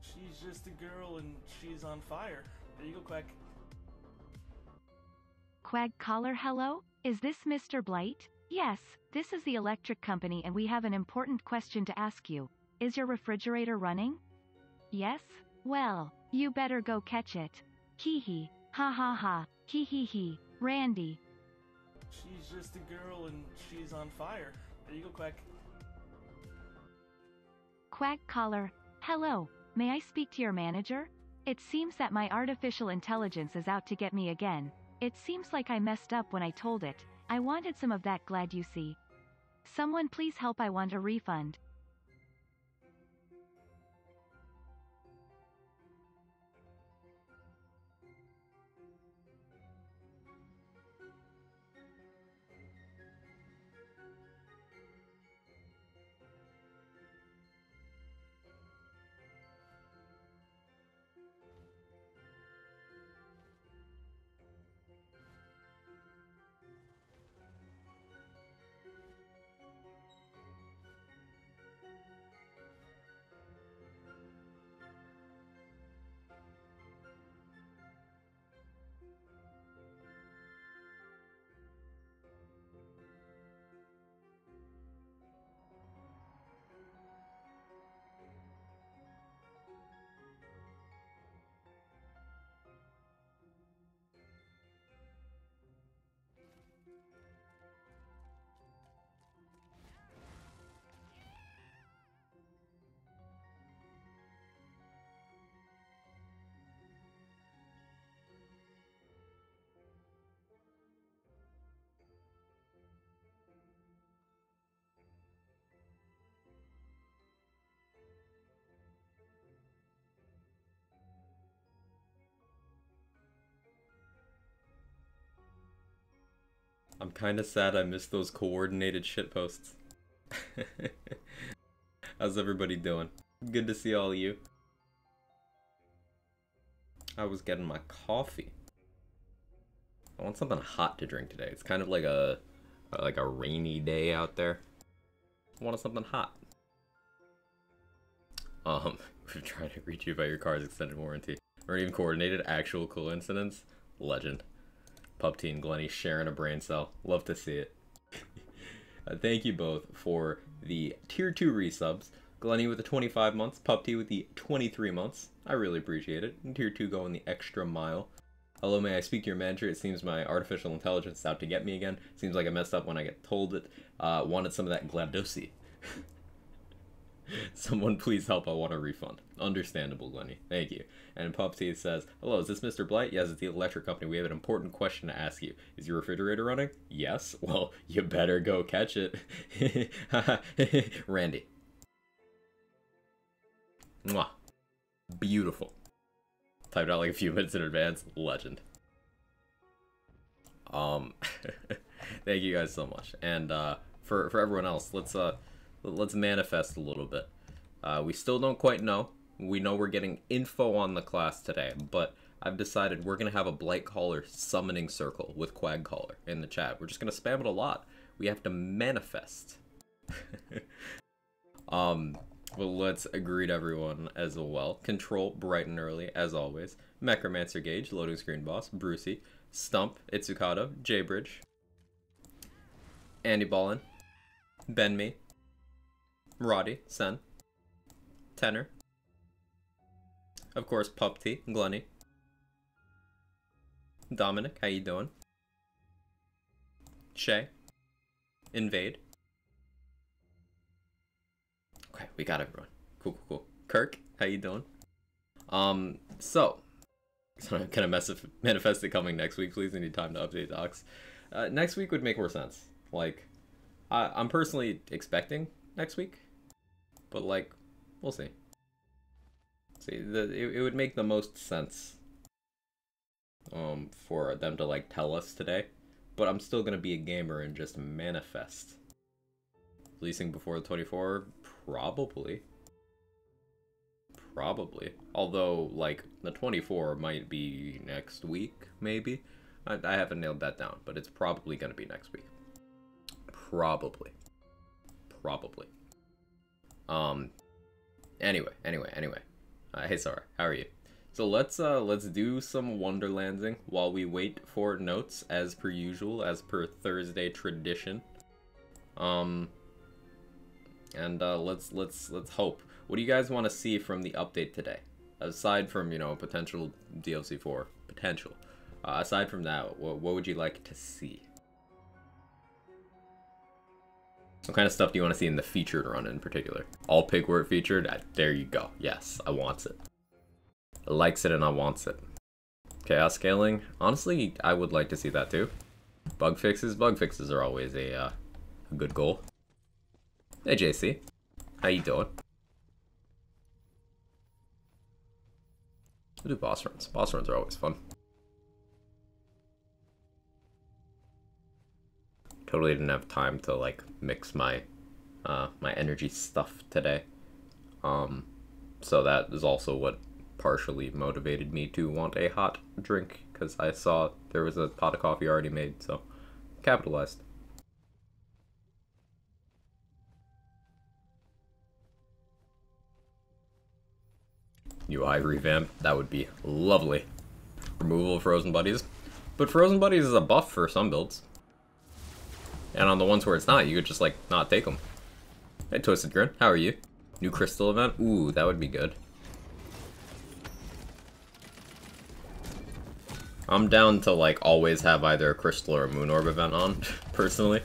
She's just a girl and she's on fire. There you go, Quack. BLIGHTCALLER, hello? Is this Mr. Blight? Yes, this is the electric company and we have an important question to ask you. Is your refrigerator running? Yes? Well, you better go catch it. Hee hee. Ha ha ha. Hee hee hee. Randy. She's just a girl and she's on fire. There you go, Quack. BLIGHTCALLER, hello. May I speak to your manager? It seems that my artificial intelligence is out to get me again. It seems like I messed up when I told it. I wanted some of that glad you see. Someone please help, I want a refund. I'm kinda sad I missed those coordinated shitposts. How's everybody doing? Good to see all of you. I was getting my coffee. I want something hot to drink today. It's kind of like a rainy day out there. I wanted something hot. We're trying to reach you about your car's extended warranty. Or even coordinated actual coincidence. Legend. Pupty and Glenny sharing a brain cell. Love to see it. Thank you both for the tier 2 resubs. Glenny with the 25 months, Pupty with the 23 months. I really appreciate it. And tier 2 going the extra mile. Hello, may I speak to your manager? It seems my artificial intelligence is out to get me again. Seems like I messed up when I get told it. Wanted some of that GLaDOSI. Someone please help, I want a refund. Understandable, Glenny. Thank you. And Pupty says, hello, is this Mr. Blight? Yes, it's the electric company. We have an important question to ask you. Is your refrigerator running? Yes. Well, you better go catch it. Randy. Mwah. Beautiful. Typed out like a few minutes in advance. Legend. Thank you guys so much. And for everyone else, let's manifest a little bit. We still don't quite know. We know we're getting info on the class today, but I've decided we're going to have a BLIGHTCALLER summoning circle with QuagCaller in the chat. We're just going to spam it a lot. We have to manifest. Well, let's greet everyone as well. Control, bright and early, as always. Necromancer Gage, Loading Screen Boss, Brucey, Stump, Itsukado, J-Bridge, Andy Ballin, Ben Me, Roddy, Sen, Tenor, of course Pupty, Glenny, Dominic, how you doing? Shay, Invade. Okay, we got everyone. Cool, cool, cool. Kirk, how you doing? So can I manifest it coming next week, please? I need time to update docs. Next week would make more sense. Like, I'm personally expecting next week, but like, we'll see. See, it would make the most sense for them to like tell us today, but I'm still gonna be a gamer and just manifest. Releasing before the 24? Probably. Probably. Although, like, the 24 might be next week, maybe? I haven't nailed that down, but it's probably gonna be next week. Probably. Probably. Anyway. Hey Sarah, how are you? So let's do some wonderlanding while we wait for notes as per usual, as per Thursday tradition. Let's hope. What do you guys want to see from the update today? Aside from, you know, potential DLC 4 potential. Aside from that, what would you like to see? What kind of stuff do you want to see in the featured run in particular? All pigwort featured? There you go. Yes, I wants it. I likes it and I wants it. Chaos scaling? Honestly, I would like to see that too. Bug fixes? Bug fixes are always a good goal. Hey JC, how you doing? We'll do boss runs. Boss runs are always fun. Totally didn't have time to like mix my my energy stuff today. So that is also what partially motivated me to want a hot drink, because I saw there was a pot of coffee already made, so capitalized. UI revamp, that would be lovely. Removal of frozen buddies, but frozen buddies is a buff for some builds. And on the ones where it's not, you could just, like, not take them. Hey, Twisted Grin, how are you? New crystal event? Ooh, that would be good. I'm down to, like, always have either a crystal or a moon orb event on, personally.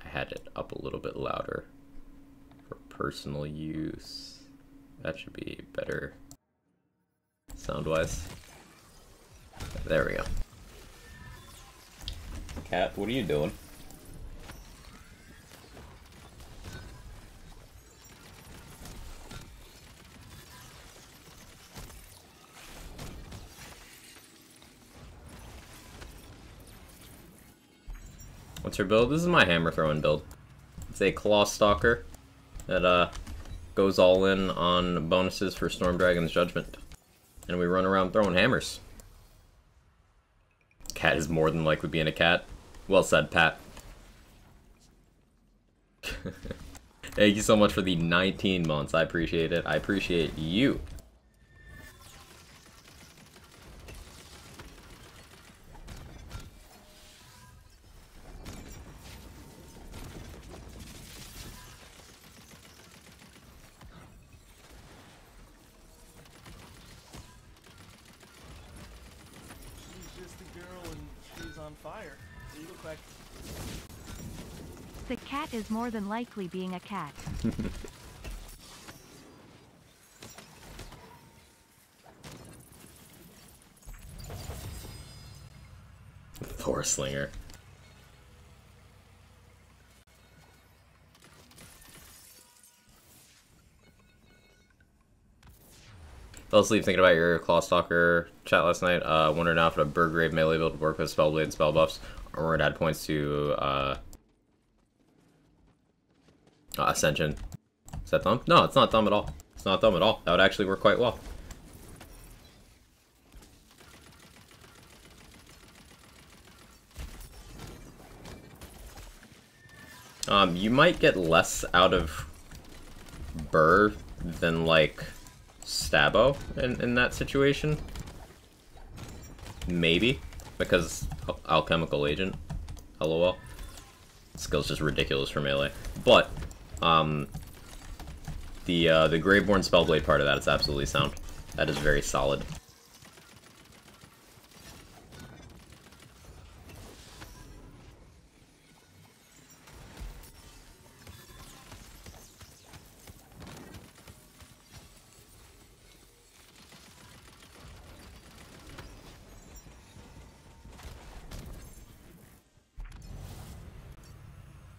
I had it up a little bit louder. Personal use. That should be better sound-wise. There we go. Cat, what are you doing? What's her build? This is my hammer throwing build. It's a Claw Stalker that goes all in on bonuses for Storm Dragon's Judgment. And we run around throwing hammers. Cat is more than likely being a cat. Well said, Pat. Thank you so much for the 19 months. I appreciate it. I appreciate you. Fire. There you go, Quack. The cat is more than likely being a cat. Poor Slinger. Fell asleep thinking about your Clawstalker chat last night. Wondered now if a Burgrave melee build would work with Spellblade and spell buffs, or would add points to Ascension. Is that dumb? No, it's not dumb at all. It's not dumb at all. That would actually work quite well. You might get less out of Burr than, like, Stabo in that situation. Maybe. Because Alchemical Agent. LOL. Skill's just ridiculous for melee. But, the Graveborn Spellblade part of that is absolutely sound. That is very solid.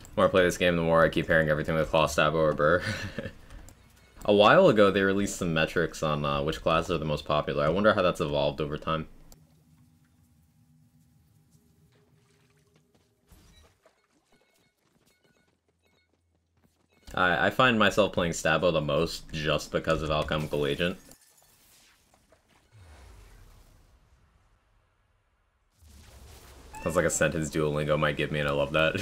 The more I play this game, the more I keep hearing everything with Claw, Stabo, or Burr. A while ago, they released some metrics on which classes are the most popular. I wonder how that's evolved over time. I find myself playing Stabo the most just because of Alchemical Agent. sounds like a sentence Duolingo might give me, and I love that.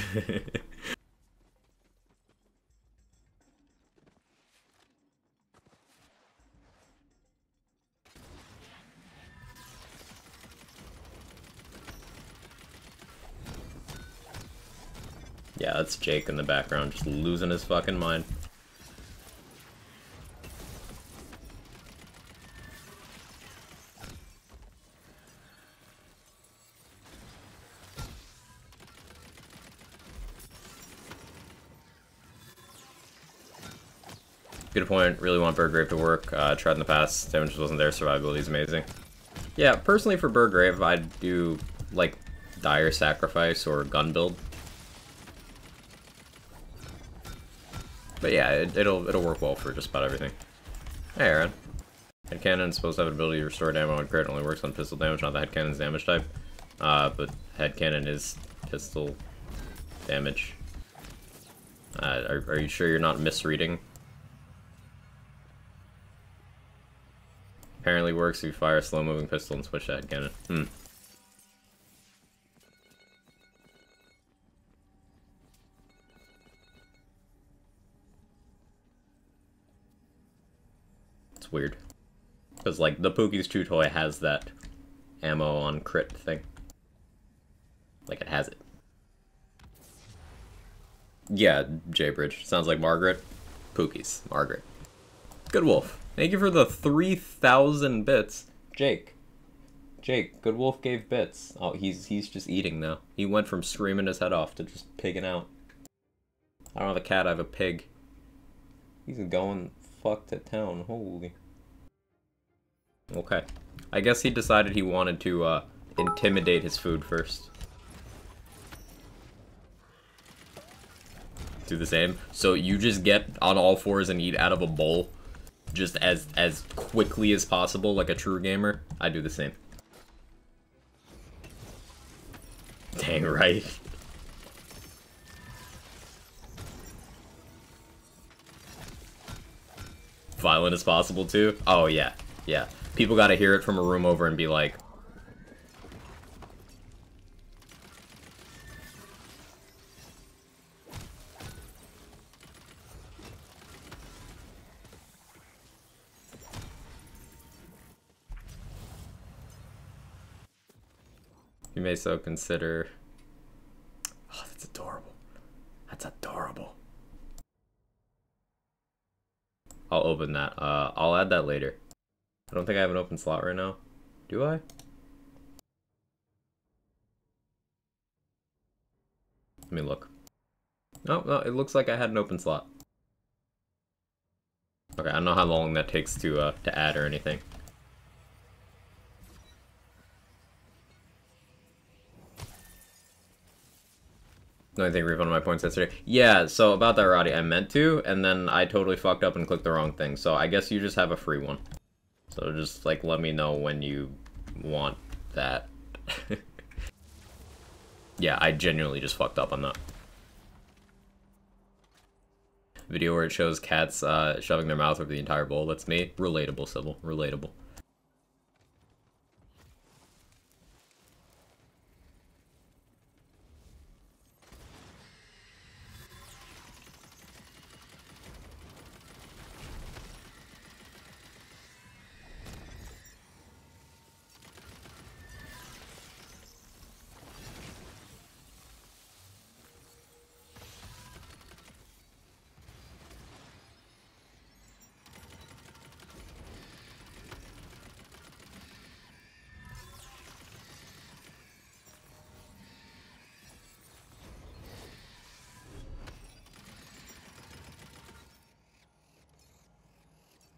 Yeah, that's Jake in the background, just losing his fucking mind. Good point. Really want Burgrave to work. Tried in the past. Damage just wasn't there. Survivability is amazing. Yeah, personally for Burgrave, I'd do, like, Dire Sacrifice or Gun Build. But yeah, it'll work well for just about everything. Hey, Aaron. Headcanon is supposed to have an ability to restore damage on crit. Only works on pistol damage, not the headcanon's damage type. But headcanon is pistol damage. Are you sure you're not misreading? Apparently works if you fire a slow-moving pistol and switch to headcanon. It's weird. Because, like, the Pookie's Chew Toy has that ammo on crit thing. Like, it has it. Yeah, J-Bridge. Sounds like Margaret. Pookie's. Margaret. Good Wolf. Thank you for the 3,000 bits. Jake, Good Wolf gave bits. Oh, he's just eating now. He went from screaming his head off to just pigging out. I don't have a cat, I have a pig. He's going fuck to town. Holy. Okay. I guess he decided he wanted to intimidate his food first. Do the same. So you just get on all fours and eat out of a bowl just as quickly as possible, like a true gamer. I do the same. Dang right. Violent as possible too? Oh yeah, yeah. People gotta hear it from a room over and be like, you may so consider. Oh, that's adorable. That's adorable. I'll open that. I'll add that later. I don't think I have an open slot right now. Do I? Let me look. No, it looks like I had an open slot. Okay, I don't know how long that takes to add or anything. No, I think refund my points yesterday. Yeah, so about that, Roddy, I meant to, and then I totally fucked up and clicked the wrong thing. So I guess you just have a free one. So just, like, let me know when you want that. Yeah, I genuinely just fucked up on that. Video where it shows cats shoving their mouth over the entire bowl. That's me. Relatable, Sybil. Relatable.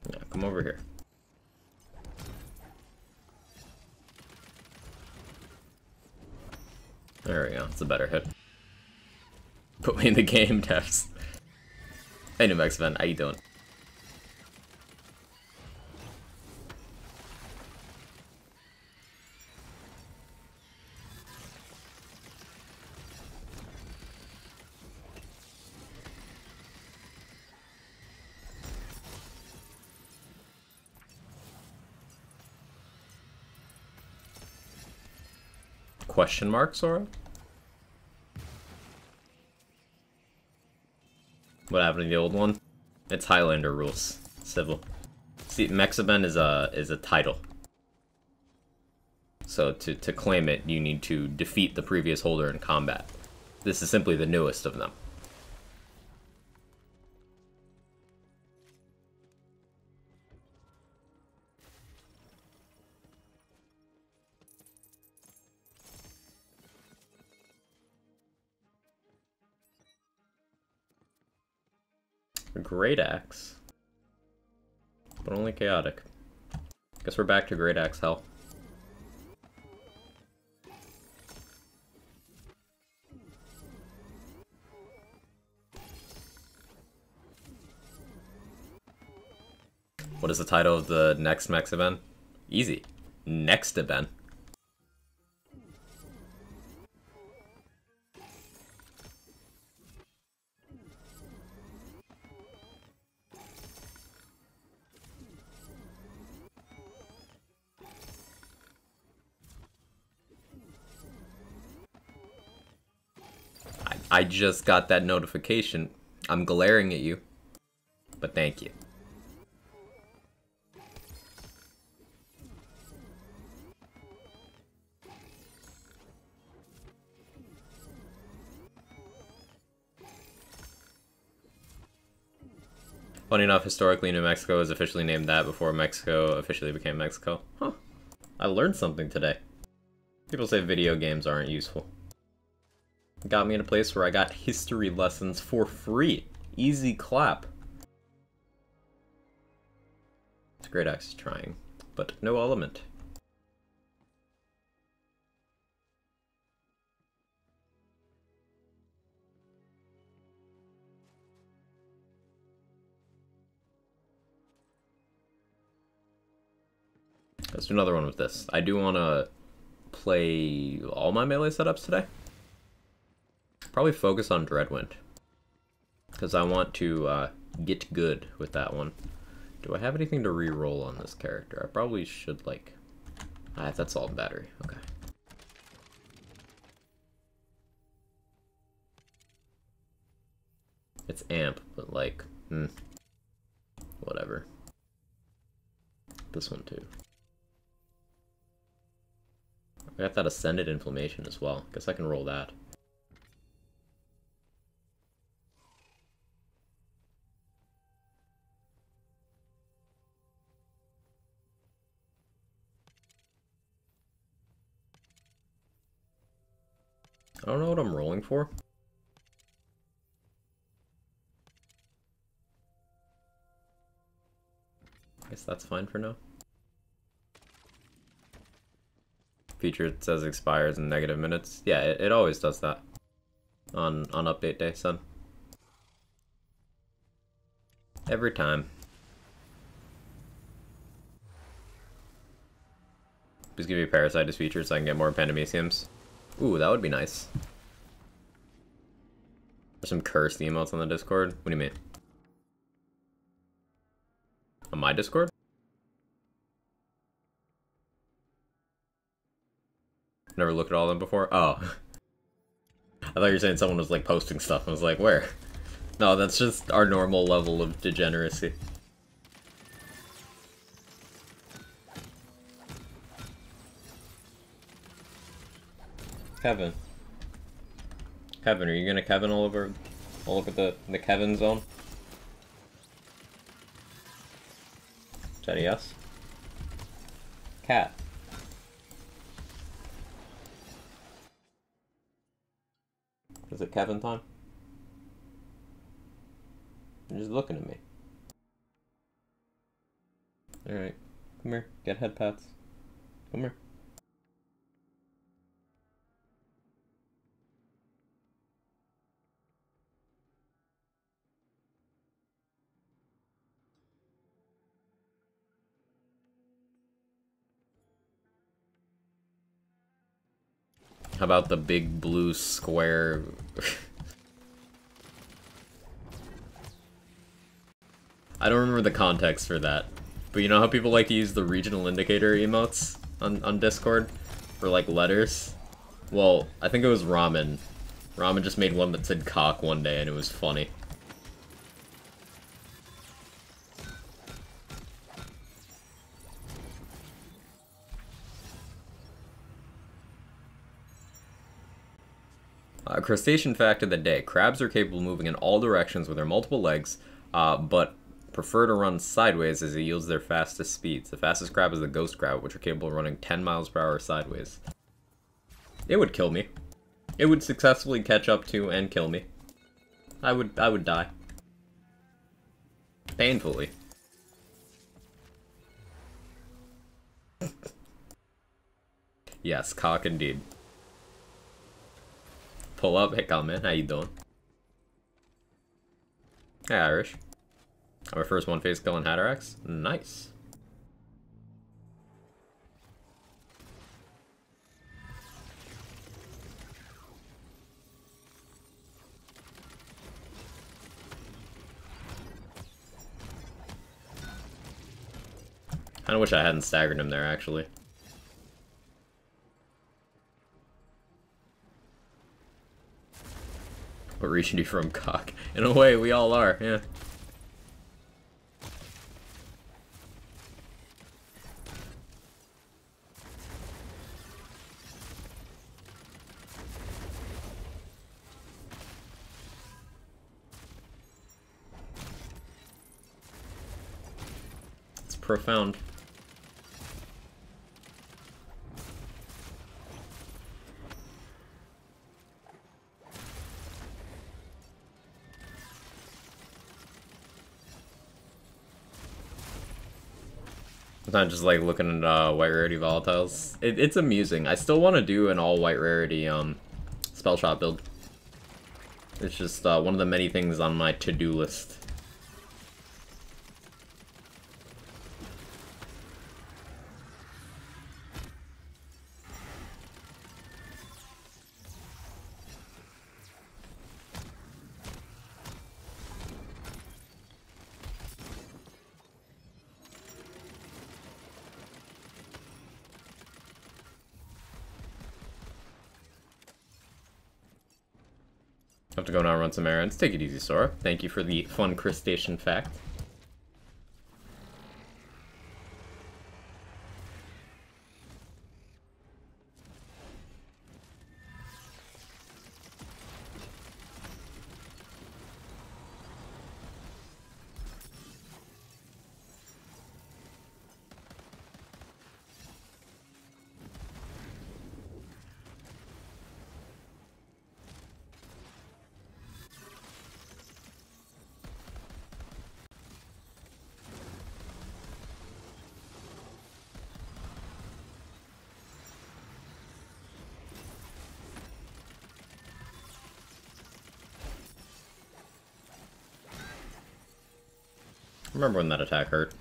Yeah, come over here. There we go. It's a better hit. Put me in the game, Devs. Hey, New Mex Ven, how you doing? Question mark, Sora? What happened to the old one? It's Highlander rules. Civil. See, Mexaben is a title. So to claim it, you need to defeat the previous holder in combat. This is simply the newest of them. A Great Axe. But only chaotic. Guess we're back to Great Axe hell. What is the title of the next Mex event? Easy. Next event. I just got that notification. I'm glaring at you, but thank you. Funny enough, historically New Mexico was officially named that before Mexico officially became Mexico. Huh. I learned something today. People say video games aren't useful. It got me in a place where I got history lessons for free. Easy clap. It's Great Axe is trying, but no element. Let's do another one with this. I do want to play all my melee setups today. Probably focus on Dreadwind, because I want to get good with that one. Do I have anything to re-roll on this character? I probably should, like... that's all battery. Okay. It's amp, but like... whatever. This one too. I got that Ascended Inflammation as well. Guess I can roll that. I don't know what I'm rolling for. I guess that's fine for now. Feature it says expires in negative minutes. Yeah, it always does that on update day, son. Every time. Just give me a Parasite as feature so I can get more Pandemiciums. Ooh, that would be nice. There's some cursed emotes on the Discord. What do you mean? On my Discord? Never looked at all of them before? Oh. I thought you were saying someone was like posting stuff. I was like, where? No, that's just our normal level of degeneracy. Kevin. Kevin, are you gonna Kevin all over the Kevin zone? Is that a yes? Cat. Is it Kevin time? You're just looking at me. Alright, come here, get head pats. Come here. How about the big blue square? I don't remember the context for that, but you know how people like to use the regional indicator emotes on Discord for like letters? Well, I think it was Ramen. Ramen just made one that said cock one day and it was funny. Crustacean fact of the day. Crabs are capable of moving in all directions with their multiple legs, but prefer to run sideways as it yields their fastest speeds. The fastest crab is the ghost crab, which are capable of running 10 miles per hour sideways. It would kill me. It would successfully catch up to and kill me. I would die. Painfully. Yes, cock indeed. Pull up. Hey, Calman, how you doing? Hey, Irish. Our first one-face kill in Hatterax. Nice. I kinda wish I hadn't staggered him there, actually. But reaching you from cock. In a way, we all are, yeah. It's profound. Not just like looking at white rarity volatiles. It's amusing. I still want to do an all white rarity spell shot build. It's just one of the many things on my to-do list. Have to go now run some errands. Take it easy, Sora. Thank you for the fun crustacean fact. Remember when that attack hurt.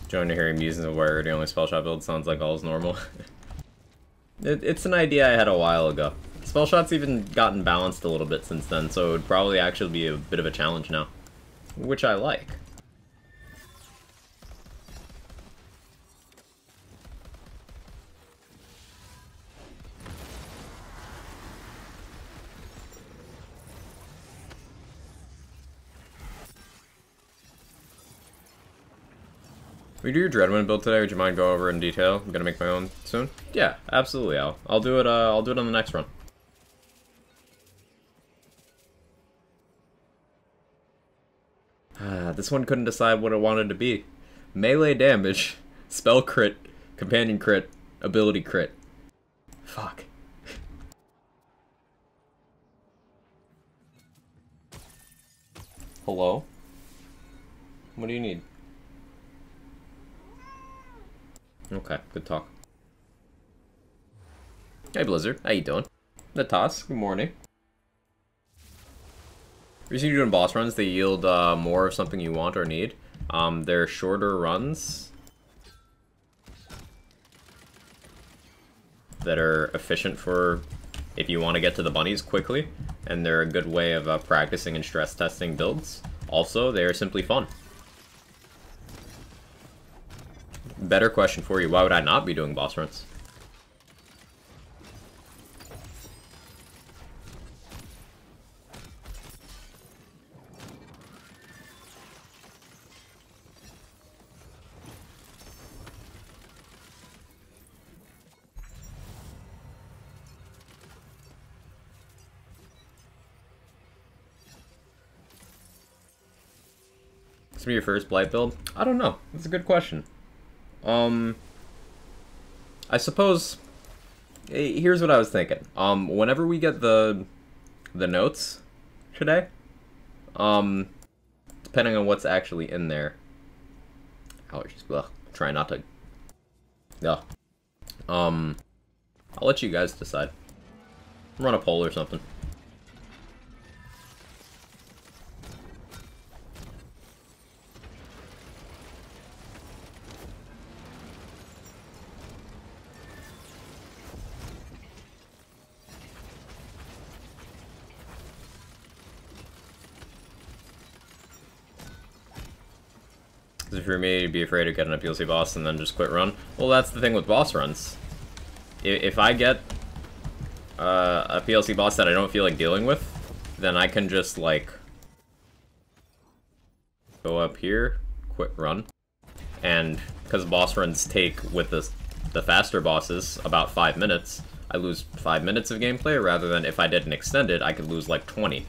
Join to hear him using the wire, the only spell shot build sounds like all is normal. It's an idea I had a while ago. Spell shot's even gotten balanced a little bit since then, so it would probably actually be a bit of a challenge now. Which I like. We do your Dreadwind build today. Would you mind go over in detail? I'm gonna make my own soon. Yeah, absolutely. I'll do it. I'll do it on the next run. This one couldn't decide what it wanted to be. Melee damage, spell crit, companion crit, ability crit. Fuck. Hello? What do you need? Okay, good talk. Hey Blizzard, how you doing? Natas, good morning. Recently doing boss runs, they yield more of something you want or need. They're shorter runs that are efficient for if you want to get to the bunnies quickly, and they're a good way of practicing and stress testing builds. Also, they are simply fun. Better question for you, why would I not be doing boss runs? It's gonna be your first Blight build? I don't know. That's a good question. I suppose... Here's what I was thinking. Whenever we get the notes today, depending on what's actually in there... Allergies. Ugh. Try not to... Ugh. I'll let you guys decide. Run a poll or something. If you're me, you'd be afraid of getting a PLC boss and then just quit run. Well, that's the thing with boss runs. If I get a PLC boss that I don't feel like dealing with, then I can just, like, go up here, quit run. And because boss runs take, with the faster bosses, about 5 minutes, I lose 5 minutes of gameplay, rather than if I did an extended, I could lose, like, 20.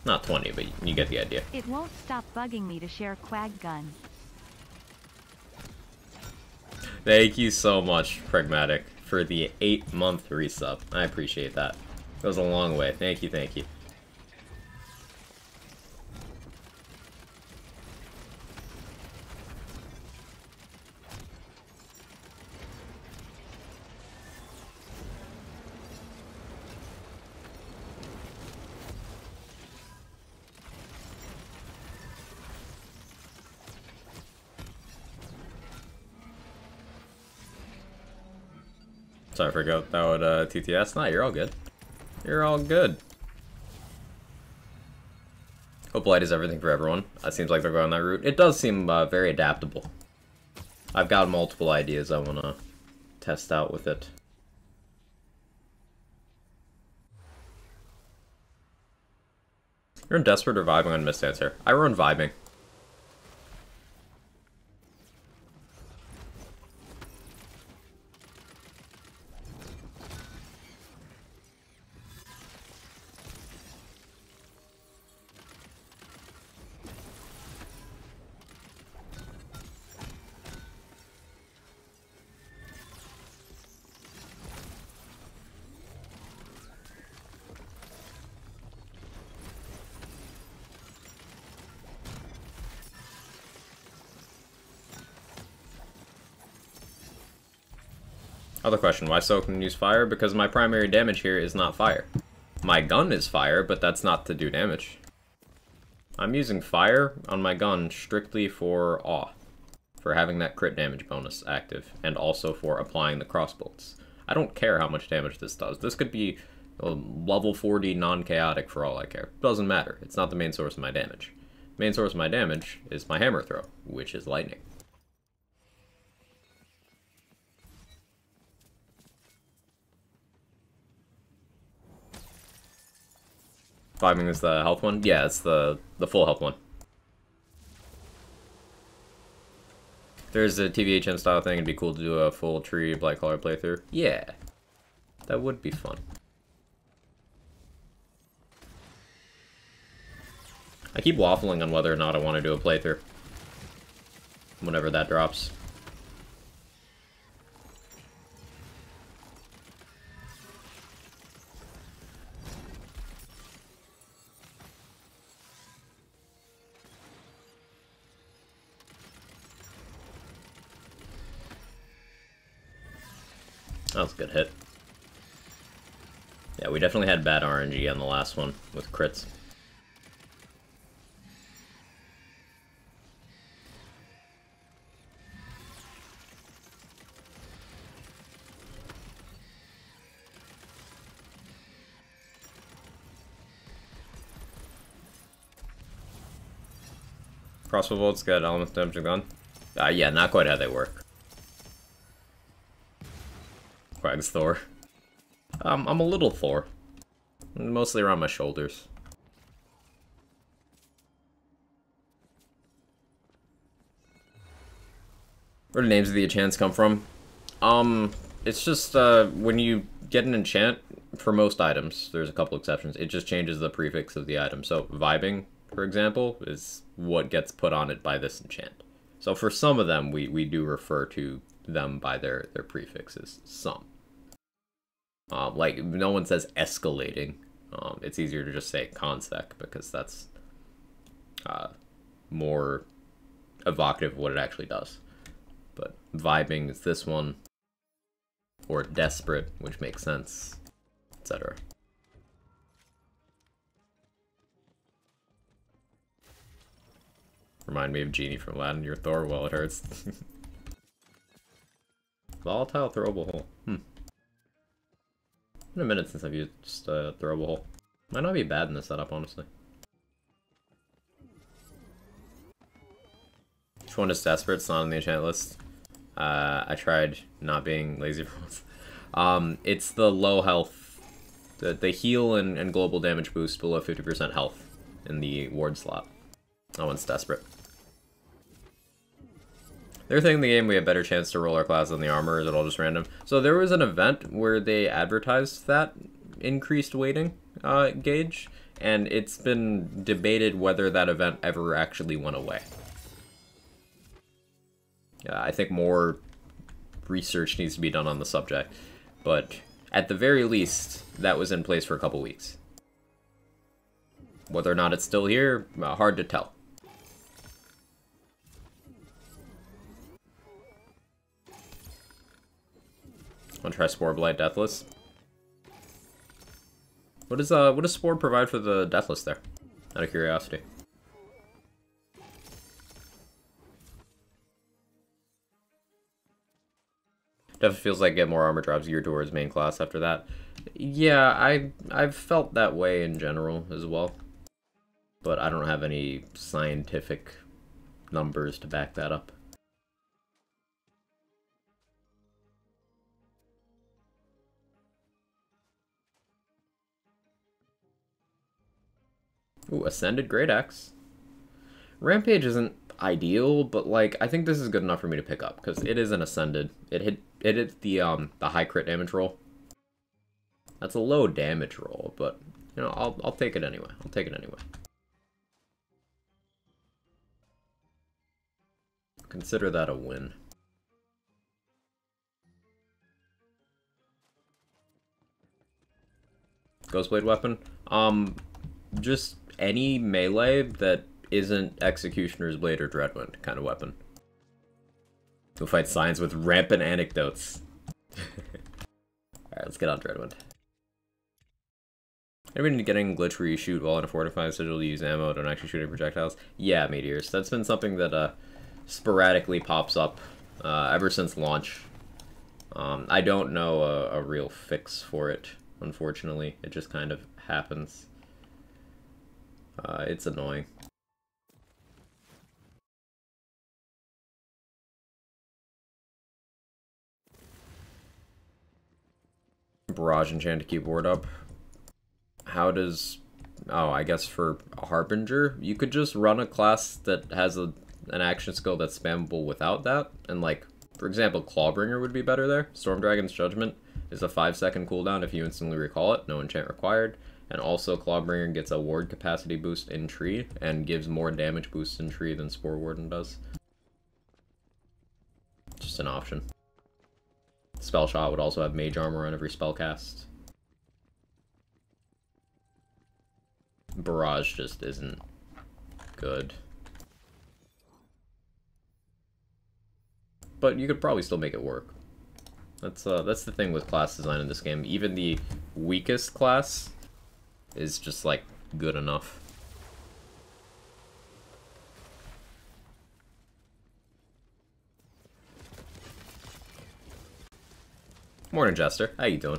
Not 20, but you get the idea. It won't stop bugging me to share Quag gun. Thank you so much, Pragmatic, for the 8-month resub. I appreciate that. It goes a long way. Thank you, thank you. Sorry, I forgot that would TTS. Nah, you're all good. You're all good. Hope Light is everything for everyone. It seems like they're going that route. It does seem very adaptable. I've got multiple ideas I want to test out with it. You're in Desperate or Vibing on Mist Answer? I run Vibing. Other question, why Soak can use fire? Because my primary damage here is not fire. My gun is fire, but that's not to do damage. I'm using fire on my gun strictly for awe. For having that crit damage bonus active, and also for applying the crossbolts. I don't care how much damage this does. This could be level 40 non-chaotic for all I care. Doesn't matter. It's not the main source of my damage. The main source of my damage is my hammer throw, which is lightning. Vibing is the health one? Yeah, it's the full health one. There's a TVHM style thing, it'd be cool to do a full tree BLIGHTCALLER playthrough. Yeah, that would be fun. I keep waffling on whether or not I want to do a playthrough. Whenever that drops. That was a good hit. Yeah, we definitely had bad RNG on the last one with crits. Crossbow bolts got elements damage and gun. Yeah, not quite how they work. Quag's Thor. I'm a little Thor. Mostly around my shoulders. Where do names of the enchants come from? It's just, when you get an enchant, for most items, there's a couple exceptions, it just changes the prefix of the item. So, vibing, for example, is what gets put on it by this enchant. So for some of them, we do refer to them by their prefixes, some. Like, no one says escalating. It's easier to just say consec, because that's more evocative of what it actually does. But vibing is this one, or desperate, which makes sense, etc. Remind me of Genie from Aladdin, your Thor, well, it hurts. Volatile throwable hole. Been a minute since I've used throwable hole. Might not be bad in this setup, honestly. Which one is desperate? It's not on the enchant list. I tried not being lazy for once. It's the low health, the heal and global damage boost below 50% health in the ward slot. That one's desperate. They're thinking in the game we have better chance to roll our class than the armor, is it all just random? So there was an event where they advertised that increased weighting gauge, and it's been debated whether that event ever actually went away. I think more research needs to be done on the subject, but at the very least, that was in place for a couple weeks. Whether or not it's still here, hard to tell. Wanna try Spore Blight Deathless? What does Spore provide for the Deathless there? Out of curiosity. Definitely feels like get more armor drops geared towards main class after that. Yeah, I've felt that way in general as well. But I don't have any scientific numbers to back that up. Ooh, Ascended Great Axe. Rampage isn't ideal, but like I think this is good enough for me to pick up because it is an Ascended. It hit the high crit damage roll. That's a low damage roll, but you know I'll take it anyway. I'll take it anyway. Consider that a win. Ghostblade Weapon. Just any melee that isn't Executioner's Blade or Dreadwind kind of weapon. Go fight Science with rampant anecdotes. Alright, let's get on Dreadwind. Ever been getting glitch where you shoot while in a fortified sigil to use ammo, don't actually shoot any projectiles? Yeah, Meteors. That's been something that sporadically pops up ever since launch. I don't know a real fix for it, unfortunately. It just kind of happens. It's annoying. Barrage enchant to keep ward up. How does... Oh, I guess for a Harbinger, you could just run a class that has an action skill that's spammable without that. And like, for example, Clawbringer would be better there. Stormdragon's Judgment is a 5-second cooldown if you instantly recall it, no enchant required. And also Clawbringer gets a ward capacity boost in tree and gives more damage boost in tree than Spore Warden does. Just an option. Spell Shot would also have mage armor on every spell cast. Barrage just isn't good. But you could probably still make it work. That's the thing with class design in this game. Even the weakest class is just like good enough. Morning, Jester. How you doing?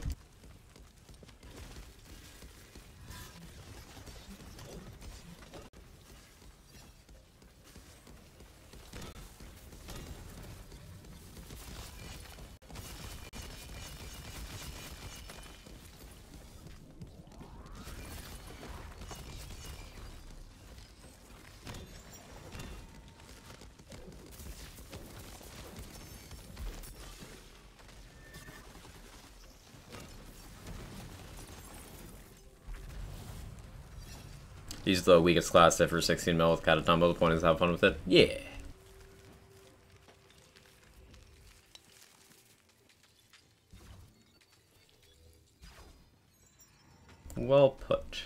Use the weakest class for 16 mil with Catatombo. The point is have fun with it. Yeah. Well put.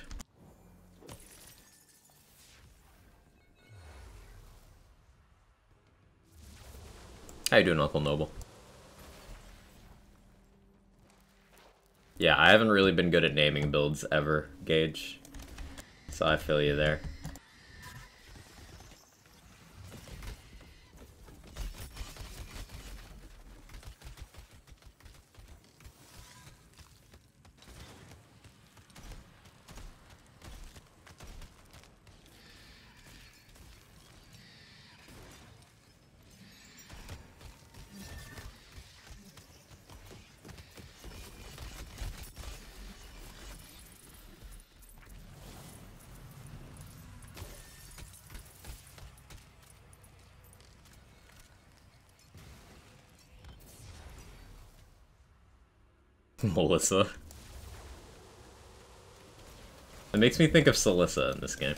How you doing, Uncle Noble? Yeah, I haven't really been good at naming builds ever, Gage. So I feel you there. Melissa. It makes me think of Celissa in this game.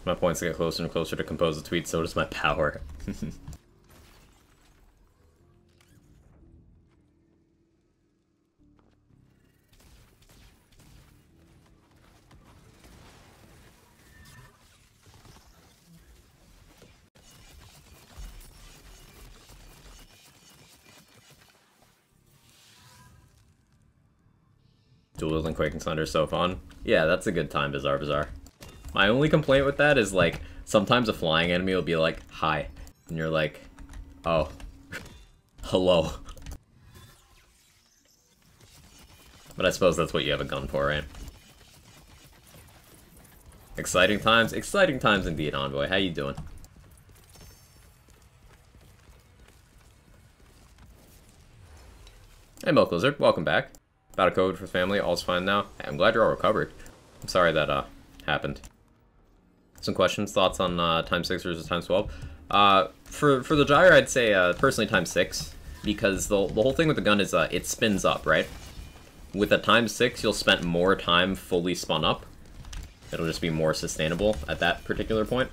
My points get closer and closer to compose a tweet, so does my power. Duels and Quake and Thunder is so fun. Yeah, that's a good time, Bizarre. My only complaint with that is, like, sometimes a flying enemy will be like, hi. And you're like, oh. Hello. But I suppose that's what you have a gun for, right? Exciting times indeed, Envoy. How you doing? Hey, Milk Lizard, welcome back. About a code for the family, all's fine now. Hey, I'm glad you're all recovered. I'm sorry that, happened. Some questions, thoughts on times 6 versus times 12. For the gyre, I'd say personally times 6, because the whole thing with the gun is it spins up, right? With a times 6, you'll spend more time fully spun up. It'll just be more sustainable at that particular point.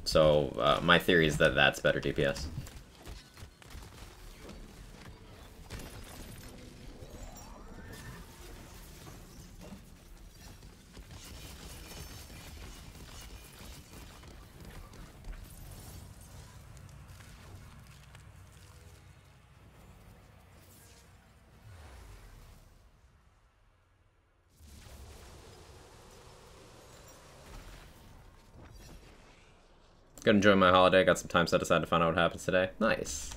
So my theory is that that's better DPS. Gonna enjoy my holiday, got some time set aside to find out what happens today. Nice.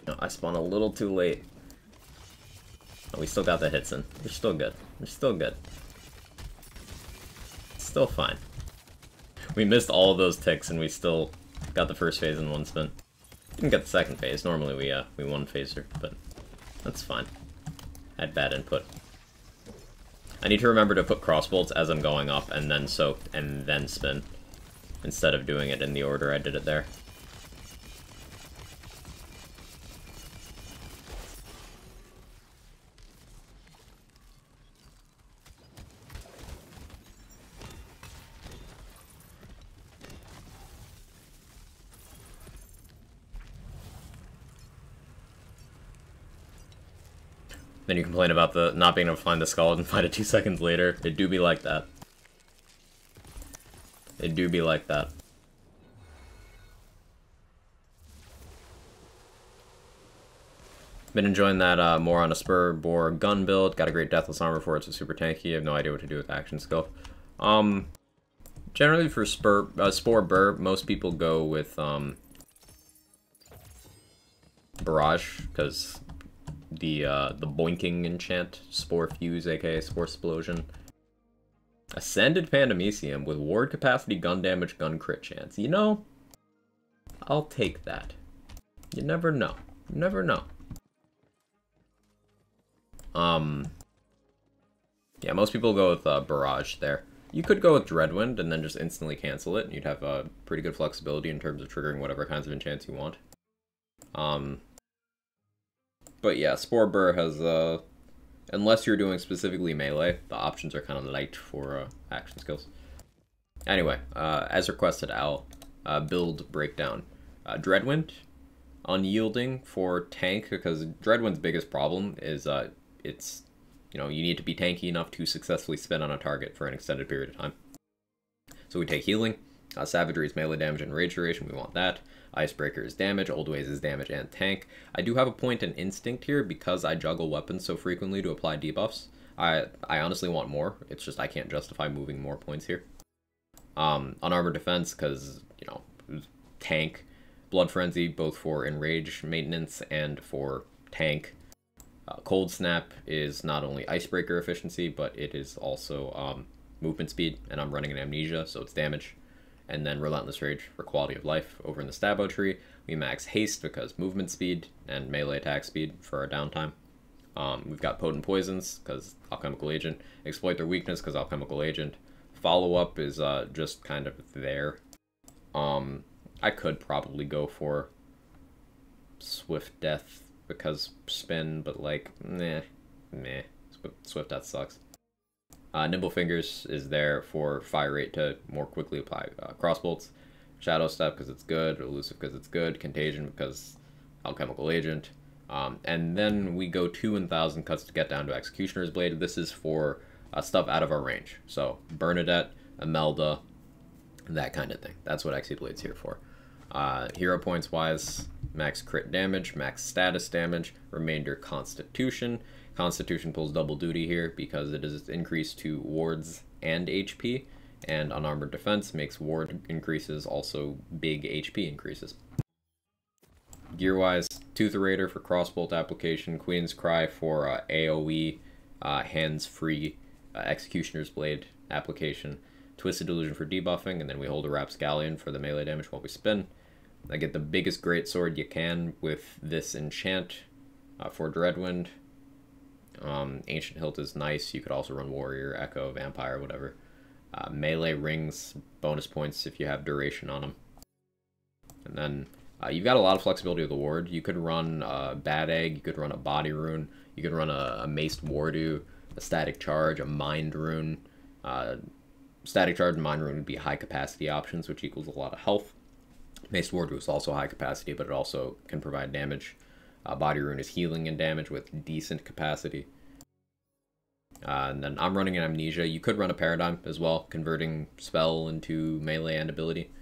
No, I spawned a little too late. Oh, we still got the hits in. We're still good. We're still good. Still fine. We missed all of those ticks and we still got the first phase in one spin. Didn't get the second phase. Normally we one phaser, but that's fine. Had bad input. I need to remember to put crossbolts as I'm going up, and then soak, and then spin, instead of doing it in the order I did it there. Then you complain about the not being able to find the skull and find it 2 seconds later. It do be like that. It do be like that. Been enjoying that more on a spur bore gun build. Got a great deathless armor for it, so super tanky. I have no idea what to do with action skill. Generally for spore burr, most people go with barrage, because the boinking enchant, spore fuse, aka spore explosion. Ascended Pandemicium with ward capacity, gun damage, gun crit chance. You know, I'll take that. You never know. You never know. Yeah, most people go with barrage there. You could go with Dreadwind and then just instantly cancel it, and you'd have pretty good flexibility in terms of triggering whatever kinds of enchants you want. But yeah, Spore Burr has, unless you're doing specifically melee, the options are kind of light for action skills. Anyway, as requested, Al, build breakdown. Dreadwind, unyielding for tank, because Dreadwind's biggest problem is it's, you know, you need to be tanky enough to successfully spin on a target for an extended period of time. So we take healing, Savagery is melee damage and rage duration, we want that. Icebreaker is damage, Old Ways is damage and tank. I do have a point in Instinct here because I juggle weapons so frequently to apply debuffs. I honestly want more, it's just I can't justify moving more points here. Unarmored Defense, because, you know, tank. Blood Frenzy, both for Enrage maintenance and for tank. Cold Snap is not only Icebreaker efficiency, but it is also movement speed, and I'm running an Amnesia, so it's damage. And then Relentless Rage for quality of life. Over in the Stabbo tree, we max haste because movement speed and melee attack speed for our downtime. We've got Potent Poisons because Alchemical Agent. Exploit their weakness because Alchemical Agent. Follow-up is just kind of there. I could probably go for Swift Death because spin, but like, meh. Swift Death sucks. Nimble Fingers is there for fire rate to more quickly apply crossbolts. Shadow Step because it's good, Elusive because it's good, Contagion because Alchemical Agent. And then we go 2 and 1,000 cuts to get down to Executioner's Blade. This is for stuff out of our range. So Bernadette, Imelda, that kind of thing. That's what Execute Blade's here for. Hero points wise, max crit damage, max status damage, remainder Constitution. Constitution pulls double duty here because it is increased to wards and HP, and Unarmored Defense makes ward increases also big HP increases. Gear wise, Tooth Raider for crossbolt application, Queen's Cry for AoE, hands-free Executioner's Blade application, Twisted Illusion for debuffing, and then we hold a Rapscallion for the melee damage while we spin. I get the biggest greatsword you can with this enchant for Dreadwind. Ancient Hilt is nice. You could also run Warrior, Echo, Vampire, whatever. Melee rings, bonus points if you have duration on them. And then you've got a lot of flexibility with the ward. You could run Bad Egg, you could run a Body Rune, you could run a Maced Wardu, a Static Charge, a Mind Rune. Static Charge and Mind Rune would be high capacity options, which equals a lot of health. Maced Wardu is also high capacity, but it also can provide damage. Body Rune is healing and damage with decent capacity. And then I'm running an Amnesia. You could run a Paradigm as well, converting spell into melee and ability,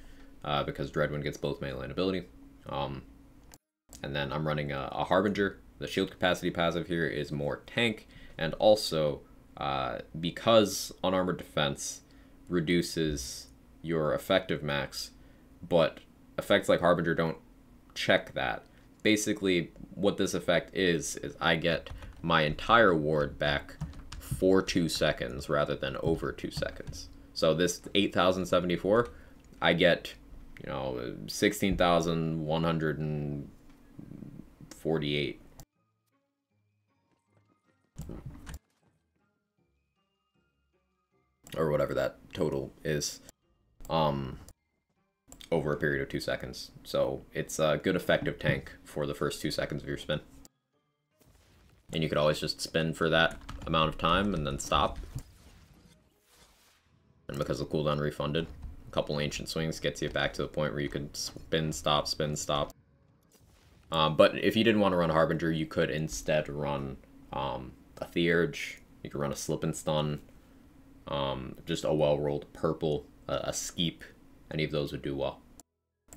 because Dreadwind gets both melee and ability. And then I'm running a Harbinger. The shield capacity passive here is more tank, and also because Unarmored Defense reduces your effective max, but effects like Harbinger don't check that. Basically, what this effect is I get my entire ward back for 2 seconds rather than over 2 seconds. So this 8,074, I get, you know, 16,148. Or whatever that total is. Over a period of 2 seconds. So it's a good effective tank for the first 2 seconds of your spin. And you could always just spin for that amount of time and then stop. And because the cooldown refunded, a couple ancient swings gets you back to the point where you could spin, stop, spin, stop. But if you didn't want to run Harbinger, you could instead run a Theurge. You could run a Slip and Stun. Just a well-rolled purple a Skeep, any of those would do well.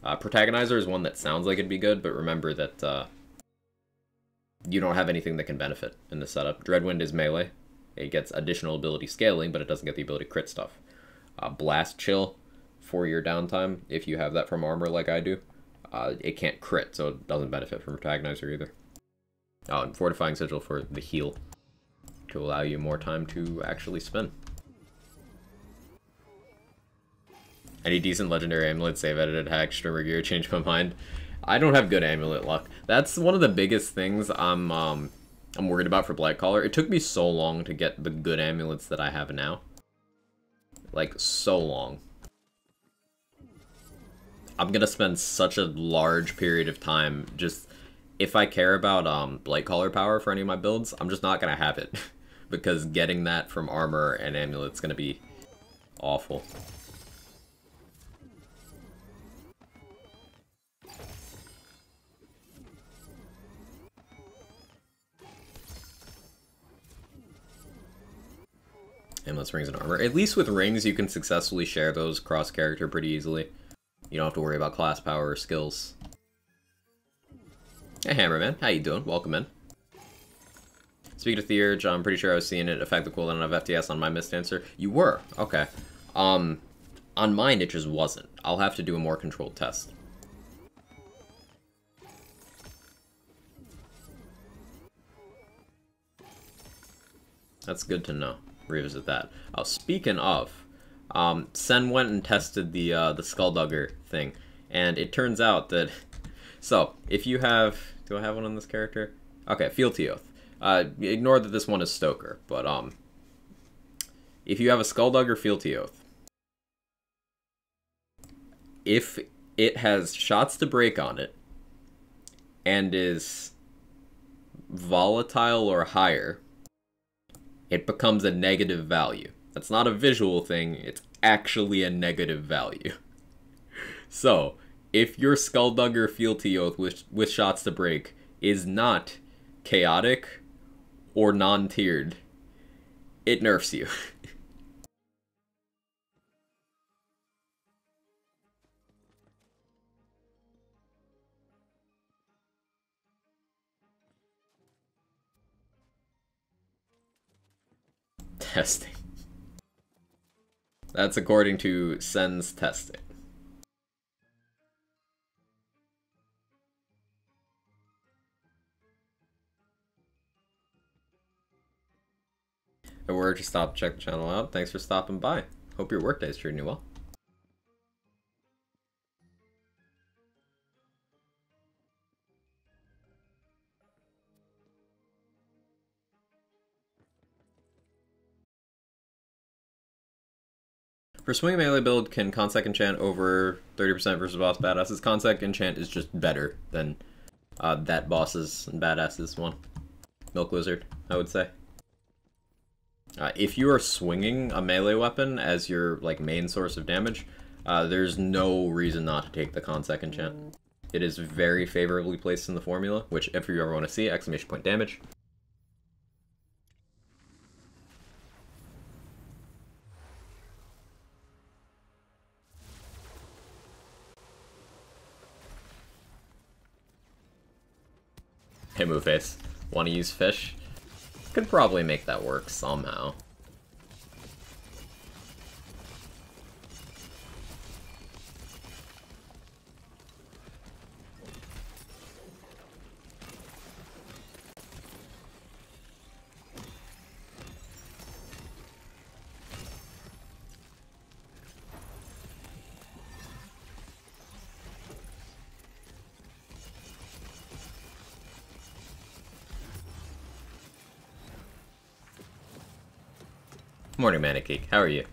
Protagonizer is one that sounds like it'd be good, but remember that you don't have anything that can benefit in the setup. Dreadwind is melee. It gets additional ability scaling, but it doesn't get the ability to crit stuff. Blast Chill, for your downtime, if you have that from armor like I do. It can't crit, so it doesn't benefit from Protagonizer either. Oh, and Fortifying Sigil for the heal, to allow you more time to actually spin. Any decent legendary amulet, save edited, hack, streamer gear, change my mind? I don't have good amulet luck. That's one of the biggest things I'm worried about for BLIGHTCALLER. It took me so long to get the good amulets that I have now. Like, so long. I'm gonna spend such a large period of time just... If I care about BLIGHTCALLER power for any of my builds, I'm just not gonna have it. Because getting that from armor and amulet's gonna be awful. Amulets, rings, and armor. At least with rings, you can successfully share those cross-character pretty easily. You don't have to worry about class power or skills. Hey, Hammerman. How you doing? Welcome in. Speaking of Theurge, I'm pretty sure I was seeing it affect the cooldown of FTS on my missed answer. You were? Okay. On mine, it just wasn't. I'll have to do a more controlled test. That's good to know. Revisit that. Oh, speaking of, Sen went and tested the Skulldugger thing, and it turns out that... So, if you have... Do I have one on this character? Okay, Fealty Oath. Ignore that this one is Stoker, but, if you have a Skulldugger Fealty Oath, if it has shots to break on it, and is volatile or higher, it becomes a negative value. That's not a visual thing, it's actually a negative value. So, if your Skulldugger Fealty Oath with shots to break is not chaotic or non-tiered, it nerfs you. Testing. That's according to Sen's testing. I were to stop, check the channel out. Thanks for stopping by. Hope your workday's treating you well. For swing melee build, can Consec enchant over 30% versus boss badasses? Consec enchant is just better than that bosses and badasses one. Milk Lizard, I would say. If you are swinging a melee weapon as your like main source of damage, there's no reason not to take the Consec enchant. It is very favorably placed in the formula, which if you ever want to see, exclamation point damage. Hey, Moveface. Want to use fish? Could probably make that work somehow. Morning, Manic Geek. How are you?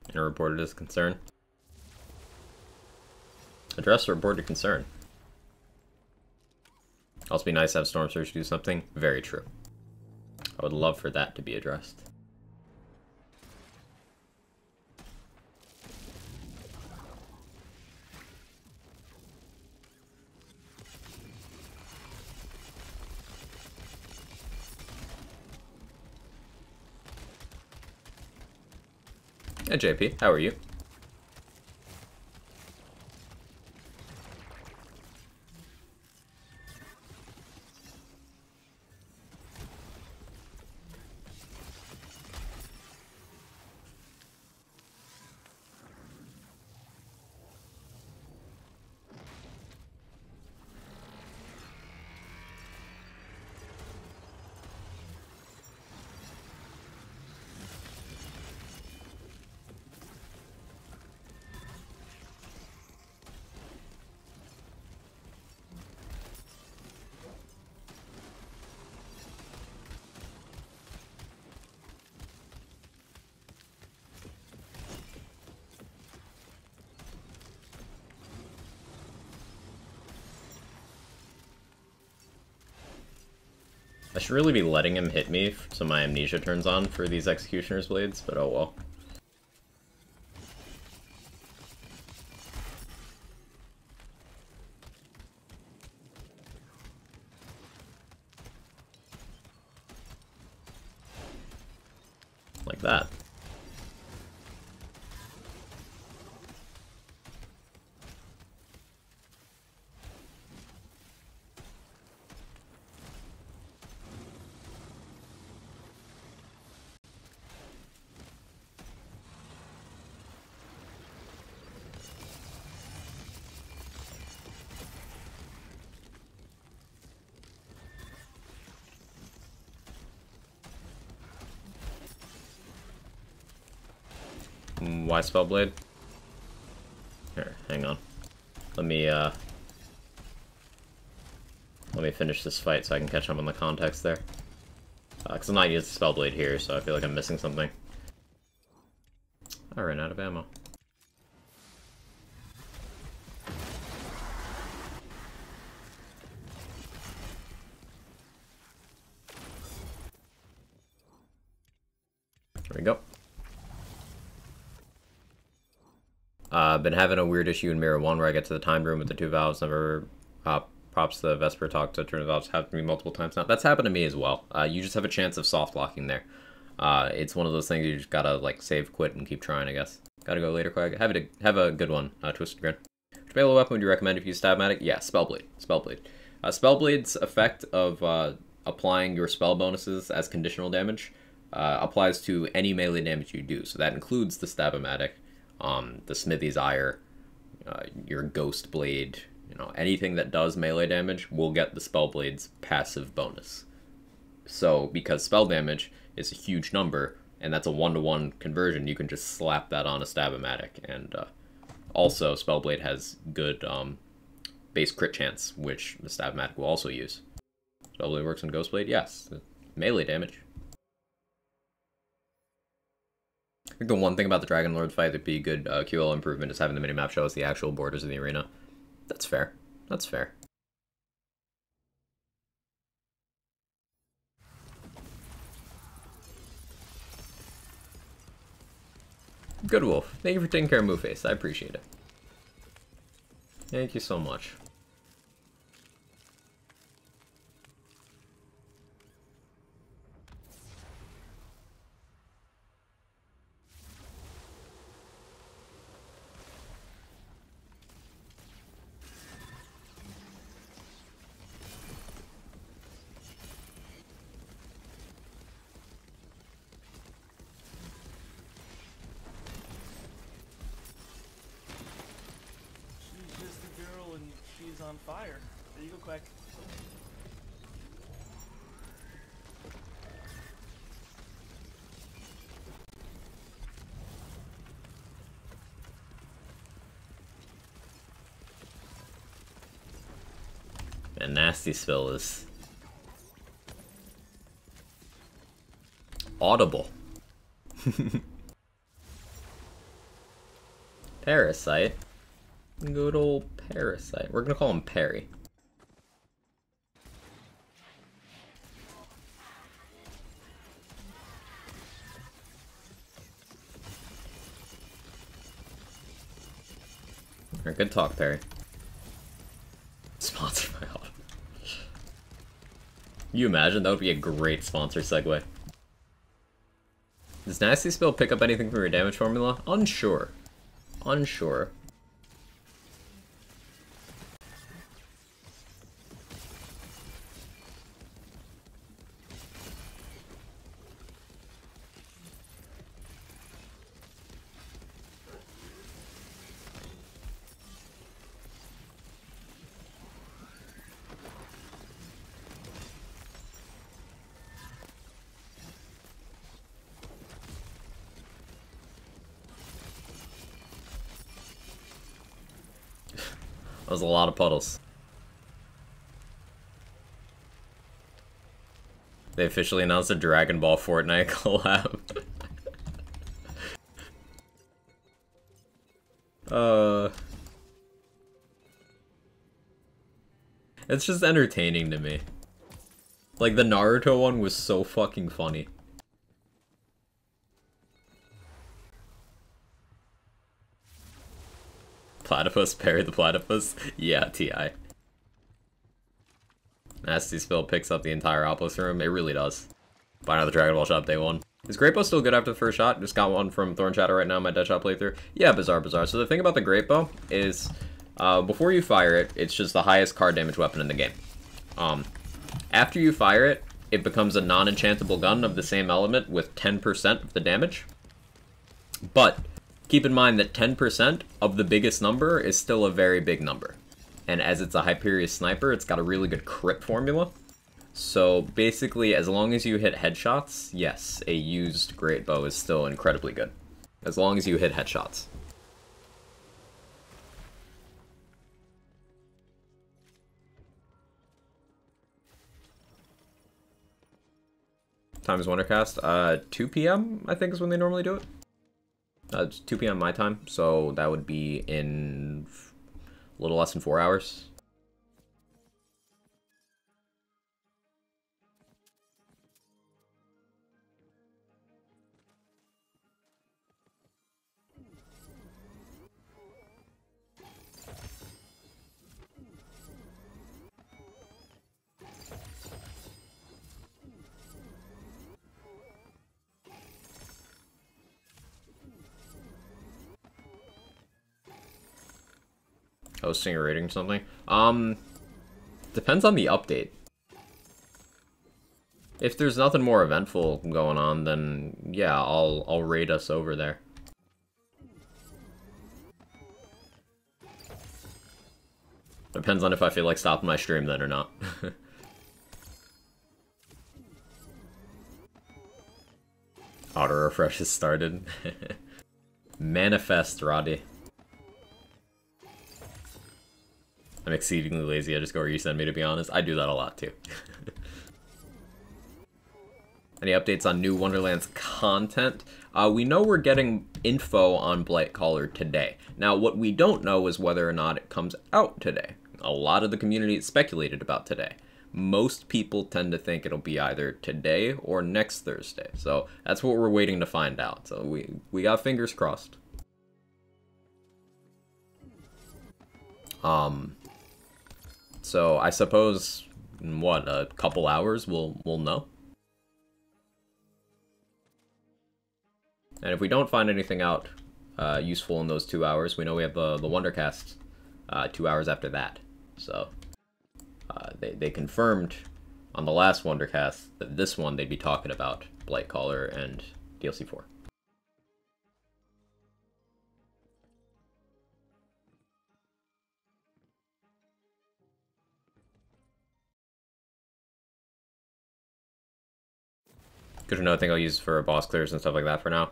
And reported as concern. Address or reported concern. Also be nice to have Storm Surge do something. Very true. I would love for that to be addressed. Hey JP, how are you? I should really be letting him hit me so my amnesia turns on for these Executioner's Blades, but oh well. Like that. Why Spellblade? Here, hang on. Let me finish this fight so I can catch up on the context there. Because I'm not using Spellblade here, so I feel like I'm missing something. I ran out of ammo. There we go. Been having a weird issue in Mirror 1 where I get to the timed room with the two valves, never props the Vesper talk to turn the valves, happened to me multiple times now. That's happened to me as well. You just have a chance of soft locking there. It's one of those things you just gotta like save, quit, and keep trying, I guess. Gotta go later, Quag. Have a good one, Twisted Grin. Which BLIGHTCALLER weapon would you recommend if you use Stabmatic? Yeah, Spellblade. Spellblade. Spellblade's effect of applying your spell bonuses as conditional damage applies to any melee damage you do. So that includes the Stab-O-Matic, the Smithy's Ire, your Ghostblade, you know, anything that does melee damage will get the Spellblade's passive bonus. So, because spell damage is a huge number, and that's a 1-to-1 conversion, you can just slap that on a Stab-O-Matic. And also, Spellblade has good base crit chance, which the Stab-O-Matic will also use. Spellblade works on Ghostblade? Yes. Melee damage. I think the one thing about the Dragon Lord fight that'd be good QL improvement is having the minimap show us the actual borders of the arena. That's fair. That's fair. Good Wolf. Thank you for taking care of Moonface. I appreciate it. Thank you so much. On fire. There you go, Quack. And Nasty Spill is audible. Parasite. Good old Parasite. We're gonna call him Perry. Alright, good talk, Perry. Sponsored by Audible. You imagine? That would be a great sponsor segue. Does Nasty Spell pick up anything from your damage formula? Unsure. Unsure. That was a lot of puddles. They officially announced a Dragon Ball Fortnite collab. It's just entertaining to me. Like, the Naruto one was so fucking funny. Platypus, parry the platypus? Yeah, TI. Nasty Spell picks up the entire Obelisk room. It really does. Buy another Dragon Ball shop day one. Is Great Bow still good after the first shot? Just got one from Thorn Shadow right now, my Dead Shot playthrough. Yeah, bizarre. So the thing about the Great Bow is, before you fire it, it's just the highest card damage weapon in the game. After you fire it, it becomes a non-enchantable gun of the same element with 10% of the damage. But keep in mind that 10% of the biggest number is still a very big number. And as it's a Hyperion sniper, it's got a really good crit formula. So basically, as long as you hit headshots, yes, a used Great Bow is still incredibly good. As long as you hit headshots. Time is Wondercast. 2 p.m. I think is when they normally do it. It's 2 p.m. my time, so that would be in a little less than 4 hours. Hosting or rating something? Depends on the update. If there's nothing more eventful going on, then yeah, I'll raid us over there. Depends on if I feel like stopping my stream then or not. Auto refresh has started. Manifest, Roddy. I'm exceedingly lazy. I just go where you send me, to be honest. I do that a lot, too. Any updates on new Wonderlands content? We know we're getting info on BLIGHTCALLER today. Now, what we don't know is whether or not it comes out today. A lot of the community speculated about today. Most people tend to think it'll be either today or next Thursday. So that's what we're waiting to find out. So we got fingers crossed. So I suppose, what, a couple hours we'll know? And if we don't find anything out useful in those 2 hours, we know we have the Wondercast 2 hours after that. So they confirmed on the last Wondercast that this one they'd be talking about BLIGHTCALLER and DLC 4. Good to know. I think I'll use for boss clears and stuff like that for now.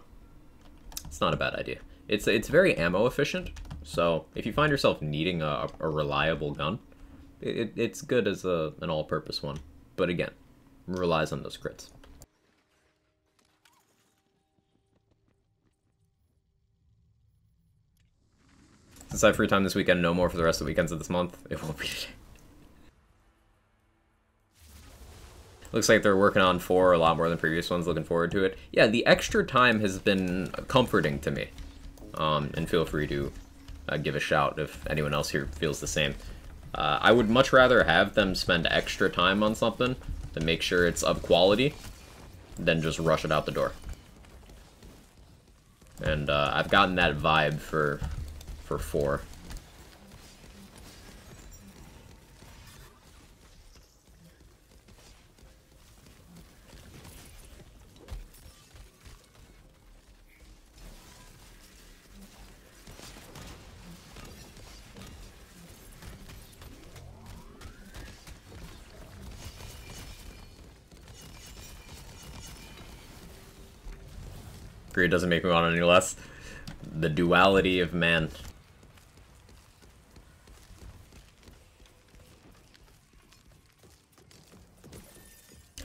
It's not a bad idea. It's very ammo efficient, so if you find yourself needing a reliable gun, it's good as an all-purpose one. But again, relies on those crits. Since I have free time this weekend, no more for the rest of the weekends of this month. It won't be today. Looks like they're working on 4 a lot more than previous ones. Looking forward to it. Yeah, the extra time has been comforting to me. And feel free to give a shout if anyone else here feels the same. I would much rather have them spend extra time on something to make sure it's of quality than just rush it out the door. And I've gotten that vibe for 4. It doesn't make me want any less. The duality of man.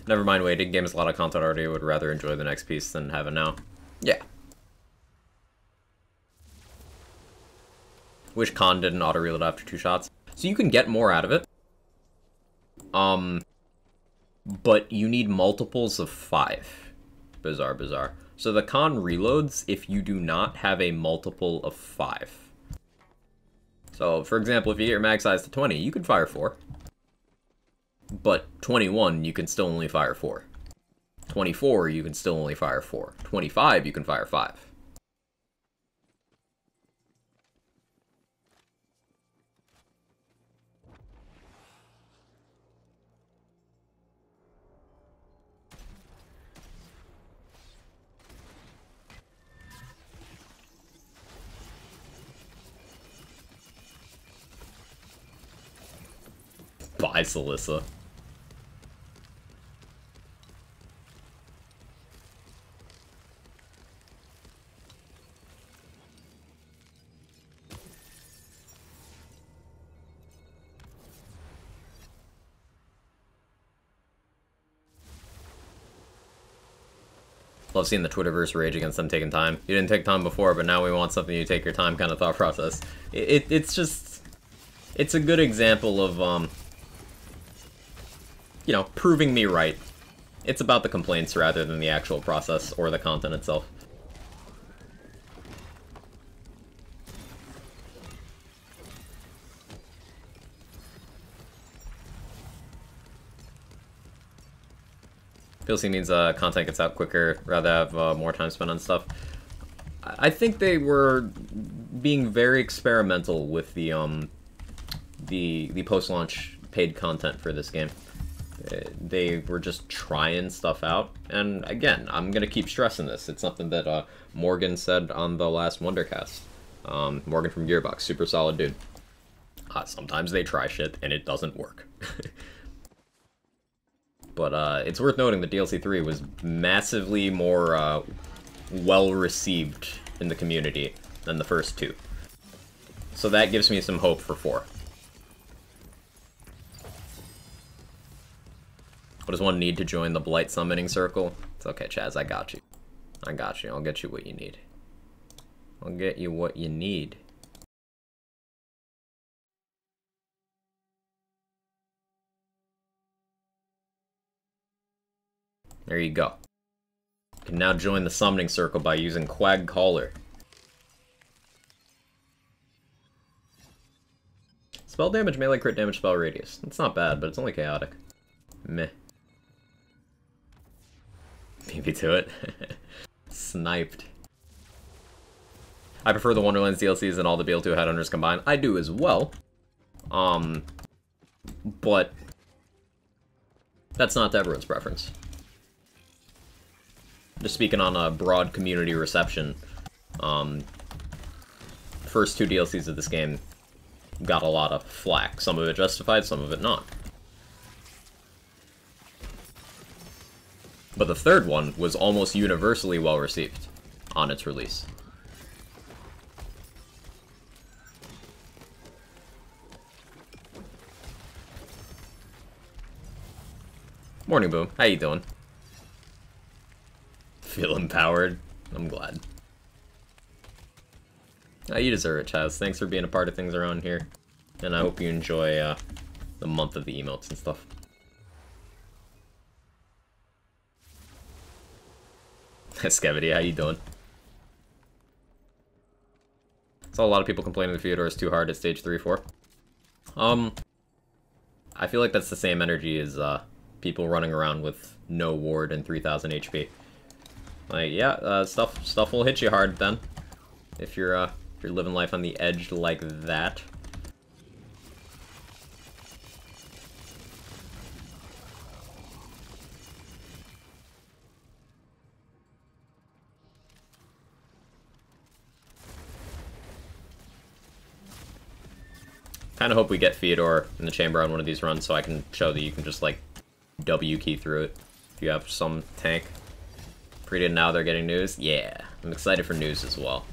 Never mind waiting. Game has a lot of content already. I would rather enjoy the next piece than have it now. Yeah. Wish Khan didn't auto-reload after 2 shots. So you can get more out of it. But you need multiples of 5. Bizarre. So the con reloads if you do not have a multiple of 5. So, for example, if you get your mag size to 20, you can fire 4. But 21, you can still only fire 4. 24, you can still only fire 4. 25, you can fire 5. Bye, Celissa. Love seeing the Twitterverse rage against them taking time. You didn't take time before, but now we want something you take your time kind of thought process. It's just... It's a good example of, you know, proving me right. It's about the complaints rather than the actual process or the content itself. PLC means content gets out quicker, rather have more time spent on stuff. I think they were being very experimental with the post-launch paid content for this game. They were just trying stuff out, and again, I'm gonna keep stressing this. It's something that Morgan said on the last Wondercast. Morgan from Gearbox, super solid dude. Sometimes they try shit and it doesn't work. But it's worth noting that DLC 3 was massively more well-received in the community than the first 2. So that gives me some hope for 4. What does one need to join the Blight Summoning Circle? It's okay, Chaz, I got you. I got you. I'll get you what you need. I'll get you what you need. There you go. You can now join the Summoning Circle by using BLIGHTCALLER. Spell damage, melee crit damage, spell radius. It's not bad, but it's only chaotic. Meh. Beat me to it. Sniped. I prefer the Wonderlands DLCs and all the BL2 Headhunters combined. I do as well. But that's not everyone's preference. Just speaking on a broad community reception, first 2 DLCs of this game got a lot of flack. Some of it justified, some of it not. But the third one was almost universally well received on its release. Morning, Boom. How you doing? Feel empowered? I'm glad. You deserve it, Chaz. Thanks for being a part of things around here. And I hope you enjoy the month of the emotes and stuff. Skevity, how you doing? Saw a lot of people complaining the Fyodor is too hard at stage 3-4. I feel like that's the same energy as people running around with no ward and 3000 HP. Like, yeah, stuff will hit you hard then. If you're living life on the edge like that. Kind of hope we get Fyodor in the chamber on one of these runs so I can show that you can just, like, W key through it if you have some tank. Pretty now they're getting news? Yeah, I'm excited for news as well.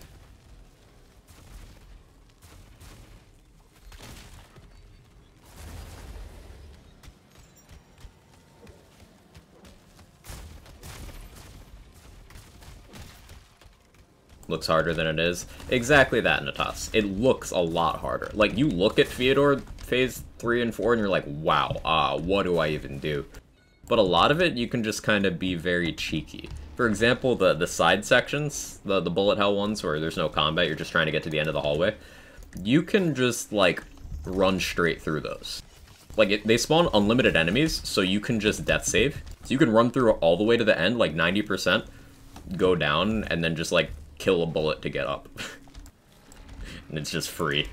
Looks harder than it is. Exactly that, Natas. It looks a lot harder. Like, you look at Fyodor phase 3 and 4 and you're like, wow, what do I even do? But a lot of it, you can just kind of be very cheeky. For example, the side sections, the bullet hell ones where there's no combat, you're just trying to get to the end of the hallway, you can just, like, run straight through those. Like, they spawn unlimited enemies, so you can just death save. So you can run through all the way to the end, like 90%, go down, and then just, like, kill a bullet to get up. And it's just free.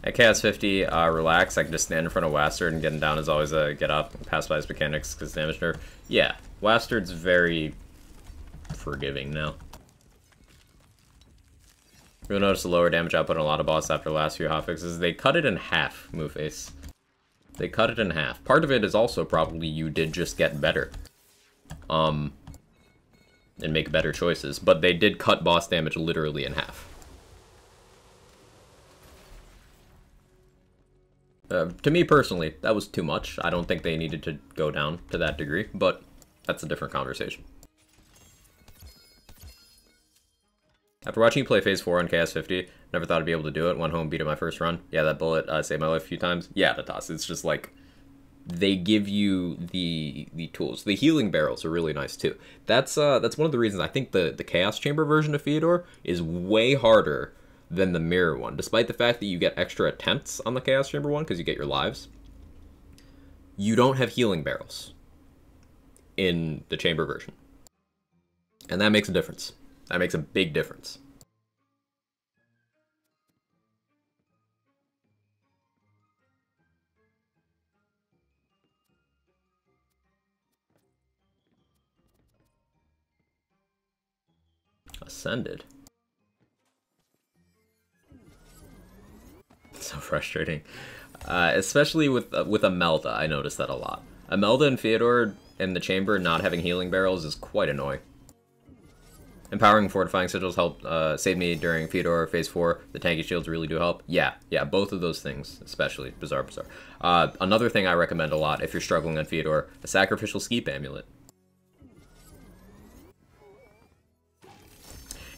At Chaos 50, relax. I can just stand in front of Wastard, and getting down is always a get up, pass by his mechanics, because damage nerf. Yeah, Wastard's very forgiving now. You'll notice the lower damage output on a lot of bosses after the last few hotfixes. They cut it in half, Moveface. They cut it in half. Part of it is also probably you did just get better. And make better choices. But they did cut boss damage literally in half. To me personally, that was too much. I don't think they needed to go down to that degree, but that's a different conversation. After watching you play Phase 4 on KS50, never thought I'd be able to do it. Went home, beat it my first run. Yeah, that bullet saved my life a few times. Yeah, Natas, it's just like, they give you the tools. The healing barrels are really nice too. That's one of the reasons I think the Chaos Chamber version of Fyodor is way harder than the mirror one, despite the fact that you get extra attempts on the Chaos Chamber one because you get your lives. You don't have healing barrels in the chamber version, and that makes a difference. That makes a big difference. Ascended. So frustrating. Especially with Imelda, I noticed that a lot. Imelda and Fyodor in the chamber not having healing barrels is quite annoying. Empowering and fortifying sigils helped save me during Fyodor Phase 4. The tanky shields really do help. Yeah, both of those things, especially. Bizarre. Another thing I recommend a lot if you're struggling on Fyodor, a sacrificial skeep amulet.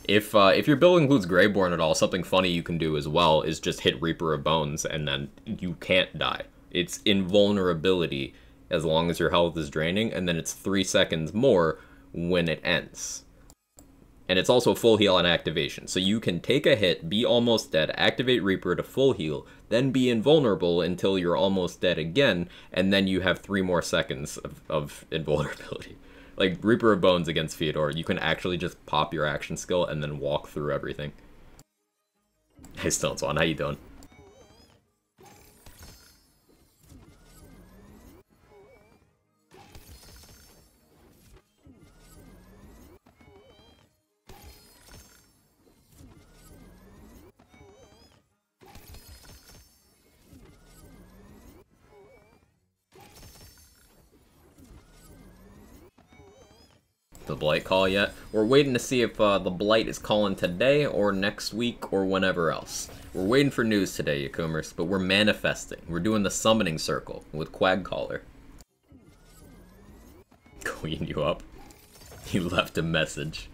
If your build includes Greyborn at all, something funny you can do as well is just hit Reaper of Bones, and then you can't die. It's invulnerability as long as your health is draining, and then it's 3 seconds more when it ends. And it's also full heal on activation. So you can take a hit, be almost dead, activate Reaper to full heal, then be invulnerable until you're almost dead again, and then you have 3 more seconds of invulnerability. Like Reaper of Bones against Fyodor, you can actually just pop your action skill and then walk through everything. Hey Stone Swan, how you doing? The Blight call yet? We're waiting to see if the Blight is calling today or next week or whenever else. We're waiting for news today, Yakumers, but we're manifesting. We're doing the summoning circle with BLIGHTCALLER. Queen you up? He left a message.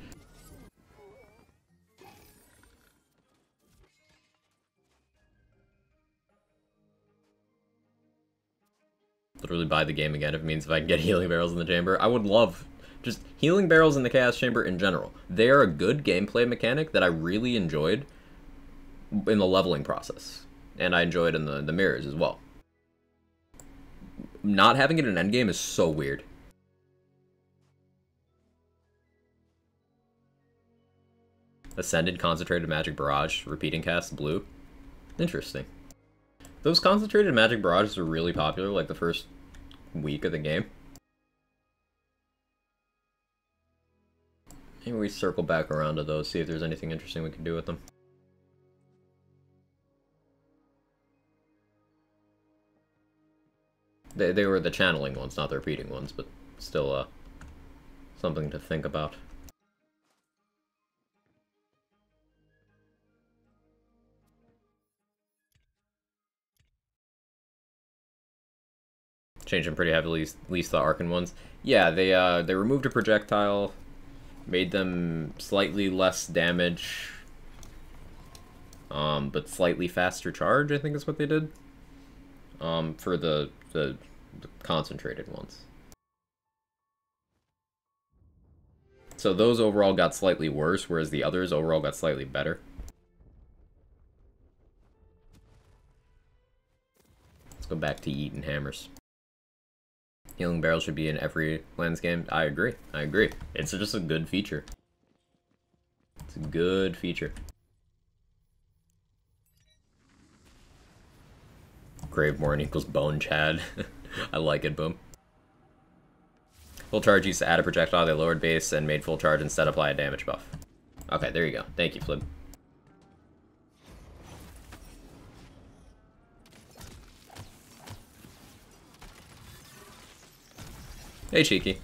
Literally buy the game again if it means if I can get healing barrels in the chamber. I would love just healing barrels in the Chaos Chamber in general. They are a good gameplay mechanic that I really enjoyed in the leveling process. And I enjoyed in the mirrors as well. Not having it in endgame is so weird. Ascended, Concentrated Magic Barrage, Repeating Cast, Blue. Interesting. Those Concentrated Magic Barrages are really popular, like the first week of the game. Maybe we circle back around to those, see if there's anything interesting we can do with them. They were the channeling ones, not the repeating ones, but still something to think about. Changed them pretty heavily, at least the Arcan ones. Yeah, they removed a projectile, made them slightly less damage, but slightly faster charge, I think is what they did. For the concentrated ones. So those overall got slightly worse, whereas the others overall got slightly better. Let's go back to Eaton Hammers. Healing barrels should be in every lands game. I agree. I agree. It's just a good feature. It's a good feature. Graveborn equals Bone Chad. I like it, boom. Full charge used to add a projectile, they lowered base and made full charge instead apply a damage buff. Okay, there you go. Thank you, Flip. Hey, Cheeky.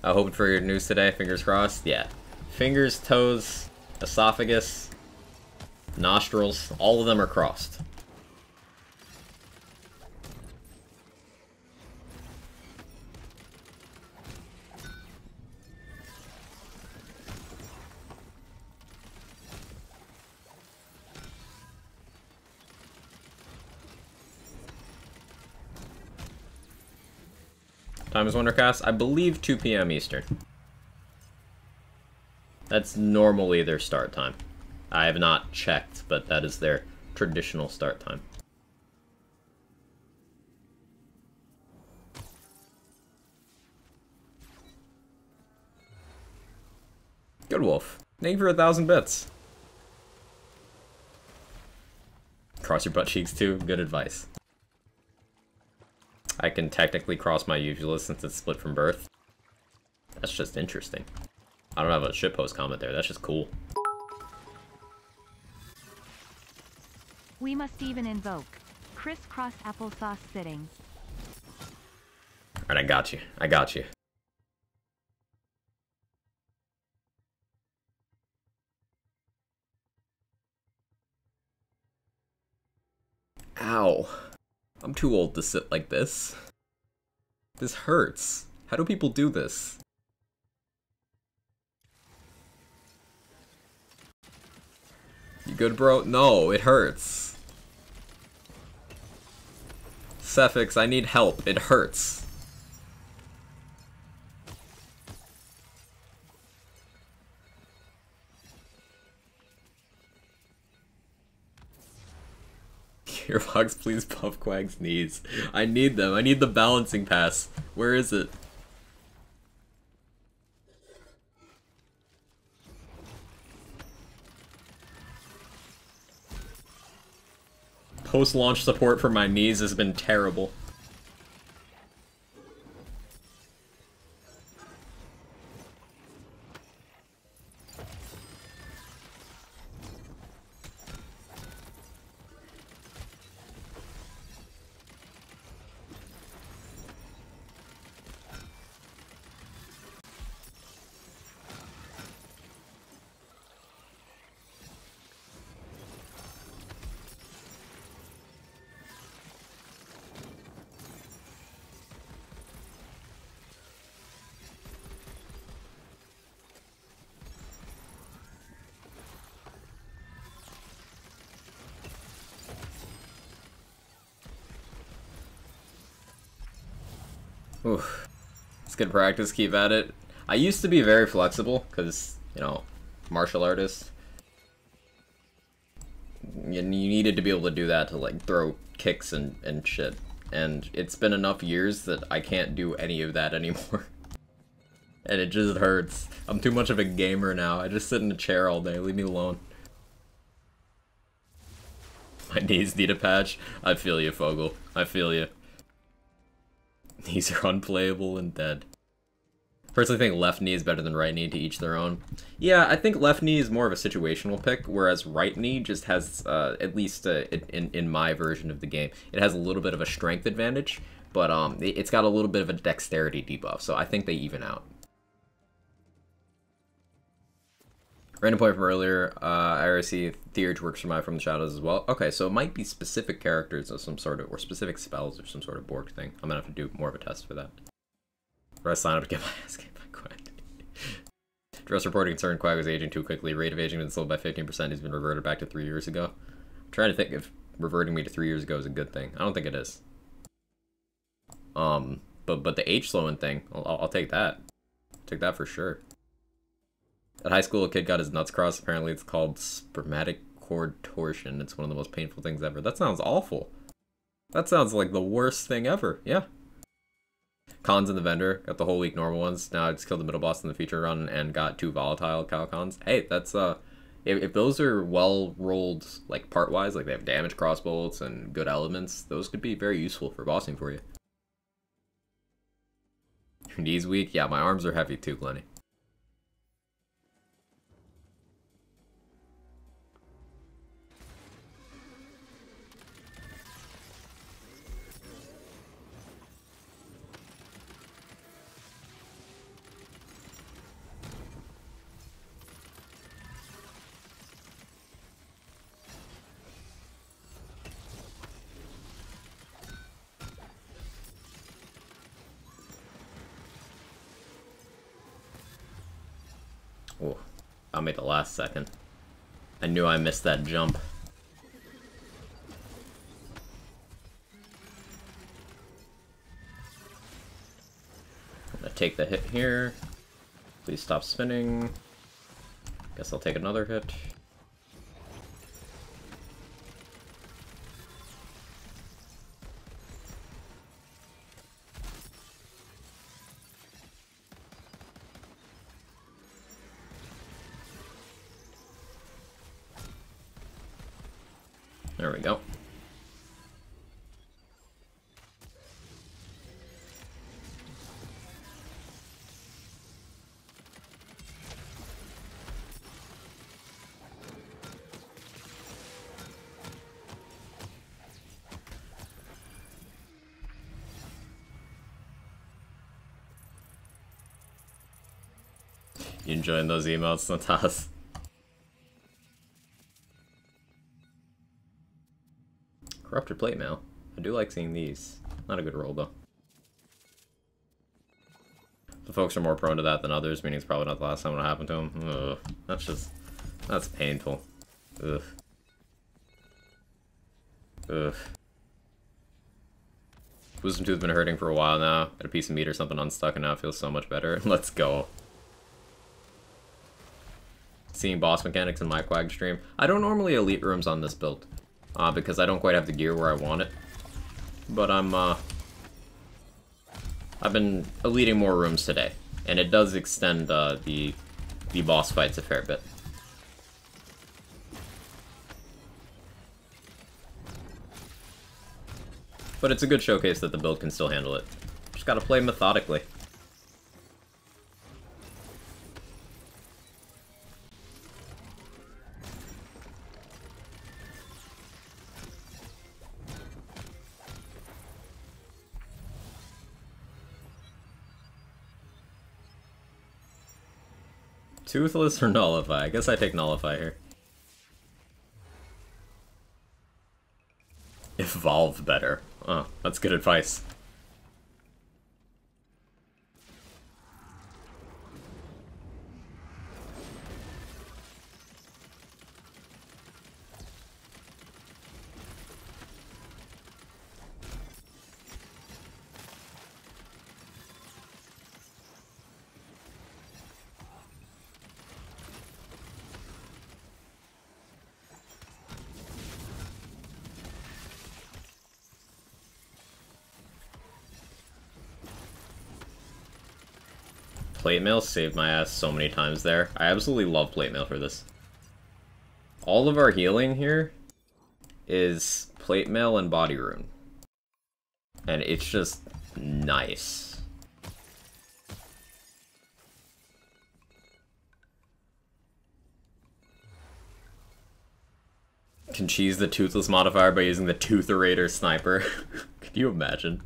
Hoping for your news today, fingers crossed. Yeah. Fingers, toes, esophagus, nostrils, all of them are crossed. Time is Wondercast? I believe 2 p.m. Eastern. That's normally their start time. I have not checked, but that is their traditional start time. Good Wolf. Thank you for 1,000 bits. Cross your butt cheeks too. Good advice. I can technically cross my uvula since it's split from birth. That's just interesting. I don't have a shitpost comment there. That's just cool. We must even invoke crisscross applesauce sitting. Alright, I got you. I got you. Ow. I'm too old to sit like this. This hurts. How do people do this? You good, bro? No, it hurts. Cephix, I need help. It hurts. Gearbox, please buff Quag's knees. I need them. I need the balancing pass. Where is it? Post-launch support for my knees has been terrible. Oof. It's good practice, keep at it. I used to be very flexible, because, you know, martial artist. You needed to be able to do that to, like, throw kicks and shit. And it's been enough years that I can't do any of that anymore. And it just hurts. I'm too much of a gamer now. I just sit in a chair all day, leave me alone. My knees need a patch. I feel you, Fogel. I feel you. These are unplayable and dead. Personally think left knee is better than right knee, to each their own. Yeah, I think left knee is more of a situational pick, whereas right knee just has, at least in my version of the game, it has a little bit of a strength advantage, but it's got a little bit of a dexterity debuff, so I think they even out. Random point from earlier, IRC Theurge works from the shadows as well. Okay, so it might be specific characters of some sort of, or specific spells or some sort of Borg thing. I'm gonna have to do more of a test for that. Or I sign up to get my ass kicked by Quag. Dress reporting concerned Quag was aging too quickly. Rate of aging has been slowed by 15%. He's been reverted back to 3 years ago. I'm trying to think if reverting me to 3 years ago is a good thing. I don't think it is. But the age slowing thing, I'll take that. Take that for sure. At high school, a kid got his nuts crossed. Apparently, it's called spermatic cord torsion. It's one of the most painful things ever. That sounds awful. That sounds like the worst thing ever. Yeah. Cons in the vendor. Got the whole week normal ones. Now I just killed the middle boss in the feature run and got 2 volatile Calcons. Hey, that's, if those are well-rolled, like, part-wise, like they have damage crossbolts and good elements, those could be very useful for bossing for you. Your knees weak? Yeah, my arms are heavy too, Glenny. Oh, I made the last second. I knew I missed that jump. I'm gonna take the hit here. Please stop spinning. Guess I'll take another hit. There we go. You enjoying those emotes, Natas? Corrupted plate mail. I do like seeing these. Not a good roll, though. The folks are more prone to that than others, meaning it's probably not the last time it happened to them. Ugh. That's painful. Ugh. Ugh. Wisdom Tooth's been hurting for a while now. Got a piece of meat or something unstuck and now it feels so much better. Let's go. Seeing boss mechanics in my Quag stream. I don't normally elite rooms on this build. because I don't quite have the gear where I want it. But I've been eluding more rooms today, and it does extend the boss fights a fair bit. But it's a good showcase that the build can still handle it. Just gotta play methodically. Toothless or Nullify? I guess I take Nullify here. Evolve better. Oh, that's good advice. Plate mail saved my ass so many times there. I absolutely love plate mail for this. All of our healing here is plate mail and body rune. And it's just nice. Can cheese the Toothless modifier by using the Tootherator Sniper. Could you imagine?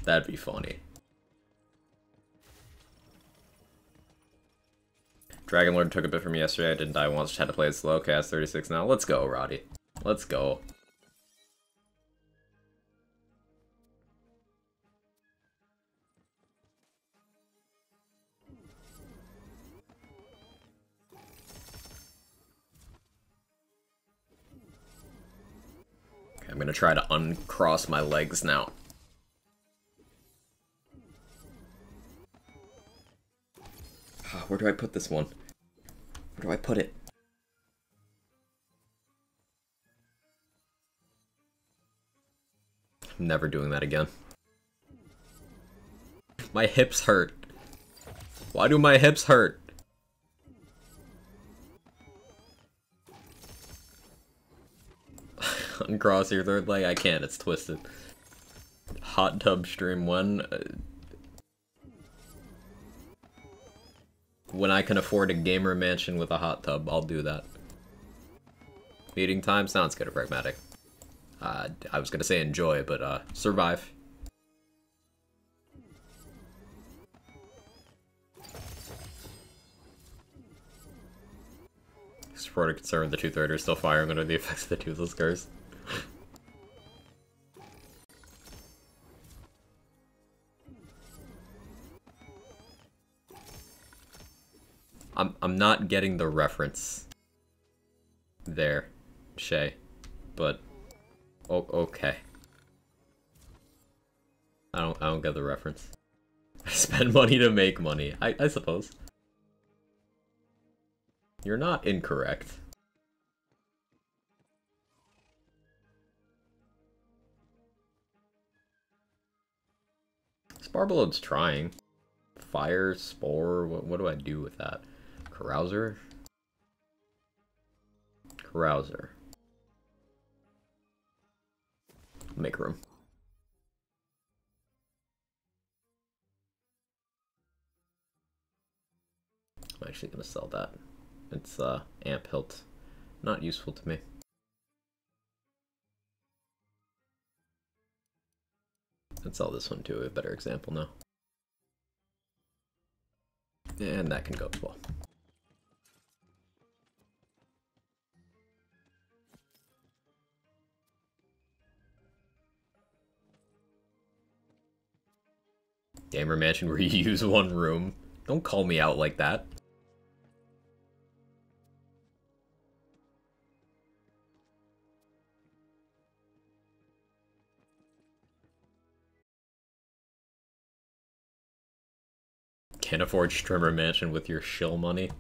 That'd be funny. Dragon Lord took a bit from me yesterday. I didn't die once, just had to play it slow. Cast 36 now. Let's go, Roddy. Let's go. Okay, I'm gonna try to uncross my legs now. Where do I put this one? Where do I put it? I'm never doing that again. My hips hurt. Why do my hips hurt? Uncross your third leg? I can't, it's twisted. Hot tub stream when I can afford a gamer mansion with a hot tub, I'll do that. Meeting time sounds good or pragmatic. I was gonna say enjoy, but survive. Supported concern with the Tootherator still firing under the effects of the Toothless Curse. I'm not getting the reference there, Shay, but okay. I don't get the reference. Spend money to make money, I suppose. You're not incorrect. Sparbeload's trying. Fire, Spore, what do I do with that? Carouser? Carouser. Make room. I'm actually gonna sell that. It's amp hilt. Not useful to me. Let's sell this one too, a better example now. And that can go as well. Gamer mansion where you use one room. Don't call me out like that. Can't afford Strimmer Mansion with your shill money.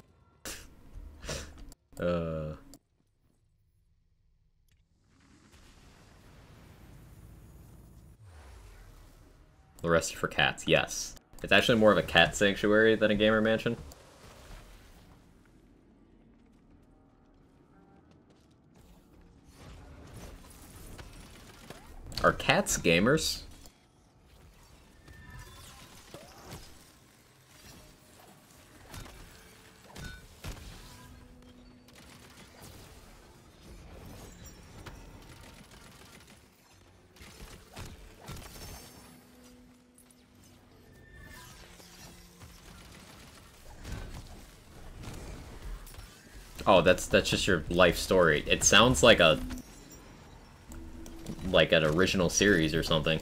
The rest are for cats, yes. It's actually more of a cat sanctuary than a gamer mansion. Are cats gamers? Oh, that's just your life story. It sounds like an original series or something.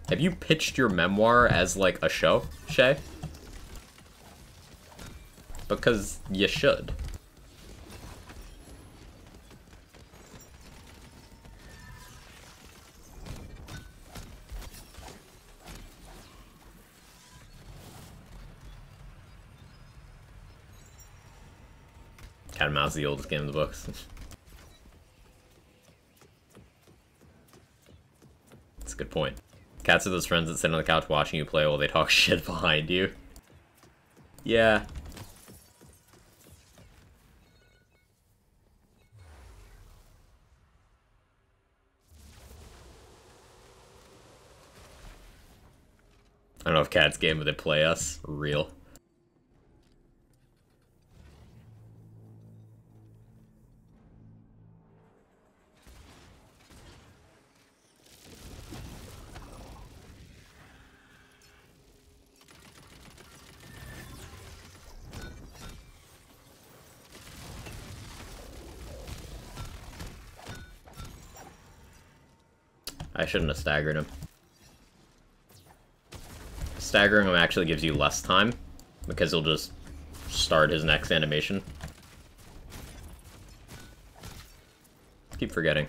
Have you pitched your memoir as like a show, Shay? Because you should. Cat and Mouse is the oldest game in the books. That's a good point. Cats are those friends that sit on the couch watching you play while they talk shit behind you. Yeah. I don't know if cats game, but they play us. Real. I shouldn't have staggered him. Staggering him actually gives you less time, because he'll just start his next animation. Keep forgetting.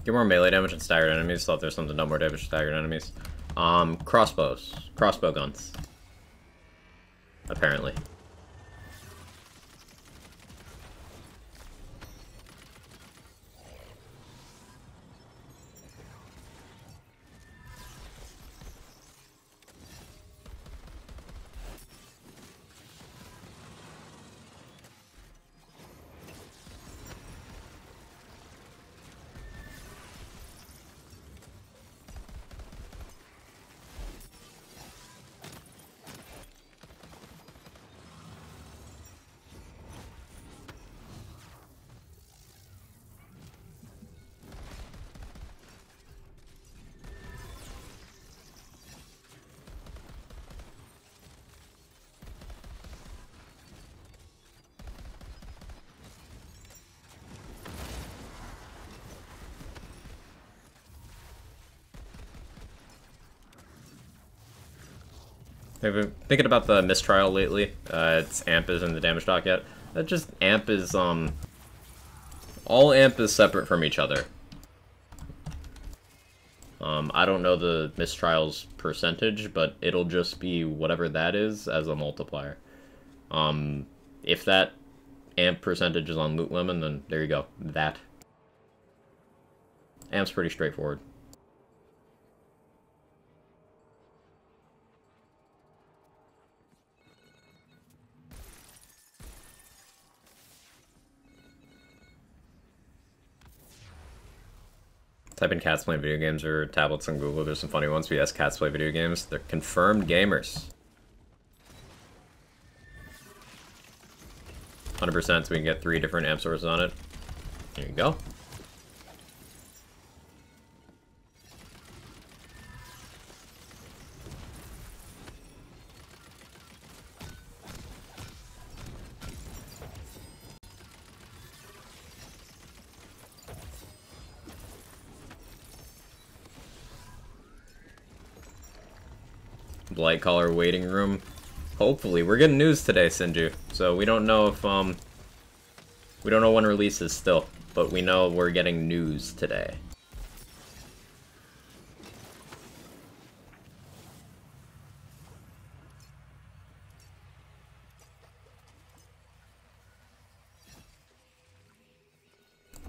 Get more melee damage and staggered enemies. Thought there's something done more damage to staggered enemies. Crossbows. Crossbow guns. Apparently. Have you been thinking about the mistrial lately? Its amp isn't the damage dock yet. Just amp is, all amp is separate from each other. I don't know the mistrial's percentage, but it'll just be whatever that is as a multiplier. If that amp percentage is on Loot Lemon, then there you go. That. Amp's pretty straightforward. Type in cats playing video games or tablets on Google. There's some funny ones. But yes, cats play video games. They're confirmed gamers. 100%, so we can get 3 different amp sources on it. There you go. BLIGHTCALLER waiting room. Hopefully. We're getting news today, Sinju. So we don't know if, we don't know when release is still, but we know we're getting news today.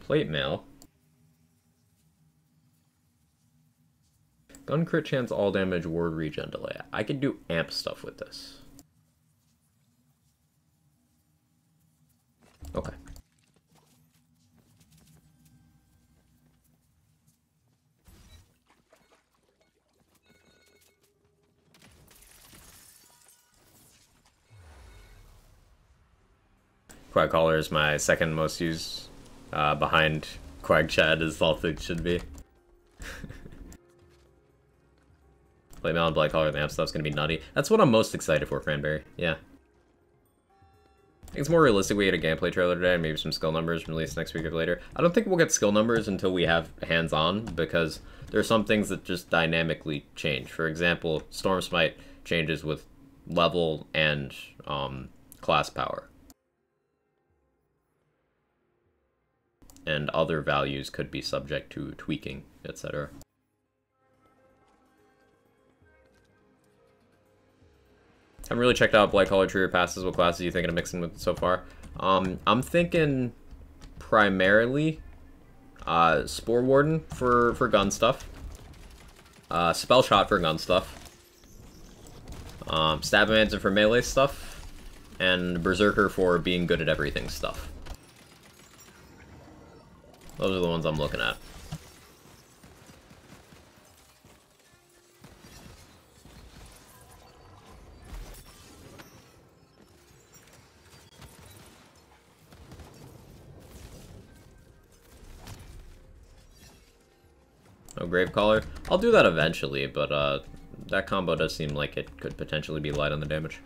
Plate mail. Gun crit chance, all damage, ward regen delay. I could do amp stuff with this. Okay. BLIGHTCALLER is my second most used, behind QuagChat as all things should be. Play mail and BLIGHTCALLER, the amp stuff's gonna be nutty. That's what I'm most excited for, Cranberry. Yeah. I think it's more realistic we get a gameplay trailer today and maybe some skill numbers released next week or later. I don't think we'll get skill numbers until we have hands-on, because there are some things that just dynamically change. For example, Storm Smite changes with level and class power. And other values could be subject to tweaking, etc. I haven't really checked out BLIGHTCALLER Trigger passes. What classes are you thinking of mixing with so far? I'm thinking primarily Spore Warden for gun stuff, Spell Shot for gun stuff, Stab-A-Mancer for melee stuff, and Berserker for being good at everything stuff. Those are the ones I'm looking at. No Gravecaller. I'll do that eventually, but that combo does seem like it could potentially be light on the damage.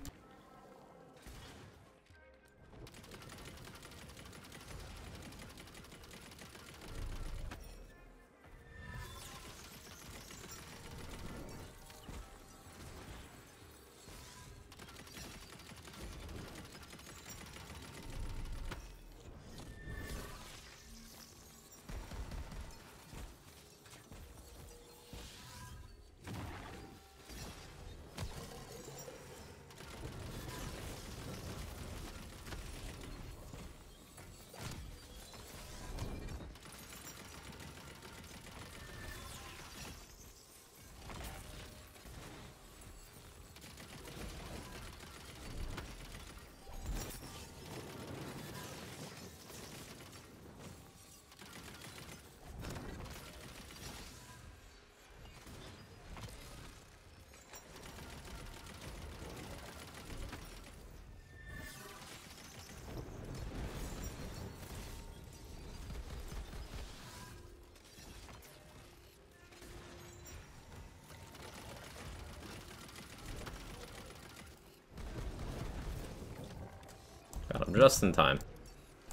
Got him just in time.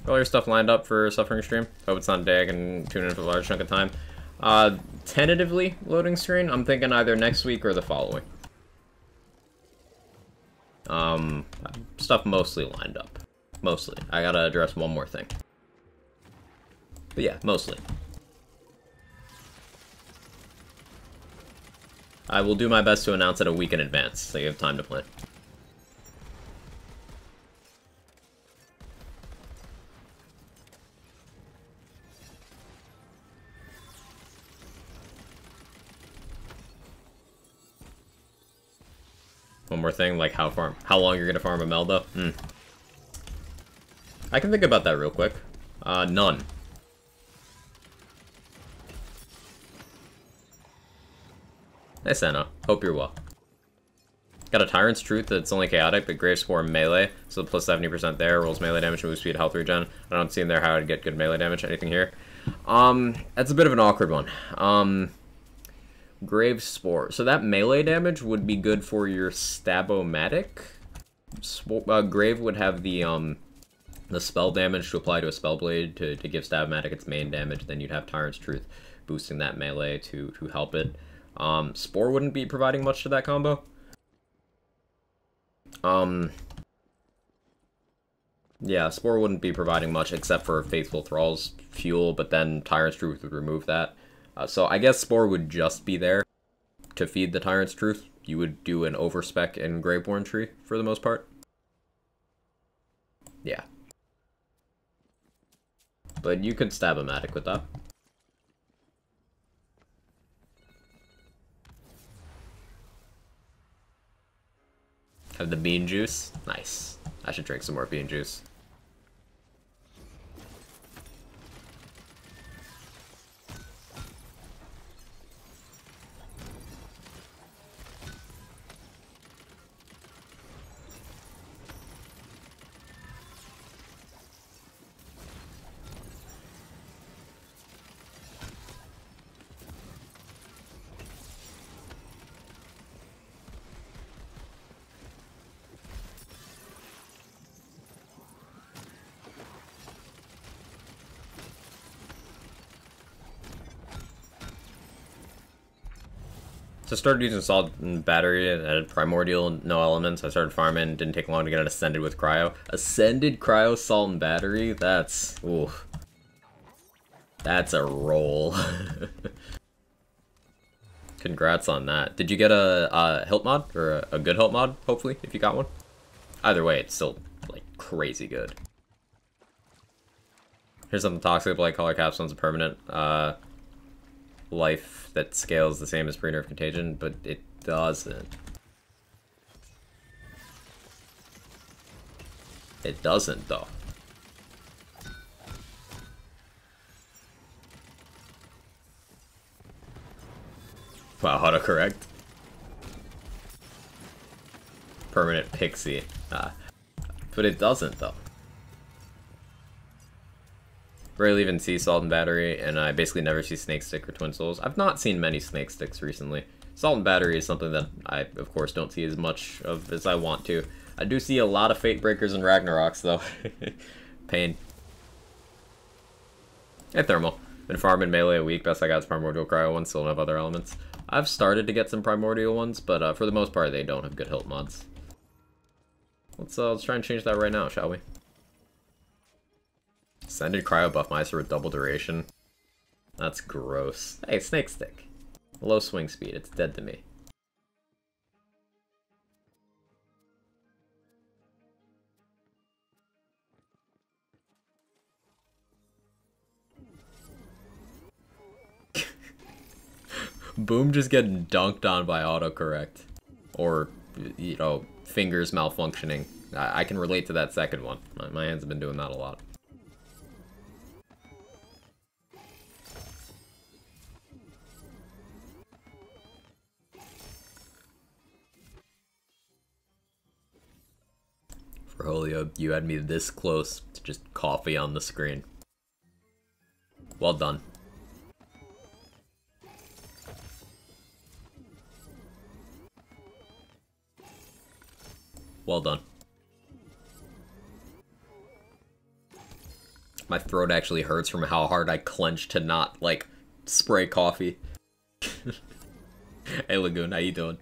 All your stuff lined up for Suffering Stream. Hope it's not a day I can tune in for a large chunk of time. Tentatively loading screen, I'm thinking either next week or the following. Stuff mostly lined up. Mostly. I gotta address one more thing. But yeah, mostly. I will do my best to announce it a week in advance, so you have time to plan. One more thing, like how long you're gonna farm a Meldo? I can think about that real quick. None. Hey Sano, hope you're well. Got a Tyrant's Truth that's only chaotic, but Grave Spore melee, so plus 70% there, rolls melee damage, move speed, health regen. I don't see in there how I'd get good melee damage. Anything here? That's a bit of an awkward one. Grave Spore. So that melee damage would be good for your Stab-O-Matic. Grave would have the spell damage to apply to a Spellblade to give Stab-O-Matic its main damage. Then you'd have Tyrant's Truth boosting that melee to help it. Spore wouldn't be providing much to that combo. Yeah, Spore wouldn't be providing much except for Faithful Thrall's fuel, but then Tyrant's Truth would remove that. So I guess Spore would just be there to feed the Tyrant's Truth. You would do an overspec in Graveborn Tree for the most part. Yeah. But you could Stab-O-Matic with that. Have the bean juice. Nice. I should drink some more bean juice. So I started using Salt and Battery at Primordial, no elements. I started farming, didn't take long to get it Ascended with Cryo. Ascended, Cryo, Salt and Battery? That's... ooh. That's a roll. Congrats on that. Did you get a hilt mod? Or a good hilt mod, hopefully, if you got one? Either way, it's still, like, crazy good. Here's something toxic, BLIGHTCALLER Capstone's a permanent, life that scales the same as Pre-Nerf Contagion, but it doesn't. It doesn't, though. Wow, autocorrect. Permanent pixie. But it doesn't, though. Rarely even see Salt and Battery, and I basically never see Snake Stick or Twin Souls. I've not seen many Snake Sticks recently. Salt and Battery is something that I, of course, don't see as much of as I want to. I do see a lot of Fate Breakers and Ragnaroks, though. Pain. Hey, Thermal. Been farming melee a week. Best I got is Primordial Cryo ones, still don't have other elements. I've started to get some Primordial ones, but for the most part, they don't have good hilt mods. Let's try and change that right now, shall we? Ascended Cryo Buffmeister with double duration. That's gross. Hey, Snake Stick. Low swing speed, it's dead to me. Boom just getting dunked on by autocorrect. Or, you know, fingers malfunctioning. I can relate to that second one. My hands have been doing that a lot. For Holio, you had me this close to just coffee on the screen. Well done. Well done. My throat actually hurts from how hard I clenched to not, like, spray coffee. Hey Lagoon, how you doing?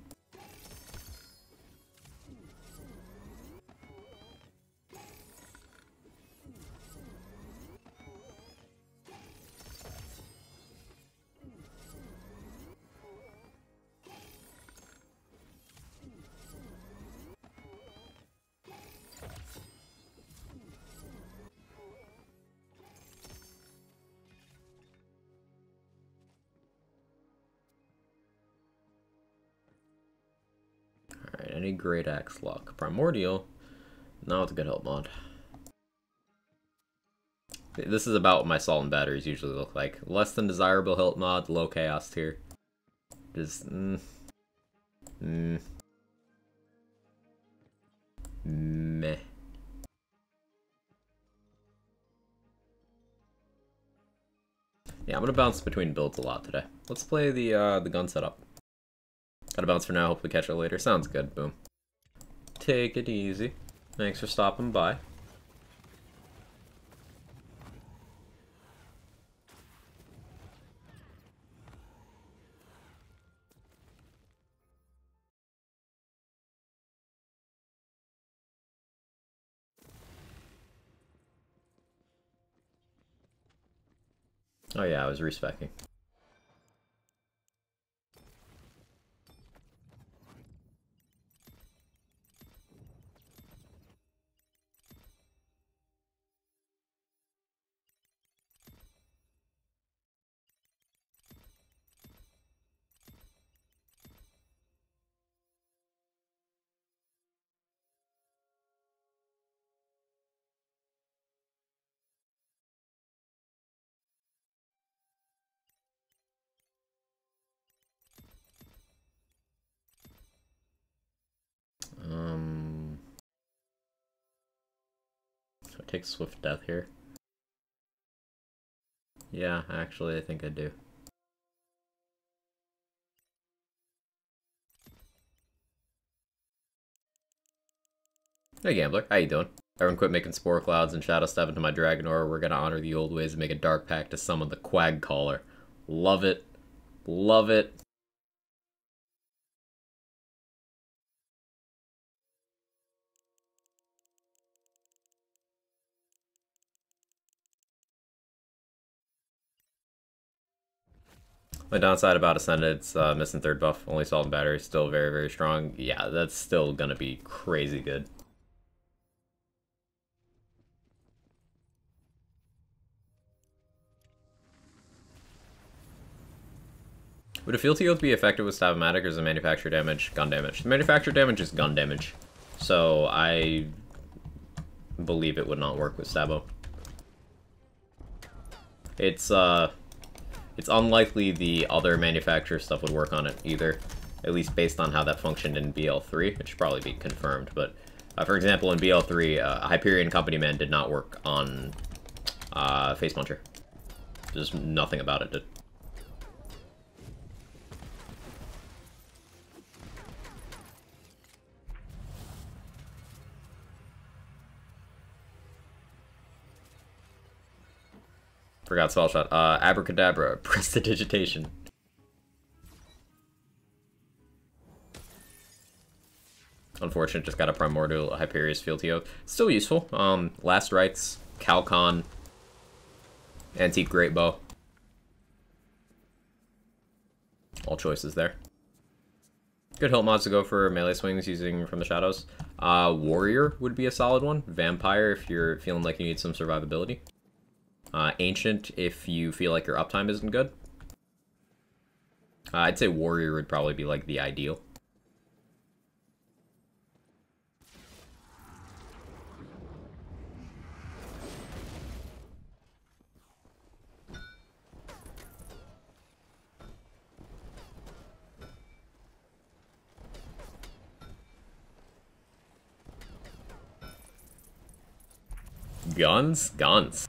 Alright, any Great Axe luck. Primordial. Now it's a good help mod. This is about what my Salt and Batteries usually look like. Less than desirable hilt mod, low chaos tier. Just, Meh. Yeah, I'm gonna bounce between builds a lot today. Let's play the gun setup. Gotta bounce for now, hopefully catch it later. Sounds good, boom. Take it easy. Thanks for stopping by. Oh yeah, I was respecing. So I take Swift Death here. Yeah, actually, I think I do. Hey Gambler, how you doing? Everyone quit making Spore Clouds and Shadow Step into my Dragon Aura. We're gonna honor the old ways and make a Dark Pact to summon the BLIGHTCALLER. Love it. Love it. My downside about Ascended, it's missing third buff. Only Salt and Battery, still very, very strong. Yeah, that's still gonna be crazy good. Would a Fealty Oath be effective with Stavomatic, or is the manufacturer damage gun damage? The manufacturer damage is gun damage, so I believe it would not work with Stabo. It's unlikely the other manufacturer stuff would work on it either, at least based on how that functioned in BL3. It should probably be confirmed, but for example, in BL3, Hyperion Company Man did not work on Face Puncher. Just nothing about it did. Forgot spell shot. Abracadabra, Prestidigitation. Unfortunate, just got a Primordial Hyperius Fealty Oath. Still useful. Last Rites, Calcon, Antique Great Bow. All choices there. Good hilt mods to go for melee swings using from the shadows. Warrior would be a solid one. Vampire if you're feeling like you need some survivability. Ancient if you feel like your uptime isn't good. I'd say Warrior would probably be like the ideal. Guns? Guns.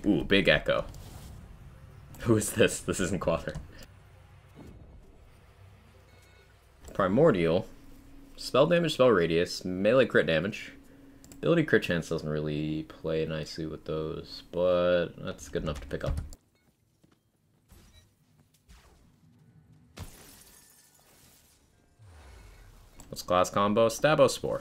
Ooh, big echo. Who is this? This isn't Quather. Primordial. Spell damage, spell radius, melee crit damage. Ability crit chance doesn't really play nicely with those, but that's good enough to pick up. What's class combo? Stabospore.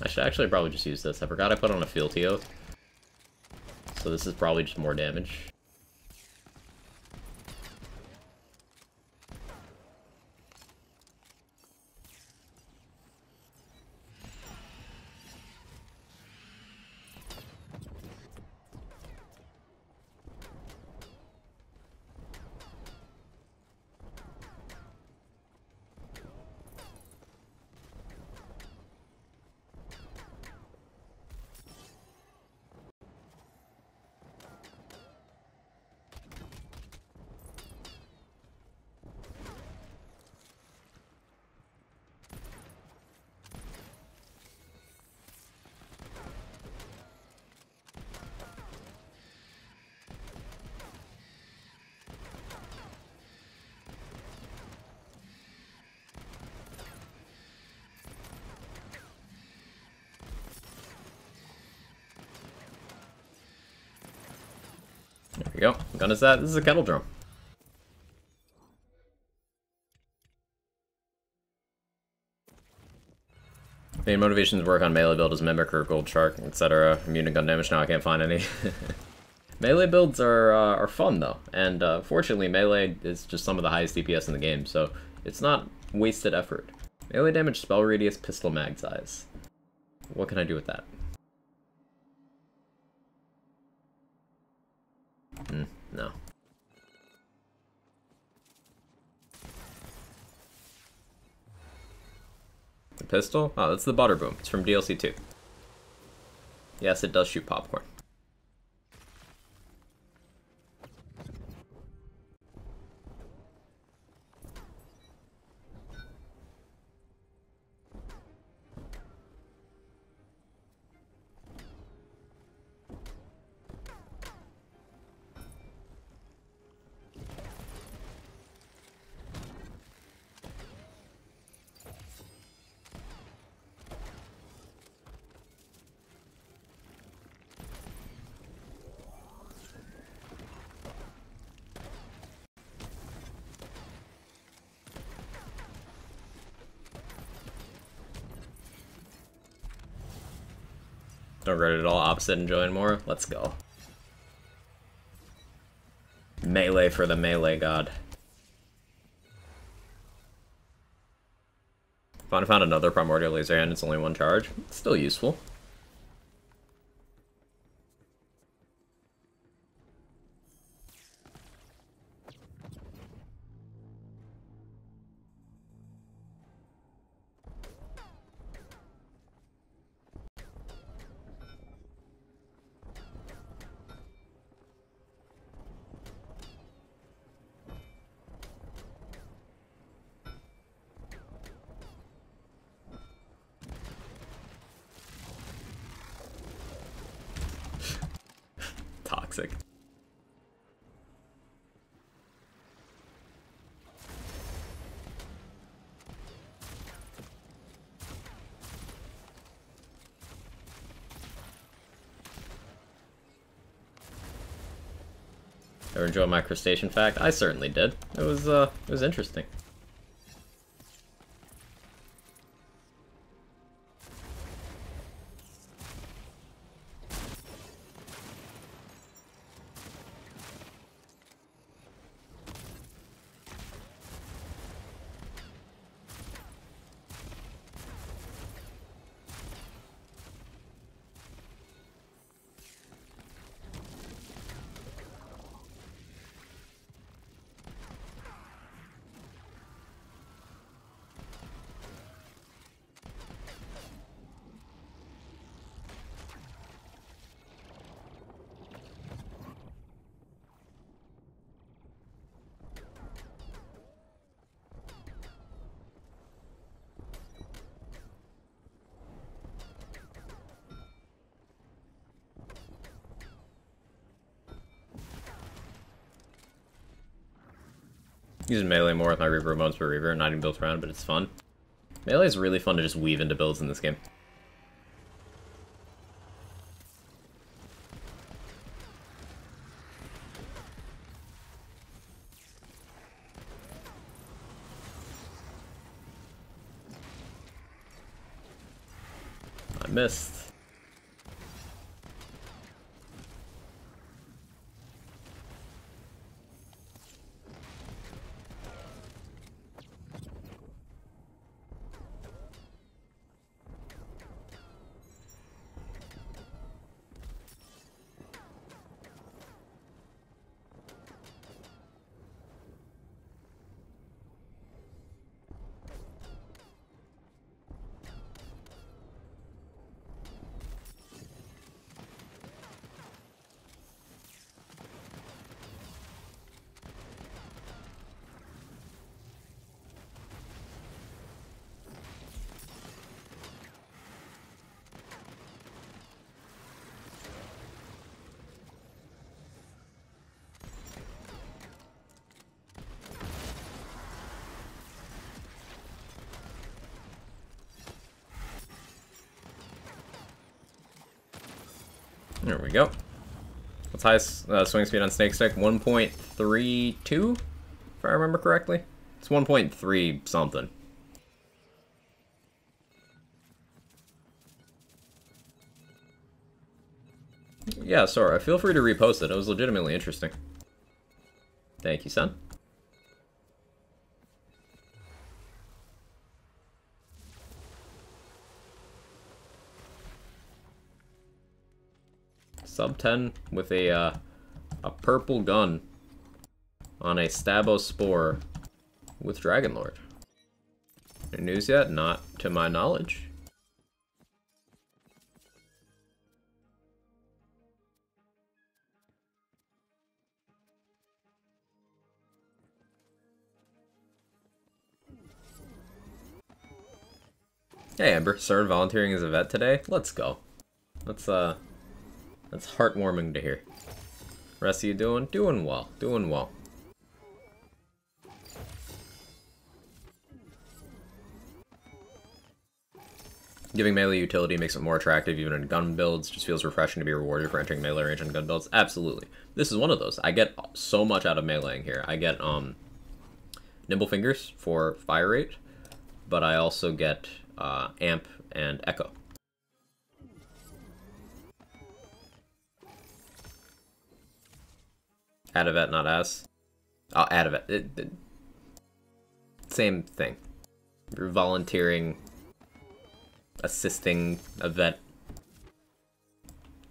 I should actually probably just use this. I forgot I put on a fealty oath. So this is probably just more damage. There we go. What gun is that? This is a kettle drum. Main motivations to work on melee build is Mimicker, Gold Shark, etc. Immune to gun damage. Now I can't find any. Melee builds are fun though, and fortunately melee is just some of the highest DPS in the game, so it's not wasted effort. Melee damage, spell radius, pistol mag size. What can I do with that? No. The pistol? Oh, that's the Butter Boom. It's from DLC 2. Yes, it does shoot popcorn. Don't regret it at all. Opposite, enjoying more. Let's go. Melee for the melee god. Found another primordial laser hand. It's only one charge. It's still useful. Toxic. Ever enjoy my crustacean fact? I certainly did. It was interesting. Using melee more with my Reaper Bones per Reaver, not even built around, but it's fun. Melee is really fun to just weave into builds in this game. I missed. There we go. What's highest swing speed on Snake Stick? 1.32, if I remember correctly. It's 1.3 something. Yeah, Sora, feel free to repost it. It was legitimately interesting. Thank you, son. Sub 10 with a purple gun on a Stabospore with Dragonlord. Any news yet? Not to my knowledge. Hey Amber, started volunteering as a vet today. Let's go. That's heartwarming to hear. Rest of you doing? Doing well. Doing well. Giving melee utility makes it more attractive even in gun builds. Just feels refreshing to be rewarded for entering melee range on gun builds. Absolutely. This is one of those. I get so much out of meleeing here. I get Nimble Fingers for fire rate, but I also get Amp and Echo. Add a vet, not as. Oh, add a vet. Same thing. You're volunteering, assisting a vet.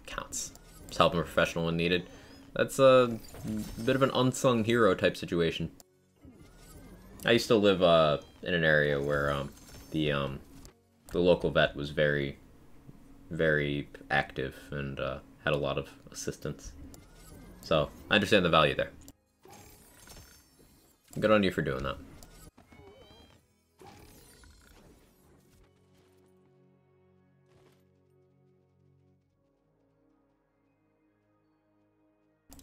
Counts. Just helping a professional when needed. That's a bit of an unsung hero type situation. I used to live in an area where the local vet was very, very active and had a lot of assistance. So, I understand the value there. Good on you for doing that.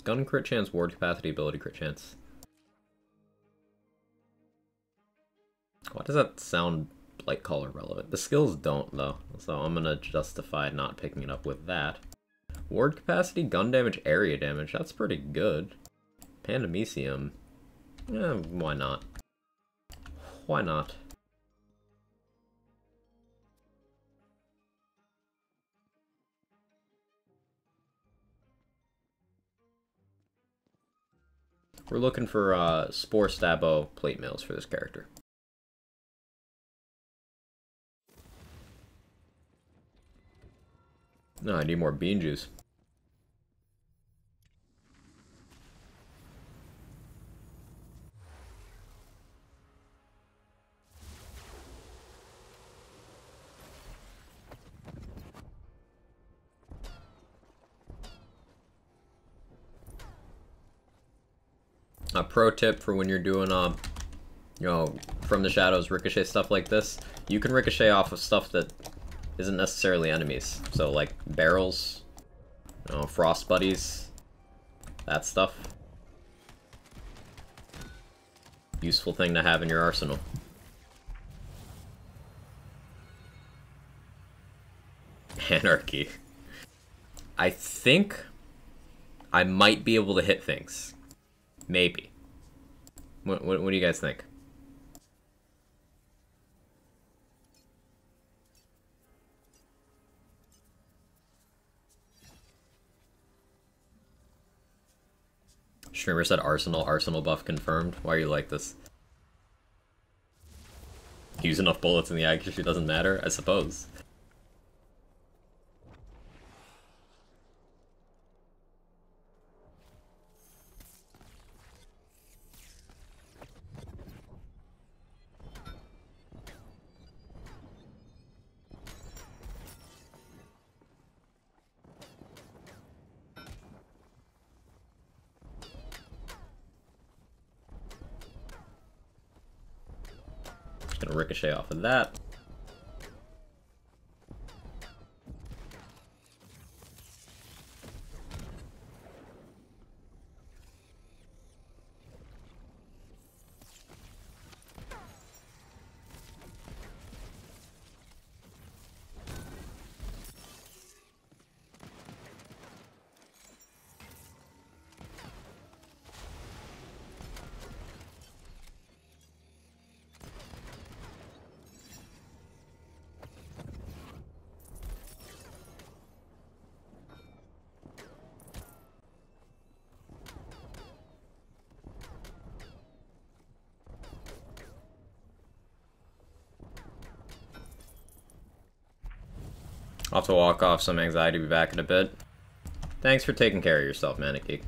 Gun crit chance, ward capacity, ability crit chance. Why does that sound BLIGHTCALLER relevant? The skills don't, though, so I'm gonna justify not picking it up with that. Ward capacity, gun damage, area damage. That's pretty good. Pandemicium. Yeah, why not? Why not? We're looking for Spore Stabo plate mails for this character. No, I need more bean juice. A pro tip for when you're doing, you know, from the shadows ricochet stuff like this, you can ricochet off of stuff that isn't necessarily enemies. So like barrels, you know, frost buddies, that stuff. Useful thing to have in your arsenal. Anarchy. I think I might be able to hit things. Maybe. What do you guys think? Streamer said Arsenal buff confirmed. Why are you like this? Use enough bullets in the accuracy doesn't matter, I suppose. Gonna ricochet off of that. I'll have to walk off some anxiety, be back in a bit. Thanks for taking care of yourself, Manic Geek.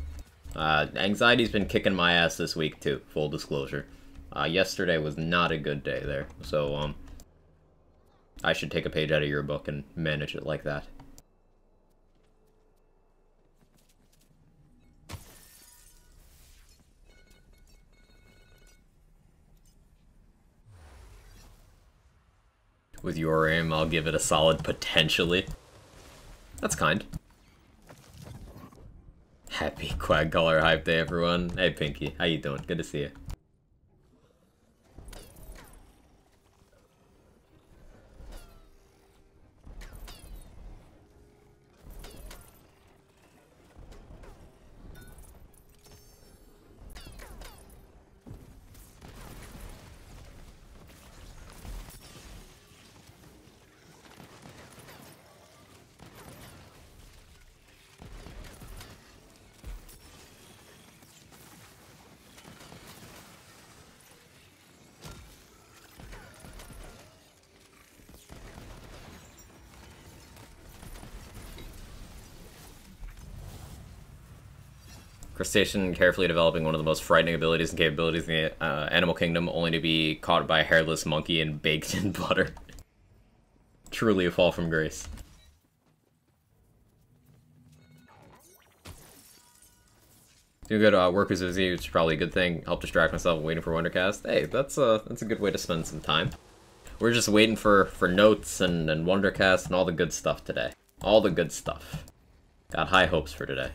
Anxiety's been kicking my ass this week too, full disclosure. Yesterday was not a good day there, so I should take a page out of your book and manage it like that. With your aim, I'll give it a solid potentially. That's kind. Happy Quagcaller Hype Day, everyone. Hey, Pinky. How you doing? Good to see you. Crustacean carefully developing one of the most frightening abilities and capabilities in the animal kingdom, only to be caught by a hairless monkey and baked in butter. Truly a fall from grace. Doing good work is busy, which is probably a good thing. Help distract myself waiting for Wondercast. Hey, that's a good way to spend some time. We're just waiting for notes and Wondercast and all the good stuff today. All the good stuff. Got high hopes for today.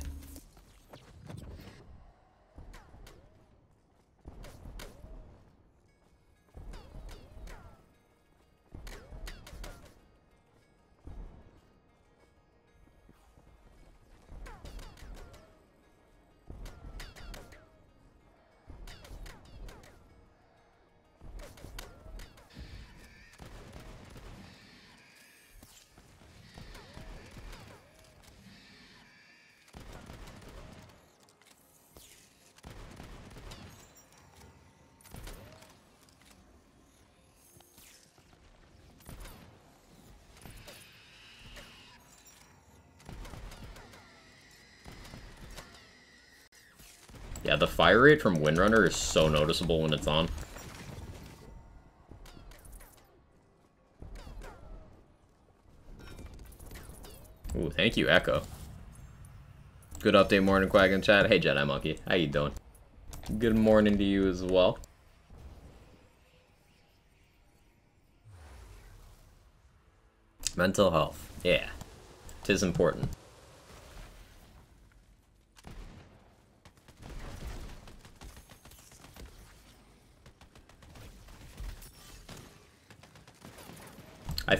Yeah, the fire rate from Windrunner is so noticeable when it's on. Ooh, thank you, Echo. Good update, morning, Quag in chat. Hey, Jedi Monkey, how you doing? Good morning to you as well. Mental health, yeah, 'tis important.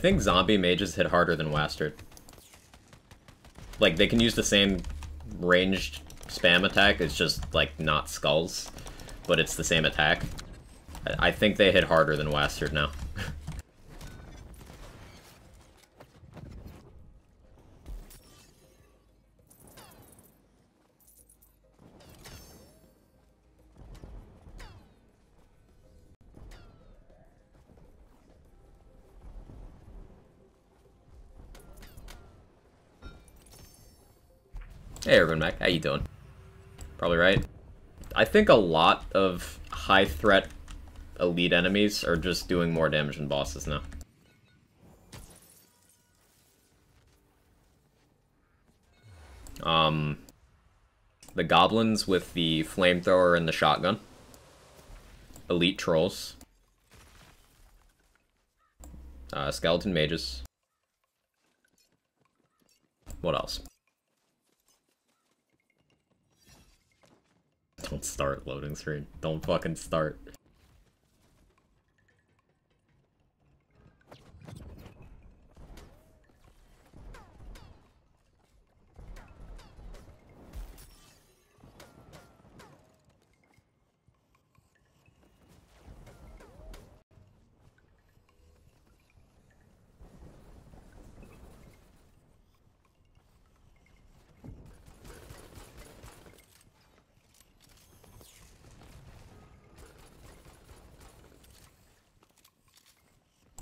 think zombie mages hit harder than Wastard. Like, they can use the same ranged spam attack, it's just, like, not skulls, but it's the same attack. I think they hit harder than Wastard now. Hey Urban Mac, how you doing? Probably right. I think a lot of high threat elite enemies are just doing more damage than bosses now. The goblins with the flamethrower and the shotgun. Elite trolls. Skeleton mages. What else? Don't start loading screen. Don't fucking start.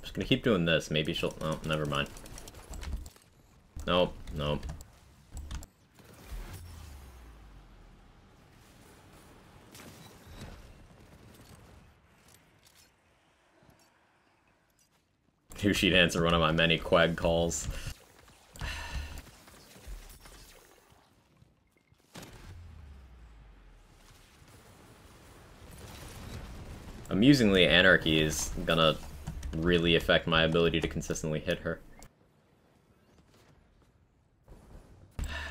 Just gonna keep doing this. Maybe she'll... Oh, never mind. Nope, nope. Who she'd answer one of my many quag calls. Amusingly, Anarchy is gonna really affect my ability to consistently hit her.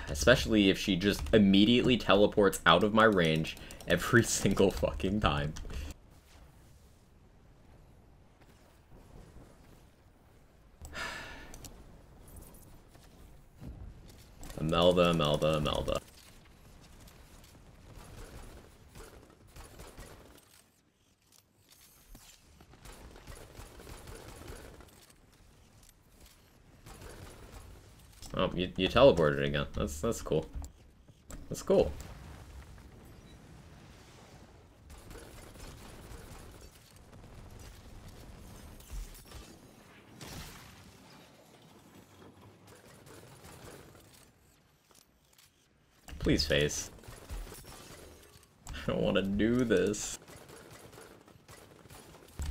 Especially if she just immediately teleports out of my range every single fucking time. Imelda, Imelda, Imelda. Oh, you teleported again. That's cool. That's cool. Please face. I don't want to do this.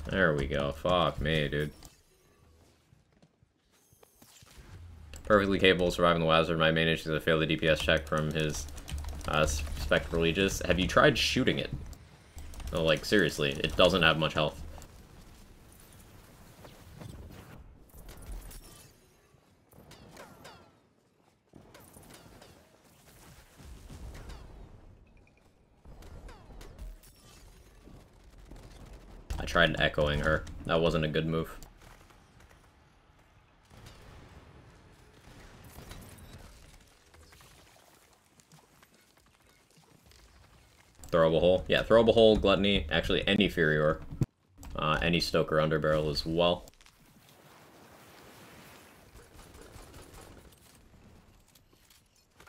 There we go. Fuck me, dude. Perfectly capable of surviving the Wazard. My main issue is I failed the DPS check from his Spectral Aegis. Have you tried shooting it? No, like, seriously, it doesn't have much health. I tried echoing her. That wasn't a good move. Throwable hole. Yeah, throwable hole, gluttony, actually any Furior. Any Stoker Underbarrel as well.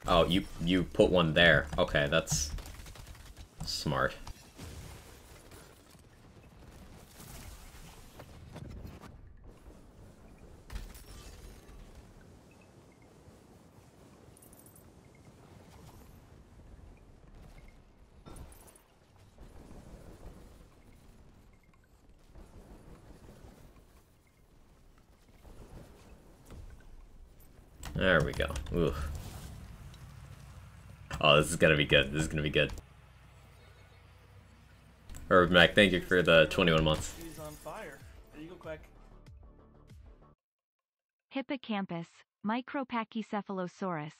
Oh, you put one there. Okay, that's smart. There we go. Oof. Oh, this is gonna be good. This is gonna be good. Herb Mac, thank you for the 21 months. He's on fire. There you go, Quack. Hippocampus, Micropachycephalosaurus,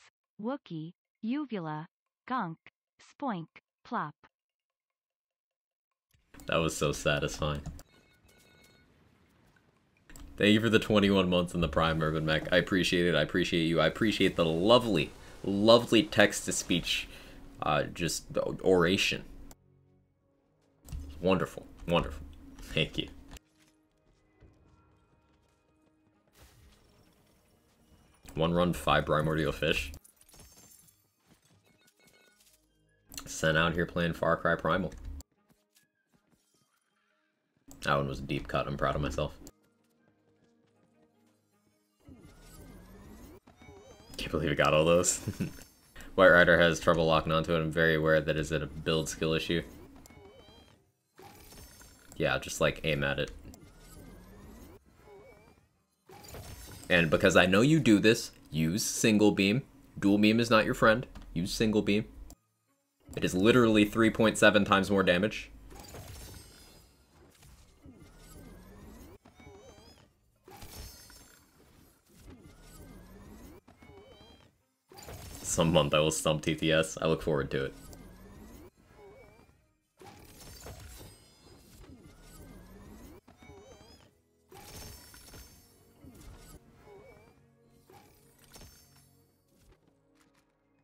Wookie, Uvula, Gunk, Spoink, Plop. That was so satisfying. Thank you for the 21 months in the Prime, Urban Mech. I appreciate it. I appreciate you. I appreciate the lovely, lovely text-to-speech, just oration. Wonderful. Wonderful. Thank you. One run, 5 primordial fish. Sent out here playing Far Cry Primal. That one was a deep cut. I'm proud of myself. Can't believe I got all those. White Rider has trouble locking onto it. I'm very aware that is a build skill issue. Yeah, just like aim at it. And because I know you do this, use single beam. Dual beam is not your friend. Use single beam. It is literally 3.7 times more damage. Some month I will stump TTS. I look forward to it.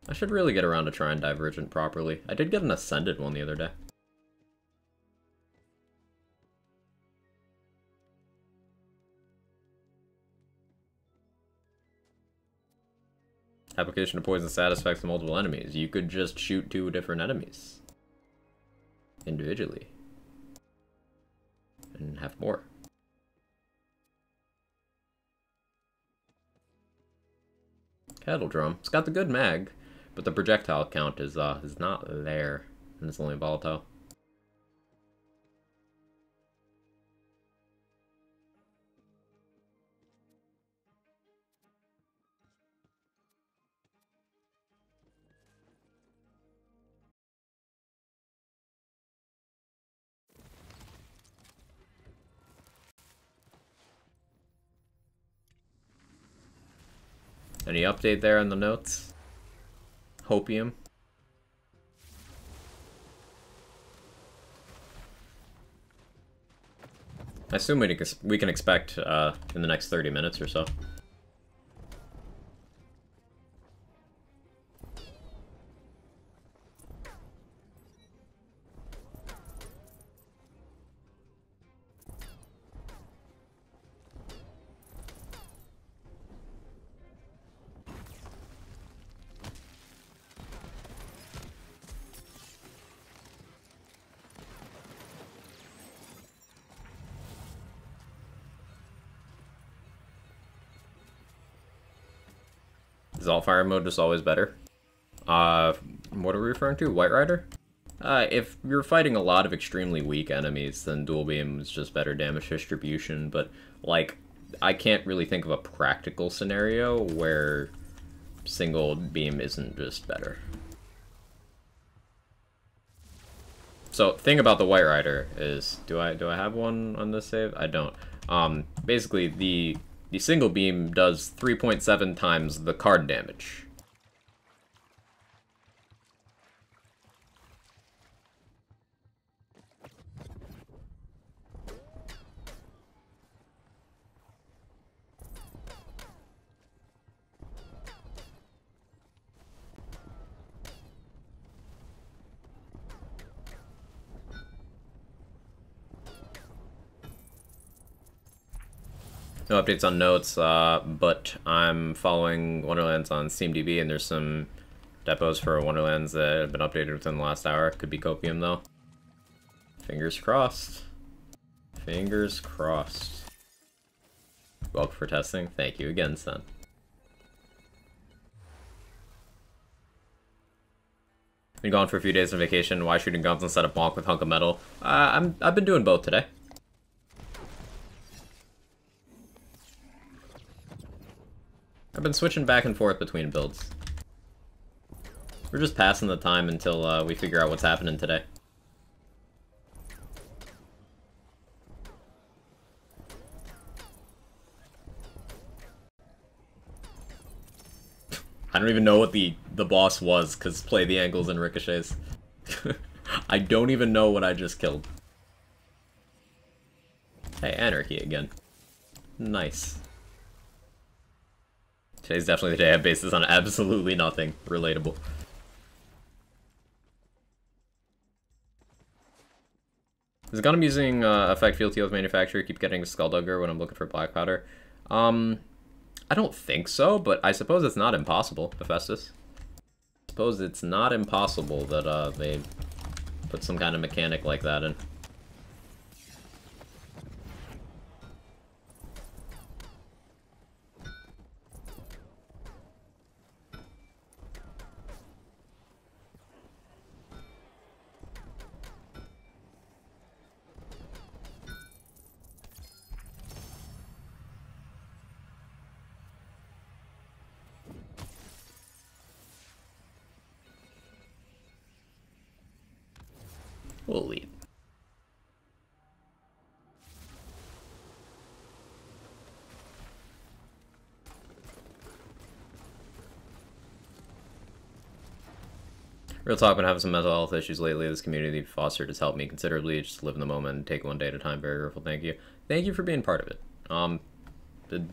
I should really get around to trying Divergent properly. I did get an Ascended one the other day. Application of poison satisfies multiple enemies. You could just shoot 2 different enemies individually and have more. Kettle Drum. It's got the good mag, but the projectile count is not there, and it's only volatile. Any update there in the notes? Hopium. I assume we can expect in the next 30 minutes or so. Is all fire mode just always better? What are we referring to? White Rider? If you're fighting a lot of extremely weak enemies, then dual beam is just better damage distribution, but, like, I can't really think of a practical scenario where single beam isn't just better. So, thing about the White Rider is, do I have one on this save? I don't. Basically, the single beam does 3.7 times the card damage. No updates on notes, but I'm following Wonderlands on SteamDB, and there's some depots for Wonderlands that have been updated within the last hour. Could be Copium, though. Fingers crossed. Fingers crossed. Welcome for testing. Thank you again, son. Been gone for a few days on vacation. Why shooting guns instead of bonk with hunk of metal? I've been doing both today. I've been switching back and forth between builds. We're just passing the time until we figure out what's happening today. I don't even know what the boss was, because play the angles and ricochets. I don't even know what I just killed. Hey, Anarchy again. Nice. Today's definitely the day I base this on absolutely nothing relatable. Is it gun I'm using effect field heal with manufacturer keep getting Skulldugger when I'm looking for black powder? I don't think so, but I suppose it's not impossible, Hephaestus. I suppose it's not impossible that they put some kind of mechanic like that in. We'll lead. Real talk, been having some mental health issues lately. This community fostered has helped me considerably. Just live in the moment and take one day at a time. Very grateful. Thank you. Thank you for being part of it. The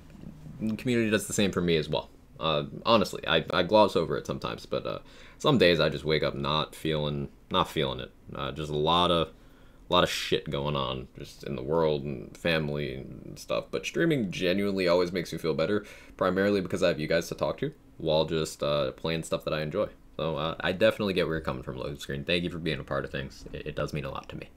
community does the same for me as well. Honestly, I gloss over it sometimes, but some days I just wake up not feeling it. Just a lot of shit going on just in the world and family and stuff. But streaming genuinely always makes me feel better, primarily because I have you guys to talk to while just playing stuff that I enjoy. So I definitely get where you're coming from, Load Screen. Thank you for being a part of things. It does mean a lot to me.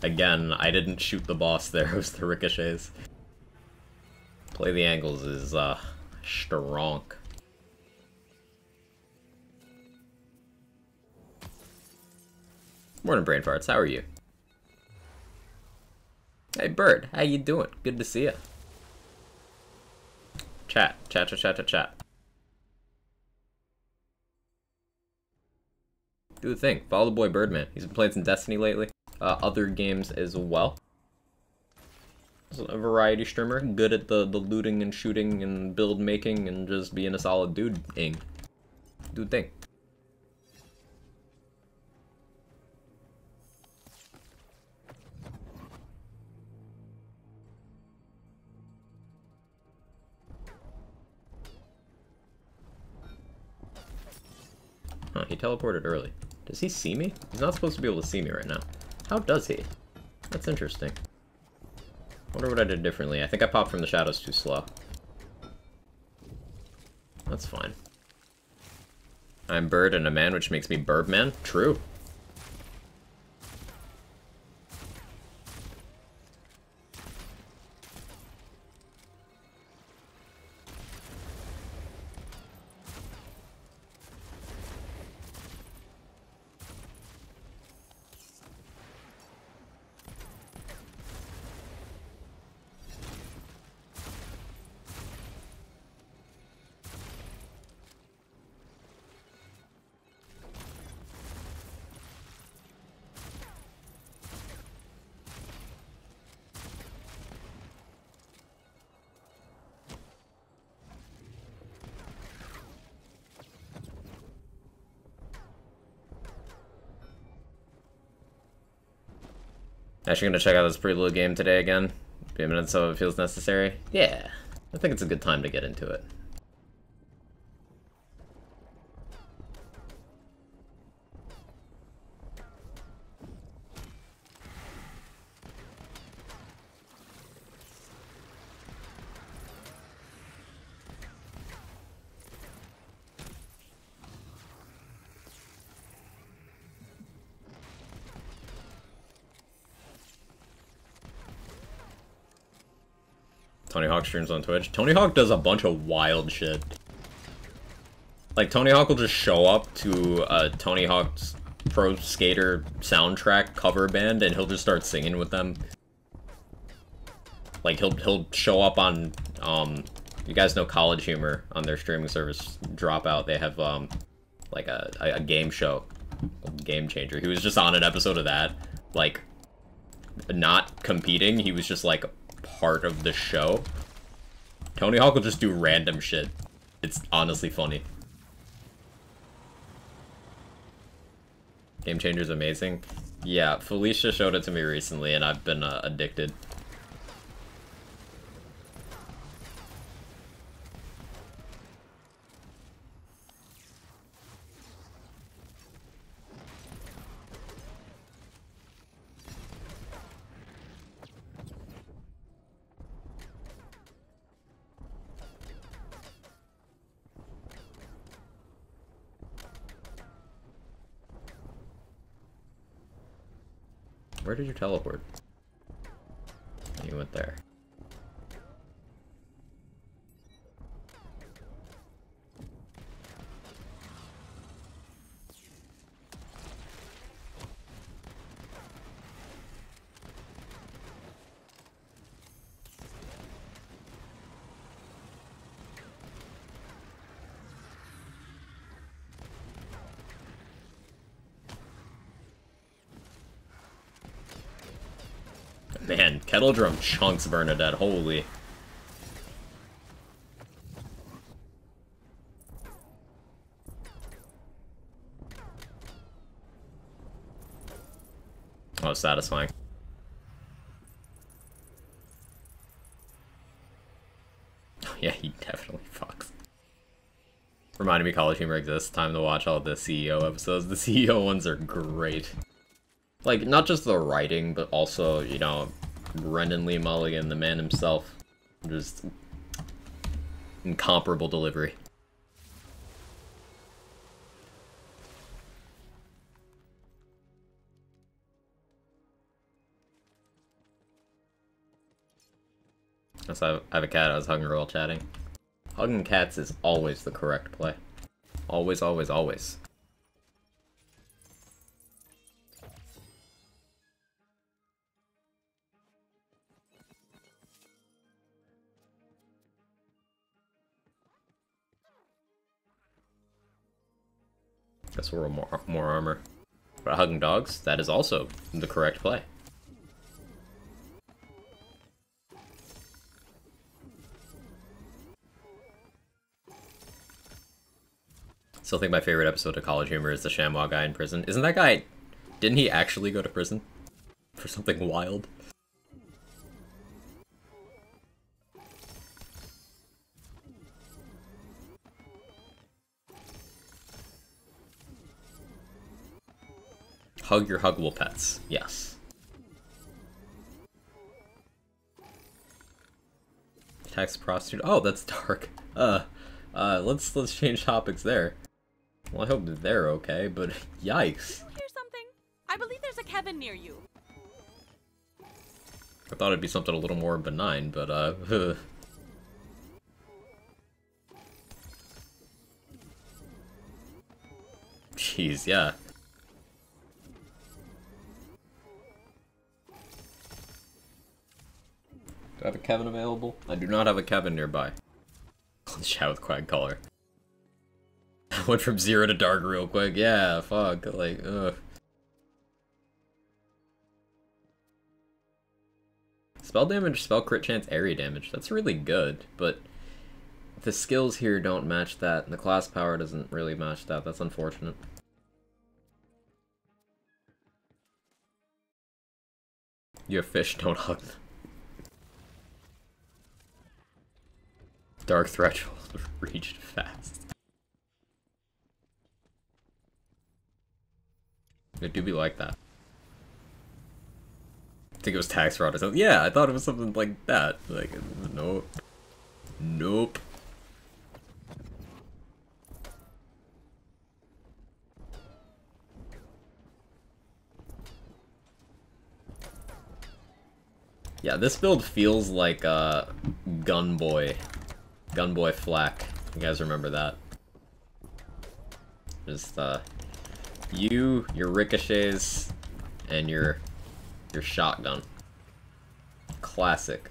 Again, I didn't shoot the boss there, it was the ricochets. Play the angles is, strong. Morning, Brain Farts, how are you? Hey, Bird, how you doing? Good to see ya. Chat. Do the thing. Follow the boy Birdman. He's been playing some Destiny lately. Other games as well. He's a variety streamer, good at the looting and shooting and build making and just being a solid dude-ing. Do the thing. Huh, he teleported early. Does he see me? He's not supposed to be able to see me right now. How does he? That's interesting. Wonder what I did differently. I think I popped from the shadows too slow. That's fine. I'm Bird and a man, which makes me Birdman. True. Actually gonna check out this pretty little game today again. Be a minute so it feels necessary. Yeah, I think it's a good time to get into it. Tony Hawk streams on Twitch. Tony Hawk does a bunch of wild shit. Like, Tony Hawk will just show up to a Tony Hawk's Pro Skater soundtrack cover band and he'll just start singing with them. Like, he'll show up on, You guys know College Humor on their streaming service Dropout. They have like a game show, Game Changer. He was just on an episode of that, like not competing. He was just like part of the show. Tony Hawk will just do random shit. It's honestly funny. Game Changer's amazing. Yeah, Felicia showed it to me recently, and I've been addicted. Where did you teleport? You went there. Man, Kettle Drum chunks Bernadette, holy. Oh, satisfying. Yeah, he definitely fucks. Reminded me College Humor exists. Time to watch all the CEO episodes. The CEO ones are great. Like, not just the writing, but also, you know, Brendan Lee Mulligan, the man himself. Just incomparable delivery. So I have a cat I was hugging her while chatting. Hugging cats is always the correct play. Always, always, always. Guess we're more armor. But hugging dogs, that is also the correct play. Still think my favorite episode of College Humor is the ShamWow guy in prison. Isn't that guy... Didn't he actually go to prison? For something wild? Hug your huggable pets. Yes. Tax prostitute. Oh, that's dark. Let's change topics there. Well, I hope they're okay, but yikes. Here's something. I believe there's a Kevin near you. I thought it'd be something a little more benign, but jeez, yeah. Do I have a Kevin available? I do not have a Kevin nearby. Let's chat with Quagcaller. I went from 0 to dark real quick. Yeah, fuck. Like, ugh. Spell damage, spell crit chance, area damage. That's really good, but the skills here don't match that. And the class power doesn't really match that. That's unfortunate. You have fish, don't hug them. Dark threshold reached fast. It do be like that. I think it was tax fraud or something. Yeah, I thought it was something like that. Like, nope. Nope. Yeah, this build feels like Gunboy Flak. You guys remember that? Just your ricochets and your shotgun. Classic.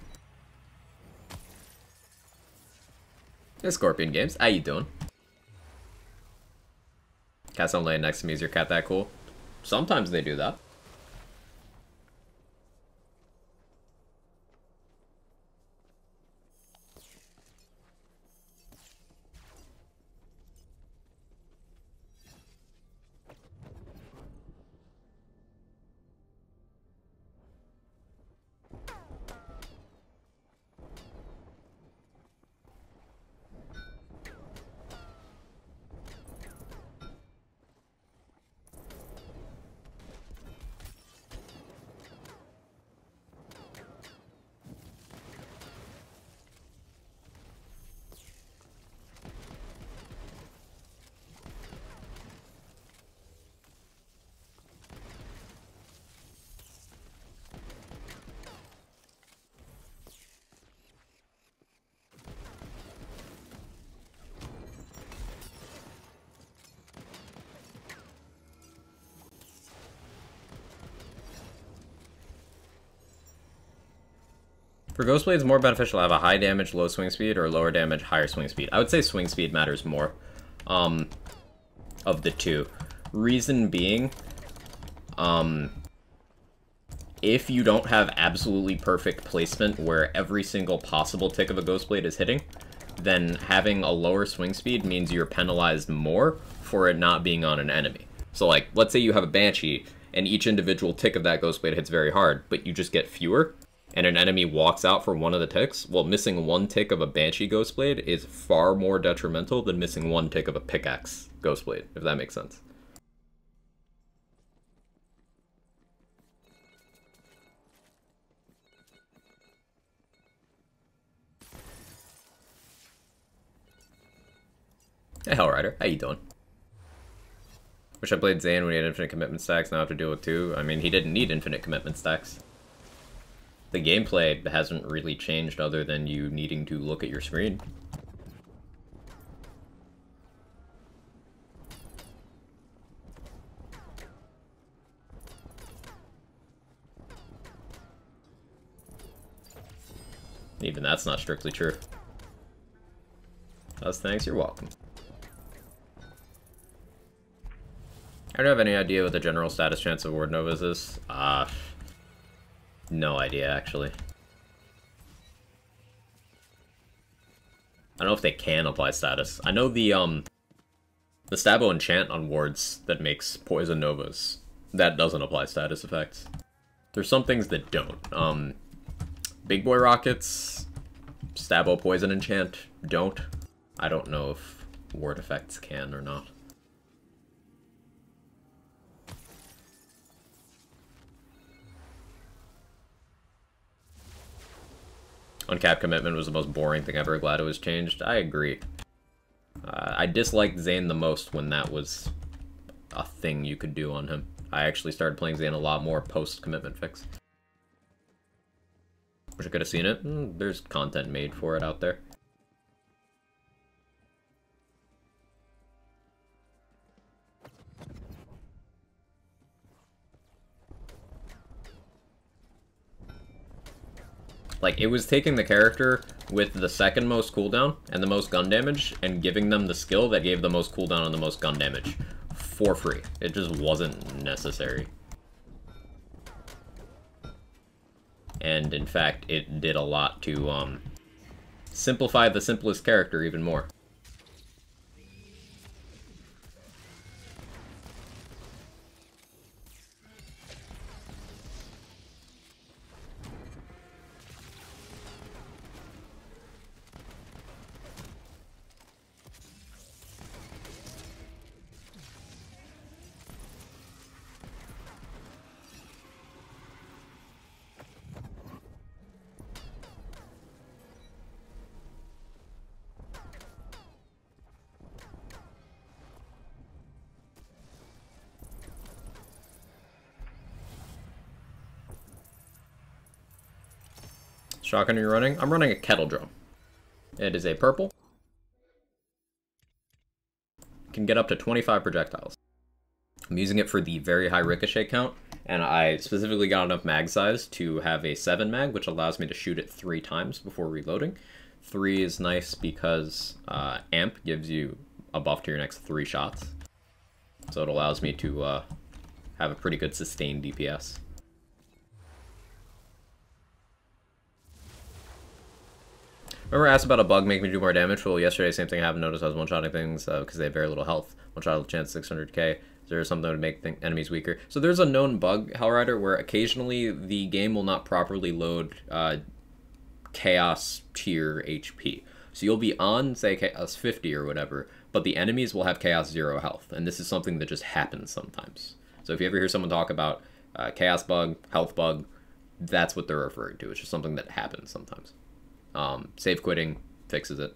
Hey, Scorpion Games. How you doing? Cat's not laying next to me. Is your cat that cool? Sometimes they do that. For Ghostblade, it's more beneficial to have a high damage, low swing speed, or lower damage, higher swing speed. I would say swing speed matters more of the two. Reason being, if you don't have absolutely perfect placement where every single possible tick of a Ghostblade is hitting, then having a lower swing speed means you're penalized more for it not being on an enemy. So, like, let's say you have a Banshee, and each individual tick of that Ghostblade hits very hard, but you just get fewer, and an enemy walks out for one of the ticks, well, missing one tick of a Banshee Ghostblade is far more detrimental than missing one tick of a Pickaxe Ghostblade, if that makes sense. Hey, Hellrider, how you doing? Wish I played Zane when he had infinite commitment stacks, now I have to deal with 2. I mean, he didn't need infinite commitment stacks. The gameplay hasn't really changed other than you needing to look at your screen. Even that's not strictly true. Thanks, you're welcome. I don't have any idea what the general status chance of Ward Novas is. No idea, actually. I don't know if they can apply status. I know the Stabo enchant on wards that makes Poison Novas. That doesn't apply status effects. There's some things that don't. Big Boy Rockets, Stabo Poison Enchant don't. I don't know if ward effects can or not. Uncap commitment was the most boring thing ever. Glad it was changed. I agree. I disliked Zane the most when that was a thing you could do on him. I actually started playing Zane a lot more post-commitment fix. Wish I could have seen it. There's content made for it out there. Like, it was taking the character with the second most cooldown and the most gun damage and giving them the skill that gave the most cooldown and the most gun damage for free. It just wasn't necessary. And in fact, it did a lot to simplify the simplest character even more. Shotgun you're running? I'm running a kettle drum. It is a purple. Can get up to 25 projectiles. I'm using it for the very high ricochet count, and I specifically got enough mag size to have a 7 mag, which allows me to shoot it 3 times before reloading. 3 is nice because Amp gives you a buff to your next 3 shots. So it allows me to have a pretty good sustained DPS. Remember I asked about a bug making me do more damage? Well, yesterday, same thing happened. Noticed I was one-shotting things because they have very little health. One-shot chance 600k. Is there something that would make enemies weaker? So there's a known bug, Hellrider, where occasionally the game will not properly load Chaos tier HP. So you'll be on, say, Chaos 50 or whatever, but the enemies will have Chaos 0 health. And this is something that just happens sometimes. So if you ever hear someone talk about Chaos bug, health bug, that's what they're referring to. It's just something that happens sometimes. Save quitting fixes it.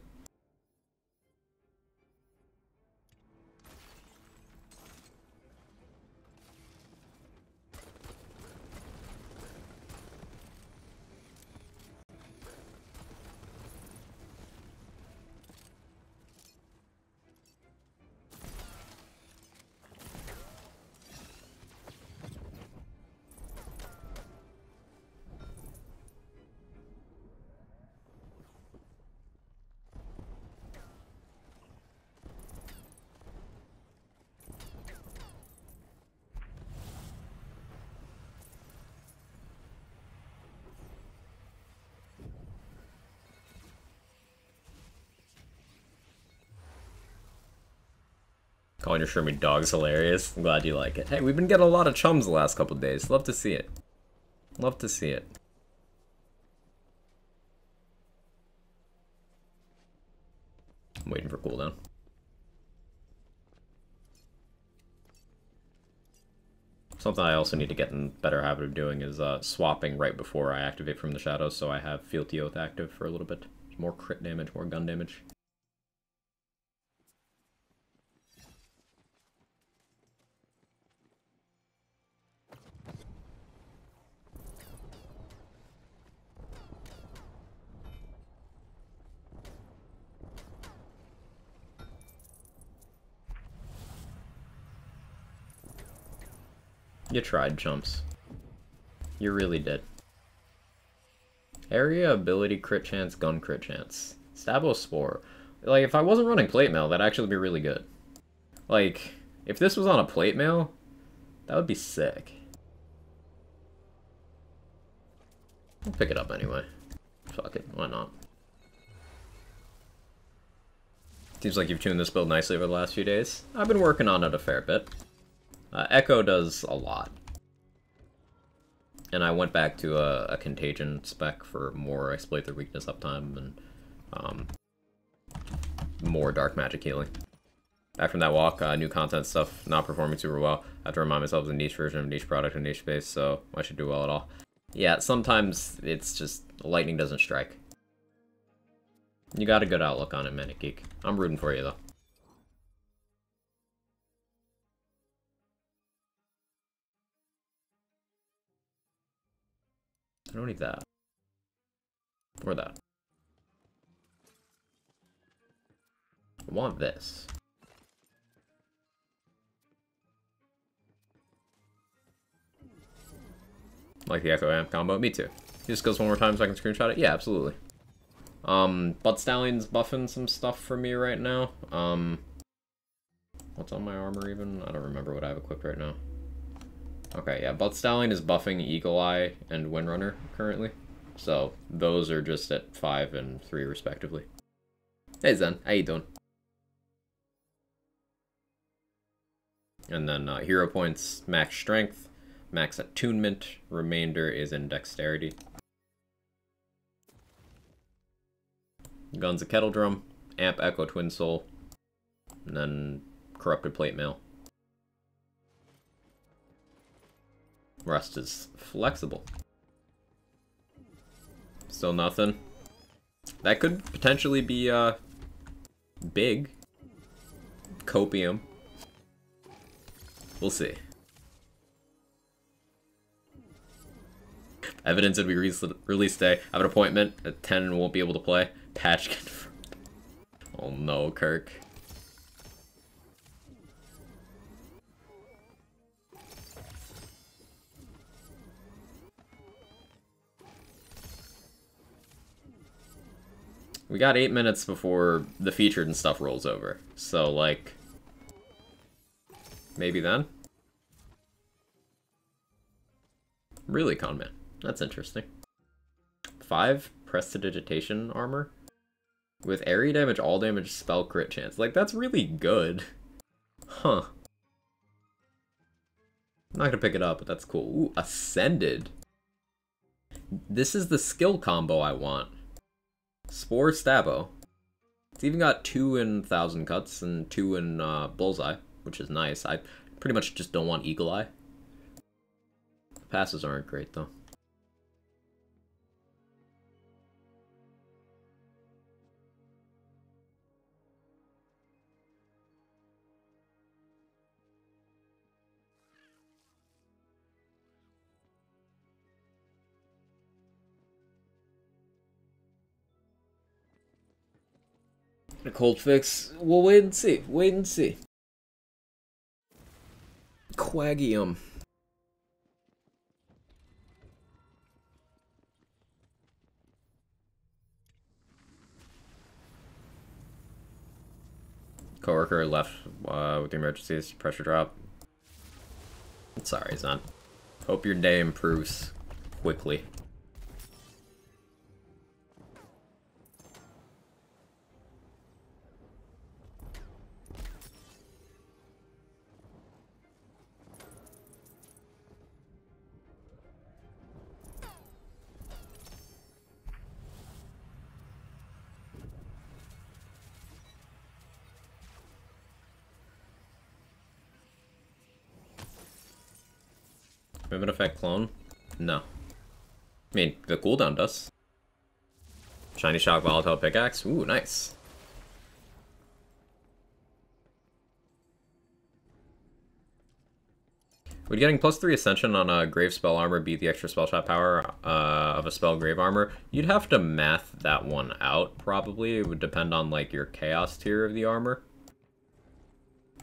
Calling your Shermie dogs hilarious. I'm glad you like it. Hey, we've been getting a lot of chums the last couple of days. Love to see it. Love to see it. I'm waiting for cooldown. Something I also need to get in better habit of doing is swapping right before I activate from the shadows, so I have Fealty Oath active for a little bit. More crit damage, more gun damage. You tried, chumps. You really did. Area, ability, crit chance, gun crit chance. Stabospore. Like, if I wasn't running plate mail, that'd actually be really good. Like, if this was on a plate mail, that would be sick. I'll pick it up anyway. Fuck it, why not? Seems like you've tuned this build nicely over the last few days. I've been working on it a fair bit. Echo does a lot. And I went back to a Contagion spec for more exploit their weakness uptime and more dark magic healing. Back from that walk, new content stuff not performing super well. I have to remind myself it's a niche version of niche product and niche space, so I should do well at all. Yeah, sometimes it's just lightning doesn't strike. You got a good outlook on it, Manic Geek. I'm rooting for you though. I don't need that. Or that. I want this. Like the Echo Amp combo? Me too. Use skills one more time so I can screenshot it? Yeah, absolutely. Butt Stallion's buffing some stuff for me right now. What's on my armor even? I don't remember what I have equipped right now. Okay, yeah, Butt Stallion is buffing Eagle Eye and Windrunner currently. So, those are just at 5 and 3 respectively. Hey Zen, how you doing? And then hero points, max strength, max attunement, remainder is in dexterity. Guns a kettle drum, amp echo twin soul, and then corrupted plate mail. Rust is flexible. Still nothing. That could potentially be big. Copium. We'll see. Evidence would be release day. I have an appointment at 10 and won't be able to play. Patch confirmed. Oh no, Kirk. We got 8 minutes before the featured and stuff rolls over. So, like... maybe then? Really, Conman. That's interesting. 5 prestidigitation armor? With area damage, all damage, spell crit chance. Like, that's really good. Huh. I'm not gonna pick it up, but that's cool. Ooh, Ascended. This is the skill combo I want. Spore Stabbo. It's even got 2 in 1,000 Cuts and 2 in Bullseye, which is nice. I pretty much just don't want Eagle Eye. The passes aren't great, though. A cold fix. We'll wait and see. Wait and see. Quagium. Coworker left with the emergencies. Pressure drop. Sorry, son. Hope your day improves quickly. Movement effect clone? No. I mean, the cooldown does. Shiny Shock Volatile Pickaxe? Ooh, nice. Would getting +3 Ascension on a Grave Spell Armor beat the extra spell shot power of a Spell Grave Armor? You'd have to math that one out, probably. It would depend on, like, your Chaos tier of the armor.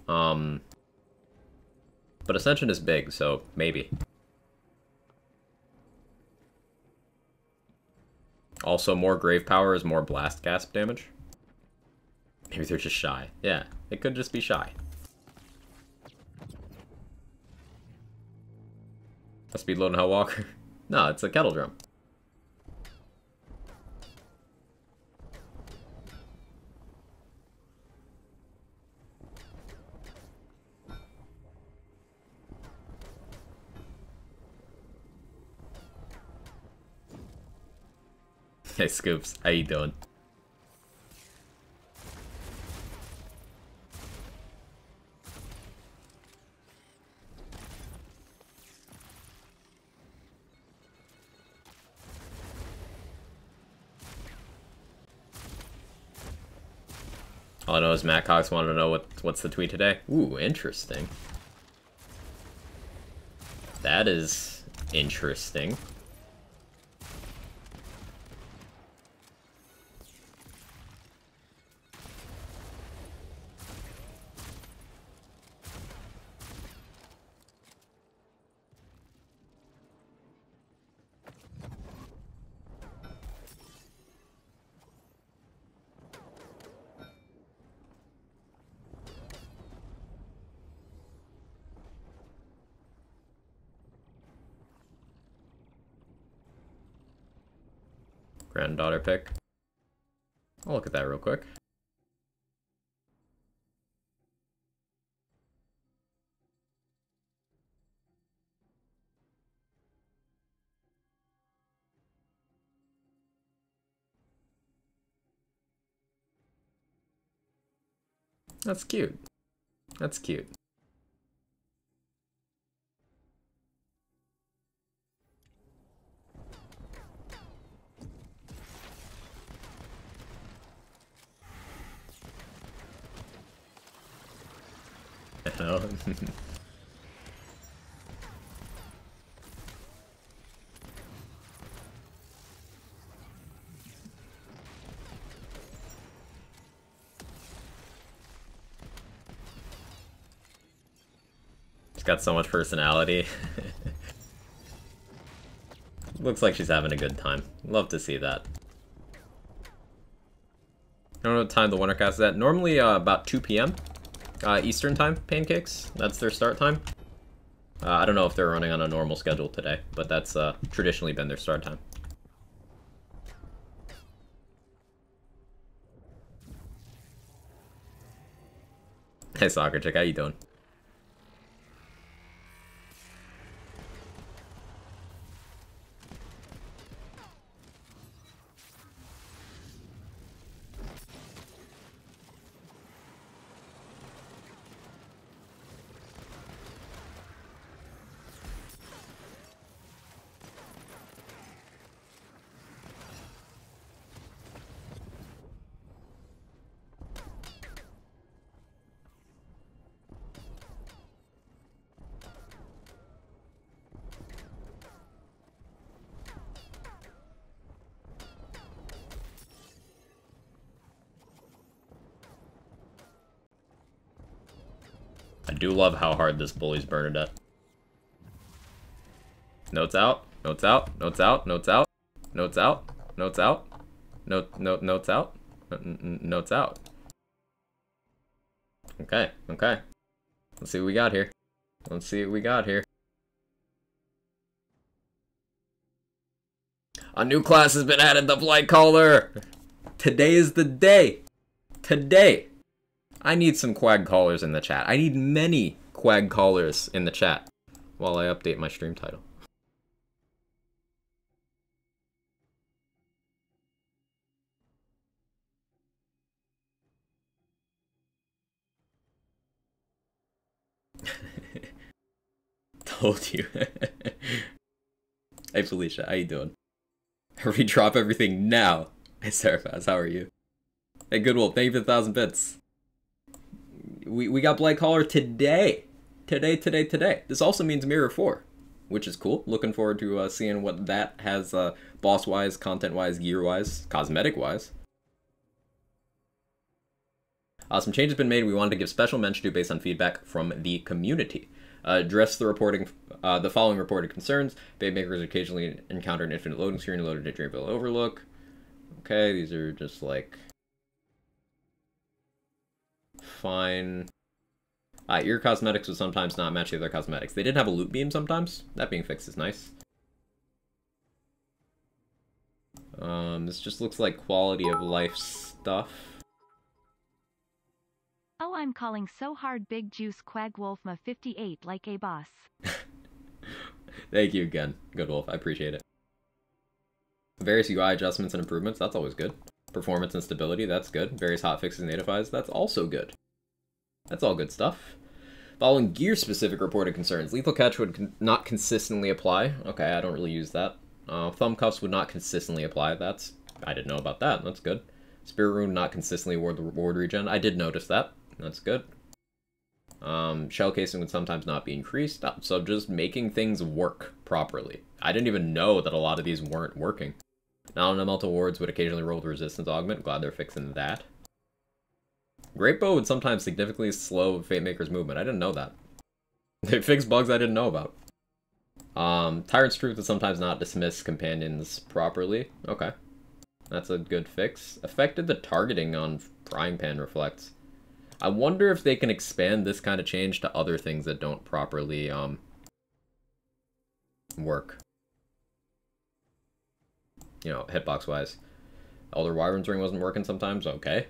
But Ascension is big, so maybe. Also, more Grave Power is more Blast Gasp damage. Maybe they're just shy. Yeah, it could just be shy. A Speed Load and Hellwalker? No, it's a Kettle Drum. Hey Scoops, how you doing? All I know is Matt Cox wanted to know what's the tweet today. Ooh, interesting. That is interesting. Granddaughter pick. I'll look at that real quick. That's cute. That's cute. Oh. She's got so much personality. Looks like she's having a good time. Love to see that. I don't know what time the Wintercast is at. Normally about 2 p.m. Eastern time, Pancakes. That's their start time. I don't know if they're running on a normal schedule today, but that's traditionally been their start time. Hey, Soccer Chick, how you doing? I do love how hard this bullies Bernadette. Notes out, notes out, notes out, notes out, notes out, notes out, notes out, notes out. Okay, okay. Let's see what we got here. Let's see what we got here. A new class has been added, the BLIGHTCALLER! Today is the day! Today! I need some quag callers in the chat. I need many quag callers in the chat while I update my stream title. Told you. Hey Felicia, how you doing? Redrop everything now. Hey Seraphaz, how are you? Hey Goodwolf, thank you for the 1,000 bits. We got BLIGHTCALLER today. Today. This also means Mirror 4, which is cool. Looking forward to seeing what that has boss-wise, content-wise, gear-wise, cosmetic-wise. Some changes have been made we wanted to give special mention to based on feedback from the community. Address the following reported concerns. Bait makers occasionally encounter an infinite loading screen, loaded to Dreamville Overlook. Okay, these are just like... fine. Ear cosmetics would sometimes not match the other cosmetics. They did have a loot beam sometimes. That being fixed is nice. This just looks like quality of life stuff. Oh, I'm calling so hard Big Juice Quagwolfma 58 like a boss. Thank you again, Good Wolf. I appreciate it. Various UI adjustments and improvements, that's always good. Performance and stability, that's good. Various hotfixes and natifies, that's also good. That's all good stuff. Following gear-specific reported concerns. Lethal Catch would not consistently apply. Okay, I don't really use that. Thumb Cuffs would not consistently apply. I didn't know about that. That's good. Spirit Rune not consistently award the reward regen. I did notice that. That's good. Shell casing would sometimes not be increased. So just making things work properly. I didn't even know that a lot of these weren't working. Non-elemental wards would occasionally roll with resistance augment. Glad they're fixing that. Great Bow would sometimes significantly slow Fate Maker's movement. I didn't know that. They fixed bugs I didn't know about. Tyrant's Truth would sometimes not dismiss companions properly. Okay. That's a good fix. Affected the targeting on Frying Pan Reflects. I wonder if they can expand this kind of change to other things that don't properly, work. You know, hitbox-wise. Elder Wyvern's Ring wasn't working sometimes? Okay.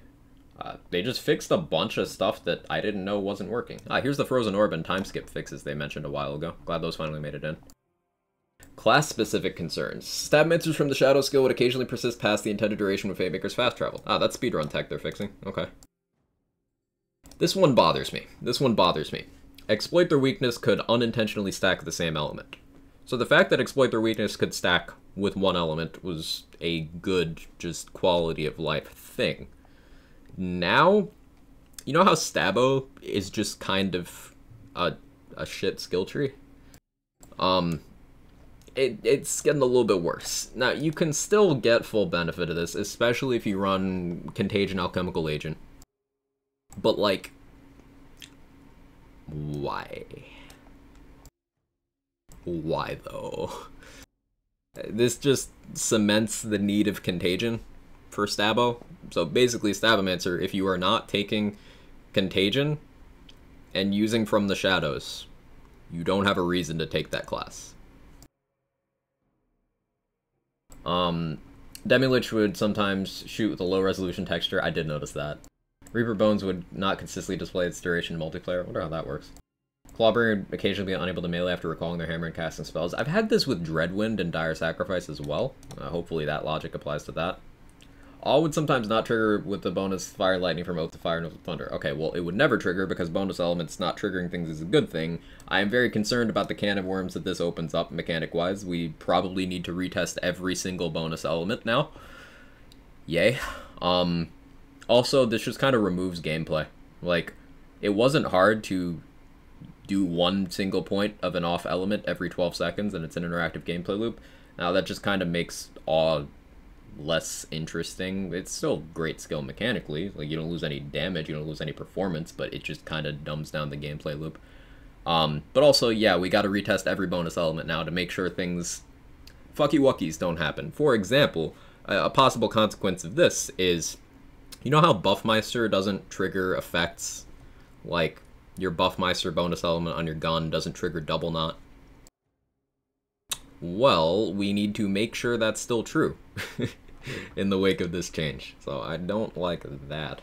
They just fixed a bunch of stuff that I didn't know wasn't working. Here's the Frozen Orb and time skip fixes they mentioned a while ago. Glad those finally made it in. Class-specific concerns. Stab mitzvahs from the Shadow skill would occasionally persist past the intended duration when Fate Maker's fast travel. That's speedrun tech they're fixing. Okay. This one bothers me. Exploit their weakness could unintentionally stack the same element. So the fact that exploit their weakness could stack with one element was a good, just quality of life thing. Now, you know how Stabo is just kind of a shit skill tree? It's getting a little bit worse. Now, you can still get full benefit of this, especially if you run Contagion Alchemical Agent. But, like, why? Why, though? This just cements the need of Contagion. for Stabo. So basically, Stabomancer, if you are not taking Contagion and using From the Shadows, you don't have a reason to take that class. Demi-Lich would sometimes shoot with a low-resolution texture. I did notice that. Reaper Bones would not consistently display its duration in multiplayer. I wonder how that works. Clawbringer would occasionally be unable to melee after recalling their hammer and casting spells. I've had this with Dreadwind and Dire Sacrifice as well. Hopefully that logic applies to that. All would sometimes not trigger with the bonus Fire and Lightning from Oath of Fire and Oath of Thunder. Okay, well, it would never trigger because bonus elements not triggering things is a good thing. I am very concerned about the can of worms that this opens up mechanic-wise. We probably need to retest every single bonus element now. Yay. Also, this just kind of removes gameplay. Like, it wasn't hard to do one single point of an off element every 12 seconds, and it's an interactive gameplay loop. Now, that just kind of makes Awe less interesting. It's still great skill mechanically. Like, you don't lose any damage, you don't lose any performance, but it just kind of dumbs down the gameplay loop. But also, yeah, we got to retest every bonus element now to make sure things fucky-wuckies don't happen. For example, a possible consequence of this is, you know how Buffmeister doesn't trigger effects? Like, your Buffmeister bonus element on your gun doesn't trigger Double Knot. Well, we need to make sure that's still true in the wake of this change. So I don't like that.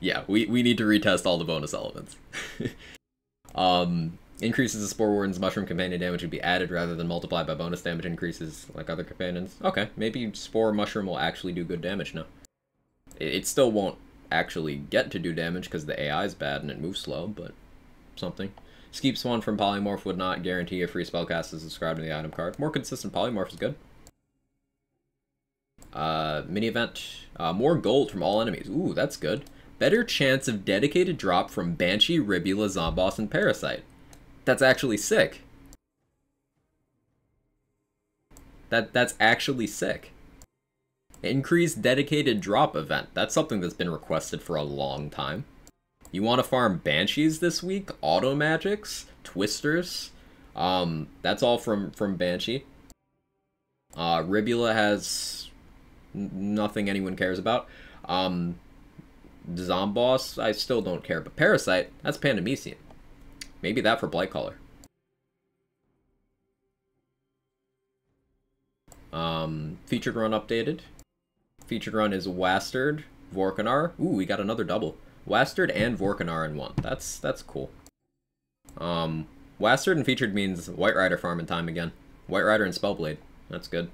Yeah, we need to retest all the bonus elements. Increases of Spore Warden's Mushroom Companion damage would be added rather than multiplied by bonus damage increases like other companions. Okay, maybe Spore Mushroom will actually do good damage now. It still won't actually get to do damage because the AI is bad and it moves slow, but something. Skeep Swan from Polymorph would not guarantee a free spellcast is described in the item card. More consistent Polymorph is good. Mini event. More gold from all enemies. Ooh, that's good. Better chance of dedicated drop from Banshee, Ribula, Zomboss, and Parasite. That's actually sick. That's actually sick. Increased dedicated drop event. That's something that's been requested for a long time. You want to farm Banshees this week? Auto Magics? Twisters? That's all from Banshee. Ribula has nothing anyone cares about. Zomboss, I still don't care, but Parasite, that's Pandemicium. Maybe that for Blightcaller. Featured run updated. Featured run is Wastard, Vorkanar. Ooh, we got another double. Wastard and Vorkanar in one. That's cool. Wastard and featured means White Rider farming time again. White Rider and Spellblade. That's good.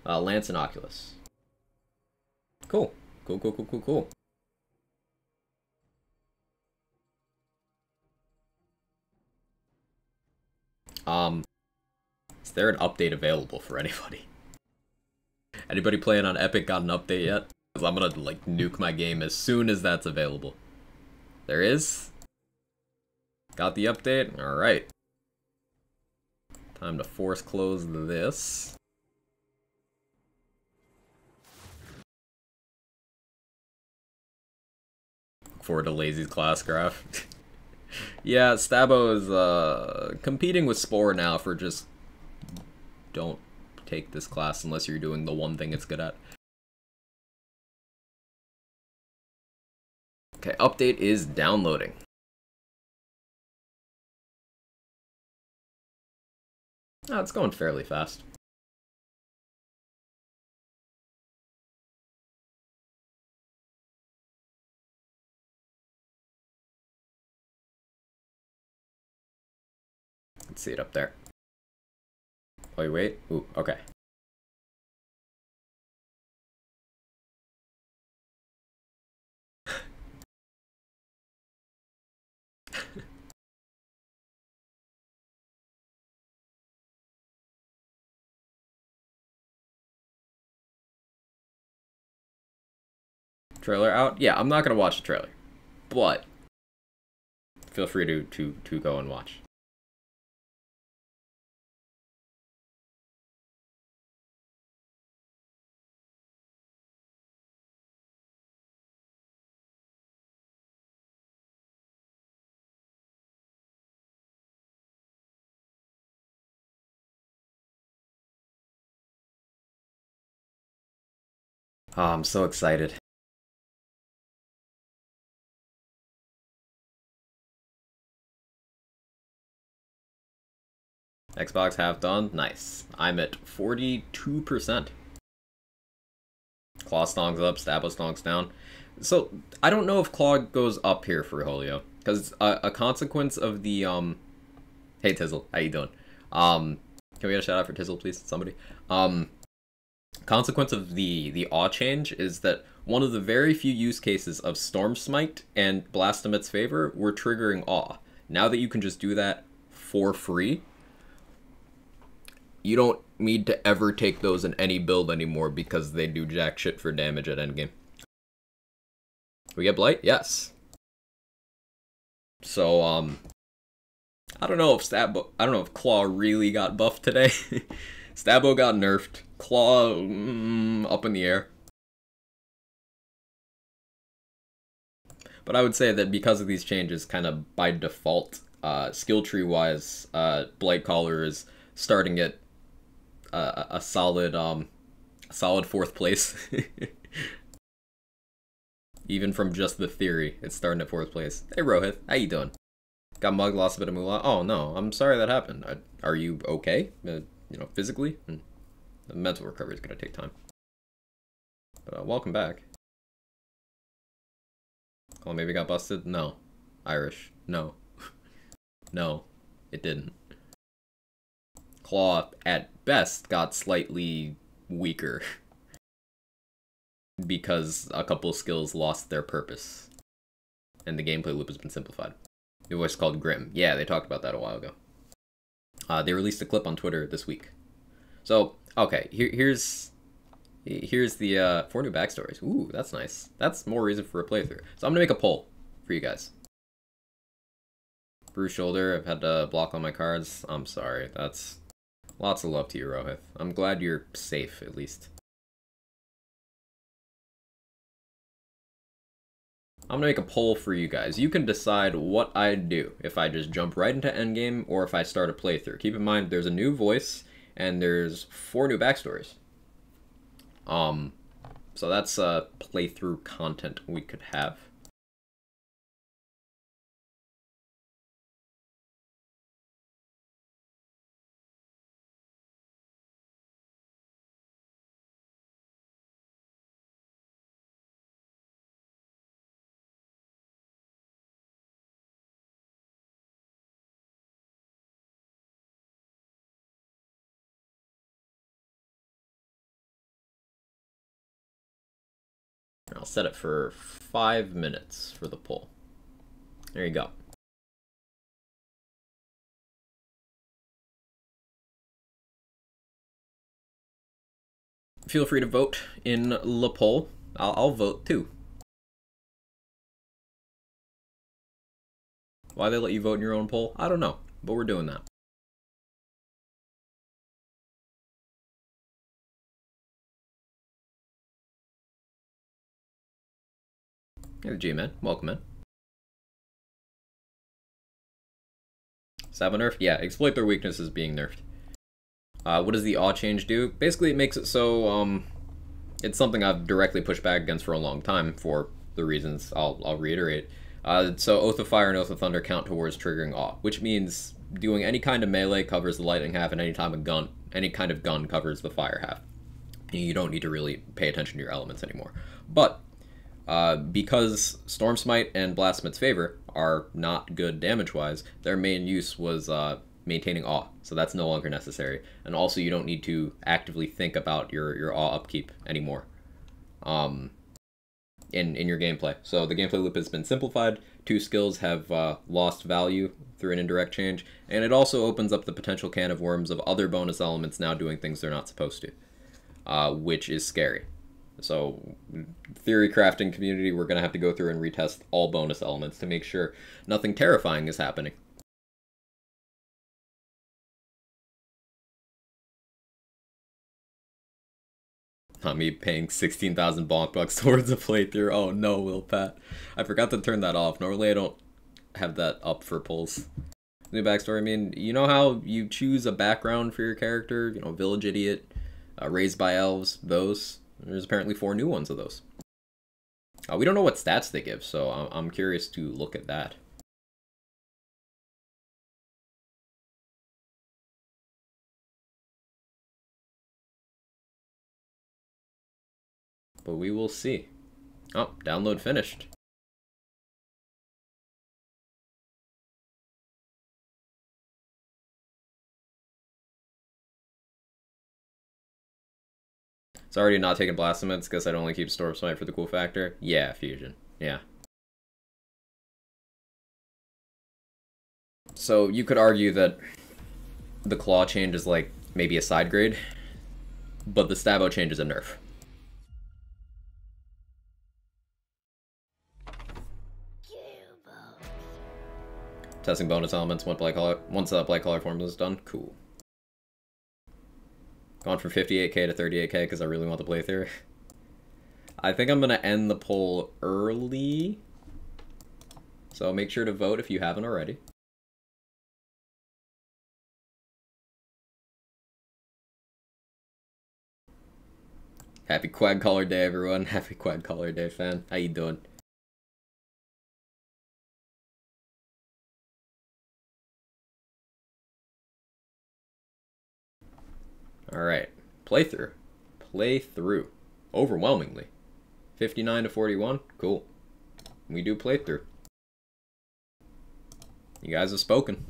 Lance and Oculus. Cool. Cool. Is there an update available for anybody? Anybody playing on Epic got an update yet? Because I'm gonna, like, nuke my game as soon as that's available. There is? Got the update? Alright. Time to force close this. Look forward to Lazy's class graph. Yeah, Stabo is competing with Spore now for just don't take this class unless you're doing the one thing it's good at. Okay, update is downloading. Oh, it's going fairly fast. Let's see it up there. Oh, wait. Ooh, okay. Trailer out? Yeah, I'm not gonna watch the trailer, but feel free to go and watch. Oh, I'm so excited. Xbox half done? Nice. I'm at 42%. Claw stonks up, Stabbo stonks down. So, I don't know if Claw goes up here for Holio. Because a consequence of the, Hey Tizzle, how you doing? Can we get a shout out for Tizzle, please? Somebody? Consequence of the awe change is that one of the very few use cases of Storm Smite and Blastomet's favor were triggering awe. Now that you can just do that for free, you don't need to ever take those in any build anymore because they do jack shit for damage at endgame. We get Blight? Yes. So, I don't know if Claw really got buffed today. Stabbo got nerfed. Claw, up in the air. But I would say that because of these changes, kind of by default, skill tree wise, BLIGHTCALLER is starting at a solid 4th place. Even from just the theory, it's starting at 4th place. Hey Rohith, how you doing? Got mugged, lost a bit of moolah. Oh no, I'm sorry that happened. Are you okay? You know, physically? The mental recovery is gonna take time. But welcome back. Oh, maybe got busted? No. Irish. No. No, it didn't. Claw, at best, got slightly weaker. Because a couple skills lost their purpose. And the gameplay loop has been simplified. New voice called Grim. Yeah, they talked about that a while ago. They released a clip on Twitter this week. So, okay, here's the 4 new backstories. Ooh, that's nice. That's more reason for a playthrough. So I'm gonna make a poll for you guys. Bruised shoulder, I've had to block all my cards. I'm sorry, that's lots of love to you, Rohith. I'm glad you're safe, at least. I'm gonna make a poll for you guys. You can decide what I'd do, if I just jump right into endgame or if I start a playthrough. Keep in mind, there's a new voice and there's 4 new backstories. So that's playthrough content we could have. I'll set it for 5 minutes for the poll. There you go. Feel free to vote in the poll. I'll vote too. Why they let you vote in your own poll? I don't know, but we're doing that. Hey, G-Man. Welcome in. Sabo nerf? Yeah, exploit their weaknesses being nerfed. What does the awe change do? Basically, it makes it so, it's something I've directly pushed back against for a long time for the reasons I'll reiterate. So Oath of Fire and Oath of Thunder count towards triggering awe, which means doing any kind of melee covers the lightning half, and any kind of gun covers the fire half. You don't need to really pay attention to your elements anymore. But because Storm Smite and Blastomet's favor are not good damage-wise, their main use was maintaining awe, so that's no longer necessary. And also, you don't need to actively think about your awe upkeep anymore in your gameplay. So the gameplay loop has been simplified. 2 skills have lost value through an indirect change, and it also opens up the potential can of worms of other bonus elements now doing things they're not supposed to, which is scary. So, theory crafting community, we're going to have to go through and retest all bonus elements to make sure nothing terrifying is happening. Not me paying 16,000 bonk bucks towards a playthrough. Oh no, Will Pat. I forgot to turn that off. Normally I don't have that up for polls. New backstory, I mean, you know how you choose a background for your character? You know, village idiot, raised by elves, those. There's apparently 4 new ones of those. We don't know what stats they give, so I'm curious to look at that. But we will see. Oh, download finished. It's already not taking Blastomads because I'd only keep Storm Smite for the cool factor. Yeah, Fusion. Yeah. So you could argue that the Claw change is like maybe a side grade, but the Stabo change is a nerf. Testing bonus elements once BLIGHTCALLER formula is done. Cool. Gone from 58k to 38k because I really want the playthrough. I think I'm going to end the poll early. So make sure to vote if you haven't already. Happy QuagCaller Day, everyone. Happy QuagCaller Day, fan. How you doing? Alright. Playthrough. Playthrough. Overwhelmingly. 59 to 41? Cool. We do playthrough. You guys have spoken.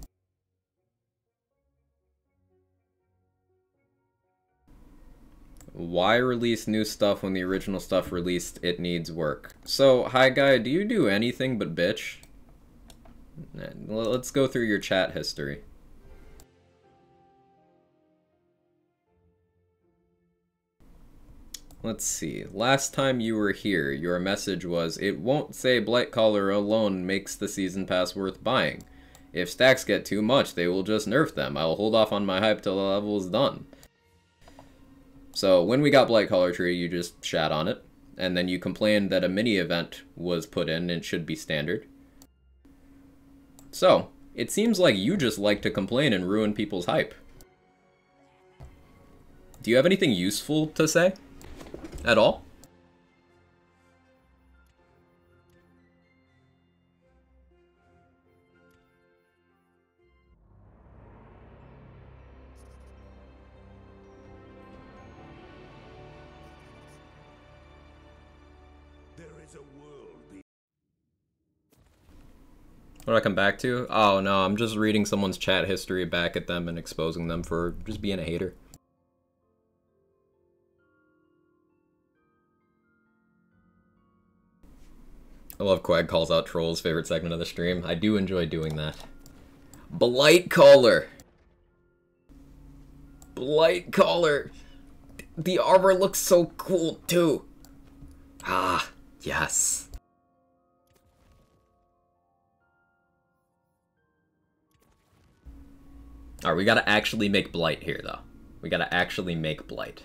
Why release new stuff when the original stuff released it needs work? So, hi guy, do you do anything but bitch? Let's go through your chat history. Let's see. Last time you were here, your message was, it won't say BLIGHTCALLER alone makes the season pass worth buying. If stacks get too much, they will just nerf them. I'll hold off on my hype till the level is done. So when we got BLIGHTCALLER Tree, you just shat on it, and then you complained that a mini event was put in and it should be standard. So, it seems like you just like to complain and ruin people's hype. Do you have anything useful to say? At all? There is a world. What do I come back to? Oh no, I'm just reading someone's chat history back at them and exposing them for just being a hater. I love Quag calls out trolls, favorite segment of the stream. I do enjoy doing that. BLIGHTCALLER! BLIGHTCALLER! The armor looks so cool too! Ah, yes. Alright, we gotta actually make Blight here though. We gotta actually make Blight.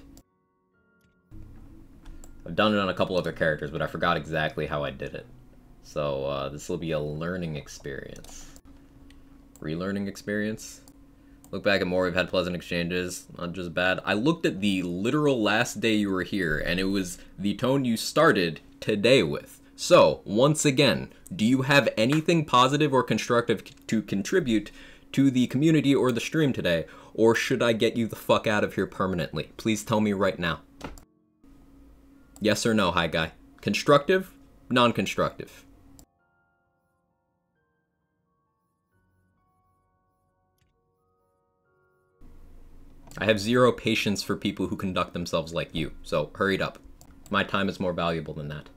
I've done it on a couple other characters, but I forgot exactly how I did it. So, this will be a learning experience. Relearning experience? Look back at more, we've had pleasant exchanges, not just bad. I looked at the literal last day you were here, and it was the tone you started today with. So, once again, do you have anything positive or constructive to contribute to the community or the stream today, or should I get you the fuck out of here permanently? Please tell me right now. Yes or no, hi guy. Constructive? Non-constructive? I have zero patience for people who conduct themselves like you, so hurry up. My time is more valuable than that.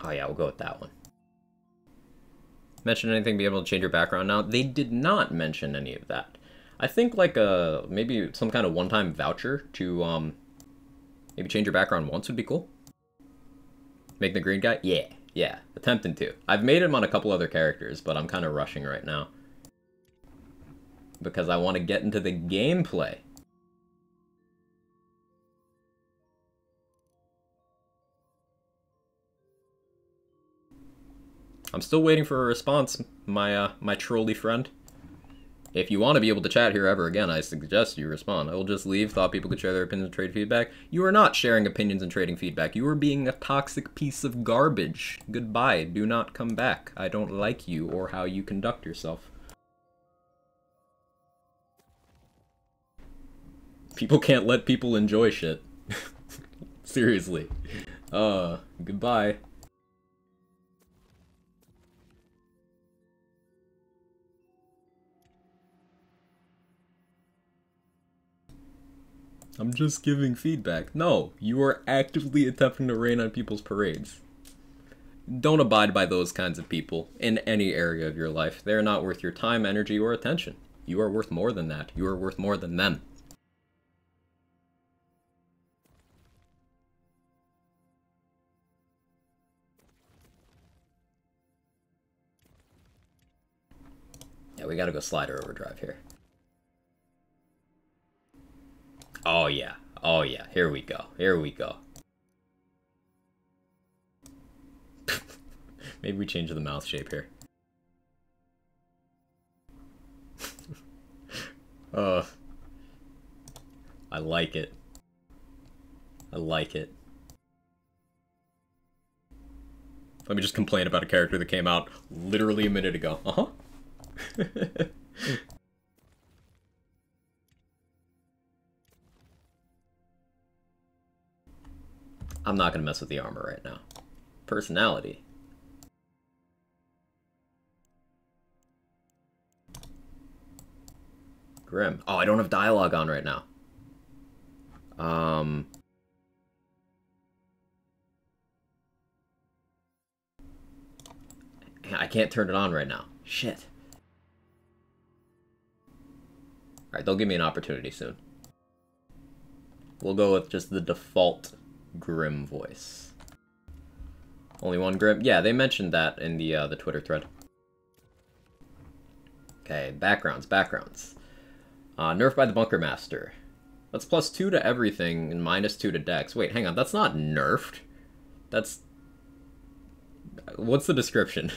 Oh yeah, we'll go with that one. Mention anything, be able to change your background now? They did not mention any of that. I think like maybe some kind of one-time voucher to maybe change your background once would be cool. Make the green guy? Yeah, attempting to. I've made him on a couple other characters, but I'm kind of rushing right now. because I want to get into the gameplay. I'm still waiting for a response, my trolley friend. If you want to be able to chat here ever again, I suggest you respond. I will just leave, thought people could share their opinions and trade feedback. You are not sharing opinions and trading feedback. You are being a toxic piece of garbage. Goodbye. Do not come back. I don't like you or how you conduct yourself. People can't let people enjoy shit. Seriously. Goodbye. I'm just giving feedback. No, you are actively attempting to rain on people's parades. Don't abide by those kinds of people in any area of your life. They are not worth your time, energy, or attention. You are worth more than that. You are worth more than them. Yeah, we gotta go slider overdrive here. Oh yeah, oh yeah, here we go, here we go. Maybe we change the mouth shape here. I like it. I like it. Let me just complain about a character that came out literally a minute ago. Uh-huh. I'm not gonna mess with the armor right now. Personality. Grim. Oh, I don't have dialogue on right now. I can't turn it on right now. Shit. Alright, they'll give me an opportunity soon. We'll go with just the default Grim voice. Only one Grim? Yeah, they mentioned that in the Twitter thread. Okay, backgrounds. Nerfed by the Bunker Master. That's +2 to everything and -2 to dex. Wait, hang on, that's not nerfed. That's... What's the description?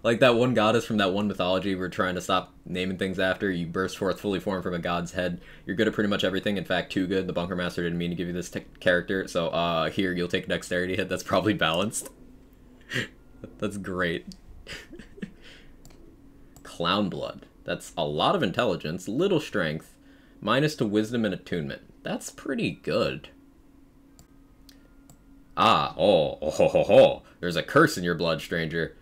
Like that one goddess from that one mythology we're trying to stop naming things after. You burst forth fully formed from a god's head. You're good at pretty much everything. In fact, too good. The Bunker Master didn't mean to give you this character. So, here, you'll take dexterity hit. That's probably balanced. That's great. Clown Blood. That's a lot of intelligence, little strength, -2 to wisdom and attunement. That's pretty good. There's a curse in your blood, stranger.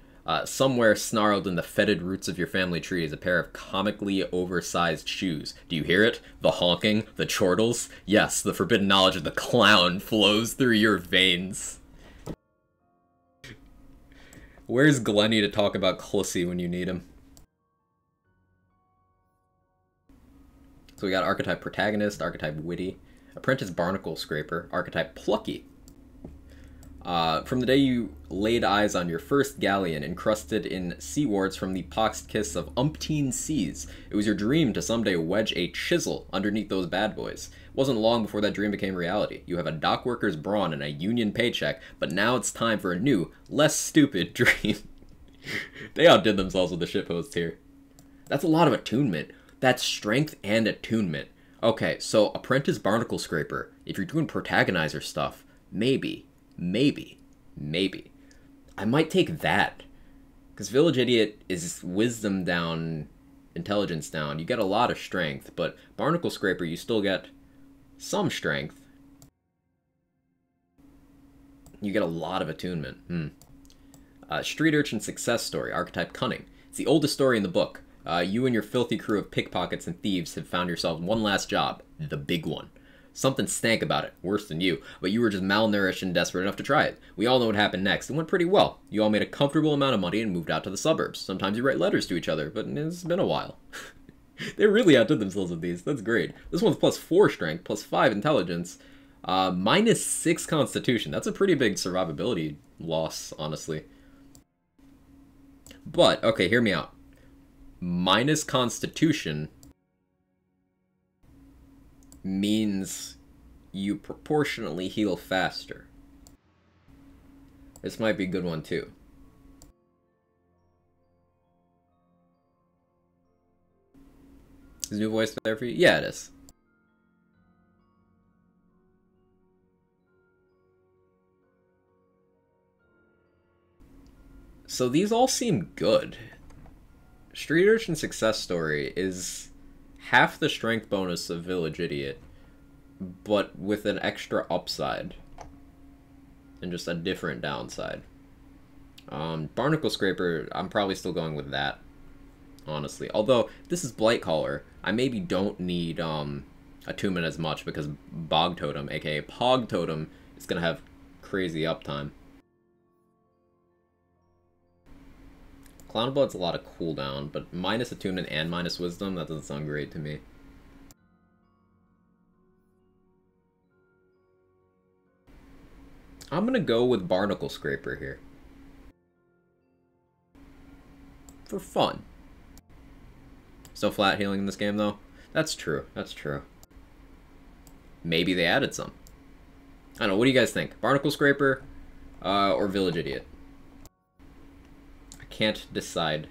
Somewhere snarled in the fetid roots of your family tree is a pair of comically oversized shoes. Do you hear it? The honking, the chortles? Yes, the forbidden knowledge of the clown flows through your veins. Where's Glenny to talk about Clussy when you need him? So we got archetype protagonist, archetype witty, apprentice barnacle scraper, archetype plucky. From the day you laid eyes on your first galleon encrusted in sea warts from the poxed kiss of umpteen seas, it was your dream to someday wedge a chisel underneath those bad boys. It wasn't long before that dream became reality. You have a dockworker's brawn and a union paycheck, but now it's time for a new, less stupid dream. They outdid themselves with the shitpost here. That's a lot of attunement. That's strength and attunement. Okay, so apprentice barnacle scraper. If you're doing protagonizer stuff, maybe. I might take that. Because Village Idiot is wisdom down, intelligence down. You get a lot of strength, but Barnacle Scraper, you still get some strength. You get a lot of attunement. Street Urchin Success Story, archetype Cunning. It's the oldest story in the book. You and your filthy crew of pickpockets and thieves have found yourselves one last job. The big one. Something stank about it, worse than you, but you were just malnourished and desperate enough to try it. We all know what happened next. It went pretty well. You all made a comfortable amount of money and moved out to the suburbs. Sometimes you write letters to each other, but it's been a while. They really outdid themselves with these. That's great. This one's +4 strength, +5 intelligence, -6 constitution. That's a pretty big survivability loss, honestly. But, okay, hear me out. Minus constitution means you proportionately heal faster. This might be a good one too. Is new voice there for you? Yeah, it is. So these all seem good. Street Urchin Success Story is half the strength bonus of Village Idiot, but with an extra upside. And just a different downside. Barnacle Scraper, I'm probably still going with that. Honestly. Although, this is Blightcaller. I maybe don't need Attunement as much because Bog Totem, aka Pog Totem, is going to have crazy uptime. Clown Blood's a lot of cooldown, but minus Attunement and minus Wisdom, that doesn't sound great to me. I'm gonna go with Barnacle Scraper here. For fun. Still flat healing in this game, though? That's true, that's true. Maybe they added some. I don't know, what do you guys think? Barnacle Scraper, or Village Idiot? I can't decide.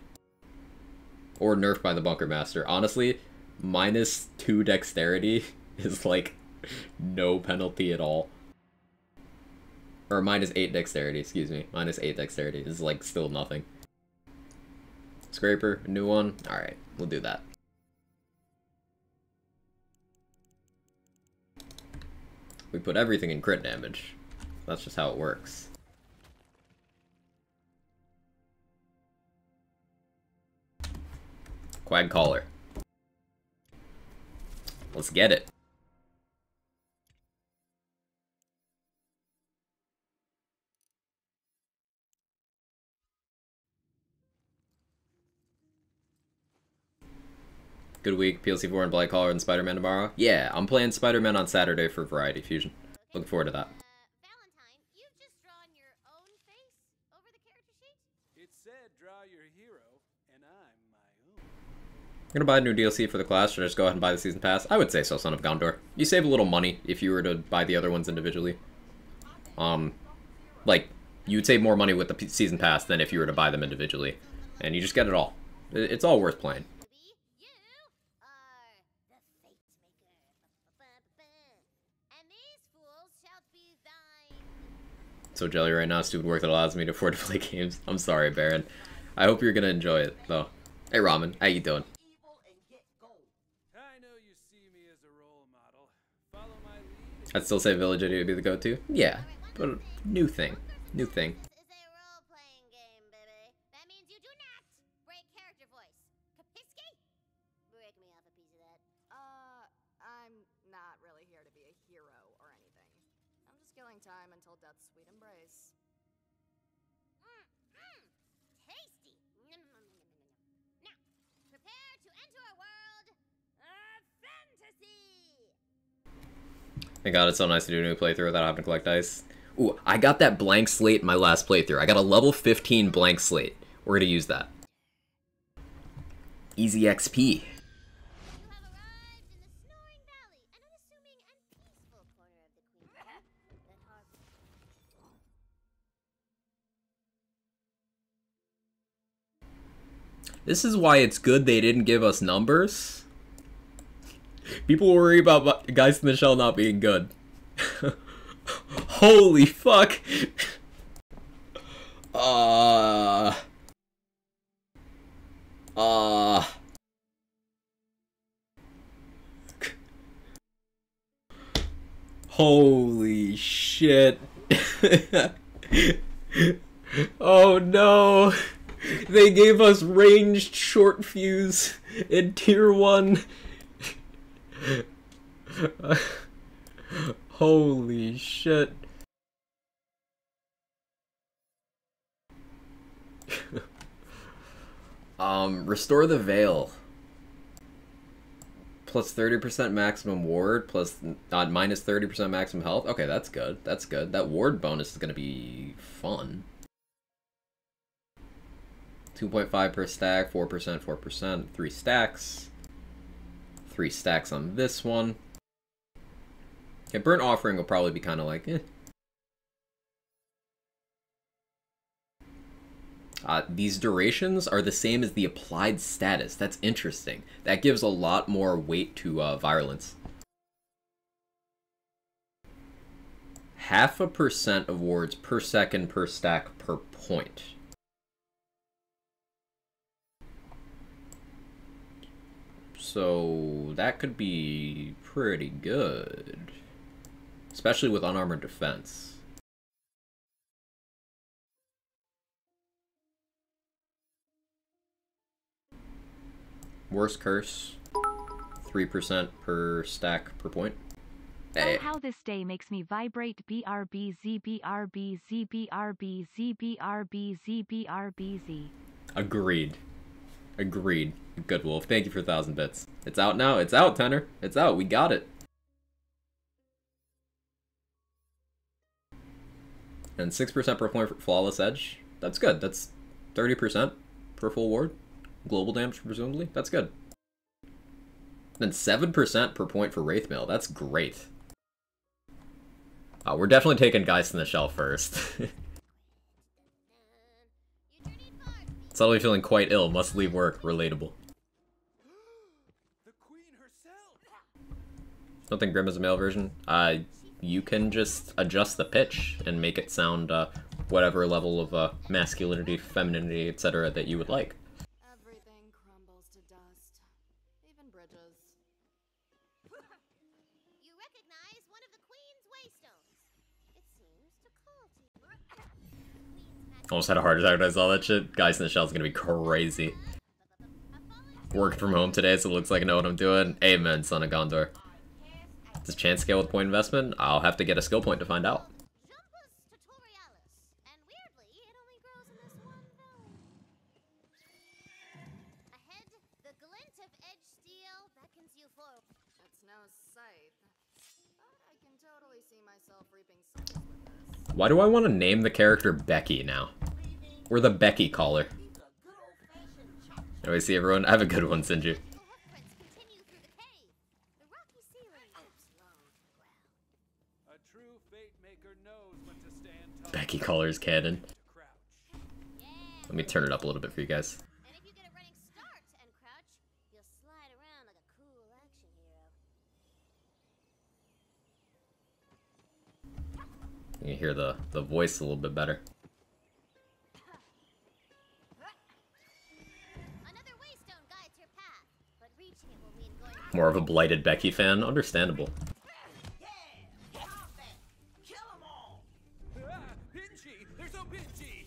Or Nerfed by the Bunker Master. Honestly, minus 2 dexterity is like no penalty at all. Or minus 8 dexterity, excuse me. Minus 8 dexterity is like still nothing. Scraper, a new one? Alright, we'll do that. We put everything in crit damage. That's just how it works. Quag Caller. Let's get it. Good week, PLC4 and Blightcaller and Spider-Man tomorrow? Yeah, I'm playing Spider-Man on Saturday for Variety Fusion. Looking forward to that. Valentine, you've just drawn your own face over the character sheet? It said draw your hero, and I'm my own. You're gonna buy a new DLC for the class, or just go ahead and buy the Season Pass? I would say so, Son of Gondor. You save a little money if you were to buy the other ones individually. Like, you'd save more money with the Season Pass than if you were to buy them individually. And you just get it all. It's all worth playing. You are the fate maker. And these fools shall be thine. So jelly right now, stupid work that allows me to afford to play games. I'm sorry, Baron. I hope you're gonna enjoy it, though. Hey, Ramen, how you doing? I know you see me as a role model. Follow my lead. I'd still say Village Idiot would be the go-to. Yeah, but new thing. New thing. This is a role-playing game, baby. That means you do not break character voice. Kapiski? Break me off a piece of that. I'm not really here to be a hero or anything. I'm just killing time until death's sweet embrace. Tasty. Now, prepare to enter a world of fantasy. Thank God it's so nice to do a new playthrough without having to collect dice. Ooh, I got that blank slate in my last playthrough. I got a level 15 blank slate. We're gonna use that. Easy XP. You have arrived in the Snoring Valley, an unassuming and peaceful corner of the Queen. That harbor. This is why it's good they didn't give us numbers. People worry about Guys in the Shell not being good. Holy fuck! Holy shit. Oh no! They gave us ranged short fuse in tier 1. Holy shit. Restore the Veil. Plus 30% maximum ward, plus minus 30% maximum health. Okay, that's good. That's good. That ward bonus is gonna be fun. 2.5 per stack, 4%, 4%, 3 stacks. 3 stacks on this one. Yeah, Burnt Offering will probably be kind of like, eh. These durations are the same as the applied status. That's interesting. That gives a lot more weight to virulence. 0.5% of wards per second per stack per point. So that could be pretty good. Especially with unarmored defense. Worst curse, 3% per stack per point. Oh, how this day makes me vibrate. BRBZ, BRBZ, BRBZ, BRBZ, BRBZ. Agreed. Agreed. Good Wolf. Thank you for 1,000 bits. It's out now. It's out, Tenor. It's out. We got it. And 6% per point for Flawless Edge. That's good. That's 30% per full ward. Global damage, presumably. That's good. Then 7% per point for Wraithmail. That's great. We're definitely taking Geist in the Shell first. Suddenly feeling quite ill. Must leave work. Relatable. The queen herself. Don't think Grim is a male version. You can just adjust the pitch and make it sound whatever level of masculinity, femininity, etc. that you would like. Everything crumbles to dust. Even bridges. You recognize one of the Queen's waystones. It seems to call to you. Almost had a heart attack when I saw that shit. Guys in the Shell's gonna be crazy. Worked from home today, so it looks like I know what I'm doing. Amen, Son of Gondor. Does chance scale with point investment? I'll have to get a skill point to find out. Jumpus tutorialis, and weirdly, it only grows in this one zone. Ahead, the glint of edge steel beckons you forward. It's no scythe, but I can totally see myself reaping souls with this. Why do I want to name the character Becky now? We're the Becky caller. Anyway, see everyone. Have a good one, Sinju. Hoofprints continue through the cave. The rocky ceiling loops low to the ground. A true fate maker knows when to stand tall. Becky caller's canon. To crouch. Let me turn it up a little bit for you guys. And if you get a running start and crouch, you'll slide around like a cool action hero. You can hear the voice a little bit better. Another waystone guides your path, but reaching it will mean going More of a blighted Becky fan. Understandable. Ah, Pinchy! There's no Pinchy!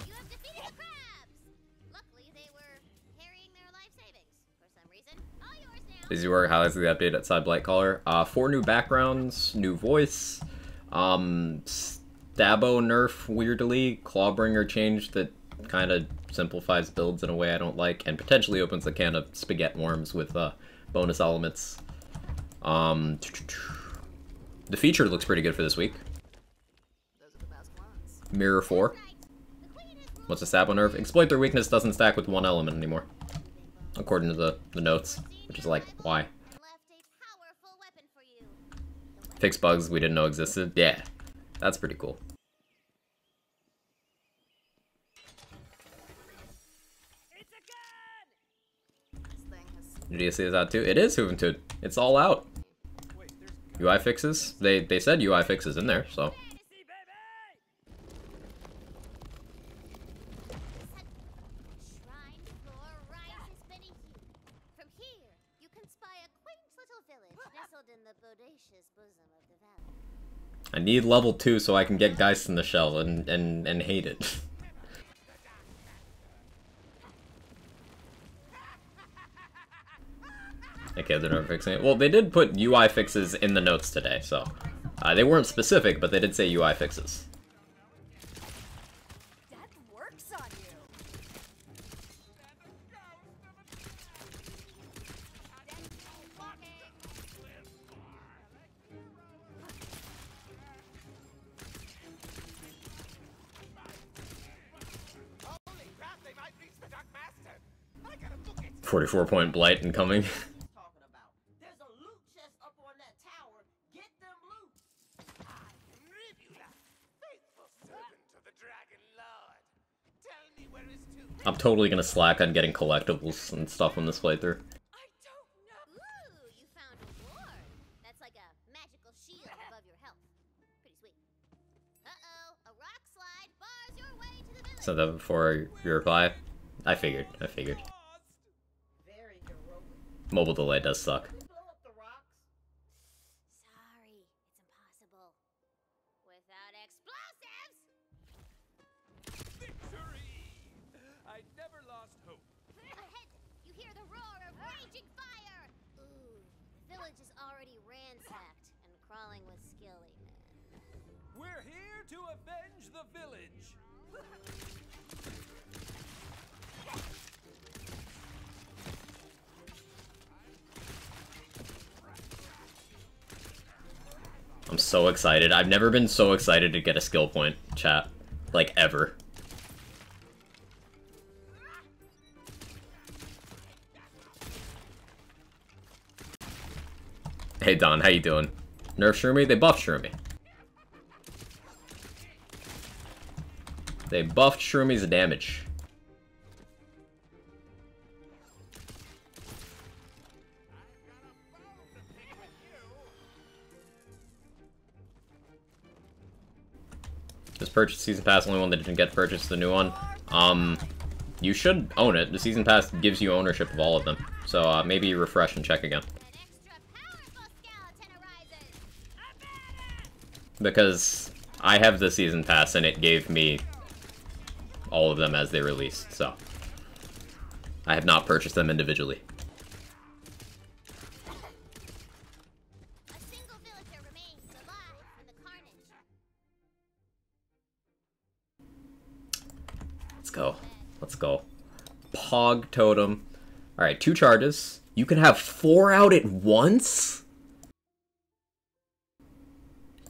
You have defeated the crabs! Luckily, they were carrying their life savings. For some reason, all yours now. Busy work, highlights of the update outside BLIGHTCALLER. 4 new backgrounds, new voice. Stabo nerf, weirdly. Clawbringer change that kind of simplifies builds in a way I don't like, and potentially opens a can of spaghetti worms with bonus elements. The feature looks pretty good for this week. Those are the best ones. Mirror 4. What's a Stabo nerf? Exploit their weakness doesn't stack with one element anymore. According to the notes, which is like, why? Left a powerful weapon for you. Fix bugs we didn't know existed. Yeah, that's pretty cool. It's a gun! This thing has Your DLC is out too? It is Juventud. It's all out. Wait, there's UI fixes? They said UI fixes in there, so. fantasy, baby! Shrine floor rises beneath you. From here, you can spy a quaint little village nestled in the bodacious bosom of the valley. I need level 2 so I can get Geist in the Shell and hate it. Okay, they're not fixing it. Well, they did put UI fixes in the notes today, so. They weren't specific, but they did say UI fixes. That works on you. 44-point blight incoming. Talking about. There's a loot chest up on that tower. Get them loot. Faithful servant of the Dragon Lord. Tell me where his tomb is. I'm totally gonna slack on getting collectibles and stuff on this playthrough. I don't know. Ooh, you found a ward. That's like a magical shield above your health. Pretty sweet. Uh-oh, a rock slide bars your way to the village. Said that before you reply. I figured. Very heroic. Mobile delay does suck. We blow up the rocks. Sorry, it's impossible. Without explosives! Victory! I never lost hope. Ahead, you hear the roar of raging fire! Ooh, the village is already ransacked and crawling with skilly men. We're here to avenge the village. I'm so excited. I've never been so excited to get a skill point, chat. Like, ever. Hey Don, how you doing? Nerf Shroomy? They buffed Shroomy. They buffed Shroomi's damage. Just purchased Season Pass, only one that didn't get purchased, the new one. You should own it. The Season Pass gives you ownership of all of them. So maybe refresh and check again. An extra powerful skeleton arises! Because I have the Season Pass and it gave me all of them as they released, so I have not purchased them individually. A single villager remains alive in the carnage. Let's go. Let's go. Pog Totem. Alright, 2 charges. You can have 4 out at once?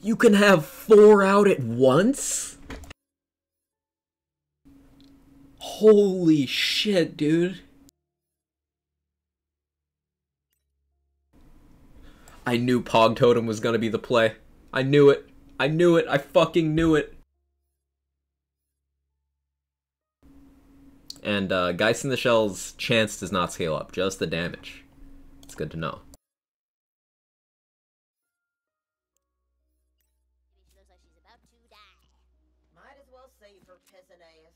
You can have 4 out at once? Holy shit, dude. I knew Pog Totem was gonna be the play. I knew it. I knew it. I fucking knew it. And Geist in the Shell's chance does not scale up, just the damage. It's good to know. She looks like she's about to die. Might as well save her peasant ass.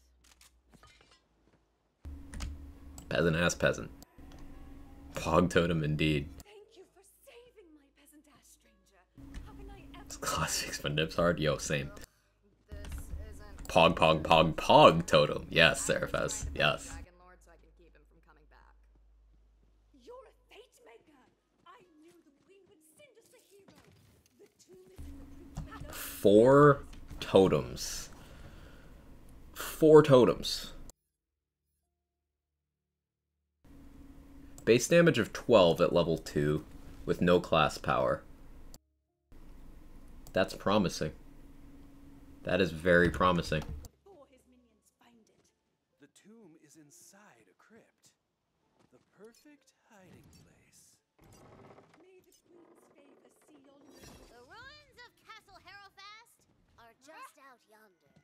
Peasant ass peasant. Pog Totem indeed. Thank you for saving my peasant ass stranger. How can I ever... It's classics for nips hard. Yo, same. This isn't. Pog, pog, pog, pog Totem. Yes, Seraphas. Yes. Dragon Lord, so I can keep him from coming back. You're a fate maker. I knew the queen would send us a hero. The tomb is in the creature below. 4 totems. 4 totems. Base damage of 12 at level 2 with no class power. That's promising. That is very promising. Before his minions find it. The tomb is inside a crypt. The perfect hiding place. May the queen's favor see your name. The ruins of Castle Harrowfast are just out yonder.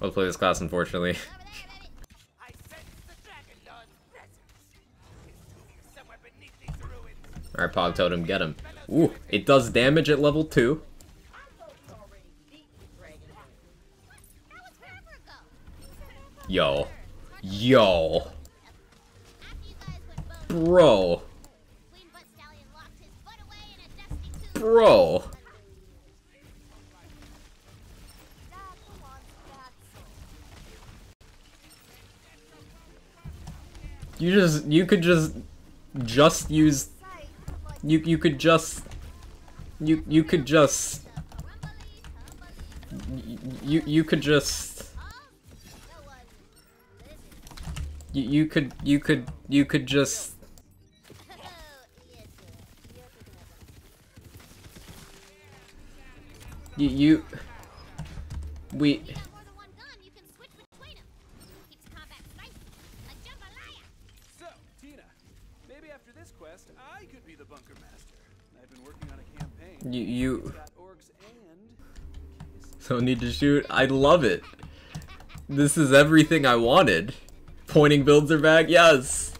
I'll play this class, unfortunately. Over there, baby! I sense the Dragon Lord's presence. His tomb is somewhere beneath these ruins. Alright, Pog Totem, get him. Ooh, it does damage at level 2. I thought you already beat the dragon. That was forever ago! Yo. Yo. After you guys went both, Bro. Queen Butt Stallion locked his butt away in a dusty tomb. Bro. Dad wants that soul. You could just use Say, like, you could just you could just you could just you could just we More than one gun, you can switch between them. Keeps combat spicy, like jambalaya. So, You Got orcs and don't need to shoot. I love it. This is everything I wanted. Pointing builds are back. Yes.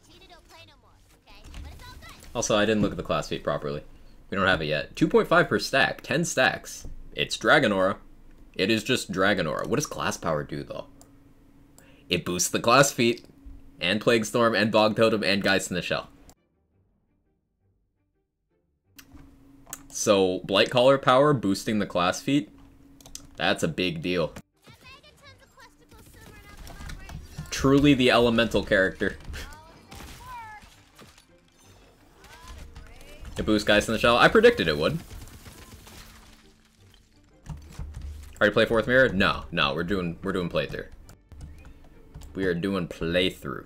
Tina don't play no more, okay? But it's all good. Also, I didn't look at the class feat properly. We don't have it yet. 2.5 per stack. 10 stacks. It's Dragon Aura. It is just Dragon Aura. What does class power do, though? It boosts the class feat, and Plague Storm, and Bog Totem, and Geist in the Shell. So, Blightcaller power boosting the class feat, that's a big deal. Truly the elemental character. It boosts Geist in the Shell. I predicted it would. Already play Fourth Mirror? No, we're doing playthrough. We are doing playthrough.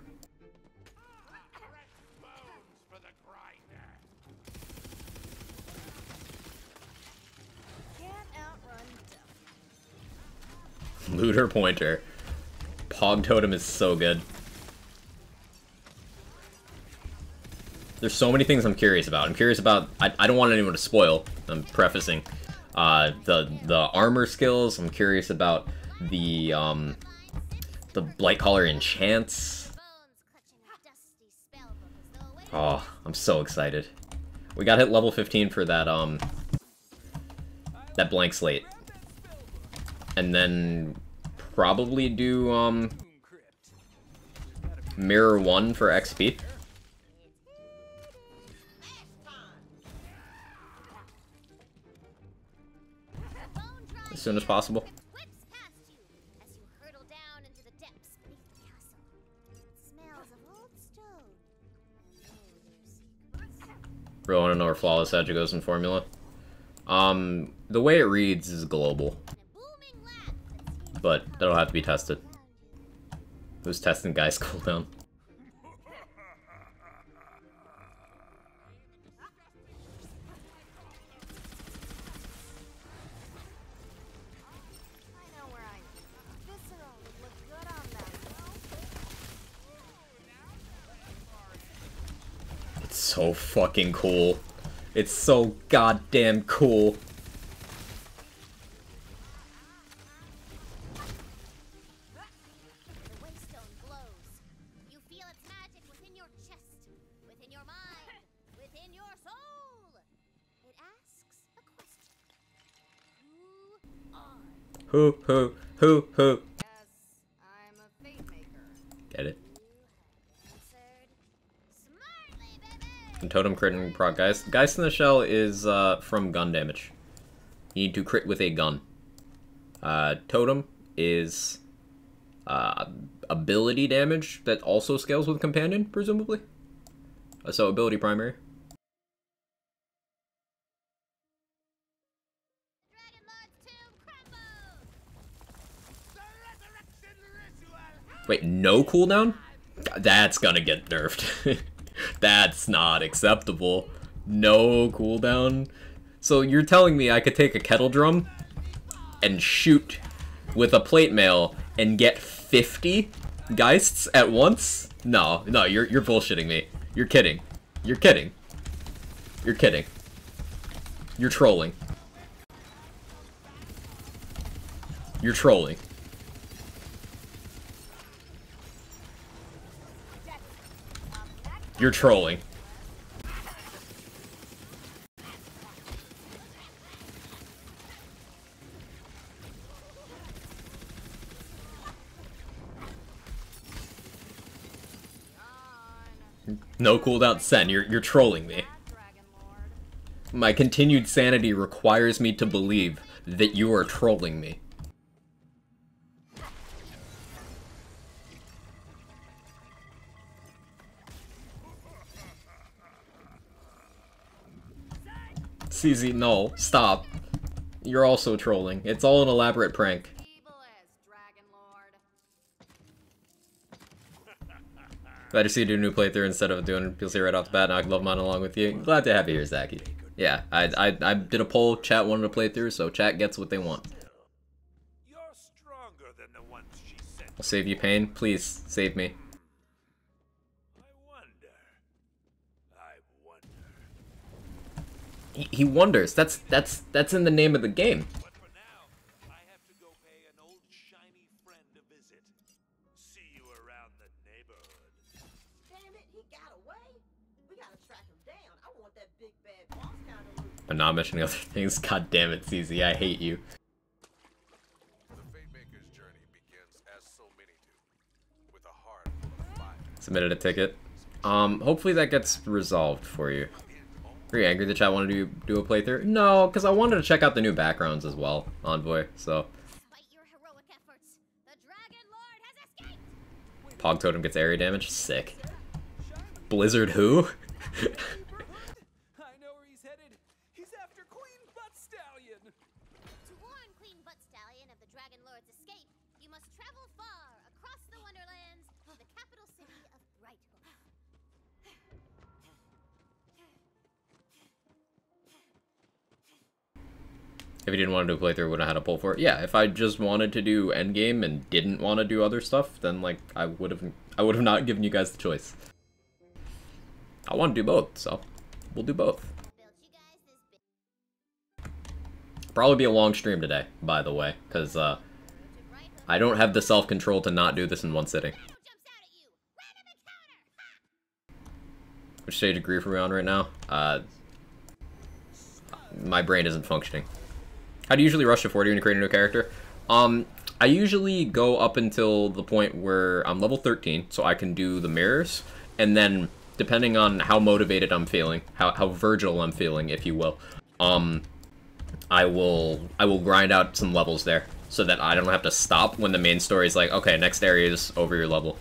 Looter Pointer. Pog Totem is so good. There's so many things I'm curious about. I'm curious about... I don't want anyone to spoil. I'm prefacing. The armor skills. I'm curious about the Blightcaller enchants. Oh, I'm so excited. We got hit level 15 for that, that blank slate. And then probably do, Mirror 1 for XP. As soon as possible. Really want to know where Flawless Edge goes in Formula. The way it reads is global. But that'll have to be tested. Who's testing Guy's cooldown? It's so fucking cool. It's so goddamn cool. Who? Yes, I'm a fate maker. Get it? And Totem crit and proc Geist. Geist in the Shell is from gun damage. You need to crit with a gun. Totem is ability damage that also scales with Companion, presumably. So ability primary. Wait, no cooldown? That's gonna get nerfed. That's not acceptable. No cooldown. So you're telling me I could take a kettle drum and shoot with a plate mail and get 50 Geists at once? No, you're bullshitting me. You're kidding. You're kidding. You're kidding. You're trolling. You're trolling. You're trolling. No cooldown Sen, you're trolling me. My continued sanity requires me to believe that you are trolling me. CZ, no, stop. You're also trolling. It's all an elaborate prank. Glad to see you do a new playthrough instead of doing PLC right off the bat, and I love mine along with you. Glad to have you here, Zachy. Yeah, I did a poll, chat wanted a playthrough, so chat gets what they want. You're stronger than the ones she sent. I'll save you pain. Please, save me. I wonder. He wonders. That's in the name of the game. But for now, I have to go pay an old shiny friend a visit. See you around the neighborhood. Damn it, he got away. We gotta track him down. I want that big bad boss kind of loot. But not mentioning other things. God damn it, CZ, I hate you. The Fatemaker's journey begins as so many do, with a heart full of fire. Submitted a ticket. Hopefully that gets resolved for you. Are you angry the chat wanted to do a playthrough? No, because I wanted to check out the new backgrounds as well, Envoy, so. Despite your heroic efforts, the Dragon Lord has escaped! Pog Totem gets area damage? Sick. Blizzard who? I know where he's headed. He's after Queen Butt Stallion. To warn Queen Butt Stallion of the Dragon Lord's escape, you must travel far across the Wonderlands to the capital city of Brighthook. If you didn't want to do a playthrough, would have had a pull for it. Yeah, if I just wanted to do endgame and didn't want to do other stuff, then like I would have not given you guys the choice. I want to do both, so we'll do both. Built you guys this big Probably be a long stream today, by the way, because to Brighthook. I don't have the self-control to not do this in one sitting. Shadow jumps out at you! Random encounter! Ha! Which stage of grief are we on right now? My brain isn't functioning. How do you usually rush to 40 when you create a new character? I usually go up until the point where I'm level 13, so I can do the mirrors, and then depending on how motivated I'm feeling, how Virgil I'm feeling, if you will, I will grind out some levels there, so that I don't have to stop when the main story is like, okay, next area is over your level.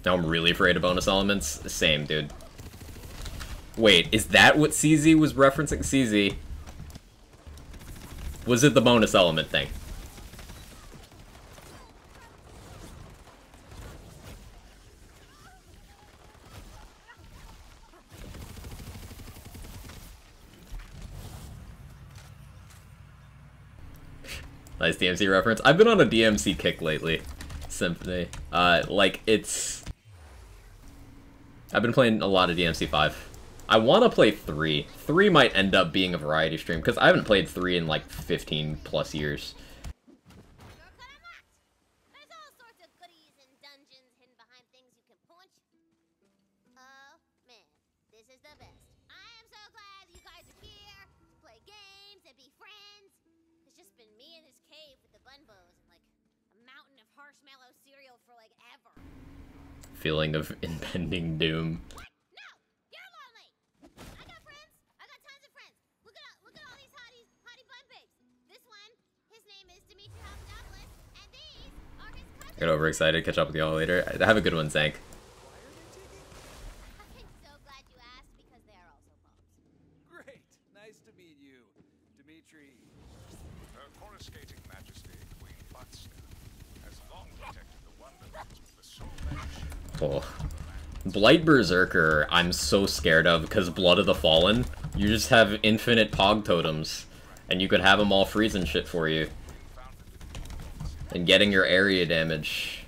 Now I'm really afraid of bonus elements. Same, dude. Wait, is that what CZ was referencing? CZ. Was it the bonus element thing? Nice DMC reference. I've been on a DMC kick lately. Symphony. Like, it's... I've been playing a lot of DMC 5. I want to play 3. 3 might end up being a variety stream, because I haven't played 3 in like 15 plus years. Shortcut unlocked! There's all sorts of goodies and dungeons hidden behind things you can punch. Oh, man. This is the best. I am so glad you guys are here to play games and be friends. It's just been me in this cave with the bunbows and like a mountain of marshmallow cereal for like ever. Feeling of impending doom. What? No! You're lonely! I got friends! I got tons of friends! Look at all these hottie bun babes! This one, his name is Dimitri Papadopoulos, and these are his cousins! I got overexcited. Catch up with y'all later. Have a good one, Zank. I'm so glad you asked because they are also pops. Great. Nice to meet you, Dimitri. Her coruscating majesty, Queen Buttster, has long protected the wonderlands with the soul edge. Oh. Blight Berserker, I'm so scared of, because Blood of the Fallen, you just have infinite Pog Totems, and you could have them all freeze and shit for you. And getting your area damage.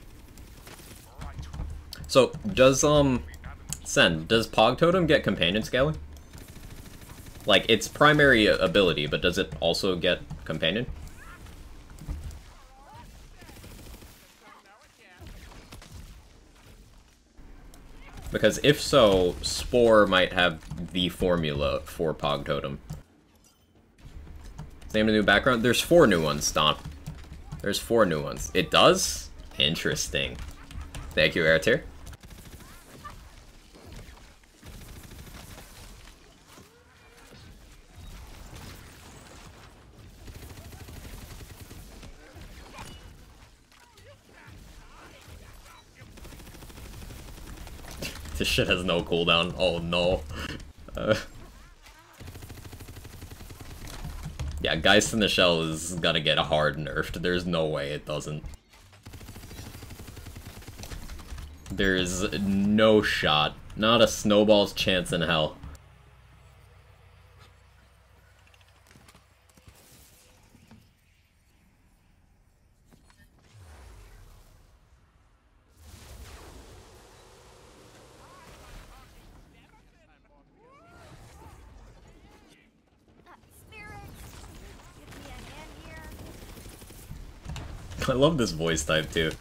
So, does, Sen, does Pog Totem get companion scaling? Like, its primary ability, but does it also get companion? Because if so, Spore might have the formula for Pog Totem. Name a new background? There's 4 new ones, Stomp. There's 4 new ones. It does? Interesting. Thank you, Airtier. This shit has no cooldown. Oh no. Yeah, Geist in the Shell is gonna get hard nerfed. There's no way it doesn't. There's no shot. Not a snowball's chance in hell. I love this voice type too.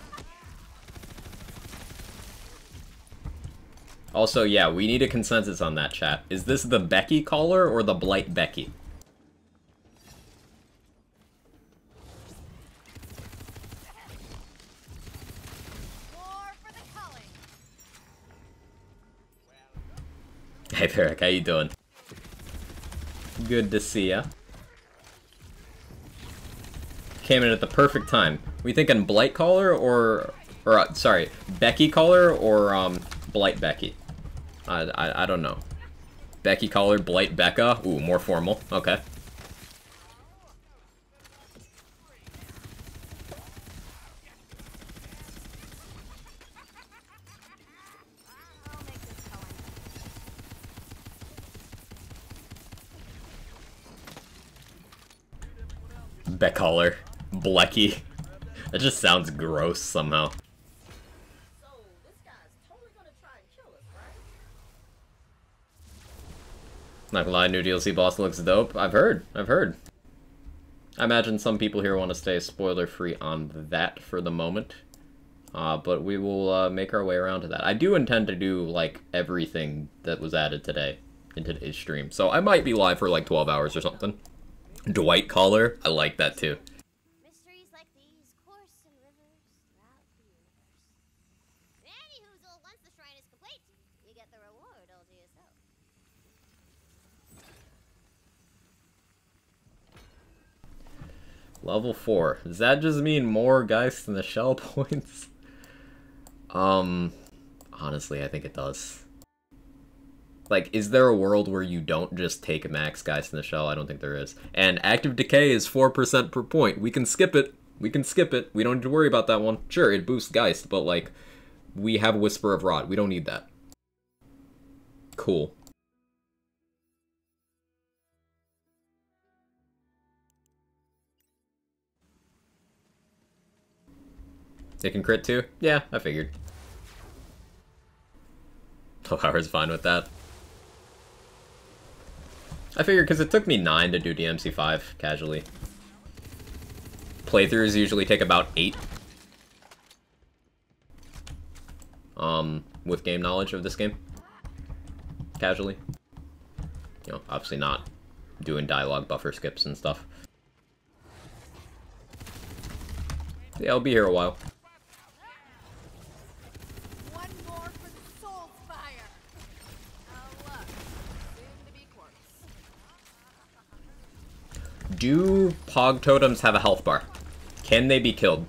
Also, yeah, we need a consensus on that, chat. Is this the Becky caller or the Blight Becky? Hey, Varric, how you doing? Good to see ya. Came in at the perfect time. We thinking Blight caller or sorry, Becky caller or Blight Becky? I don't know. Becky caller, Blight Becca. Ooh, more formal. Okay. Beckcaller. Blecky. That just sounds gross somehow. So, this guy's totally gonna try and kill us, right? Not gonna lie, new DLC boss looks dope. I've heard. I imagine some people here want to stay spoiler-free on that for the moment. But we will make our way around to that. I do intend to do, like, everything that was added today in today's stream. So I might be live for, like, 12 hours or something. Dwight Caller, I like that too. Mysteries like these course in rivers throughout the universe. Anywhoozle, once the shrine is complete, you get the reward all to yourself. Level 4. Does that just mean more Geist in the Shell points? Honestly, I think it does. Like, is there a world where you don't just take max Geist in the Shell? I don't think there is. And Active Decay is 4% per point. We can skip it. We don't need to worry about that one. Sure, it boosts Geist, but, like, we have Whisper of Rot. We don't need that. Cool. They can crit too? Yeah, I figured. 12 hours fine with that. I figured because it took me 9 to do DMC5 casually. Playthroughs usually take about 8. With game knowledge of this game. Casually. You know, obviously not doing dialogue buffer skips and stuff. Yeah, I'll be here a while. One more for the soul fire. Oh look, soon to be corpse. Do Pog Totems have a health bar? Can they be killed?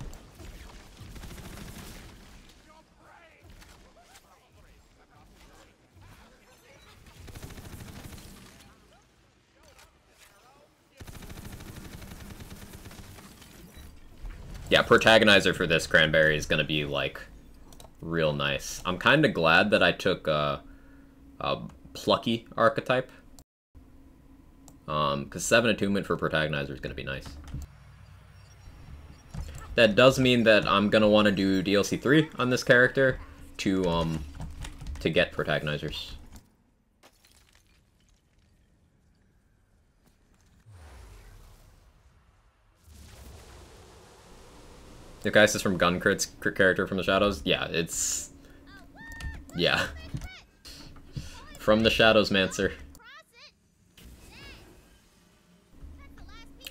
Yeah, Protagonizer for this Cranberry is gonna be, like, real nice. I'm kinda glad that I took a Plucky archetype. Because 7 Attunement for Protagonizer is gonna be nice. That does mean that I'm gonna want to do DLC 3 on this character to get Protagonizers. The Geist is from Gun Crit's character from the Shadows? Yeah, it's... yeah. From the Shadows, Mancer.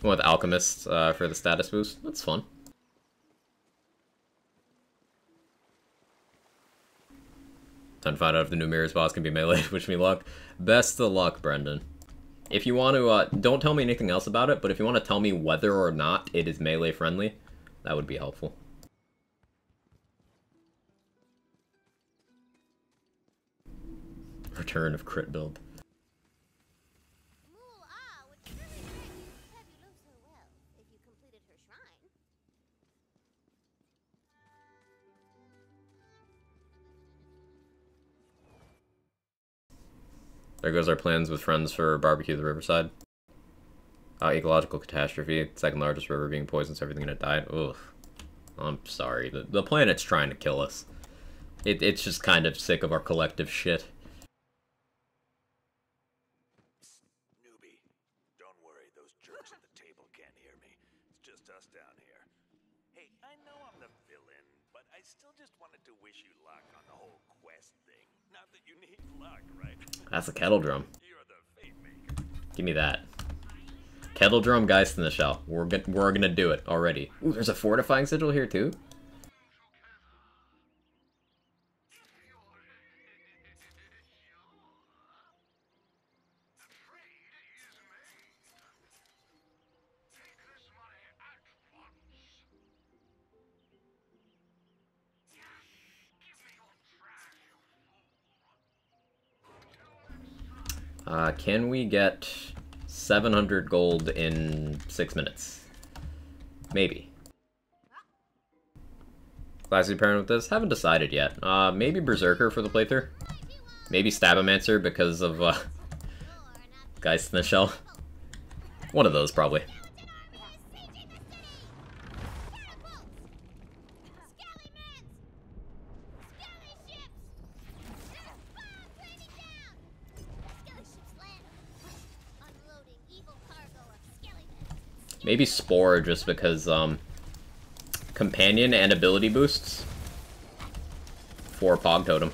With Alchemist for the status boost. That's fun. Time to find out if the new Mirrors boss can be melee. Wish me luck. Best of luck, Brendan. If you want to, don't tell me anything else about it, but if you want to tell me whether or not it is melee friendly, that would be helpful. Return of crit build. Would really grant you fabuloso well if you completed her shrine. There goes our plans with friends for barbecue at the riverside. Ecological catastrophe, second largest river being poisoned, so everything in it died. Ugh. I'm sorry. The planet's trying to kill us. It's just kind of sick of our collective shit. Newbie, don't worry. Those jerks at the table can't hear me. It's just us down here. Hey, I That's a kettle drum. Give me that. Kettle drum, Geist in the Shell. We're gonna do it already. Ooh, there's a fortifying sigil here too? Can we get 700 gold in 6 minutes? Maybe. Classy pairing with this? Haven't decided yet. Maybe Berserker for the playthrough. Maybe Stabomancer because of, Geist in the Shell. One of those, probably. Maybe Spore, just because, companion and ability boosts for Pog Totem.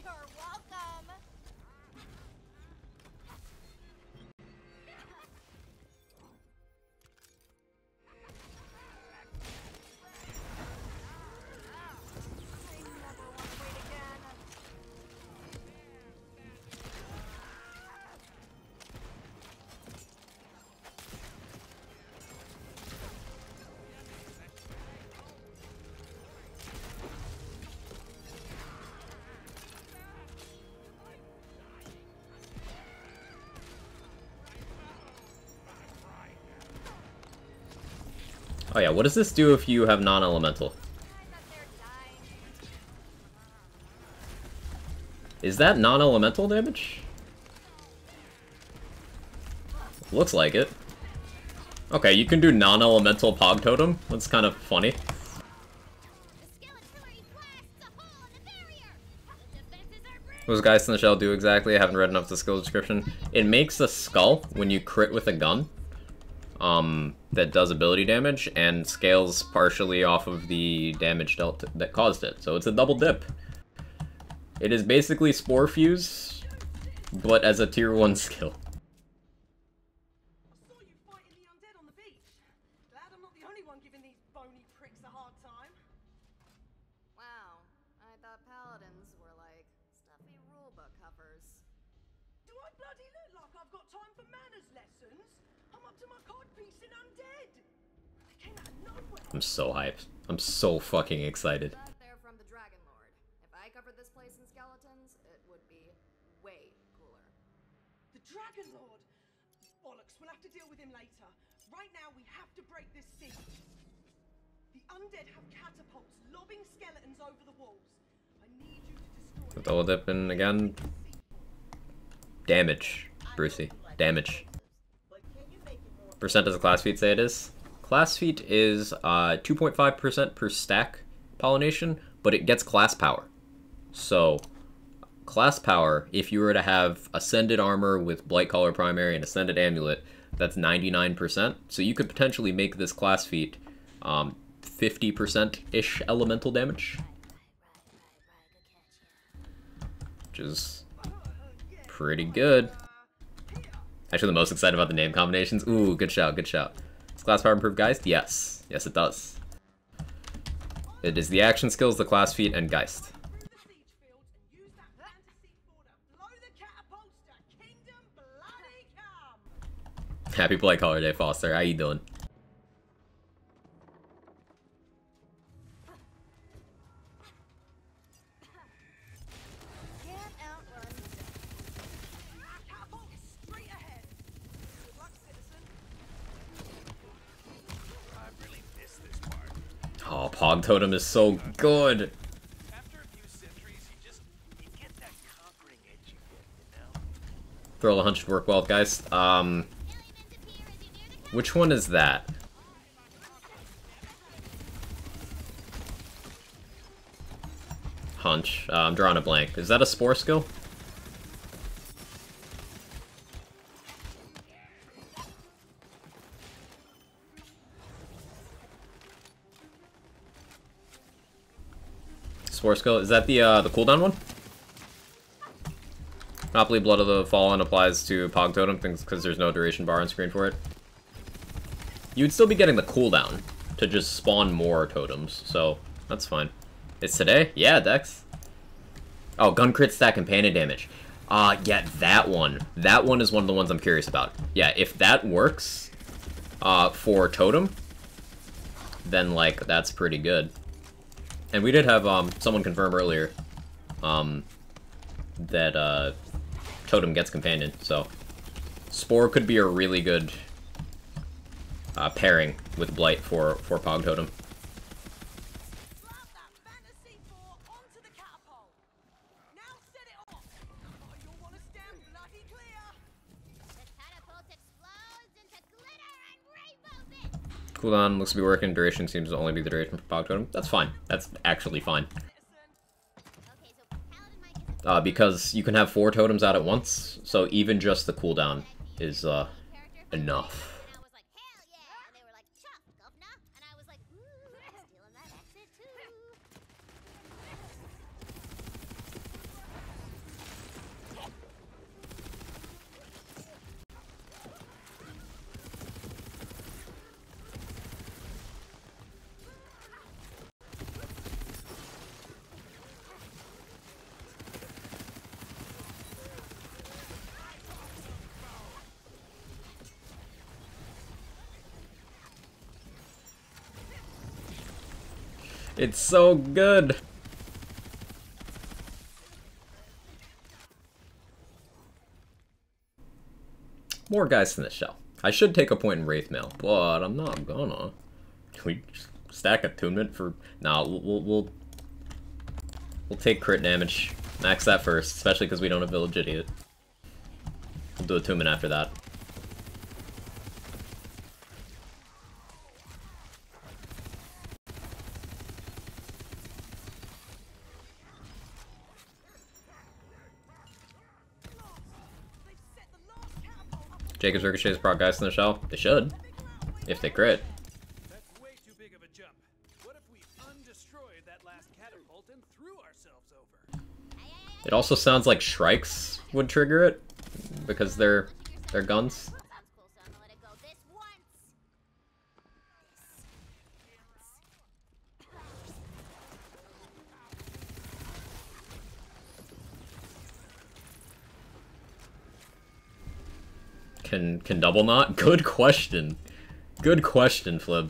You're welcome. I never want to wait again. Oh yeah, what does this do if you have non-elemental? Is that non-elemental damage? Looks like it. Okay, you can do non-elemental Pog Totem. That's kind of funny. What does Geist in the Shell do exactly? I haven't read enough of the skill description. It makes a skull when you crit with a gun. That does ability damage and scales partially off of the damage dealt that caused it. So it's a double dip. It is basically Spore Fuse, but as a tier 1 skill. I saw you fighting the undead on the beach. Glad I'm not the only one giving these bony pricks a hard time. Wow, I thought paladins were like stuffy rulebook covers. Do I bloody look like I've got time for manners lessons? I'm up to my codpiece in undead. They came out of nowhere. I'm so hyped. I'm so fucking excited. But they're from the Dragon Lord. If I covered this place in skeletons, it would be way cooler. The Dragon Lord? Bollocks, we'll have to deal with him later. Right now, we have to break this siege. The undead have catapults lobbing skeletons over the walls. I need you to destroy... Double dipping again. Damage, Brucey. Damage. Percent does a class feat say it is? Class feat is 2.5% per stack pollination, but it gets class power. So, class power, if you were to have Ascended Armor with Blightcaller Primary and Ascended Amulet, that's 99%. So you could potentially make this class feat 50%-ish elemental damage. Which is pretty good. Actually, the most excited about the name combinations. Ooh, good shout, good shout. Does class power improve Geist? Yes. Yes, it does. It is the action skills, the class feat, and Geist. Happy Blightcaller Day, Foster. How you doing? Oh, Pog Totem is so good. Throw the hunch should work well, guys. Which one is that? Hunch. I'm drawing a blank. Is that a Spore skill? Spore skill. Is that the cooldown one? Monopoly Blood of the Fallen applies to Pog Totem because there's no duration bar on screen for it. You'd still be getting the cooldown to just spawn more totems, so that's fine. It's today? Yeah, Dex. Oh, gun crit stack companion damage. Yeah, that one. That one is one of the ones I'm curious about. Yeah, if that works for totem, then, like, that's pretty good. And we did have someone confirm earlier that totem gets companion, so Spore could be a really good pairing with Blight for Pog Totem. Cooldown looks to be working. Duration seems to only be the duration for Pog Totem. That's fine. That's actually fine. Because you can have 4 totems out at once, so even just the cooldown is enough. It's so good! More guys in the shell. I should take a point in Wraith Mail, but I'm not gonna. Can we just stack attunement for... Nah, we'll take crit damage. Max that first, especially because we don't have Village Idiot. We'll do attunement after that. Jacob's Ricochet's proc guys in the shell? They should. If they crit. That's way too big of a jump. What if we undestroyed that last catapult and threw ourselves over? It also sounds like Shrikes would trigger it, because they're guns. Can double knot? Good question. Good question, Flib.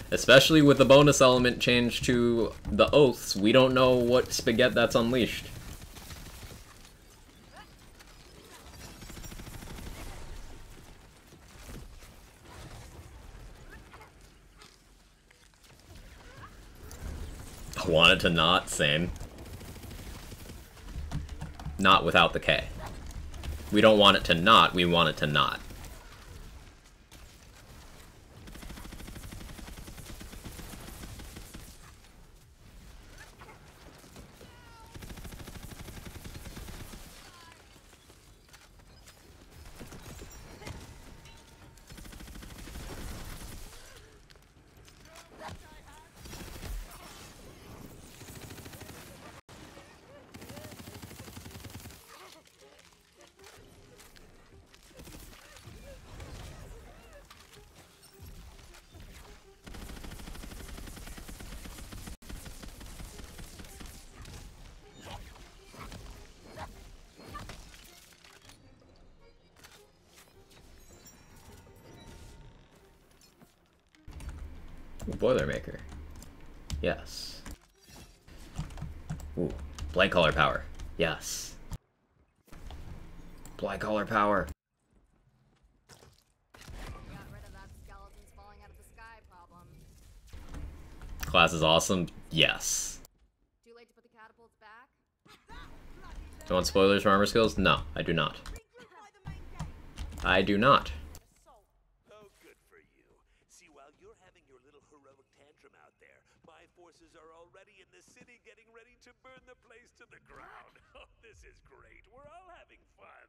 Especially with the bonus element change to the oaths, we don't know what spaghetti that's unleashed. I wanted to not, same. Not without the K. We don't want it to not, we want it to not. Boilermaker. Yes. Ooh. BLIGHTCALLER power. Yes. BLIGHTCALLER power. Got rid of that skeletons falling out of the sky problem. Class is awesome. Yes. Too late to put the catapults back? Do you want spoilers for armor skills? No, I do not. I do not. Oh, good for you. See, while you're having your little heroic tantrum out there, my forces are already in the city getting ready to burn the place to the ground. Oh, this is great. We're all having fun.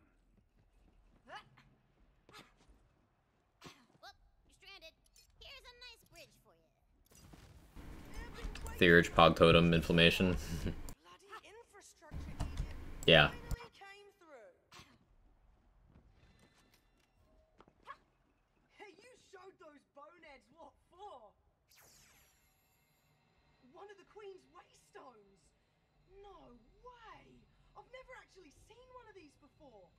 Whoop, you're stranded. Here's a nice bridge for you. Theurge Pog Totem inflammation. Bloody infrastructure, Egypt. Yeah. Finally came through. Hey, you showed those boneheads what for? One of the Queen's waystones. No way. I've never actually seen one of these before.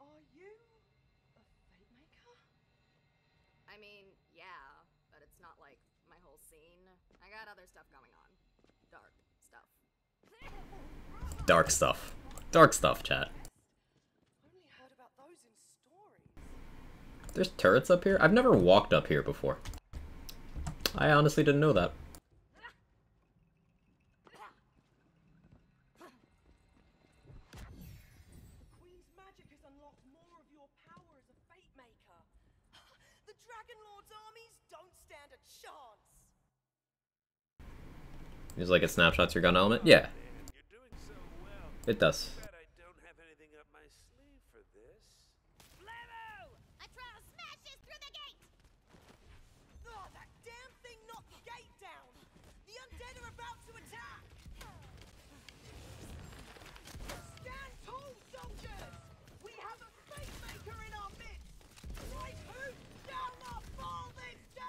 Are you a fate maker? I mean, yeah, but it's not like my whole scene. I got other stuff going on. Dark stuff. Dark stuff. Dark stuff, chat. Only heard about those in stories. There's turrets up here? I've never walked up here before. I honestly didn't know that. The Queen's magic has unlocked more of your power as a fate maker. The Dragon Lord's armies don't stand a chance. It's like it snapshots your gun element? Yeah, You're doing so well. it does. Bet I don't have anything up my sleeve for this. Flammo! I try to smash this through the gate! Oh, that damn thing knocked the gate down. The undead are about to attack. Stand tall, soldiers. We have a fate maker in our midst. Right, who shall not fall this day?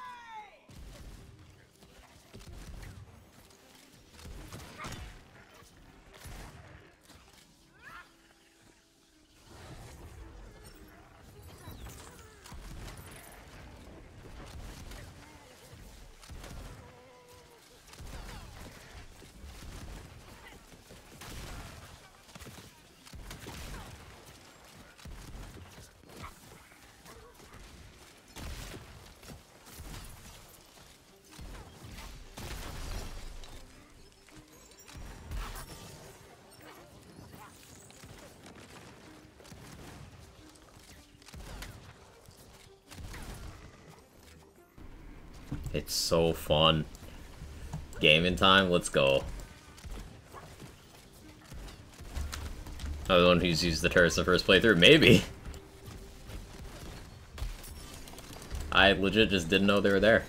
It's so fun. Gaming time, let's go. Oh, the one who's used the turrets the first playthrough? Maybe. I legit just didn't know they were there.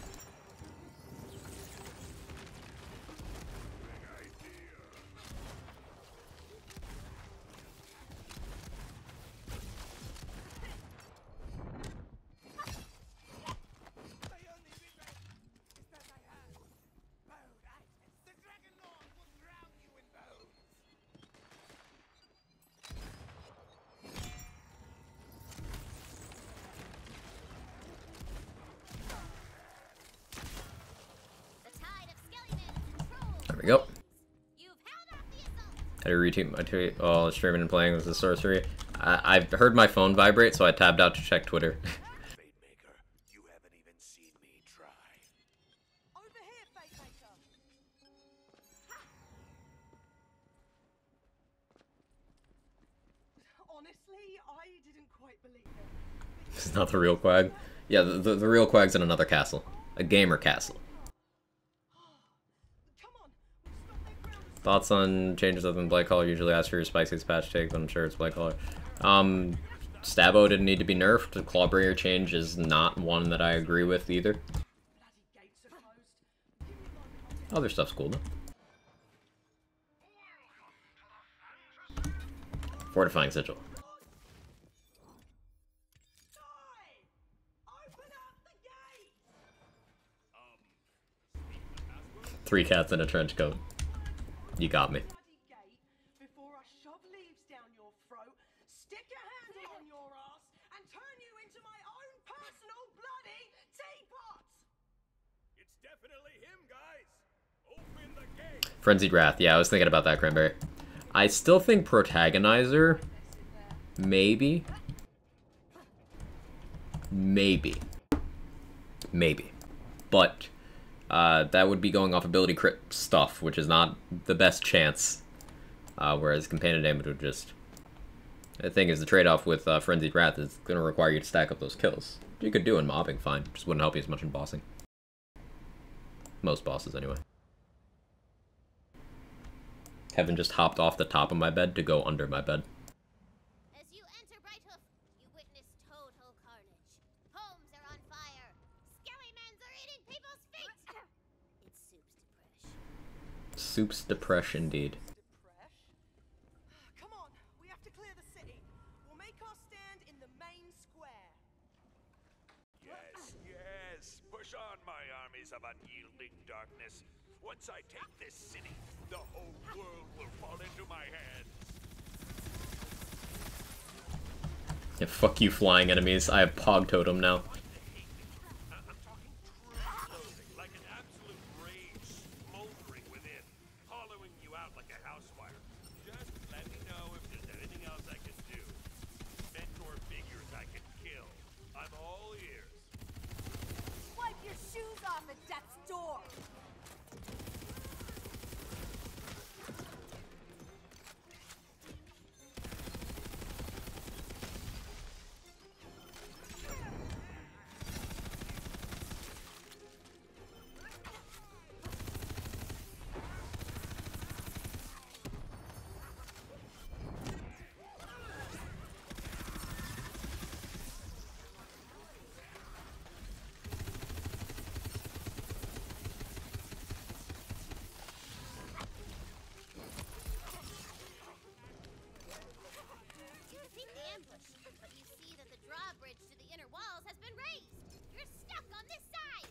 There we go. I retweet my tweet while streaming and playing with the sorcery. I heard my phone vibrate, so I tabbed out to check Twitter. Fate Maker, you haven't even seen me try. Over here, fate maker. Honestly, I didn't quite believe it. It's not the real Quag. Yeah, the real Quag's in another castle. A gamer castle. Come on, we've stopped their ground. Thoughts on changes other than BLIGHTCALLER? Usually ask for your Spicy's patch take, but I'm sure it's BLIGHTCALLER. Stabbo didn't need to be nerfed. The Clawbringer change is not one that I agree with either. Bloody gates are closed. Other stuff's cool though. Fortifying Sigil. Open up the gate. 3 cats in a trench coat. You got me. Bloody gate before I shove leaves down your throat, stick a handle on your ass, and turn you into my own personal bloody teapot. It's definitely him, guys. Open the gate. Frenzied Wrath. Yeah, I was thinking about that, Cranberry. I still think Protagonizer. Maybe. Maybe. But that would be going off ability crit stuff, which is not the best chance. Whereas Companion Damage would just... The thing is, the trade-off with Frenzied Wrath is going to require you to stack up those kills. You could do in mobbing, fine. Just wouldn't help you as much in bossing. Most bosses, anyway. Kevin just hopped off the top of my bed to go under my bed. As you enter Brighthoof, you witness total carnage. Homes are on fire. Skellymans are eating people's feet. It's soups to fresh. Soup's depresh indeed. Come on, we have to clear the city. We'll make our stand in the main square. Yes, yes. Push on, my armies of unyielding darkness. Once I take this city, the whole world will fall into my hands. Yeah, fuck you, flying enemies. I have Pog Totem now. I'm talking true clothing, like an absolute rage smoldering within, hollowing you out like a house fire. Just let me know if there's anything else I can do. Mentor figures I can kill. I'm all ears. Wipe your shoes off at death's door! You defeat the ambush, but you see that the drawbridge to the inner walls has been raised. You're stuck on this side.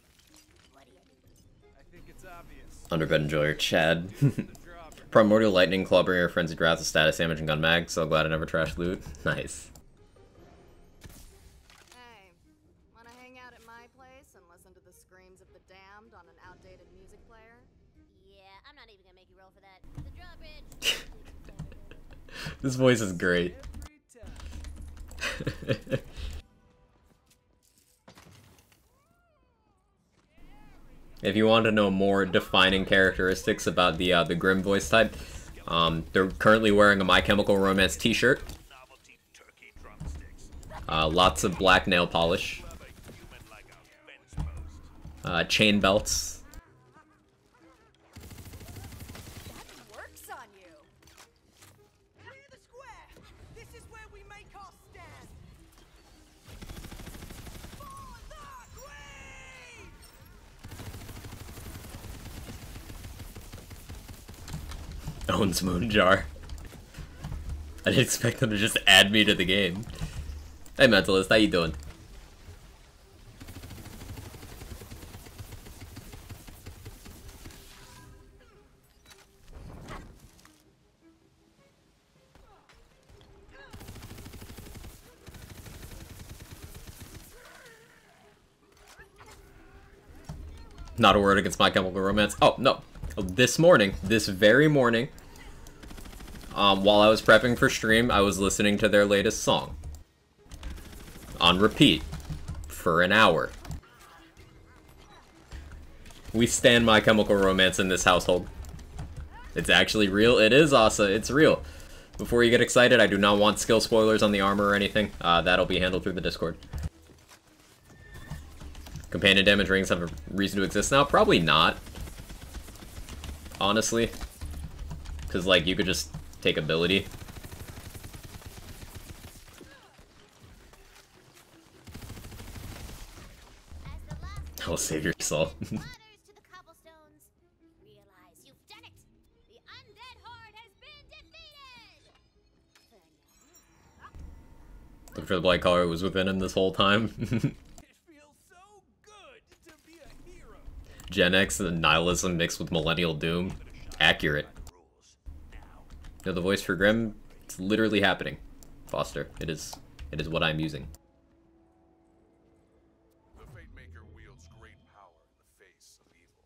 What do you do? I think it's obvious. Underbed enjoyer, Chad. Primordial Lightning, Clawbringer, Frenzied Wrath, Status Damage, and Gun Mag. So glad I never trashed loot. Nice. Hey, wanna hang out at my place and listen to the screams of the damned on an outdated music player? Yeah, I'm not even gonna make you roll for that. The drawbridge. This voice is great. Every time. If you want to know more defining characteristics about the Grim voice type, they're currently wearing a My Chemical Romance t-shirt. Novelty turkey drumsticks. Lots of black nail polish. Love a human like a fence post. Chain belts. That works on you! Clear the square! This is where we make our stand! For the queen! Owns Moonjar. I didn't expect them to just add me to the game. Hey Mentalist, how you doing? Not a word against My Chemical Romance. Oh, no. This morning, this very morning, while I was prepping for stream, I was listening to their latest song. On repeat. For an hour. We stand My Chemical Romance in this household. It's actually real. It is, Asa. It's real. Before you get excited, I do not want skill spoilers on the armor or anything. That'll be handled through the Discord. Companion damage rings have a reason to exist now? Probably not. Honestly. Because, like, you could just take ability. I'll save your soul. Ladders to the cobblestones. Realize you've done it. The undead horde has been defeated. Look for the BLIGHTCALLER who was within him this whole time. It feels so good to be a hero. Gen X and nihilism mixed with millennial doom. Accurate. You know, the voice for Grim, it's literally happening. Foster, it is what I'm using. The Fate Maker wields great power in the face of evil.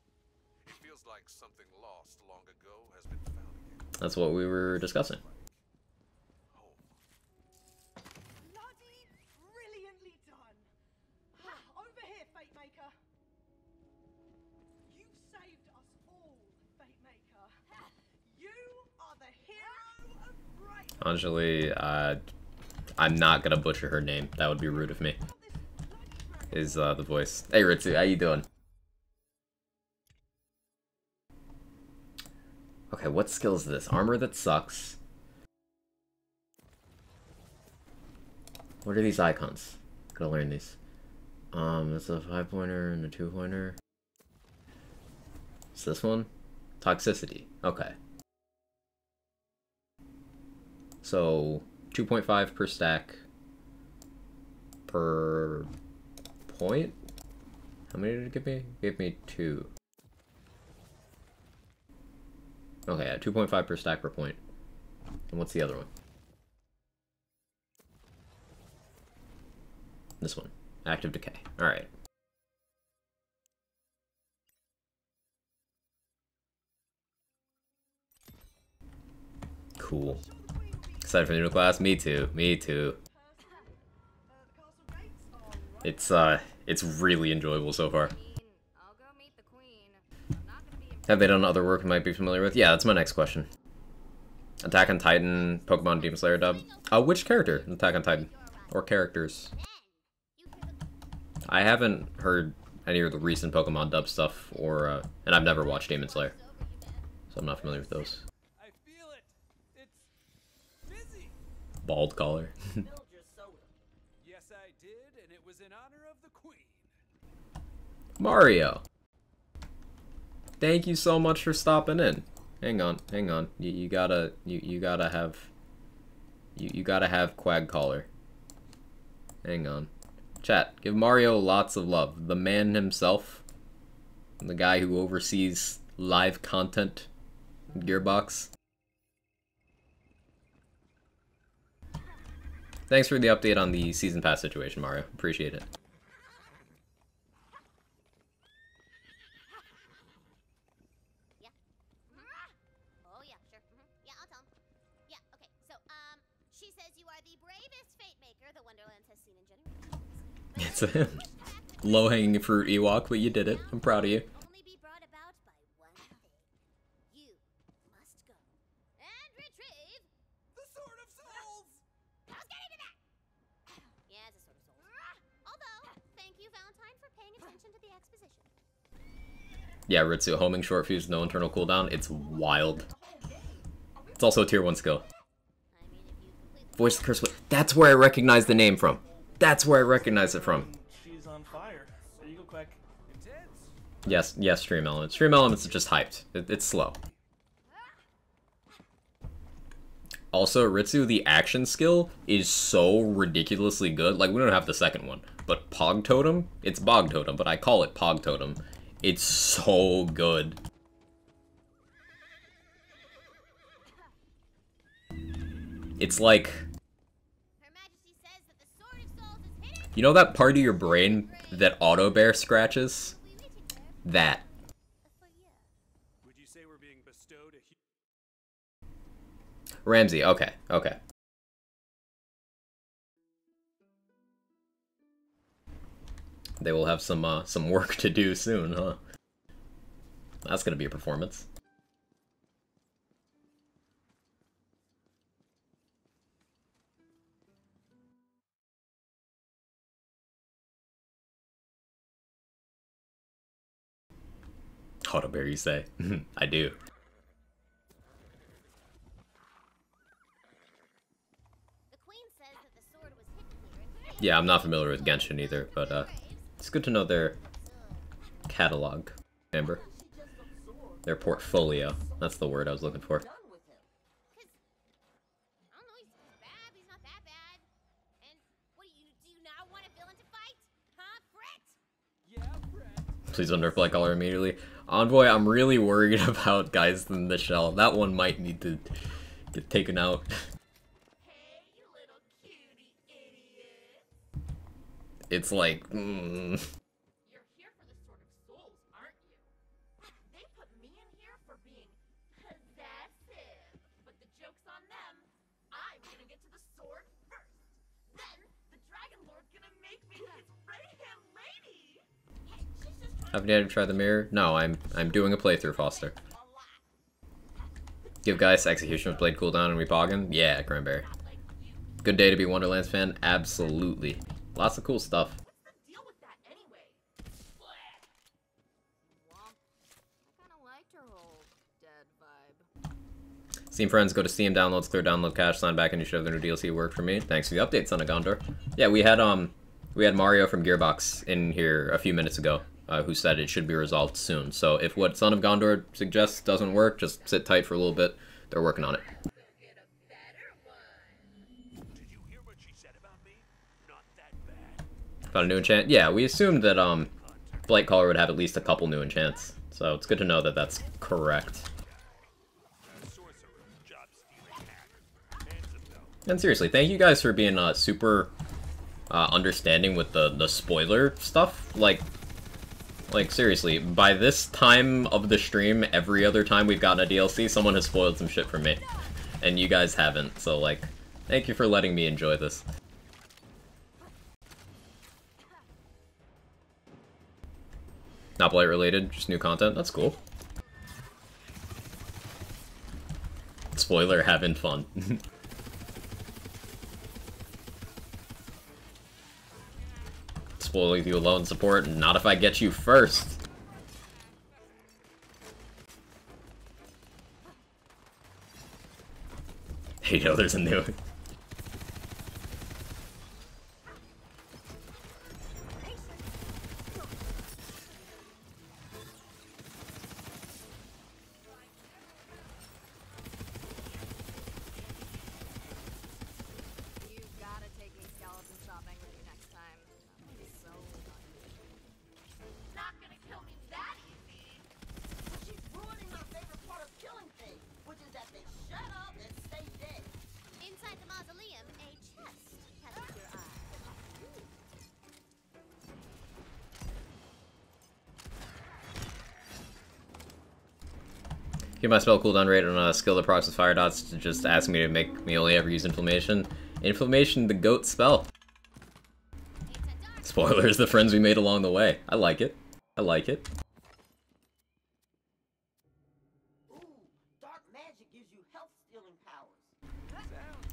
It feels like something lost long ago has been found again. That's what we were discussing. Bloody brilliantly done! Over here, Fate Maker! You've saved us all, Fate Maker! You are the hero of great! Anjali, I'm not gonna butcher her name. That would be rude of me. Is the voice. Hey Ritsu, how you doing? Okay, what skill is this? Armor that sucks. What are these icons? Gotta learn these. That's a 5-pointer and a 2-pointer. Is this one? Toxicity. Okay. So 2.5 per stack per point? How many did it give me? It gave me 2. Okay, yeah, 2.5 per stack per point. And what's the other one? This one. Active decay. Alright. Cool. Excited for the new class? Me too. Me too. It's really enjoyable so far. I'll go meet the queen. I'm not gonna be Have they done other work you might be familiar with? Yeah, that's my next question. Attack on Titan, Pokemon Demon Slayer dub. Which character in Attack on Titan? Or characters? I haven't heard any of the recent Pokemon dub stuff, or and I've never watched Demon Slayer, so I'm not familiar with those. I feel it. It's busy. Bald collar. Yes, I did, and it was in honor of the queen. Mario! Thank you so much for stopping in. Hang on. You gotta have Quag Collar. Hang on. Chat, give Mario lots of love. The man himself, the guy who oversees live content in Gearbox. Thanks for the update on the Season Pass situation, Mario. Appreciate it. Yeah. Oh, yeah, sure. Yeah, I'll tell him. Yeah, okay. So, she says you are the bravest fate maker the Wonderlands has seen in generations. It's a low-hanging fruit Ewok, but you did it. I'm proud of you. Only be brought about by one thing. You must go and retrieve The Sword of Souls. I was getting to that. Yeah, it's a sort of soul. Although, thank you, Valentine, for paying attention to the exposition. Yeah, Ritsu, homing short fuse, no internal cooldown. It's wild. It's also a tier 1 skill. I mean, if you complete the Voice the curse. That's where I recognize the name from. That's where I recognize it from. She's on fire. There you go, Quack. Intense. Yes, Stream Elements. Stream Elements are just hyped. It's slow. Also, Ritsu, the action skill is so ridiculously good. Like, we don't have the second one. But Pog Totem? It's Bog Totem, but I call it Pog Totem. It's so good. It's like... Her Majesty says that the Sword of Souls is hidden. You know that part of your brain that Auto Bear scratches? We waiting there That. for you. Would you say we're being bestowed a Ramsey, okay. They will have some work to do soon, huh? That's gonna be a performance. Auto Bear, you say? I do. The Queen says that the sword was hidden here in Yeah, I'm not familiar with Genshin either, but it's good to know their catalog, Amber. Their portfolio. That's the word I was looking for. I don't know, he's bad, but he's not that bad. And what do you not want a villain to fight? Huh, Brett? Yeah, Brett. Please don't nerf BLIGHTCALLER immediately. Envoy, I'm really worried about Guys in the Shell. That one might need to get taken out. Hey, you little cutie idiot. It's like, You're here for the Sword of Souls, aren't you? They put me in here for being possessive. But the joke's on them. I'm gonna get to the sword first. Then, the Dragon Lord's gonna make me his right-hand lady. Hey, she's just trying haven't you had to try the mirror? No, I'm doing a playthrough, Foster. Give Guys Executioner's Blade cooldown and repogging? Yeah, Cranberry. Good day to be a Wonderlands fan? Absolutely. Lots of cool stuff. What's the deal with that anyway? Womp. I kinda liked her whole dead vibe. Steam friends, go to Steam, downloads, clear download cache, sign back, and you should have the new DLC work for me. Thanks for the update, Son of Gondor. Yeah, we had Mario from Gearbox in here a few minutes ago. who said it should be resolved soon. So if what Son of Gondor suggests doesn't work, just sit tight for a little bit. They're working on it. Did you hear what she said about me? Not that bad. Found a new enchant? Yeah, we assumed that Blightcaller would have at least a couple new enchants. So it's good to know that that's correct. And seriously, thank you guys for being super understanding with the spoiler stuff. Like seriously, by this time of the stream, every other time we've gotten a DLC, someone has spoiled some shit for me. And you guys haven't, so like, thank you for letting me enjoy this. Not Blight related, just new content, that's cool. Spoiler, having fun. Spoiling you alone support, not if I get you first. Hey, yo, there's a new... Keep my spell cooldown rate on a skill that procs with fire dots to just ask me to make me only ever use Inflammation. Inflammation, the GOAT spell. Spoilers, the friends we made along the way. I like it. I like it.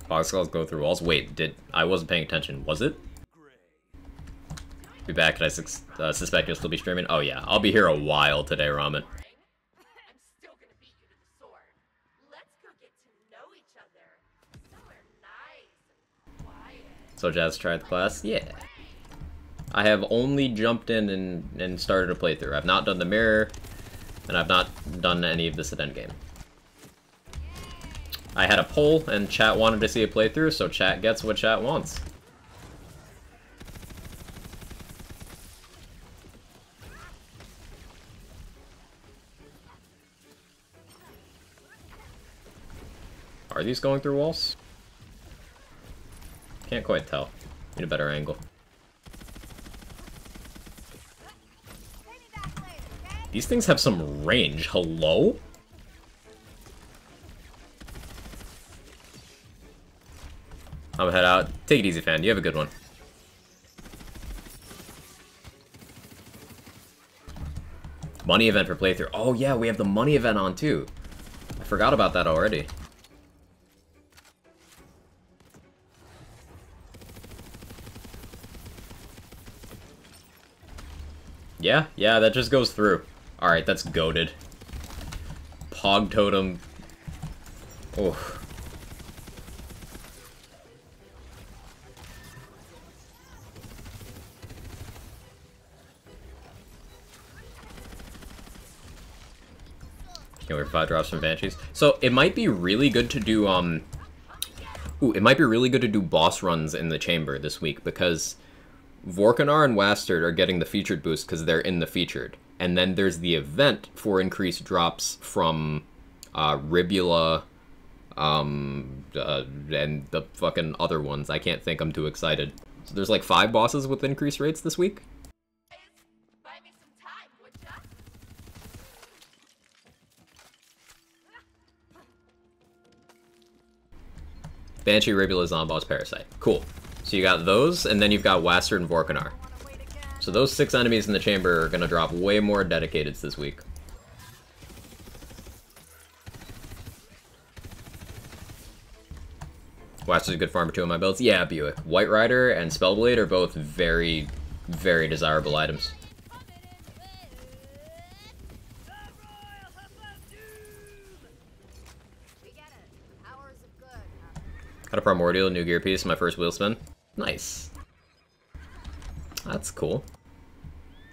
Fog skulls go through walls. Wait, I wasn't paying attention. Was it? Be back. I suspect you'll still be streaming? Oh yeah, I'll be here a while today, Ramen. So Jazz tried the class? Yeah. I have only jumped in and started a playthrough. I've not done the mirror, and I've not done any of this at endgame. I had a poll, and chat wanted to see a playthrough, so chat gets what chat wants. Are these going through walls? Can't quite tell. Need a better angle. These things have some range. Hello? I'm gonna head out. Take it easy, fan. You have a good one. Money event for playthrough. Oh yeah, we have the money event on too. I forgot about that already. Yeah, that just goes through. Alright, that's goated. Pog totem. Oh. Can't wait for 5 drops from Banshees. So, it might be really good to do, it might be really good to do boss runs in the chamber this week, because Vorkanar and Wastard are getting the featured boost because they're in the featured. And then there's the event for increased drops from Ribula and the fucking other ones. I can't think, I'm too excited. So there's like 5 bosses with increased rates this week. Buy me some time, would ya? Banshee, Ribula, Zomboss, Parasite. Cool. So you got those, and then you've got Wastard and Vorkanar. So those 6 enemies in the chamber are going to drop way more dedicateds this week. Wastard's a good farmer too in my builds. Yeah, Buick. White Rider and Spellblade are both very, very desirable items. Got a Primordial, new gear piece, my first wheel spin. Nice. That's cool.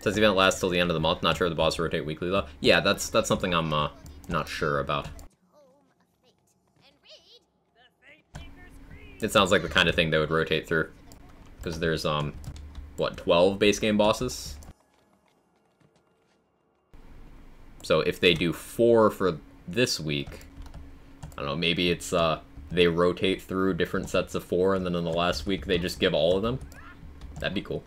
Says the event lasts till the end of the month. Not sure if the boss rotate weekly though. Yeah, that's something I'm not sure about. It sounds like the kind of thing they would rotate through, because there's what, 12 base game bosses? So if they do 4 for this week, I don't know, maybe it's they rotate through different sets of 4, and then in the last week they just give all of them. That'd be cool.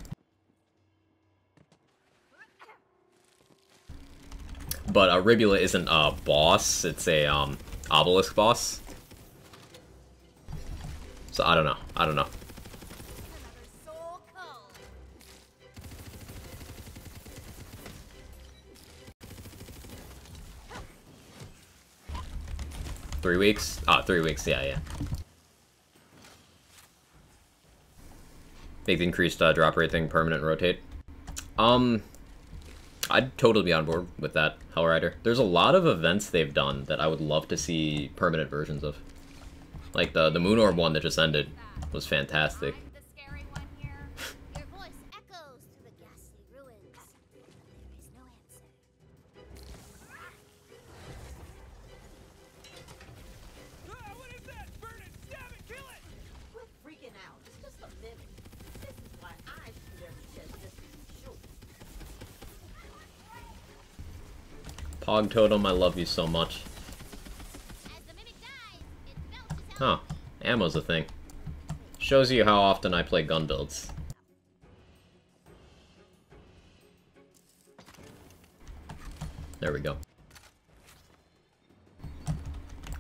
But Ribula isn't a boss, it's a obelisk boss. So I don't know. I don't know. 3 weeks? Ah, 3 weeks, yeah. Make the increased drop rate thing permanent rotate. I'd totally be on board with that, Hellrider. There's a lot of events they've done that I would love to see permanent versions of. Like the Moon Orb one that just ended was fantastic. Your voice echoes through the ghastly ruins. There is no answer. What is that? Burn it! Stab it! Kill it! Quit freaking out. It's just a mimic. This is why I should never test this to be sure. Pog Totem, I love you so much. As the mimic dies, it belches Huh. out. Ammo's a thing. Shows you how often I play gun builds. There we go.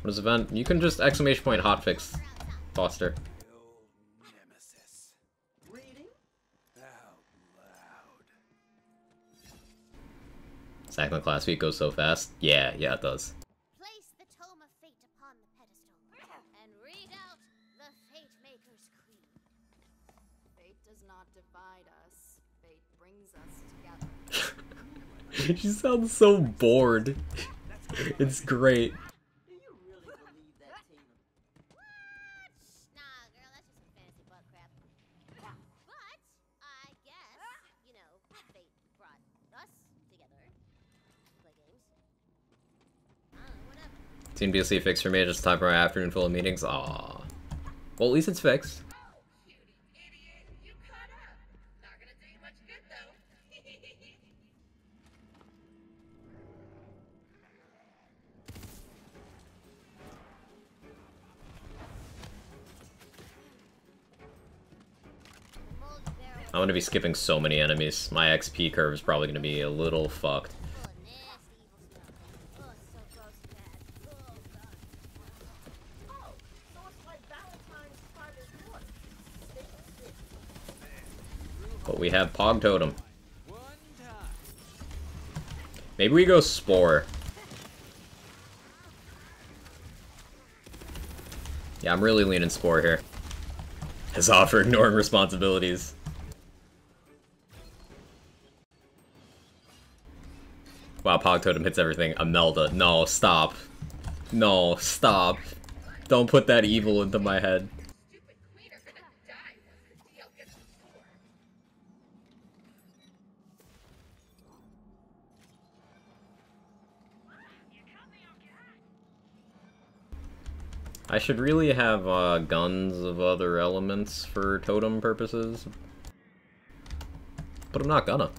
What is event? You can just exclamation point hotfix Foster. Nemesis. Reading out loud. Second class week goes so fast. Yeah, it does. Place the Tome of Fate upon the pedestal and read out the Fate Maker's Creed. Fate does not divide us. Fate brings us together. She sounds so bored. It's great. Do you really believe that, Tina? What? Nah, girl, that's just some fantasy butt crap. But I guess, you know, fate brought us together to play games. I don't know, whatever. Team DLC fixed for me, just time for my afternoon full of meetings. Aww. Well, at least it's fixed. You idiot! You caught up. Not gonna do you much good though. The moldy barrel I'm gonna be skipping so many enemies. My XP curve is probably gonna be a little fucked. full of nasty evil smell. Oh, it's so gross and bad. Oh, God. Oh, so it's like Valentine's private court. Stay sick. But we have Pog Totem. One time. Maybe we go Spore. Yeah, I'm really leaning Spore here. As offer ignoring responsibilities. Wow, Pog Totem hits everything. Imelda. No, stop. No, stop. Don't put that evil into my head. Stupid queen are gonna die once the deal gets restored. I should really have guns of other elements for totem purposes. But I'm not gonna.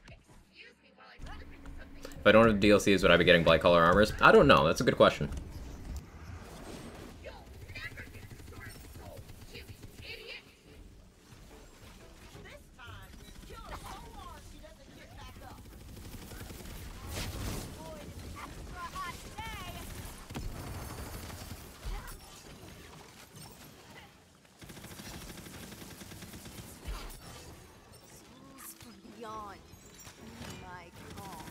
Excuse me while I slip into something. If I don't have DLCs, would I be getting BLIGHTCALLER armors? I don't know. That's a good question. You'll never get the sword of soul, you idiot! This time, kill her so hard she doesn't get back up. Boy, it's an extra hot day. Souls from beyond. My call.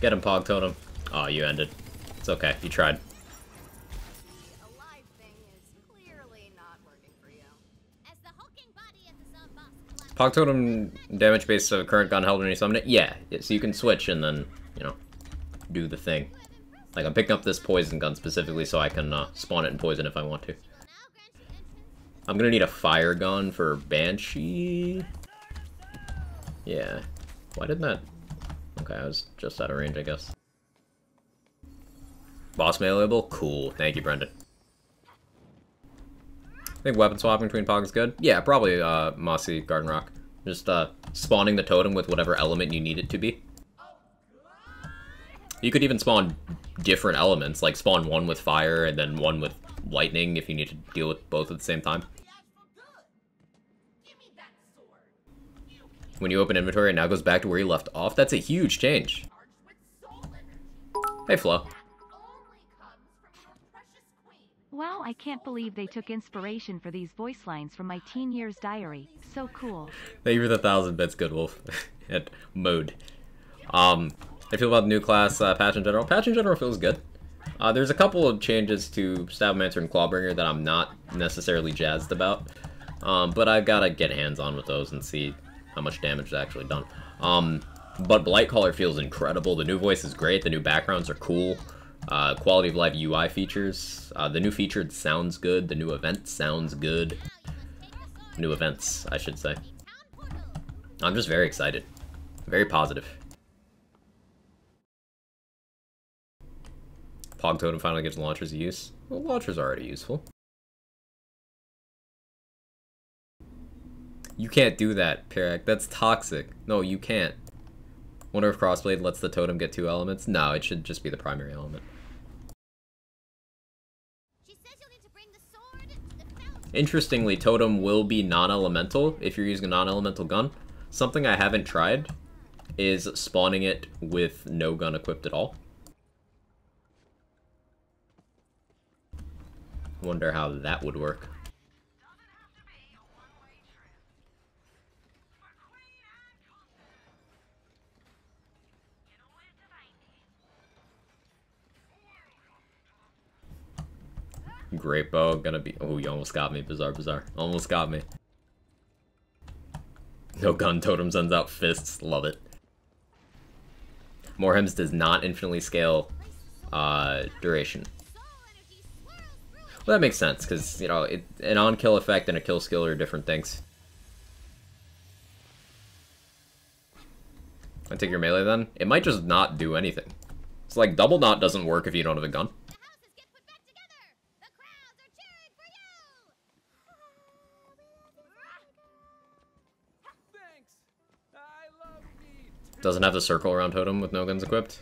Get him, Pog Totem. Oh, you ended. It's okay. You tried. The alive thing is clearly not working for you. As the hulking body of the sub-boss collapses, Pog Totem damage based on current gun held when you summon it? Yeah. So you can switch and then, you know, do the thing. Like, I'm picking up this poison gun specifically so I can spawn it in poison if I want to. will now grant you entrance. I'm gonna need a fire gun for Banshee. Yeah. Why didn't that... Okay, I was just out of range, I guess. Boss meleeable? Cool. Thank you, Brendan. I think weapon swapping between Pog is good. Yeah, probably Mossy Garden Rock. Just spawning the totem with whatever element you need it to be. You could even spawn different elements, like spawn one with fire and then one with lightning if you need to deal with both at the same time. When you open inventory, it now goes back to where you left off. That's a huge change. Hey, Flo. Wow, I can't believe they took inspiration for these voice lines from my teen years diary. So cool. Thank you for the 1,000 bits, Good Wolf. At mode. I feel about the new class patch in general. Patch in general feels good. There's a couple of changes to Stabmancer and Clawbringer that I'm not necessarily jazzed about. But I've got to get hands on with those and see how much damage is actually done. But Blightcaller feels incredible. The new voice is great. The new backgrounds are cool. Quality of life UI features. The new featured sounds good. The new event sounds good. New events, I should say. I'm just very excited. Very positive. Pog Totem finally gives launchers a use. Well, launchers are already useful. You can't do that, Perak. That's toxic. No, you can't. Wonder if Crossblade lets the totem get 2 elements? No, it should just be the primary element. She says you'll need to bring the sword to the fountain. Interestingly, totem will be non-elemental if you're using a non-elemental gun. Something I haven't tried is spawning it with no gun equipped at all. Wonder how that would work. Great bow, gonna be... Oh, you almost got me. Bizarre. Almost got me. No gun totem sends out fists. Love it. Morheims does not infinitely scale duration. Well, that makes sense, because, you know, an on-kill effect and a kill skill are different things. I take your melee then? It might just not do anything. It's like, double knot doesn't work if you don't have a gun. The houses get put back together. The crowds are cheering for you. Thanks. I love meat. Doesn't have the circle around totem with no guns equipped.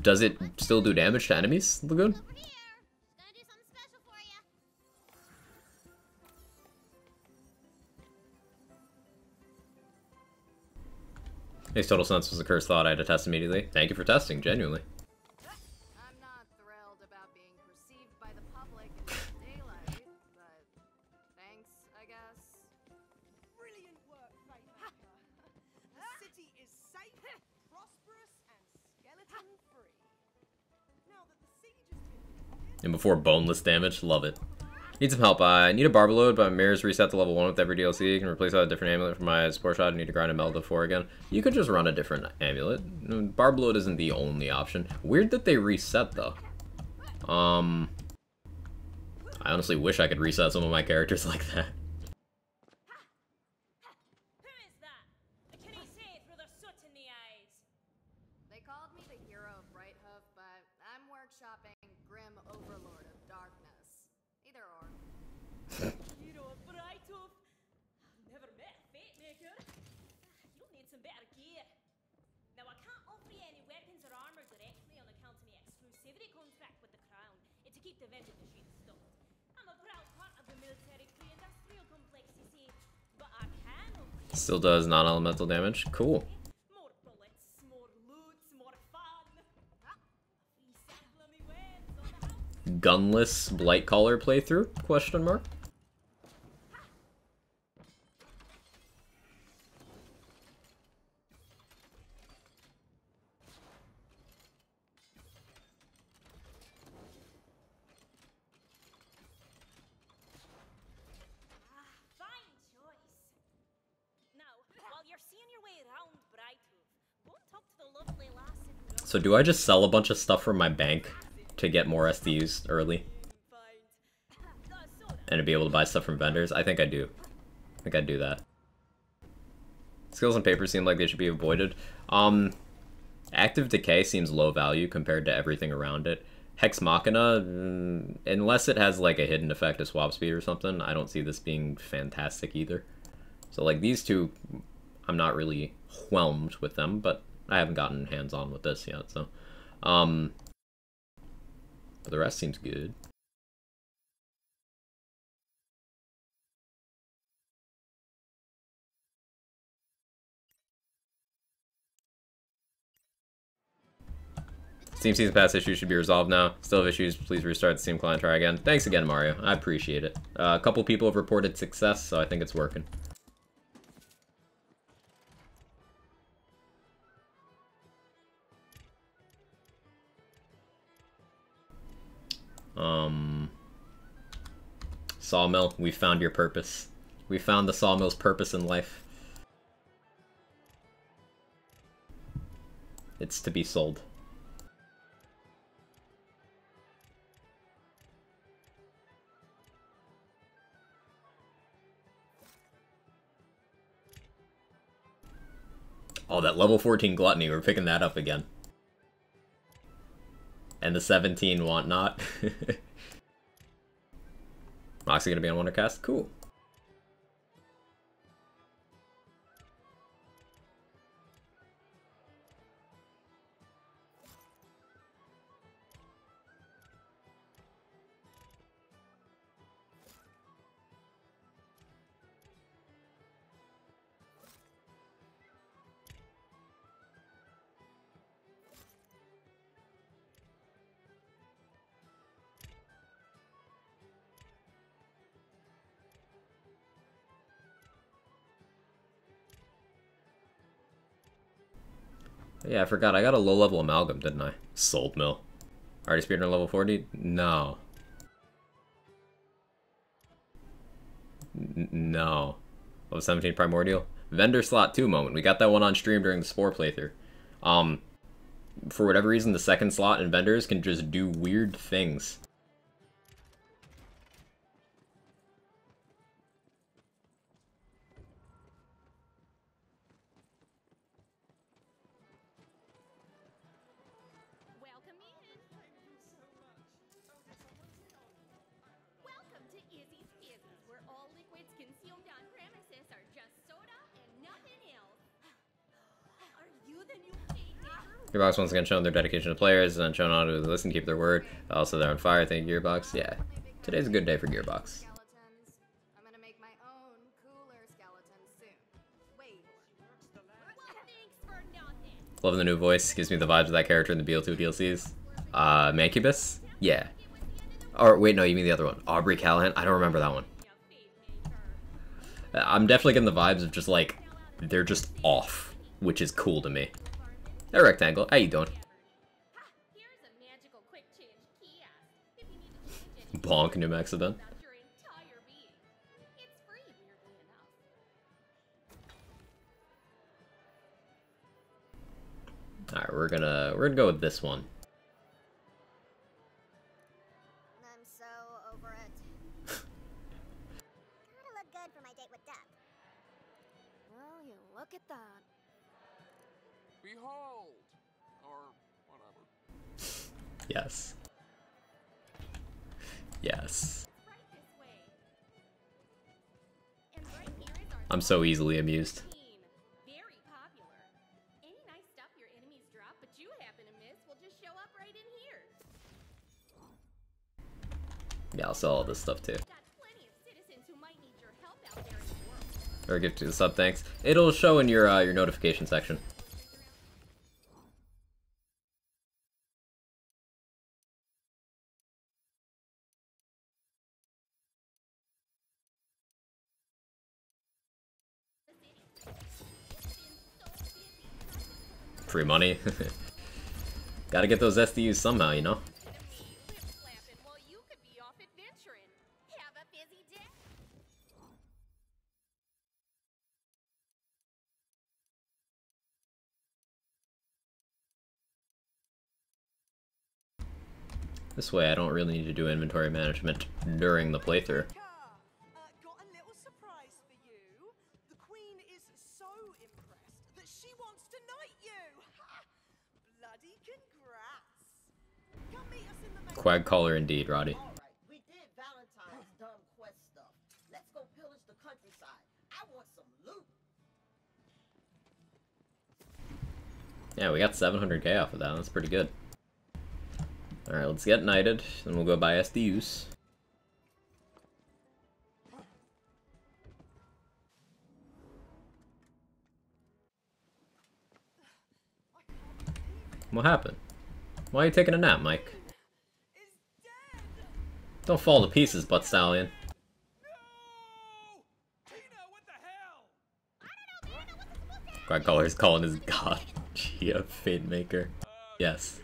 Does it still do damage to enemies, Lagoon? Over here. Just gonna do something special for you. Makes total sense. Was a cursed thought. I had to test immediately. Thank you for testing, genuinely. I'm not thrilled about being perceived by the public in daylight, but thanks, I guess. Brilliant work, Fatemaker. The city is safe, prosperous, and skeleton-free. Now that the siege is lifted, And before boneless damage, love it. Need some help. I need a barber load, but my mirrors reset to level 1 with every DLC. You can replace that with a different amulet for my support shot. I need to grind a meld to 4 again. You could just run a different amulet. Barber load isn't the only option. Weird that they reset, though. I honestly wish I could reset some of my characters like that. Who is that? Can he see through the soot in the eyes? They called me the hero of Brighthoof, but I'm workshopping Grim Overlord of Darkness. Either or. Hero of Brighthoof? I've never met a Fatemaker. You'll need some better gear. Now, I can't offer you any weapons or armor directly on account of my exclusivity contract with the Crown. It's to keep the vending machine stocked. I'm a proud part of the military pre-industrial complex, you see. But I can offer you Still does non-elemental damage. Cool. more bullets, more loot, more fun. Free sample of me wares on the house. Gunless Blightcaller playthrough? Question mark. So do I just sell a bunch of stuff from my bank to get more SDUs early? And to be able to buy stuff from vendors? I think I do. I think I'd do that. Skills and paper seem like they should be avoided. Active Decay seems low value compared to everything around it. Hex Machina, unless it has like a hidden effect of swap speed or something, I don't see this being fantastic either. So like these two, I'm not really whelmed with them, but I haven't gotten hands-on with this yet, so. But the rest seems good. Steam Season Pass issues should be resolved now. Still have issues, please restart the Steam client, try again. Thanks again, Mario. I appreciate it. A couple people have reported success, so I think it's working. Sawmill, we found your purpose. We found the Sawmill's purpose in life. It's to be sold. Oh, that level 14 Gluttony, we're picking that up again. And the 17 Want Not. Moxie gonna be on Wondercast? Cool. Yeah, I forgot. I got a low-level amalgam, didn't I? Sold mill. Already speedrun level 40? No. No. Level 17 Primordial? Vendor slot 2 moment. We got that one on stream during the Spore playthrough. For whatever reason, the second slot in vendors can just do weird things. Gearbox once again showing their dedication to players and showing how to listen, keep their word. Also, they're on fire. Thank you, Gearbox. Yeah, today's a good day for Gearbox. I'm gonna make my own cooler skeleton soon. Wait. Loving the new voice. Gives me the vibes of that character in the BL2 DLCs. Mancubus? Yeah. Or wait, no, you mean the other one. Aubrey Callahan? I don't remember that one. I'm definitely getting the vibes of just like, they're just off, which is cool to me. Hey, Rectangle, how you doing? Bonk, New Mexico. Alright, we're gonna go with this one. I'm so over it. Gotta look good for my date with Duck. Well, you look at that. Behold! Or whatever. Yes. Yes. I'm so easily amused. Very popular. Any nice stuff your enemies drop, but you happen to miss, will just show up right in here. Yeah, I'll sell all this stuff too. Got plenty of citizens who might need your help out there in the world. Or gift to the sub, thanks. It'll show in your notification section. Free money. Gotta get those SDUs somehow, you know? This way I don't really need to do inventory management during the playthrough. Got a little surprise for you. The Queen is so impressed that she wants to knight you. Bloody congrats. Come meet us in the main. Quagcaller indeed, Roddy. Alright, we did Valentine's dumb quest stuff. Let's go pillage the countryside. I want some loot. Yeah, we got 700k off of that. That's pretty good. Alright, let's get knighted, then we'll go buy SDUs. What happened? Why are you taking a nap, Mike? Don't fall to pieces, Butt Stallion. Quagcaller's calling his god. Gia, Fate Maker. Yes.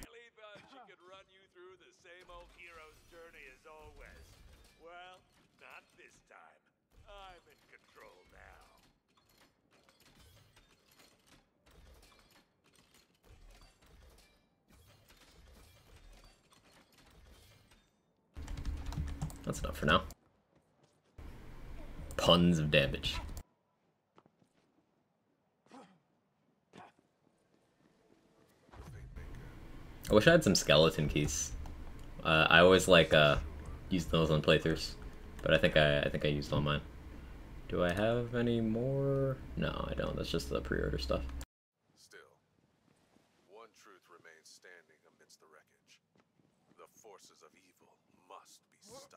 That's enough for now. Puns of damage. I wish I had some skeleton keys. I always like used those on playthroughs, but I think I used all mine. Do I have any more? No, I don't. That's just the pre-order stuff. Still, one truth remains standing amidst the wreckage. The forces of evil must be stopped.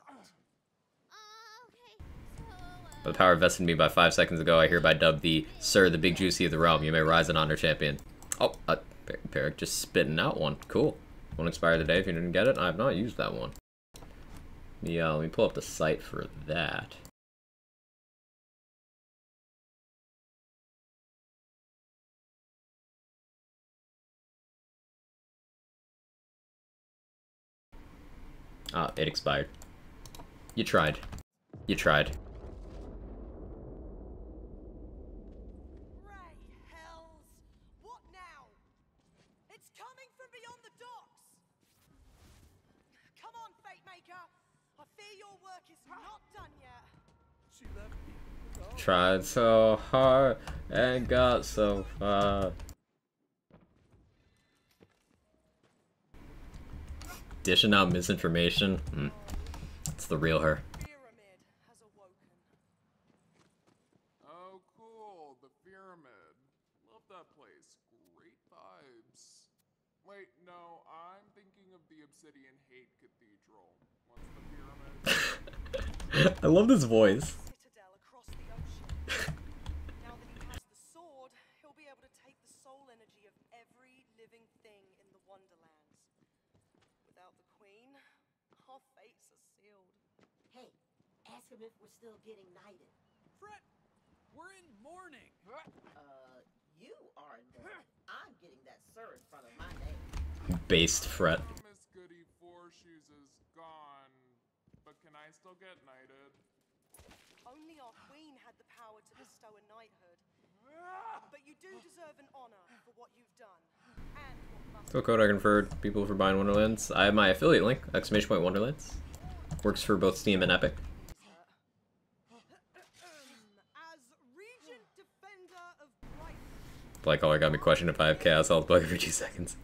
By the power vested in me by 5 seconds ago, I hereby dub thee Sir, the Big Juicy of the Realm. You may rise and honor champion. Oh, Peric just spitting out one. Cool. Won't expire today if you didn't get it. I have not used that one. Let me pull up the site for that. Ah, it expired. You tried. You tried. Tried so hard and got so far. Dishing out misinformation. It's the real her. Oh, cool. The pyramid. Love that place. Great vibes. Wait, no, I'm thinking of the Obsidian Hate Cathedral. What's the pyramid? I love this voice. Now that he has the sword, he'll be able to take the soul energy of every living thing in the Wonderlands. Without the Queen, our fates are sealed. Hey, ask him if we're still getting knighted. Fret, we're in mourning. You are in mourning. I'm getting that sir in front of my name. Based Fret. Miss Goody Four Shoes is gone, but can I still get knighted? Only our Queen had the power to bestow a knighthood. But you do deserve an honor for what you've done. And what must Code I conferred people for buying Wonderlands. I have my affiliate link, !Wonderlands. Works for both Steam and Epic. as Regent Defender of Bright, BLIGHTCALLER got me questioned if I have Chaos Health bug every 2 seconds.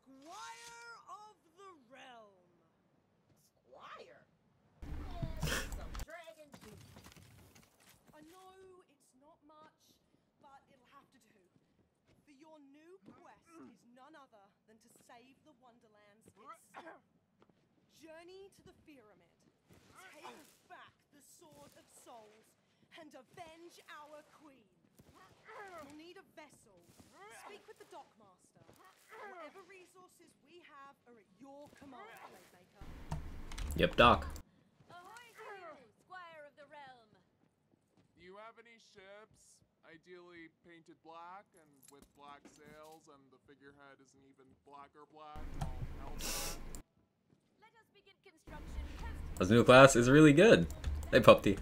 Squire of the Realm. Squire? Some dragon juice. I know it's not much, but it'll have to do. For your new quest is none other than to save the Wonderlands itself. Journey to the pyramid. Take back the Sword of Souls and avenge our Queen. You'll need a vessel. Speak with the Dockmaster. Whatever resources we have are at your command, Playmaker. Yep, Doc. Ahoy to you, Squire of the Realm. Do you have any ships? Ideally painted black and with black sails, and the figurehead is an even blacker black, all hell black. Let us begin construction. This new class is really good. Hey, Pupty.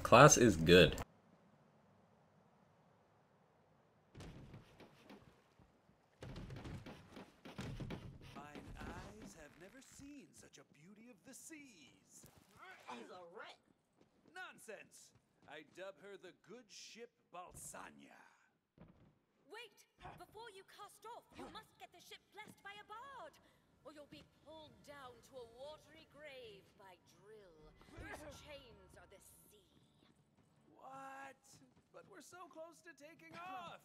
Class is good. such a beauty of the seas. He's a wreck. Nonsense! I dub her the good ship Balsania. Wait! Before you cast off, you must get the ship blessed by a bard, or you'll be pulled down to a watery grave by Drill, whose chains are the sea. What? But we're so close to taking off.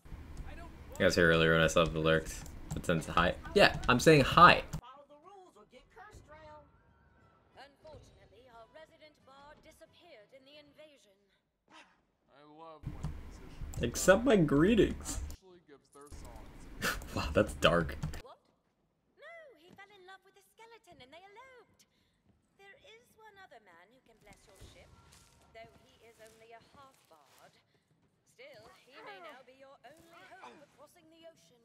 I don't. You guys hear earlier when I said the lyrics? It says hi. Yeah, I'm saying hi. Follow the rules or get cursed, drown. Unfortunately, our resident bard disappeared in the invasion. I love when musicians Accept my greetings. actually gives their songs. Wow, that's dark. What? No, he fell in love with a skeleton and they eloped. There is one other man who can bless your ship, though he is only a half-bard. Still, he may now be your only hope for crossing the ocean.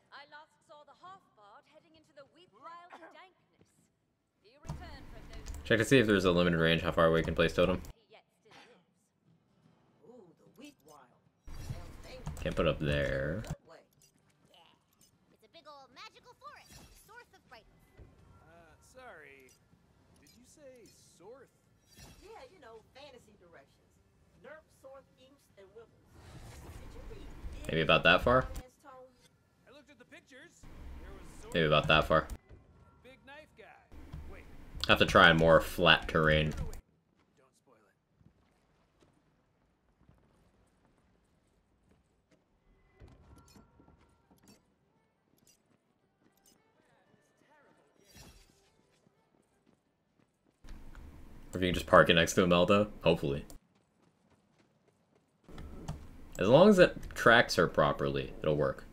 I last saw the half-bard heading into the weep-wild dankness. He returned from those... Check to see if there's a limited range how far away you can place totem. He yet still lives. Ooh, the wheat wild. Sounds dangerous. Can't put up there. Good way. Yeah. It's a big old magical forest, source of brightness. Sorry. Did you say Sorth? Yeah, you know, fantasy directions. Nerf, Sorth, Imps, and Wibbles. Did you read? Maybe about that far? I looked at the pictures. There was Sorth, Maybe about that far. big knife guy. Wait, Have to try more flat terrain. don't spoil it. Or if you can just park it next to Imelda, hopefully. As long as it tracks her properly, it'll work.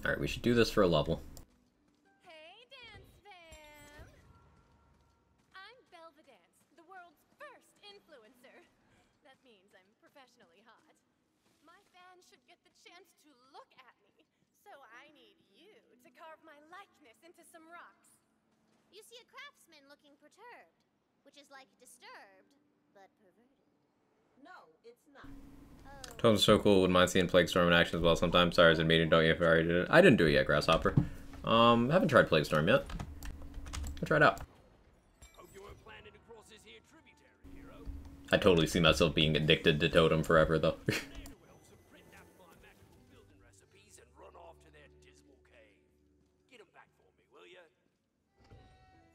Alright, we should do this for a level. Hey, Dance Fam! I'm Belvedance, the world's first influencer. That means I'm professionally hot. My fans should get the chance to look at me, so I need you to carve my likeness into some rocks. You see a craftsman looking perturbed, which is like disturbed, but perverted. No, it's not. Oh. Totem's so cool, wouldn't mind seeing Plague Storm in action as well sometimes. Sorry, I was in meeting, don't you if I already did it. I didn't do it yet, Grasshopper. Haven't tried Plague Storm yet. I'll try it out. Hope you weren't planning to cross this here tributary, hero. I totally see myself being addicted to Totem forever, though. There to help some print out my magical building recipes and run off to their dismal cave. Get 'em back for me, will ya?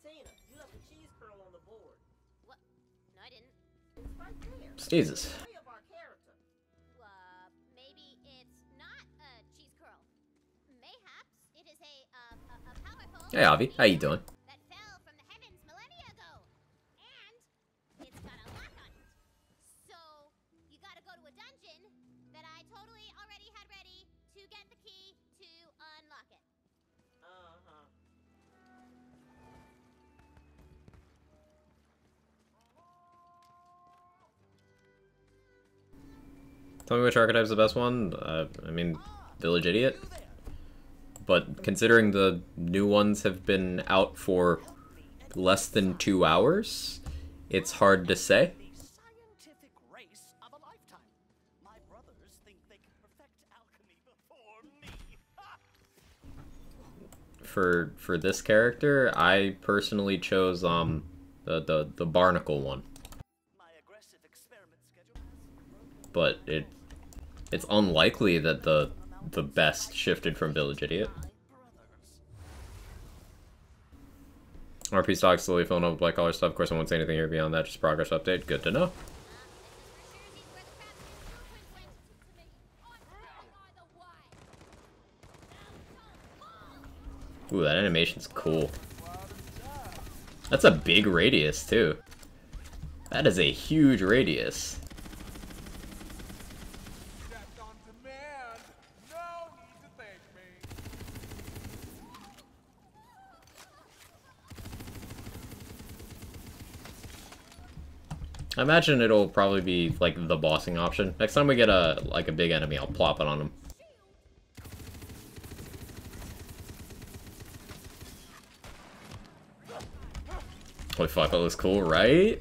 Tina, you left a cheese curl on the board. What? No, I didn't. It's right there. Jesus. Way of our character. Maybe it's not a cheese curl. Mayhaps it is a powerful... Hey, Avi. How you doing? ...that fell from the heavens millennia ago. And it's got a lock on it. So, you gotta go to a dungeon that I totally already had ready to get the key to unlock it. Uh-huh. Tell me which archetype's the best one. I mean, Village Idiot. But considering the new ones have been out for less than 2 hours, it's hard to say. The scientific race of a lifetime. My brothers think they can perfect alchemy before me. For this character, I personally chose the Barnacle one. My aggressive experiment schedule has But it's unlikely that the best shifted from Village Idiot. RP stock slowly filling up with BLIGHTCALLER stuff. Of course, I won't say anything here beyond that. Just progress update. Good to know. Ooh, that animation's cool. That's a big radius, too. That is a huge radius. Stepped on command. No need to thank me. I imagine it'll probably be like the bossing option. Next time we get a big enemy, I'll plop it on him. Holy fuck, that looks cool, right?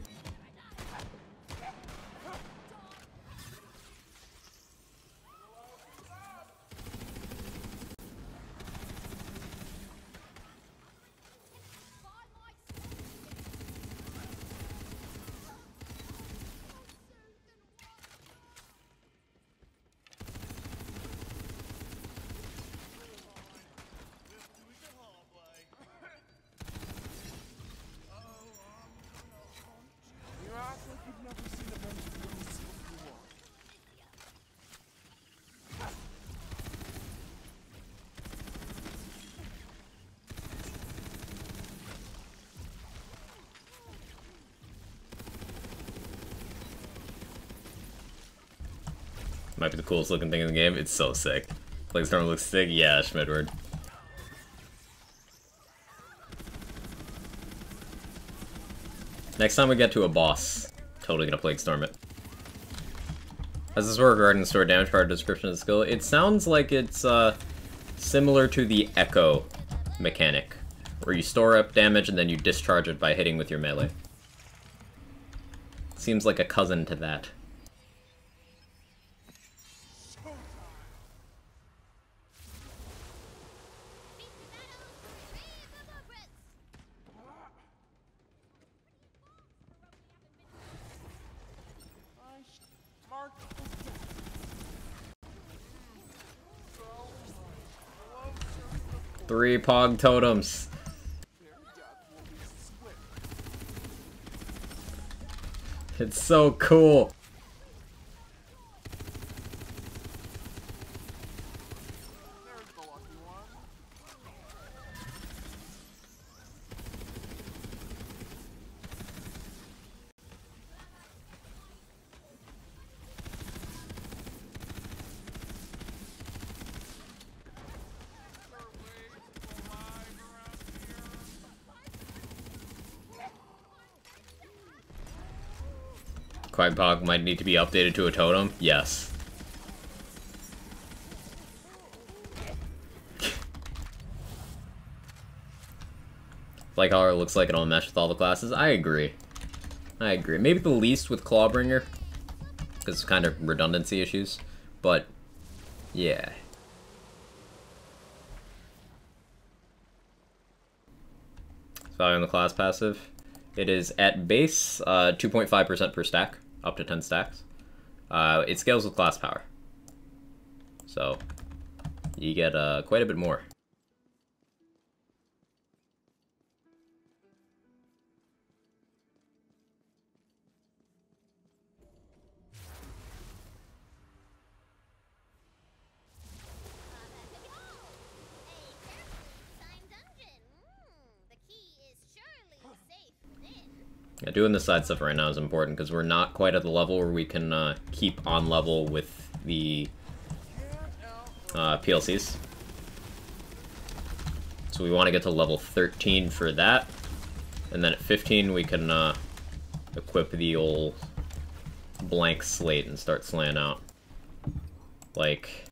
Might be the coolest looking thing in the game. It's so sick. Plague Storm looks sick. Yeah, Schmidward. Next time we get to a boss, totally gonna Plague Storm it. As this work regarding the store damage card description of the skill, it sounds like it's similar to the Echo mechanic, where you store up damage and then you discharge it by hitting with your melee. Seems like a cousin to that. Three Pog Totems. It's so cool. Quagpog might need to be updated to a totem? Yes. Like how it looks like it'll mesh with all the classes? I agree. I agree. Maybe the least with Clawbringer, because it's kind of redundancy issues, but yeah. Value on the class passive. It is at base 2.5% per stack, up to 10 stacks. It scales with class power, so you get quite a bit more. Yeah, doing the side stuff right now is important because we're not quite at the level where we can keep on level with the PLCs. So we want to get to level 13 for that, and then at 15 we can equip the old blank slate and start slaying out. Like,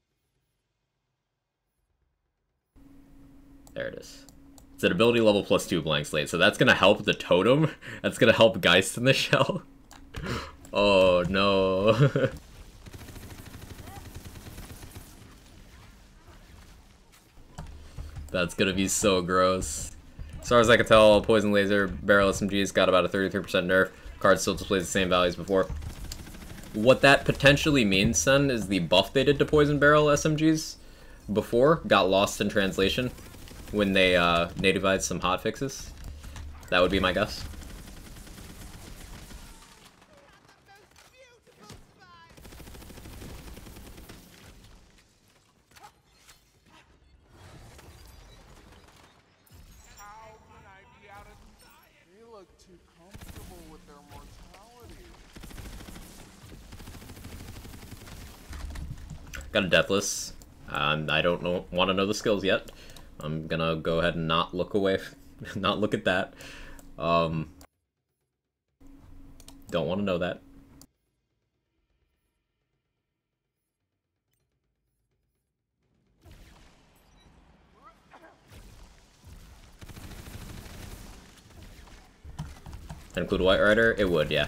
there it is. It's an ability level +2 blank slate, so that's gonna help the totem. That's gonna help Geist in the Shell. Oh no. That's gonna be so gross. As far as I can tell, Poison Laser Barrel SMG's got about a 33% nerf. Card still displays the same values before. What that potentially means, then, is the buff they did to Poison Barrel SMGs before got lost in translation when they nativized some hotfixes. That would be my guess. They look too comfortable with their mortality. Got a Deathless. I don't want to know the skills yet. I'm gonna go ahead and not look away, not look at that. Don't want to know that. That include White Rider? It would, yeah.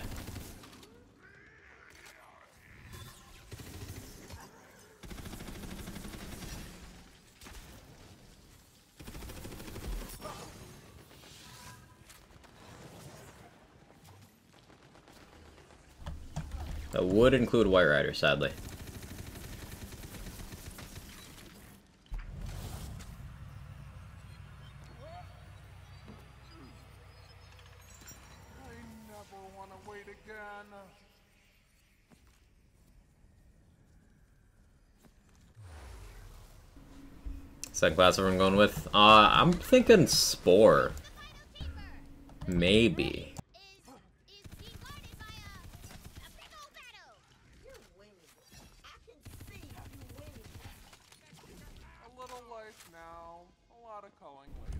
That would include White Rider, sadly. Second class everyone going with? I'm thinking Spore. Maybe. A little life now, a lot of culling later.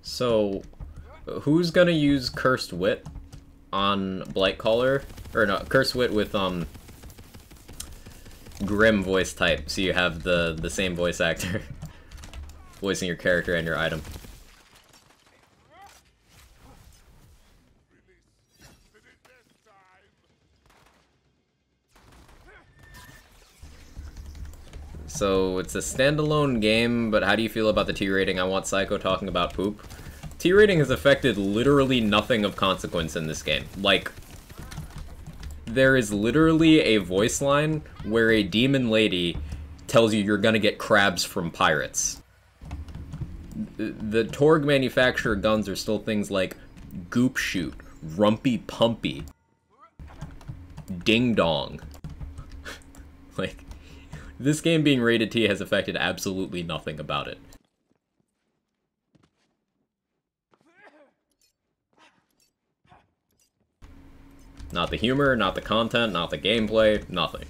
So, who's gonna use Cursed Wit on BLIGHTCALLER? Or no, Cursed Wit with, Grim voice type, so you have the same voice actor voicing your character and your item. So, it's a standalone game, but how do you feel about the T rating? I want Psycho talking about poop. T rating has affected literally nothing of consequence in this game. Like, there is literally a voice line where a demon lady tells you you're gonna get crabs from pirates. The Torg manufacturer guns are still things like Goop Shoot, Rumpy Pumpy, Ding Dong. Like, this game being rated T has affected absolutely nothing about it. Not the humor, not the content, not the gameplay, nothing.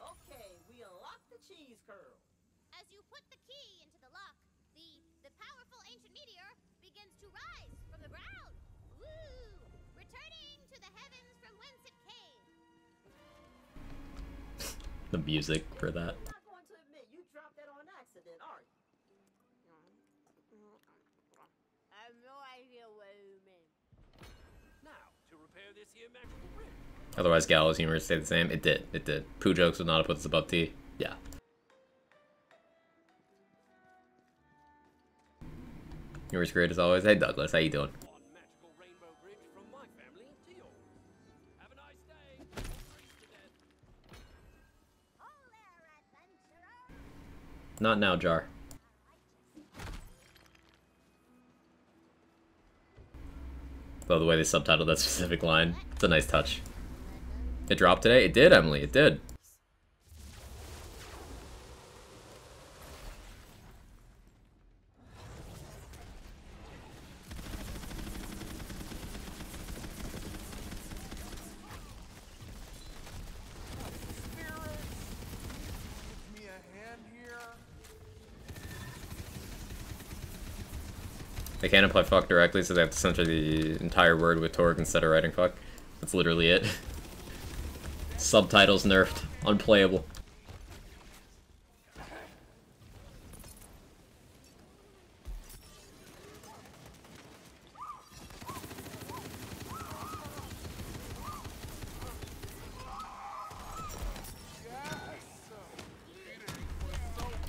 Okay, we unlock the cheese curl. As you put the key into the lock, the powerful ancient meteor begins to rise from the ground. Woo! Returning to the heavens from whence it came. The music for that. You're not going to admit you dropped that on accident, are you? I have no idea what you mean. Now, to repair this here magical bridge. Otherwise, Gallows humor stayed the same. It did. It did. Poo jokes would not have put this above T. Yeah. Humor's great as always. Hey Douglas, how you doing? One magical rainbow bridge from my family to yours. Have a nice day. Freeze to death. Not now, Jar. Love the way they subtitled that specific line. It's a nice touch. It dropped today? It did, Emily. It did. They can't apply fuck directly, so they have to censor the entire word with Torg instead of writing fuck. That's literally it. Subtitles nerfed. Unplayable.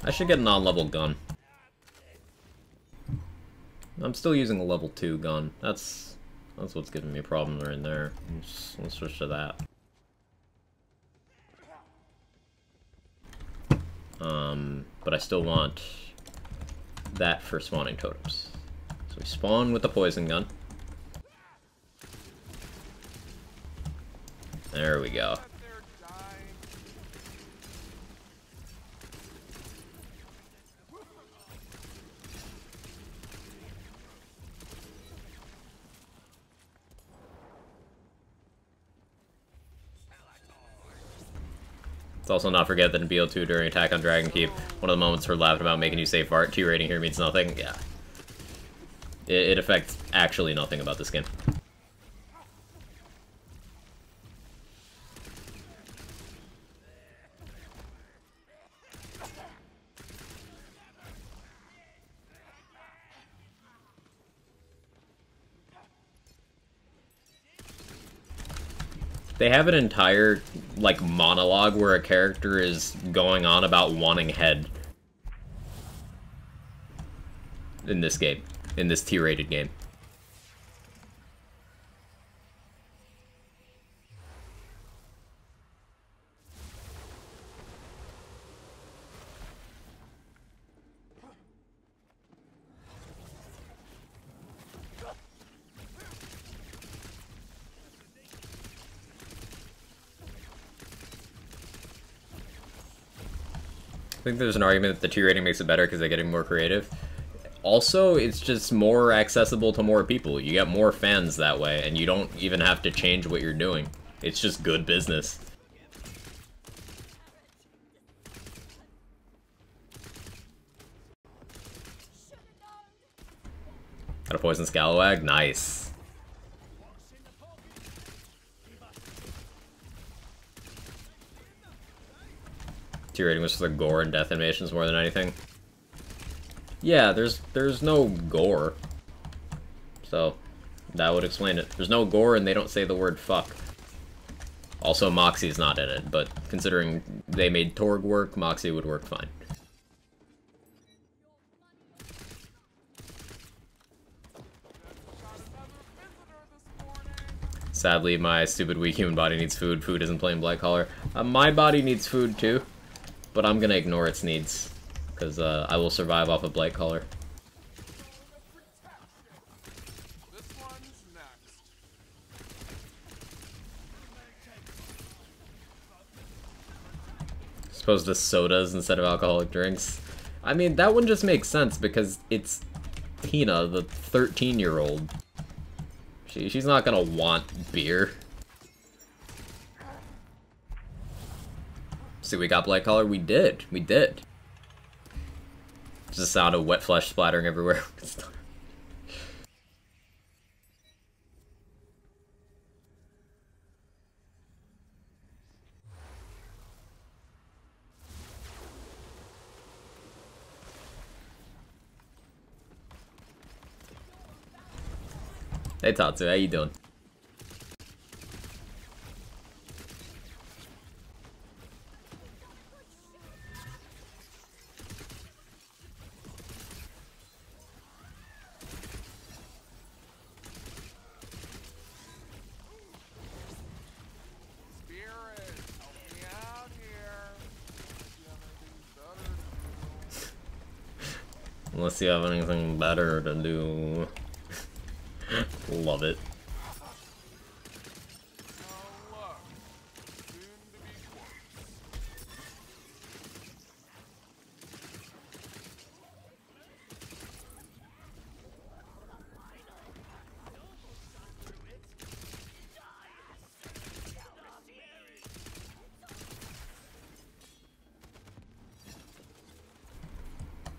I should get a non-level gun. I'm still using a level 2 gun. That's what's giving me problems right there. Let's switch to that. But I still want that for spawning totems. So we spawn with the poison gun. There we go. Let's also not forget that in BL2 during Attack on Dragon Keep, one of the moments we're laughing about making you say fart, T rating here means nothing. Yeah. It affects actually nothing about the skin. They have an entire, like, monologue where a character is going on about wanting head. In this game. In this T-rated game. I think there's an argument that the T rating makes it better because they're getting more creative. Also, it's just more accessible to more people. You get more fans that way, and you don't even have to change what you're doing. It's just good business. Got a poison scalawag? Nice. T rating was for the gore and death animations more than anything. Yeah, there's no gore. So, that would explain it. There's no gore and they don't say the word fuck. Also, Moxie's not in it, but considering they made Torg work, Moxie would work fine. Sadly, my stupid weak human body needs food. Food isn't playing BLIGHTCALLER. My body needs food too, but I'm gonna ignore its needs. Because I will survive off of BLIGHTCALLER. Supposed to sodas instead of alcoholic drinks. I mean, that one just makes sense because it's Tina, the 13-year-old. She's not gonna want beer. See, we got BLIGHTCALLER? We did. We did. Just the sound of wet flesh splattering everywhere. Hey Tatsu, how you doing? Unless you have anything better to do. Love it.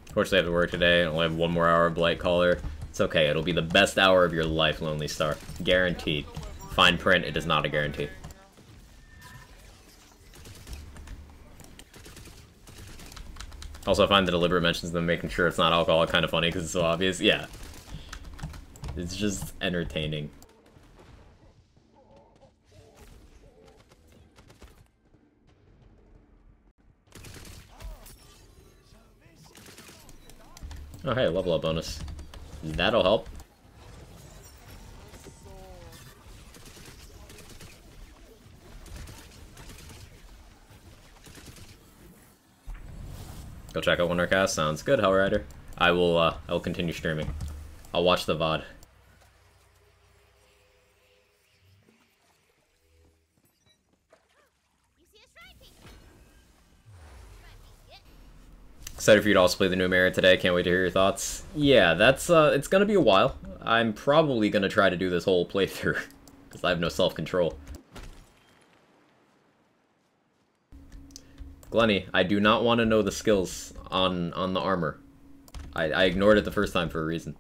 Unfortunately, I have to work today. I only have one more hour of BLIGHTCALLER. It's okay, it'll be the best hour of your life, Lonely Star. Guaranteed. Fine print, it is not a guarantee. Also, I find the deliberate mentions of them making sure it's not alcohol kind of funny because it's so obvious. Yeah. It's just entertaining. Oh hey, level up bonus. That'll help. Go check out Wondercast. Sounds good, Hellrider. I will continue streaming. I'll watch the VOD. Excited for you to also play the new Mirror today. Can't wait to hear your thoughts. Yeah, that's it's gonna be a while. I'm probably gonna try to do this whole playthrough because I have no self-control. Glenny, I do not want to know the skills on the armor. I ignored it the first time for a reason.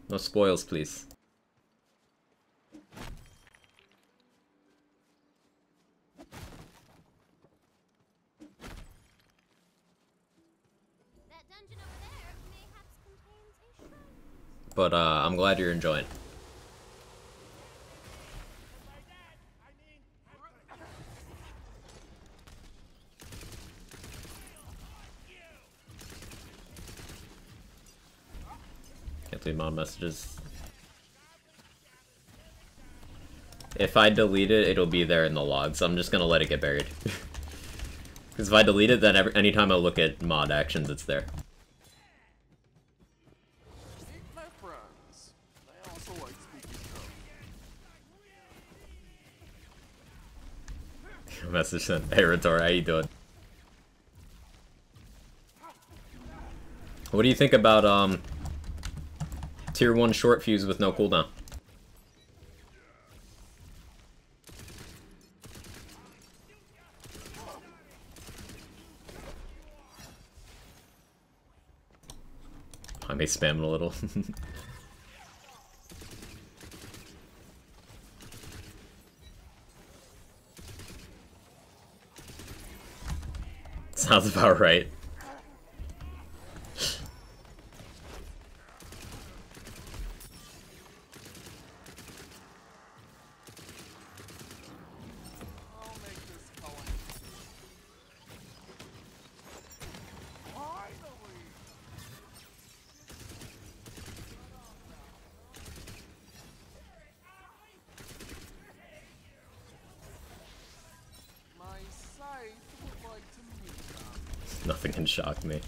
No spoils, please. That dungeon over there mayhaps contains a shrine. But I'm glad you're enjoying. Can't leave mod messages. If I delete it, it'll be there in the logs. I'm just gonna let it get buried. Because if I delete it, then anytime I look at mod actions, it's there. Meet my friends. They also like spooky stuff. Message sent. Hey, Ritor, how you doing? What do you think about tier 1 short fuse with no cooldown? I may spam it a little. Sounds about right. Nothing can shock me.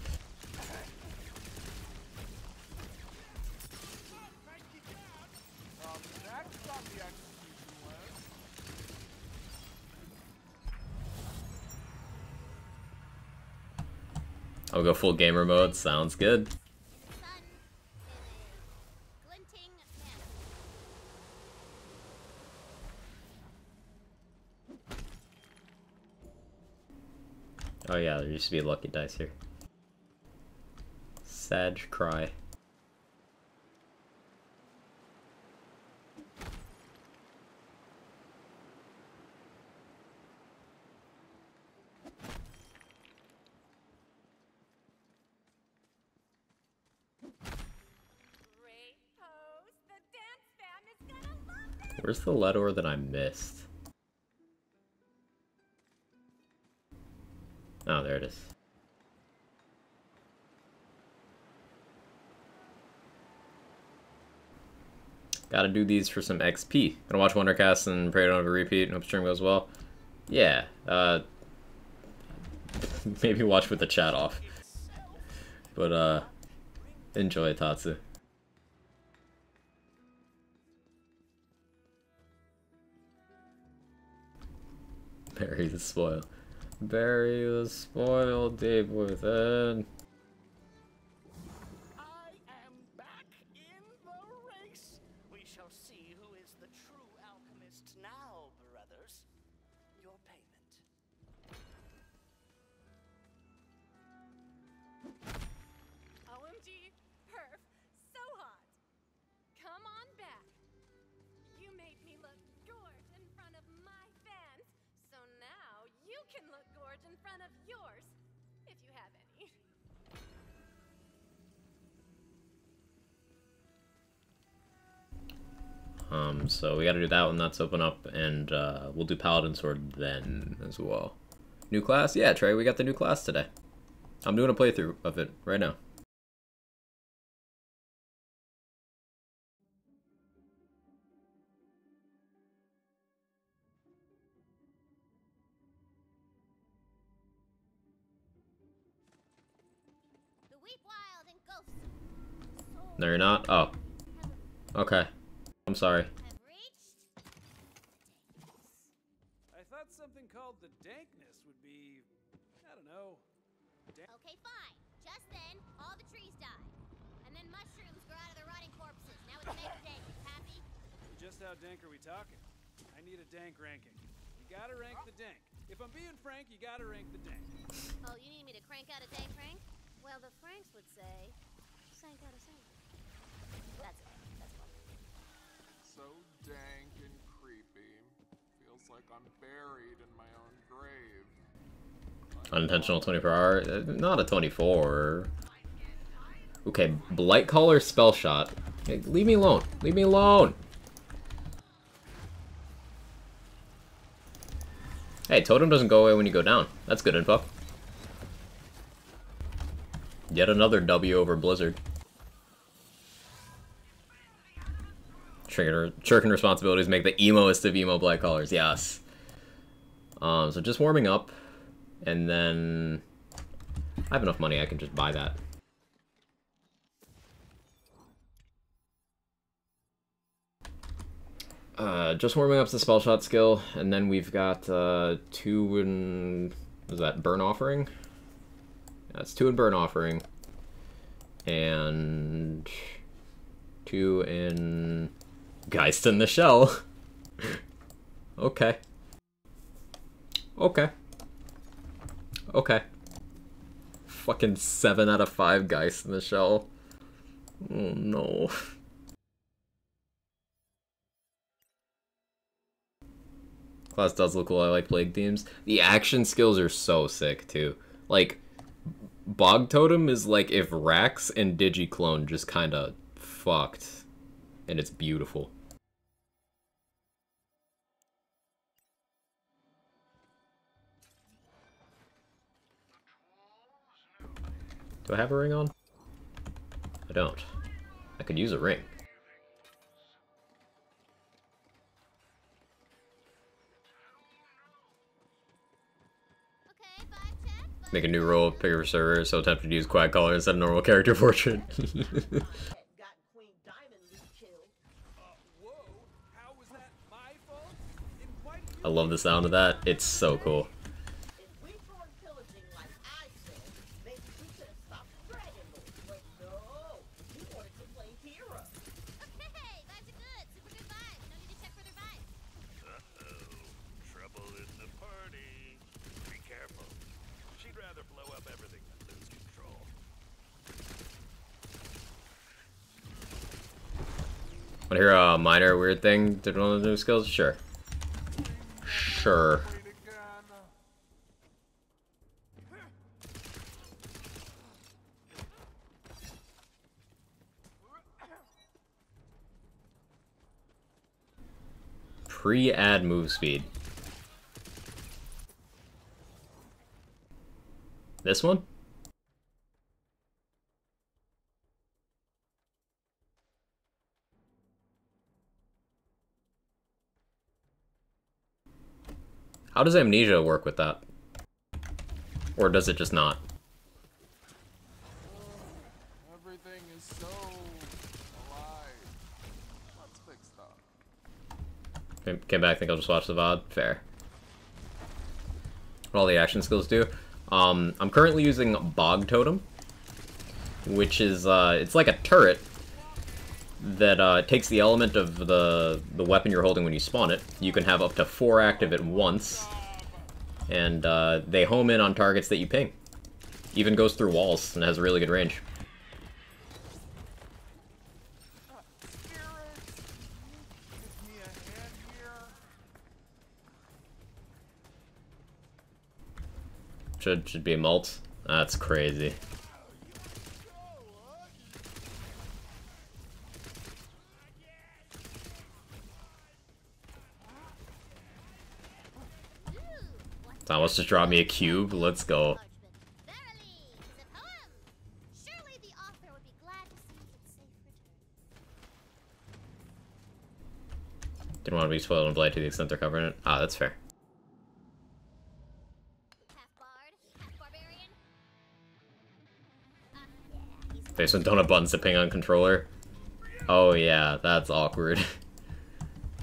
I'll go full gamer mode. Sounds good. Oh yeah, there used to be a lucky dice here. Sag cry. Where's the letter that I missed? Oh, there it is. Gotta do these for some XP. Gonna watch Wondercast and pray I don't have a repeat. Hope stream goes well. Yeah, maybe watch with the chat off. But, enjoy, Tatsu. Bury the spoil. Bury the spoil deep within. I am back in the race. We shall see who is the true alchemist now, brothers. Your payment. OMG, perf, so hot. Come on back. You made me look gorge in front of my fans, so now you can look gorge in front of yours, if you have any. So we gotta do that one, that's open up, and we'll do Paladin Sword then as well. New class? Yeah, Trey, we got the new class today. I'm doing a playthrough of it right now. The Weep Wild and Ghost. No, you're not? Oh. Okay. I'm sorry. I thought something called the dankness would be, I don't know. Okay, fine. Just then, all the trees died. And then mushrooms grew out of the rotting corpses. Now it's made of dank. Happy? Just how dank are we talking? I need a dank ranking. You gotta rank the dank. If I'm being frank, you gotta rank the dank. Oh, you need me to crank out a dank crank? Well, the Franks would say, sank out a sank. That's it. That's what. So dank and creepy. Feels like I'm buried in my own grave. Unintentional 24-hour? Not a 24. Okay, BLIGHTCALLER spell shot. Hey, leave me alone. Leave me alone. Hey, totem doesn't go away when you go down. That's good info. Yet another W over Blizzard. Shirking responsibilities make the emoest of emo BLIGHTCALLERs. Yes. So just warming up. And then... I have enough money, I can just buy that. Just warming up the spell shot skill, and then we've got 2 in... what is that, Burn Offering? That's 2 in Burn Offering. And 2 in Geist in the Shell. Okay. Okay. Okay. Fucking 7 out of 5 Geist in the Shell. Oh no. Class does look cool. I like Plague themes. The action skills are so sick too. Like, Bog Totem is like if Rax and Digiclone just kinda fucked. And it's beautiful. Do I have a ring on? I don't. I could use a ring. Make a new role, pick a server, so tempted to use Quack Collar instead of normal character portrait. I love the sound of that. It's so cool. Want to hear a minor weird thing? Did one of the new skills? Sure. Sure. Pre-add move speed. This one? How does amnesia work with that? Or does it just not? Everything is so alive. Let's fix that. Came back, think I'll just watch the VOD. Fair. What all the action skills do? I'm currently using Bog Totem, which is, it's like a turret that takes the element of the weapon you're holding when you spawn it. You can have up to 4 active at once, and they home in on targets that you ping. Even goes through walls and has really good range. Should be a mult. That's crazy. Thomas just dropped me a cube. Let's go. Didn't want to be spoiled in Blight to the extent they're covering it. Ah, that's fair. Basement donut buttons to ping on controller. Oh yeah, that's awkward.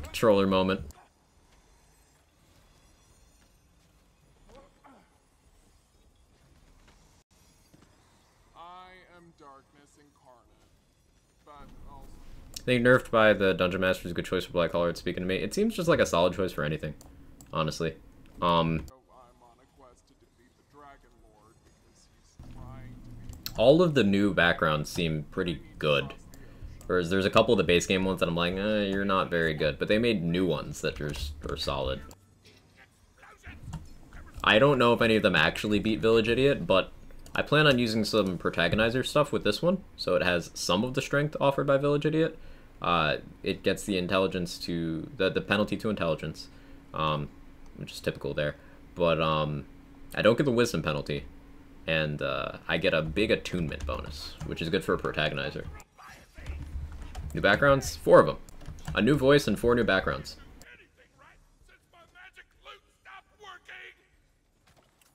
Controller moment. think nerfed by the Dungeon Master is a good choice for BLIGHTCALLER. It's speaking to me. It seems just like a solid choice for anything, honestly. All of the new backgrounds seem pretty good. Whereas there's a couple of the base game ones that I'm like, you're not very good. But they made new ones that are solid. I don't know if any of them actually beat Village Idiot, but I plan on using some protagonizer stuff with this one. So it has some of the strength offered by Village Idiot. It gets the intelligence to... the penalty to intelligence, which is typical there. But I don't get the wisdom penalty. And I get a big attunement bonus, which is good for a protagonizer. New backgrounds? 4 of them. A new voice and 4 new backgrounds.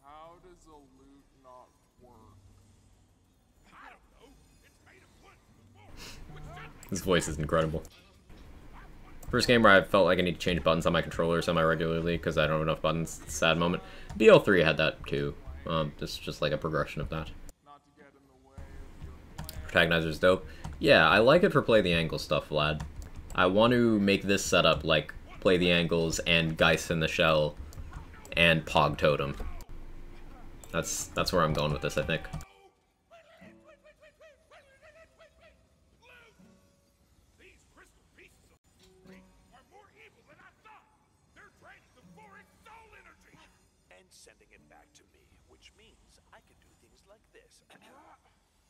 How does a loot not work? This voice is incredible. First game where I felt like I need to change buttons on my controller semi-regularly because I don't have enough buttons. Sad moment. BL3 had that too. This is just like a progression of that. Protagonizer's dope. Yeah, I like it for play the angle stuff, Vlad. I want to make this setup like play the angles and Geist in the Shell and Pog Totem. That's where I'm going with this, I think. Sending it back to me, which means I can do things like this.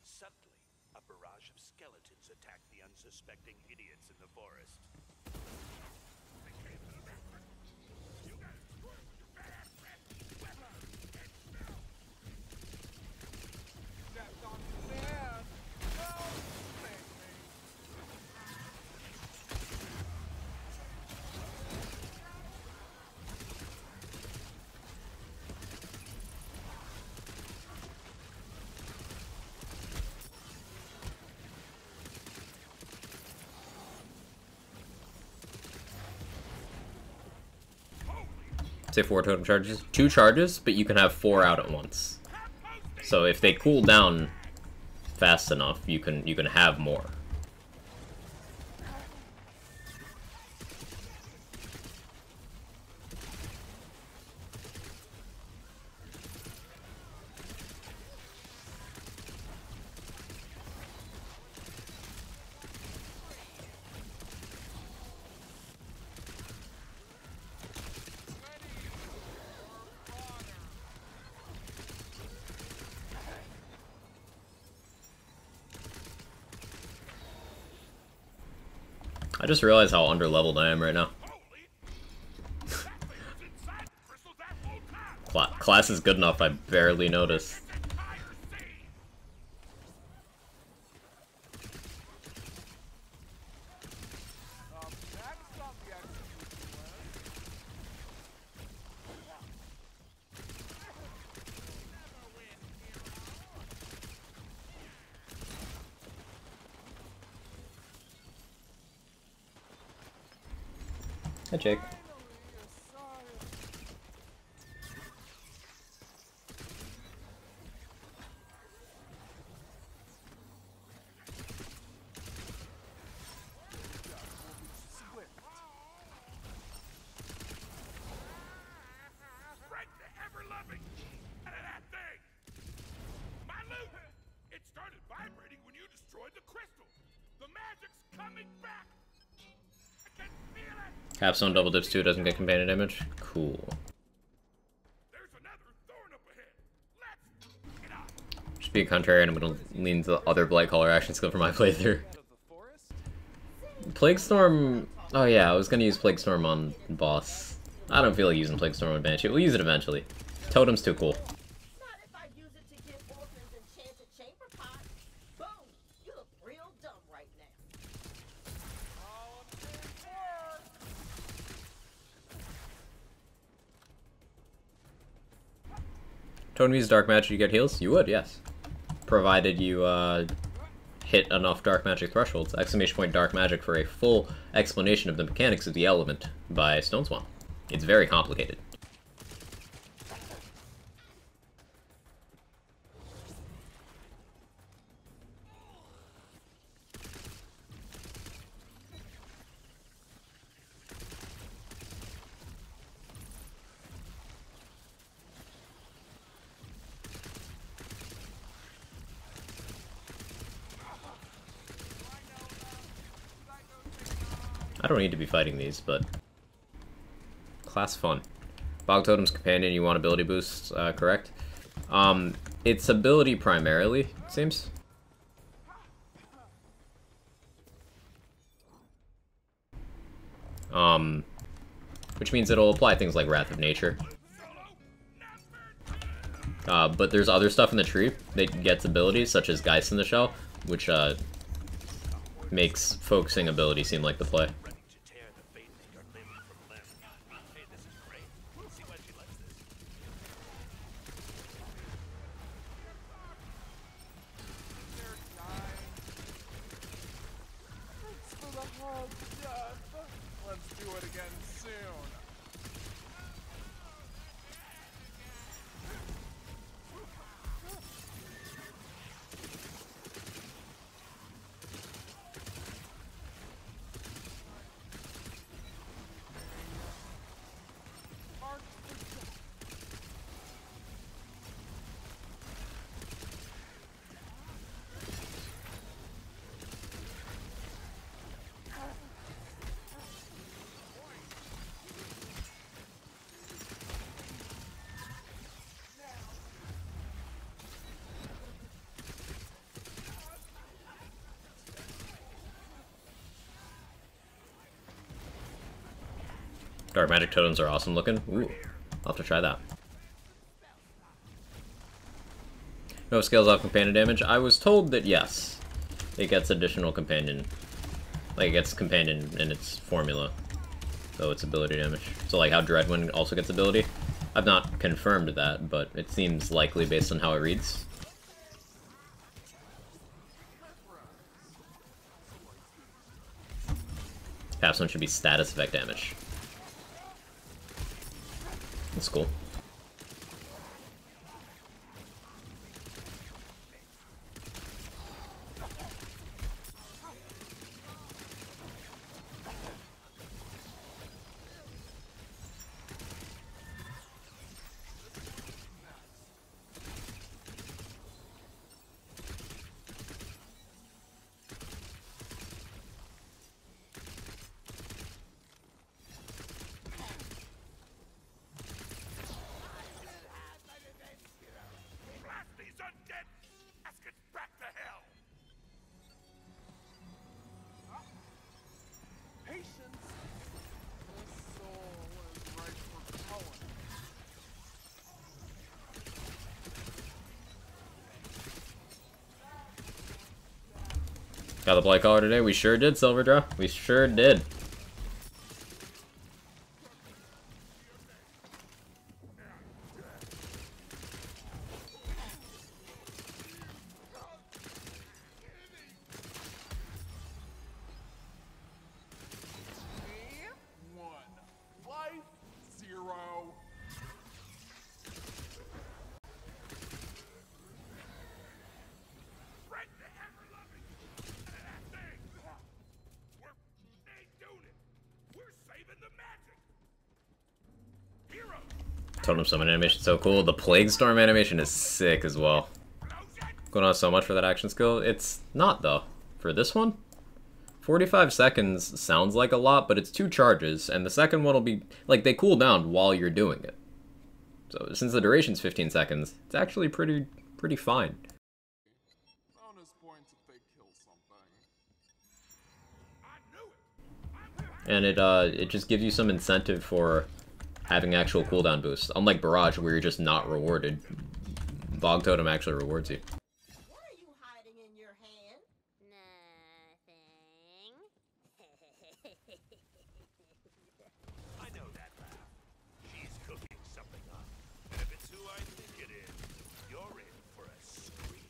Suddenly, a barrage of skeletons attack the unsuspecting idiots in the forest. Say 4 totem charges. 2 charges, but you can have 4 out at once. So if they cool down fast enough, you can have more. I just realized how underleveled I am right now. Class is good enough, I barely noticed. Hi, Jake. It started vibrating when you destroyed the crystal. The magic's coming back. I can feel it. Capstone double dips too, doesn't get companion damage. Cool. There's another thorn up ahead. Let's get up. Just being contrarian, I'm gonna lean to the other BLIGHTCALLER action skill for my playthrough. Plague Storm. Oh yeah, I was gonna use Plague Storm on boss. I don't feel like using Plague Storm on Banshee. We'll use it eventually. Totem's too cool. Not if I use it to give orphans enchanted chamber pots. Boom! You look real dumb right now. Totem uses dark magic, you get heals? You would, yes. Provided you hit enough dark magic thresholds. Exclamation point dark magic for a full explanation of the mechanics of the element by Stoneswan. It's very complicated. don't need to be fighting these, but class fun. Bog Totem's companion, you want ability boosts, correct? It's ability primarily, it seems. Which means it'll apply things like Wrath of Nature. But there's other stuff in the tree that gets abilities, such as Geist in the Shell, which makes focusing ability seem like the play. Let's do it again soon. Dark Magic Totems are awesome looking. Ooh, I'll have to try that. No scales off companion damage. I was told that yes, it gets additional companion. Like, it gets companion in its formula, so it's ability damage. So like how Dreadwind also gets ability. I've not confirmed that, but it seems likely based on how it reads. Capstone should be status effect damage. That's cool. Got the Blightcaller today? We sure did, Silverdraw. We sure did. Totem Summon animation is so cool. The Plague Storm animation is sick as well. Going on so much for that action skill. It's not, though. For this one, 45 seconds sounds like a lot, but it's 2 charges, and the second one will be, like, they cool down while you're doing it. So since the duration's 15 seconds, it's actually pretty fine. Bonus points if they kill something. And it just gives you some incentive for having actual cooldown boosts. Unlike Barrage, where you're just not rewarded, Bog Totem actually rewards you. What are you hiding in your hand? Nothing. I know that laugh. She's cooking something up. And if it's who I think it is, you're in for a scream.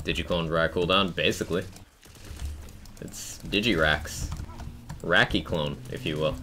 Digiclone Rack cooldown, basically. It's Digirax. Racky clone, if you will.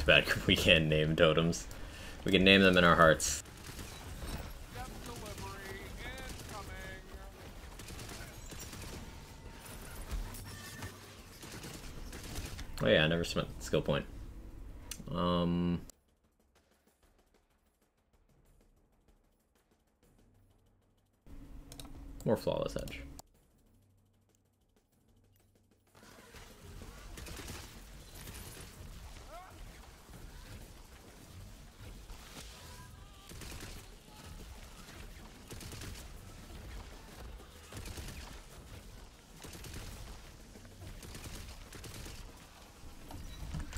bad we can't name totems. We can name them in our hearts. Oh yeah, I never spent skill point. More flawless edge.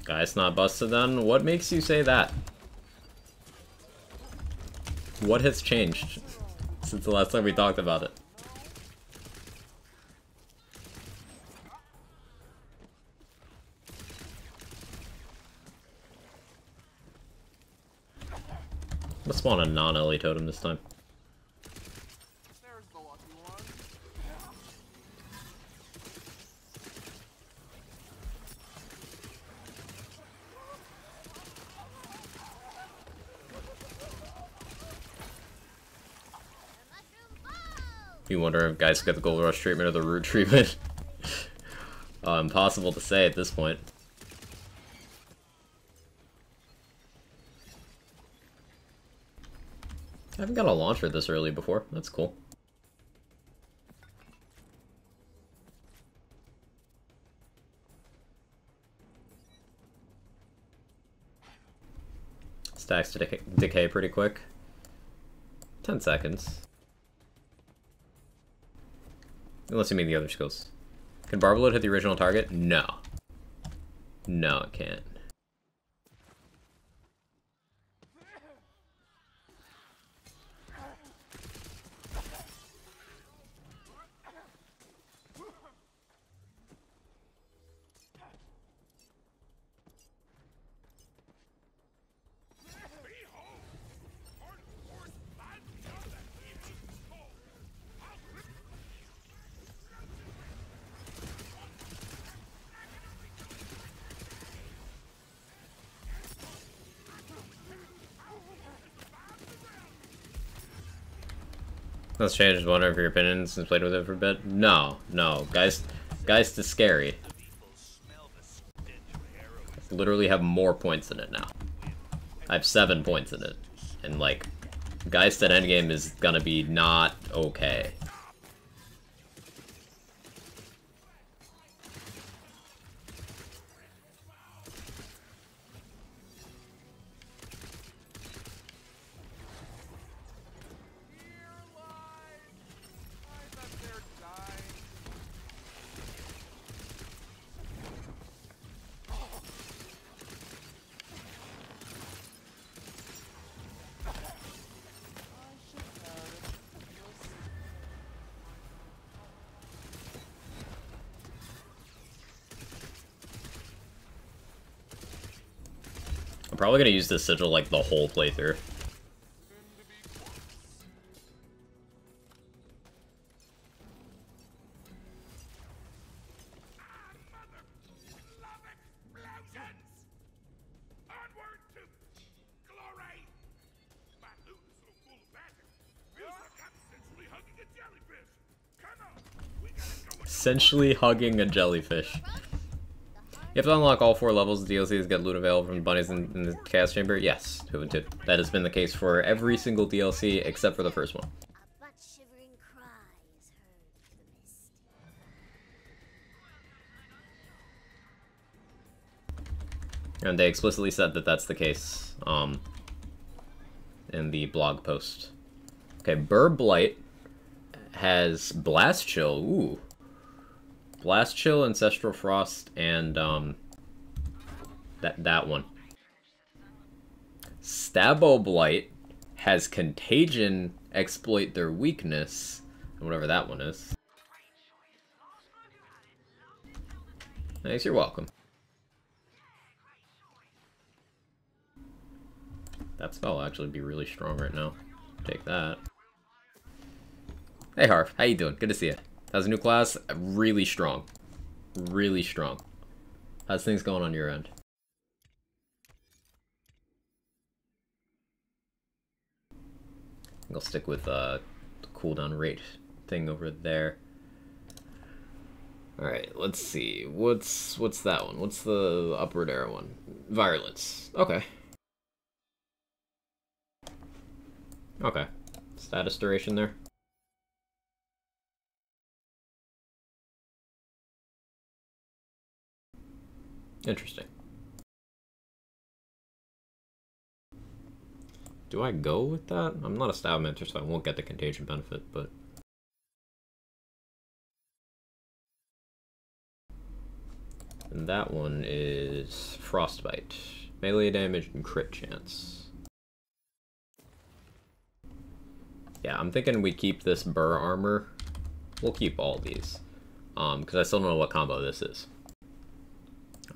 Guy's not busted then? What makes you say that? What has changed since the last time we talked about it? Let's spawn a non-Ellie totem this time. You wonder if guys get the gold rush treatment or the root treatment? Impossible to say at this point. I haven't got a launcher this early before. That's cool. Stacks to decay pretty quick. 10 seconds. Unless you mean the other skills. Can Barbaload hit the original target? No. No, it can't. Let's change one of your opinions and played with it for a bit. No, no, guys is scary. I literally have more points in it now. I have 7 points in it, and like, Geist at endgame is gonna be not okay. I'm probably gonna use this sigil like the whole playthrough. Essentially hugging a jellyfish. You have to unlock all 4 levels of DLCs to get loot available from the bunnies in the Chaos Chamber? Yes, 2 and 2. That has been the case for every single DLC except for the first one. And they explicitly said that that's the case, in the blog post. Okay, Blight has Blast Chill, ooh. Blast Chill, Ancestral Frost, and that one. Blight has Contagion, Exploit Their Weakness, and whatever that one is. Thanks, you're welcome. That spell will actually be really strong right now. Take that. Hey Harv, how you doing? Good to see you. How's a new class? Really strong. Really strong. How's things going on your end? I'll stick with the cooldown rate thing over there. Alright, let's see. What's that one? What's the upward arrow one? Virulence. Okay. Okay. Status duration there. Interesting. Do I go with that? I'm not a stab mentor, so I won't get the contagion benefit, but... And that one is Frostbite. Melee damage and crit chance. Yeah, I'm thinking we keep this Burr armor. We'll keep all these. Because I still don't know what combo this is.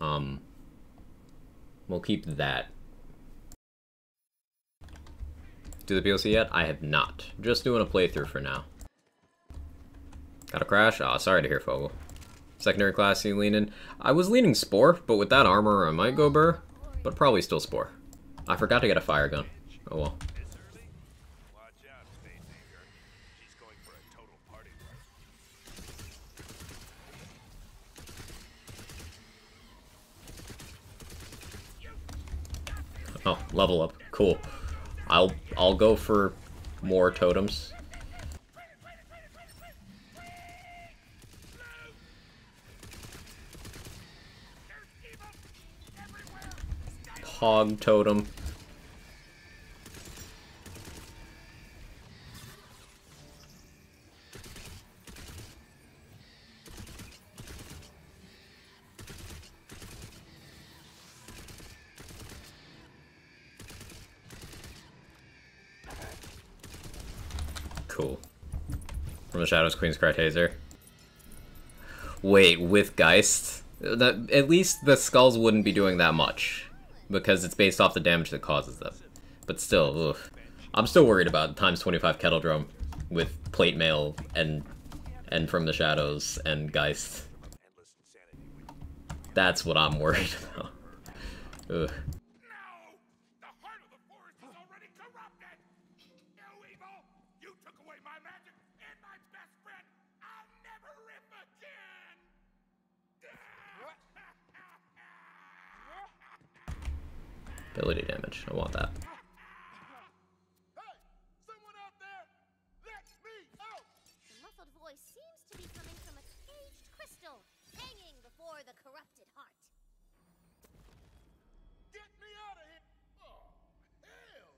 We'll keep that. Do the POC yet? I have not. Just doing a playthrough for now. Got a crash? Aw, sorry to hear, Fogel. Secondary class, you leaning? I was leaning Spore, but with that armor, I might go Burr. But probably still Spore. I forgot to get a fire gun. Oh well. Oh, level up. Cool. I'll go for more totems. Hog totem. Cool. From the Shadows Queen's Cry Taser. Wait, with Geist? At least the skulls wouldn't be doing that much. Because it's based off the damage that causes them. But still, ugh. I'm still worried about times 25 Kettle Drum with Plate Mail and From the Shadows and Geist. That's what I'm worried about. Ugh. Ability damage. I want that. The muffled voice seems to be coming from a caged crystal hanging before the corrupted heart. Get me out of here! Oh, hell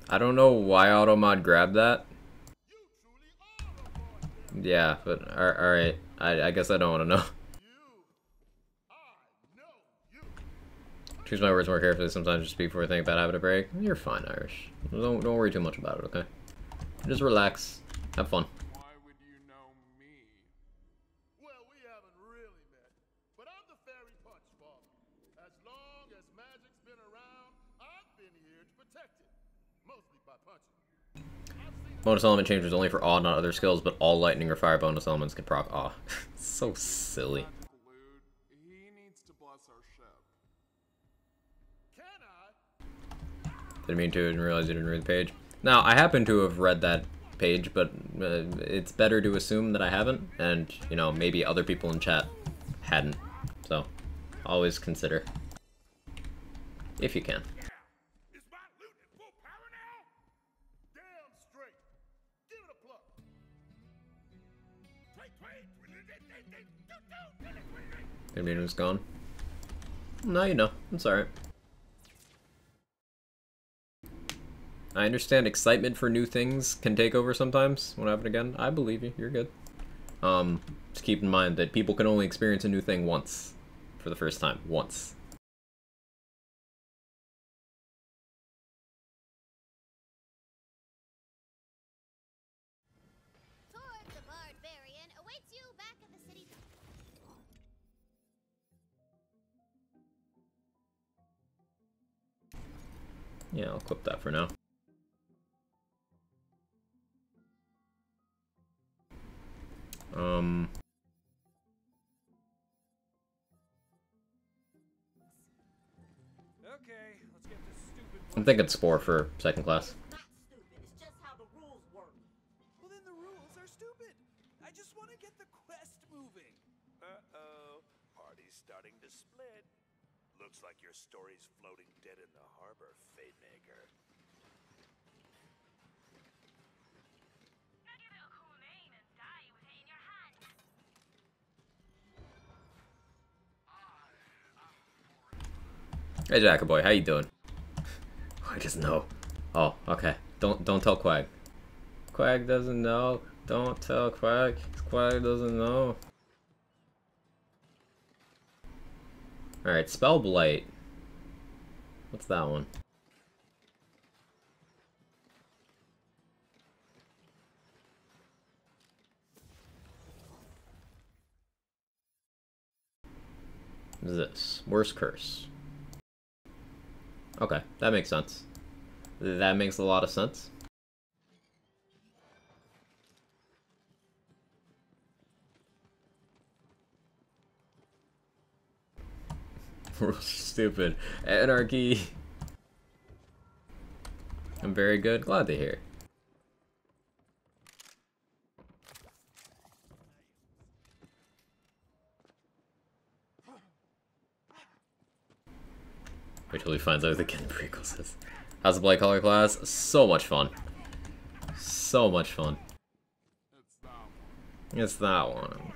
yeah! I don't know why Automod grabbed that. Yeah, but alright. I guess I don't want to know. Choose my words more carefully. Sometimes just speak before I think about having a break. You're fine, Irish. Don't worry too much about it, okay? Just relax. Have fun. Why would you know me? Well, we haven't really met, but I'm the fairy punch father. As long as magic's been around, I've been here to protect it. Mostly by punching. Bonus element changes only for awe, not other skills, but all lightning or fire bonus elements can proc awe. So silly. He needs to bless our ship. Didn't mean to, didn't realize you didn't read the page. Now, I happen to have read that page, but it's better to assume that I haven't, and, you know, maybe other people in chat hadn't. So, always consider. If you can. Didn't mean it was gone. Now you know. It's alright. I understand excitement for new things can take over sometimes. Won't happen again. I believe you. You're good. Just keep in mind that people can only experience a new thing once. For the first time. Once. Toward the Barbarian awaits you back at the city. Yeah, I'll clip that for now. Okay, let's get this stupid. I'm thinking Spore for second class. Not stupid. It's just how the rules work. Well, then the rules are stupid. I just want to get the quest moving. Uh-oh. Party's starting to split. Looks like your story's floating dead in the harbor, Fate Maker. Hey, Jackaboy, how you doing? I just know. Oh, okay. Don't tell Quag. Quag doesn't know. Don't tell Quag. Quag doesn't know. Alright, spell blight. What's that one? What is this? Worst curse. Okay, that makes sense. That makes a lot of sense. We're stupid. Anarchy. I'm very good. Glad to hear. Wait till he finds out the kid prequels is. How's the BLIGHTCALLER class? So much fun. So much fun. It's that one.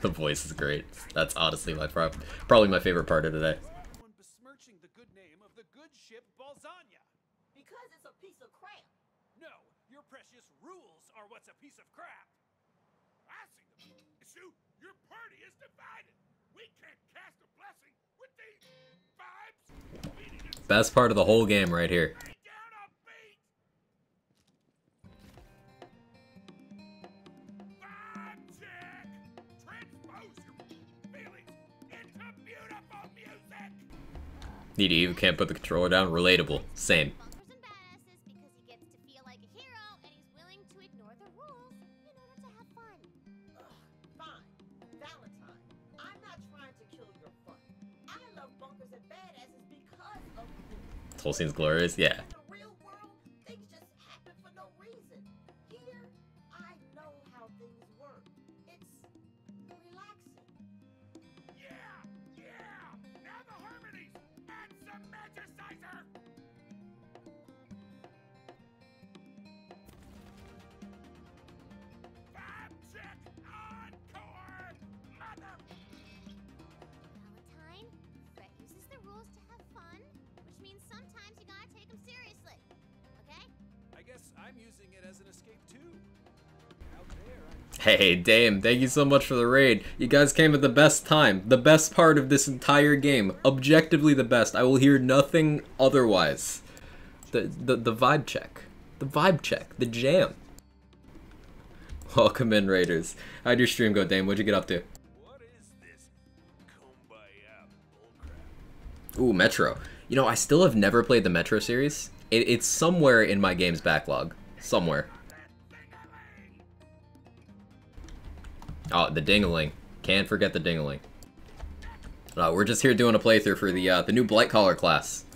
The voice is great. That's honestly my probably my favorite part of today. Anyone besmirching the good name of the good ship Balzania? Because it's a piece of crap. No, your precious rules are what's a piece of crap. I see them. Shoot, your party is divided. We can't cast a blessing with these vibes. Best part of the whole game right here. You can't put the controller down. Relatable. Same. Bunkers and badasses because he gets to feel like a hero and he's willing to ignore the rules in order to have fun. Fine. Valentine, I'm not trying to kill your fun. I love bunkers and badasses because of you. This whole scene's glorious. Yeah. In the real world, things just happen for no reason. Here, I know how things work. It's relaxing. Yeah, yeah. Now the harmonies and some magicizer. Vibe check encore, mother. Valentine, Fred uses the rules to have fun, which means sometimes you gotta take them seriously. Okay? I guess I'm using it as an escape too. Out there, Hey, Dame, thank you so much for the raid. You guys came at the best time. The best part of this entire game. Objectively the best. I will hear nothing otherwise. The vibe check. The vibe check. The jam. Welcome in, Raiders. How'd your stream go, Dame? What'd you get up to? What is this kumbaya bullcrap? Ooh, Metro. You know, I still have never played the Metro series. It's somewhere in my game's backlog. Somewhere. Oh, the ding-a-ling. Can't forget the ding-a-ling. We're just here doing a playthrough for the new BLIGHTCALLER class,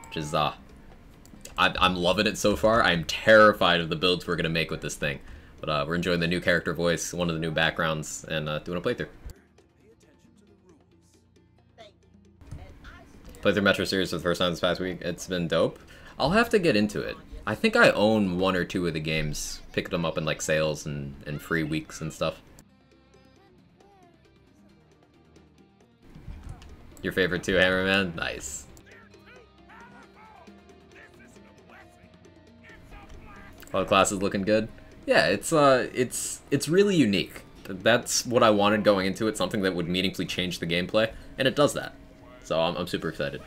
which is I'm loving it so far. I'm terrified of the builds we're gonna make with this thing, but we're enjoying the new character voice, one of the new backgrounds, and doing a playthrough. Played through Metro series for the first time this past week. It's been dope. I'll have to get into it. I think I own 1 or 2 of the games. Picked them up in like sales and free weeks and stuff. Your favorite too, Hammerman? Nice. All the classes looking good? Yeah, it's really unique. That's what I wanted going into it, something that would meaningfully change the gameplay, and it does that. So I'm super excited.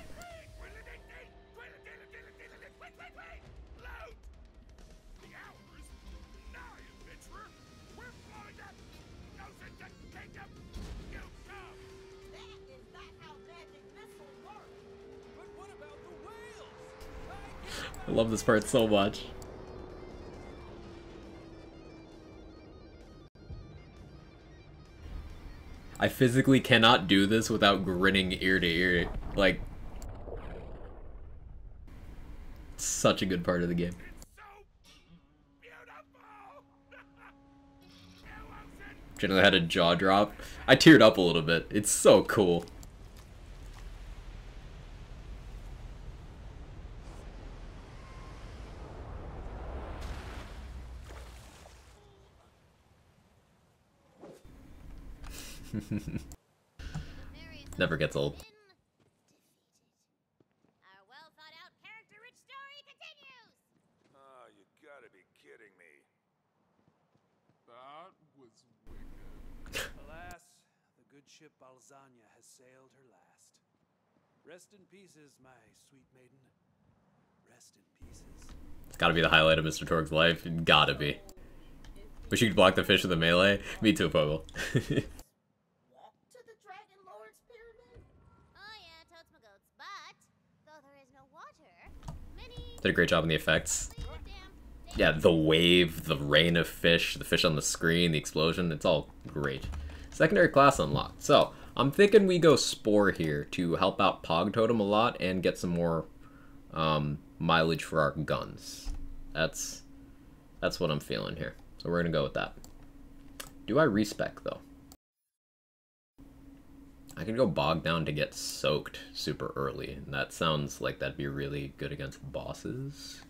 I love this part so much. I physically cannot do this without grinning ear to ear. Like, It's such a good part of the game. Generally had a jaw drop. I teared up a little bit. It's so cool. Never gets old. Our well-thought-out, character-rich story continues! Oh, you gotta be kidding me. That was wicked. Alas, the good ship Balzania has sailed her last. Rest in pieces, my sweet maiden. Rest in pieces. It's gotta be the highlight of Mr. Torg's life. Gotta be. Wish you could block the fish with a melee. Me too, Pogo. Walk to the Dragon Lord's pyramid? Oh yeah, totes my goats, but though there is no water, many Did a great job on the effects. Yeah, the wave, the rain of fish, the fish on the screen, the explosion, it's all great. Secondary class unlocked. So, I'm thinking we go Spore here to help out Pog Totem a lot and get some more mileage for our guns. That's what I'm feeling here. So we're gonna go with that. Do I respec though? I could go Bog Down to get soaked super early, and that sounds like that'd be really good against bosses.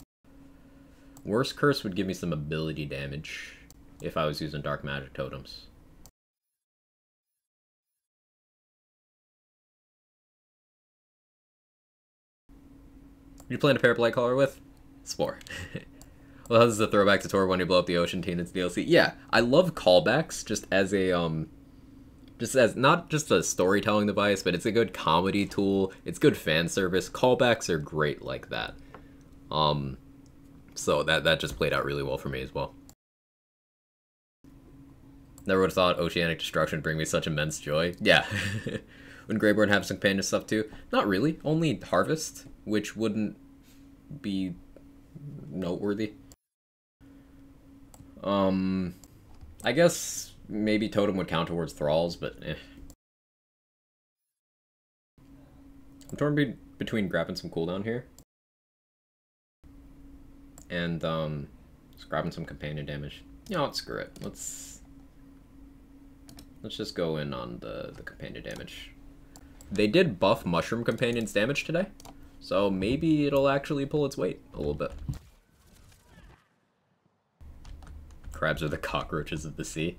Worst Curse would give me some ability damage if I was using Dark Magic Totems. You plan to pair BLIGHTCALLER with? Spore. Well, this is a throwback to Tor when you blow up the ocean Teenage DLC. Yeah, I love callbacks just as a just as not just a storytelling device, but it's a good comedy tool. It's good fan service. Callbacks are great like that. So that just played out really well for me as well. Never would have thought Oceanic Destruction would bring me such immense joy. Yeah. Wouldn't Greyborn have some companion stuff too? Not really. Only Harvest, which wouldn't be noteworthy. I guess maybe Totem would count towards Thralls, but eh. I'm torn between grabbing some cooldown here and just grabbing some companion damage. You know what, screw it. Let's just go in on the companion damage. They did buff Mushroom Companion's damage today, so maybe it'll actually pull its weight a little bit. Crabs are the cockroaches of the sea.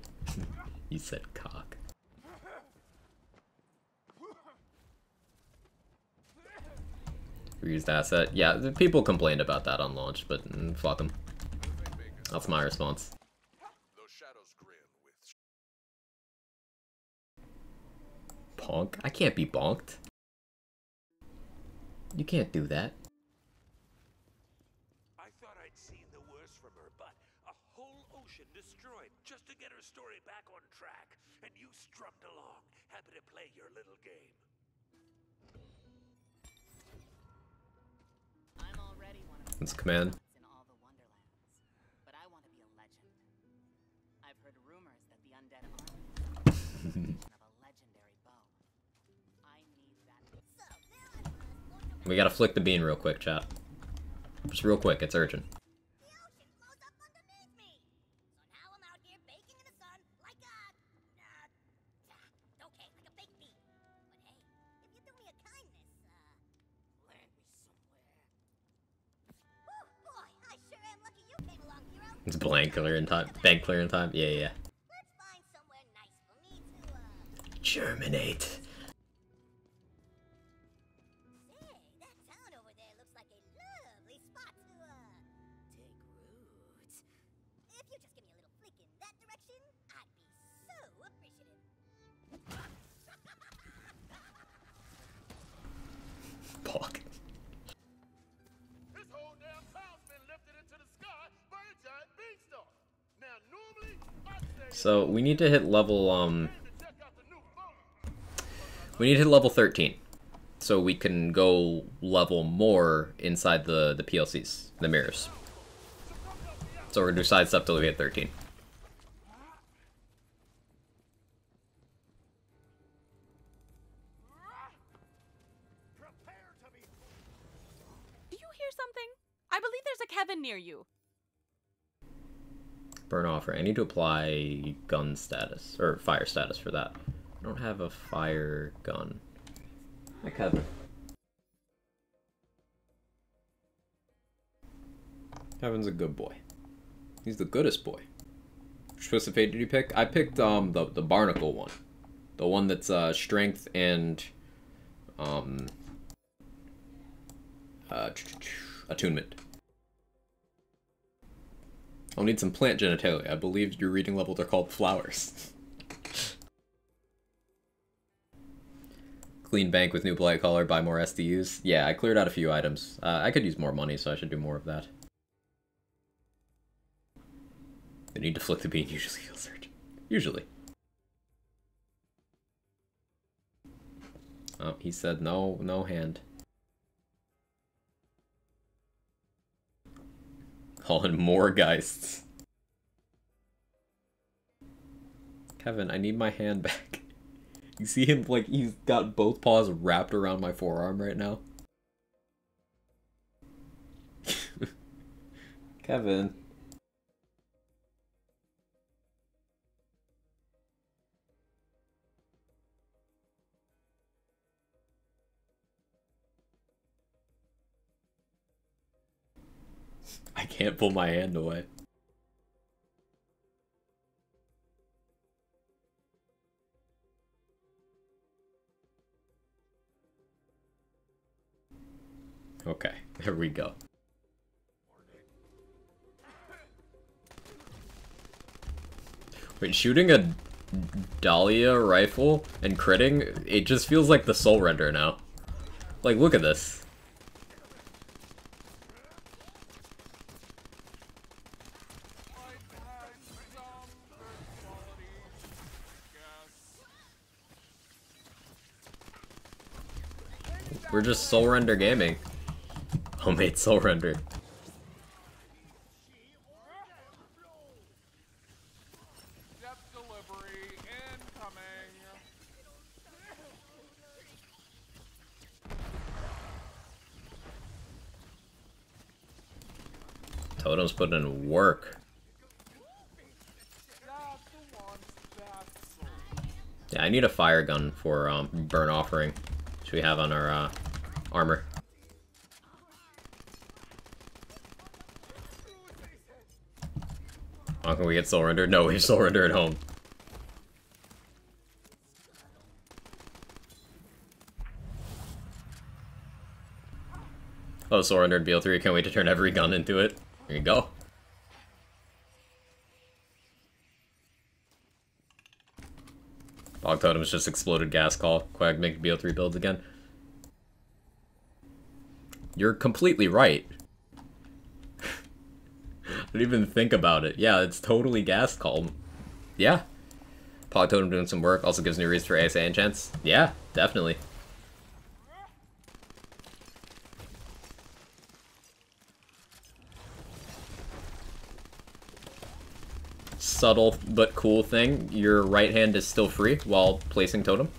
You said cock. Reused asset. Yeah, the people complained about that on launch, but fuck them. That's my response. Bonk? I can't be bonked. You can't do that. I thought I'd seen the worst from her, but a whole ocean destroyed just to get her story back on track. And you strummed along, happy to play your little game. I'm already one of That's a command. in all the wonderlands, but I want to be a legend. I've heard rumors that the undead army of a legendary bow. I need that. We gotta flick the bean real quick, chat. Just real quick, it's urgent. It's blank clear in time. Bank clear in time. Yeah, yeah. Germinate. Fuck. This whole damn town's been lifted into the sky by a giant beanstalk. Now, normally, I'd say So we need to hit level we need to hit level 13. So we can go level more inside the PLCs, the mirrors. So we're gonna do side stuff till we hit 13. Do you hear something? Kevin near you. Burn offer. I need to apply gun status, or fire status for that. I don't have a fire gun. Hi, Kevin. Kevin's a good boy. He's the goodest boy. Which twist of fate did you pick? I picked the barnacle one. The one that's strength and attunement. I'll need some plant genitalia. I believe your reading levels are called flowers. Clean bank with new BLIGHTCALLER, buy more SDUs. Yeah, I cleared out a few items. I could use more money, so I should do more of that. The need to flick the bean usually heals hurt. Usually. Oh, he said no hand. Calling more geists. Kevin, I need my hand back. You see him, like, he's got both paws wrapped around my forearm right now? Kevin. I can't pull my hand away. Okay, there we go. Wait, shooting a Dahlia rifle and critting, it just feels like the Soul Render now. Like, look at this. We're just Soul Render gaming. Homemade Soul Render. Death delivery incoming. Totem's putting in work. Yeah, I need a fire gun for burn offering, which we have on our armor. Oh, can we get Soul Render? No, we have Soul Render at home. Oh, Soul Render and BL3, can't wait to turn every gun into it. There you go. Bog Totem's just exploded gas call. Quag make BL3 builds again. You're completely right. I didn't even think about it. Yeah, it's totally gas call. Yeah. Pog Totem doing some work. Also gives new reads for ASA enchants. Yeah, definitely. Subtle but cool thing. Your right hand is still free while placing totem.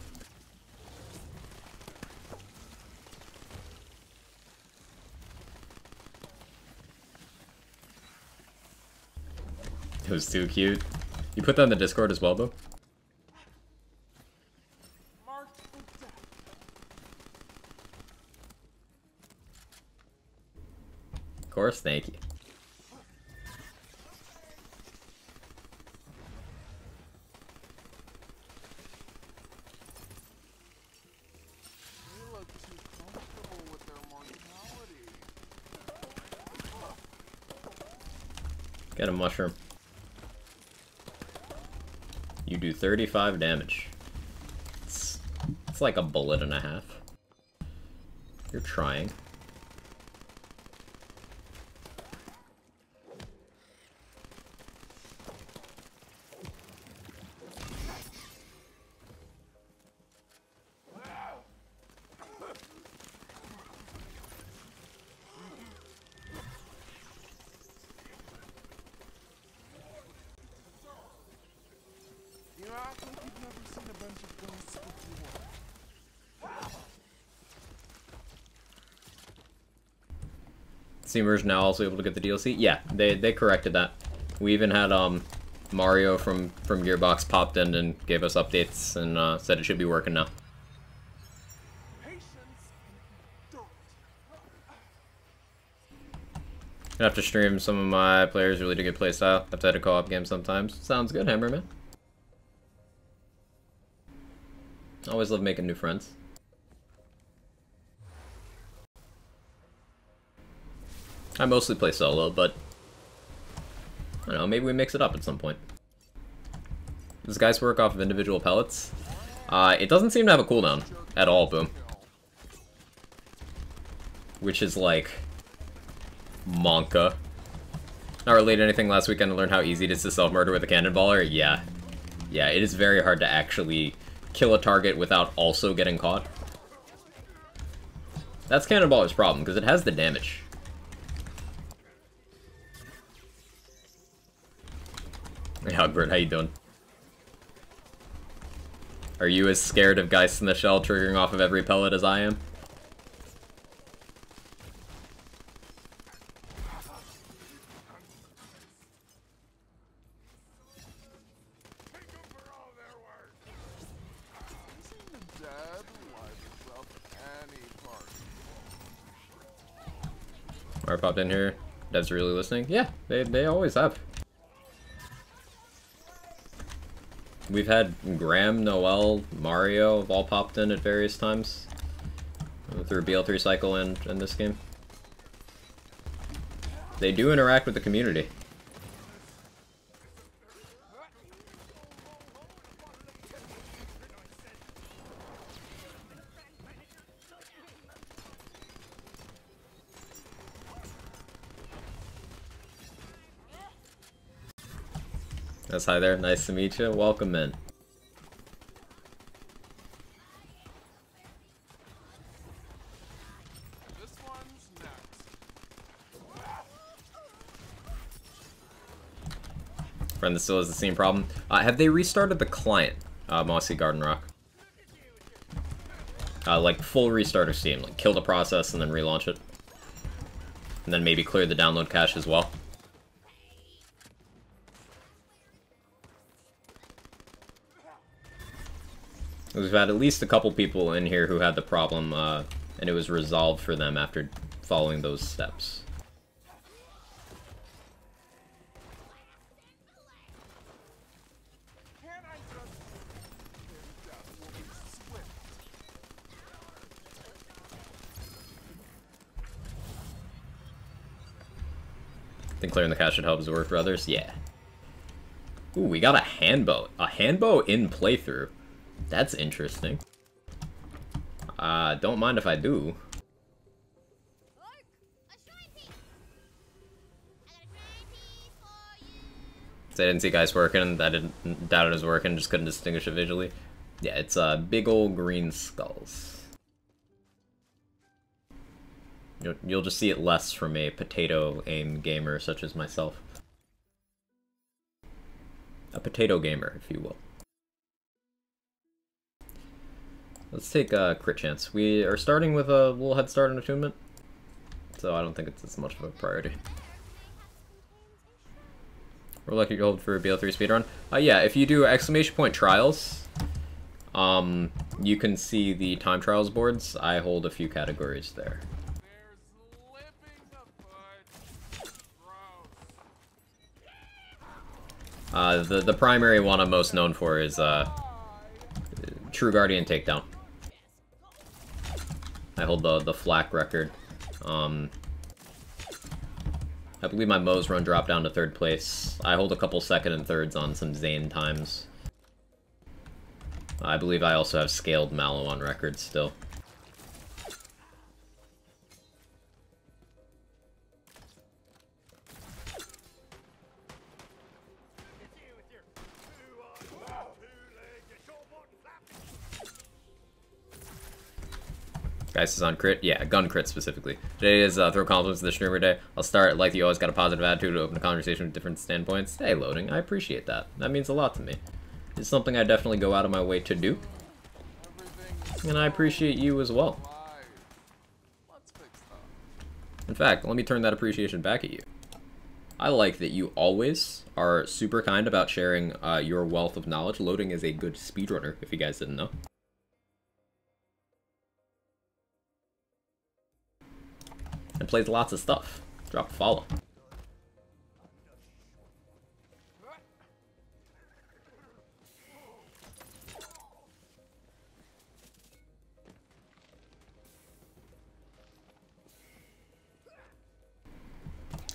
It was too cute. You put that in the Discord as well, though? Of course, thank you. Get a mushroom. You do 35 damage. It's like a bullet and a half. You're trying. Steam version now also able to get the DLC. Yeah, they corrected that. We even had Mario from Gearbox popped in and gave us updates and said it should be working now. I have to stream some of my players really to get playstyle. I've had a co-op game sometimes. Sounds good, Hammerman. Always love making new friends. I mostly play solo, but I don't know, maybe we mix it up at some point. Does guys work off of individual pellets? It doesn't seem to have a cooldown at all, Boom. Which is like Monka. Not related to anything last weekend to learn how easy it is to self-murder with a cannonballer? Yeah. Yeah, it is very hard to actually kill a target without also getting caught. That's Cannonballer's problem, because it has the damage. Hey, Hugbert, how you doing? Are you as scared of Geist in the Shell triggering off of every pellet as I am? Mario popped in here. Devs really listening? Yeah, they always have. We've had Graham, Noel, Mario have all popped in at various times through BL3 cycle and this game. They do interact with the community. Yes, hi there. Nice to meet you. Welcome in. This one's next. Friend that still has the same problem. Have they restarted the client, Mossy Garden Rock? Like full restart of Steam, like kill the process and then relaunch it. And then maybe clear the download cache as well. We've had at least a couple people in here who had the problem, and it was resolved for them after following those steps. Think clearing the cache should help Zork for others? Yeah. Ooh, we got a handbow. A handbow in playthrough. That's interesting. Don't mind if I do. So I didn't see guys working, I didn't doubt it was working, just couldn't distinguish it visually. Yeah, it's big old green skulls. You'll just see it less from a potato aim gamer such as myself. A potato gamer, if you will. Let's take a crit chance. We are starting with a little head start on attunement, so I don't think it's as much of a priority. We're lucky to hold for a BL3 speedrun. Yeah, if you do exclamation point trials, you can see the time trials boards. I hold a few categories there. The primary one I'm most known for is True Guardian Takedown. I hold the flak record. I believe my Moe's run dropped down to 3rd place. I hold a couple 2nd and 3rds on some Zane times. I believe I also have scaled Mallow on record still. Guys is on crit? Yeah, gun crit specifically. Today is throw compliments to the streamer day. I'll start like you always got a positive attitude to open a conversation with different standpoints. Hey, Loading, I appreciate that. That means a lot to me. It's something I definitely go out of my way to do. And I appreciate you as well. In fact, let me turn that appreciation back at you. I like that you always are super kind about sharing your wealth of knowledge. Loading is a good speedrunner, if you guys didn't know. And plays lots of stuff. Drop a follow.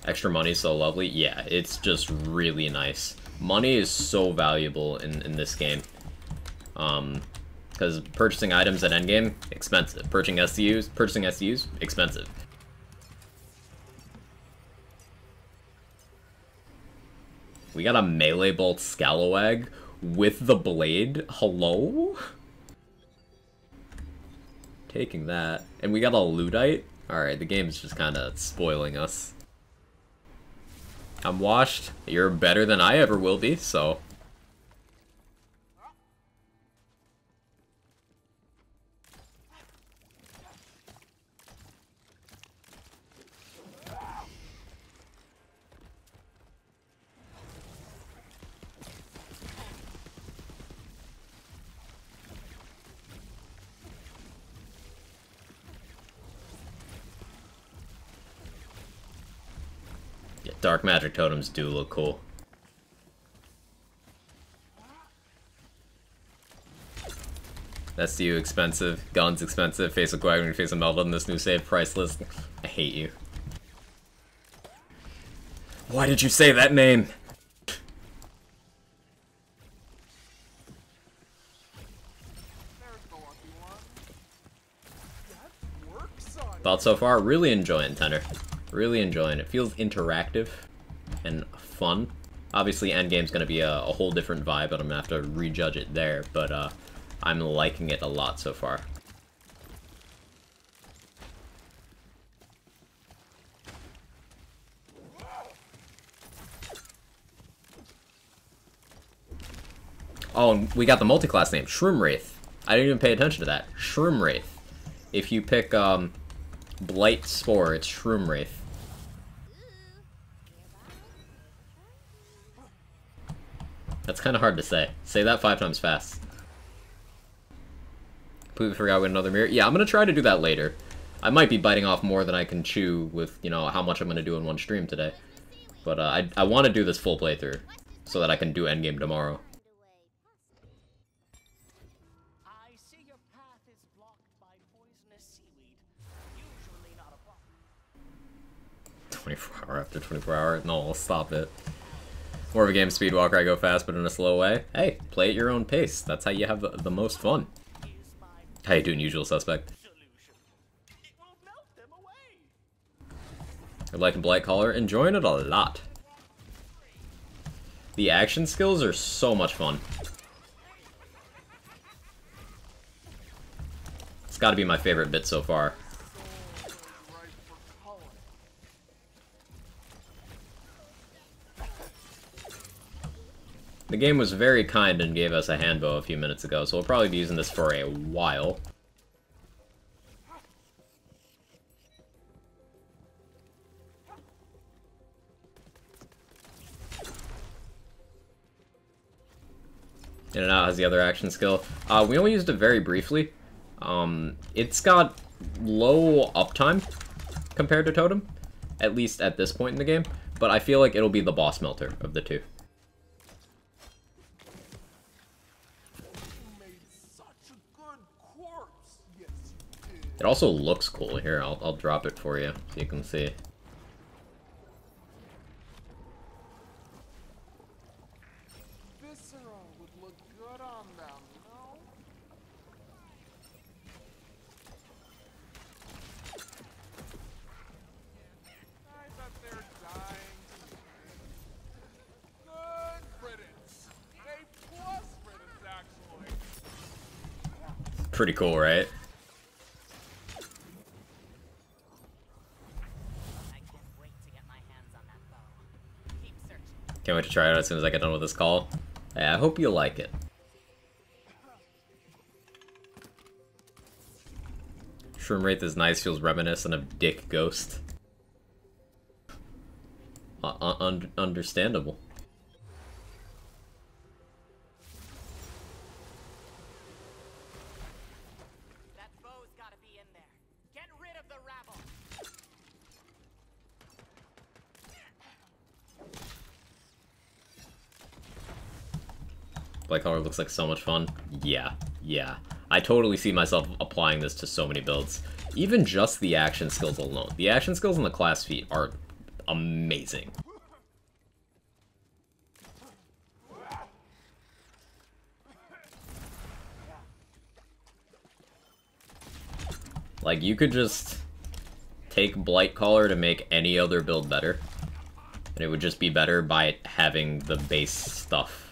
Extra money is so lovely. Yeah, it's just really nice. Money is so valuable in this game. Because purchasing items at endgame, expensive. Purchasing SCUs, expensive. We got a melee bolt Scalawag with the blade. Hello? Taking that. And we got a Ludite. Alright, the game's just kind of spoiling us. I'm washed. You're better than I ever will be, so... Yeah, dark magic totems do look cool. SU expensive, guns expensive, face of Quagmire, face of Melvin, this new save price list. I hate you. Why did you say that name? Thoughts so far? Really enjoying Tenor. Really enjoying it. Feels interactive and fun. Obviously, Endgame's gonna be a whole different vibe, and I'm gonna have to rejudge it there, but I'm liking it a lot so far. Oh, and we got the multi-class name, Shroom Wraith. I didn't even pay attention to that. Shroom Wraith. If you pick Blight Spore, it's Shroom Wraith. That's kind of hard to say. Say that 5 times fast. Completely forgot we had another mirror. Yeah, I'm going to try to do that later. I might be biting off more than I can chew with, you know, how much I'm going to do in one stream today. But I want to do this full playthrough so that I can do Endgame tomorrow. I see your path is blocked by poisonous seaweed. Usually not a problem. 24 hour after 24 hour? No, stop it. More of a game speed walker, I go fast but in a slow way. Hey, play at your own pace. That's how you have the most fun. How you doing, usual suspect? I'm liking BLIGHTCALLER, enjoying it a lot. The action skills are so much fun. It's gotta be my favorite bit so far. The game was very kind and gave us a handbow a few minutes ago, so we'll probably be using this for a while. In and Out has the other action skill. We only used it very briefly. It's got low uptime compared to Totem, at least at this point in the game, but I feel like it'll be the boss melter of the two. It also looks cool. Here, I'll drop it for you so you can see. Visceral would look good on them, no? I bet they're dying to good riddance. A+ riddance, actually. Pretty cool, right? Can't wait to try it out as soon as I get done with this call. Yeah, I hope you like it. Shroom Wraith is nice, feels reminiscent of Dick Ghost. Understandable. That bow's gotta be in there. Get rid of the rabble. BLIGHTCALLER looks like so much fun. Yeah. I totally see myself applying this to so many builds. Even just the action skills alone. The action skills in the class feat are amazing. Like, you could just take BLIGHTCALLER to make any other build better. And it would just be better by having the base stuff.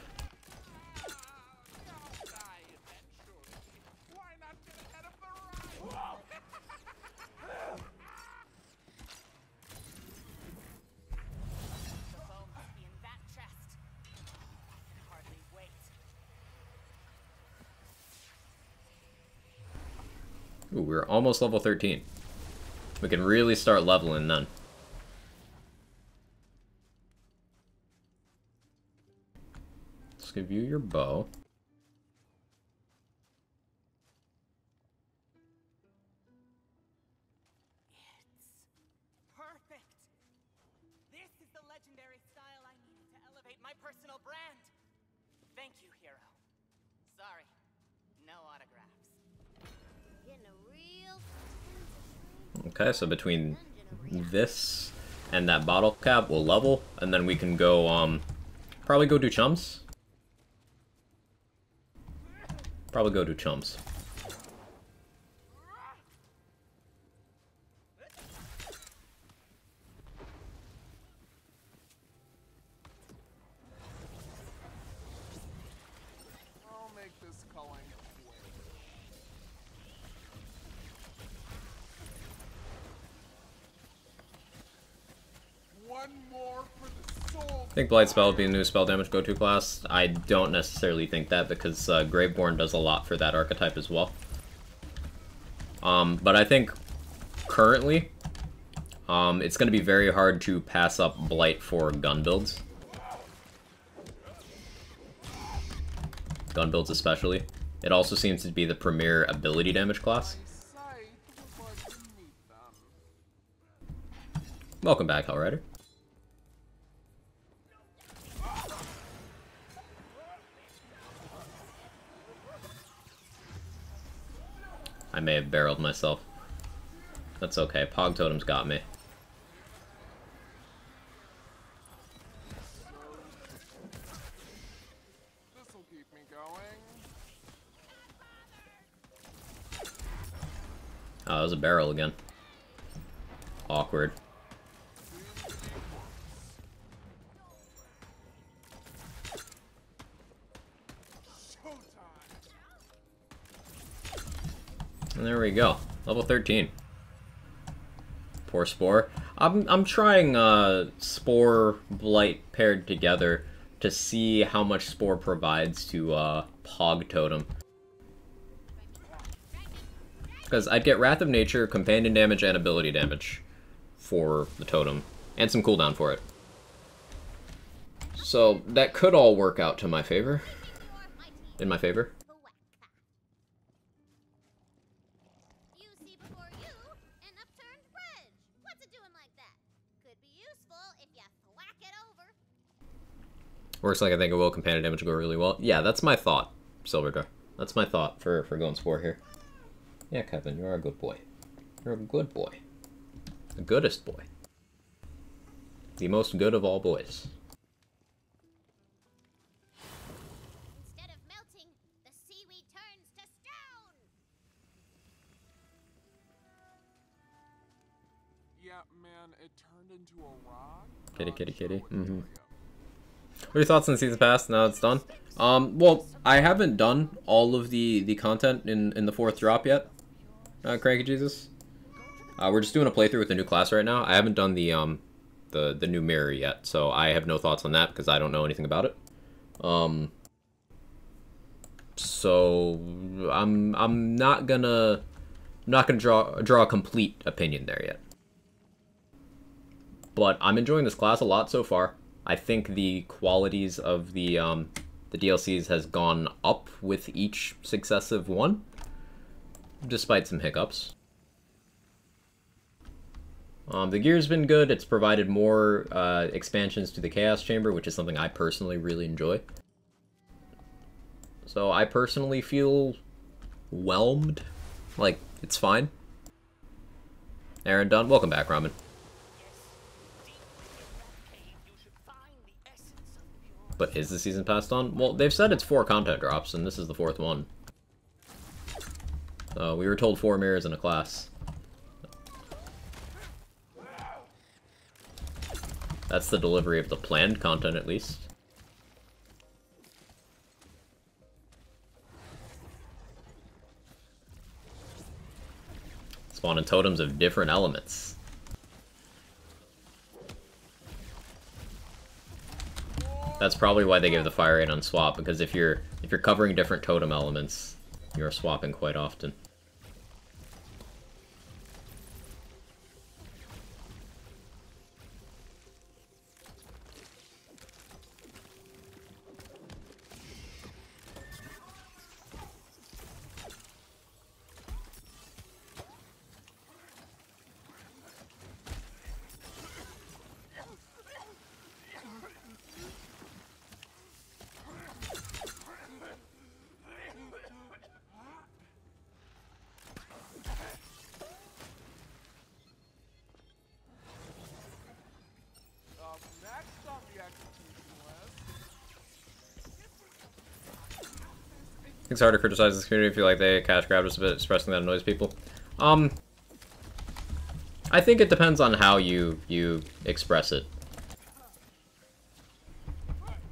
Ooh, we're almost level 13. We can really start leveling then. Let's give you your bow. It's perfect. This is the legendary style I needed to elevate my personal brand. Thank you, hero. Sorry, no autographs. Okay, so between this and that bottle cap, we'll level, and then we can go, probably go do chums. Probably go do chums. I'll make this culling quick. One more for the soul. I think Blight Spell would be the new spell damage go-to class. I don't necessarily think that because Graveborn does a lot for that archetype as well. But I think currently, it's going to be very hard to pass up Blight for gun builds. Gun builds especially. It also seems to be the premier ability damage class. Welcome back, Hellrider. I may have barreled myself. That's okay. Pog Totem's got me. This'll keep me going. Oh, that was a barrel again. Awkward. And there we go. Level 13. Poor Spore. I'm trying Spore Blight paired together to see how much Spore provides to Pog Totem. Because I'd get Wrath of Nature, Companion damage, and ability damage for the Totem. And some cooldown for it. So that could all work out to my favor. In my favor. Works like I think it will. Companion damage will go really well. Yeah, that's my thought, Silverjar. That's my thought for going Spore here. Yeah, Kevin, you're a good boy. You're a good boy. The goodest boy. The most good of all boys. Instead of melting, the seaweed turns to stone. Yeah, man, it turned into a rock. Kitty, kitty, kitty. Mm-hmm. What are your thoughts on the season pass now it's done? Well, I haven't done all of the content in the 4th drop yet. Cranky Jesus. We're just doing a playthrough with the new class right now. I haven't done the new mirror yet, so I have no thoughts on that because I don't know anything about it. So I'm not gonna draw a complete opinion there yet. but I'm enjoying this class a lot so far. I think the qualities of the DLCs has gone up with each successive one, despite some hiccups. The gear's been good. It's provided more expansions to the Chaos Chamber, which is something I personally really enjoy. So I personally feel whelmed. Like, it's fine. Aaron Dunn, welcome back, Ramen. But is the season passed on? Well, they've said it's 4 content drops, and this is the 4th one. We were told 4 mirrors in a class. That's the delivery of the planned content, at least. Spawning totems of different elements. That's probably why they give the fire rate on swap, because if you're covering different totem elements, you're swapping quite often. It's hard to criticize this community if you like they cash grabbed us a bit, expressing that annoys people. I think it depends on how you express it.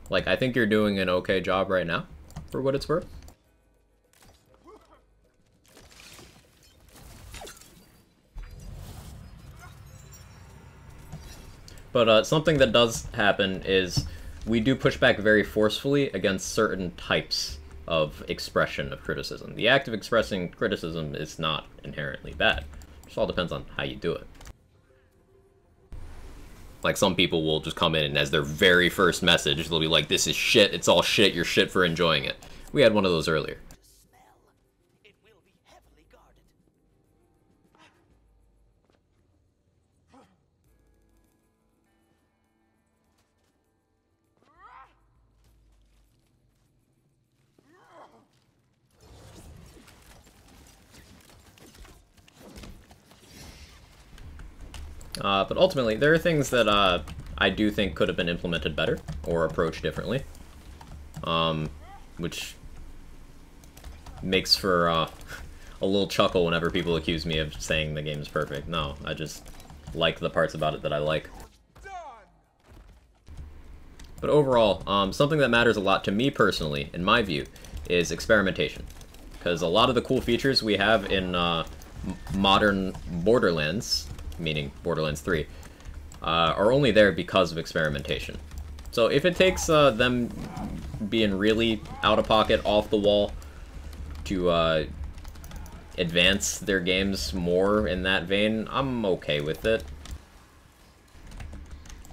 Like, I think you're doing an okay job right now, for what it's worth. But something that does happen is we do push back very forcefully against certain types of expression of criticism. The act of expressing criticism is not inherently bad. It just all depends on how you do it. Like, some people will just come in and as their very first message, they'll be like, this is shit, it's all shit, you're shit for enjoying it. We had one of those earlier. But ultimately, there are things that I do think could have been implemented better or approached differently, which makes for a little chuckle whenever people accuse me of saying the game's perfect. No, I just like the parts about it that I like. But overall, something that matters a lot to me personally, in my view, is experimentation. Because a lot of the cool features we have in modern Borderlands, meaning Borderlands 3, are only there because of experimentation. So if it takes them being really out of pocket, off the wall, to advance their games more in that vein, I'm okay with it.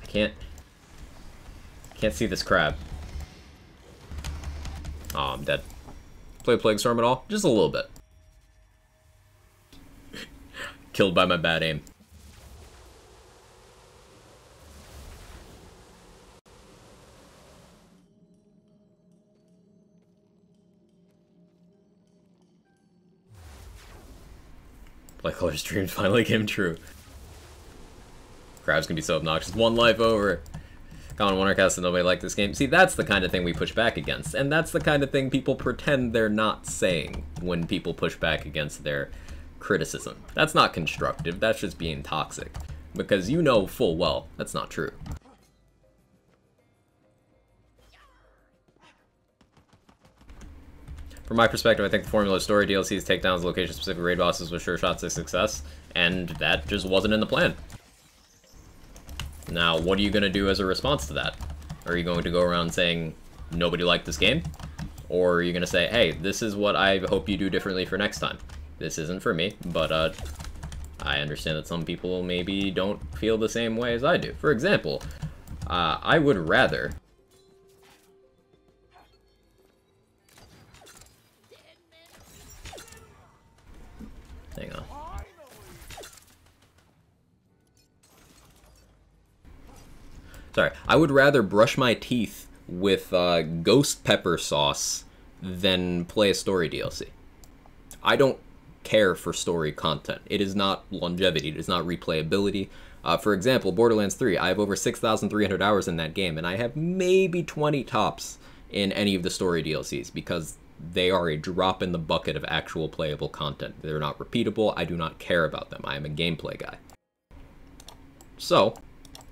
I can't see this crab. Oh, I'm dead. Play Plague Storm at all? Just a little bit. Killed by my bad aim. BLIGHTCALLER's dreams finally came true. Crab's gonna be so obnoxious. 1 life over. Common Wondercast and nobody liked this game. See, that's the kind of thing we push back against. And that's the kind of thing people pretend they're not saying when people push back against their criticism. That's not constructive, that's just being toxic. Because you know full well that's not true. From my perspective, I think the formula story DLCs, takedowns, location-specific raid bosses with sure shots of success, and that just wasn't in the plan. Now, what are you going to do as a response to that? Are you going to go around saying, nobody liked this game? Or are you going to say, hey, this is what I hope you do differently for next time. This isn't for me, but I understand that some people maybe don't feel the same way as I do. For example, I would rather... Hang on. Sorry, I would rather brush my teeth with ghost pepper sauce than play a story DLC. I don't care for story content. It is not longevity, it is not replayability. For example, Borderlands 3, I have over 6,300 hours in that game, and I have maybe 20 tops in any of the story DLCs, because they are a drop in the bucket of actual playable content. They're not repeatable, I do not care about them. I am a gameplay guy. So,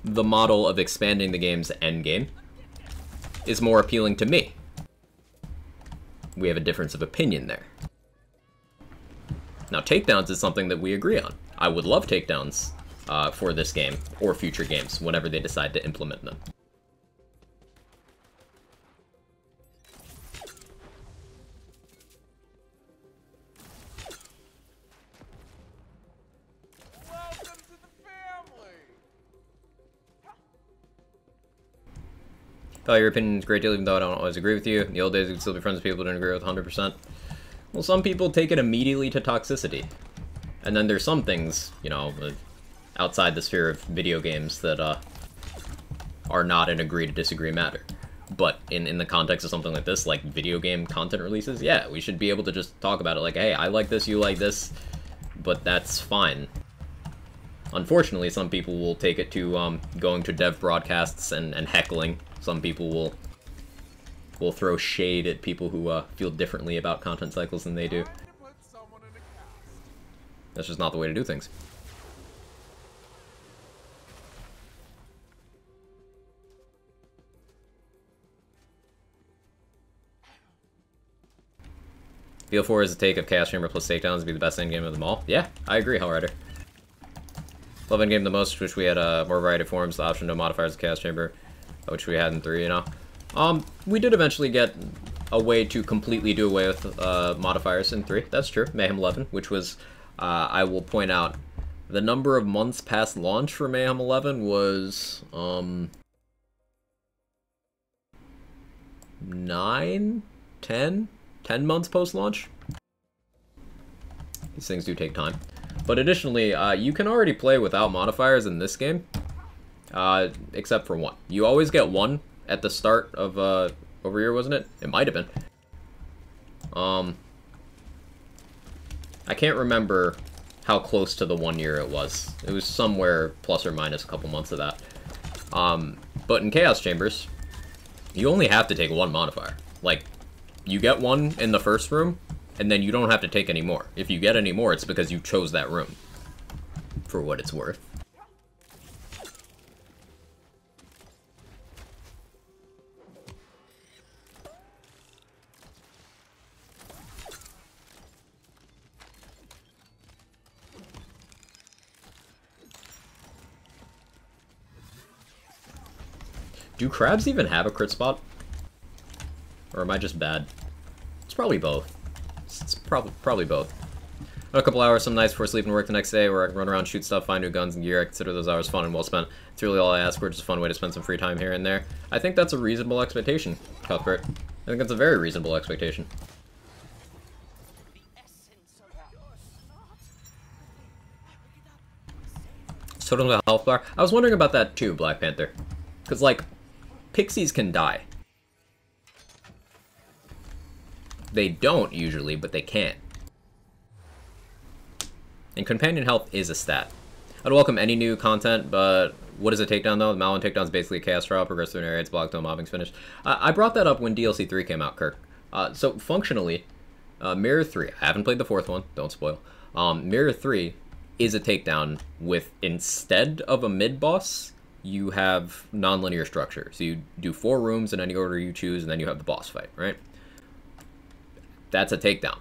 the model of expanding the game's endgame is more appealing to me. We have a difference of opinion there. Now, takedowns is something that we agree on. I would love takedowns for this game, or future games, whenever they decide to implement them. Value your opinion is a great deal, even though I don't always agree with you. In the old days, we could still be friends with people who didn't agree with 100%. Well, some people take it immediately to toxicity. And then there's some things, you know, outside the sphere of video games that are not an agree to disagree matter. But in the context of something like this, like video game content releases, yeah, we should be able to just talk about it like, hey, I like this, you like this, but that's fine. Unfortunately, some people will take it to going to dev broadcasts and heckling. Some people will throw shade at people who feel differently about content cycles than they do. That's just not the way to do things. BL4 is a take of Chaos Chamber plus takedowns to be the best endgame of them all. Yeah, I agree, Hellrider. Love endgame the most, which we had more variety of forms, the option to modifiers of Chaos Chamber, which we had in 3, you know. We did eventually get a way to completely do away with modifiers in 3. That's true. Mayhem 11, which was, I will point out, the number of months past launch for Mayhem 11 was 9, 10 months post-launch. These things do take time. But additionally, you can already play without modifiers in this game, except for one. You always get one at the start of over here, wasn't it? It might have been. I can't remember how close to the 1 year it was. It was somewhere plus or minus a couple months of that. But in Chaos Chambers, you only have to take one modifier. Like, you get one in the first room, and then you don't have to take any more. If you get any more, it's because you chose that room, for what it's worth. Do crabs even have a crit spot? Or am I just bad? It's probably both. It's probably both. A couple hours some nights before sleeping and work the next day where I can run around, shoot stuff, find new guns and gear. I consider those hours fun and well spent. It's really all I ask for, just a fun way to spend some free time here and there. I think that's a reasonable expectation, Cuthbert. I think that's a very reasonable expectation. Totem of health bar. I was wondering about that too, Black Panther. Because, like, pixies can die. They don't usually, but they can. And companion health is a stat. I'd welcome any new content, but what is a takedown though? The Malin takedown is basically a chaos trial, progress through an area, it's blocked till mobbing's finished. I brought that up when DLC 3 came out, Kirk. So functionally, Mirror 3, I haven't played the 4th one, don't spoil. Mirror 3 is a takedown with, instead of a mid-boss, you have non-linear structure. So you do 4 rooms in any order you choose, and then you have the boss fight, right? That's a takedown.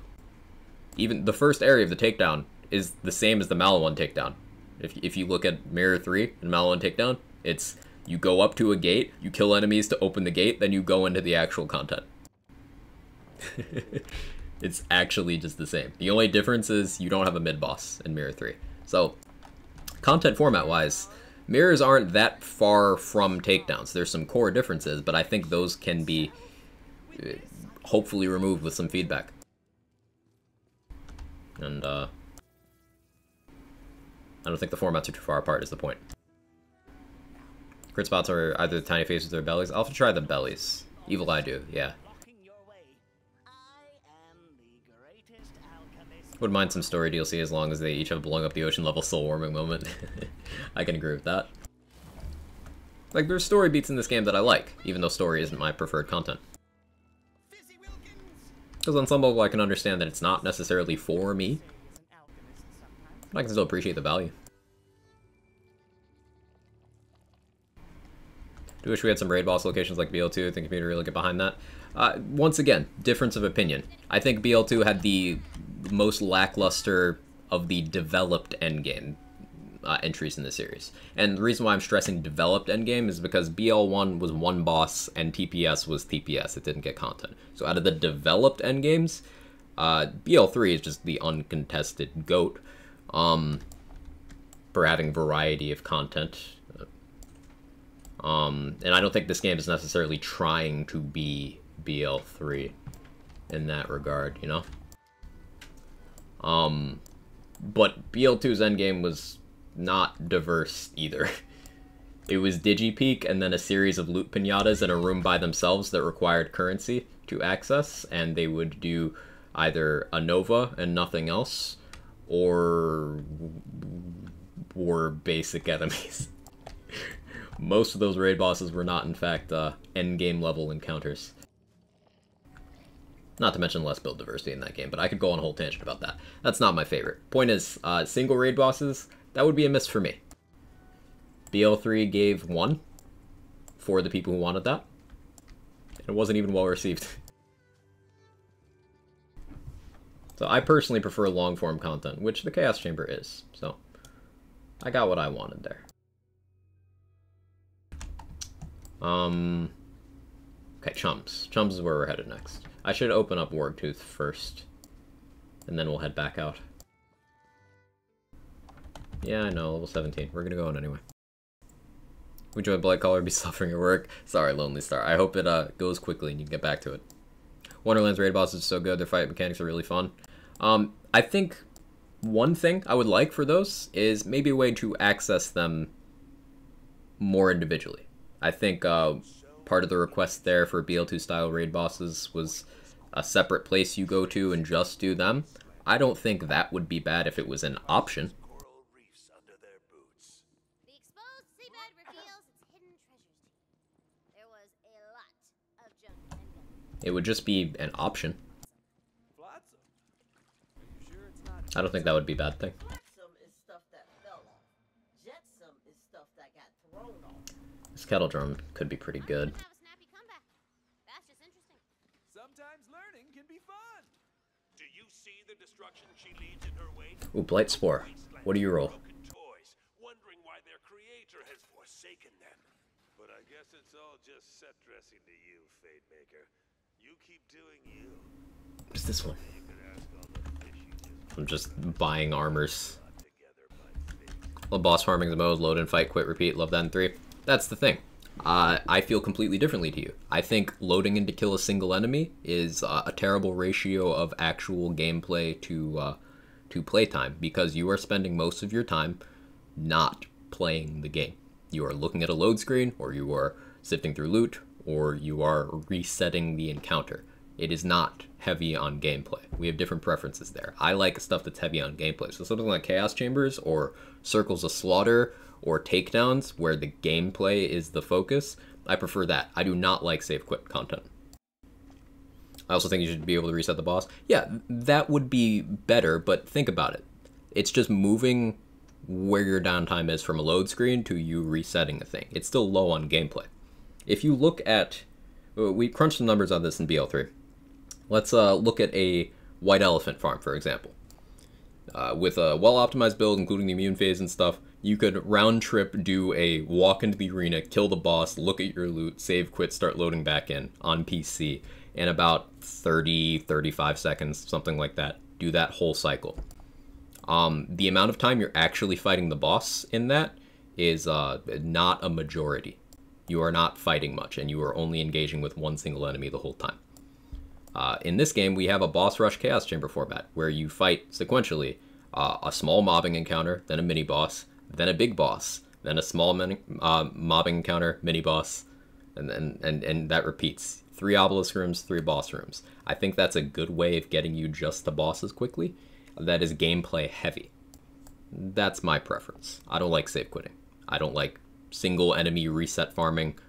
Even the first area of the takedown is the same as the Malawan takedown. If you look at Mirror 3 and Malawan takedown, it's you go up to a gate, you kill enemies to open the gate, then you go into the actual content. It's actually just the same. The only difference is you don't have a mid-boss in Mirror 3. So, content format-wise, mirrors aren't that far from takedowns. There's some core differences, but I think those can be hopefully removed with some feedback. And, I don't think the formats are too far apart is the point. Crit spots are either the tiny faces or bellies. I'll have to try the bellies. Evil Eye do, yeah. Wouldn't mind some story DLC as long as they each have a blowing up the ocean level soul warming moment. I can agree with that. Like, there's story beats in this game that I like, even though story isn't my preferred content. Because on some level I can understand that it's not necessarily for me, but I can still appreciate the value. Do wish we had some raid boss locations like BL2. I think community really get behind that. Once again, difference of opinion. I think BL2 had the most lackluster of the developed endgame entries in the series. And the reason why I'm stressing developed endgame is because BL1 was one boss and TPS was TPS. It didn't get content. So out of the developed endgames, BL3 is just the uncontested GOAT for having variety of content. And I don't think this game is necessarily trying to be BL3 in that regard, you know? But BL2's endgame was not diverse either. It was DigiPeak and then a series of loot pinatas in a room by themselves that required currency to access, and they would do either a Nova and nothing else, or were basic enemies. Most of those raid bosses were not, in fact, endgame level encounters. Not to mention less build diversity in that game, but I could go on a whole tangent about that. That's not my favorite. Point is, single raid bosses, that would be a miss for me. BL3 gave 1 for the people who wanted that. It wasn't even well received. So I personally prefer long-form content, which the Chaos Chamber is. So I got what I wanted there. Okay, Chums. Chums is where we're headed next. I should open up Wargtooth first, and then we'll head back out. Yeah, I know, level 17. We're gonna go on anyway. We joined BLIGHTCALLER, be suffering at work. Sorry, Lonely Star. I hope it goes quickly and you can get back to it. Wonderland's raid bosses are so good. Their fight mechanics are really fun. I think one thing I would like for those is maybe a way to access them more individually. I think part of the request there for BL2 style raid bosses was a separate place you go to and just do them. I don't think that would be bad if it was an option. The exposed seabed reveals its hidden treasures. There was a lot of junk and gum. It would just be an option. I don't think that would be a bad thing. Flotsam is stuff that fell off. Jetsam is stuff that got thrown off. This kettle drum could be pretty good. That's just interesting. Sometimes learning can be fun. Do you see the destruction she leads in her wake? Ooh, Blight Spore. What do you roll? Toys, wondering why their creator has forsaken them. But I guess it's all just set dressing to you, Fate Maker. You keep doing you. What's this one? I'm just buying armors. Love boss farming the mode, load and fight, quit, repeat, love that in 3. That's the thing. I feel completely differently to you. I think loading in to kill a single enemy is a terrible ratio of actual gameplay to playtime, because you are spending most of your time not playing the game. You are looking at a load screen, or you are sifting through loot, or you are resetting the encounter. It is not heavy on gameplay. We have different preferences there. I like stuff that's heavy on gameplay. So something like Chaos Chambers or Circles of Slaughter or Takedowns, where the gameplay is the focus, I prefer that. I do not like save quit content. I also think you should be able to reset the boss. Yeah, that would be better, but think about it. It's just moving where your downtime is from a load screen to you resetting a thing. It's still low on gameplay. If you look at... We crunched some numbers on this in BL3. Let's look at a White Elephant farm, for example. With a well-optimized build, including the immune phase and stuff, you could round-trip do a walk into the arena, kill the boss, look at your loot, save, quit, start loading back in on PC in about 30, 35 seconds, something like that. Do that whole cycle. The amount of time you're actually fighting the boss in that is not a majority. You are not fighting much, and you are only engaging with one single enemy the whole time. In this game, we have a boss rush chaos chamber format, where you fight sequentially a small mobbing encounter, then a mini boss, then a big boss, then a small mobbing encounter, mini boss, and that repeats. 3 obelisk rooms, 3 boss rooms. I think that's a good way of getting you just the bosses quickly. That is gameplay heavy. That's my preference. I don't like save quitting. I don't like single enemy reset farming.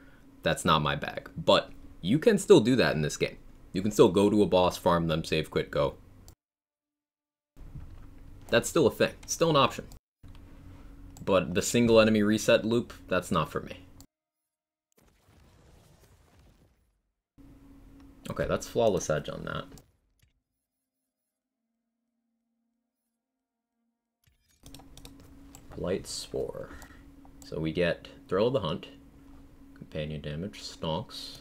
That's not my bag. But you can still do that in this game. You can still go to a boss, farm them, save quit, go. That's still a thing. Still an option. But the single enemy reset loop, that's not for me. Okay, that's flawless edge on that. Blight Spore. So we get Thrill of the Hunt, companion damage, stonks.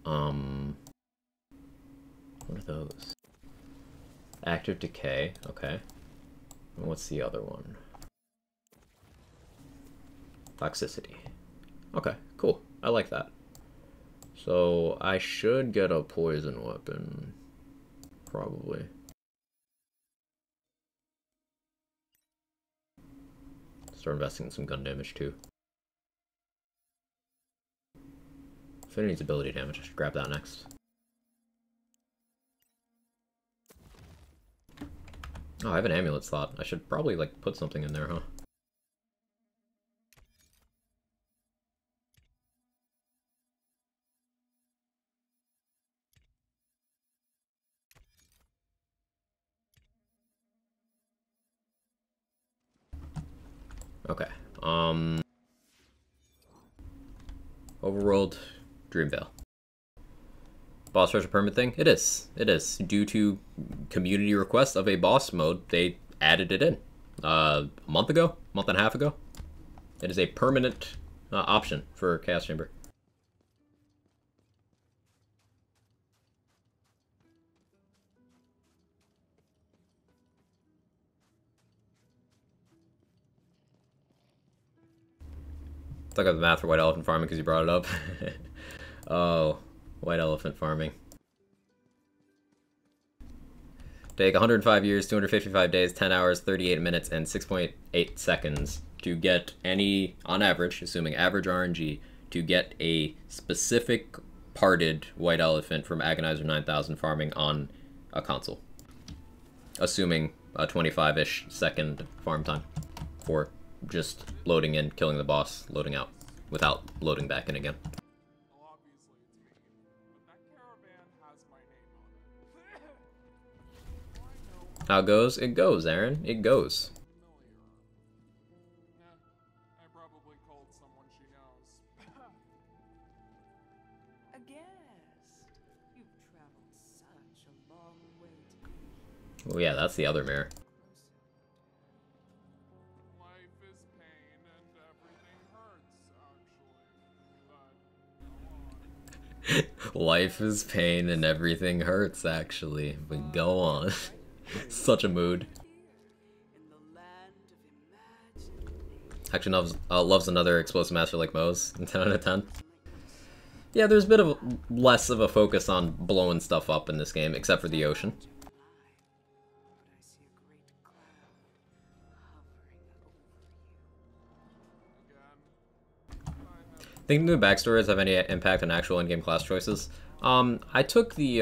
What are those? Active Decay, okay. And what's the other one? Toxicity. Okay, cool. I like that. So I should get a poison weapon. Probably. Start investing in some gun damage too. Affinity's ability damage. I should grab that next. Oh, I have an amulet slot. I should probably like put something in there, huh? Okay. Overworld, Dreamvale. Boss rush a permit thing? It is. It is. Due to community request of a boss mode, they added it in. A month ago? Month and a half ago? It is a permanent option for Chaos Chamber. Look at the math for white elephant farming because you brought it up. Oh, white elephant farming. Take 105 years, 255 days, 10 hours, 38 minutes, and 6.8 seconds to get any, on average, assuming average RNG, to get a specific parted white elephant from Agonizer 9000 farming on a console. Assuming a 25-ish second farm time for just loading in, killing the boss, loading out, without loading back in again. Well, obviously it's me, but that caravan has my name on it. How it goes? It goes, Aaron. It goes. I probably called someone she knows. A guest. You've traveled such a long way to be. Oh yeah, that's the other mirror. Life is pain and everything hurts, actually. But go on. Such a mood. Actually, loves another explosive master like Moe's. 10 out of 10. Yeah, there's a bit of less of a focus on blowing stuff up in this game, except for the ocean. Think new backstories have any impact on actual in-game class choices? I took the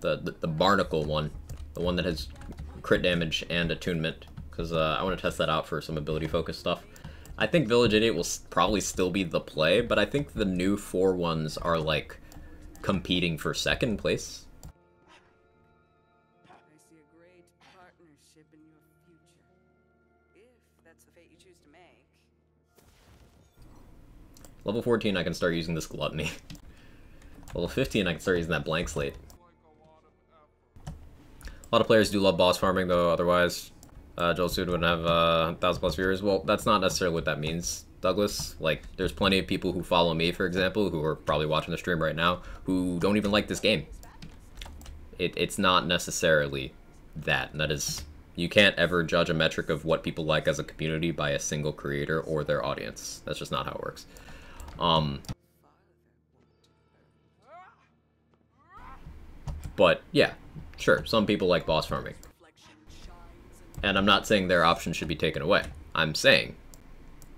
Barnacle one, the one that has crit damage and attunement, because I want to test that out for some ability focus stuff. I think Village Idiot will probably still be the play, but I think the new 4 ones are like competing for second place. I see a great partnership in your future, if that's the fate you choose to make. Level 14, I can start using this Gluttony. Level 15, I can start using that Blank Slate. A lot of players do love boss farming, though, otherwise Joel Sood wouldn't have 1,000+ viewers. Well, that's not necessarily what that means, Douglas. Like, there's plenty of people who follow me, for example, who are probably watching the stream right now, who don't even like this game. It's not necessarily that. And that is, you can't ever judge a metric of what people like as a community by a single creator or their audience. That's just not how it works. But yeah, sure, some people like boss farming. And I'm not saying their options should be taken away. I'm saying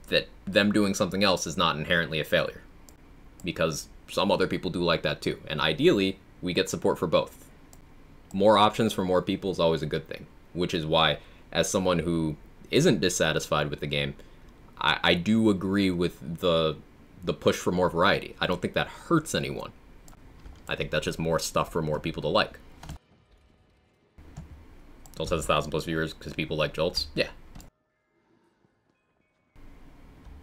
that them doing something else is not inherently a failure. Because some other people do like that too. And ideally, we get support for both. More options for more people is always a good thing. Which is why, as someone who isn't dissatisfied with the game, I do agree with the push for more variety. I don't think that hurts anyone. I think that's just more stuff for more people to like. Jolts has 1,000+ viewers because people like Jolts? Yeah.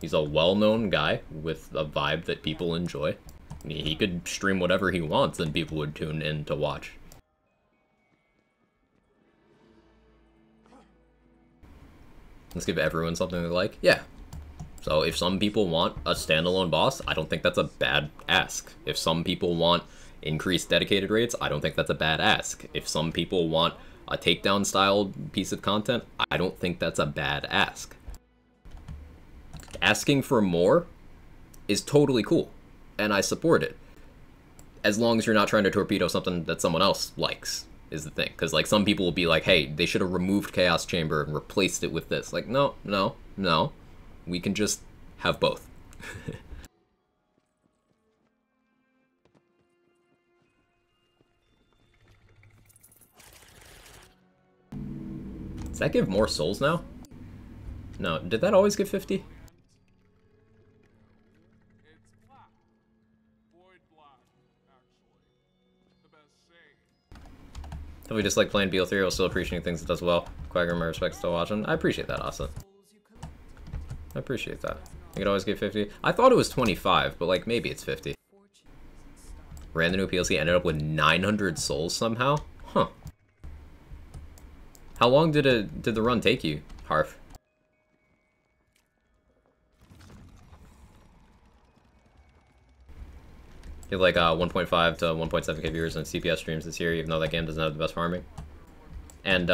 He's a well-known guy with a vibe that people enjoy. He could stream whatever he wants and people would tune in to watch. Let's give everyone something they like? Yeah. So if some people want a standalone boss, I don't think that's a bad ask. If some people want increased dedicated rates, I don't think that's a bad ask. If some people want a takedown style piece of content, I don't think that's a bad ask. Asking for more is totally cool, and I support it. As long as you're not trying to torpedo something that someone else likes, is the thing. Because, like, some people will be like, hey, they should have removed Chaos Chamber and replaced it with this. Like, no, no, no. We can just have both. Does that give more souls now? No, did that always give 50? If we just like playing BL3, I'll still appreciate things it does well. Quagger, my respects to watching. I appreciate that, Asa. I appreciate that. You could always give 50. I thought it was 25, but like maybe it's 50. Ran the new PLC, ended up with 900 souls somehow? Huh. How long did the run take you, Harf? You have like 1.5 to 1.7k viewers on CPS streams this year, even though that game doesn't have the best farming. And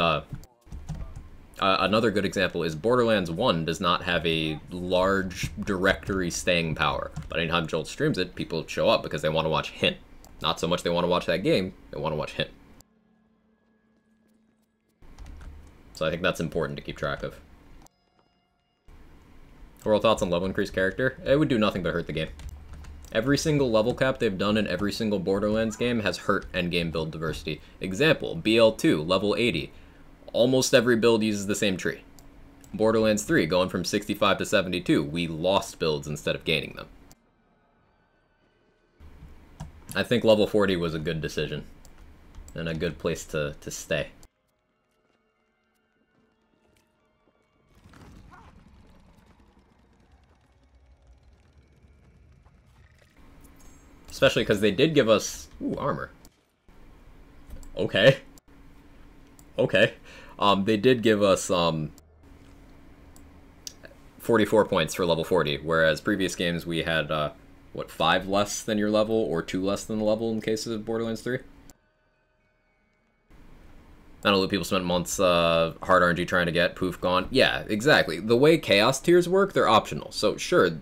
another good example is Borderlands 1 does not have a large directory staying power. But anytime Jolt streams it, people show up because they want to watch Hint. Not so much they want to watch that game, they want to watch Hint. So I think that's important to keep track of. Overall thoughts on level increase character? It would do nothing but hurt the game. Every single level cap they've done in every single Borderlands game has hurt endgame build diversity. Example, BL2, level 80. Almost every build uses the same tree. Borderlands 3, going from 65 to 72, we lost builds instead of gaining them. I think level 40 was a good decision. And a good place to stay. Especially because they did give us... Ooh, armor. Okay. Okay. They did give us 44 points for level 40, whereas previous games we had, what, 5 less than your level, or 2 less than the level in cases of Borderlands 3? I know that people spent months hard RNG trying to get, poof, gone. Yeah, exactly. The way Chaos tiers work, they're optional. So, sure,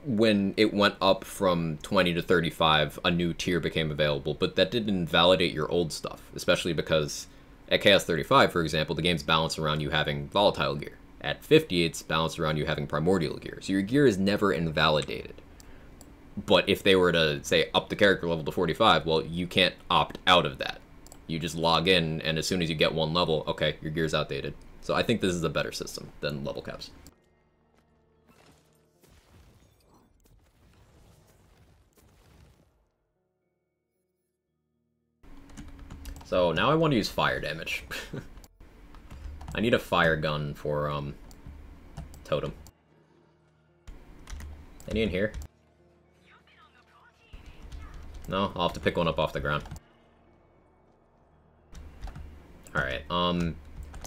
when it went up from 20 to 35, a new tier became available, but that didn't invalidate your old stuff, especially because at Chaos 35, for example, the game's balanced around you having volatile gear. At 50, it's balanced around you having primordial gear, so your gear is never invalidated. But if they were to, say, up the character level to 45, well, you can't opt out of that. You just log in, and as soon as you get one level, okay, your gear's outdated. So I think this is a better system than level caps. So now I want to use fire damage. I need a fire gun for totem. Any in here? No, I'll have to pick one up off the ground. Alright,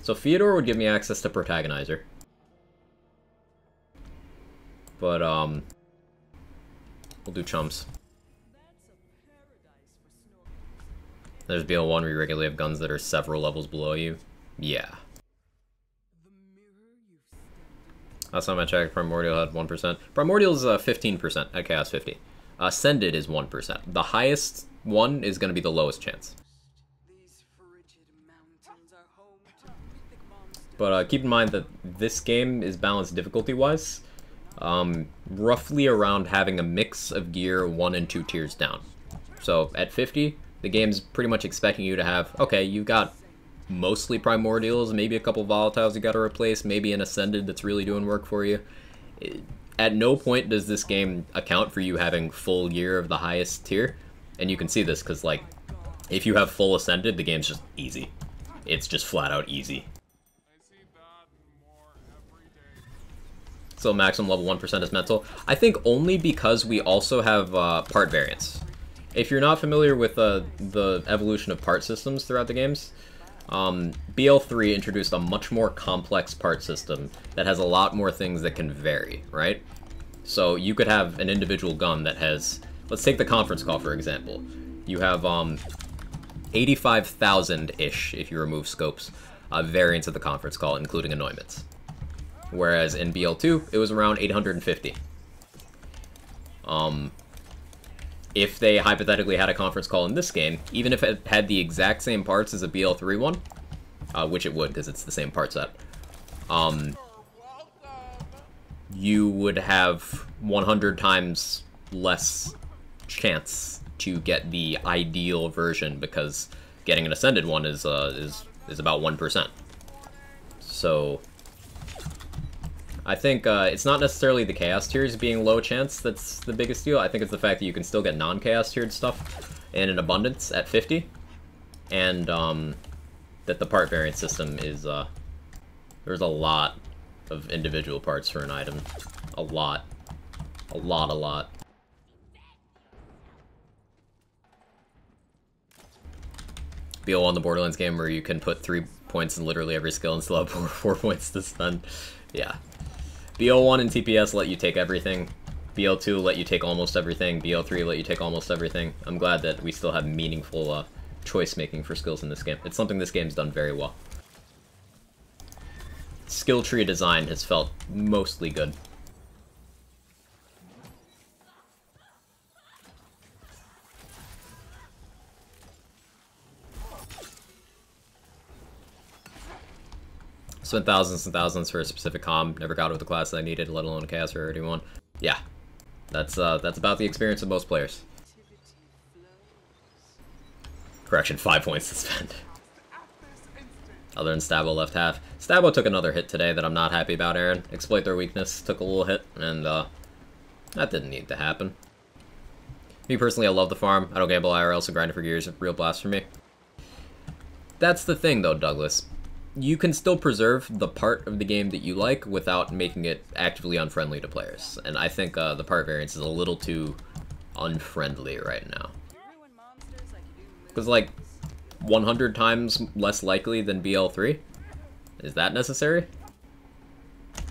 so Theodore would give me access to Protagonizer. But, we'll do chumps. There's BL1 where you regularly have guns that are several levels below you. Yeah. Last time I checked, Primordial had 1%. Primordial is 15% at Chaos 50. Ascended is 1%. The highest one is going to be the lowest chance. But keep in mind that this game is balanced difficulty-wise. Roughly around having a mix of gear 1 and 2 tiers down. So at 50, the game's pretty much expecting you to have, okay, you've got mostly primordials, maybe a couple volatiles you gotta replace, maybe an ascended that's really doing work for you. At no point does this game account for you having full gear of the highest tier, and you can see this because, like, if you have full ascended, the game's just easy. It's just flat out easy. So maximum level 1% is mental. I think only because we also have part variants. If you're not familiar with the evolution of part systems throughout the games, BL3 introduced a much more complex part system that has a lot more things that can vary, right? So you could have an individual gun that has, let's take the conference call for example. You have 85,000-ish, if you remove scopes, variants of the conference call, including anointments. Whereas in BL2, it was around 850. If they hypothetically had a conference call in this game, even if it had the exact same parts as a BL3 one, which it would because it's the same part set, you would have 100 times less chance to get the ideal version because getting an ascended one is about 1%. So I think it's not necessarily the Chaos tiers being low chance that's the biggest deal. I think it's the fact that you can still get non-Chaos tiered stuff in an abundance at 50, and that the part variant system is, there's a lot of individual parts for an item. A lot. A lot. BL1, the Borderlands game where you can put 3 points in literally every skill and still have 4 points to spend. Yeah. BL1 and TPS let you take everything. BL2 let you take almost everything. BL3 let you take almost everything. I'm glad that we still have meaningful choice making for skills in this game. It's something this game's done very well. Skill tree design has felt mostly good. Spent thousands and thousands for a specific comm, never got it with the class that I needed, let alone a Chaos Rarity one. Yeah, that's about the experience of most players. Correction, 5 points to spend. Other than Stabo left half. Stabo took another hit today that I'm not happy about, Aaron. Exploit their weakness, took a little hit, and that didn't need to happen. Me personally, I love the farm. I don't gamble IRL, so grinding for gears is a real blast for me. That's the thing though, Douglas. You can still preserve the part of the game that you like without making it actively unfriendly to players. And I think the part variance is a little too unfriendly right now. Because, like, 100 times less likely than BL3? Is that necessary?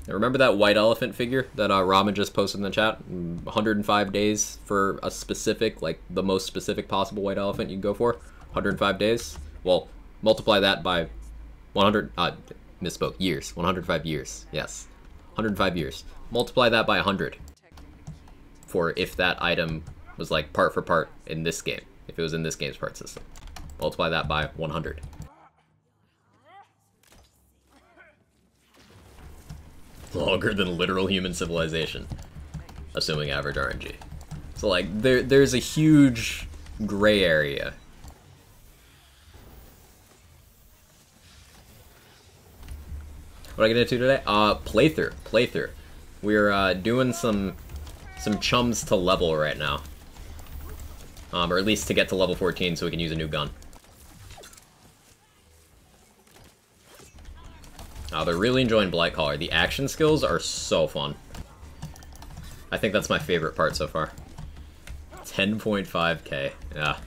Now, remember that white elephant figure that Ramen just posted in the chat? 105 days for a specific, like, the most specific possible white elephant you can go for? 105 days? Well, multiply that by 100, misspoke, years. 105 years, yes. 105 years. Multiply that by 100 for if that item was like part for part in this game, if it was in this game's part system. Multiply that by 100. Longer than literal human civilization, assuming average RNG. So like, there's a huge gray area. What am I gonna do today? Playthrough. We're doing some chums to level right now. Or at least to get to level 14 so we can use a new gun. They're really enjoying BLIGHTCALLER. The action skills are so fun. I think that's my favorite part so far. 10.5k, yeah.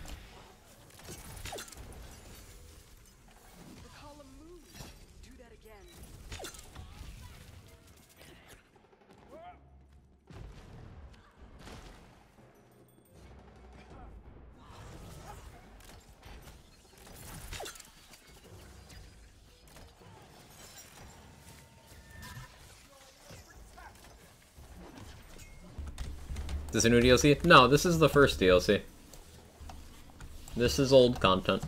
this a new DLC? No, this is the first DLC. This is old content.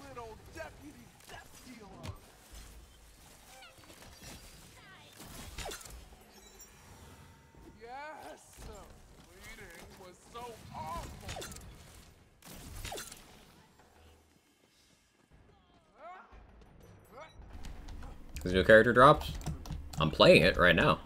Little deputy death dealer. Yes, bleeding was so awful. This new character drops? I'm playing it right now.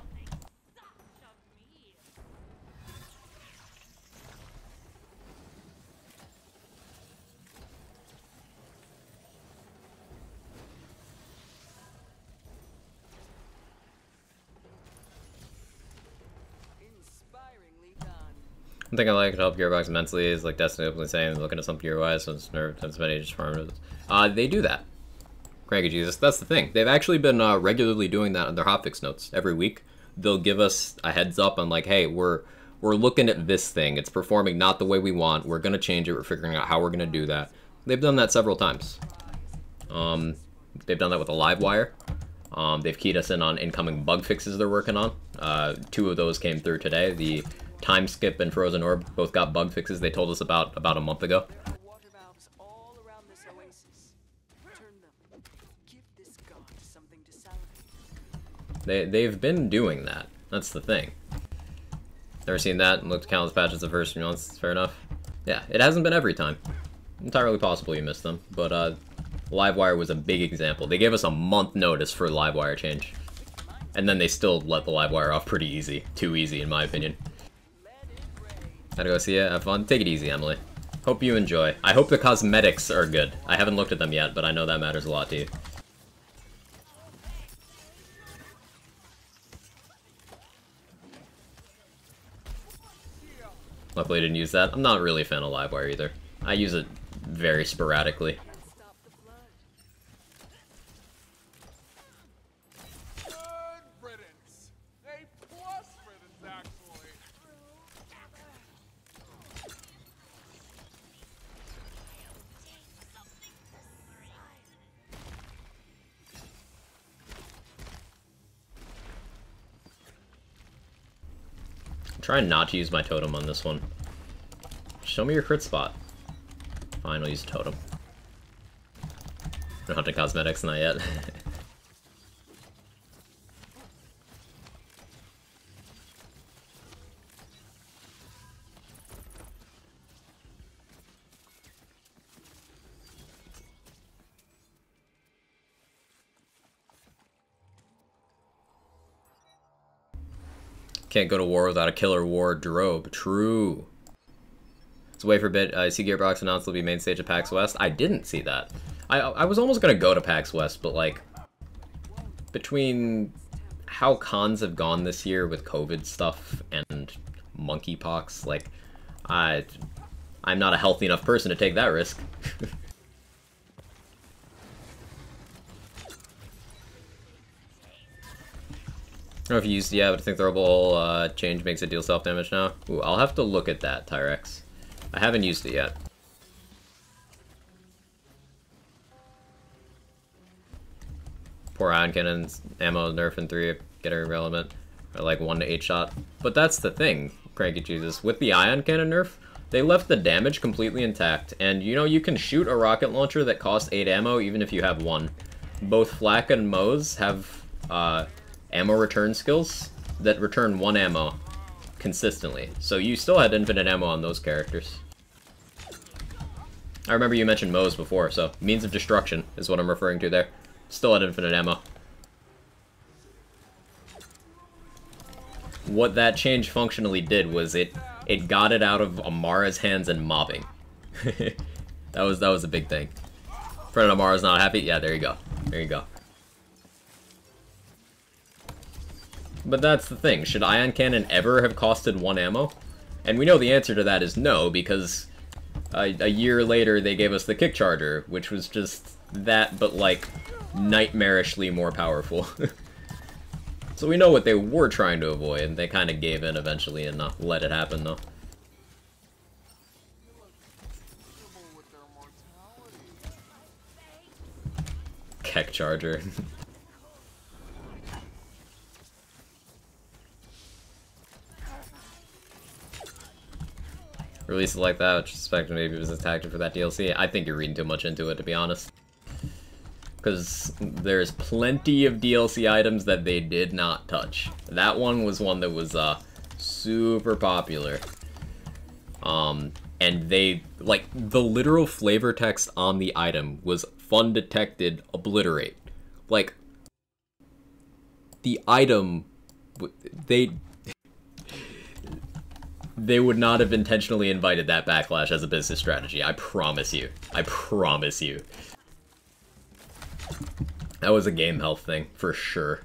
One thing I like to help Gearbox immensely is like Destiny openly saying, looking at some POIs, so it's nerve, that's many just farm. They do that. Cranky Jesus, that's the thing. They've actually been regularly doing that in their hotfix notes. Every week, they'll give us a heads up on like, hey, we're looking at this thing. It's performing not the way we want. We're gonna change it. We're figuring out how we're gonna do that. They've done that several times. They've done that with a live wire. They've keyed us in on incoming bug fixes they're working on. 2 of those came through today. The Time Skip and Frozen Orb both got bug fixes they told us about a month ago. Water valves all around this oasis. Turn them. Give this god something to salivate. They've been doing that. That's the thing. Never seen that and looked at countless patches the first few months. Fair enough. Yeah, it hasn't been every time. Entirely possible you missed them, but Livewire was a big example. They gave us a month notice for Livewire change, and then they still let the Livewire off pretty easy. Too easy, in my opinion. Gotta go see it. Have fun. Take it easy, Emily. Hope you enjoy. I hope the cosmetics are good. I haven't looked at them yet, but I know that matters a lot to you. Luckily I didn't use that. I'm not really a fan of Livewire either. I use it very sporadically. Good riddance. A plus riddance, actually. I'm trying not to use my totem on this one. Show me your crit spot. Fine, I'll use totem. No hunting cosmetics, not yet. Can't go to war without a killer wardrobe. True. Let's wait for a bit. I see Gearbox announced it'll be main stage at PAX West. I didn't see that. I was almost gonna go to PAX West, but like, between how cons have gone this year with COVID stuff and monkeypox, like, I'm not a healthy enough person to take that risk. I don't know if you used it yet, but I think the rebel change makes it deal self-damage now. Ooh, I'll have to look at that, Tyrex. I haven't used it yet. Poor ion cannons, ammo, nerf in 3, get irrelevant. Or like 1 to 8 shot. But that's the thing, Cranky Jesus. With the ion cannon nerf, they left the damage completely intact. And you know, you can shoot a rocket launcher that costs 8 ammo even if you have 1. Both Flak and Moze have ammo return skills that return 1 ammo consistently. So you still had infinite ammo on those characters. I remember you mentioned Moze before, so means of destruction is what I'm referring to there. Still had infinite ammo. What that change functionally did was it got it out of Amara's hands and mobbing. that was a big thing. Friend of Amara's not happy? Yeah, there you go. There you go. But that's the thing, should Ion Cannon ever have costed 1 ammo? And we know the answer to that is no, because a year later they gave us the Kick Charger, which was just that, but like, nightmarishly more powerful. So we know what they were trying to avoid, and they kind of gave in eventually and let it happen, though. Tech charger. Release it like that, which I suspect maybe it was a tactic for that DLC. I think you're reading too much into it, to be honest. Because there's plenty of DLC items that they did not touch. That one was one that was super popular. And they, like, the literal flavor text on the item was fun detected obliterate. Like, the item, they would not have intentionally invited that backlash as a business strategy. I promise you. I promise you. That was a game health thing, for sure.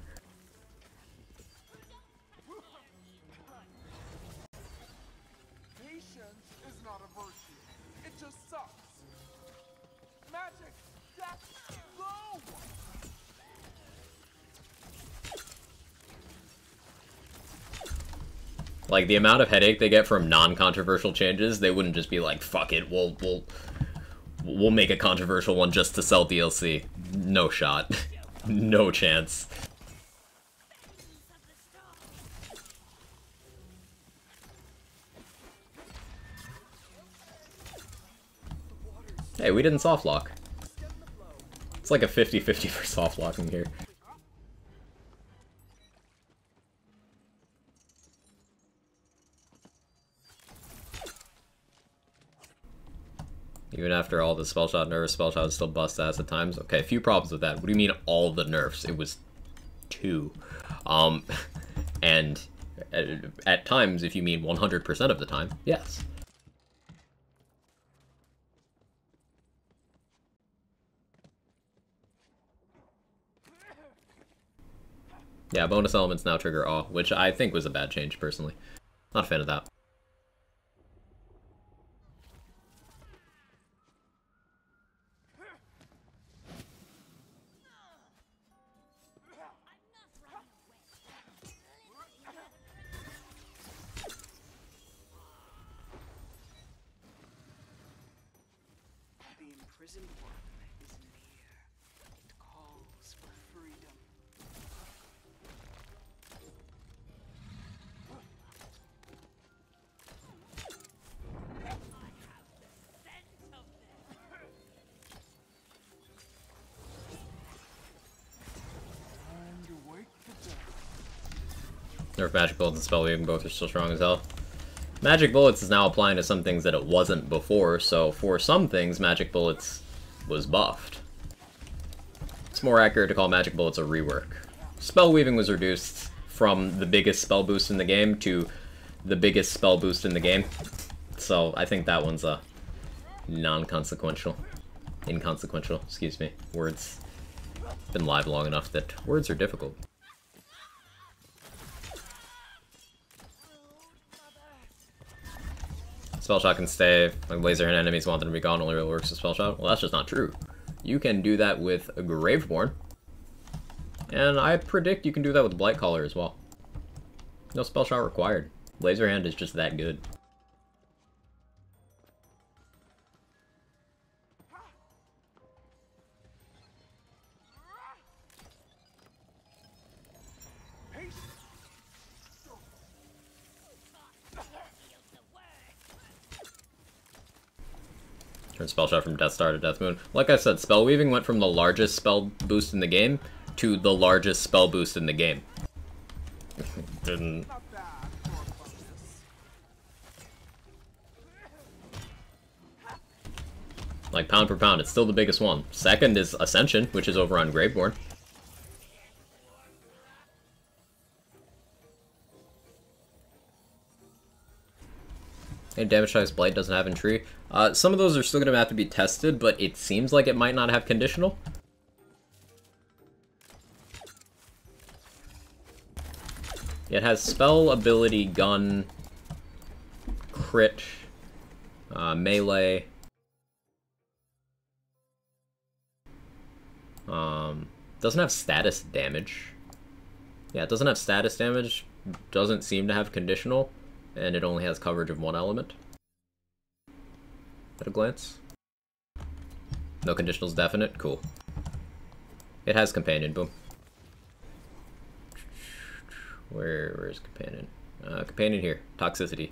Patience is not a virtue. It just sucks. Magic, that's low. Like, the amount of headache they get from non-controversial changes, they wouldn't just be like, fuck it, we'll make a controversial one just to sell DLC. No shot. No chance. Hey, we didn't soft lock. It's like a 50-50 for soft locking here. Even after all the spell shot nerfs, spell shot would still bust ass at times. Okay, a few problems with that. What do you mean all the nerfs? It was 2. And at times, if you mean 100% of the time, yes. Yeah, bonus elements now trigger awe, which I think was a bad change, personally. Not a fan of that. The imprisoned one is near. It calls for freedom. Nerf Magic Bullets and Spell Weaving both are still strong as hell. Magic Bullets is now applying to some things that it wasn't before, so for some things, Magic Bullets was buffed. It's more accurate to call Magic Bullets a rework. Spell Weaving was reduced from the biggest spell boost in the game to the biggest spell boost in the game, so I think that one's a non-consequential. Inconsequential, excuse me. Words. Been live long enough that words are difficult. Spell shot can stay, like laser and enemies want them to be gone, only really works with spell shot. Well, that's just not true. You can do that with a Graveborn, and I predict you can do that with Blightcaller as well. No spell shot required. Laser hand is just that good. Turn spell shot from Death Star to Death Moon. Like I said, spell weaving went from the largest spell boost in the game to the largest spell boost in the game. Didn't. Like, pound for pound, it's still the biggest one. Second is Ascension, which is over on Graveborn. And damage types Blight doesn't have in Tree. Some of those are still going to have to be tested, but it seems like it might not have conditional. It has spell, ability, gun, crit, melee. Doesn't have status damage. Yeah, it doesn't have status damage. Doesn't seem to have conditional. And it only has coverage of one element. At a glance. No conditionals definite? Cool. It has companion. Boom. Where's companion? Companion here. Toxicity.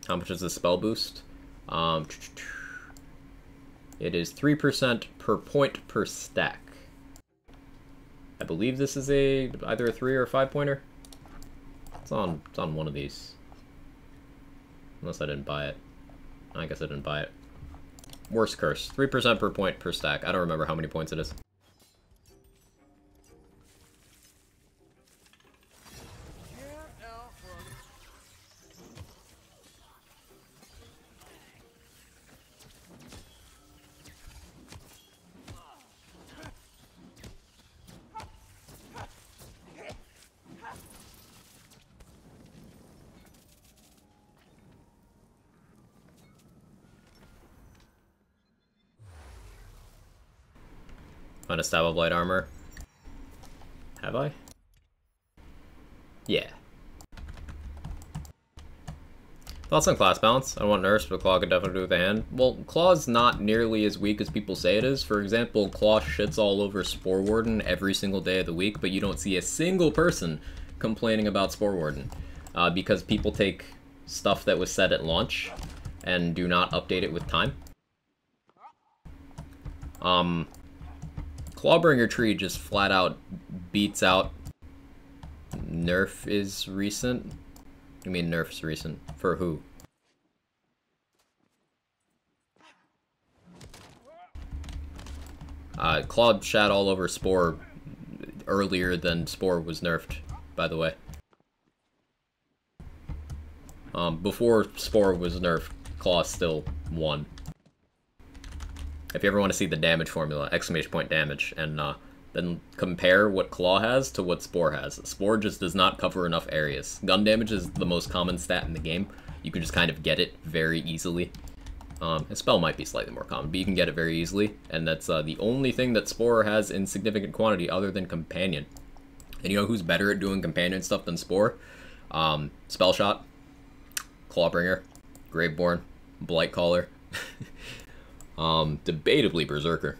How much is the spell boost? It is 3% per point per stack. I believe this is either a 3 or a 5 pointer. It's on one of these. Unless I didn't buy it. I guess I didn't buy it. Worst curse. 3% per point per stack. I don't remember how many points it is. Find a stab of light armor. Have I? Yeah. Thoughts on class balance? I don't want nerfs, but Claw could definitely do with a hand. Well, Claw's not nearly as weak as people say it is. For example, Claw shits all over Spore Warden every single day of the week, but you don't see a single person complaining about Spore Warden. Because people take stuff that was said at launch and do not update it with time. Clawbringer Tree just flat out beats out nerf is recent. You mean nerf's recent? For who? Claw shat all over Spore earlier than Spore was nerfed, by the way. Before Spore was nerfed, Claw still won. If you ever want to see the damage formula, exclamation point damage, and then compare what Claw has to what Spore has. Spore just does not cover enough areas. Gun damage is the most common stat in the game. You can just kind of get it very easily. A spell might be slightly more common, but you can get it very easily, and that's the only thing that Spore has in significant quantity other than Companion. And you know who's better at doing Companion stuff than Spore? Spell Shot, Clawbringer, Graveborn, Blightcaller. Debatably Berserker.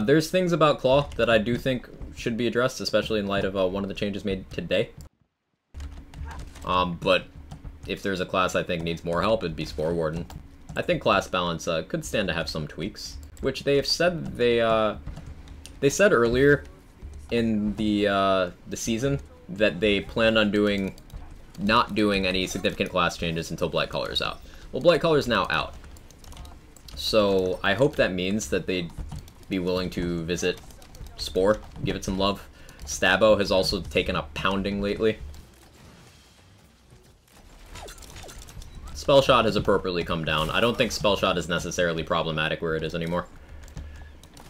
There's things about Claw that I do think should be addressed, especially in light of one of the changes made today. But if there's a class I think needs more help, it'd be Spore Warden. I think class balance could stand to have some tweaks, which they have said they said earlier in the season that they plan on not doing any significant class changes until Blightcaller is out. Well, Blightcaller's now out, so I hope that means that they'd be willing to visit Spore, give it some love. Stabbo has also taken a pounding lately. Spellshot has appropriately come down. I don't think Spellshot is necessarily problematic where it is anymore.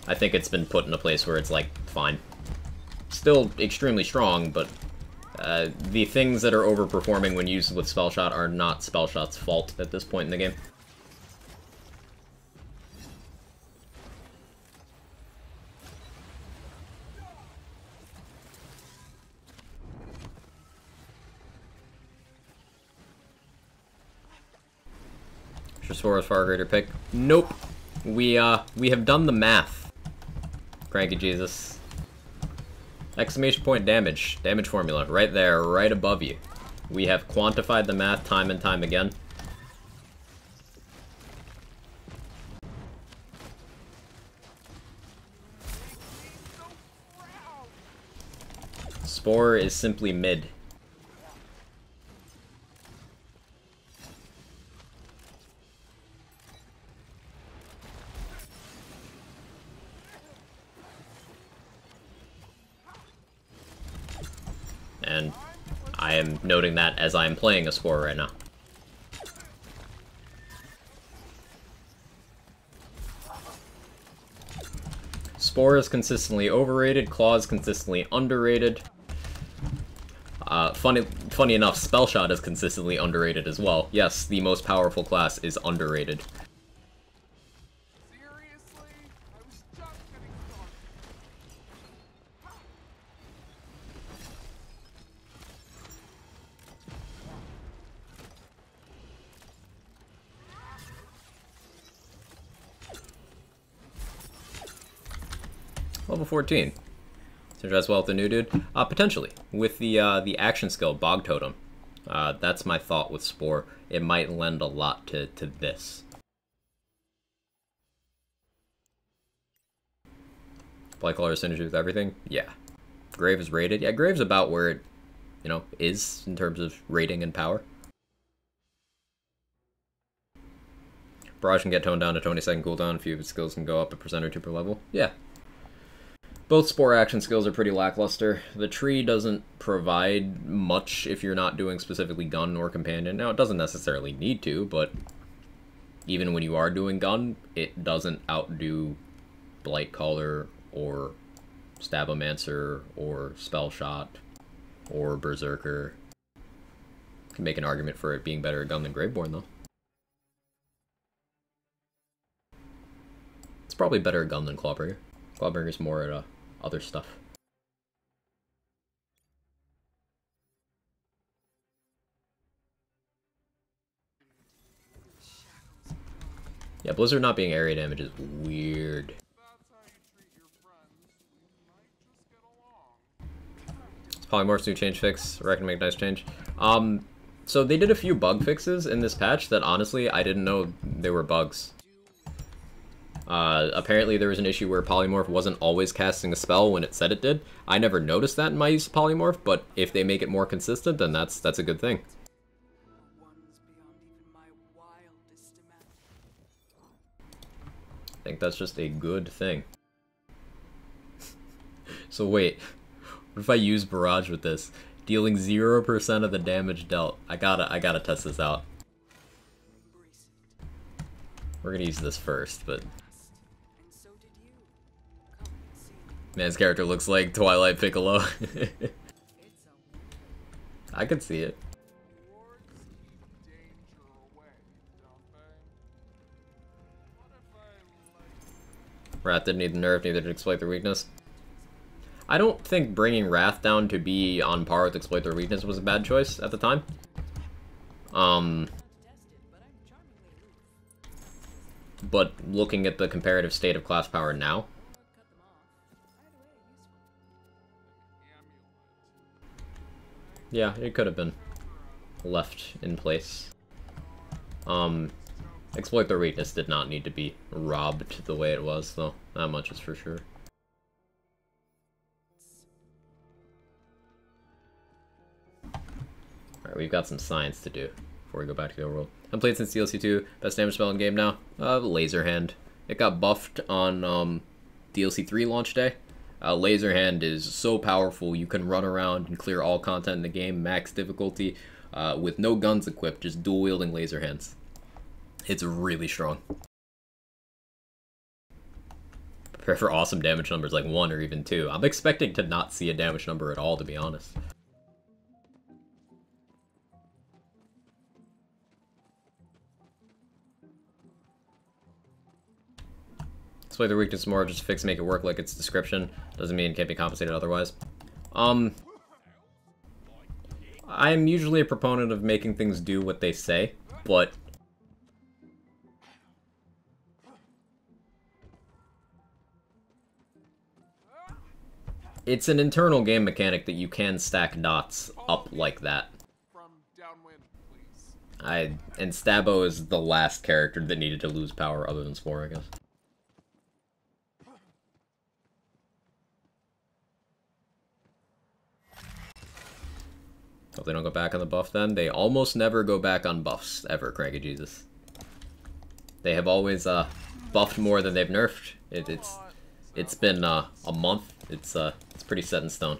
I think it's been put in a place where it's, like, fine. Still extremely strong, but the things that are overperforming when used with Spellshot are not Spellshot's fault at this point in the game. Shora's far greater pick. Nope. We have done the math. Cranky Jesus. Exclamation point damage. Damage formula. Right there, right above you. We have quantified the math time and time again. Spore is simply mid. And I am noting that as I am playing a Spore right now. Spore is consistently overrated, Claw is consistently underrated. Funny enough, Spellshot is consistently underrated as well. Yes, the most powerful class is underrated. Level 14. Synergize well with the new dude? Potentially. With the action skill, Bog Totem. That's my thought with Spore. It might lend a lot to this. BLIGHTCALLER synergy with everything? Yeah. Grave is rated? Yeah, Grave's about where it, is in terms of rating and power. Barrage can get toned down to 20-second cooldown. A few of its skills can go up a percent or 2 per level. Yeah. Both Spore action skills are pretty lackluster. The tree doesn't provide much if you're not doing specifically gun or companion. Now, it doesn't necessarily need to, but even when you are doing gun, it doesn't outdo BLIGHTCALLER or Stabomancer or Spell Shot or Berserker. You can make an argument for it being better at gun than Graveborn, though. It's probably better at gun than Clawbringer. Clawbringer's more at other stuff. Yeah, Blizzard not being area damage is weird. Polymorph's new change fix. I reckon make a nice change. So they did a few bug fixes in this patch that honestly I didn't know they were bugs. Apparently there was an issue where Polymorph wasn't always casting a spell when it said it did. I never noticed that in my use of Polymorph, but if they make it more consistent, then that's a good thing. I think that's just a good thing. So wait. What if I use Barrage with this? Dealing 0% of the damage dealt. I gotta test this out. We're gonna use this first, but... Man's character looks like Twilight Piccolo. I could see it. Wrath didn't need the nerf, neither did Exploit their weakness. I don't think bringing Wrath down to be on par with Exploit their weakness was a bad choice at the time. But looking at the comparative state of class power now, yeah, it could have been left in place. Exploit their weakness did not need to be robbed the way it was, though. That much is for sure. Alright, we've got some science to do before we go back to the overworld. I've played since DLC 2. Best damage spell in game now? Laser Hand. It got buffed on DLC 3 launch day. Laser Hand is so powerful you can run around and clear all content in the game, max difficulty, with no guns equipped, just dual wielding laser hands. It's really strong. Prepare for awesome damage numbers like 1 or even 2. I'm expecting to not see a damage number at all, to be honest. Display their weakness more, just fix make it work like its description. Doesn't mean it can't be compensated otherwise. I'm usually a proponent of making things do what they say, but it's an internal game mechanic that you can stack dots up like that. And Stabo is the last character that needed to lose power other than Spore, I guess. Hope they don't go back on the buff then. They almost never go back on buffs, ever, Cranky Jesus. They have always buffed more than they've nerfed. It's been a month. It's pretty set in stone.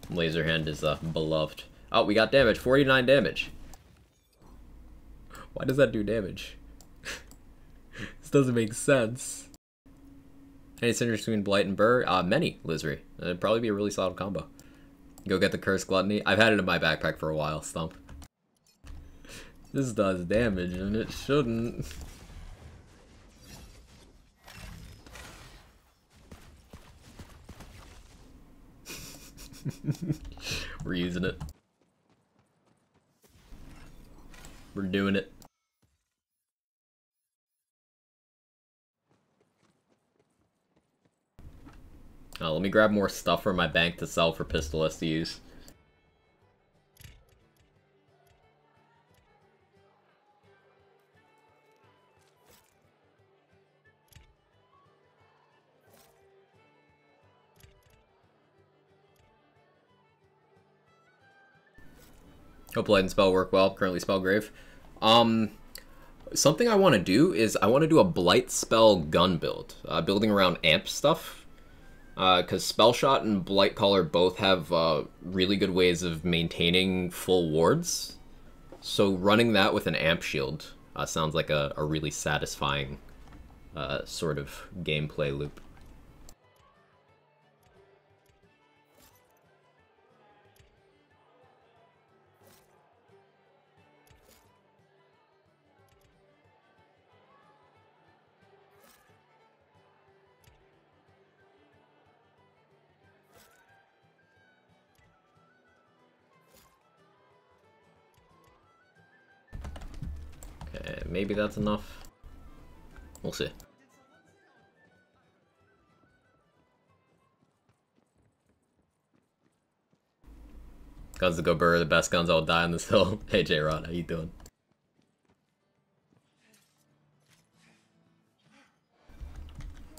Laser Hand is beloved. Oh, we got damage. 49 damage. Why does that do damage? This doesn't make sense. Any synergy between Blight and Burr? Many, Lizri. It'd probably be a really solid combo. Go get the Cursed Gluttony. I've had it in my backpack for a while, Stump. This does damage, and it shouldn't. We're using it. We're doing it. me grab more stuff from my bank to sell for pistol SDUs. Hope light and spell work well. Currently spell grave. Something I want to do is I want to do a blight spell gun build, building around amp stuff. Because spell shot and BLIGHTCALLER both have really good ways of maintaining full wards. So running that with an amp shield sounds like a really satisfying sort of gameplay loop. Okay, maybe that's enough. We'll see. Guns to go burr, the best guns, I'll die on this hill. Hey J-Rod, how you doing?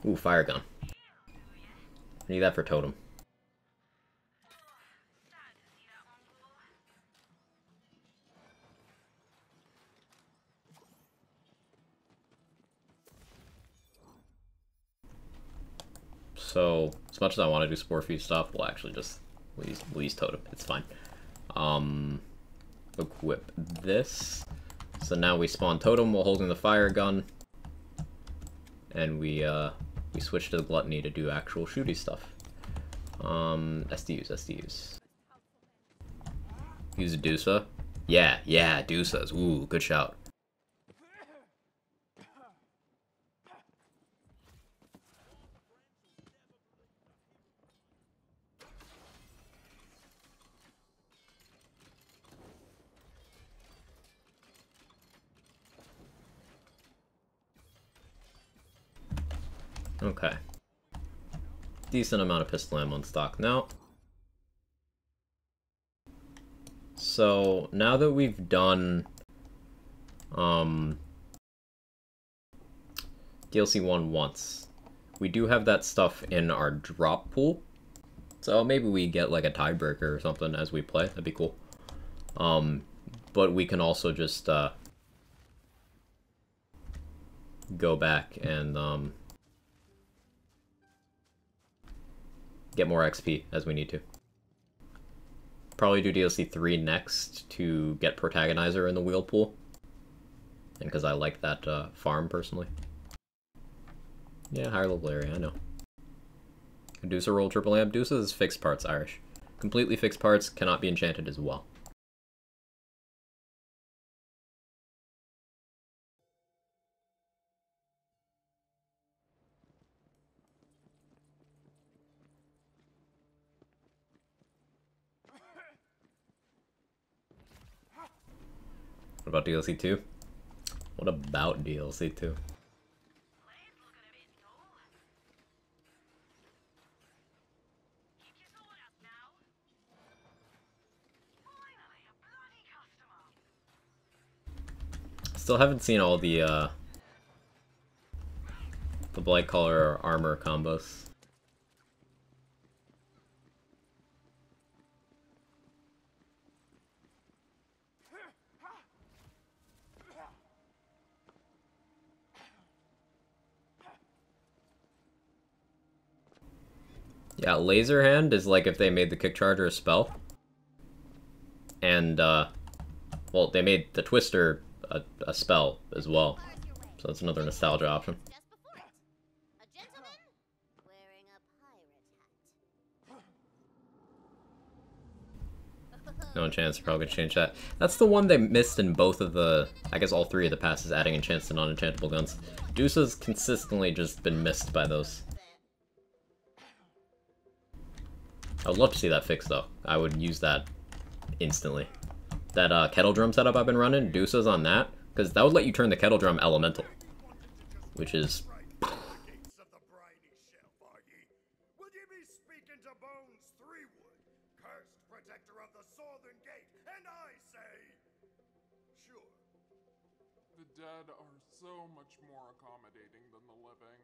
Ooh, fire gun. Need that for totem. So, as much as I want to do Spore Feed stuff, we'll actually just we'll use totem. It's fine. Equip this. So now we spawn totem while holding the fire gun, and we switch to the gluttony to do actual shooty stuff. SDUs. Use a Dusa. Yeah, Dusas. Ooh, good shout. Okay. Decent amount of pistol ammo in stock now. So, now that we've done DLC 1 once, we do have that stuff in our drop pool. So maybe we get like a tiebreaker or something as we play. That'd be cool. But we can also just go back and get more XP as we need to. Probably do DLC 3 next to get Protagonizer in the wheel pool. And because I like that farm personally. Yeah, higher level area, I know. Dusa roll triple amp. Dusa is fixed parts, Irish. Completely fixed parts, cannot be enchanted as well. What about DLC 2? What about DLC 2? Still haven't seen all the BLIGHTCALLER armor combos. Yeah, Laser Hand is like if they made the Kick Charger a spell. And, well, they made the Twister a spell as well. So that's another nostalgia option. No chance, probably gonna change that. That's the one they missed in both of the, I guess all three of the passes, adding enchants to non-enchantable guns. Dusa's consistently just been missed by those. I would love to see that fixed though. I would use that instantly. That kettle drum setup I've been running, Dusa's on that, because that would let you turn the kettle drum elemental. Which is... sure. The dead are so much more accommodating than the living.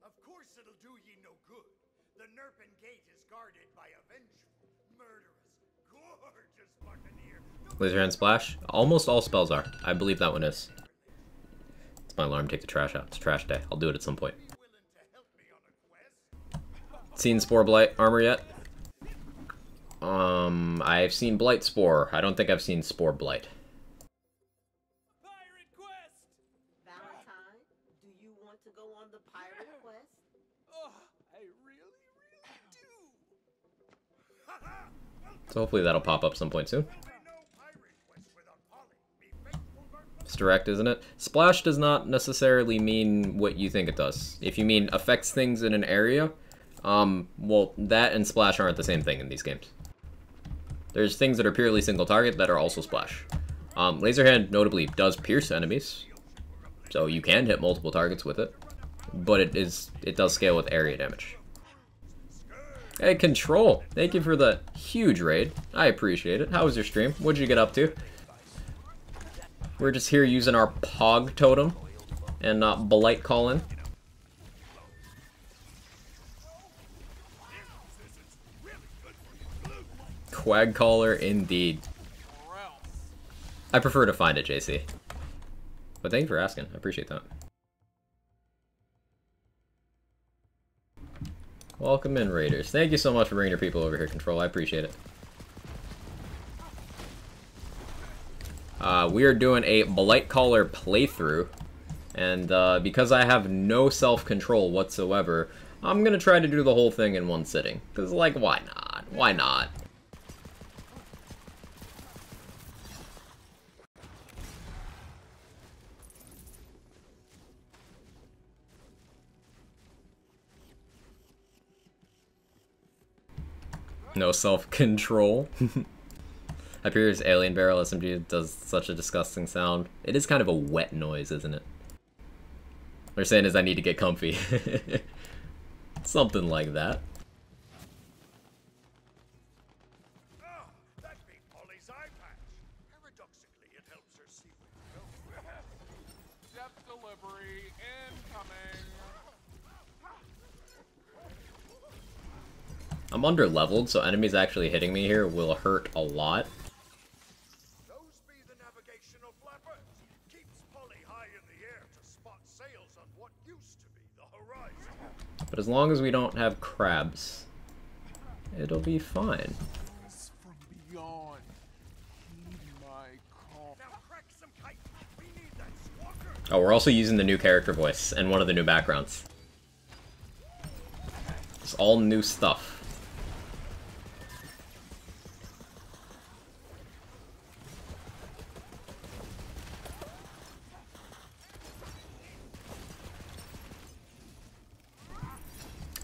Of course it'll do ye no good. The Nerpen Gate is guarded by a vengeful, murderous, gorgeous buccaneer. Laser hand splash. Almost all spells are. I believe that one is. It's my alarm. Take the trash out. It's trash day. I'll do it at some point. Seen Spore Blight armor yet? I've seen Blight Spore. I don't think I've seen Spore Blight. Pirate quest! Valentine, do you want to go on the pirate quest? Oh, I really do. So hopefully that'll pop up some point soon. It's direct, isn't it? Splash does not necessarily mean what you think it does. If you mean affects things in an area, well, that and splash aren't the same thing in these games. There's things that are purely single target that are also splash. Laser hand notably does pierce enemies, so you can hit multiple targets with it, but it does scale with area damage. Hey, Control! Thank you for the huge raid. I appreciate it. How was your stream? What'd you get up to? We're just here using our Pog totem and Blight calling. Quag caller indeed. I prefer to find it, JC. But thank you for asking. I appreciate that. Welcome in, Raiders. Thank you so much for bringing your people over here, Control. I appreciate it. We are doing a BLIGHTCALLER playthrough, and because I have no self-control whatsoever, I'm gonna try to do the whole thing in one sitting. Because, like, why not? Why not? No self-control. Hyperion's alien barrel SMG does such a disgusting sound. It is kind of a wet noise, isn't it? What they're saying is I need to get comfy. Something like that. Oh, that beat Polly's eye patch. Paradoxically, it helps her see where to go. Depth delivery incoming. I'm under leveled, so enemies actually hitting me here will hurt a lot. Those be the navigational flappers. Keeps Polly high in the air to spot sails on what used to be the horizon. But as long as we don't have crabs, it'll be fine. From beyond. Heed my call. Now crack some kite. We need that squawker. Oh, we're also using the new character voice and one of the new backgrounds. It's all new stuff.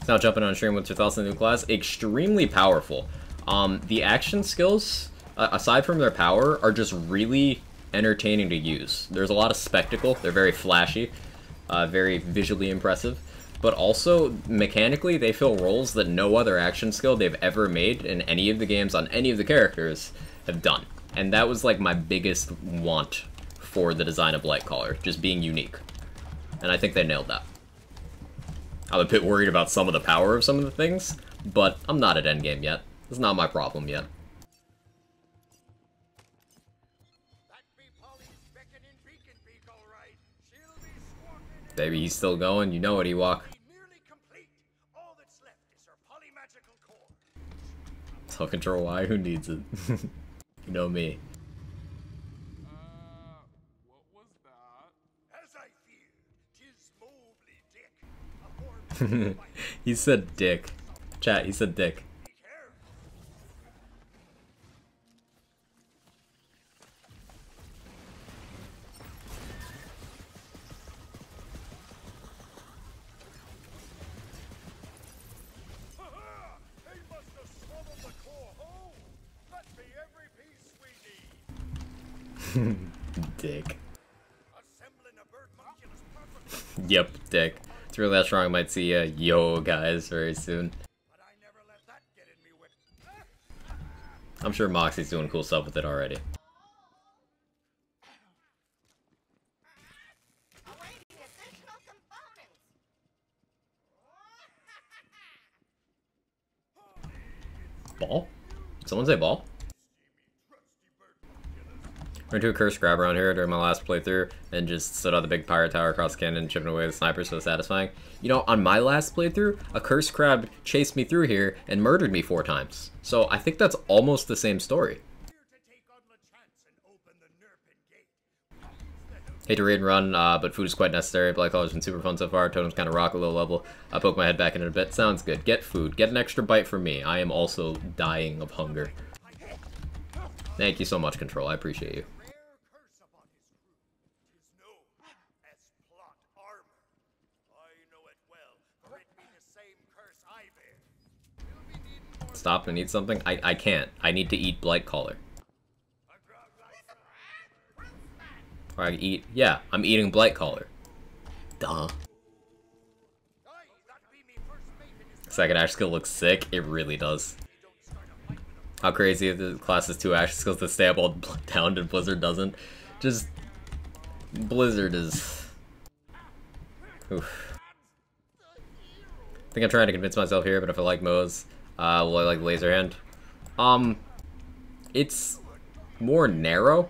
Now jumping on stream with your thoughts on the new class. Extremely powerful. The action skills, aside from their power, are just really entertaining to use. There's a lot of spectacle. They're very flashy, very visually impressive. But also, mechanically, they fill roles that no other action skill they've ever made in any of the games on any of the characters have done. And that was like my biggest want for the design of BLIGHTCALLER, just being unique. And I think they nailed that. I'm a bit worried about some of the power of some of the things, but I'm not at endgame yet. It's not my problem yet. Baby, he's still going. You know it, Ewok. Self-control why? Who needs it? You know me. What was that? As I feared, 'tis Mobley Dick. He said dick. Chat, he said dick. Dick. Yep, dick. It's really that strong. I might see yo guys very soon. I'm sure Moxie's doing cool stuff with it already. Ball? Did someone say ball? Went to a cursed grab around here during my last playthrough and just stood on the big pirate tower across the canyon, chipping away the sniper, so satisfying. You know, on my last playthrough, a cursed crab chased me through here and murdered me 4 times. So I think that's almost the same story. Hate to raid and run, but food is quite necessary. BLIGHTCALLER's been super fun so far. Totems kind of rock a low level. I poke my head back in it a bit. Sounds good. Get food. Get an extra bite from me. I am also dying of hunger. Thank you so much, Control. I appreciate you. Stop and eat something? I can't. I need to eat BLIGHTCALLER. Or I eat... Yeah, I'm eating BLIGHTCALLER. Duh. Second ash skill looks sick. It really does. How crazy if the class is 2 ash skills to stay up all down and Blizzard doesn't. Just... Blizzard is... Oof. I think I'm trying to convince myself here, but if I like Moe's, will I like Laser Hand? It's more narrow.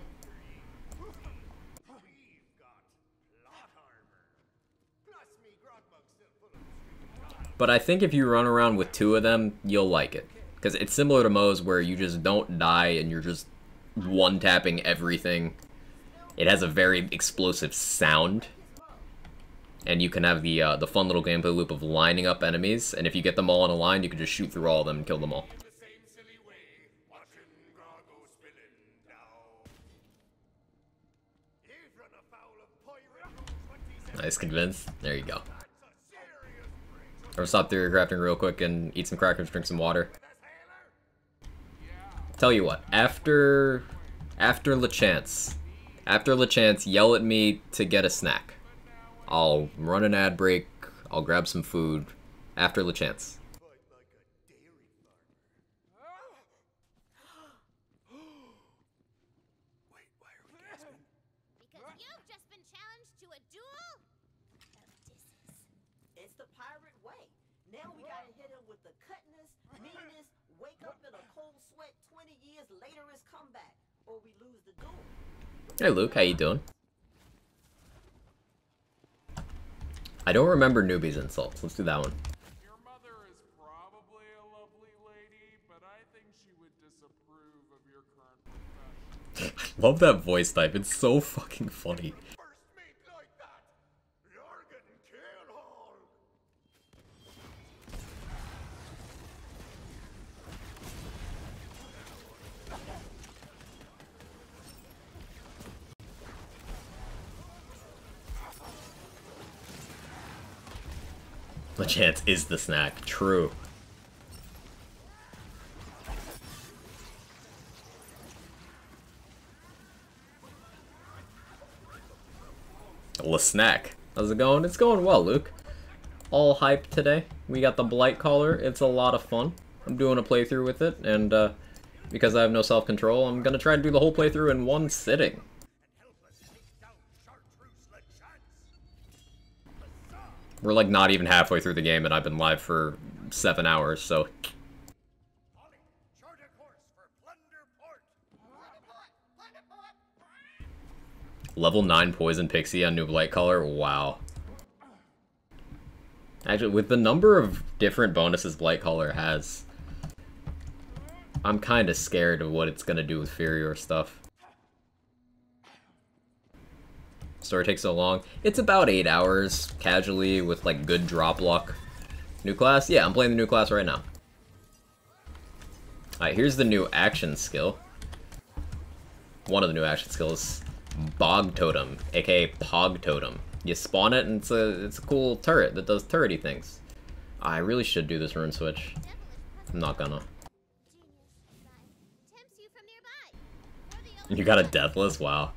But I think if you run around with 2 of them, you'll like it. Because it's similar to Moe's where you just don't die and you're just one-tapping everything. It has a very explosive sound. And you can have the fun little gameplay loop of lining up enemies. And if you get them all in a line, you can just shoot through all of them and kill them all. Nice, convinced. There you go. Or stop through your crafting real quick and eat some crackers, drink some water. Tell you what, after LeChance, yell at me to get a snack. I'll run an ad break, I'll grab some food, after LeChance. Now we gotta hit him with the cutness, meanness, wake up in a cold sweat 20 years later is comeback, or we lose the duel. Hey Luke, how you doing? I don't remember newbies insults. Let's do that one. Your mother is probably a lovely lady, but I think she would disapprove of your current profession. Love that voice type. It's so fucking funny. LeChance is the snack. True. LeSnack. How's it going? It's going well, Luke. All hyped today. We got the BLIGHTCALLER. It's a lot of fun. I'm doing a playthrough with it, and because I have no self-control, I'm gonna try to do the whole playthrough in one sitting. We're like not even halfway through the game and I've been live for 7 hours, so... Level 9 Poison Pixie on new BLIGHTCALLER? Wow. Actually, with the number of different bonuses BLIGHTCALLER has, I'm kinda scared of what it's gonna do with Furior stuff. Story takes so long. It's about 8 hours, casually, with like good drop luck. New class? Yeah, I'm playing the new class right now. Alright, here's the new action skill. One of the new action skills. Bog Totem, aka Pog Totem. You spawn it and it's a cool turret that does turrety things. I really should do this rune switch. I'm not gonna. You got a Deathless? Wow.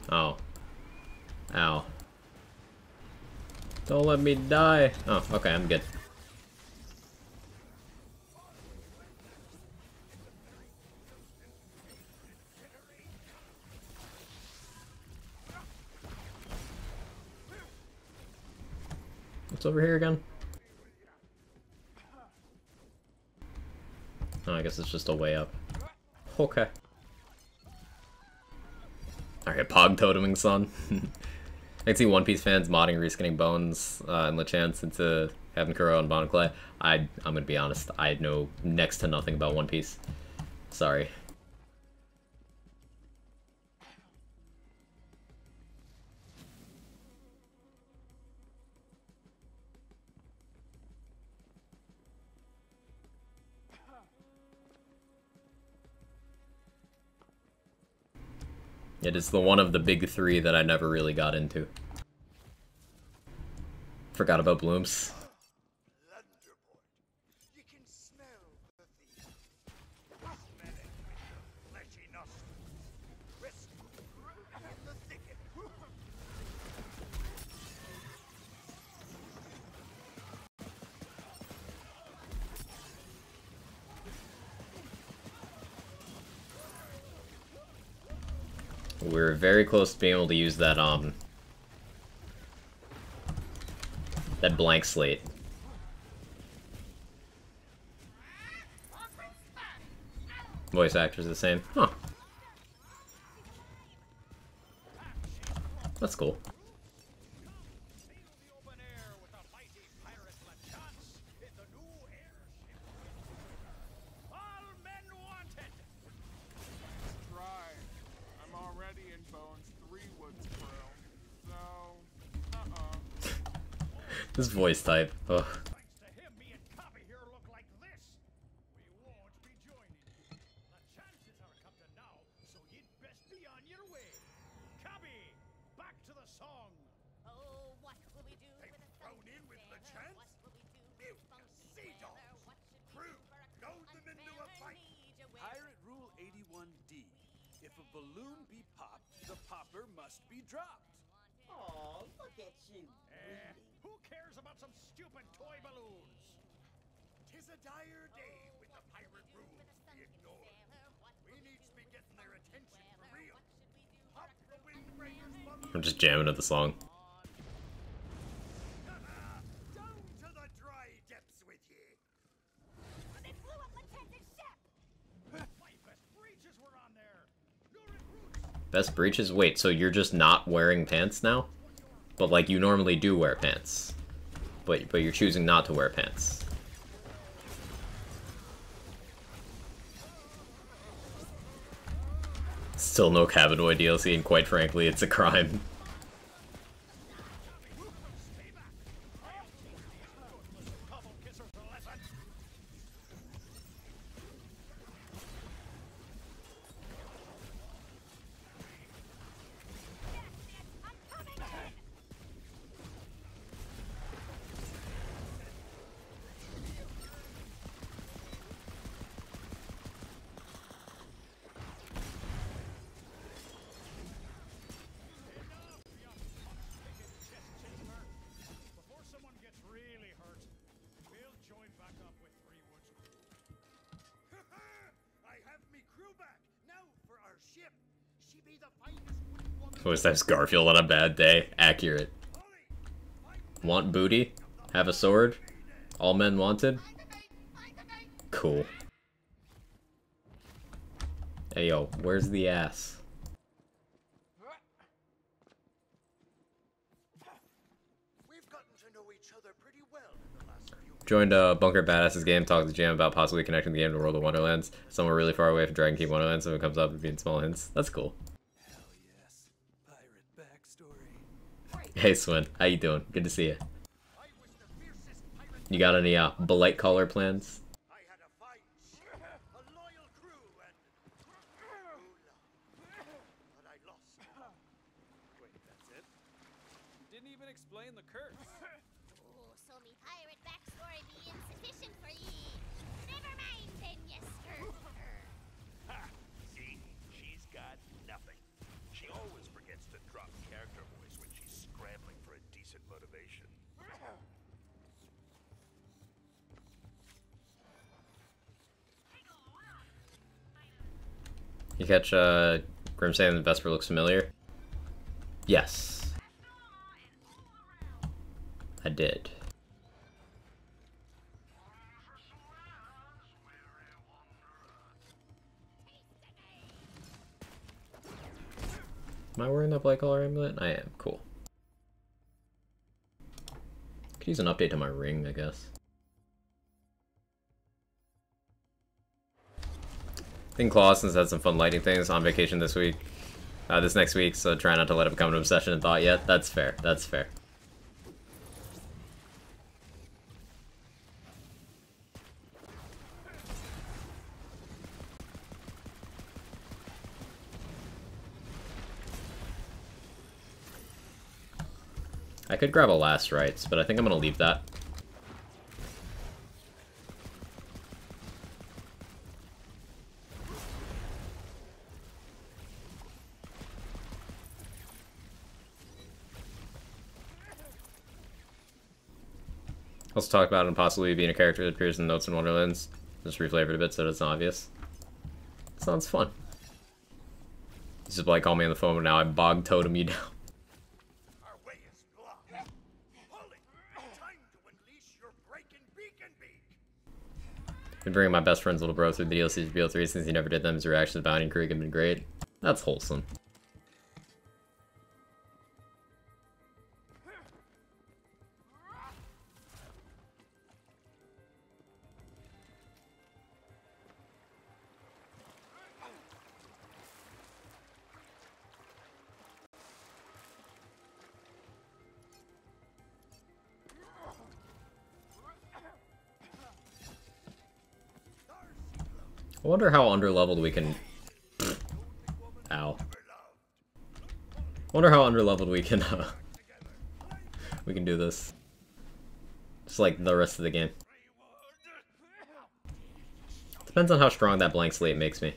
Oh. Ow. Don't let me die. Oh, okay, I'm good. What's over here again? Oh, I guess it's just a way up. Okay. Alright, Pog Toteming Son. I can see One Piece fans modding reskinning Bones and Lechance into Captain Kuro and Bon Clay. I'm gonna be honest, I know next to nothing about One Piece. Sorry. It is the one of the big three that I never really got into. Forgot about Blooms. We're very close to being able to use that, that blank slate. Voice actors are the same. Huh. That's cool. This voice type. Ugh. Pirate Rule 81D. If a balloon be popped, the popper must be dropped. Oh, look at you. Who cares about some stupid toy balloons? 'Tis a dire day with the pirate rules be ignored. We need to be getting their attention for real. Pop the windbreakers balloon. I'm just jamming to the song. Down to the dry depths with ye. They blew up Lieutenant's ship! My best breeches were on there. Lurid roots. Best breeches? Wait, so you're just not wearing pants now? But like you normally do wear pants. But you're choosing not to wear pants. Still no Cavanoid DLC, and quite frankly, it's a crime. Voice types Garfield on a bad day. Accurate. Want booty? Have a sword? All men wanted? Cool. Hey yo, where's the ass? Joined Bunker Badass's game, talked to Jam about possibly connecting the game to World of Wonderlands. Somewhere really far away from Dragon Keep Wonderlands, so it comes up and being small hints. That's cool. Hey Swin, how you doing? Good to see you. You got any BLIGHTCALLER plans? Wait, that's it? Didn't even explain the curse. Oh, so me pirate backstory be insufficient for ye. Never mind then, yes, sir. Ha! See? She's got nothing. She always forgets to You catch Grim saying the Vesper looks familiar? Yes. I did. Am I wearing that BLIGHTCALLER amulet? I am. Cool. Could use an update to my ring, I guess. I think Clausen's had some fun lighting things on vacation this week. This next week, so try not to let it become an obsession and thought yet. That's fair. That's fair. I could grab a last rites, but I think I'm gonna leave that. Also talk about him possibly being a character that appears in Notes and Wonderlands. Just reflavored a bit so it's obvious. Sounds fun. He's just like, call me on the phone, but now I bog totem you down. Been bringing my best friend's little bro through the DLCs for BL3 since he never did them. His reaction to Bounty and Krieg have been great. That's wholesome. I wonder how underleveled we can... Ow. I wonder how underleveled we can do this. Just like the rest of the game. Depends on how strong that blank slate makes me.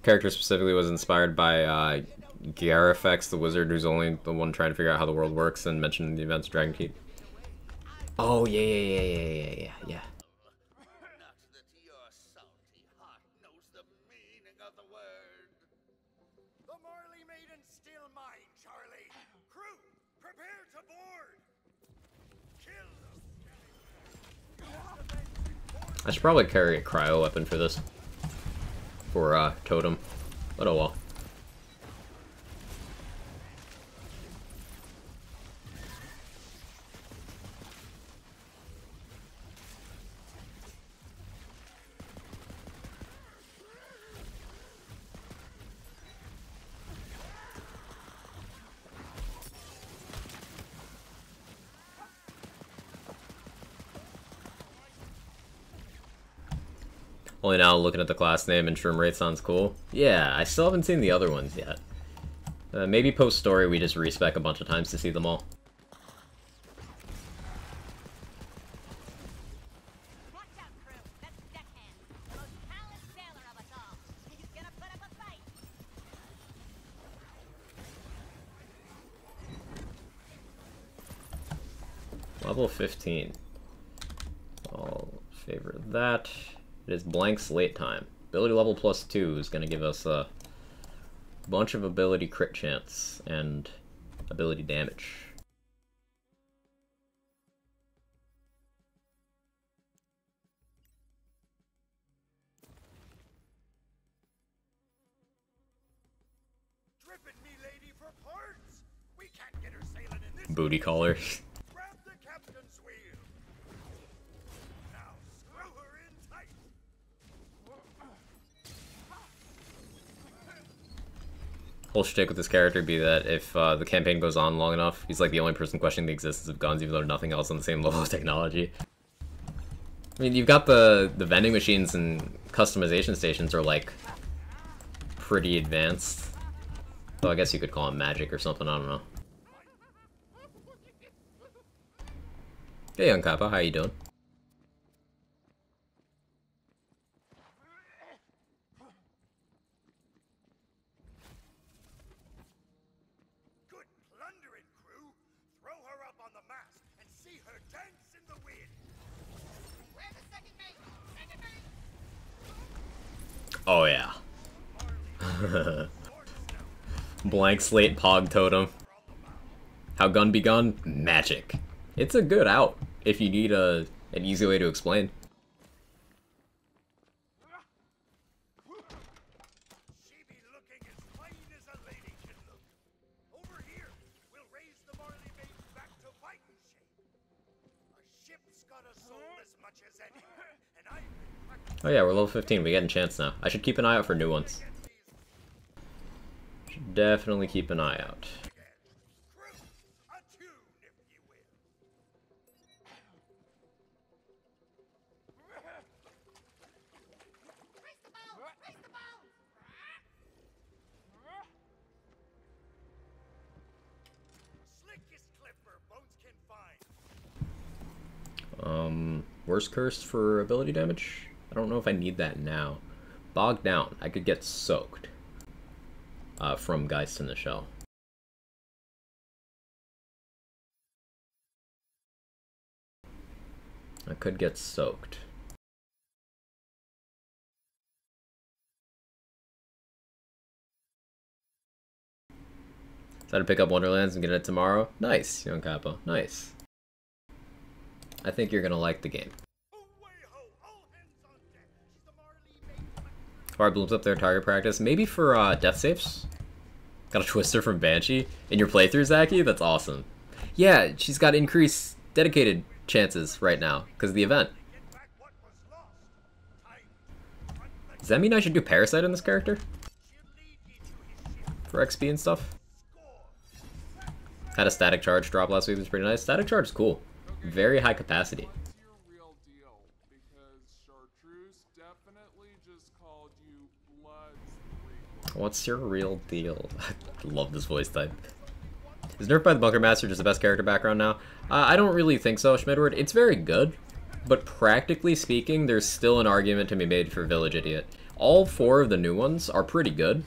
Character specifically was inspired by Garifex, the wizard who's only the one trying to figure out how the world works, and mentioned the events of Dragon Keep. Oh, yeah. The Marley Maiden's still mine, Charlie. Crew, prepare to board. Kill them. I should probably carry a cryo weapon for this. For totem. But oh well. Only now looking at the class name and trim rate sounds cool. Yeah, I still haven't seen the other ones yet. Maybe post-story we just respec a bunch of times to see them all. Level 15. I'll favor that. It is blank slate time. Ability level +2 is going to give us a bunch of ability crit chance and ability damage. Dripping me lady for parts. We can't get her sailing in this. Booty collar. Grab the captain's wheel. Now screw her in tight. Whole shtick with this character be that if the campaign goes on long enough, he's like the only person questioning the existence of guns, even though nothing else on the same level of technology. I mean, you've got the vending machines and customization stations are like pretty advanced. So I guess you could call them magic or something, I don't know. Hey, young Kappa, how you doing? Good plundering, crew. Throw her up on the mast and see her Oh yeah. Blank slate pog totem. How gun be gun? Magic. It's a good out if you need an easy way to explain. She be looking as fine as a lady can look. Over here, we'll raise the Marley maiden back to fighting shape. A ship's got a soul as much as anyone, and Oh yeah, we're level 15. We get a chance now. I should keep an eye out for new ones. Should definitely keep an eye out. Worst cursed for ability damage? I don't know if I need that now. Bogged down. I could get soaked from Geist in the Shell. I could get soaked. Try to pick up Wonderlands and get it tomorrow? Nice, young Capo. Nice. I think you're gonna like the game. Fire blooms up their target practice. Maybe for death saves? Got a Twister from Banshee in your playthrough, Zaki? That's awesome. Yeah, she's got increased dedicated chances right now because of the event. Does that mean I should do Parasite on this character? For XP and stuff? Had a static charge drop last week, it was pretty nice. Static charge is cool. Very high capacity. What's your real deal? I love this voice type. Is Nerf by the Bunker Master just the best character background now? I don't really think so, Schmidward. It's very good, but practically speaking, there's still an argument to be made for Village Idiot. All 4 of the new ones are pretty good.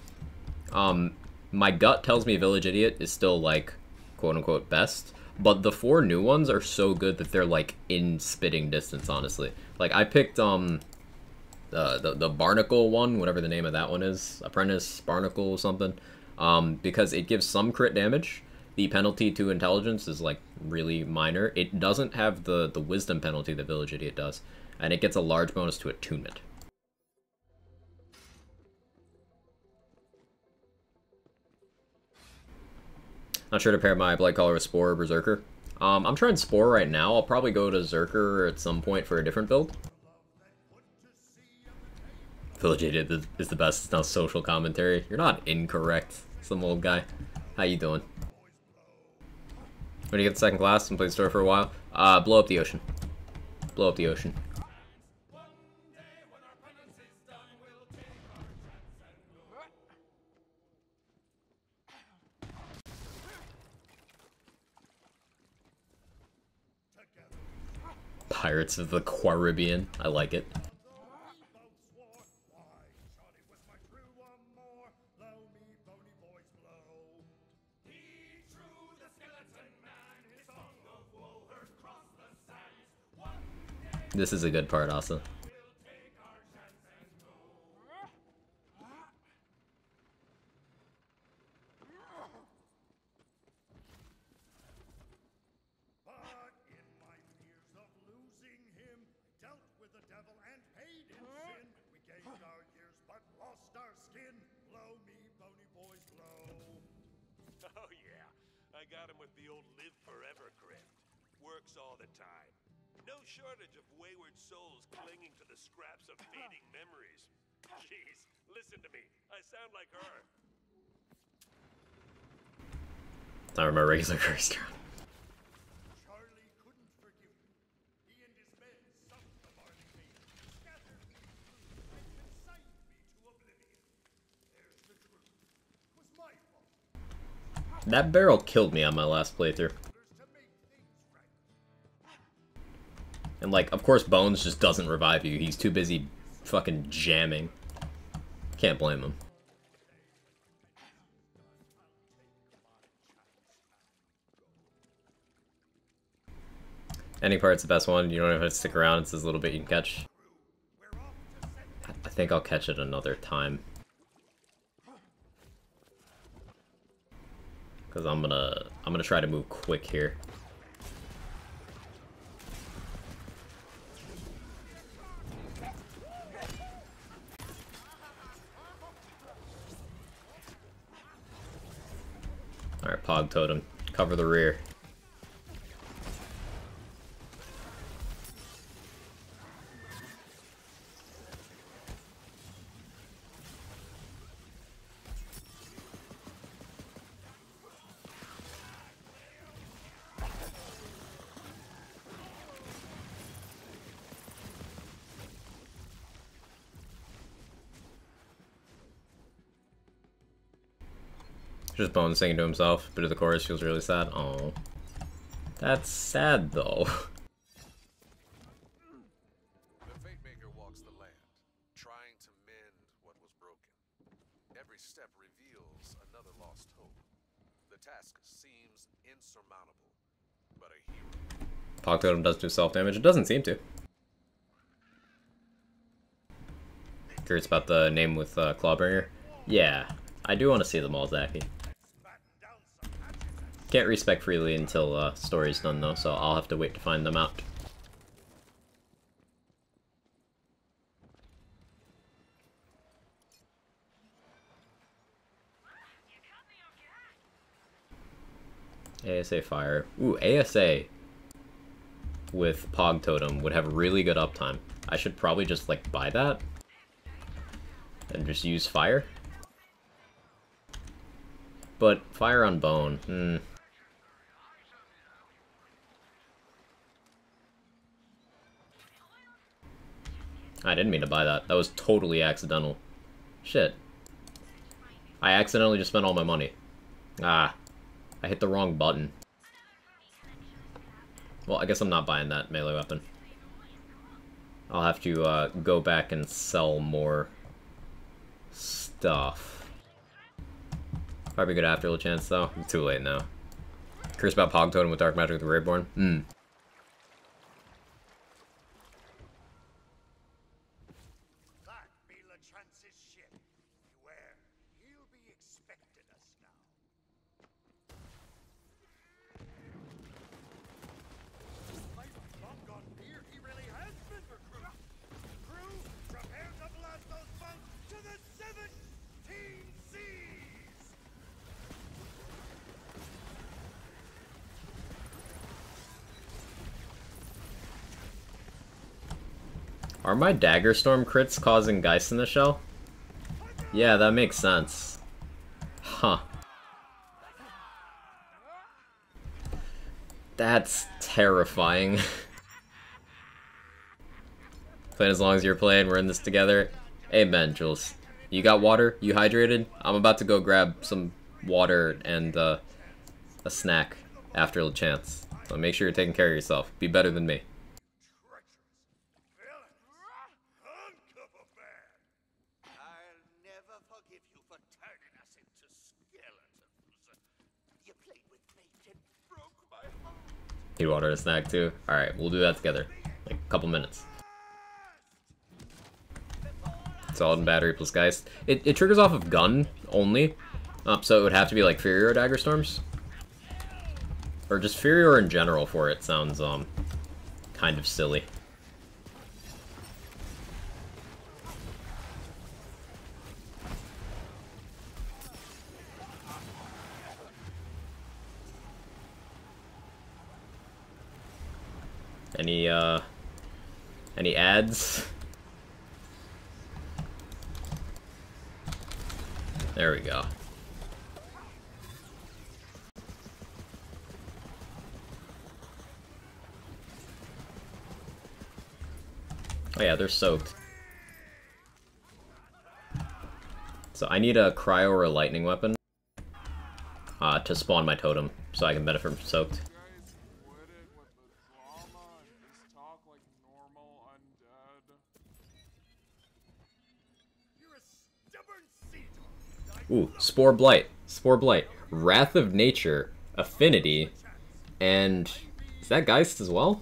My gut tells me Village Idiot is still, like, quote-unquote best, but the 4 new ones are so good that they're, like, in spitting distance, honestly. Like, I picked, the Barnacle one, whatever the name of that one is, Apprentice, Barnacle or something, because it gives some crit damage. The penalty to intelligence is like really minor. It doesn't have the wisdom penalty that Village Idiot does, and it gets a large bonus to attunement. Not sure to pair my Blightcaller with Spore or Berserker. I'm trying Spore right now. I'll probably go to Zerker at some point for a different build. Village Idiot is the best. It's now social commentary. You're not incorrect, some old guy. How you doing? When you get the second class and play the story for a while, blow up the ocean. Blow up the ocean. Pirates of the Caribbean. I like it. This is a good part also. Oh yeah, I got him with the old live forever grin. Works all the time. No shortage of wayward souls clinging to the scraps of fading memories. Jeez, listen to me. I sound like her. Time for my regular first round. Charlie couldn't forgive me. He and his men sunk the Marley maiden, scattered me through, and consigned me to oblivion. There's the truth. It was my fault. That barrel killed me on my last playthrough. And, like, of course Bones just doesn't revive you. He's too busy fucking jamming. Can't blame him. Any part's the best one. You don't have to stick around. It's this little bit you can catch. I think I'll catch it another time. Because I'm gonna try to move quick here. Alright, Pog Totem. Cover the rear. Just Bone singing to himself, but the chorus feels really sad. Oh, that's sad though. The Fate Maker walks the land, trying to mend what was broken. Every step reveals another lost hope. The task seems insurmountable, but a hero. Pog Totem does do self-damage. It doesn't seem to. Curious about the name with Clawbringer? Yeah, I do want to see them all, Zaki. Can't respec freely until story's done though, so I'll have to wait to find them out. ASA Fire. Ooh, ASA with Pog Totem would have really good uptime. I should probably just like buy that and just use Fire. But Fire on Bone, I didn't mean to buy that. That was totally accidental. Shit. I accidentally just spent all my money. Ah. I hit the wrong button. Well, I guess I'm not buying that melee weapon. I'll have to go back and sell more stuff. Probably good after a chance though. It's too late now. Curious about Pog Totem with Dark Magic with the Raidborn? Are my Dagger Storm crits causing Geist in the Shell? Yeah, that makes sense. Huh. That's terrifying. Playing as long as you're playing, we're in this together. Amen, Jules. You got water? You hydrated? I'm about to go grab some water and a snack after the chance. So make sure you're taking care of yourself. Be better than me. Need water and a snack too? Alright, we'll do that together. Like a couple minutes. Solid and battery plus Geist. It triggers off of gun only. So it would have to be like Fury or Dagger Storms. Or just Fury or in general for it sounds kind of silly. Any ads? There we go. Oh yeah, they're soaked. So I need a cryo or a lightning weapon to spawn my totem, so I can benefit from soaked. Ooh, Spore Blight. Spore Blight. Wrath of Nature, Affinity, and... is that Geist as well?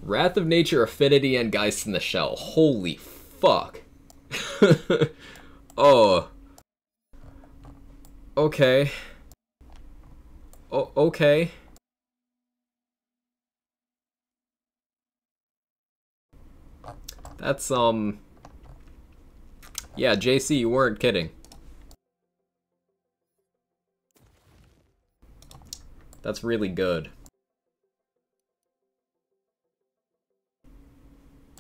Wrath of Nature, Affinity, and Geist in the Shell. Holy fuck? Oh. Okay. Oh, okay. That's, yeah, JC, you weren't kidding. That's really good.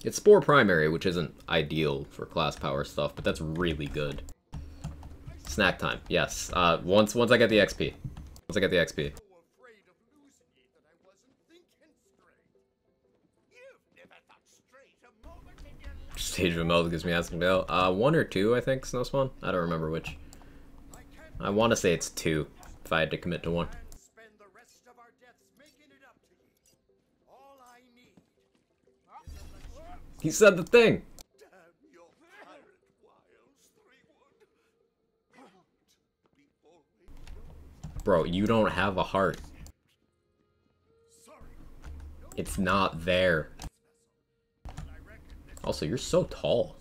It's Spore Primary, which isn't ideal for class power stuff, but that's really good. Snack time, yes. Once I get the XP. Once I get the XP. Stage of a mouth gives me asking Bill. 1 or 2, I think, Snowspawn? I don't remember which. I want to say it's 2, if I had to commit to one. He said the thing! Bro, you don't have a heart. It's not there. Also, you're so tall.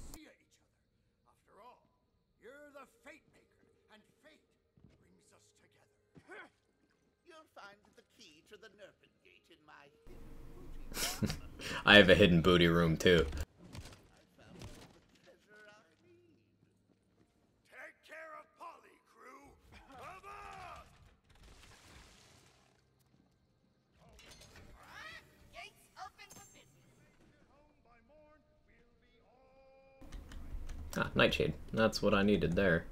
I have a hidden booty room too. Ah, Nightshade. That's what I needed there.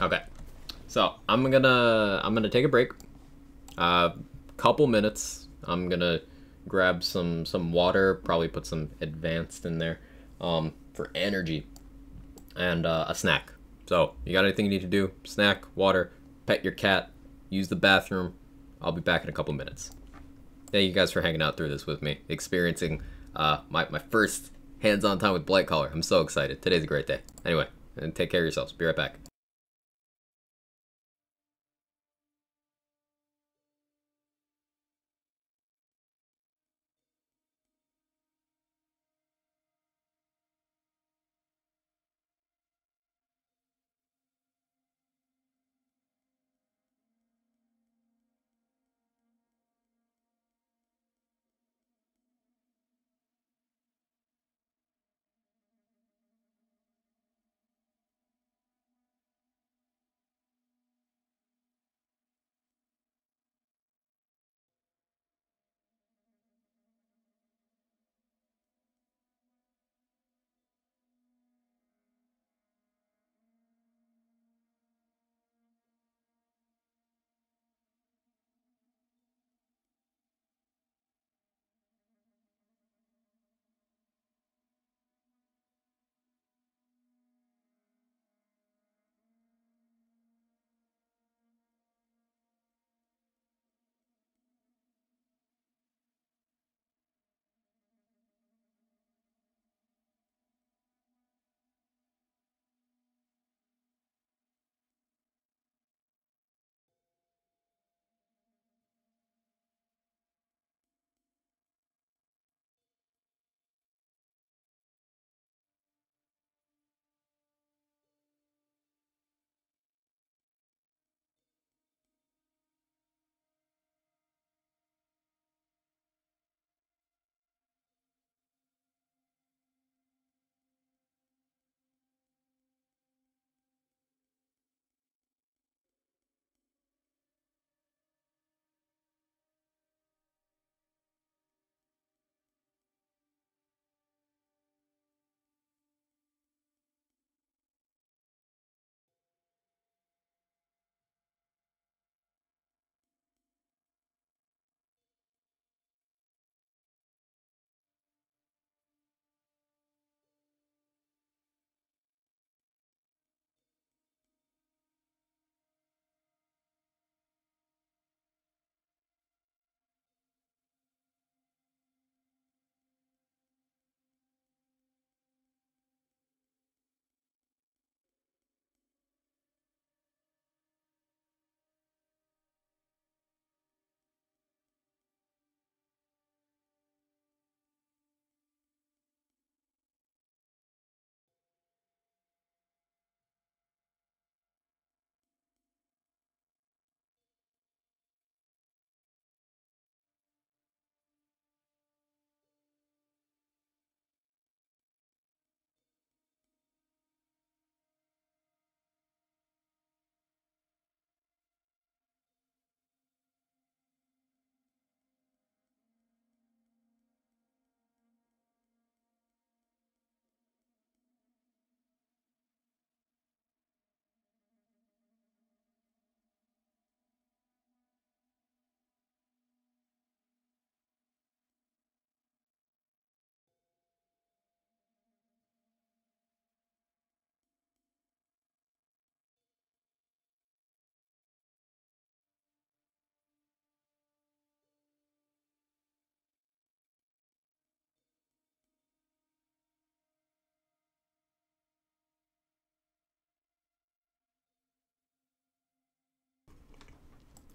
Okay, so I'm gonna take a break. Couple minutes. I'm gonna grab some water. Probably put some advanced in there, for energy, and a snack. So you got anything you need to do? Snack, water, pet your cat, use the bathroom. I'll be back in a couple minutes. Thank you guys for hanging out through this with me, experiencing my first hands-on time with BLIGHTCALLER. I'm so excited. Today's a great day. Anyway, and take care of yourselves. Be right back.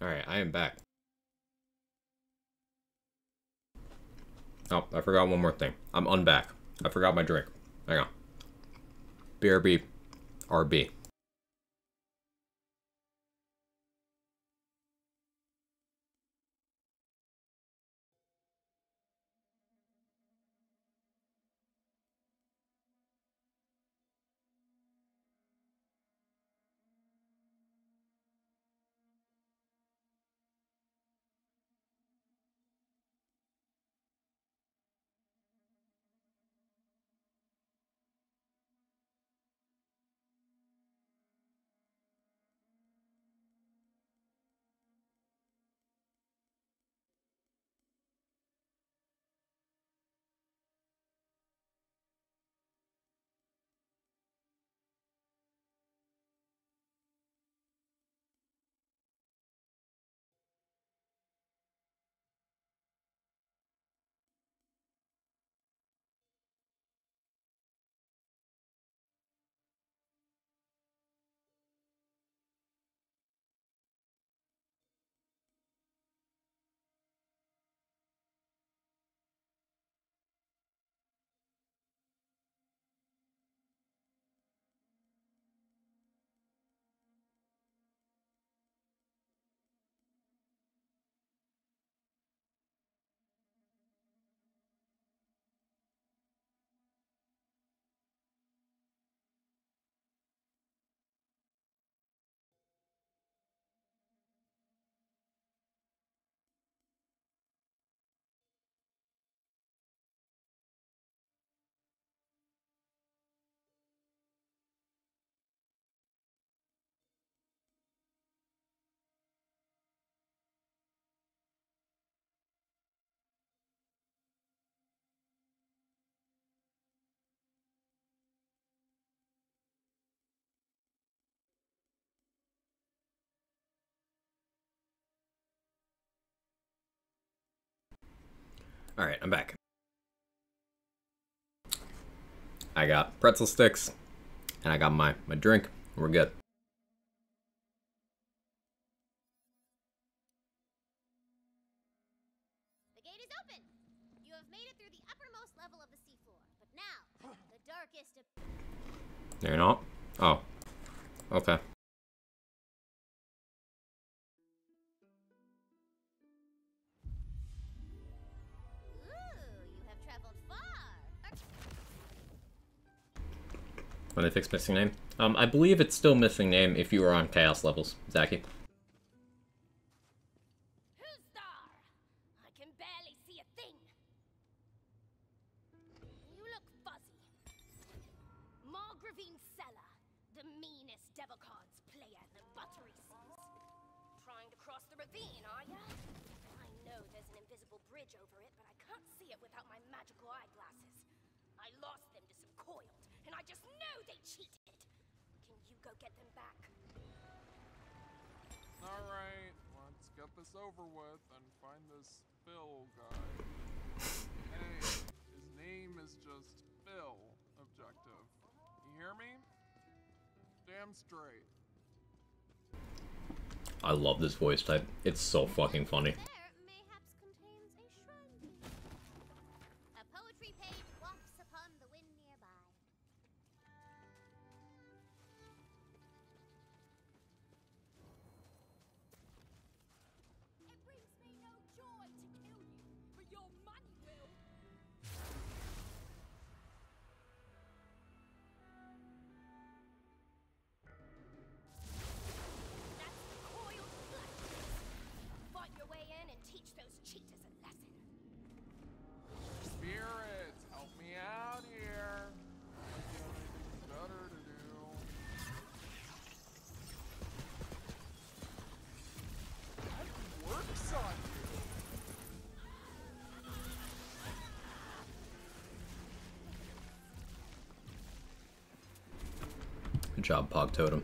Alright, I am back. Oh, I forgot one more thing. I'm unback. I forgot my drink. Hang on. BRB. RB. Alright, I'm back. I got pretzel sticks, and I got my drink. We're good. The gate is open. You have made it through the uppermost level of the seafloor, but now, the darkest of... You're not? Oh. Okay. When they fix missing name? I believe it's still missing name if you were on chaos levels, Zaki. Who's there? I can barely see a thing. You look fuzzy. Margravine Cellar, the meanest devil cards player the buttery seas. Trying to cross the ravine, are ya? I know there's an invisible bridge over it, but I can't see it without my magical eyeglasses. I lost them to some coiled, and I just know they cheated. Can you go get them back? Alright, let's get this over with and find this Phil guy. Hey, his name is just Phil. Objective. You hear me? Damn straight. I love this voice type. It's so fucking funny. A poetry page wafts upon the wind nearby. It brings me no joy to kill you, but your money will. That's the coiled blood. Fight your way in and teach those cheaters a lesson. Spirits, help me out here. I got anything better to do. That works on you. Good job, Pog Totem.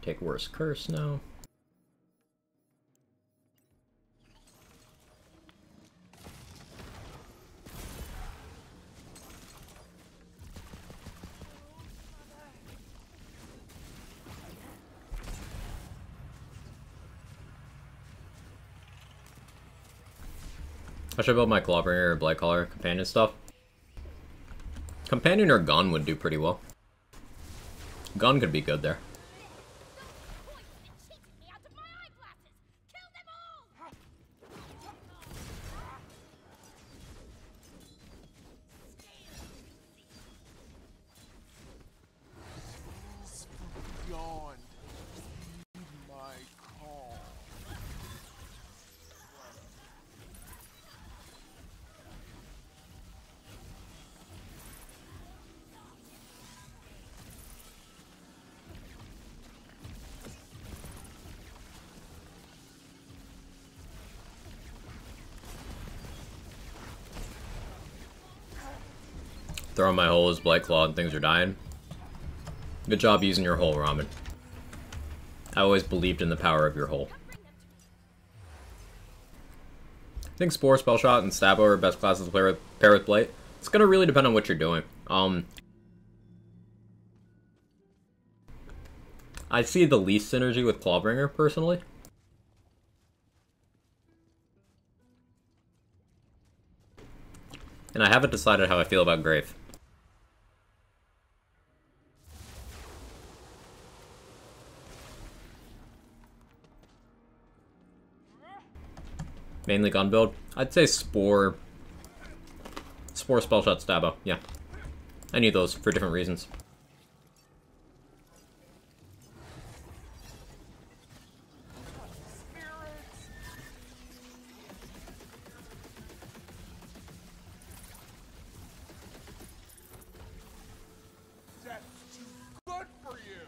Take worst curse now. I should build my Clawbringer or BLIGHTCALLER companion stuff. Companion or gun would do pretty well. Gun could be good there. Beyond my call. Throwing my hole is Blightclaw and things are dying. Good job using your hole, Ramen. I always believed in the power of your hole. I think Spore, Spellshot, and Stabbo are best classes to pair with Blight. It's gonna really depend on what you're doing. I see the least synergy with Clawbringer, personally. And I haven't decided how I feel about Grave. Mainly gun build. I'd say Spore, Spellshot, Stabbo. Yeah. I need those for different reasons. That's too good for you.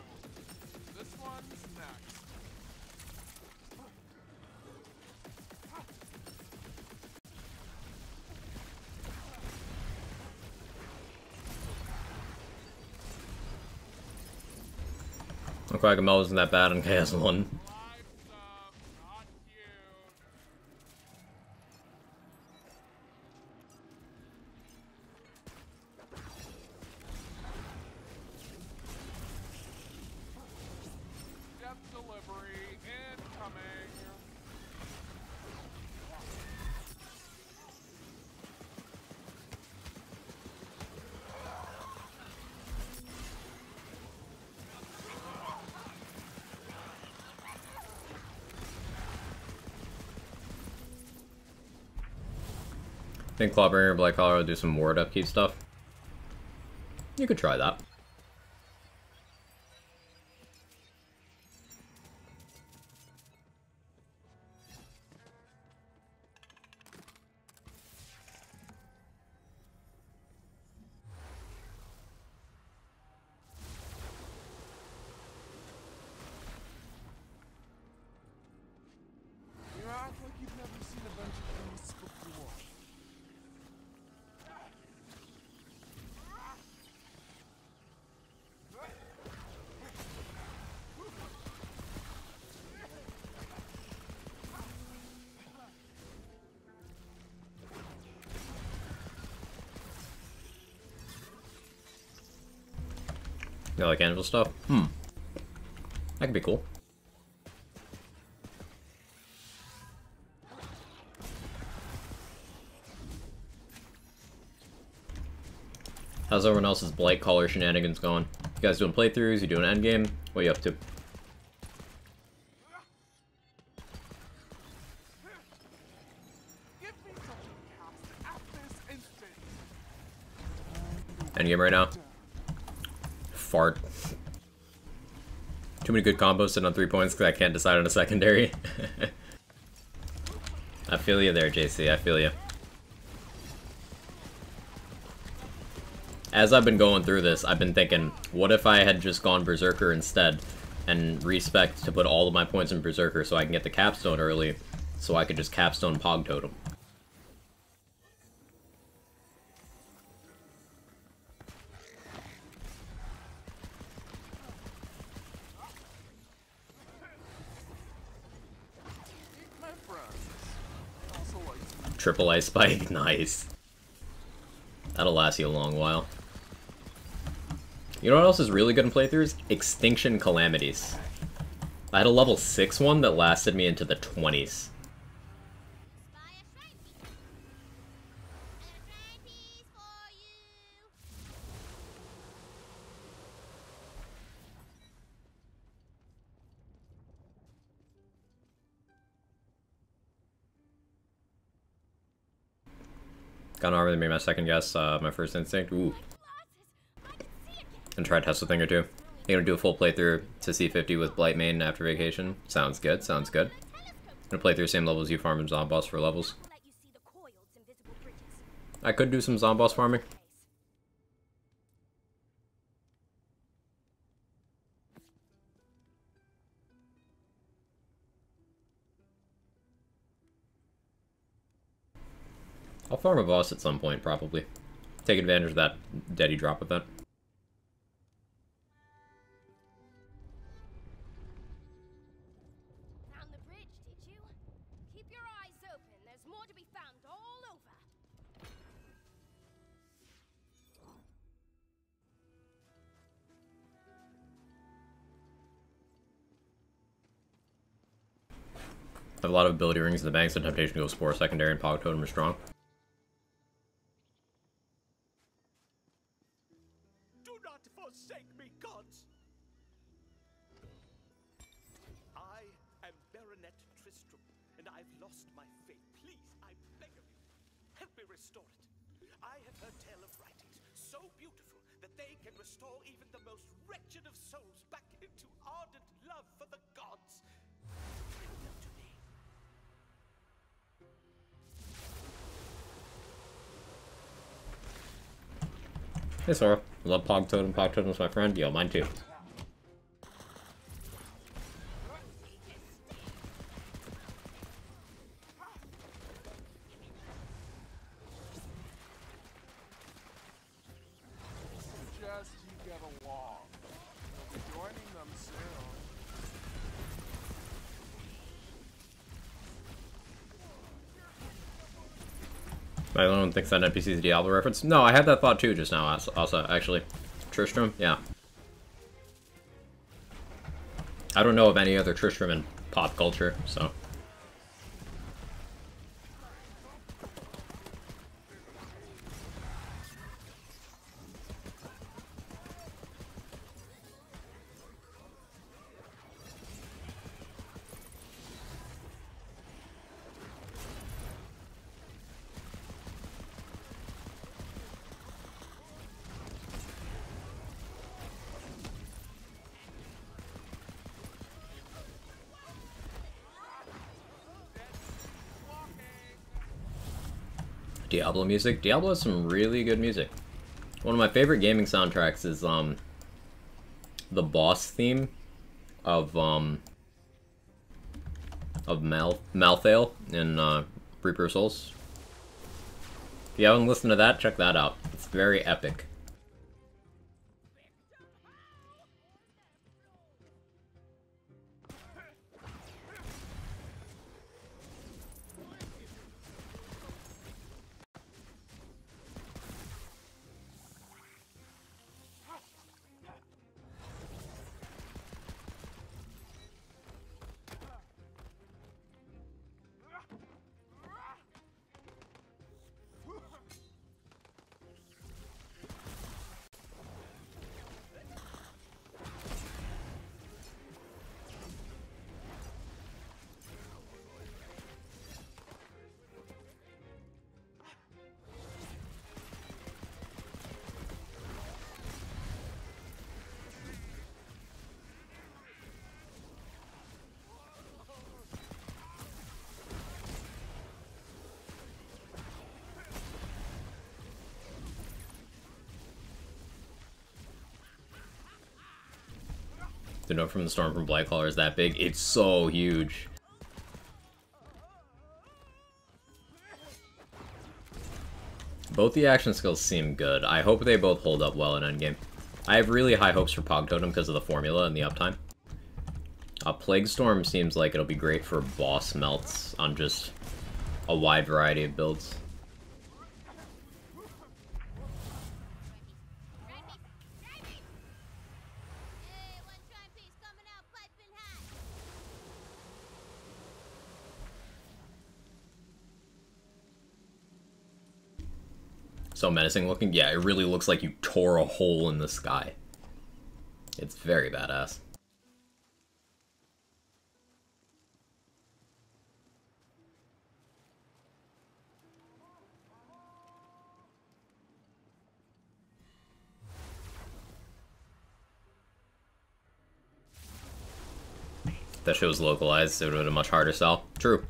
This one's next. Quagamel isn't that bad on KS1. Death delivery incoming. I think Clawbringer or BLIGHTCALLER will do some ward upkeep stuff. You could try that. You act like you've never seen a bunch of beasts before. You like anvil stuff? That could be cool. How's everyone else's BLIGHTCALLER shenanigans going? You guys doing playthroughs? You doing endgame? What are you up to? Endgame right now? Fart. Too many good combos sitting on 3 points because I can't decide on a secondary. I feel you there, JC. I feel you. As I've been going through this, I've been thinking, what if I had just gone Berserker instead and respec to put all of my points in Berserker so I can get the capstone early so I could just capstone Pog Totem. Triple Ice Spike, nice. That'll last you a long while. You know what else is really good in playthroughs? Extinction Calamities. I had a level 6 one that lasted me into the 20s. Got an armor that made my second guess, my first instinct. Ooh. And try to test a thing or two. You gonna do a full playthrough to C50 with Blight main after vacation? Sounds good, sounds good. Gonna play through the same levels you farm in Zomboss for levels. I could do some Zomboss farming. I'll farm a boss at some point, probably. Take advantage of that Deady drop event. Found the bridge, did you? Keep your eyes open. There's more to be found all over. I have a lot of ability rings in the bank, so Temptation to go Spore secondary and Pog Totem are strong. Do not forsake me, gods! I am Baronet Tristram, and I've lost my faith. Please, I beg of you, help me restore it. I have heard tale of writings so beautiful that they can restore even the most wretched of souls back into ardent love for the gods. Bring them to me. Hey Sora, love Pog Totem. Pog Totem's my friend. Yo, mine too. Suggest you get along. We'll be joining them soon. My one thinks that NPC's a Diablo reference. No, I had that thought too just now, also, actually. Tristram? Yeah. I don't know of any other Tristram in pop culture, so... Diablo music. Diablo has some really good music. One of my favorite gaming soundtracks is the boss theme of Malthael in Reaper of Souls. If you haven't listened to that, check that out. It's very epic. The note from the storm from BLIGHTCALLER is that big. It's so huge. Both the action skills seem good. I hope they both hold up well in endgame. I have really high hopes for Pog Totem because of the formula and the uptime. Plague Storm seems like it'll be great for boss melts on just a wide variety of builds. So menacing looking? Yeah, it really looks like you tore a hole in the sky. It's very badass. If that shit was localized, it would have been a much harder sell. True.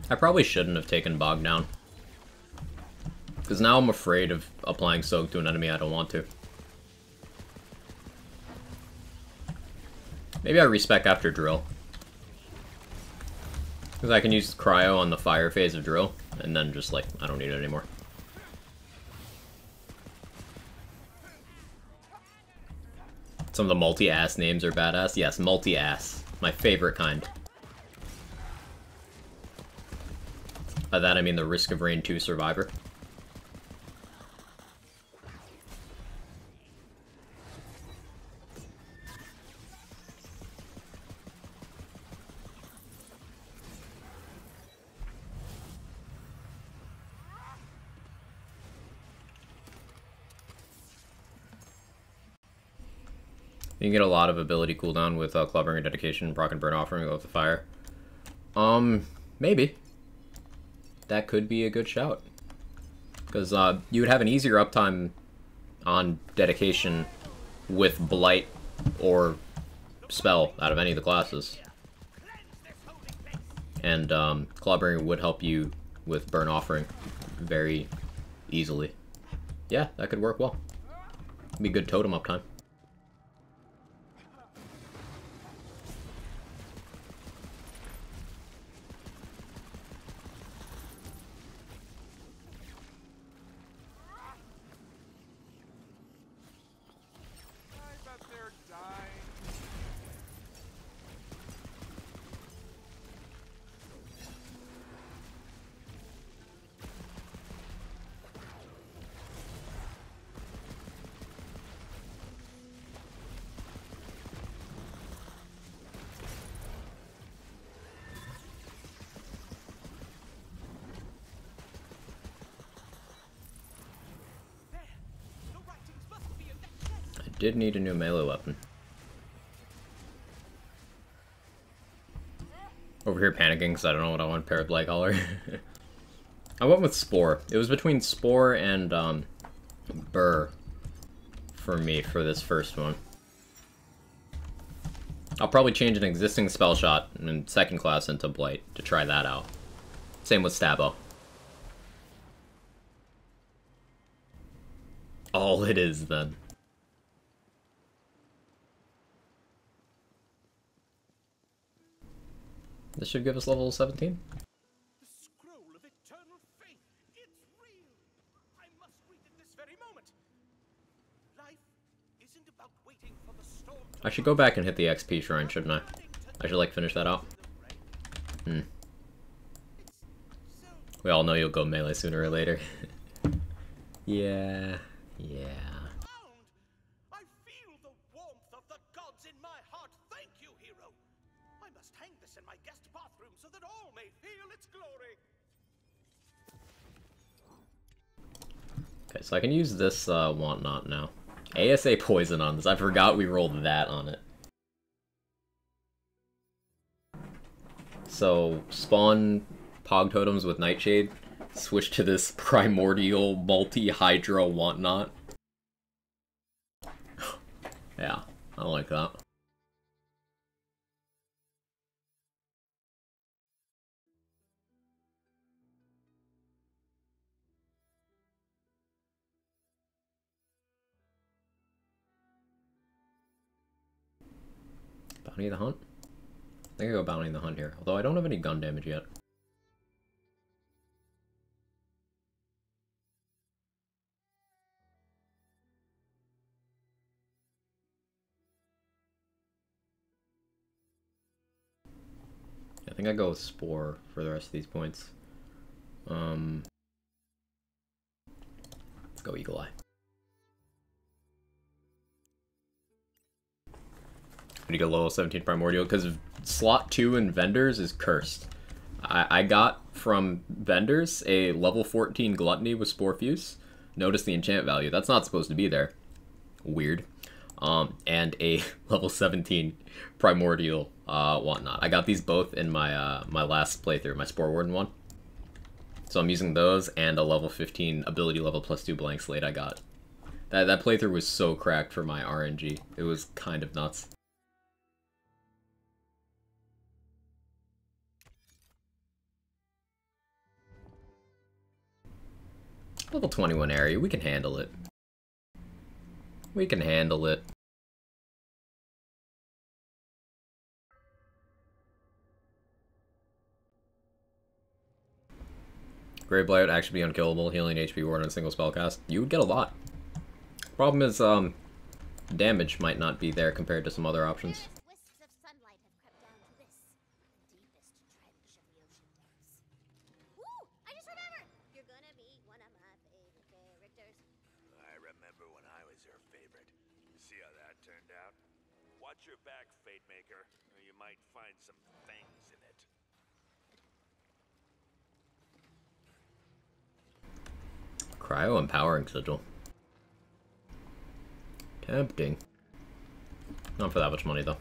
I probably shouldn't have taken Bog down. Because now I'm afraid of applying Soak to an enemy I don't want to. Maybe I respec after Drill. Because I can use Cryo on the fire phase of Drill, and then just like, I don't need it anymore. Some of the multi-ass names are badass. Yes, multi-ass. My favorite kind. By that I mean the Risk of Rain 2 Survivor. You can get a lot of ability cooldown with Clubbering and Dedication, Proc and Burn Offering with the fire. Maybe. That could be a good shout. Because you would have an easier uptime on Dedication with Blight or Spell out of any of the classes. And Clubbering would help you with Burn Offering very easily. Yeah, that could work well. Be good totem uptime. Did need a new melee weapon. Over here panicking because I don't know what I want to pair with BLIGHTCALLER. I went with Spore. It was between Spore and Burr for me for this first one. I'll probably change an existing spell shot in second class into Blight to try that out. Same with Stabbo. All it is then. This should give us level 17. The scroll of eternal faith. It's real. I must read it this very moment. Life isn't about waiting for the storm to I should go back and hit the XP shrine, shouldn't I? I should like finish that out. We all know you'll go melee sooner or later. Yeah. I feel the warmth of the gods in my heart. Thank you, hero. I must hang this in my guest bathroom so that all may feel its glory. Okay, so I can use this Want Not now. ASA Poison on this. I forgot we rolled that on it. So, spawn Pog Totems with Nightshade. Switch to this Primordial Multi-Hydra Want Not. Yeah, I like that. Bounty the Hunt? I think I go Bounty the Hunt here, although I don't have any gun damage yet. I think I go with Spore for the rest of these points. Let's go Eagle Eye. You get level 17 Primordial, because slot 2 in Vendors is cursed. I got from Vendors a level 14 Gluttony with Spore Fuse. Notice the enchant value. That's not supposed to be there. Weird. And a level 17 Primordial Whatnot. I got these both in my my last playthrough, my Spore Warden one. So I'm using those and a level 15 ability level +2 blank slate I got. That playthrough was so cracked for my RNG. It was kind of nuts. Level 21 area, we can handle it. We can handle it. Grave Blight would actually be unkillable, healing HP ward on a single spellcast. You would get a lot. Problem is, damage might not be there compared to some other options. Wisps of sunlight have crept down to this, the deepest trench of the ocean depths. Ooh, I just remembered! You're gonna be one of my favorite characters. I remember when I was your favorite. See how that turned out? Watch your back, Fate Maker, or you might find some fangs in it. Cryo Empowering Sigil. Tempting. Not for that much money, though.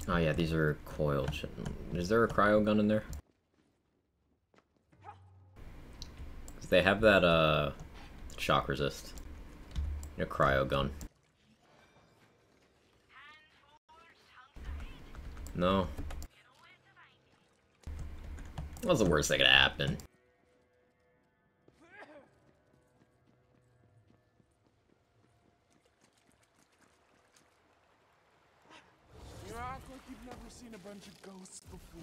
Oh yeah, these are coiled. Is there a cryo gun in there? They have that, shock resist. A cryo gun. No. What's the worst that could happen? You act like you've never seen a bunch of ghosts before.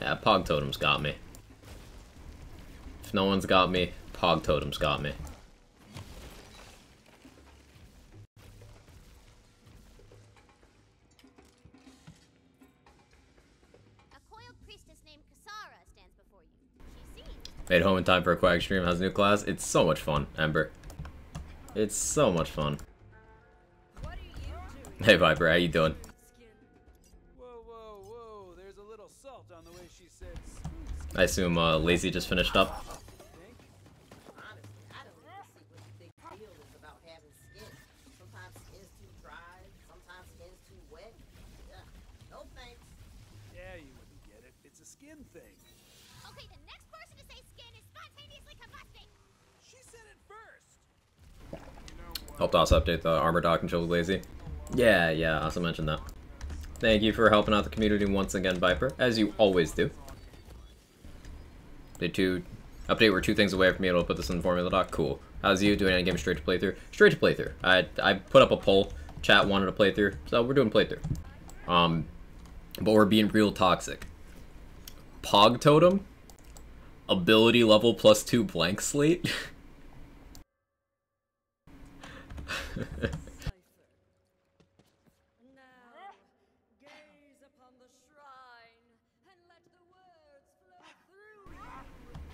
Yeah, Pog Totem's got me. If no one's got me, Pog Totem's got me. Made home in time for a quiet stream. Has a new class. It's so much fun, Ember. It's so much fun. Hey Viper, how you doing? Whoa, whoa, whoa! There's a little salt on the way she said. I assume Lazy just finished up. Honestly, I don't even see what the big deal is about having skin. Sometimes skin's too dry, sometimes skin's too wet. Ugh, no thanks. Yeah, you wouldn't get it. It's a skin thing. Okay, the next person to say skin is spontaneously combusting. She said it first. Helped us update the armor dock and chill with Lazy. Yeah, also mentioned that. Thank you for helping out the community once again, Viper, as you always do. Update we're 2 things away from being able to put this in the formula doc. Cool. How's you doing? Any game straight to playthrough? Straight to playthrough. I put up a poll. Chat wanted a playthrough, so we're doing playthrough. But we're being real toxic. Pog Totem, ability level +2 blank slate.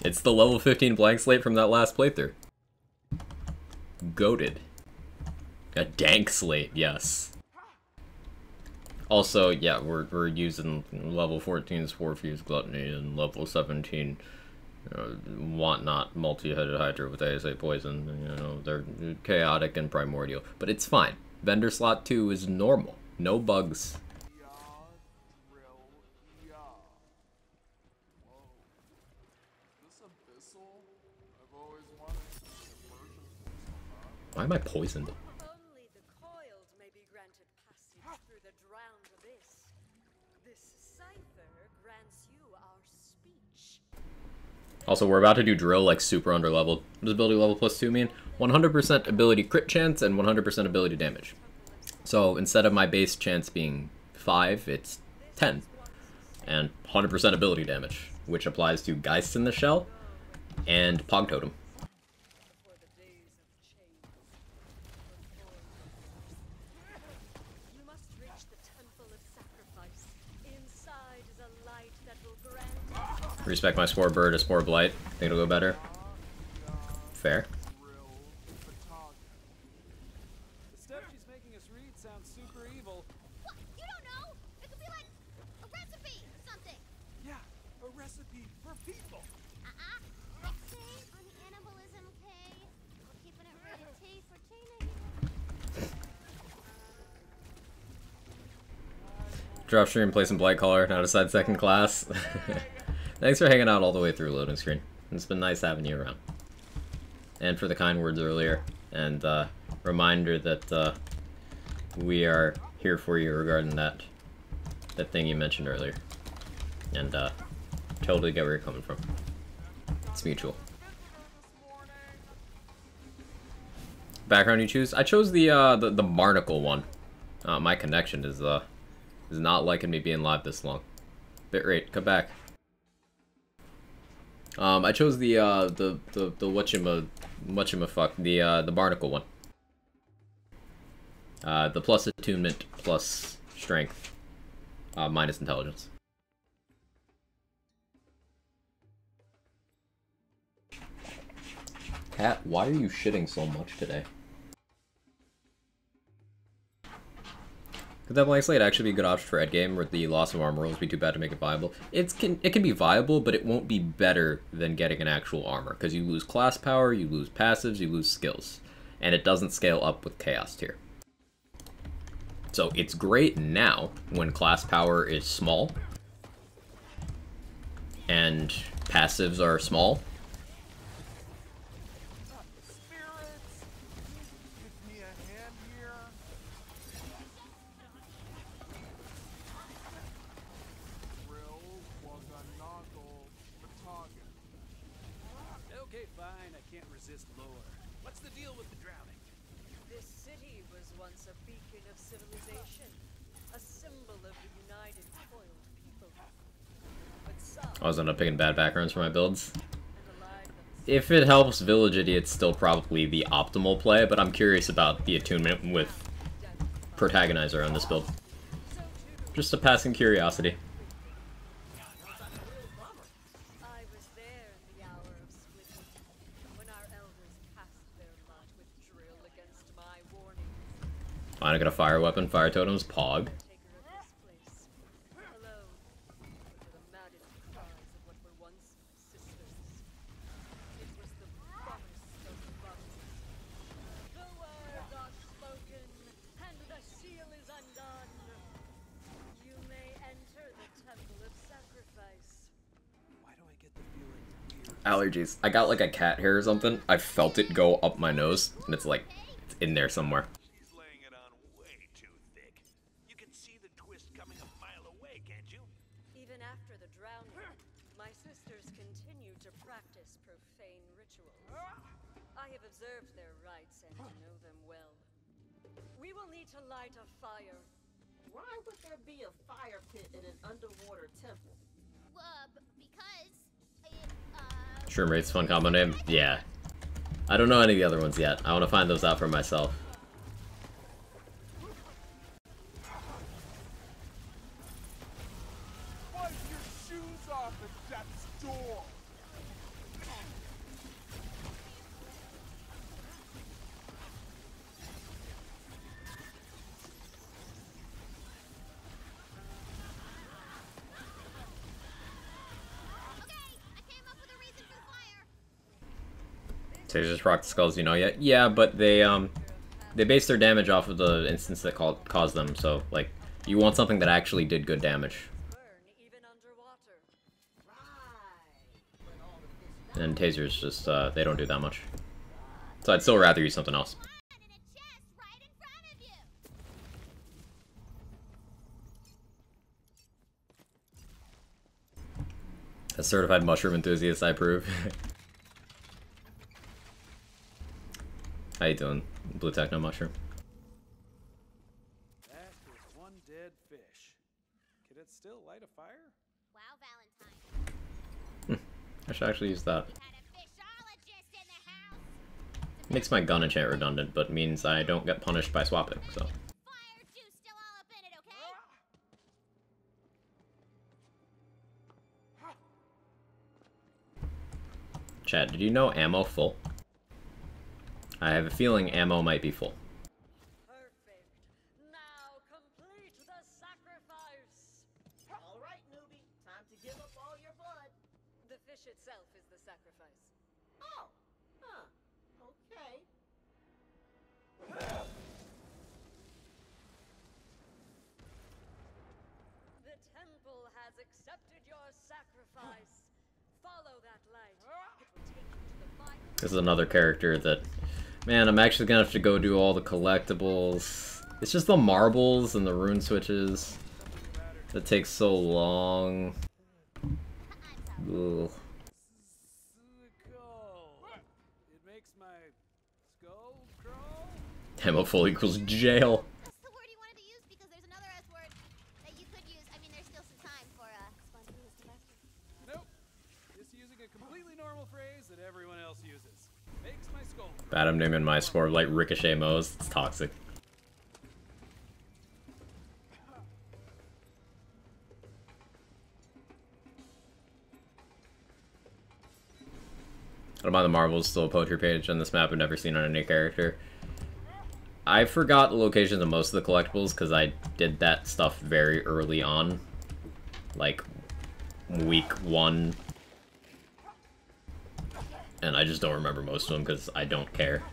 It's the level 15 blank slate from that last playthrough. Goated. A dank slate, yes. Also, yeah, we're using level 14 Spore Fuse Gluttony and level 17 Whatnot multi-headed Hydra with ASA Poison. You know, they're chaotic and primordial. But it's fine. Vendor slot 2 is normal. No bugs. Why am I poisoned? Only the coiled may be granted passage through the drowned abyss. This cipher grants you our speech. Also, we're about to do drill like super underleveled. What does ability level +2 mean? 100% ability crit chance and 100% ability damage. So instead of my base chance being 5, it's 10. And 100% ability damage, which applies to Geist in the Shell, and Pog Totem. You must reach the Temple of Sacrifice. Inside is a light that will grant. Respect my Spore Bird, a Spore Blight. Think it'll go better. Fair. The stuff she's making us read sounds super evil. What? You don't know? It could be like a recipe or something. Yeah, a recipe for people. Stay on the animalism, okay? We're keeping it rated T for Tina here. Dropstream, play some BLIGHTCALLER, now decide second class. Thanks for hanging out all the way through loading screen. It's been nice having you around. And for the kind words earlier, and reminder that we are here for you regarding that thing you mentioned earlier. And totally get where you're coming from. It's mutual. Background you choose? I chose the Barnacle one. My connection is not liking me being live this long. Bitrate, come back. I chose the whatchamafuck, the Barnacle one. The plus attunement, plus strength, minus intelligence. Cat, why are you shitting so much today? Could that blank slate actually be a good option for endgame, where the loss of armor rolls be too bad to make it viable? It can be viable, but it won't be better than getting an actual armor, because you lose class power, you lose passives, you lose skills, and it doesn't scale up with chaos tier. So it's great now when class power is small and passives are small. Okay, fine, I can't resist lore. What's the deal with the drowning? This city was once a beacon of civilization, a symbol of the united, foiled people. But some I was end up picking bad backgrounds for my builds. If it helps Village Idiot's still probably the optimal play, but I'm curious about the attunement with Protagonizer on this build. Just a passing curiosity. I was there in the hour of splitting, when our elders cast their lot with drill against my warning. Fine, I got a fire weapon, fire totems, Pog. Allergies. I got like a cat hair or something. I felt it go up my nose, and it's like, it's in there somewhere. She's laying it on way too thick. You can see the twist coming a mile away, can't you? Even after the drowning, my sisters continue to practice profane rituals. I have observed their rites and know them well. We will need to light a fire. Why would there be a fire pit in an underwater temple? Because Shroom Rate's fun combo name? Yeah. I don't know any of the other ones yet. I want to find those out for myself. Wipe your shoes off at death's door! So you just rock the skulls, you know yet? Yeah, but they base their damage off of the instance that caused them, so, like, you want something that actually did good damage. And tasers just, they don't do that much. So I'd still rather use something else. A certified mushroom enthusiast, I approve. How you doing, Blue Techno Mushroom? That is one dead fish. Could it still light a fire? Wow, Valentine. I should actually use that. Had a fish Makes my gun enchant redundant, but means I don't get punished by swapping, so. Chat, did you know ammo full? I have a feeling ammo might be full. Perfect. Now complete the sacrifice. All right, newbie. Time to give up all your blood. The fish itself is the sacrifice. Oh. Huh. Okay. The temple has accepted your sacrifice. Follow that light. It will take you to the final. This is another character that, man, I'm actually gonna have to go do all the collectibles. It's just the marbles and the rune switches that takes so long. Ugh. It makes my skull crawl. Ammo full equals jail. That's the word you wanted to use because there's another S word that you could use. I mean, there's still some time for spontaneous combustion. Nope. Just using a completely normal phrase that everyone else uses. Makes my skull crawl. Bad, I'm naming my sport like Ricochet Mo's. It's toxic. I don't mind the marbles, still a poetry page on this map I've never seen on any character. I forgot the locations of most of the collectibles because I did that stuff very early on. Like, week 1. And I just don't remember most of them because I don't care.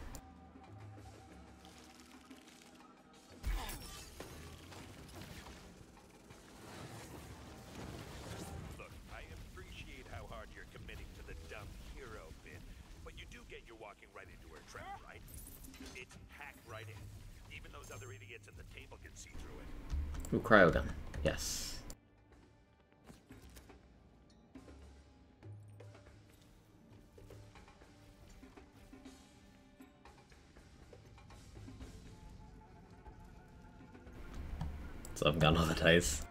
Look, I appreciate how hard you're committing to the dumb hero bit, but you do get you're walking right into her trap, right? It's hacked right in. Even those other idiots at the table can see through it. Ooh, cryogun. Yes. So I've gotten all the dice.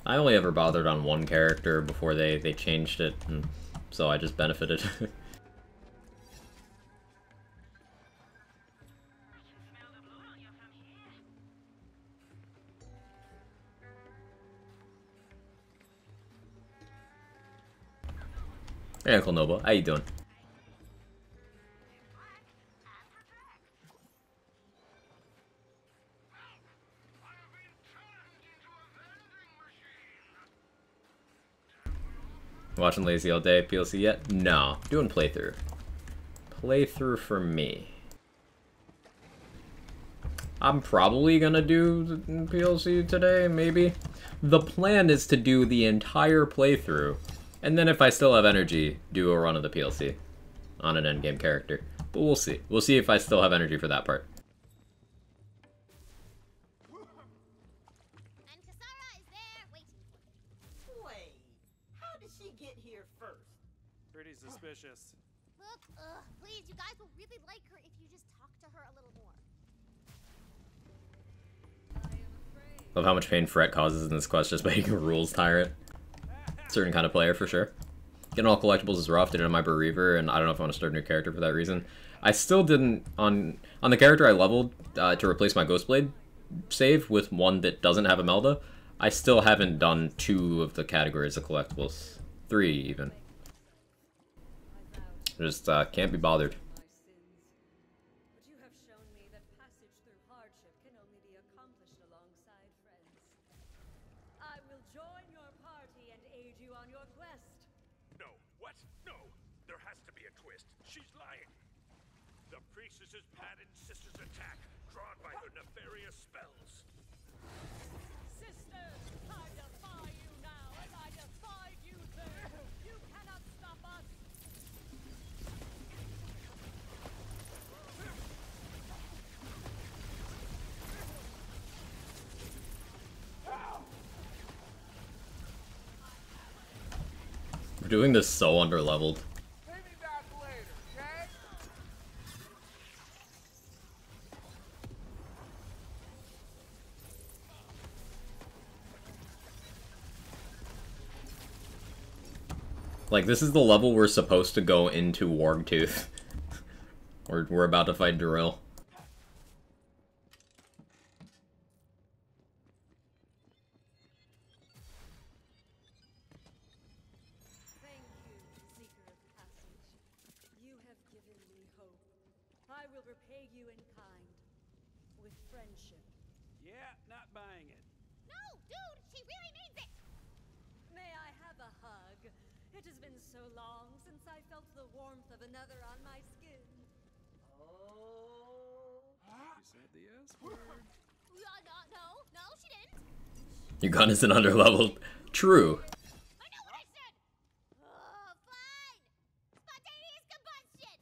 I only ever bothered on one character before they changed it, and so I just benefited. Hey, Uncle Noble, how you doing? Watching Lazy all day, PLC yet? No, doing playthrough. Playthrough for me. I'm probably gonna do the PLC today, maybe. The plan is to do the entire playthrough, and then if I still have energy, do a run of the PLC on an endgame character. But we'll see. We'll see if I still have energy for that part. And Kasara is there waiting for you. Wait. How did she get here first? Pretty suspicious. Look, please, you guys will really like her if you just talk to her a little more. Love how much pain Fret causes in this quest just by being a rules tyrant. Certain kind of player for sure. Getting all collectibles is rough. Did it on my Bereaver, and I don't know if I want to start a new character for that reason. I still didn't on the character I leveled to replace my Ghostblade save with one that doesn't have a Melda. I still haven't done 2 of the categories of collectibles, 3 even. Just can't be bothered. But you have shown me that passage through hardship can only be accomplished alongside friends. I will join your party and aid you on your quest. No, what? No, there has to be a twist. She's lying. The priestess's patterned sister's attack, drawn by her nefarious spells. Sisters, I defy you now as I defied you then. You cannot stop us. We're doing this so underleveled. Pay me back later, okay? Like, this is the level we're supposed to go into Wargtooth We're about to fight Darrell. Thank you, Seeker of Passage. You have given me hope. I will repay you in kind. With friendship. Yeah, not buying it. No, dude, she really means it. May I have a hug? It has been so long since I felt the warmth of another on my skin. You said the S word. No, she didn't. Your gun isn't underleveled. True. I know what I said. Oh, fine. Spontaneous combustion.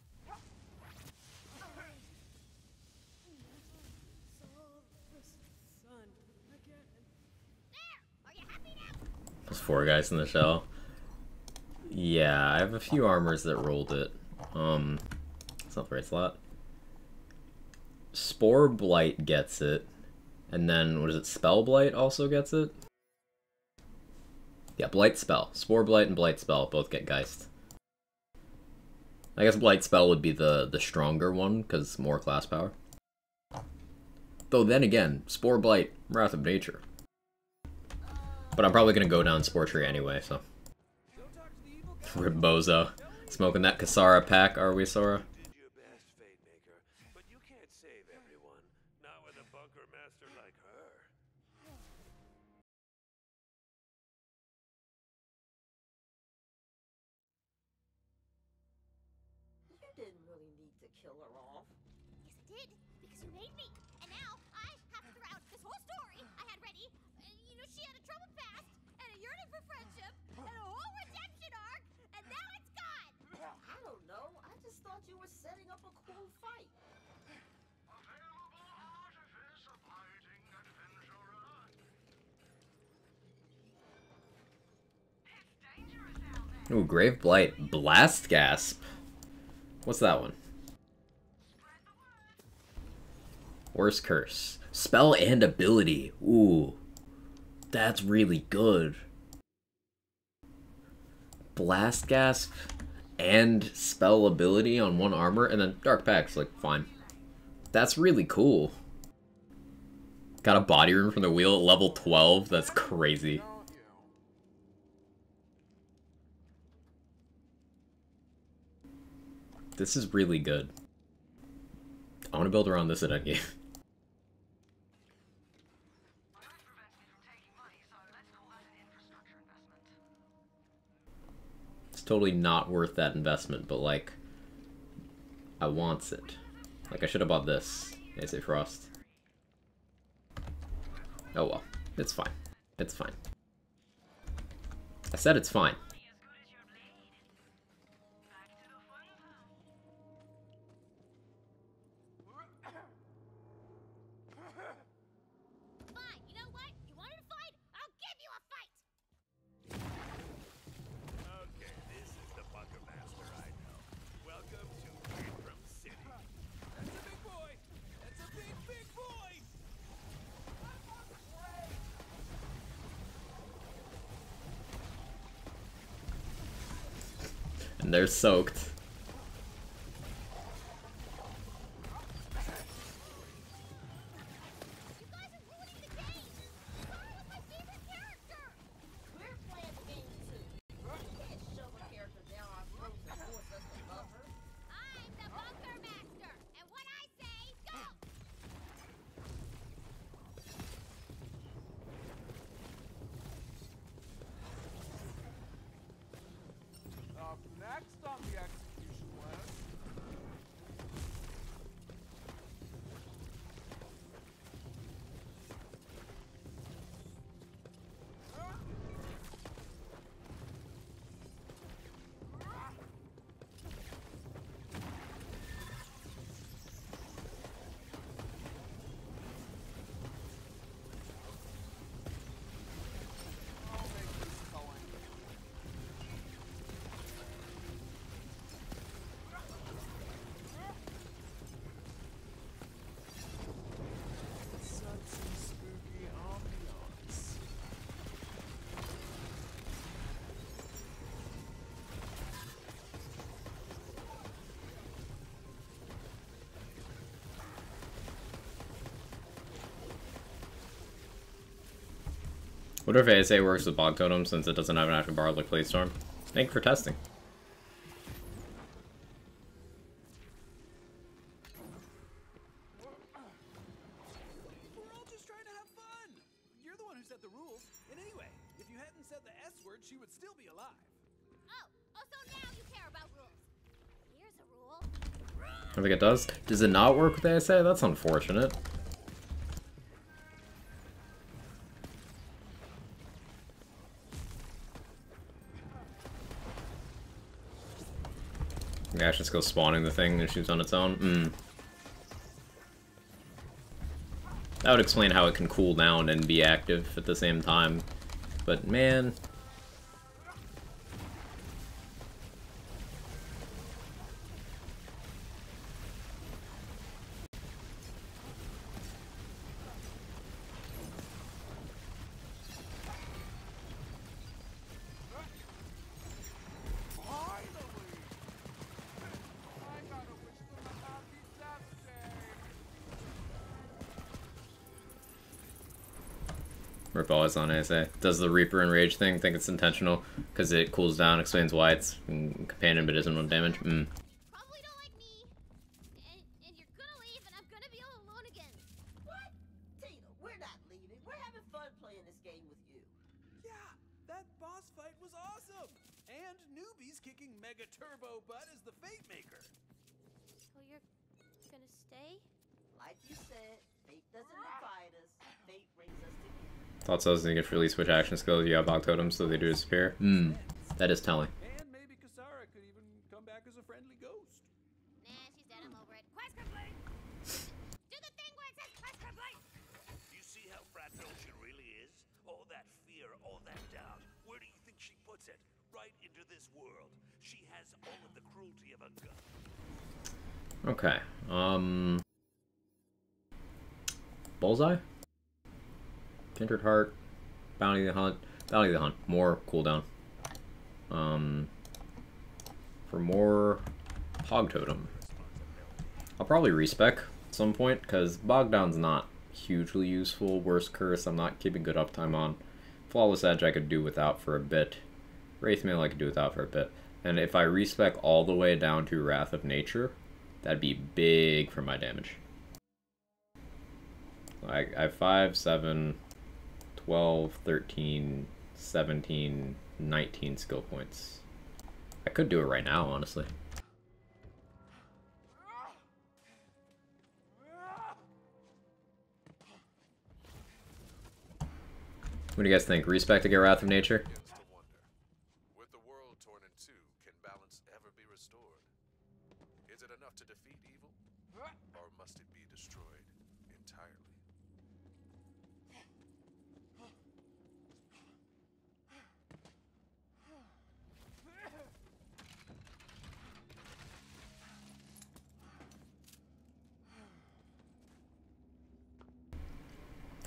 Son, again. There. Are you happy now? There's 4 guys in the shell. Yeah, I have a few armors that rolled it. It's not the right slot. Spore Blight gets it. And then, what is it? Spell Blight also gets it? Yeah, Blight Spell. Spore Blight and Blight Spell both get Geist. I guess Blight Spell would be the stronger one, because more class power. Though then again, Spore Blight, Wrath of Nature. But I'm probably going to go down Spore Tree anyway, so. Rip Bozo. Smoking that Kasara pack, are we, Sora? Did your best, Fate Maker, but you can't save everyone. Not with a bunker master like her. You didn't really need to kill her off. Yes, I did, because you made me. And now I have to throw out this whole story I had ready. She had a troubled past, and a yearning for friendship, and a whole redemption arc, and now it's gone. I don't know. I just thought you were setting up a cool fight. Ooh, Grave Blight. Blast Gasp. What's that one? Worst Curse. Spell and ability. Ooh. That's really good. Blast Gasp and spell ability on one armor, and then Dark Pack's like, fine. That's really cool. Got a body rune from the wheel at level 12. That's crazy. This is really good. I want to build around this at endgame. It's totally not worth that investment, but like, I wants it. Like, I should have bought this. I say Frost. Oh well, it's fine. It's fine. I said it's fine. Fine, you know what? You wanted a fight? I'll give you a fight! Okay, this is the bunker master I know. Welcome to From City. That's a big boy! That's a big, big boy! And they're soaked. We're playing the game too. You can't shove a character down our throats and force us to love her. I'm the bunker master, and when I say go! Up next on the What if ASA works with Bog Totem since it doesn't have an active bard like Bladestorm? Thank you for testing. We're all just trying to have fun. You're the one who set the rules. And anyway, if you hadn't said the S word, she would still be alive. Oh, so now you care about rules. Here's a rule. I think it does. Does it not work with ASA? That's unfortunate. The action skill spawning the thing that shoots on its own. That would explain how it can cool down and be active at the same time. But man. Rip always on ASA. Does the Reaper Enrage thing think it's intentional? Because it cools down, explains why it's companion but isn't 1 damage? Probably don't like me. And you're gonna leave and I'm gonna be all alone again. What? Tina, we're not leaving. We're having fun playing this game with you. Yeah, that boss fight was awesome. And newbies kicking mega turbo butt as the Fate Maker. So you're gonna stay? Like you said, fate doesn't divide us. Fate brings us together. Thought so. I was thinking for release switch action skills, you have Bog Totem, so they do disappear. That is telling. And maybe Kasara could even come back as a friendly ghost. Nah, she's dead. I'm over it. Quest complete! Do the thing where it says quest complete! You see how fragile she really is? All that fear, all that doubt. Where do you think she puts it? Right into this world. She has all of the cruelty of a gun. Okay. Bullseye? Kindred Heart. Bounty the Hunt. Bounty the Hunt. More cooldown. For more Hog Totem. I'll probably respec at some point, because Bogdown's not hugely useful. Worst Curse, I'm not keeping good uptime on. Flawless Edge I could do without for a bit. Wraithmail I could do without for a bit. And if I respec all the way down to Wrath of Nature, that'd be big for my damage. I have 5, 7, 12, 13, 17, 19 skill points. I could do it right now, honestly. What do you guys think? Respec to get Wrath of Nature? With the world torn in two, can balance ever be restored? Is it enough to defeat evil? Or must it be destroyed entirely?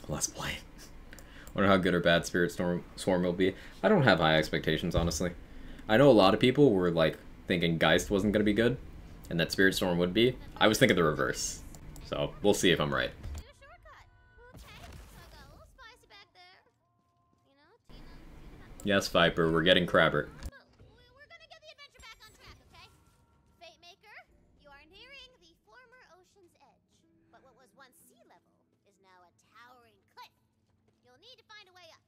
Let's play. Wonder how good or bad Spirit Swarm will be. I don't have high expectations, honestly. I know a lot of people were like thinking Geist wasn't gonna be good, and that Spirit Storm would be. I was thinking the reverse. So we'll see if I'm right. Yes, Viper, we're getting Crabber. We're gonna get the adventure back on track, okay? Fate Maker, you are nearing the former ocean's edge. But what was once sea level is now a towering cliff. You'll need to find a way up.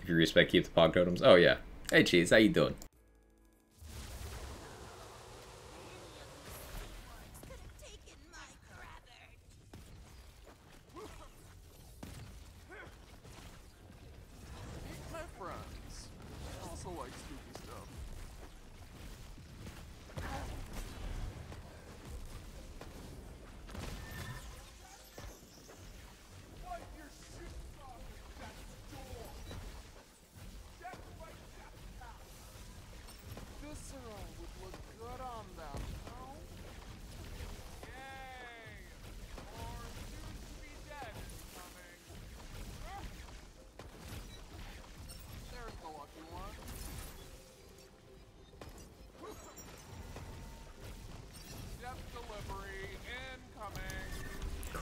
If you respect, keep the Pog Totems. Oh yeah. Hey Cheese, how you doing? My friends. I also like spooky stuff. Wipe your shit off at that door. That's right, that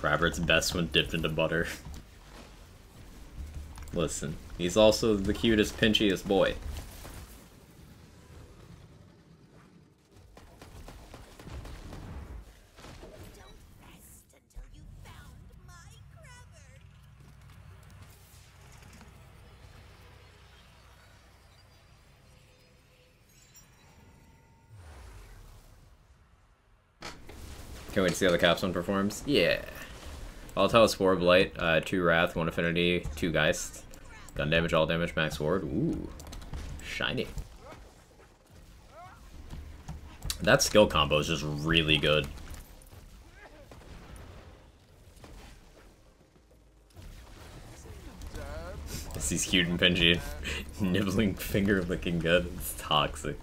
Crabbert's best when dipped into butter. Listen, he's also the cutest, pinchiest boy. Can't wait to see how the capstone performs. Yeah. Volatile Spore, Blight, 2 Wrath, 1 Affinity, 2 Geist. Gun damage, all damage, max ward. Ooh. Shiny. That skill combo is just really good. He's cute and pinchy. Nibbling finger licking good. It's toxic.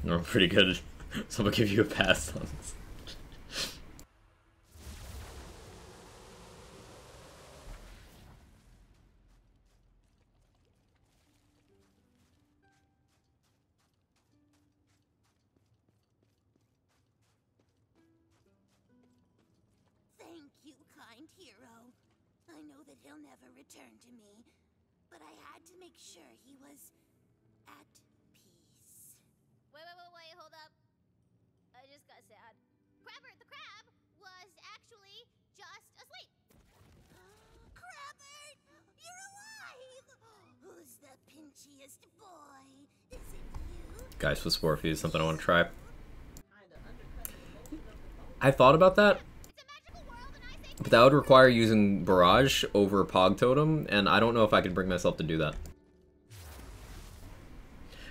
Oh, pretty good. Someone give you a pass on this. Thank you, kind hero. I know that he'll never return to me, but I had to make sure he was at peace. Wait, hold up. I just got sad. Crabbert the crab was actually just asleep. Crabbert, you're alive! Who's the pinchiest boy? Is it you? Guys with Spore Fuse, something I want to try. I thought about that, but that would require using Barrage over Pog Totem, and I don't know if I could bring myself to do that.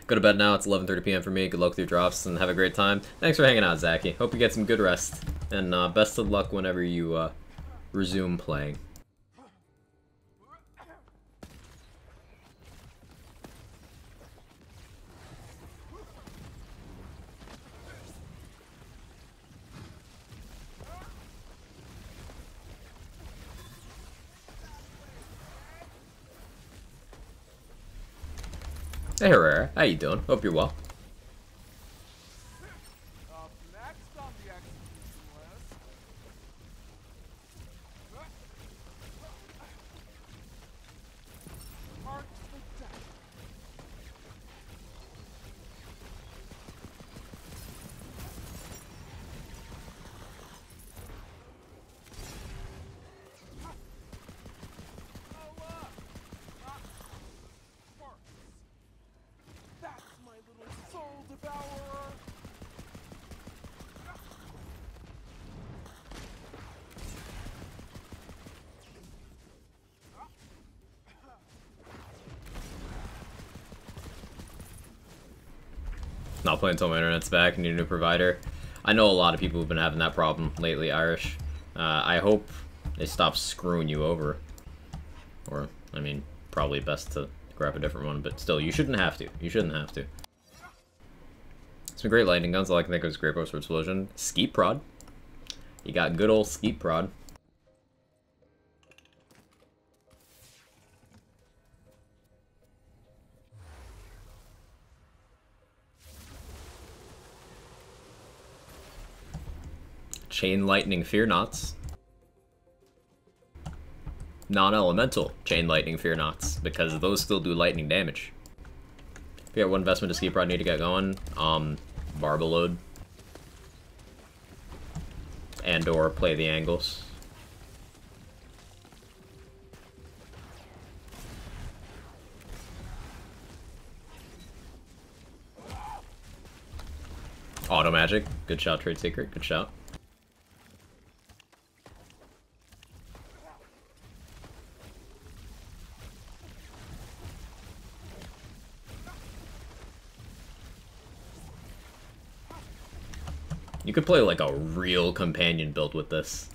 Go to bed now, it's 11:30 p.m. for me. Good luck with your drops, and have a great time. Thanks for hanging out, Zachy. Hope you get some good rest, and best of luck whenever you resume playing. Hey Herrera, how you doing? Hope you're well. Next on the execution list. Mark the deck. That's my little soul devourer! Not playing until my internet's back. Need a new provider. I know a lot of people have been having that problem lately, Irish. I hope they stop screwing you over. Or, I mean, probably best to grab a different one, but still, you shouldn't have to. You shouldn't have to. Some great lightning guns. All I can think of is Great Bow for Explosion. Skeet Prod. You got good old Skeet Prod. Chain Lightning Fear Knots. Non-elemental Chain Lightning Fear Knots, because those still do lightning damage. If you got one investment to Skeet Prod need to get going, Barbell Load. And or play the angles. Auto Magic. Good shot, Trade Secret. Good shot. You could play like a real companion build with this.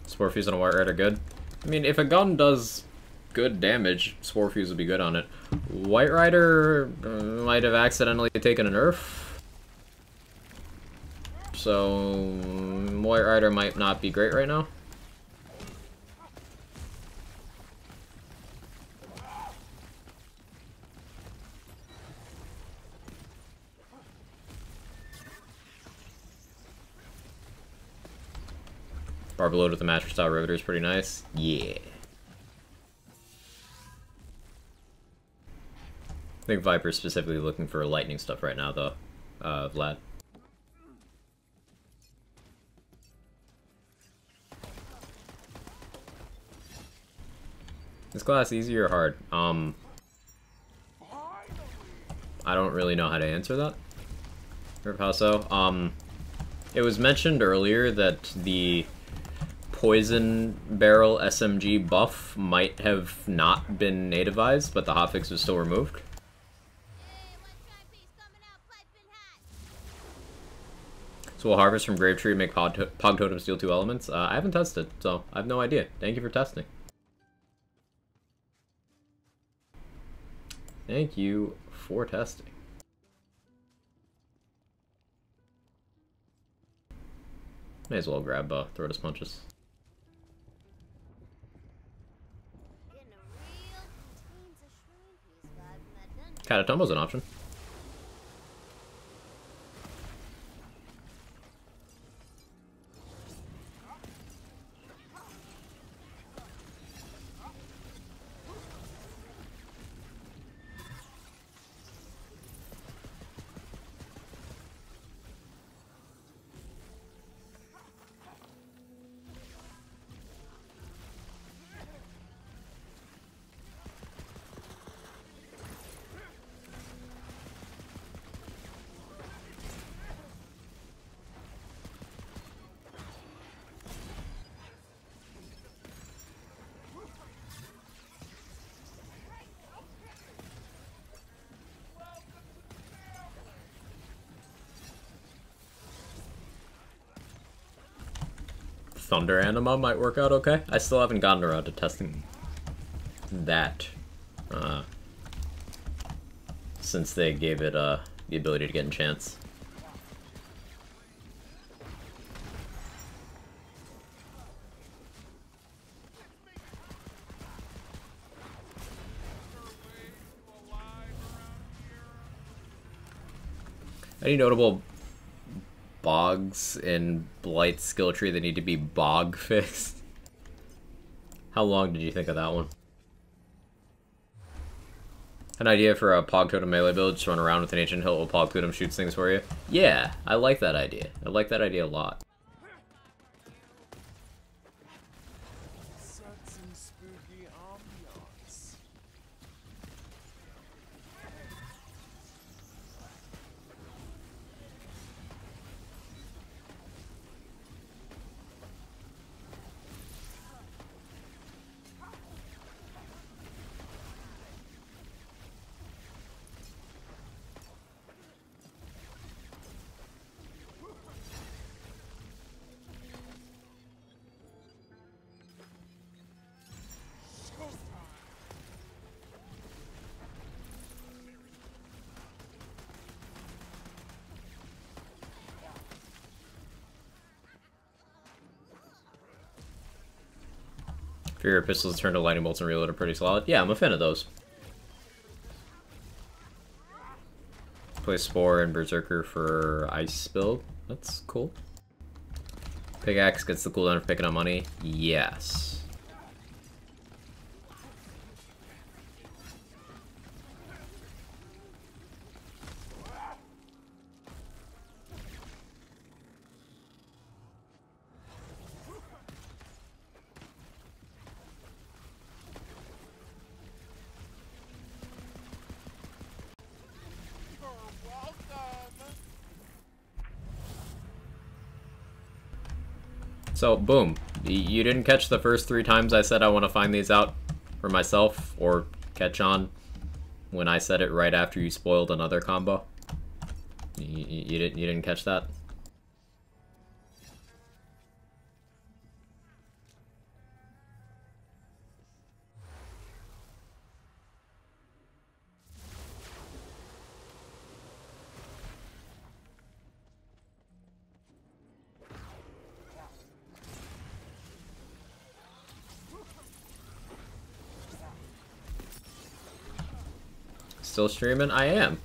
Spore Fuse on a White Rider good. I mean, if a gun does good damage, Spore Fuse would be good on it. White Rider might have accidentally taken a nerf. So, White Rider might not be great right now. Barb load with the Master Style Riveter is pretty nice. Yeah. I think Viper's specifically looking for lightning stuff right now, though. Vlad. This class easy or hard? I don't really know how to answer that. Or how so? It was mentioned earlier that the Poison Barrel SMG buff might have not been nativized, but the hotfix was still removed. So will Harvest from Grave Tree make Pog Totem steal 2 elements? I haven't tested, so I have no idea. Thank you for testing. Thank you for testing. May as well grab Throatus Punches. Catatumbo's an option. Thunder Anima might work out okay. I still haven't gotten around to testing that since they gave it the ability to get enchants. Any notable bogs in Blight's skill tree that need to be bog fixed? How long did you think of that one? An idea for a Pog Totem melee build, just run around with an ancient hilt while Pog Totem shoots things for you? Yeah, I like that idea. I like that idea a lot. Fury pistols turn to lightning bolts and reload are pretty solid. Yeah, I'm a fan of those. Play Spore and Berserker for ice build. That's cool. Pickaxe gets the cooldown for picking up money. Yes. So, boom. You didn't catch the first 3 times I said I want to find these out for myself, or catch on when I said it right after you spoiled another combo? You didn't catch that? Still streaming? I am.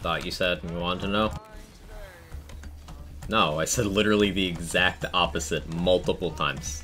Thought you said you wanted to know? No, I said literally the exact opposite multiple times.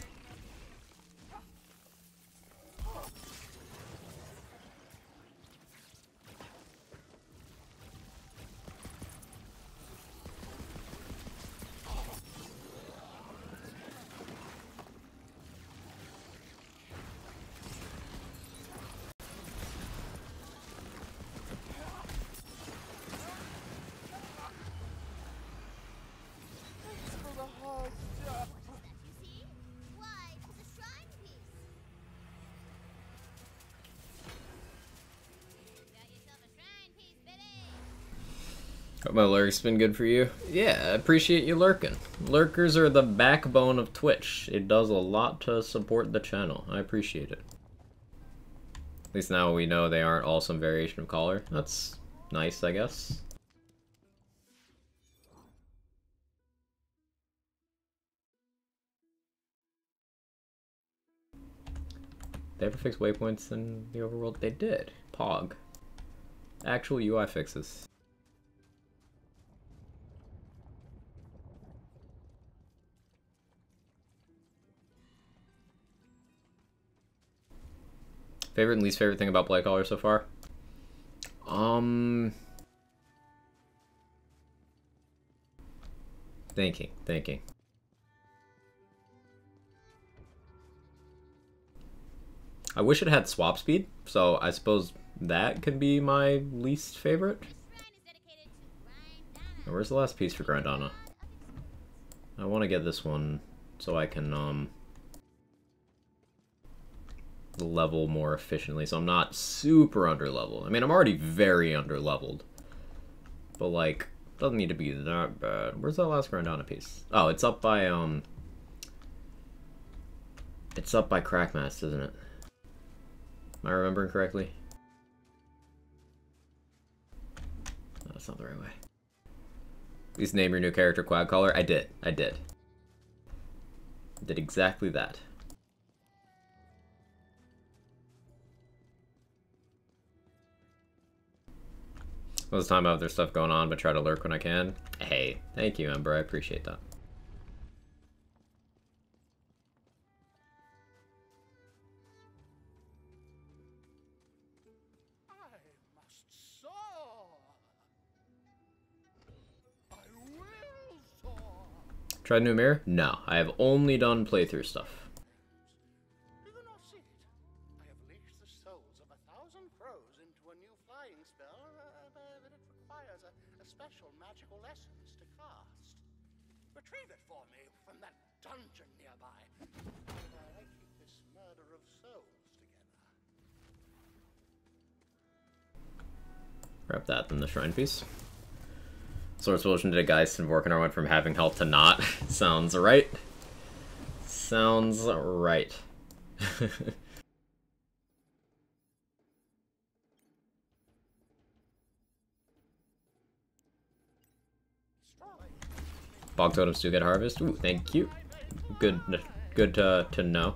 Hope my lurk's been good for you. Yeah, I appreciate you lurking. Lurkers are the backbone of Twitch. It does a lot to support the channel. I appreciate it. At least now we know they aren't all some variation of Caller. That's nice, I guess. They ever fix waypoints in the overworld? They did. Pog. Actual UI fixes. Favorite and least favorite thing about BLIGHTCALLER so far? Thinking. I wish it had swap speed, so I suppose that could be my least favorite. Now, where's the last piece for Grandana? I want to get this one so I can level more efficiently, so I'm not super underleveled. I mean, I'm already very underleveled, but like, doesn't need to be that bad. Where's that last Grandana piece? Oh, it's up by Crackmass, isn't it? Am I remembering correctly? No, that's not the right way. Please name your new character Quagcaller. I did exactly that. Most of the time I have other stuff going on, but try to lurk when I can. Hey, thank you, Ember. I appreciate that. Tried new mirror? No, I have only done playthrough stuff. Do you not see it? I have leashed the souls of 1,000 crows into a new flying spell, but it requires a special magical essence to cast. Retrieve it for me from that dungeon nearby. While I keep this murder of souls together. Grab that, then the shrine piece. Source solution did a Geist and Vorkanar went from having health to not. Sounds right. Sounds right. Bog totems do get harvest. Ooh, thank you. Good to know.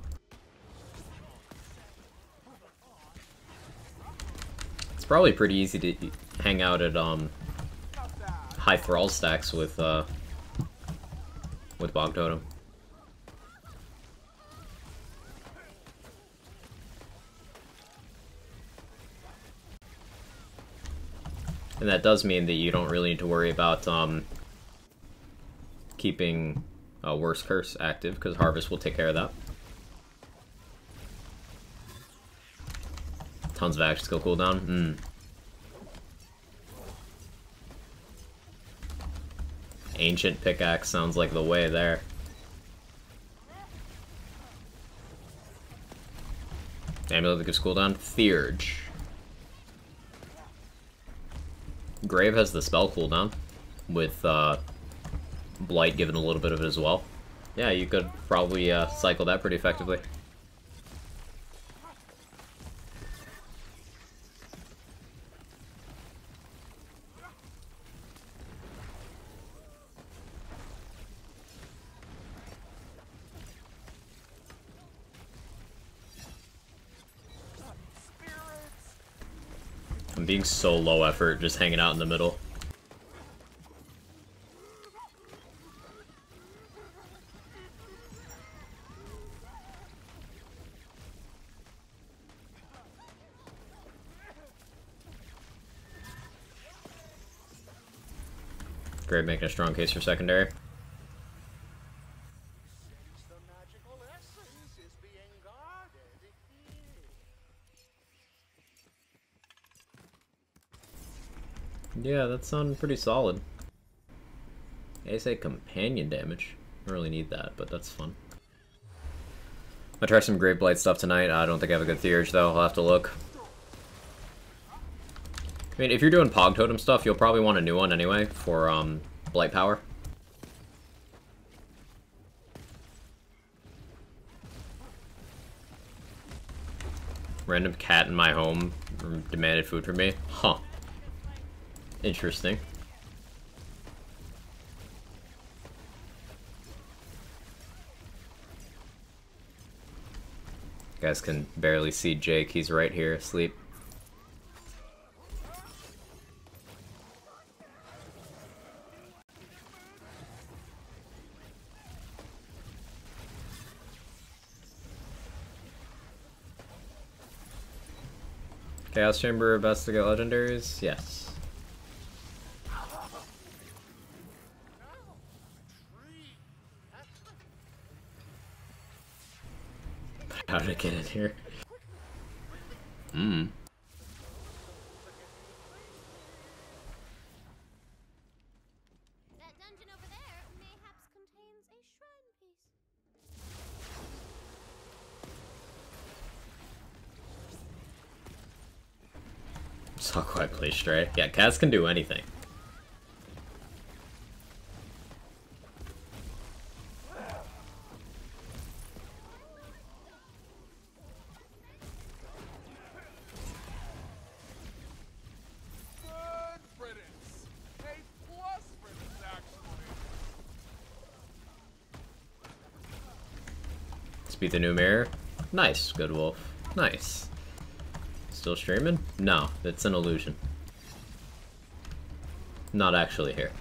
It's probably pretty easy to hang out at high thrall stacks with Bog Totem. And that does mean that you don't really need to worry about keeping Worst Curse active, because Harvest will take care of that. Tons of action skill cooldown. Ancient Pickaxe sounds like the way there. Amulet that gives cooldown. Theurge. Grave has the spell cooldown, with Blight giving a little bit of it as well. Yeah, you could probably cycle that pretty effectively. I'm being so low effort, just hanging out in the middle. Great, making a strong case for secondary. Yeah, that sounded pretty solid. I say companion damage. I don't really need that, but that's fun. I'll try some Great Blight stuff tonight. I don't think I have a good Theurge though. I'll have to look. I mean, if you're doing Pog Totem stuff, you'll probably want a new one anyway for Blight Power. Random cat in my home demanded food from me. Huh. Interesting. You guys can barely see Jake. He's right here asleep. Chaos Chamber best to get legendaries? Yes. How did I get in here? That dungeon over there mayhaps contains a shrine piece. Saw quite play Stray. Yeah, cats can do anything. Beat the new mirror. Nice, Good Wolf. Nice. Still streaming? No, it's an illusion. Not actually here.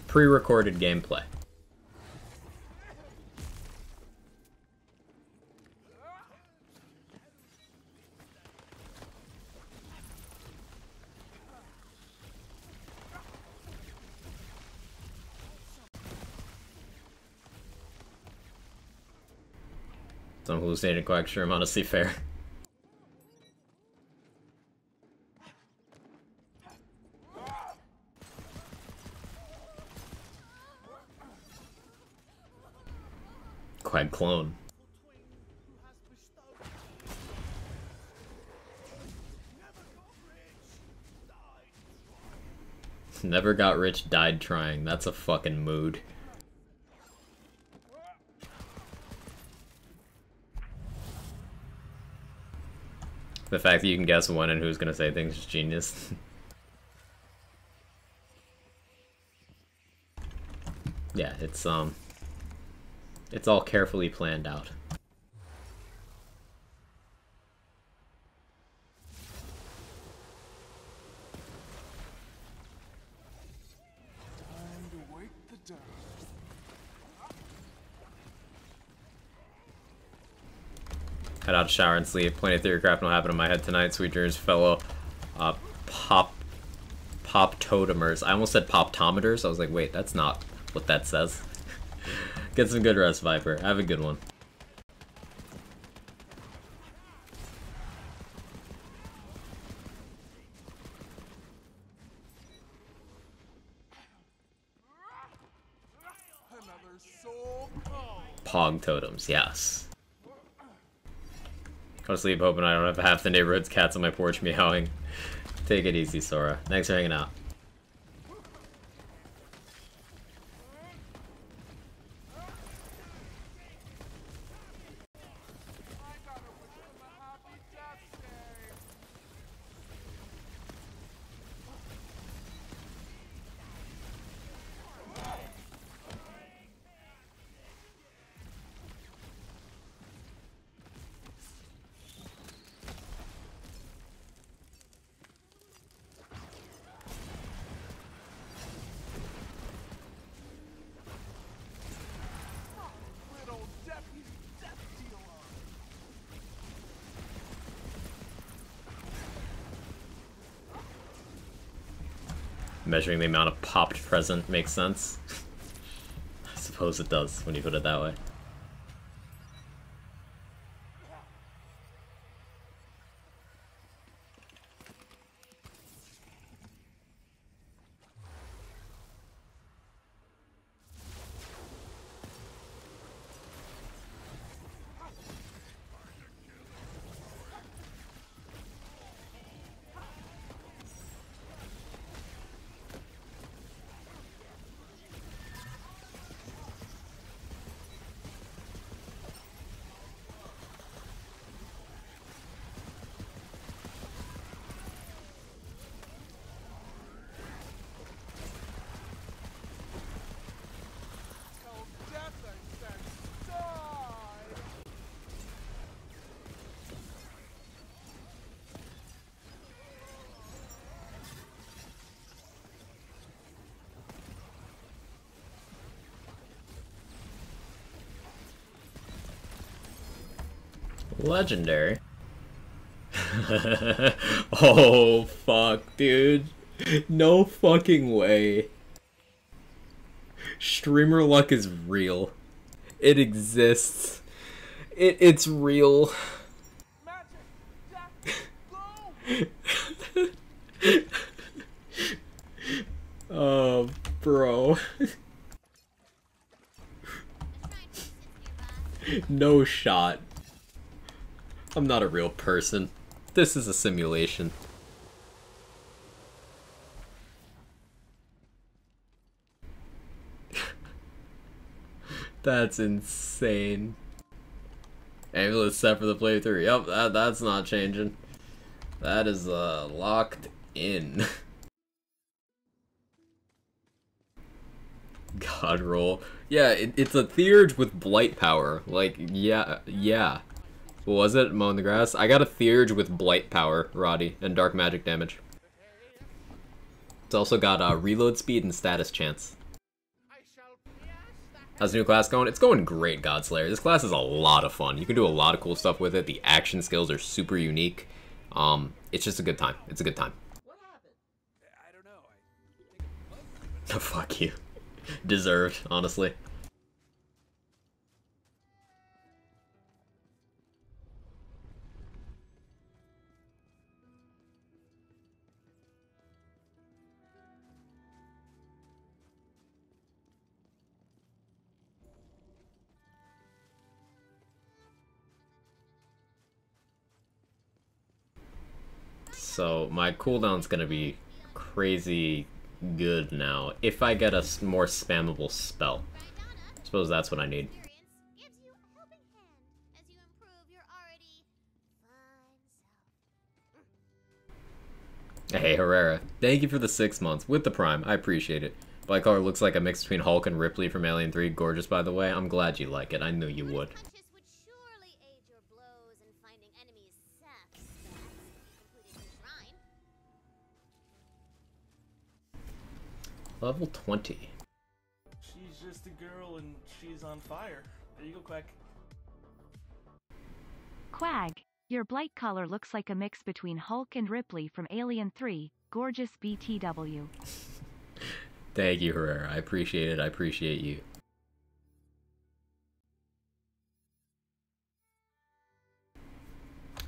Pre-recorded gameplay. Some hallucinated quackshire, I'm honestly fair. Quag clone. Never got rich, died trying. That's a fucking mood. The fact that you can guess when and who's gonna say things is genius. Yeah, it's all carefully planned out. Time to wake the dawn. Head out to shower and sleep. Plenty of theory crafting will happen in my head tonight. Sweet dreams, fellow. pop totemers. I almost said poptometers. I was like, wait, that's not what that says. Get some good rest, Viper. Have a good one. Pog totems, yes. Go to sleep hoping I don't have half the neighborhood's cats on my porch meowing. Take it easy, Sora. Thanks for hanging out. Measuring the amount of popped present makes sense. I suppose it does when you put it that way. Legendary. Oh, fuck, dude. No fucking way. Streamer luck is real. It exists. It's real. Oh, bro. No shot. I'm not a real person. This is a simulation. That's insane. Amulet set for the playthrough. Yep, that's not changing. That is locked in. God roll. Yeah, it's a Theurge with blight power. Like, yeah. What was it? Mow in the grass? I got a Theurge with blight power, Roddy, and dark magic damage. It's also got reload speed and status chance. How's the new class going? It's going great, Godslayer. This class is a lot of fun. You can do a lot of cool stuff with it. The action skills are super unique. It's just a good time. It's a good time. What happened? I don't know. Fuck you. Deserved, honestly. So my cooldown's gonna be crazy good now if I get a more spammable spell. I suppose that's what I need. Hey Herrera, thank you for the 6 months with the Prime. I appreciate it. BLIGHTCALLER looks like a mix between Hulk and Ripley from Alien 3. Gorgeous, by the way. I'm glad you like it. I knew you would. Level 20. She's just a girl and she's on fire. There you go, Quack. Quag, your BLIGHTCALLER looks like a mix between Hulk and Ripley from Alien 3. Gorgeous BTW. Thank you, Herrera. I appreciate it. I appreciate you.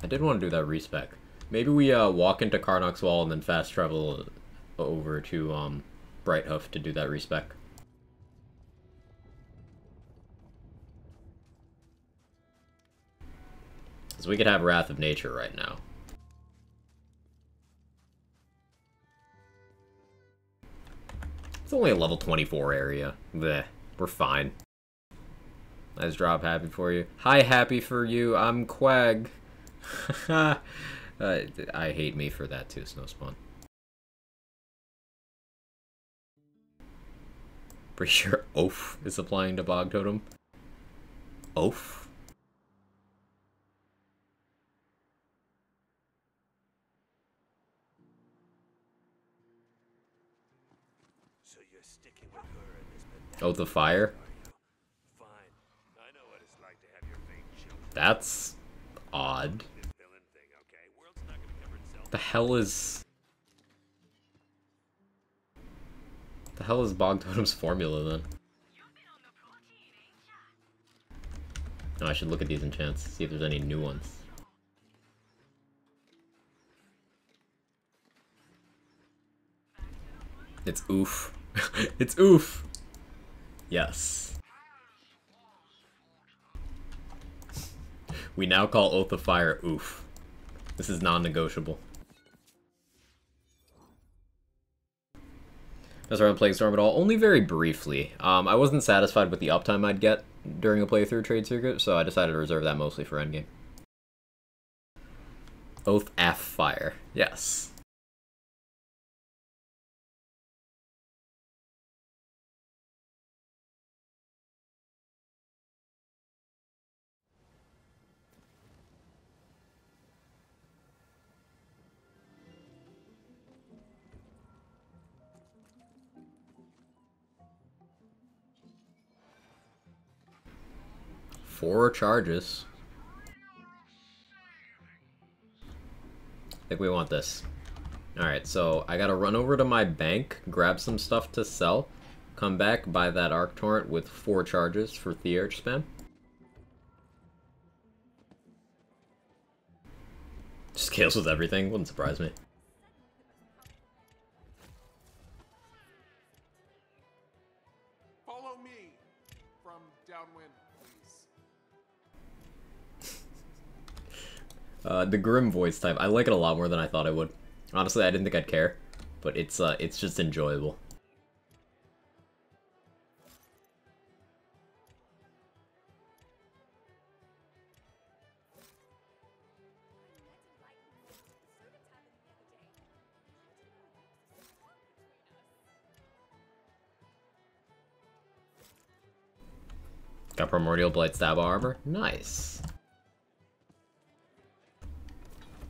I did want to do that respec. Maybe we walk into Karnok's Wall and then fast travel over to Brighthoof to do that respec. Because we could have Wrath of Nature right now. It's only a level 24 area. Bleh, we're fine. Nice drop, happy for you. Hi, happy for you. I'm Quag. I hate me for that too, Snowspawn. Pretty sure Oaf is applying to Bog Totem. Oaf? So you're sticking with her in this pathetic Oath of Fire? Fine. I know what it's like to have your fate choked. That's odd. The hell is... The hell is Bog Totem's formula then? Oh, I should look at these enchants, see if there's any new ones. It's oof. It's oof! Yes. We now call Oath of Fire oof. This is non-negotiable. That's right, playing Storm at all. Only very briefly. I wasn't satisfied with the uptime I'd get during a playthrough trade circuit, so I decided to reserve that mostly for endgame. Oath F Fire. Yes. Four charges. I think we want this. Alright, so I gotta run over to my bank, grab some stuff to sell, come back, buy that Arc Torrent with 4 charges for Thearch spam. Scales with everything, wouldn't surprise me. Follow me from downwind, please. The Grim voice type, I like it a lot more than I thought I would. Honestly, I didn't think I'd care, but it's just enjoyable. Got Primordial Blight Stab Armor? Nice.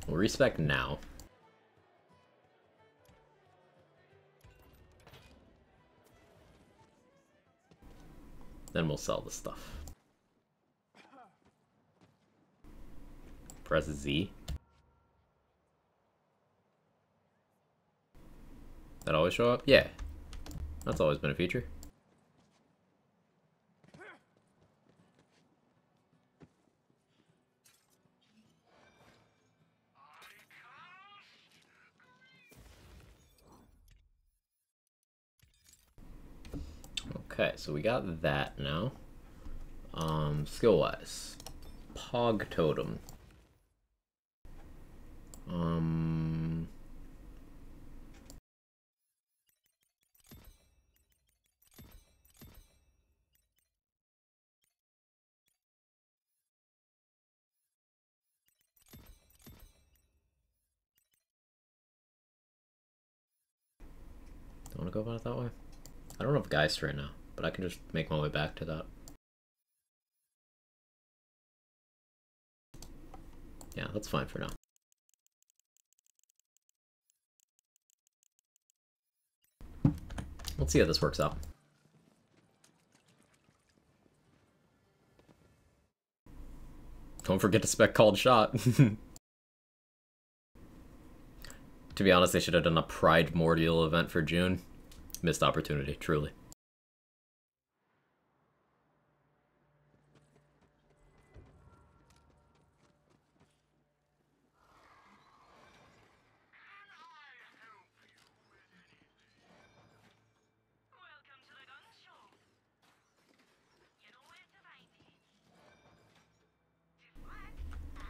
We'll respec now. Then we'll sell the stuff. Press Z. That always show up? Yeah. That's always been a feature. Okay, so we got that now. Skill-wise. Pog Totem. Don't want to go about it that way? I don't have Geist right now, but I can just make my way back to that. Yeah, that's fine for now. Let's see how this works out. Don't forget to spec Called Shot. To To be honest, they should have done a Primordial event for June. Missed opportunity, truly.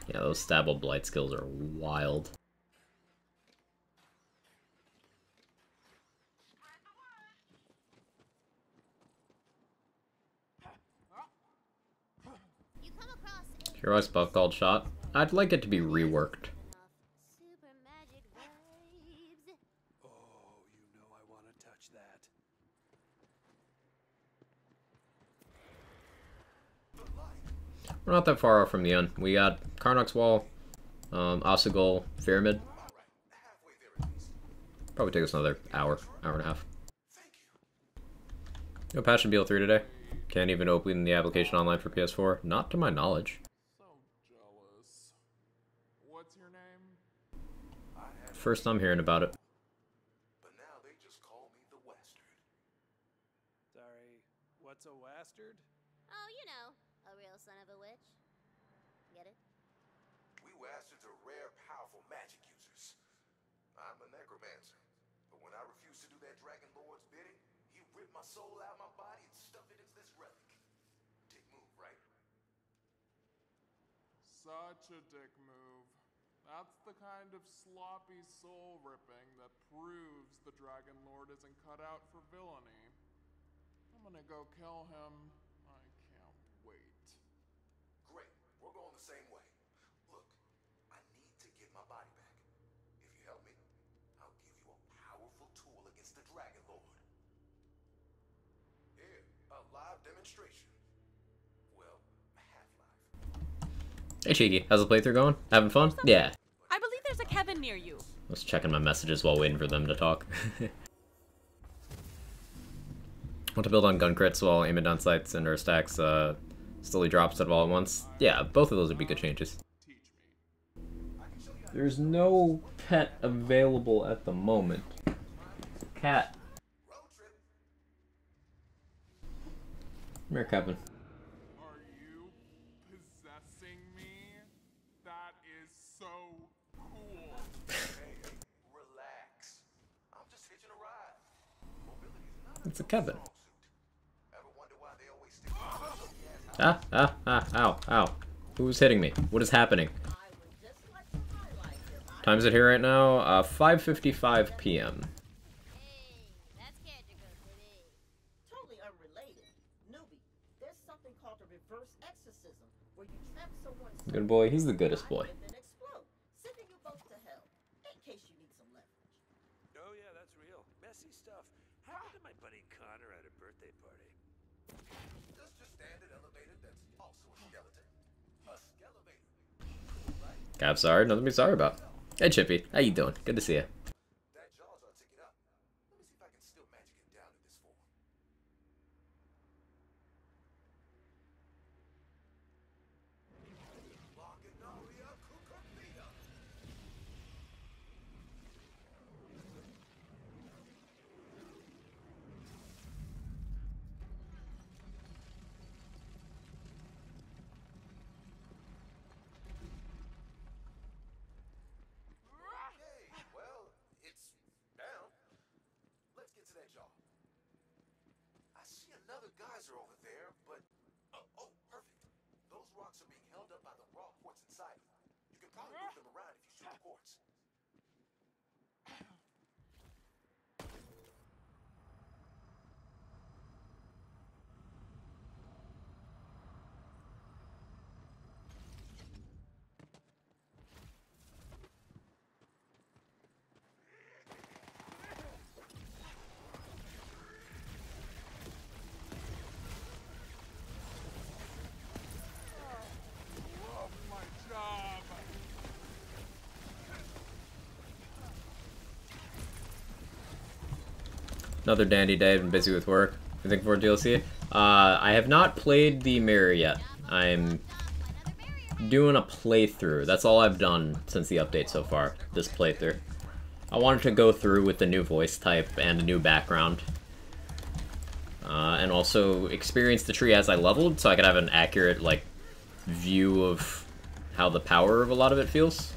Yeah, those Stabble Blight skills are wild. Heroic spell called Shot. I'd like it to be reworked. Super magic vibes. Oh, you know I want to touch that. We're not that far off from the end. We got Karnok's Wall, Osagol, Pyramid. Probably take us another hour and a half. No patch in BL3 today. Can't even open the application online for PS4. Not to my knowledge. So jealous. What's your name? First I'm hearing about it. But now they just call me the Western. Sorry, what's a wastard? Oh, you know, a real son of a witch. Get it? We Westerns are rare, powerful magic users. I'm a necromancer, but when I refuse to do that Dragon Lord's bidding, he ripped my soul out of my body and stuffed it into this relic. Dick move, right? Such a dick move. That's the kind of sloppy soul ripping that proves the Dragon Lord isn't cut out for villainy. I'm gonna go kill him. I can't wait. Great, we're going the same way. Look, I need to get my body back. If you help me, I'll give you a powerful tool against the Dragon Lord. Here, a live demonstration. Well, half-life. Hey Cheeky, how's the playthrough going? Having fun? Yeah. I believe there's a Kevin near you. I was checking my messages while waiting for them to talk. Want to build on gun crits while aiming down sights and our stacks slowly drops it all at once. Yeah, both of those would be good changes. There's no pet available at the moment. Cat. Come here, Kevin. Are you possessing me? That is so cool. Hey, relax. I'm just hitching a ride. Mobility's not It's a Kevin. Ever wonder why they always stick Ow. Who's hitting me? What is happening? Time is it here right now? 5:55 p.m. Totally unrelated. Newbie, there's something called a reverse exorcism, where you trap someone's Good boy, he's the goodest boy. and then explode, sending you both to hell, in case you need some leverage. Oh yeah, that's real. Messy stuff. Happened to my buddy Connor at a birthday party. Just your standard elevator that's also a skeleton. A skelevator. I'm sorry, nothing to be sorry about. Hey Chippy, how you doing? Good to see you. That jaw's are ticking up. Let me see if I can still magic it down to this form. Okay, well, it's down. Let's get to that jaw. I see another geyser over there, but oh, perfect. Those rocks are being held up by the raw quartz inside them. You can probably move them around if you shoot the quartz. Love my job. Another dandy day, I've been busy with work. Anything for DLC? I have not played the mirror yet. I'm doing a playthrough. That's all I've done since the update so far. This playthrough. I wanted to go through with the new voice type and a new background. And also experience the tree as I leveled, so I could have an accurate, like, view of how the power of a lot of it feels.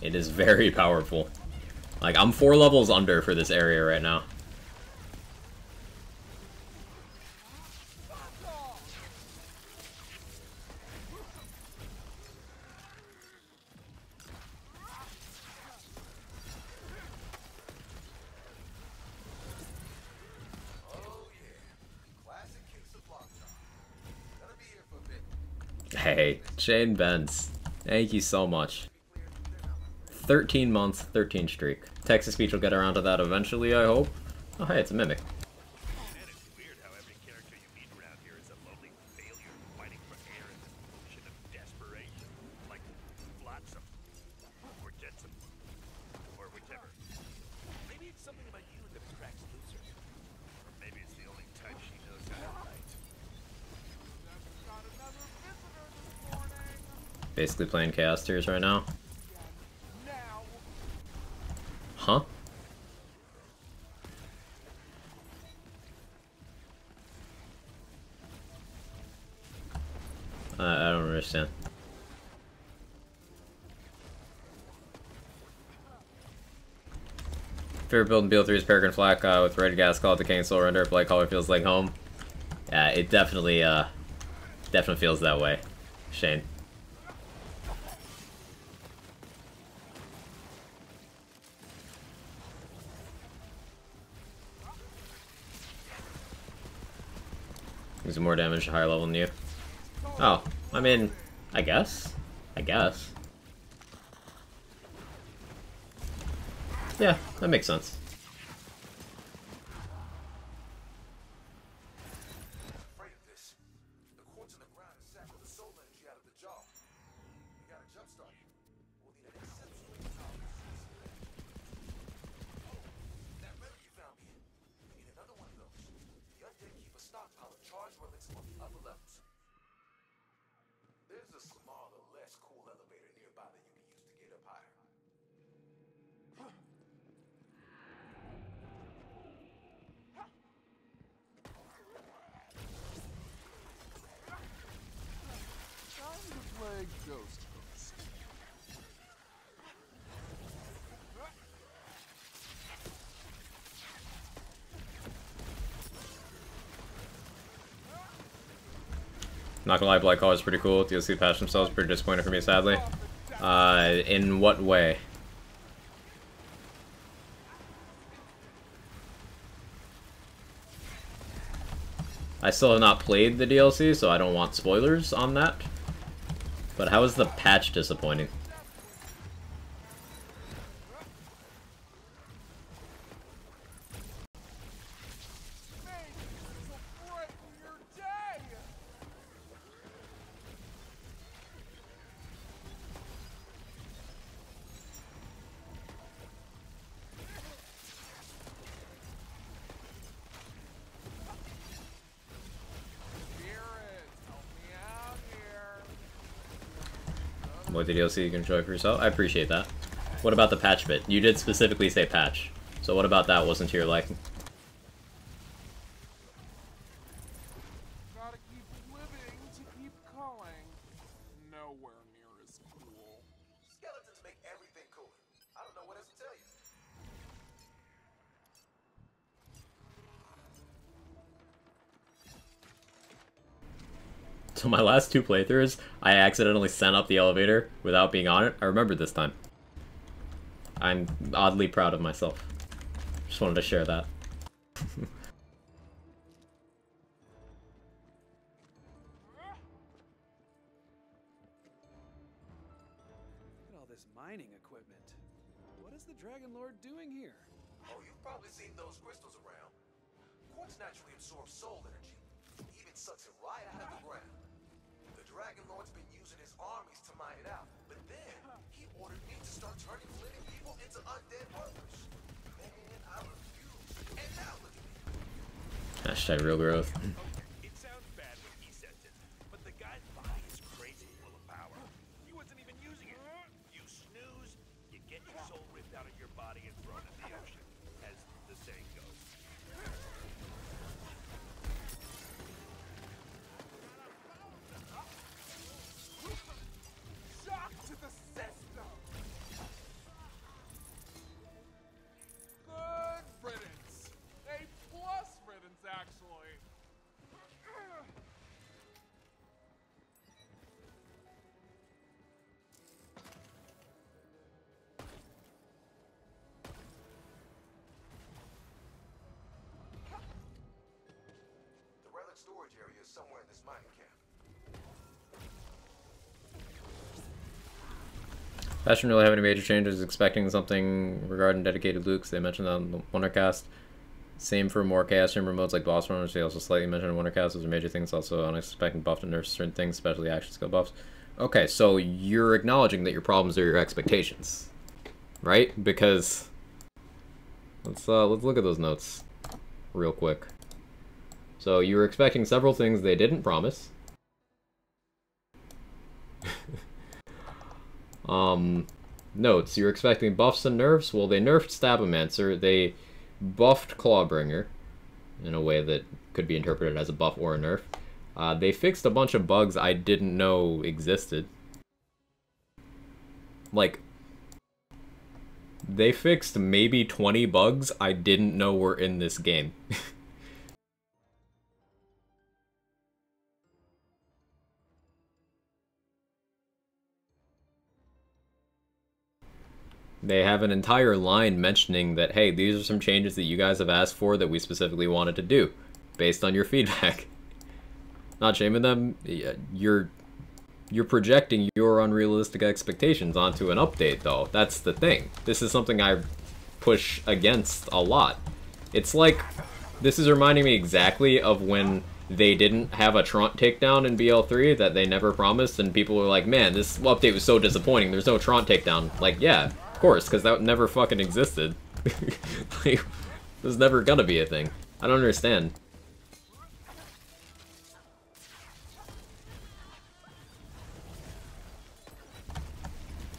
It is very powerful. Like, I'm 4 levels under for this area right now. Hey, Shane Benz, thank you so much. 13 months, 13 streak. Texas Speech will get around to that eventually, I hope. Oh hey, it's a mimic. Basically playing Chaos Tears right now. Huh? I don't understand. Favorite build in BL3 is Peregrine Flak with Red Gas, Call it the King Soul Render. BLIGHTCALLER feels like home. Yeah, it definitely feels that way, Shane. Gives more damage to higher level than you. Oh, I mean, I guess. Yeah, that makes sense. Not gonna lie, BLIGHTCALLER is pretty cool. DLC patch themselves pretty disappointing for me, sadly. In what way? I still have not played the DLC, so I don't want spoilers on that. But how is the patch disappointing? What the DLC you can enjoy for yourself? I appreciate that. What about the patch bit? You did specifically say patch. So what about that wasn't to your liking? Gotta keep living to keep going. Nowhere near as cool. Skeletons make everything cool. I don't know what else to tell you. So my last 2 playthroughs, I accidentally sent up the elevator without being on it. I remember this time. I'm oddly proud of myself. Just wanted to share that. Look at all this mining equipment. What is the Dragon Lord doing here? Oh, you've probably seen those crystals around. Quartz naturally absorbs soul energy. He even sucks it right out of the ground. The Dragon Lord's been using his armies to mine it out, but then he ordered me to start turning living people into undead workers. Man, I refuse. And now look at me. Hashtag real growth. It sounds somewhere in this mining camp. That shouldn't really have any major changes. Expecting something regarding dedicated Lukes. They mentioned that on the Wondercast. Same for more Chaos Chamber modes like boss runners. They also slightly mentioned in Wondercast. Those are major things. Also unexpected buff to nerf certain things, especially action skill buffs. Okay, so you're acknowledging that your problems are your expectations, right? Because let's look at those notes real quick. So you were expecting several things they didn't promise. Notes. You're expecting buffs and nerfs. Well, they nerfed Stabomancer. They buffed Clawbringer in a way that could be interpreted as a buff or a nerf. They fixed a bunch of bugs I didn't know existed. Like, they fixed maybe 20 bugs I didn't know were in this game. They have an entire line mentioning that, hey, these are some changes that you guys have asked for that we specifically wanted to do, based on your feedback. Not shaming them, you're projecting your unrealistic expectations onto an update, though. That's the thing. This is something I push against a lot. It's like, this is reminding me exactly of when they didn't have a Trant takedown in BL3 that they never promised, and people were like, man, this update was so disappointing, there's no Trant takedown. Like, yeah. Of course, because that never fucking existed. Like, there's never gonna be a thing. I don't understand.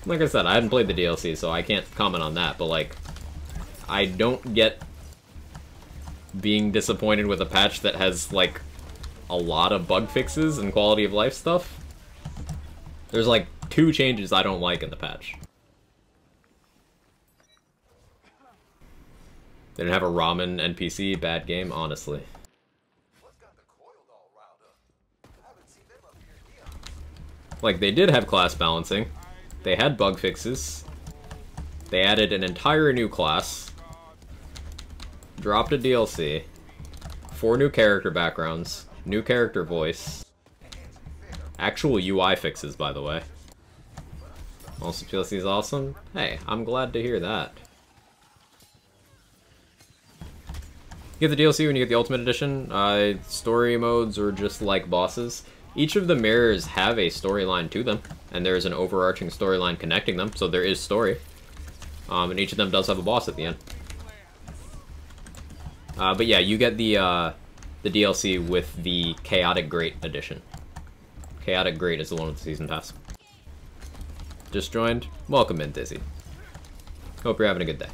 Like I said, I hadn't played the DLC, so I can't comment on that, but like, I don't get being disappointed with a patch that has like a lot of bug fixes and quality of life stuff. There's like 2 changes I don't like in the patch. They didn't have a ramen NPC, bad game, honestly. Like, they did have class balancing. They had bug fixes. They added an entire new class. Dropped a DLC. 4 new character backgrounds. New character voice. Actual UI fixes, by the way. Also, DLC is awesome. Hey, I'm glad to hear that. You get the DLC when you get the Ultimate Edition. Story modes are just like bosses. Each of the mirrors have a storyline to them, and there is an overarching storyline connecting them, so there is story. And each of them does have a boss at the end. But yeah, you get the DLC with the Chaotic Great Edition. Chaotic Great is the one with the Season Pass. Just joined? Welcome in, Dizzy. Hope you're having a good day.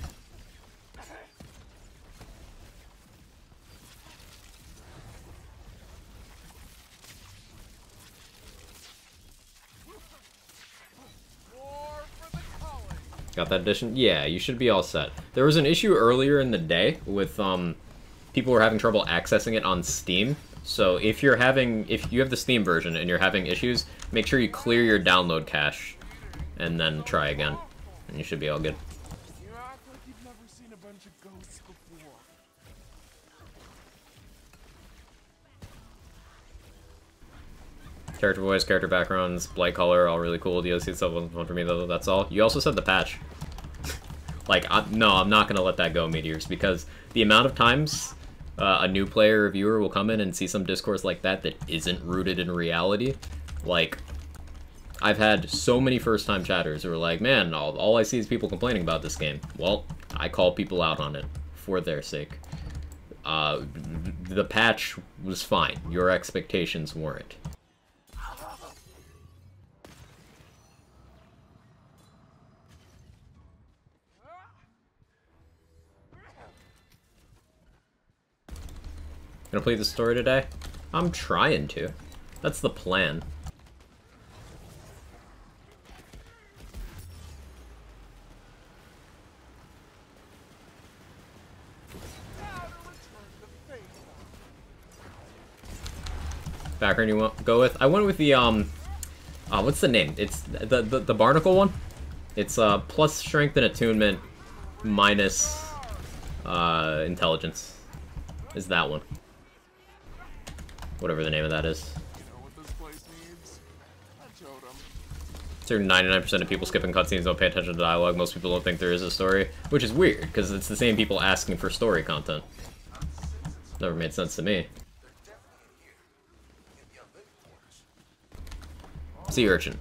Got that edition? Yeah, you should be all set. There was an issue earlier in the day with people were having trouble accessing it on Steam. So if you have the Steam version and you're having issues, make sure you clear your download cache and then try again. And you should be all good. You act like you've never seen a bunch of ghosts before. Character voice, character backgrounds, BLIGHTCALLER, all really cool. DLC itself wasn't fun for me though, that's all. You also said the patch. Like, no, I'm not gonna let that go, Meteors, because the amount of times a new player or viewer will come in and see some discourse like that that isn't rooted in reality. Like, I've had so many first-time chatters who are like, man, all I see is people complaining about this game. Well, I call people out on it for their sake. The patch was fine. Your expectations weren't. Gonna play the story today? I'm trying to. That's the plan. Background you want go with? I went with the what's the name? It's the barnacle one. It's plus strength and attunement minus intelligence. Is that one? Whatever the name of that is. You know what this place needs? A totem. So 99% of people skipping cutscenes don't pay attention to dialogue. Most people don't think there is a story, which is weird, because it's the same people asking for story content. Never made sense to me. Sea urchin.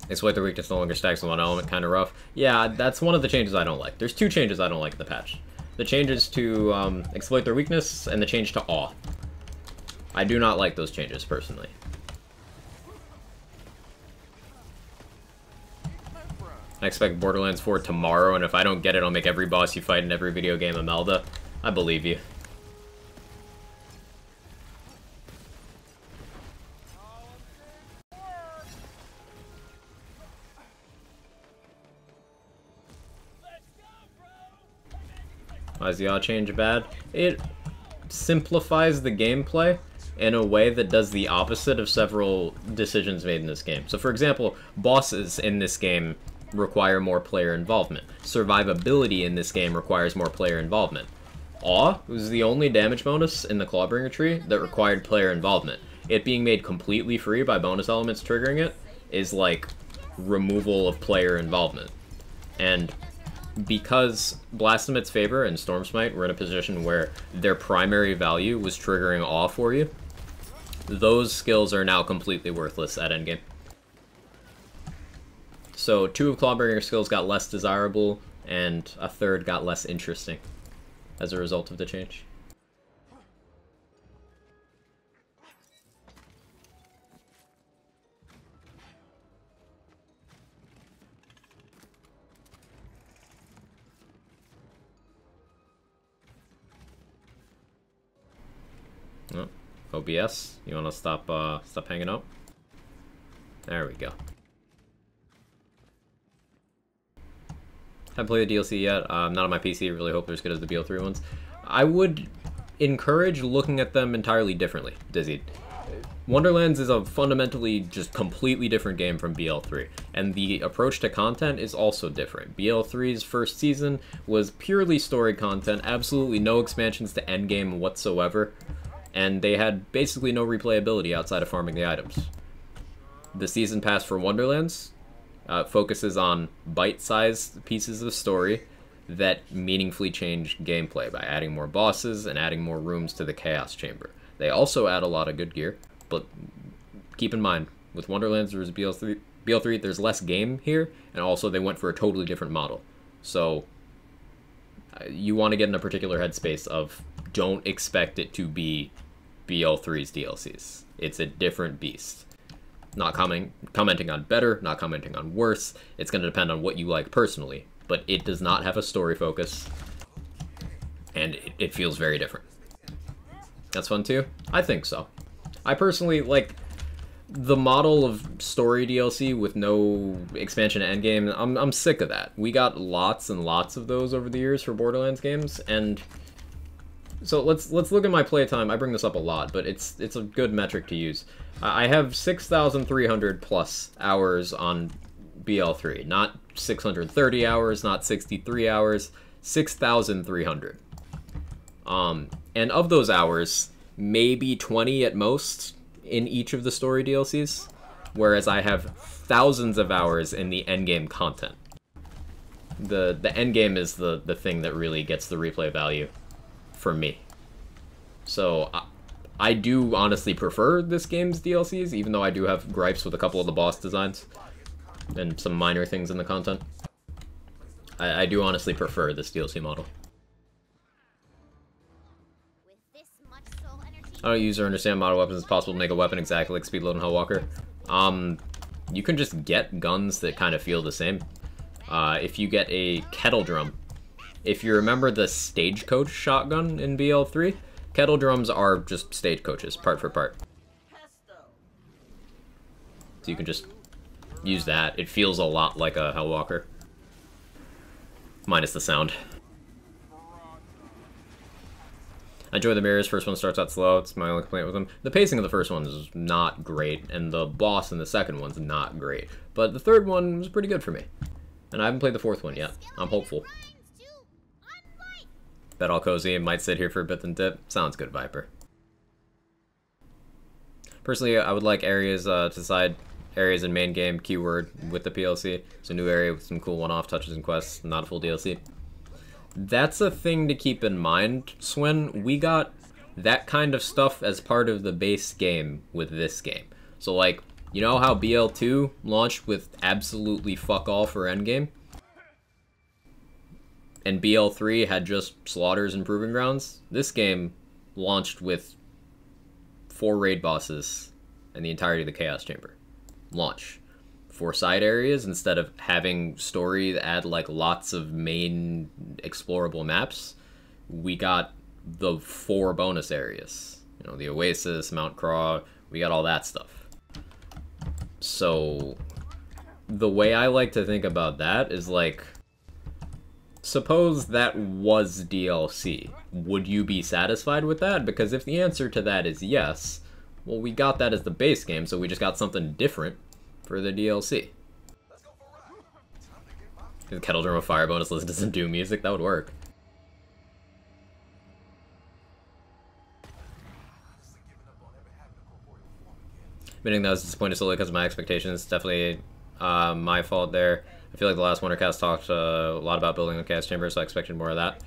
Exploit their weakness no longer stacks in one element, kind of rough. Yeah, that's one of the changes I don't like. There's two changes I don't like in the patch. The changes to exploit their weakness and the change to awe. I do not like those changes, personally. I expect Borderlands 4 tomorrow, and if I don't get it, I'll make every boss you fight in every video game Imelda. I believe you. Why is the odd change bad? It simplifies the gameplay in a way that does the opposite of several decisions made in this game. So for example, bosses in this game require more player involvement. Survivability in this game requires more player involvement. Awe was the only damage bonus in the Clawbringer tree that required player involvement. It being made completely free by bonus elements triggering it is like removal of player involvement. And because Blastomet's Favor and Stormsmite were in a position where their primary value was triggering Awe for you, those skills are now completely worthless at endgame. So 2 of Clawbringer's skills got less desirable, and a third got less interesting as a result of the change. Oh, OBS, you want to stop hanging out? There we go. Haven't played the DLC yet. Not on my PC. Really hope they're as good as the BL3 ones. I would encourage looking at them entirely differently, Dizzy. Wonderlands is a fundamentally just completely different game from BL3, and the approach to content is also different. BL3's first season was purely story content, absolutely no expansions to endgame whatsoever, and they had basically no replayability outside of farming the items. The season pass for Wonderlands focuses on bite-sized pieces of story that meaningfully change gameplay by adding more bosses and adding more rooms to the Chaos Chamber. They also add a lot of good gear, but keep in mind, with Wonderlands versus BL3, there's less game here, and also they went for a totally different model. So you want to get in a particular headspace of don't expect it to be BL3's DLCs. It's a different beast. Not commenting on better, not commenting on worse. It's going to depend on what you like personally, but it does not have a story focus, and it feels very different. That's fun too? I think so. I personally like the model of story DLC with no expansion to endgame. I'm sick of that. We got lots and lots of those over the years for Borderlands games, and so let's look at my playtime. I bring this up a lot, but it's a good metric to use. I have 6,300 plus hours on BL3, not 630 hours, not 63 hours, 6,300. And of those hours, maybe 20 at most in each of the story DLCs, whereas I have thousands of hours in the endgame content. The endgame is the thing that really gets the replay value for me. So I do honestly prefer this game's DLCs, even though I do have gripes with a couple of the boss designs and some minor things in the content. I do honestly prefer this DLC model. I don't use or understand model weapons. It's possible to make a weapon exactly like Speedload and Hellwalker. You can just get guns that kind of feel the same. If you get a kettle drum, if you remember the stagecoach shotgun in BL3, kettle drums are just stagecoaches, part for part. So you can just use that. It feels a lot like a Hellwalker. Minus the sound. I enjoy the mirrors. First one starts out slow. It's my only complaint with them. The pacing of the first one is not great, and the boss in the second one's not great. But the third one was pretty good for me. And I haven't played the fourth one yet. I'm hopeful. Bet all cozy and might sit here for a bit then dip. Sounds good, Viper. Personally, I would like areas to side areas in main game keyword with the PLC. It's a new area with some cool one-off touches and quests, not a full DLC. That's a thing to keep in mind, Swin. We got that kind of stuff as part of the base game with this game. So, like, you know how BL2 launched with absolutely fuck all for endgame? And BL3 had just slaughters and proving grounds? This game launched with 4 raid bosses and the entirety of the Chaos Chamber. Launch. 4 side areas instead of having story that add like lots of main explorable maps. We got the 4 bonus areas. You know, the Oasis, Mount Craw, we got all that stuff. So the way I like to think about that is like, suppose that was DLC. Would you be satisfied with that? Because if the answer to that is yes, well, we got that as the base game, so we just got something different for the DLC. The Kettle Drum of Fire bonus, listen to some Doom music, that would work. Admitting that I was disappointed solely because of my expectations. Definitely my fault there. I feel like the last Wondercast talked a lot about building the Chaos Chamber, so I expected more of that.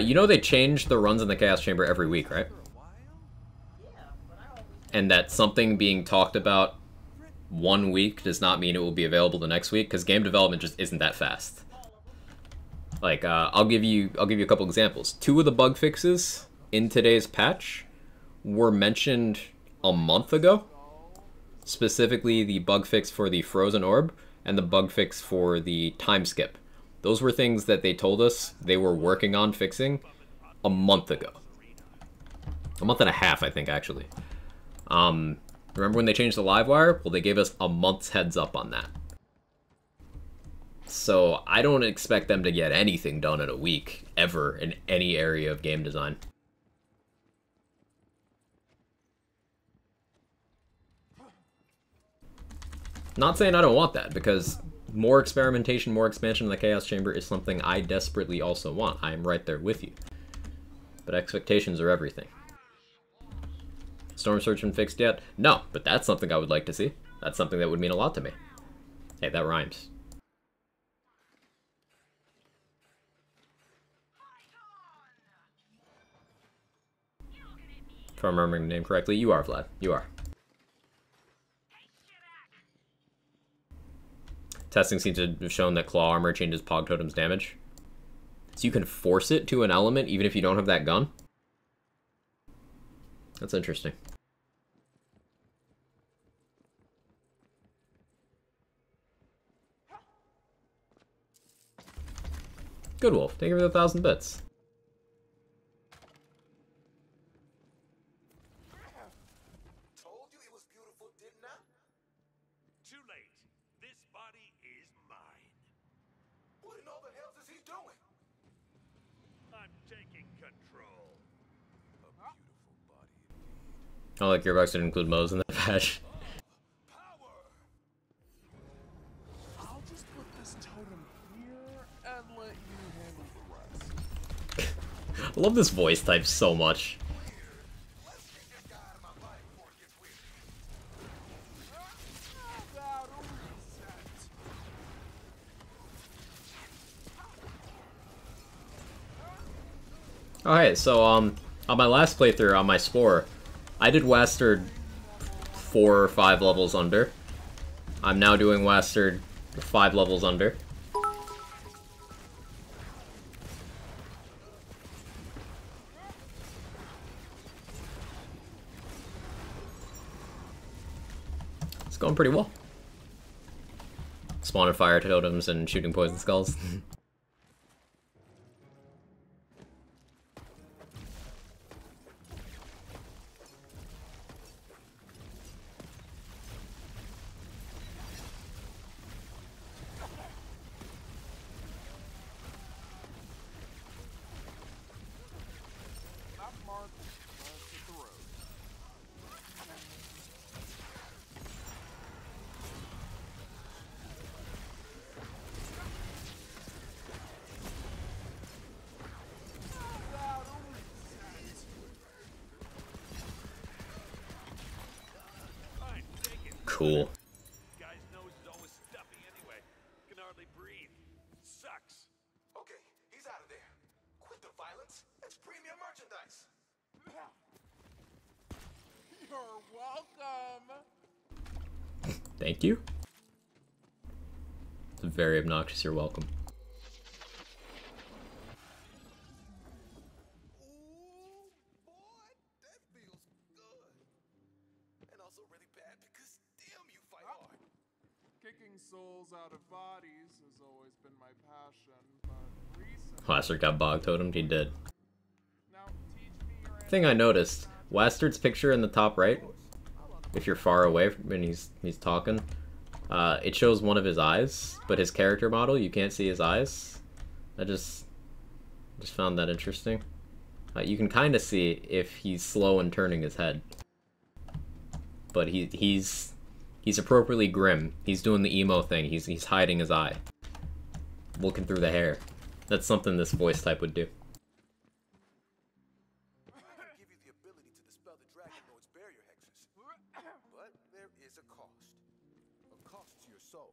You know they change the runs in the Chaos Chamber every week, right? And that something being talked about one week does not mean it will be available the next week, because game development just isn't that fast. Like, I'll give you a couple examples. 2 of the bug fixes in today's patch were mentioned a month ago. Specifically, the bug fix for the Frozen Orb and the bug fix for the time skip. Those were things that they told us they were working on fixing a month ago. A month and a half, I think, actually. Remember when they changed the Livewire? Well, they gave us a month's heads up on that. So I don't expect them to get anything done in a week, ever, in any area of game design. Not saying I don't want that, because more experimentation, more expansion in the Chaos Chamber is something I desperately also want. I am right there with you. But expectations are everything. Storm Surge been fixed yet? No, but that's something I would like to see. That's something that would mean a lot to me. Hey, that rhymes. If I'm remembering the name correctly, you are, Vlad. You are. Testing seems to have shown that Claw Armor changes Pog Totem's damage. So you can force it to an element even if you don't have that gun? That's interesting. Good Wolf, thank you for the 1,000 bits. Told you it was beautiful, didn't I? Too late. This body is mine. What in all the hell is he doing? I'm taking control. A beautiful body. Oh, like Gearbox didn't include Moe's in the patch. I'll just put this totem here and let you handle the rest. I love this voice type so much. Alright, so on my last playthrough on my Spore, I did Wastard 4 or 5 levels under. I'm now doing Wastard 5 levels under. It's going pretty well. Spawning fire totems and shooting poison skulls. Cool. Guy's nose is always stuffy anyway. Can hardly breathe. Sucks. Okay, he's out of there. Quit the violence. It's premium merchandise. You're welcome. Thank you. It's very obnoxious. You're welcome. Kicking souls out of bodies has always been my passion, but recently... Wastard got bog totemed. He did. Thing I noticed, Wastard's picture in the top right, if you're far away when he's talking, it shows one of his eyes, but his character model, you can't see his eyes. I just found that interesting. You can kind of see if he's slow in turning his head, but he's appropriately grim. He's doing the emo thing. He's hiding his eye, looking through the hair. That's something this voice type would do. Give you the ability to dispel the Dragon Lord's barrier hexes, but there is a cost. A cost to your soul.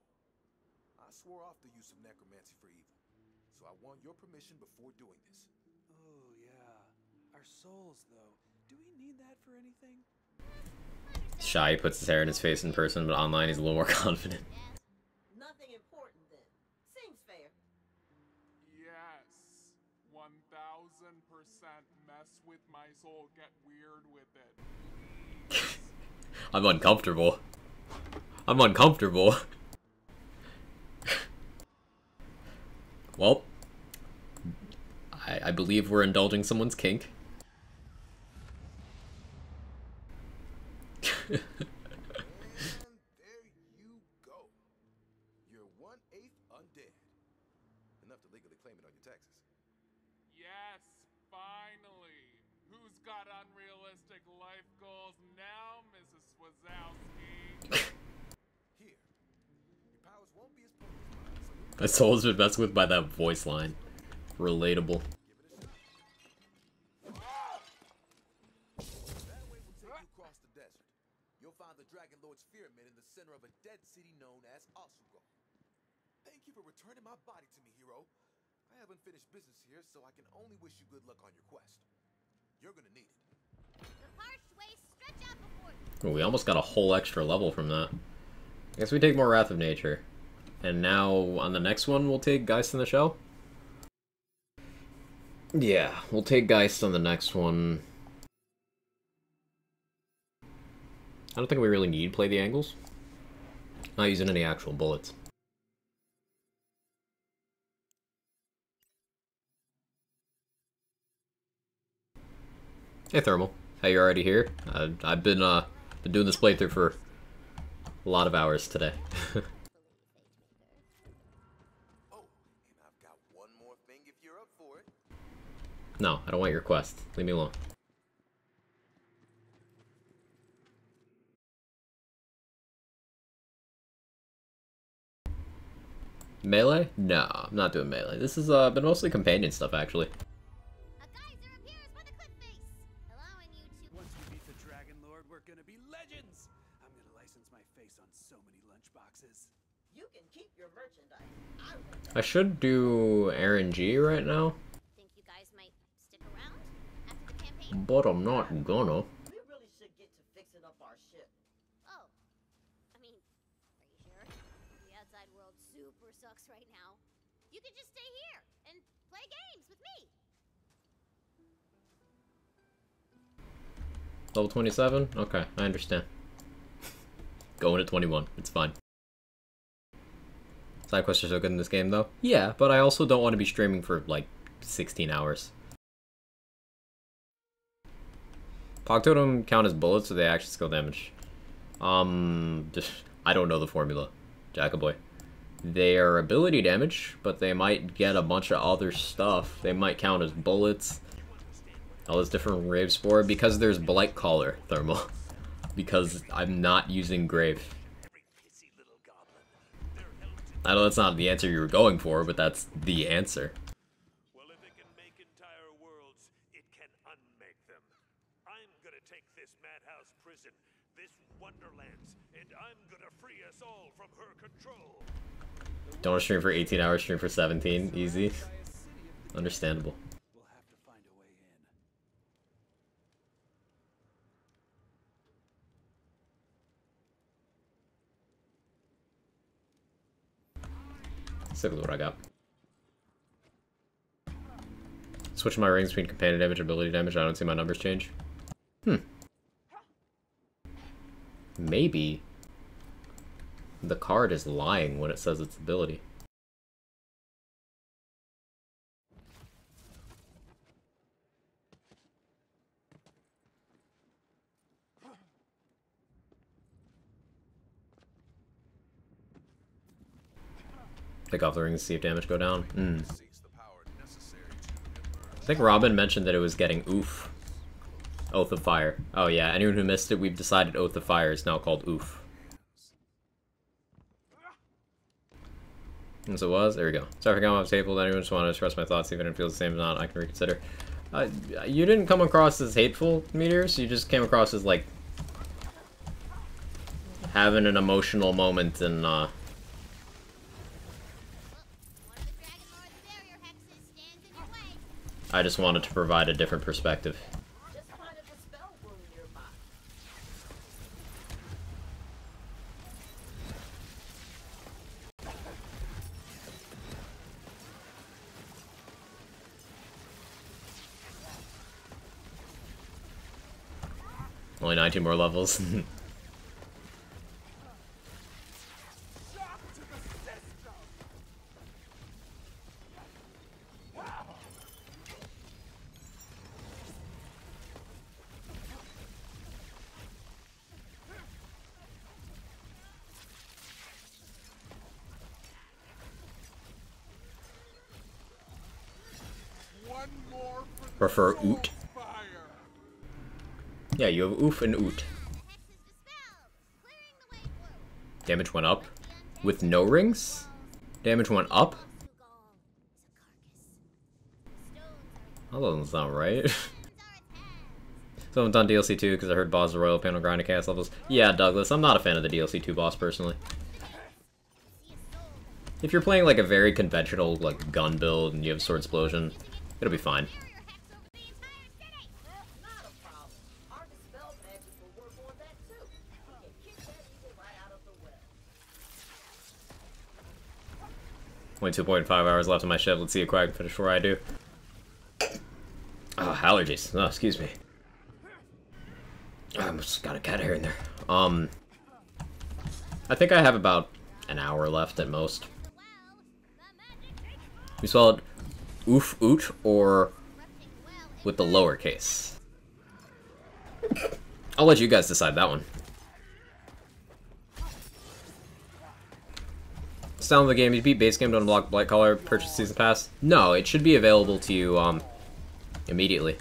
I swore off the use of necromancy for evil, so I want your permission before doing this. Oh, yeah. Our souls, though. Do we need that for anything? Shy puts his hair in his face in person, but online he's a little more confident. Nothing important then. Seems fair. Yes. 1000% mess with my soul, get weird with it. I'm uncomfortable. I'm uncomfortable. Well, I believe we're indulging someone's kink. And there you go. You're 1/8 undead. Enough to legally claim it on your taxes. Yes, finally. Who's got unrealistic life goals now, Mrs. Swazowski? Here. Your powers won't be as potent as mine, so My soul's been messed with by that voice line. Relatable. that way will take you across the desert. You'll find the Dragon Lord's pyramid in the center of a dead city known as Asugo. Thank you for returning my body to me, hero. I haven't finished business here, so I can only wish you good luck on your quest. You're gonna need it. The parched waste stretch out before you. Ooh, we almost got a whole extra level from that. I guess we take more Wrath of Nature. And now, on the next one, we'll take Geist in the Shell? Yeah, we'll take Geist on the next one. I don't think we really need to play the angles. Not using any actual bullets. Hey Thermal, hey, you're already here? I've been doing this playthrough for a lot of hours today. Oh, and I've got one more thing if you're up for it. No, I don't want your quest. Leave me alone. Melee? No, I'm not doing melee. This has been mostly companion stuff, actually. A geyser appears by the cliff face, allowing you to. Once we beat the Dragon Lord, we're gonna be legends! I'm gonna license my face on so many lunchboxes. You can keep your merchandise. I want I should do RNG right now, Think you guys might stick around after the campaign? but I'm not gonna. We really should get to fixing up our ship. Oh, I mean, are you sure? The outside world super sucks right now. You could just stay here and play games with me. Level 27? Okay, I understand. Going at 21, it's fine. Side quests are so good in this game, though. Yeah, but I also don't want to be streaming for, like, 16 hours. Pog Totem count as bullets, or they actually skill damage? I don't know the formula, Jackaboy. They are ability damage, but they might get a bunch of other stuff. They might count as bullets. All this different Grave Spore, because there's BLIGHTCALLER, Thermal. Because I'm not using Grave. I know that's not the answer you were going for, but that's the answer. Well, if it can make entire worlds, it can unmake them. I'm gonna take this madhouse prison, this wonderland, and I'm gonna free us all from her control. Don't want to stream for 18 hours, stream for 17. Easy. Understandable. We'll have to find a way in. Stick with what I got. Switch my rings between companion damage and ability damage. I don't see my numbers change. Maybe the card is lying when it says its ability. Take off the rings to see if damage go down. I think Robin mentioned that it was getting oof. Oath of Fire. Oh yeah, anyone who missed it, we've decided Oath of Fire is now called oof. As it was? There we go. Sorry for coming off the table. Anyone just want to express my thoughts, even if it feels the same or not, I can reconsider. You didn't come across as hateful, Meteors. You just came across as, like, having an emotional moment and, I just wanted to provide a different perspective. Only 19 more levels. Prefer oot. Yeah, you have oof and oot. Damage went up. With no rings? Damage went up? That doesn't sound right. So I'm done DLC 2 because I heard boss the Royal Panel grinding cast levels. Yeah, Douglas, I'm not a fan of the DLC 2 boss personally. If you're playing like a very conventional like gun build and you have Sword Explosion, it'll be fine. 22.5 hours left on my shift. Let's see if Quack can finish before I do. Oh, allergies. Oh, excuse me. I almost got a cat hair in there. I think I have about an hour left at most. You spell it oof oot or with the lowercase? I'll let you guys decide that one. Sound of the game. You beat base game, don't unlock BLIGHTCALLER, purchase season pass. No, it should be available to you immediately.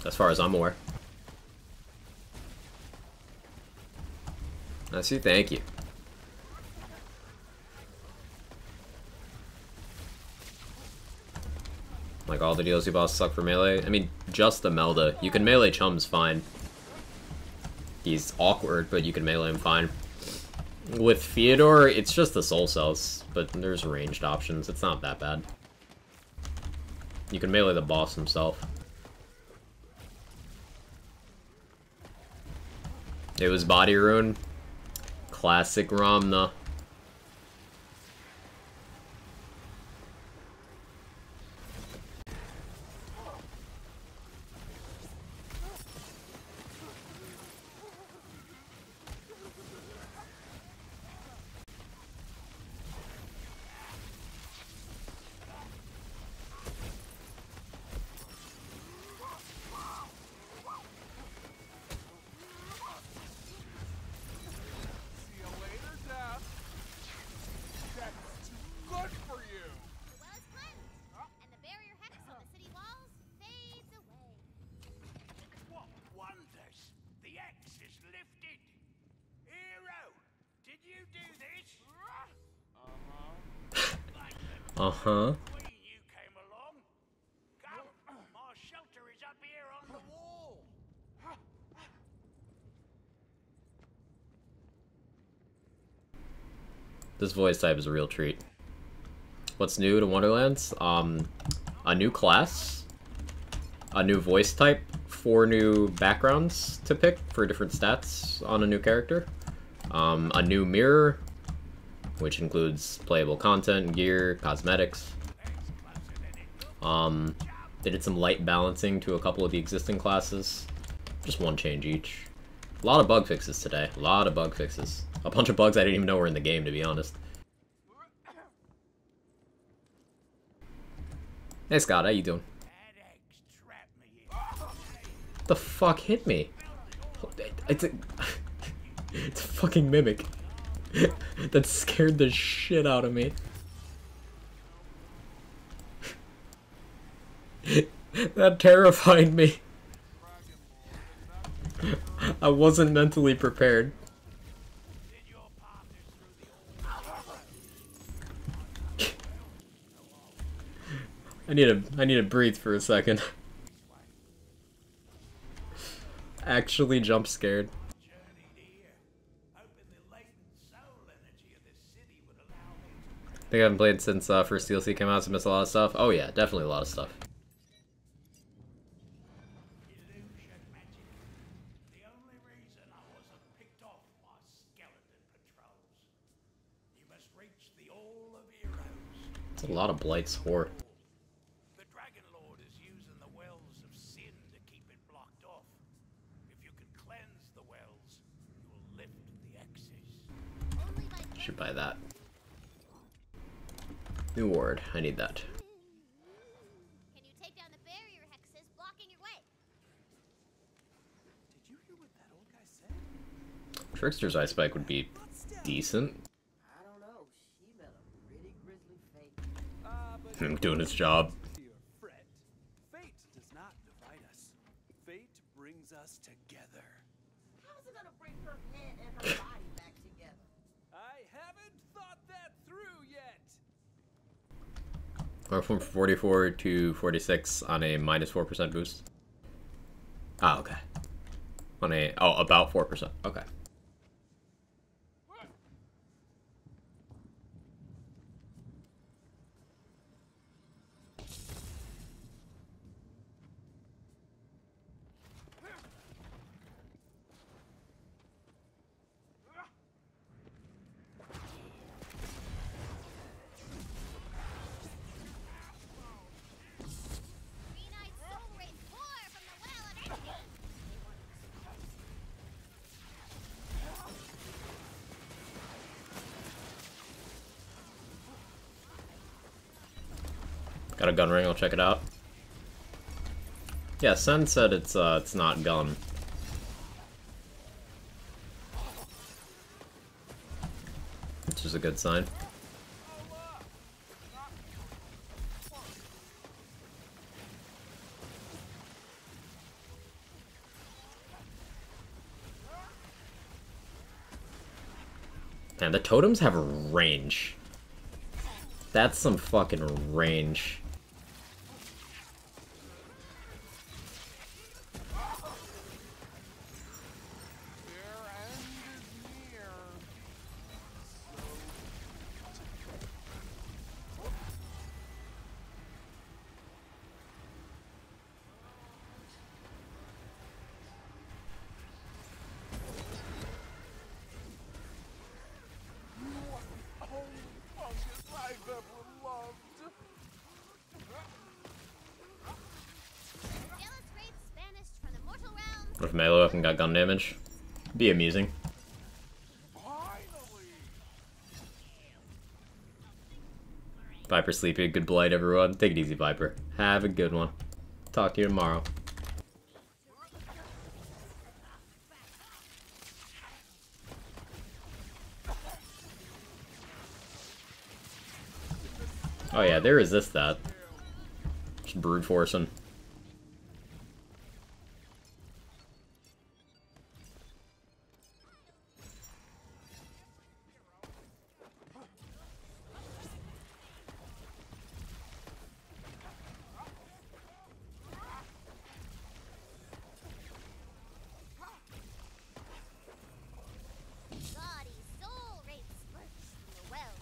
As far as I'm aware. I see, thank you. Like all the DLC bosses suck for melee. I mean, just the Melda. You can melee Chum's fine. He's awkward, but you can melee him fine. With Fyodor, it's just the soul cells, but there's ranged options. It's not that bad. You can melee the boss himself. It was Body Rune. Classic Ramna. Uh-huh. You came along. Come, my shelter is up here on the wall. This voice type is a real treat. What's new to Wonderlands? A new class, a new voice type, 4 new backgrounds to pick for different stats on a new character, a new mirror, which includes playable content, gear, cosmetics. They did some light balancing to a couple of the existing classes. Just one change each. A lot of bug fixes today. A lot of bug fixes. A bunch of bugs I didn't even know were in the game, to be honest. Hey Scott, how you doing? What the fuck hit me? It's a... it's a fucking mimic. That scared the shit out of me. That terrified me. I wasn't mentally prepared. I need to breathe for a second. Actually jump scared. I think I haven't played since first DLC came out, so I missed a lot of stuff. Oh yeah, definitely a lot of stuff. It's a lot of Blight's whore. The Dragon Lord is using the wells of sin to keep it blocked off. If you can cleanse the wells, you will lift the excess. Should buy that. New ward. I need that. Can you take down the barrier hexes blocking your way? Did you hear what that old guy said? Trickster's Ice Spike would be decent. I don't know. She met a pretty grisly fate. I'm doing its job. Fate does not divide us. Fate brings us together. How's it gonna bring her head and her body back together? I haven't thought that through yet. Or from 44 to 46 on a -4% boost. Ah, okay. On a about 4%. Okay. Got a gun ring, I'll check it out. Yeah, Sen said it's not gun. Which is a good sign. Man, the totems have range. That's some fucking range. What if melee weapon got gun damage? Be amusing. Viper sleepy, good blight everyone. Take it easy, Viper. Have a good one. Talk to you tomorrow. Oh yeah, they resist that. Just brute forcing. Gaudy soul rates smirch from the wells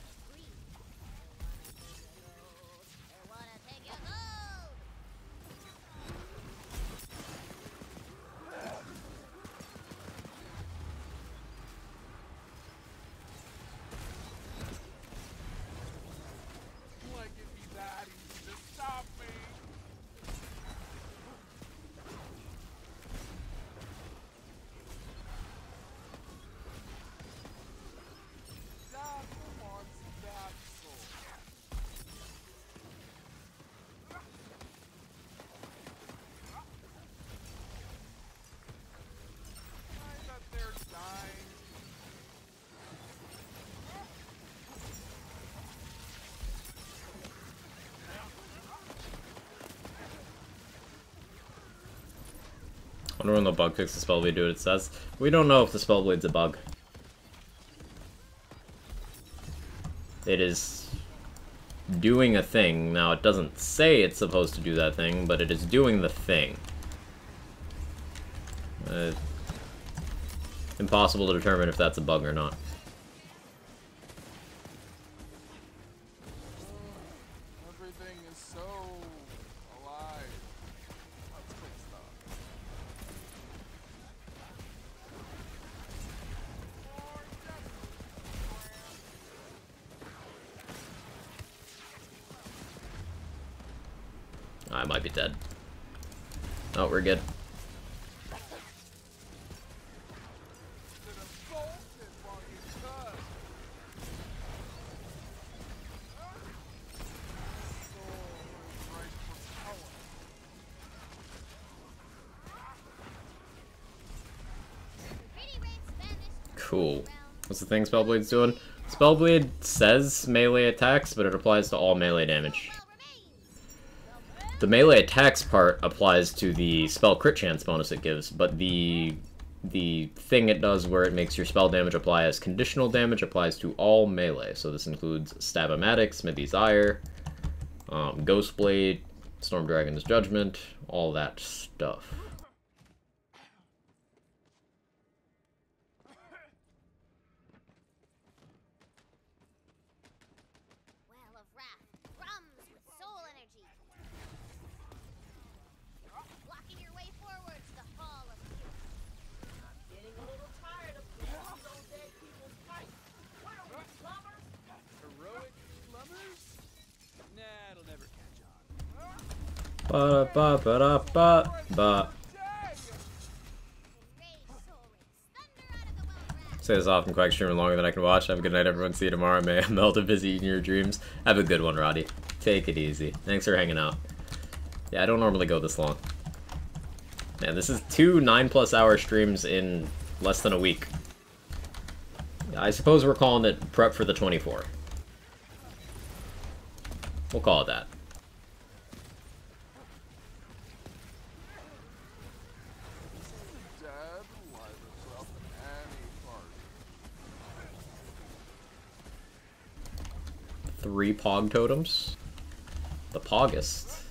Wonder when the bug fix the Spellblade do what it says. We don't know if the Spellblade's a bug. It is doing a thing. Now, it doesn't say it's supposed to do that thing, but it is doing the thing. Impossible to determine if that's a bug or not. Everything is so alive. Let's fix stuff. I might be dead. Oh, we're good. Cool. What's the thing Spellblade's doing? Spellblade says melee attacks, but it applies to all melee damage. The melee attacks part applies to the spell crit chance bonus it gives, but the thing it does where it makes your spell damage apply as conditional damage applies to all melee. So this includes Stab-O-Matic, Smithy's Ire, Ghostblade, Storm Dragon's Judgment, all that stuff. Well of wrath, drums with soul energy. Blocking your way forward to the Hall of Youth. I'm getting a little tired of blowing those dead people's pipes. What are we, plumbers? Heroic plumbers? Nah, it'll never catch on. Ba-da-ba-ba-da-ba-ba. Say this often, Quack streaming longer than I can watch. Have a good night, everyone. See you tomorrow. May I melt a busy in your dreams. Have a good one, Roddy. Take it easy. Thanks for hanging out. Yeah, I don't normally go this long. Man, this is 2 9+ hour streams in less than a week. I suppose we're calling it prep for the 24. We'll call it that. Dead, live itself in any party. 3 Pog totems. The Poggest.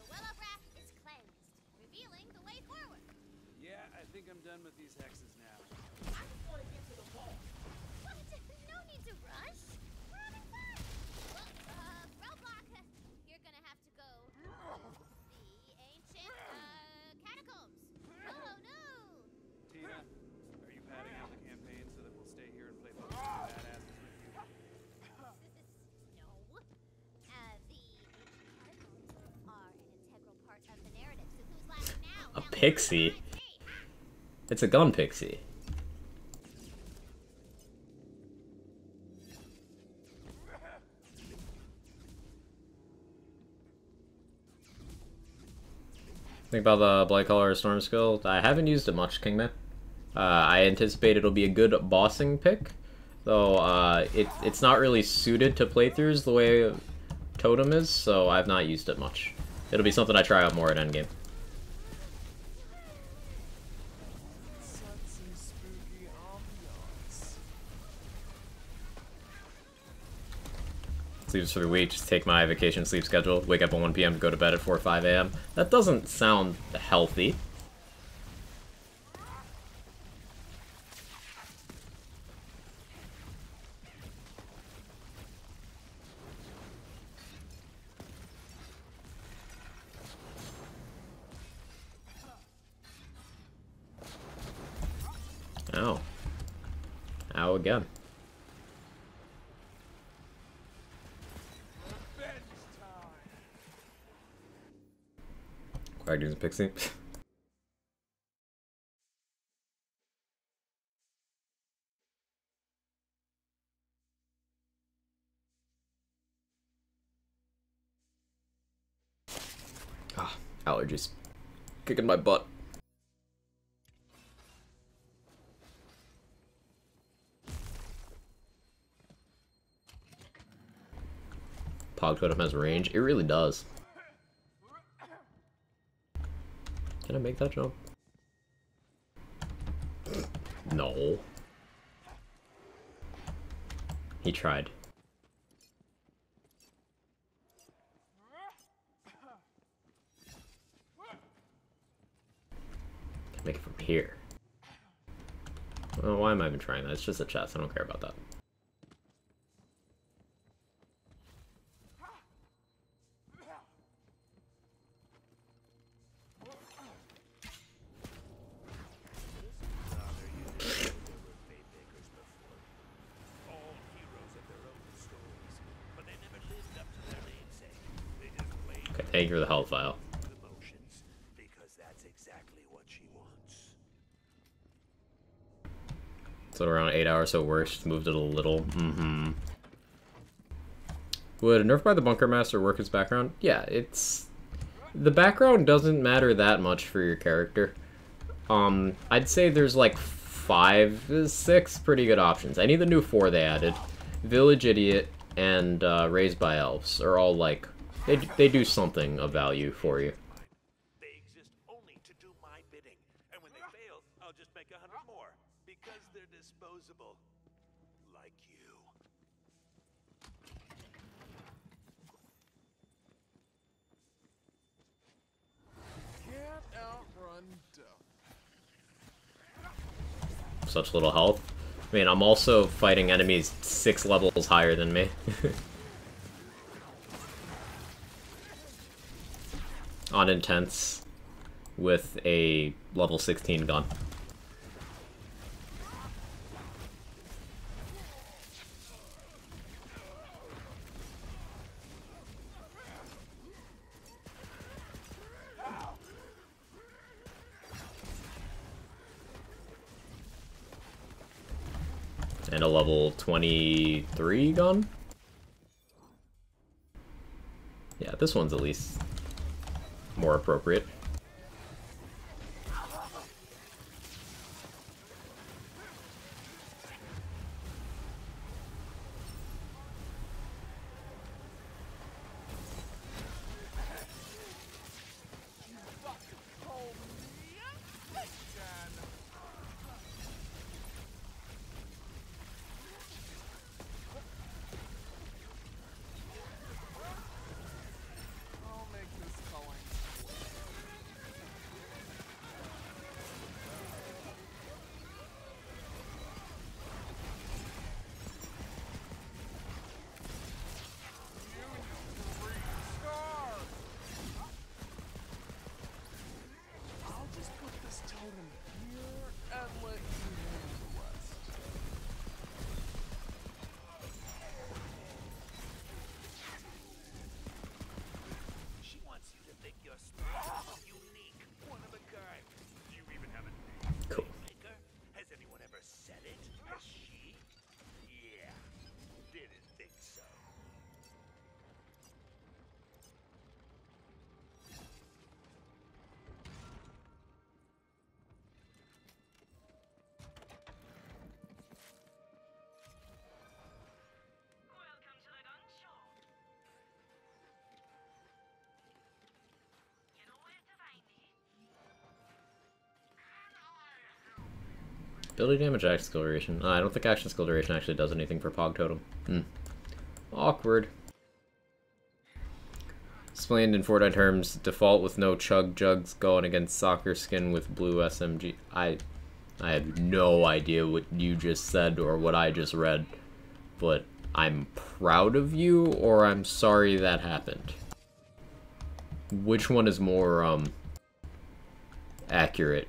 The well of wrath is cleansed, revealing the way forward. Yeah, I think I'm done with these hexes now. I just want to get to the vault. What? No need to rush. We're having fun. Well, roadblock. You're gonna have to go. The ancient, catacombs. Oh, no. Tina, are you padding out the campaign so that we'll stay here and play Pokemon badasses with you? No. The ancient catacombs are an integral part of the narrative, so who's laughing now? A pixie? It's a gun pixie. Think about the BLIGHTCALLER Storm skill. I haven't used it much, Kingman. I anticipate it'll be a good bossing pick, though it's not really suited to playthroughs the way Totem is, so I've not used it much. It'll be something I try out more at endgame. Such some spooky ambiance. Sleeps for the week, just take my vacation sleep schedule, wake up at 1 PM to go to bed at 4 or 5 AM. That doesn't sound healthy. Ow. Ow again. Quack doing pixie. Allergies. Kicking my butt. Pog Totem has range. It really does. Can I make that jump? No. He tried. Can make it from here. Well, why am I even trying that? It's just a chest. I don't care about that. Okay, thank you for the health vial. Because that's exactly what she wants. So around 8 hours, so worse. Just moved it a little. Would Nerf by the Bunker Master work as background? Yeah, it's... The background doesn't matter that much for your character. I'd say there's like 5, 6 pretty good options. Any of the new 4 they added, Village Idiot and Raised by Elves are all like... They do something of value for you. They exist only to do my bidding, and when they fail, I'll just make 100 more because they're disposable, like you. Can't outrun death. Such little health. I mean, I'm also fighting enemies 6 levels higher than me. On intense with a level 16 gun. And a level 23 gun? Yeah, this one's at least more appropriate. Ability damage, action skill duration. I don't think action skill duration actually does anything for Pog Totem. Awkward. Explained in Fortnite terms, default with no chug jugs going against soccer skin with blue SMG. I have no idea what you just said or what I just read, but I'm proud of you or I'm sorry that happened. Which one is more, accurate?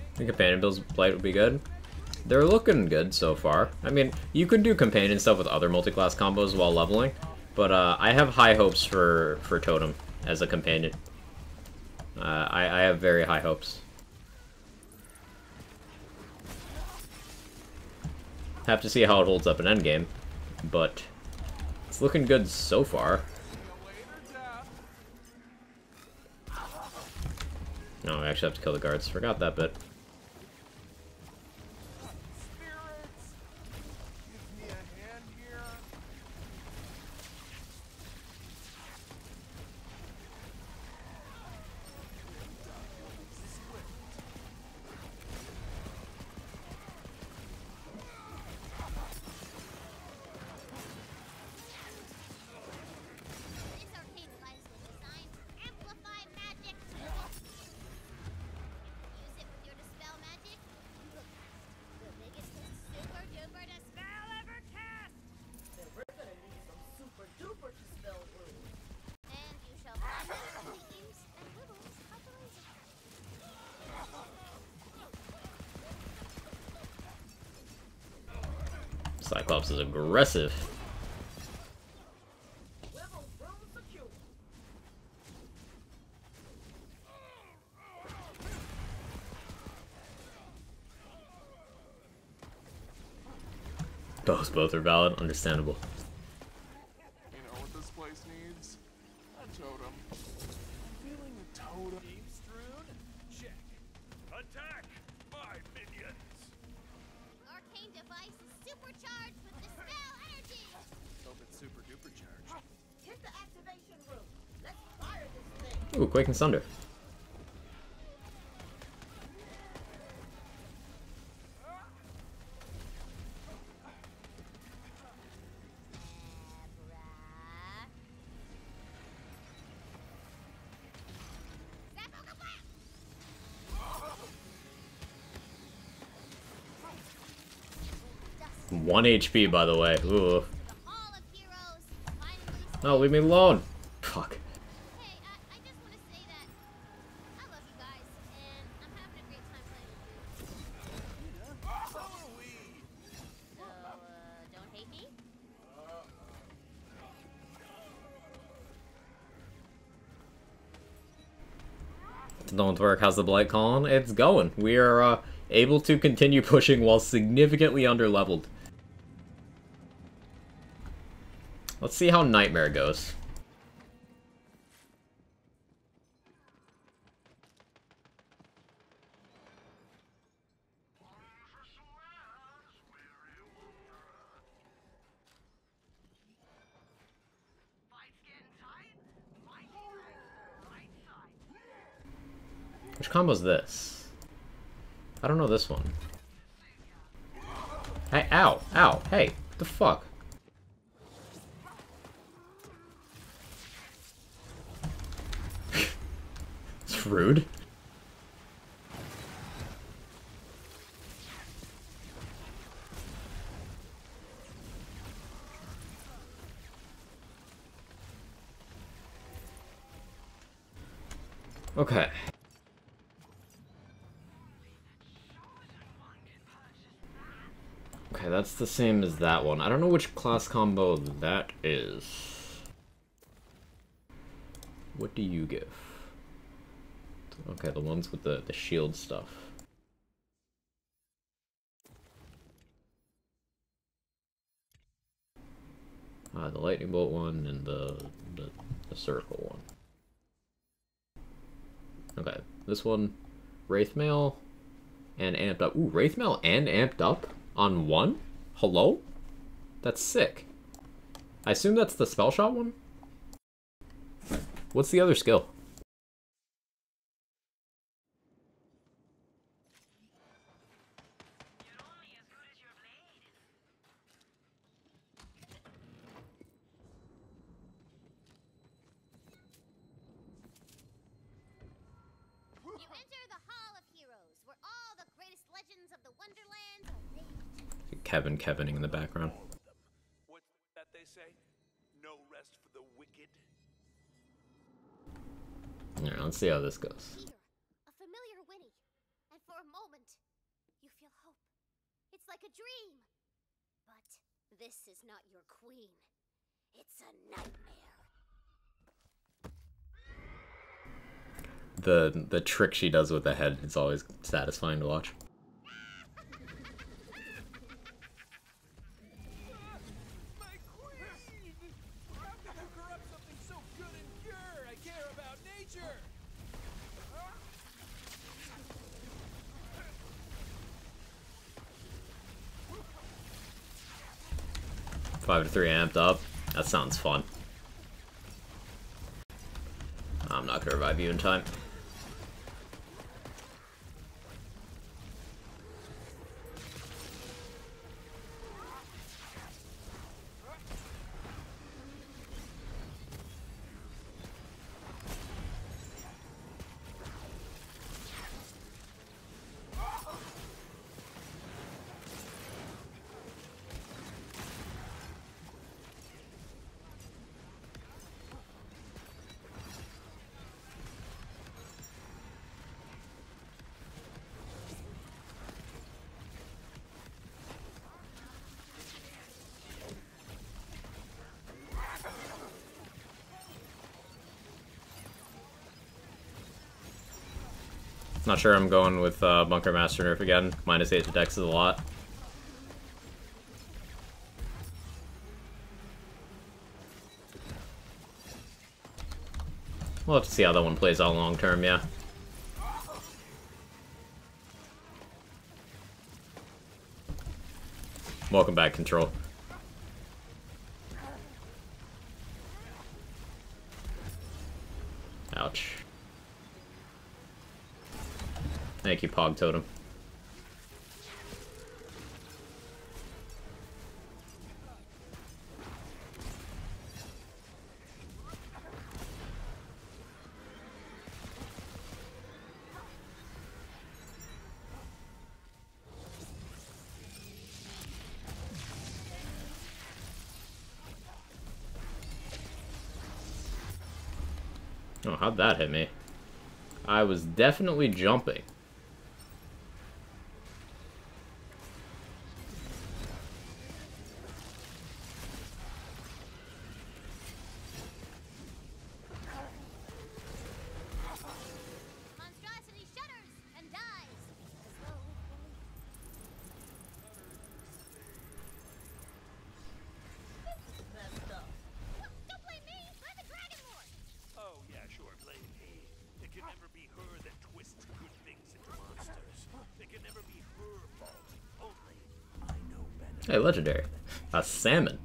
I think companion builds Blight would be good. They're looking good so far. I mean, you could do companion stuff with other multi-class combos while leveling, But I have high hopes for Totem as a companion. I have very high hopes. Have to see how it holds up in endgame, but it's looking good so far. No, I actually have to kill the guards. Forgot that bit. Cyclops is aggressive. Both are valid, understandable. You know what this place needs? A totem. Feeling a totem. Team strewn? Check. Attack, my minions! Arcane device is supercharged with dispel energy. Hope it's super duper charged. Hit the activation room. Let's fire this thing. Ooh, Quake and Thunder. One HP, by the way. Ooh. No, leave me alone. Fuck. Don't work. How's the blight calling? It's going. We are able to continue pushing while significantly underleveled. Let's see how Nightmare goes. Which combo's this? I don't know this one. Hey, ow, ow, hey, what the fuck? It's rude. Okay. Okay, that's the same as that one. I don't know which class combo that is. What do you give? Okay, the ones with the shield stuff. The lightning bolt one and the circle one. Okay, this one, Wraithmail and amped up. Ooh, Wraithmail and amped up on one? Hello? That's sick. I assume that's the spell shot one? What's the other skill? You enter the Hall of Heroes, where all the greatest legends of the Wonderlands are made. Kevining in the background. What's that they say? No rest for the wicked. Alright, let's see how this goes. Here, a familiar Winnie, and for a moment, you feel hope. It's like a dream. But this is not your queen. It's a nightmare. The trick she does with the head is always satisfying to watch. My queen! How could you corrupt something so good and pure? I care about nature! 5 to 3 amped up. That sounds fun. I'm not gonna revive you in time. Not sure I'm going with Bunker Master Nerf again. -8 to Dex is a lot. We'll have to see how that one plays out long term, yeah. Welcome back, Control. Ouch. Thank you, Pog Totem. Oh, how'd that hit me? I was definitely jumping. Monstrosity shudders and dies. Don't blame me. I'm the Dragon Lord. Oh, yeah, sure, blame me. It can never be her that twists good things into monsters. It can never be her fault. Only I know better. Hey, legendary. A salmon.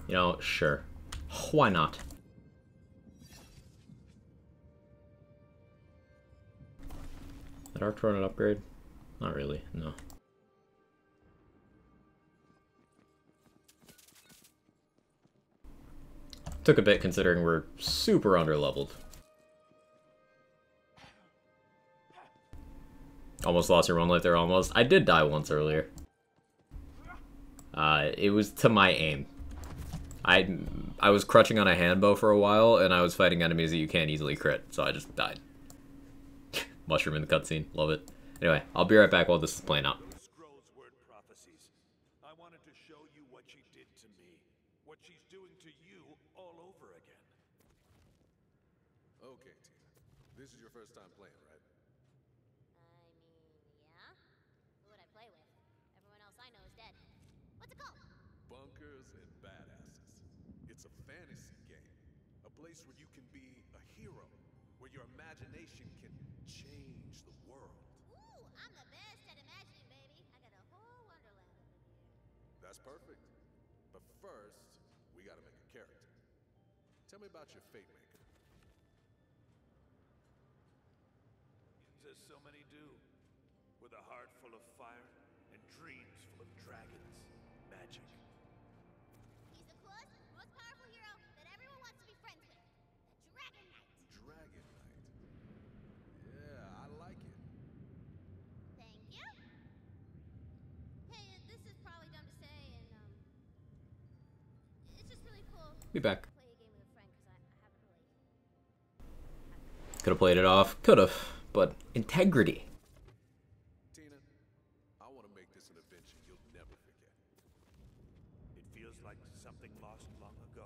You know, sure. Why not? Did Arc run an upgrade? Not really, no. Took a bit considering we're super underleveled. Almost lost your one life there, almost. I did die once earlier. It was to my aim. I was crutching on a handbow for a while, and I was fighting enemies that you can't easily crit, so I just died. Mushroom in the cutscene, love it. Anyway, I'll be right back while this is playing out. Scroll's word prophecies. I wanted to show you what she did to me. What she's doing to you all over again. Okay, Tina. This is your first time playing, right? Yeah? Who would I play with? Everyone else I know is dead. What's it called? Bunkers and Badasses. It's a fantasy game. A place where you can be a hero. Where your imagination can change the world. Ooh, I'm the best at imagining, baby. I got a whole wonderland over here. That's perfect. But first, we gotta make a character. Tell me about your fate maker. As so many do. With a heart full of fire and dreams full of dragons. Magic. He's the coolest, most powerful hero that everyone wants to be friends with. The Dragon Knight. Dragon Knight. Yeah, I like it. Thank you. Hey, this is probably dumb to say, and it's just really cool. Be back. To play a game with a friend because I haven't really. Could have played it off. Could have. But integrity. Tina, I want to make this an adventure you'll never forget. It feels feels like something lost long ago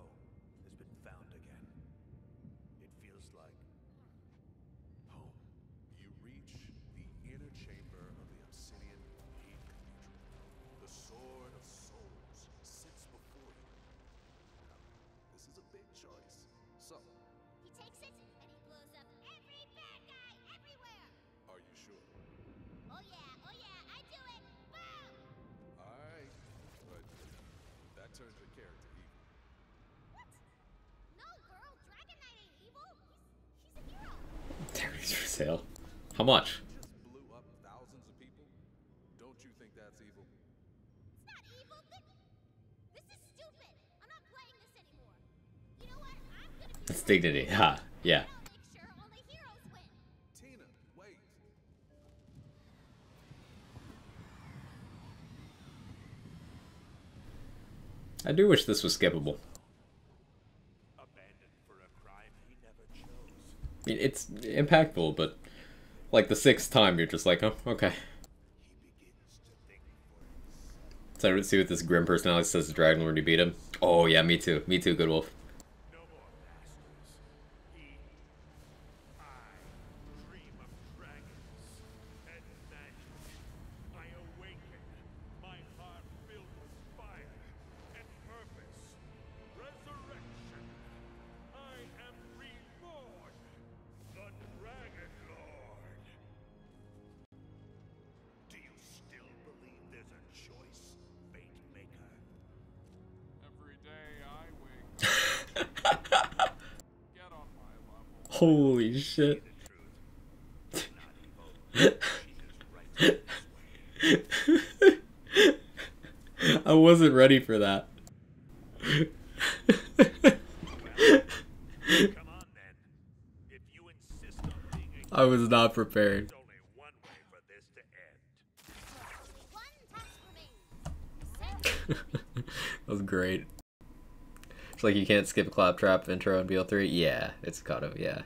has been found again. It feels like home. You reach the inner chamber of the Obsidian Hate Cathedral. The Sword of Souls sits before you. Now, this is a big choice. So, He takes it and he blows up every bad guy everywhere. are you sure? Oh yeah, I do it. Boom! Alright, but that turns your character evil. What? No, girl, Dragon Knight ain't evil. He's a hero. Terry's for sale. How much? Just blew up thousands of people? Don't you think that's evil? It's not evil. This is stupid. I'm not playing this anymore. You know what? I'm gonna be. It's dignity. Ha. Yeah. I'll make sure only heroes win. Tina, wait. I do wish this was skippable. Abandoned for a crime he never chose. I mean, it's impactful, but like the 6th time, you're just like, oh, okay. So I see what this grim personality says to Dragon Lord, you beat him. Oh yeah, me too. Me too, Good Wolf. No more masters. I dream of dragons and magic. I awaken, my heart filled with fire and purpose. Resurrection. I am reborn, the Dragon Lord. Do you still believe there's a choice, Fate Maker? Every day I wake up. Get on my level. Holy shit. I wasn't ready for that. Come on then. If you insist on being a I was not prepared. there's only one way for this to end. That was great. It's like you can't skip Claptrap intro in BL3. Yeah, it's kind of, yeah.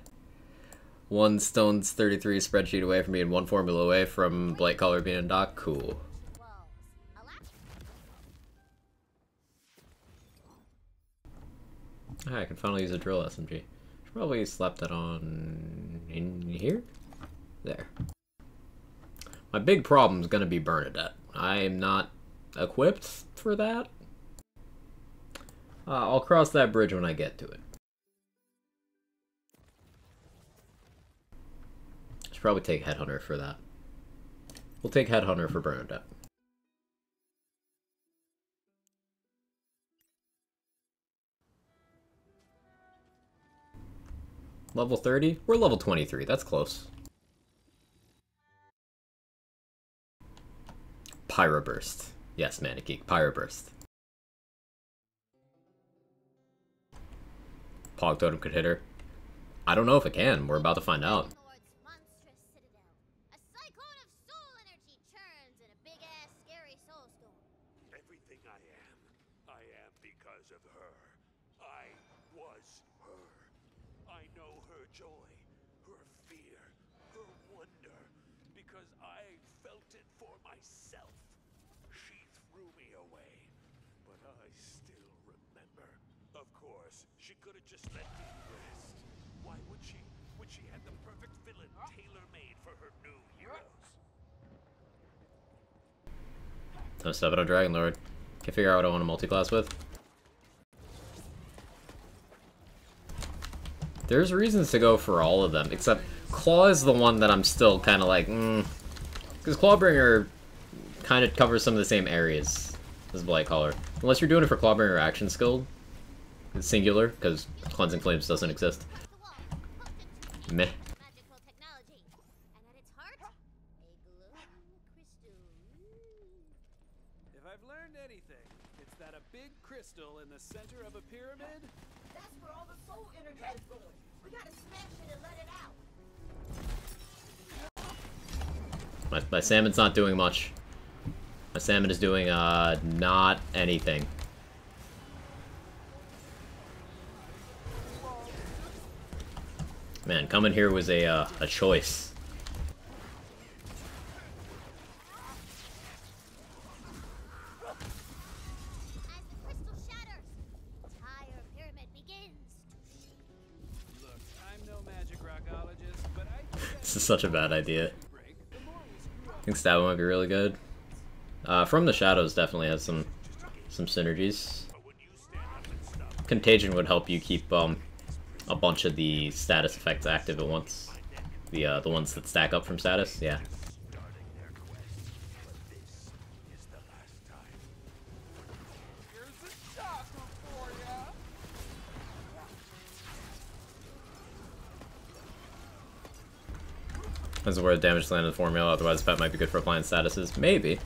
1 Stones 33 spreadsheet away from being 1 formula away from BLIGHTCALLER being in dock. Cool. I can finally use a drill SMG. Should probably slap that on in here. There. My big problem is gonna be Bernadette. I am not equipped for that. I'll cross that bridge when I get to it. Should probably take Headhunter for that. We'll take Headhunter for Bernadette. Level 30? We're level 23. That's close. Pyroburst. Yes, Manic Geek. Pyroburst. Pog Totem could hit her. I don't know if it can. We're about to find out. A cyclone of soul energy churns in a big-ass, scary soul storm. Everything I am because of her. I was her. I know her joy, her fear, her wonder, because I felt it for myself. She threw me away, but I still remember. Of course, she could have just let me rest. Why would she? When she had the perfect villain tailor-made for her new heroes. Time to step it on Dragon Lord. Can't figure out what I want to multi-class with. There's reasons to go for all of them, except Claw is the one that I'm still kind of like, because Clawbringer kind of covers some of the same areas as BLIGHTCALLER. Unless you're doing it for Clawbringer action skill. It's singular, because Cleansing Flames doesn't exist. Meh. Magical technology. And at its heart, a glowing crystal. If I've learned anything, it's that a big crystal in the center of a pyramid. That's where all the soul energy is going. We gotta smash it and let it out. My salmon's not doing much. My salmon is doing, not anything. Man, coming here was a choice. As the crystal is such a bad idea. I think stabbing might be really good. From the Shadows definitely has some synergies. Contagion would help you keep a bunch of the status effects active at once. The ones that stack up from status, yeah. This is where the damage landed in the formula, otherwise that might be good for applying statuses. Maybe.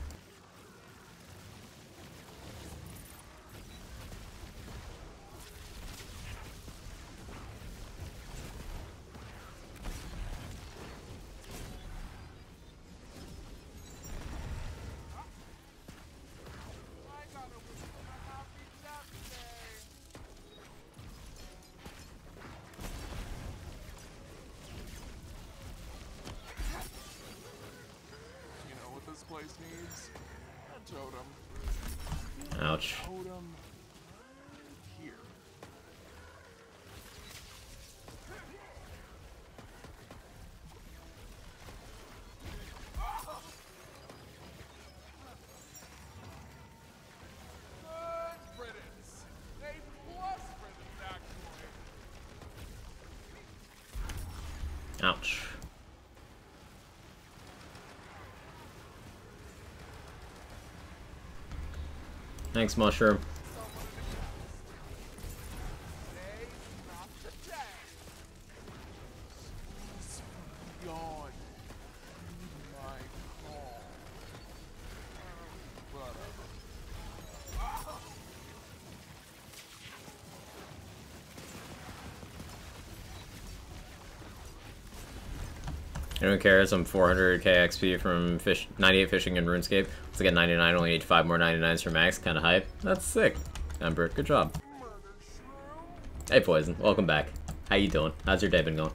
Place needs a totem. Ouch. Totem here. Good riddance. A plus riddance, actually. Ouch. Thanks, Mushroom. Anyone cares? I'm 400k XP from 98 fishing in RuneScape. Let's get 99, only need 5 more 99s for max. Kinda hype. That's sick. Ember, good job. Hey Poison, welcome back. How you doing? How's your day been going?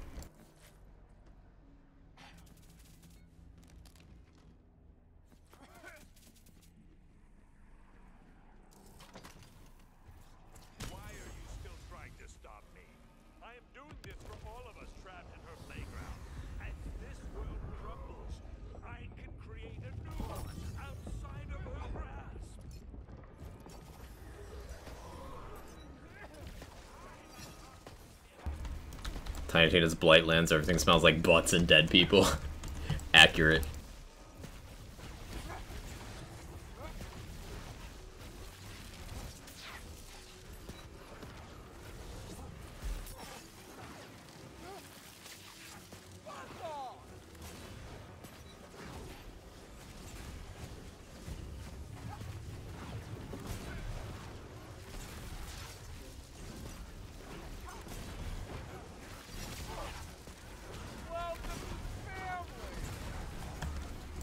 Tiny Tina's Blightlands, everything smells like butts and dead people. Accurate.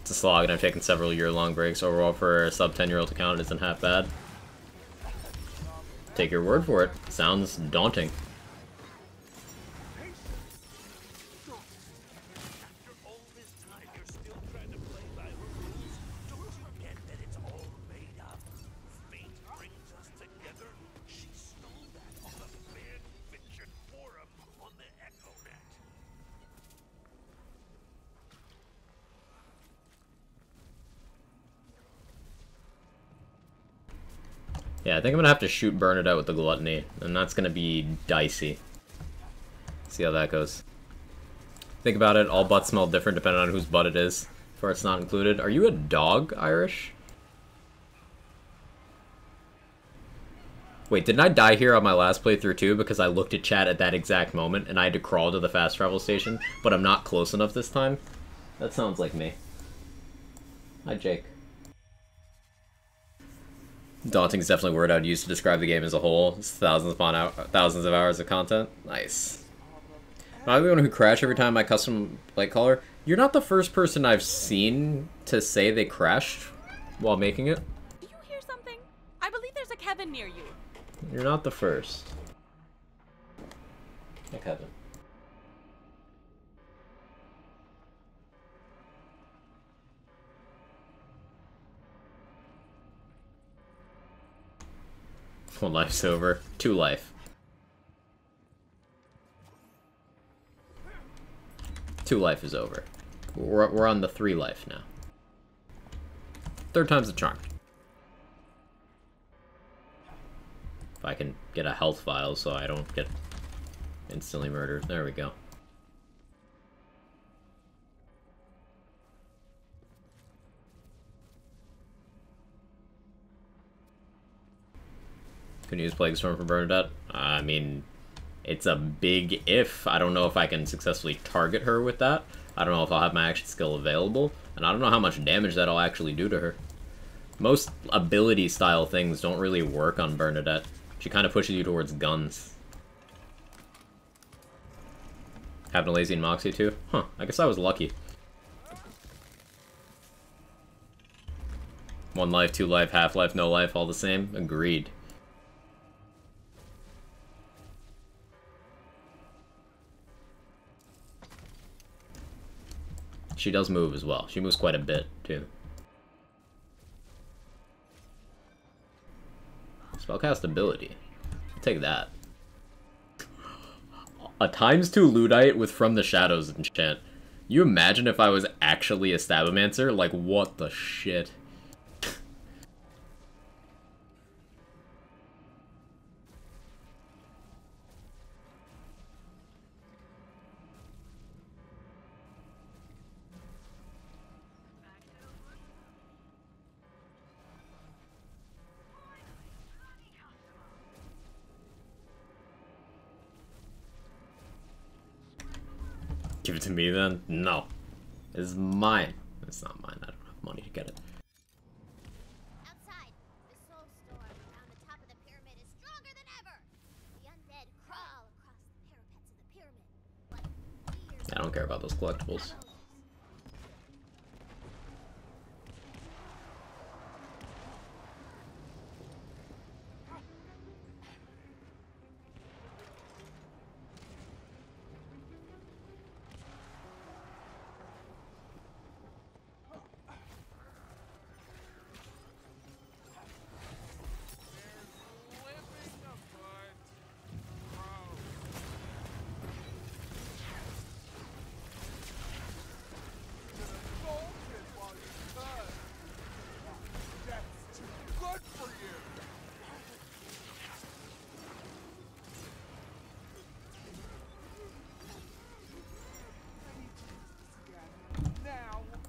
It's a slog, and I've taken several year-long breaks. Overall, for a sub-10-year-old account, it isn't half bad. Take your word for it. Sounds daunting. Yeah, I think I'm gonna have to shoot burn it out with the Gluttony, and that's gonna be dicey. See how that goes. Think about it, all butts smell different depending on whose butt it is, for it's not included. Are you a dog, Irish? Wait, didn't I die here on my last playthrough too because I looked at chat at that exact moment and I had to crawl to the fast travel station, but I'm not close enough this time? That sounds like me. Hi, Jake. Daunting is definitely a word I'd use to describe the game as a whole. It's thousands of hours of content. Nice. Am I the one who crash every time I custom BLIGHTCALLER? You're not the first person I've seen to say they crashed while making it. Do you hear something? I believe there's a Kevin near you. You're not the first. Hey, Kevin. One life's over. 2 life. 2 life is over. We're on the 3 life now. 3rd time's the charm. If I can get a health vial so I don't get instantly murdered. There we go. Can use Plague Storm for Bernadette? I mean, it's a big if. I don't know if I can successfully target her with that. I don't know if I'll have my action skill available. And I don't know how much damage that'll actually do to her. Most ability style things don't really work on Bernadette. She kind of pushes you towards guns. Having a lazy and Moxie too? Huh, I guess I was lucky. 1 life, 2 life, half life, no life, all the same? Agreed. She does move as well. She moves quite a bit, too. Spellcast ability. I'll take that. A ×2 Ludite with From the Shadows enchant. You imagine if I was actually a Stabomancer? Like, what the shit? Give it to me then? No. It's mine. It's not mine. I don't have money to get it. Outside, the soul storm around the top of the pyramid is stronger than ever. The undead crawl across the parapets of the pyramid. I don't care about those collectibles.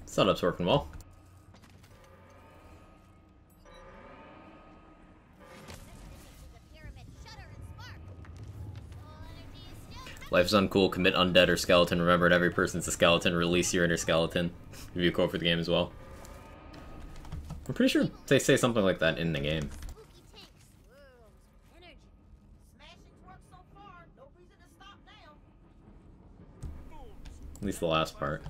Setup's working well. Life is uncool, commit undead or skeleton. Remember, every person's a skeleton. Release your inner skeleton. Give you a quote for the game as well. I'm pretty sure they say something like that in the game. At least the last part.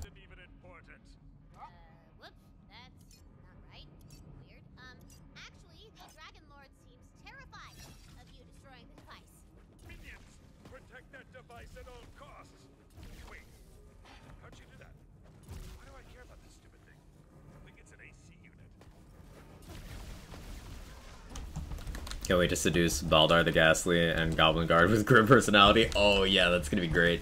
Can't wait to seduce Baldar the Ghastly and Goblin Guard with grim personality. Oh yeah, that's gonna be great.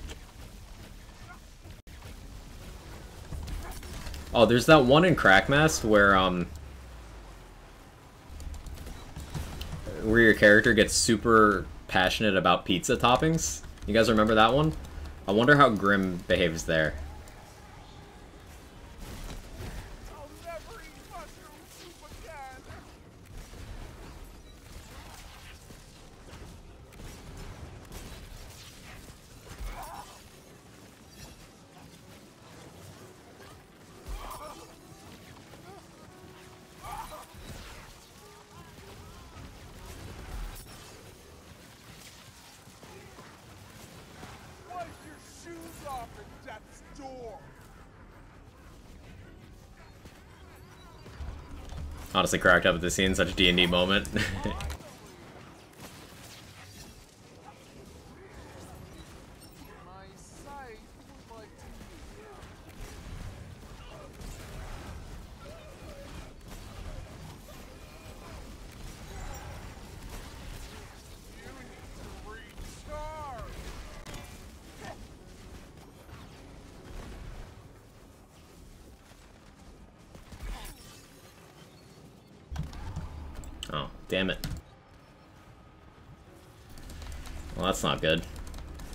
Oh, there's that one in Crackmass where your character gets super passionate about pizza toppings. You guys remember that one? I wonder how Grim behaves there. Honestly cracked up at the scene, such a D&D moment. Damn it. Well, that's not good.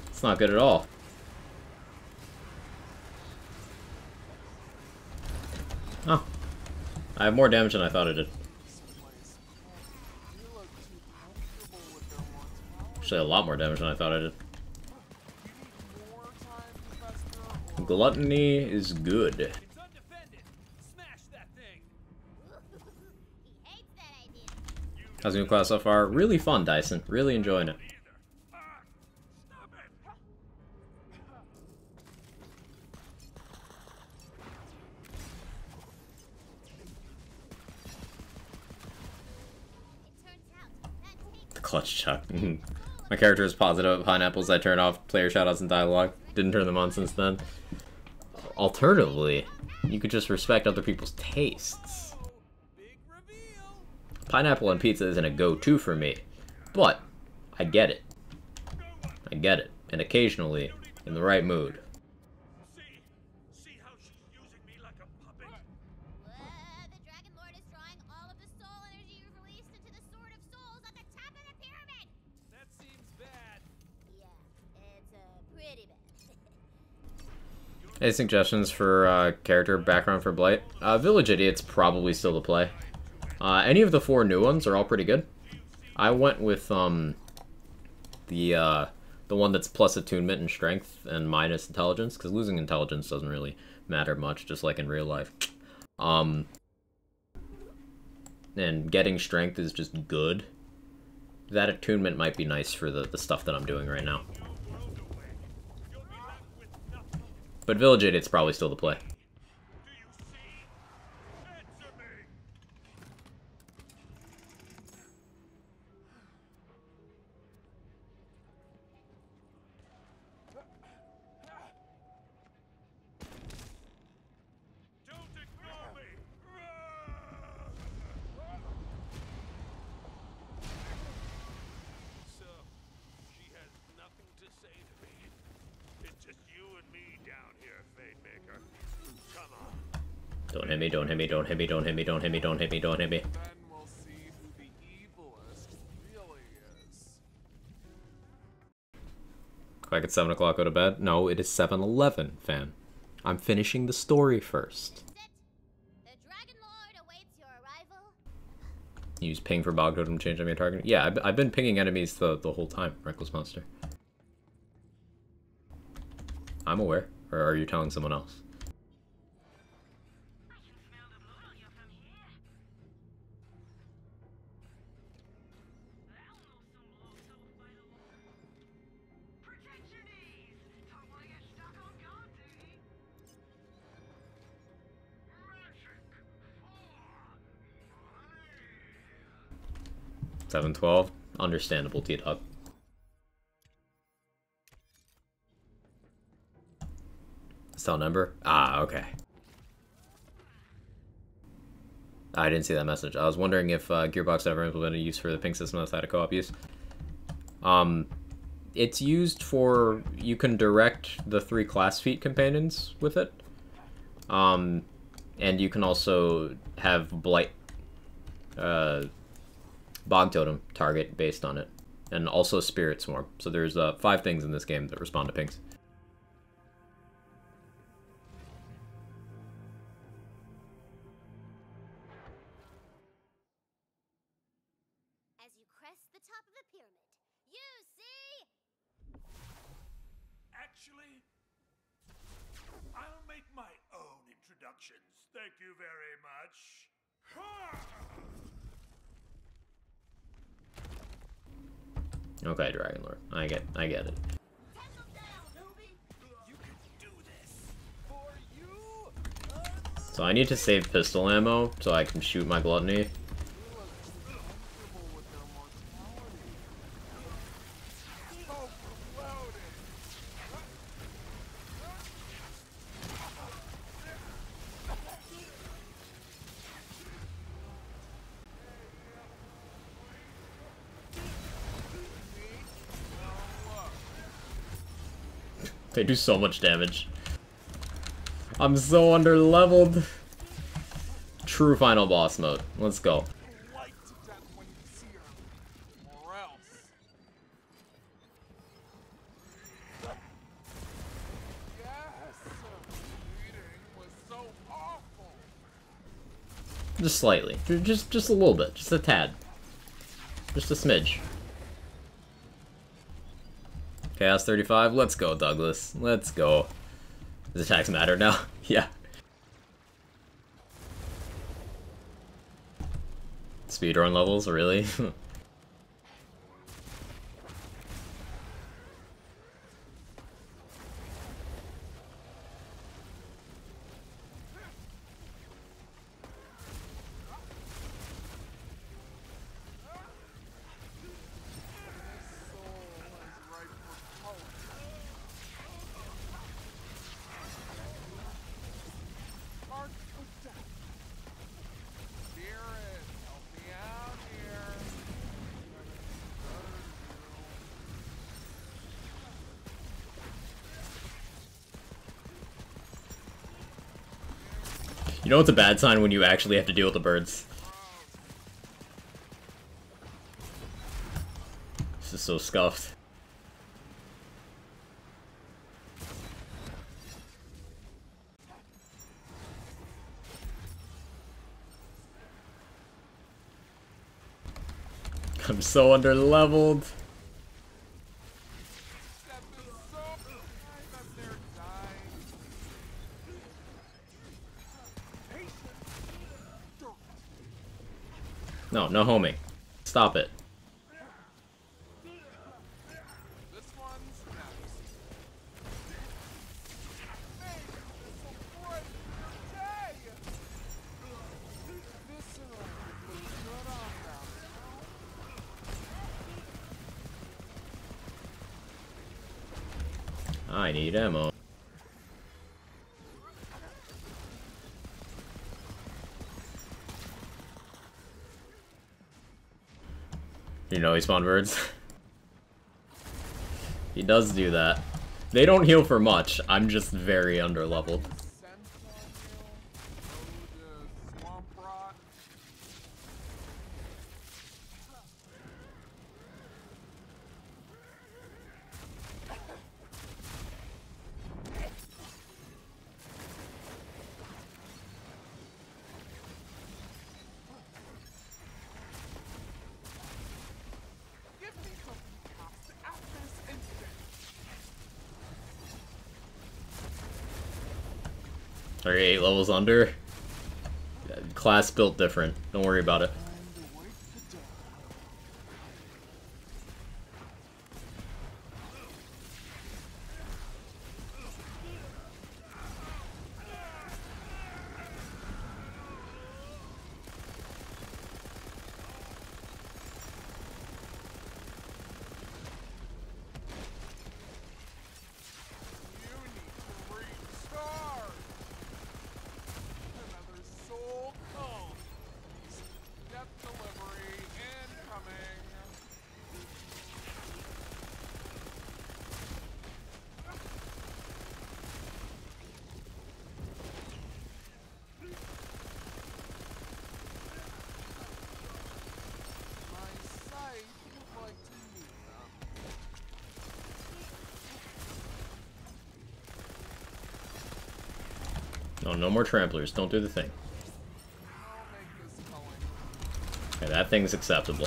It's not good at all. Oh. I have more damage than I thought I did. Actually, a lot more damage than I thought I did. Gluttony is good. How's the new class so far? Really fun, Dyson. Really enjoying it. The clutch chuck. My character is positive at pineapples. I turn off player shoutouts and dialogue. Didn't turn them on since then. Alternatively, you could just respect other people's tastes. Pineapple on pizza isn't a go-to for me, but I get it. I get it. And occasionally, in the right mood. Any suggestions for character background for Blight? Village Idiot's probably still the play. Any of the 4 new ones are all pretty good. I went with the one that's plus attunement and strength and minus intelligence, because losing intelligence doesn't really matter much, just like in real life. And getting strength is just good. That attunement might be nice for the stuff that I'm doing right now. But Village Idiot's probably still the play. Don't hit me, don't hit me, don't hit me, don't hit me, don't hit me, don't hit me, don't hit me. Like at 7 o'clock go to bed? No, it is 7:11, fan. I'm finishing the story first. Use ping for bog totem, change enemy target. Yeah, I've been pinging enemies the whole time, Reckless Monster. I'm aware. Or are you telling someone else? $7.12. Understandable, T-Dog. Cell number? Ah, okay. I didn't see that message. I was wondering if Gearbox ever implemented use for the ping system outside of co-op use. It's used for... You can direct the 3 class feat companions with it. And you can also have Blight... Bog Totem target based on it. And also Spirit Swarm. So there's 5 things in this game that respond to pings. As you crest the top of the pyramid, you see... Actually, I'll make my own introductions. Thank you very much. Okay, Dragon Lord. I get it. So I need to save pistol ammo so I can shoot my gluttony. They do so much damage. I'm so under-leveled. True final boss mode. Let's go. Just slightly. Just a little bit. Just a tad. Just a smidge. Chaos 35. Let's go, Douglas. Let's go. Does attacks matter now? Yeah. Speedrun levels? Really? You know it's a bad sign when you actually have to deal with the birds. This is so scuffed. I'm so under-leveled. No, no homing. Stop it. I need ammo. You know he spawned birds? He does do that. They don't heal for much, I'm just very underleveled. Are you 8 levels under? Class built different. Don't worry about it. No, no more tramplers. Don't do the thing. Okay, that thing's acceptable.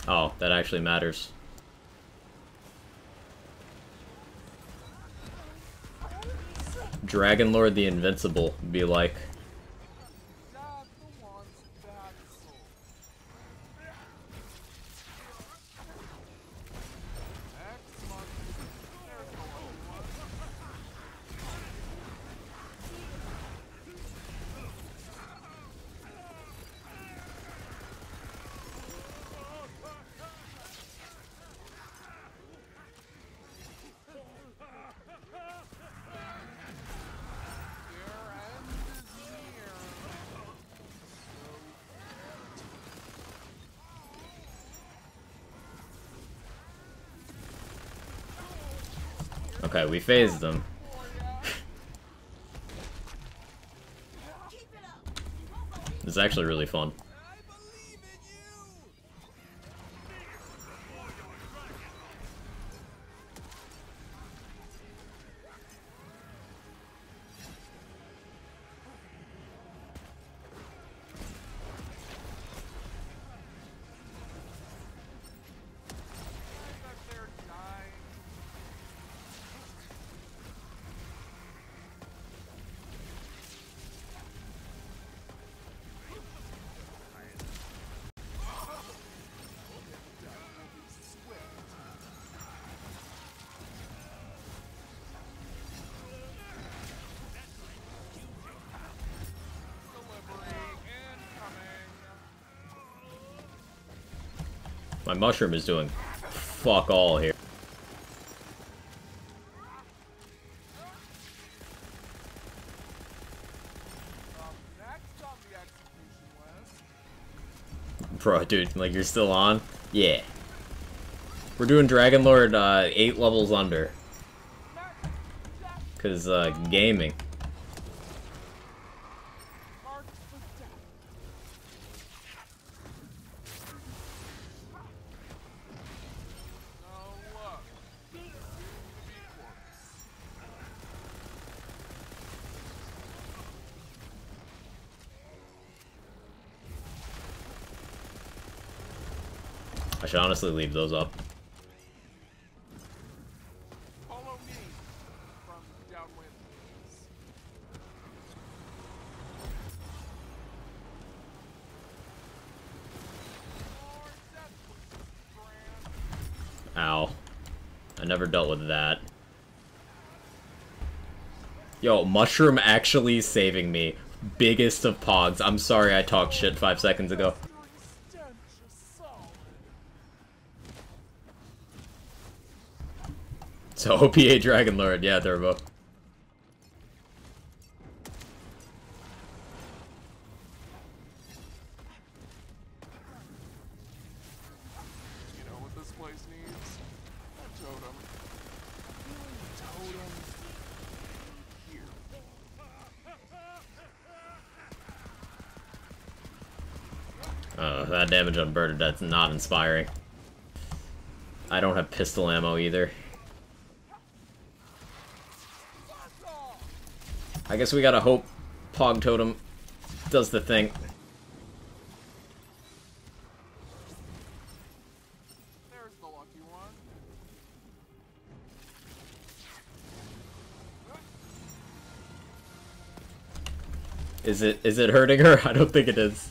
Oh, that actually matters. Dragon Lord the Invincible be like. Okay, we phased them. This is actually really fun. My mushroom is doing fuck all here. Bro, dude, like, you're still on? Yeah. We're doing Dragon Lord 8 levels under. Cause, gaming. I should honestly leave those up. Follow me from downwind. Ow. I never dealt with that. Yo, mushroom actually saving me. Biggest of pogs. I'm sorry I talked shit 5 seconds ago. So, OPA Dragon Lord, yeah, Turbo. You know what this place needs? A totem. Totem. Here. That damage on Bernadette's not inspiring. I don't have pistol ammo either. I guess we gotta hope Pog Totem does the thing. There's the lucky one. Is it hurting her? I don't think it is.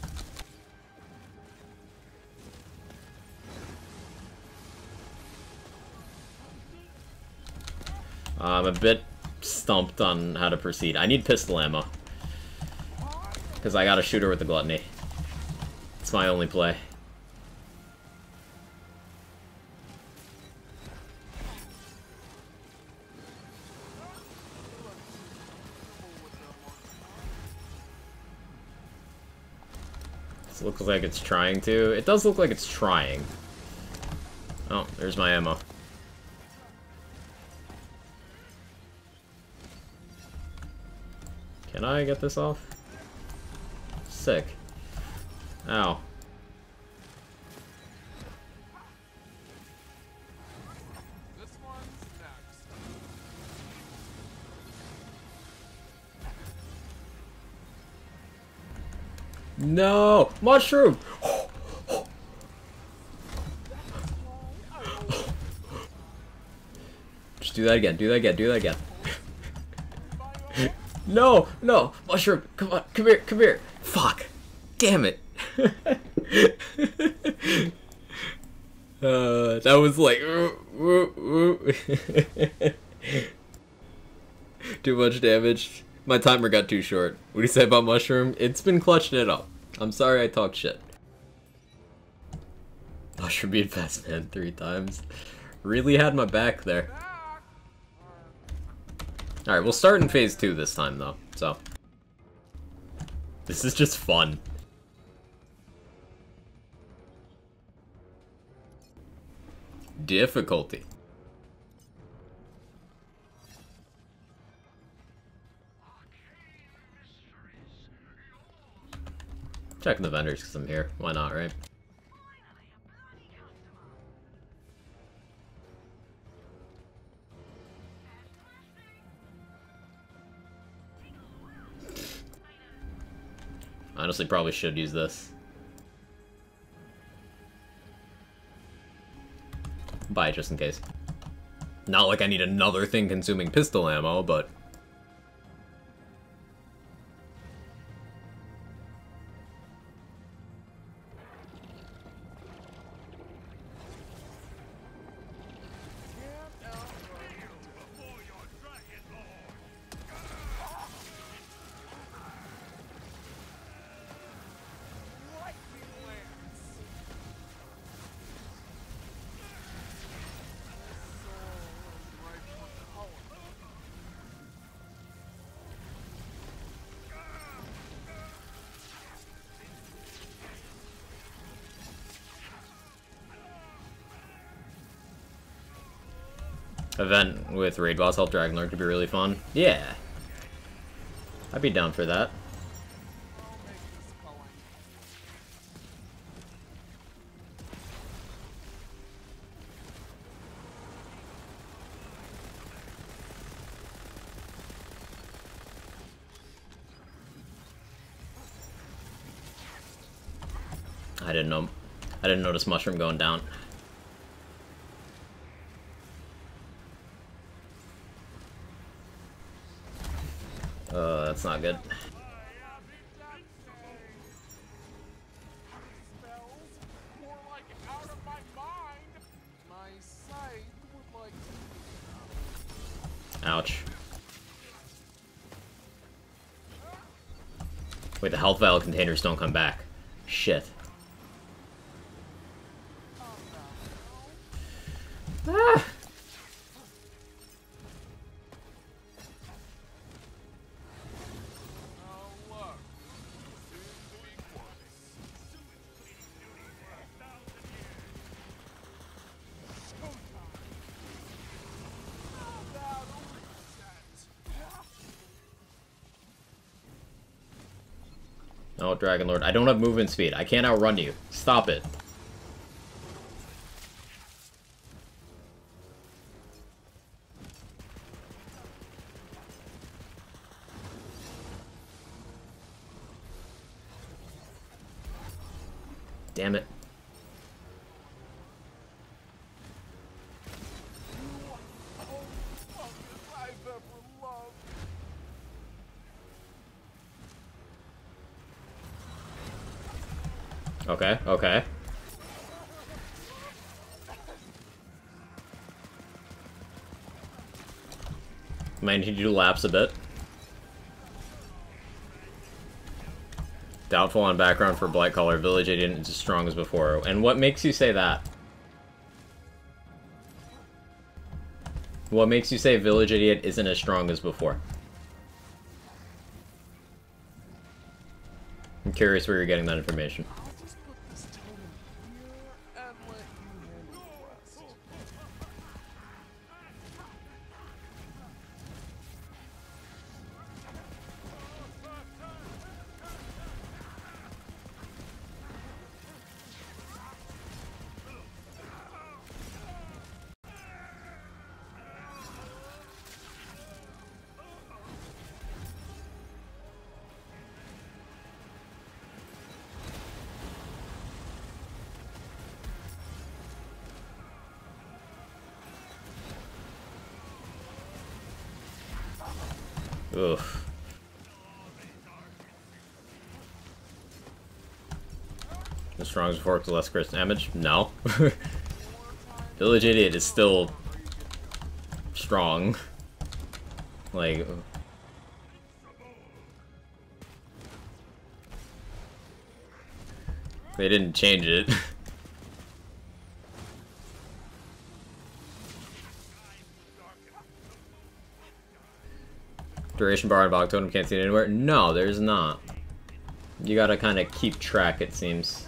I'm a bit stumped on how to proceed. I need pistol ammo. Because I gotta shoot her with the gluttony. It's my only play. This looks like it's trying to. It does look like it's trying. Oh, there's my ammo. Can I get this off? Sick. Ow. This one's next. No! Mushroom! Just do that again, do that again, do that again. No! No! Mushroom! Come on, come here, come here! Fuck! Damn it! That was like... Too much damage. My timer got too short. What do you say about Mushroom? It's been clutching it up. I'm sorry I talked shit. Mushroom being fast man 3 times. Really had my back there. Alright, we'll start in phase 2 this time, though, so. This is just fun. Difficulty. Checking the vendors because I'm here. Why not, right? Honestly, probably should use this. Buy it just in case. Not like I need another thing consuming pistol ammo, but... Event with Raid Boss Help Dragon Lord could be really fun. Yeah. I'd be down for that. I didn't know. I didn't notice Mushroom going down. That's not good. Ouch. Wait, the health vial containers don't come back. Shit. Ah! Oh, Dragon Lord. I don't have movement speed. I can't outrun you. Stop it. Damn it. Okay, okay. Might need you to lapse a bit. Doubtful on background for BLIGHTCALLER. Village Idiot is as strong as before. And what makes you say that? What makes you say Village Idiot isn't as strong as before? I'm curious where you're getting that information. Oof. As strong as before, less crit damage? No. Village Idiot is still strong. Like, they didn't change it. Duration bar on Bog Totem, can't see it anywhere? No, there's not. You gotta kind of keep track, it seems.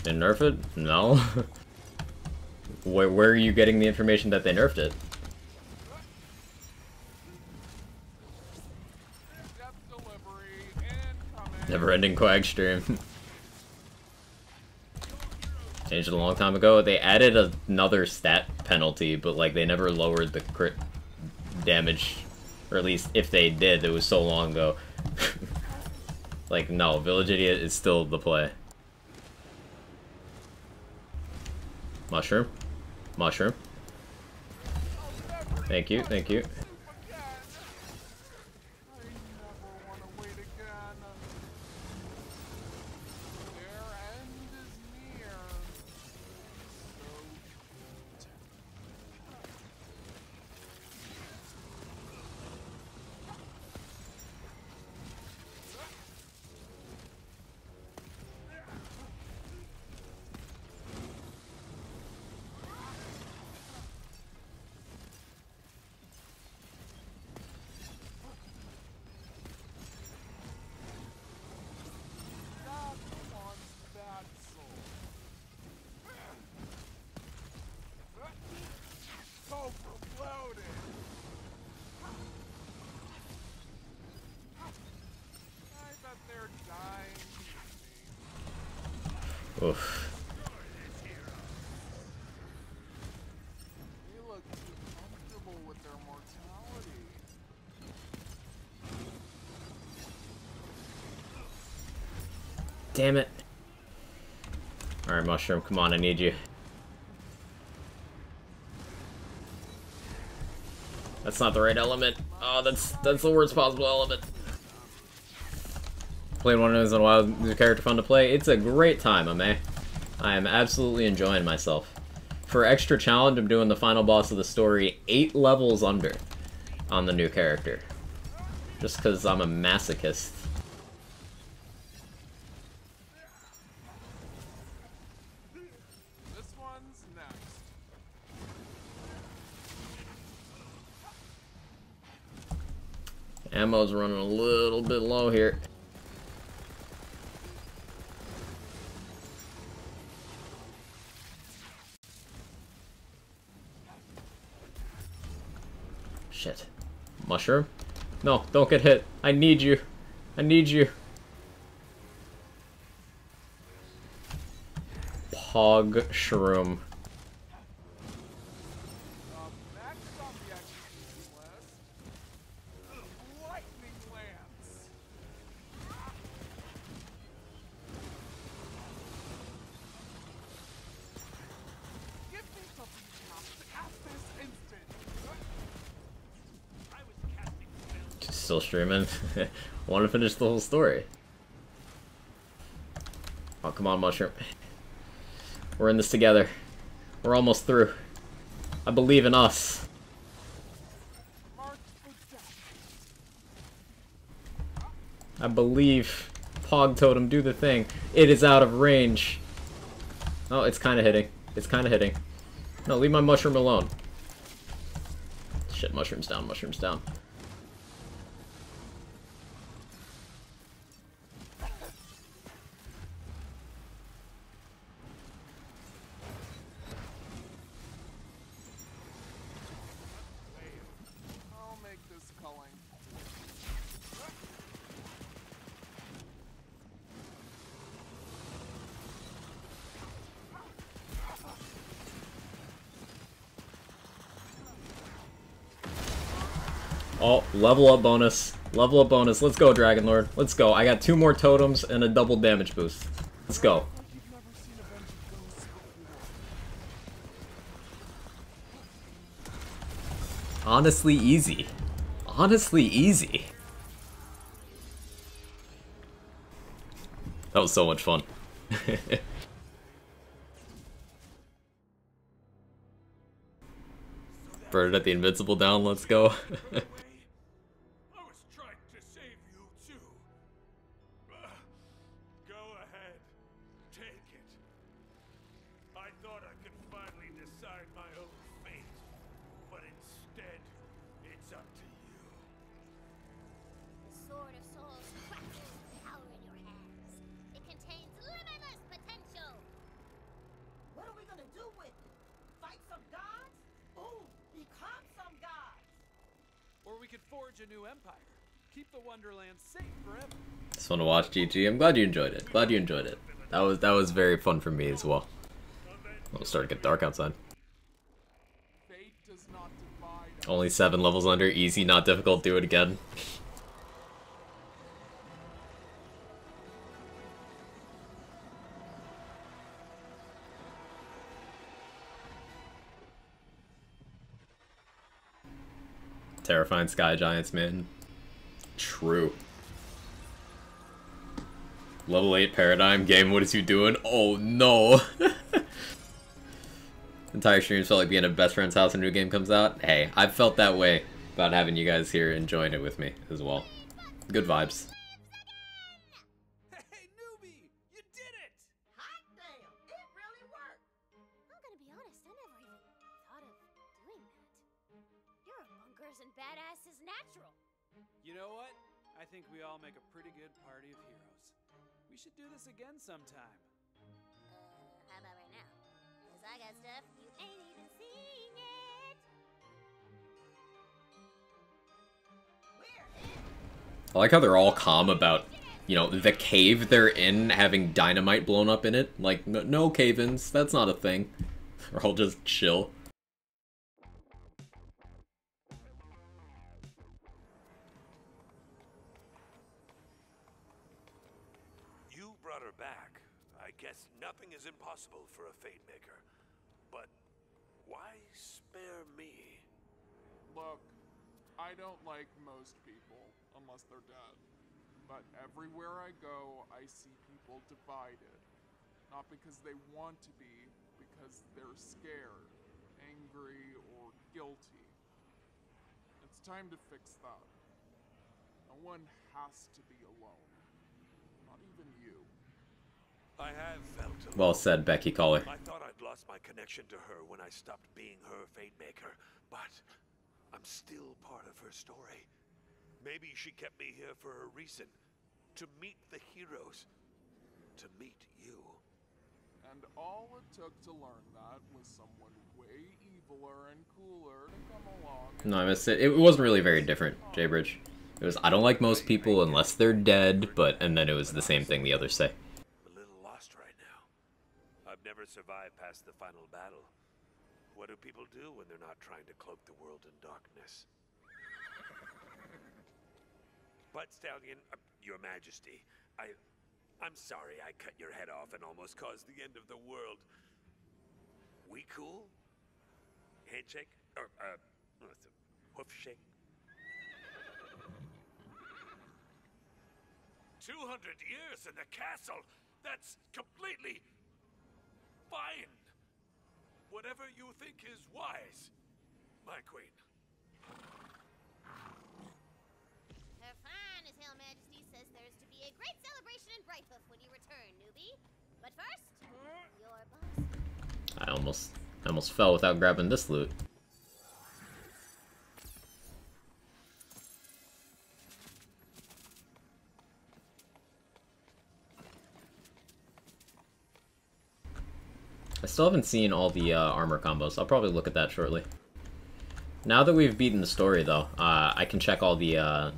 They nerf it? No. Where are you getting the information that they nerfed it? Never-ending Quag stream. Changed it a long time ago. They added another stat penalty, but like they never lowered the crit damage, or at least if they did, it was so long ago. Like no, Village Idiot is still the play. Mushroom, mushroom. Thank you, thank you. Oof. They look too comfortable with their mortality. Damn it. Alright, Mushroom, come on, I need you. That's not the right element. Oh, that's the worst possible element. Played one of those in a while. Is a character fun to play? It's a great time, I am absolutely enjoying myself. For extra challenge, I'm doing the final boss of the story 8 levels under on the new character. Just because I'm a masochist. This one's next. Ammo's running a little bit low here. Shit. Mushroom? No, don't get hit. I need you. I need you. Pog Shroom. Next on the execution list, Lightning Lance. Give me something to cast this instant. Still streaming. Want to finish the whole story. Oh, come on, Mushroom. We're in this together. We're almost through. I believe in us. I believe. Pog Totem, do the thing. It is out of range. Oh, it's kind of hitting. It's kind of hitting. No, leave my Mushroom alone. Shit, Mushroom's down, Mushroom's down. I'll make this culling. Oh, level up bonus. Level up bonus. Let's go, Dragon Lord. Let's go. I got 2 more totems and a double damage boost. Let's go. Honestly easy. Honestly easy. That was so much fun. Burn at the invincible down, let's go. I was trying to save you too. Go ahead, take it. I thought I could finally decide my own fate, but instead, it's up to you. The Sword of Souls crackles with power in your hands. It contains limitless potential. we could forge a new empire. Keep the Wonderland safe forever. Just want to watch GG. I'm glad you enjoyed it. Glad you enjoyed it. That was very fun for me as well. It'll start to get dark outside. Only 7 levels under. Easy, not difficult. Do it again. Terrifying sky giants, man. True. Level 8 paradigm game, what is you doing? Oh no! Entire streams felt like being at a best friend's house when a new game comes out. Hey, I've felt that way about having you guys here enjoying it with me as well. Good vibes. Hey, newbie! You did it! Hot damn! It really worked! I'm gonna be honest, I never even thought of doing that. You're a bunkers and badasses natural. You know what? I think we all make a pretty good party of heroes. We should do this again sometime. How about right now? Cause I got stuff you ain't even seen yet. I like how they're all calm about, you know, the cave they're in having dynamite blown up in it. Like, no cave-ins, that's not a thing. They're all just chill. You brought her back. I guess nothing is impossible for a Fate Maker. But why spare me? Look, I don't like most people, unless they're dead. But everywhere I go, I see people divided. Not because they want to be, because they're scared, angry, or guilty. It's time to fix that. No one has to be alone. Not even you. I have felt alone. Well said, BLIGHTCALLER. I thought I'd lost my connection to her when I stopped being her Fate Maker, but I'm still part of her story. Maybe she kept me here for a reason. To meet the heroes. To meet you. And all it took to learn that was someone way eviler and cooler to come along. No, I missed it. It wasn't really very different, Jaybridge. It was, I don't like most people unless they're dead, but, and then it was the same thing the others say. A little lost right now. I've never survived past the final battle. What do people do when they're not trying to cloak the world in darkness? But Stallion, Your Majesty, I'm sorry I cut your head off and almost caused the end of the world. We cool? Handshake? Or, what's it? Hoof shake? 200 years in the castle! That's completely fine. Whatever you think is wise, my queen. Her fine as Hell Majesty says there's to be a great celebration in Brighthoof when you return, newbie. But first, your boss. I almost fell without grabbing this loot. I still haven't seen all the armor combos. I'll probably look at that shortly. Now that we've beaten the story, though, I can check all the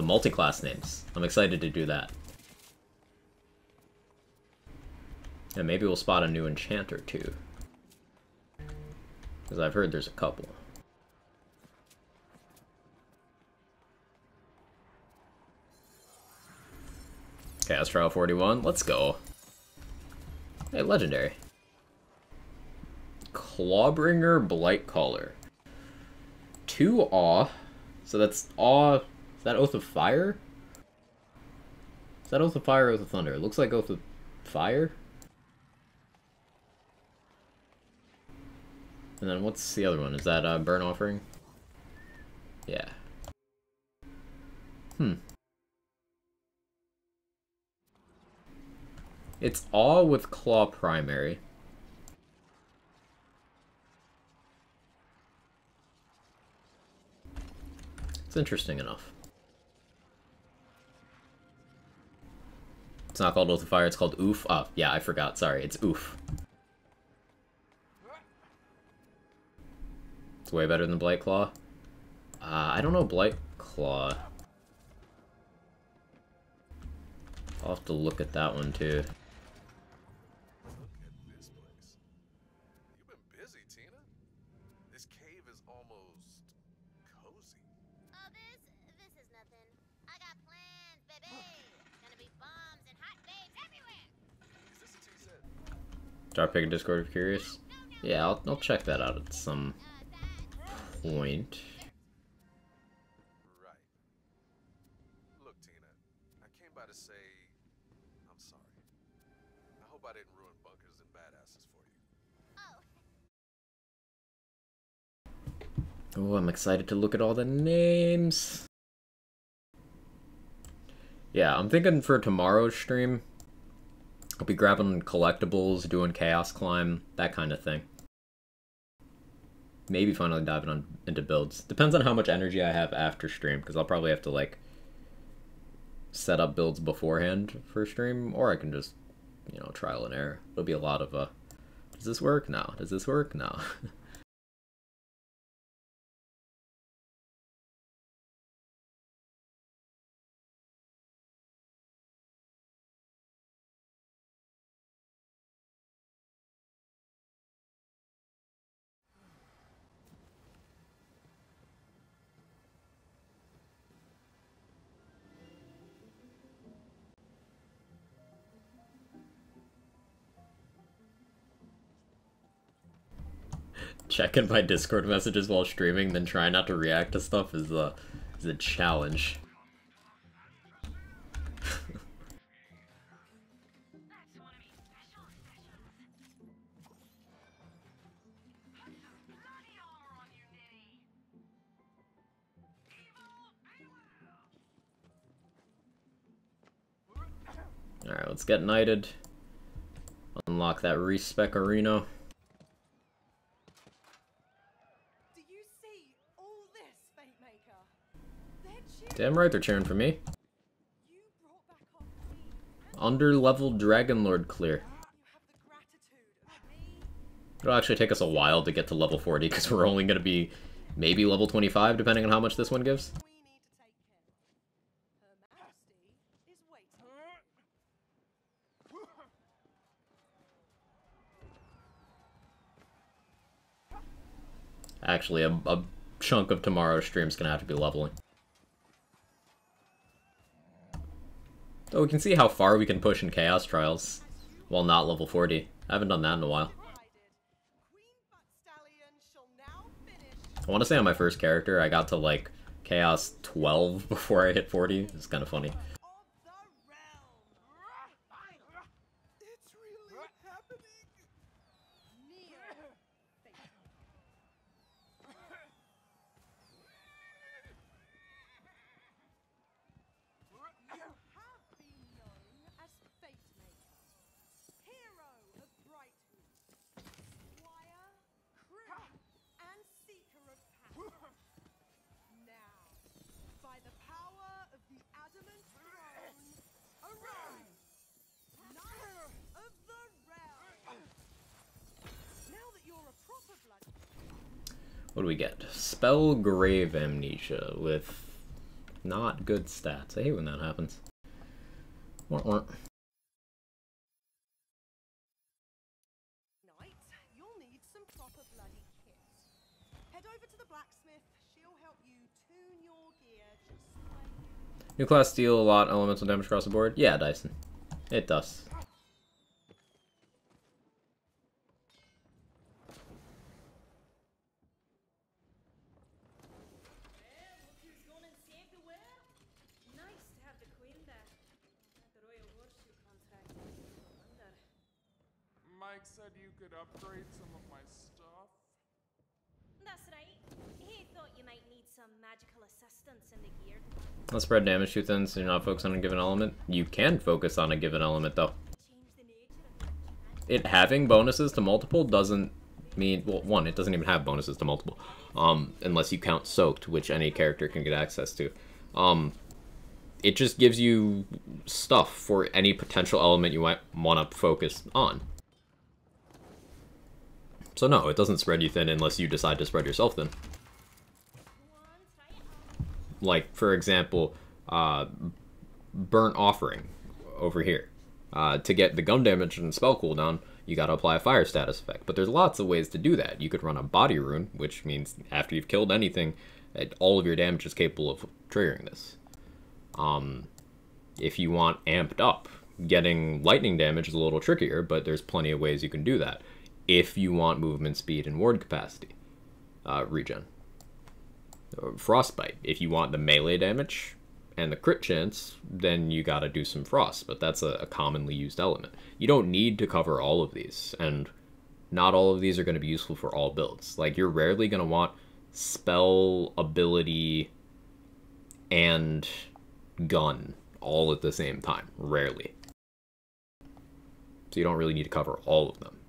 multi-class names. I'm excited to do that. And maybe we'll spot a new enchanter, too. Because I've heard there's a couple. Chaos Trial 41, let's go. Hey, legendary. Clawbringer Blightcaller. 2 Awe. So that's Awe. Is that Oath of Fire? Is that Oath of Fire or Oath of Thunder? It looks like Oath of Fire. And then what's the other one? Is that Burnt Offering? Yeah. It's Awe with Claw Primary. It's interesting enough. It's not called Oath of Fire, it's called Oof. Oh, yeah, I forgot. Sorry, it's Oof. It's way better than Blightclaw. I don't know Blightclaw Claw. I'll have to look at that one too. Look at this place. You've been busy, Tina. This cave is almost cozy. Oh, this is nothing. I got plans, baby. Gonna be bombs and hot babes everywhere. Is this a T-set? Drop pick in Discord if curious. Yeah, I'll check that out at some point. Right. Look, Tina, I came by to say I'm sorry. I hope I didn't ruin bunkers and badasses for you. Oh, I'm excited to look at all the names. Yeah, I'm thinking for tomorrow's stream, I'll be grabbing collectibles, doing Chaos Climb, that kind of thing. Maybe finally diving into builds. Depends on how much energy I have after stream, because I'll probably have to, like, set up builds beforehand for stream, or I can just, you know, trial and error. It'll be a lot of, does this work? No. Does this work? No. Checking my Discord messages while streaming, then trying not to react to stuff is a challenge. Alright, let's get knighted. Unlock that respec arena. Damn right they're cheering for me. Under-leveled Dragonlord clear. It'll actually take us a while to get to level 40, because we're only going to be maybe level 25, depending on how much this one gives. Actually, a chunk of tomorrow's stream's going to have to be leveling. So we can see how far we can push in Chaos Trials while not level 40. I haven't done that in a while. I want to say on my first character I got to like Chaos 12 before I hit 40. It's kind of funny. What do we get? Spell Grave Amnesia with not good stats. I hate when that happens. Knight, you'll need some proper bloody kit. Head over to the blacksmith. She'll help you tune your gear just like... New class deal a lot elemental damage across the board? Yeah, Dyson. It does. Mike said you could upgrade some of my stuff. That's right. He thought you might need some magical assistance in the gear. Let's spread damage too thin so you're not focused on a given element. You can focus on a given element though. It having bonuses to multiple doesn't mean, well, one, it doesn't even have bonuses to multiple. Unless you count soaked, which any character can get access to. It just gives you stuff for any potential element you might want to focus on. So no, it doesn't spread you thin unless you decide to spread yourself thin. like, for example, Burnt Offering over here. To get the gun damage and spell cooldown, you gotta apply a fire status effect. But there's lots of ways to do that. You could run a body rune, which means after you've killed anything, all of your damage is capable of triggering this. If you want amped up, getting lightning damage is a little trickier, but there's plenty of ways you can do that. If you want movement speed and ward capacity, regen. Frostbite. If you want the melee damage and the crit chance, then you gotta do some frost, but that's a commonly used element. You don't need to cover all of these, and not all of these are going to be useful for all builds. Like, you're rarely going to want spell, ability, and gun all at the same time. Rarely. So you don't really need to cover all of them.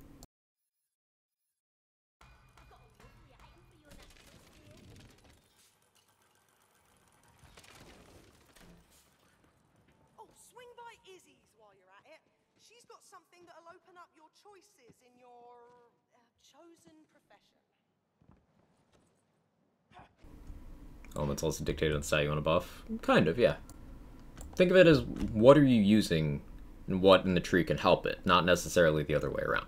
Oh, swing by Izzy's while you're at it. She's got something that'll open up your choices in your chosen profession. Elements also dictated on the stat you want to buff. Kind of, yeah. Think of it as what are you using and what in the tree can help it, not necessarily the other way around.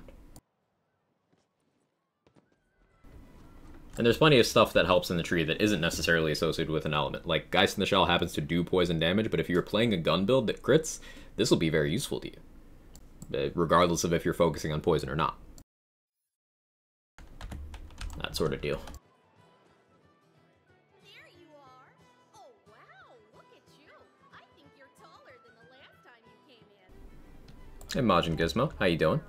And there's plenty of stuff that helps in the tree that isn't necessarily associated with an element. Like, Geist in the Shell happens to do poison damage, but if you're playing a gun build that crits, this will be very useful to you, regardless of if you're focusing on poison or not. That sort of deal. There you are. Oh, wow, look at you. I think you're taller than the last time you came in. Hey, Majin Gizmo, how you doing?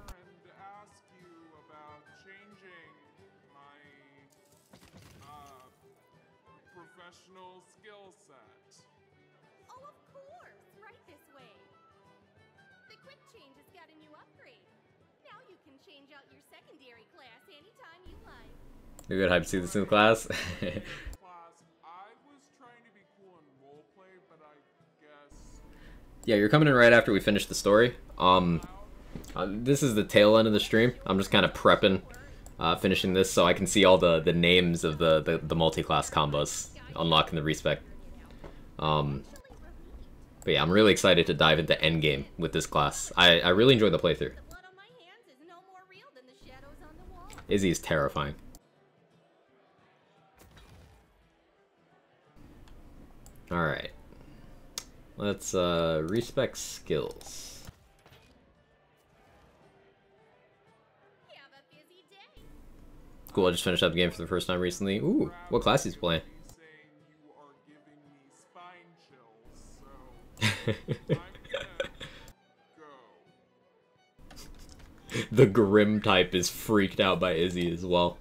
Professional skill set. Oh, of course, right this way. The quick change has gotten you upgrade. Now you can change out your secondary class anytime you like. You're good, hype to see this in the class. Yeah, you're coming in right after we finish the story. This is the tail end of the stream. I'm just kind of prepping, finishing this so I can see all the names of the multi-class combos, unlocking the respec. But yeah, I'm really excited to dive into endgame with this class. I really enjoyed the playthrough. Izzy is terrifying. Alright. Let's respec skills. Cool, I just finished up the game for the first time recently. Ooh, what class he's playing? The Grim type is freaked out by Izzy as well.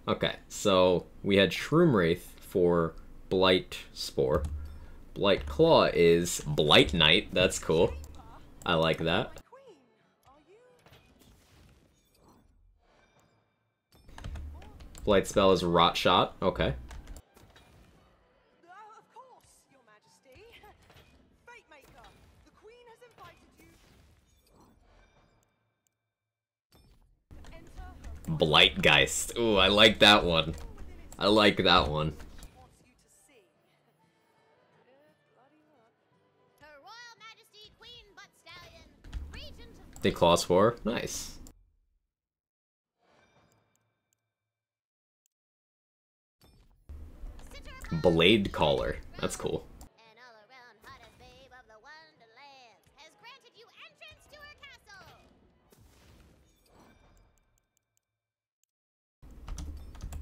Okay, so we had Shroom Wraith for Blight Spore. Blight Claw is Blight Knight. That's cool. I like that. Blight Spell is Rot Shot. Okay. Of course, Your Majesty. Fate Maker, the Queen has invited you. Blightgeist. Ooh, I like that one. I like that one. They claws for. Nice. BLIGHTCALLER. That's cool.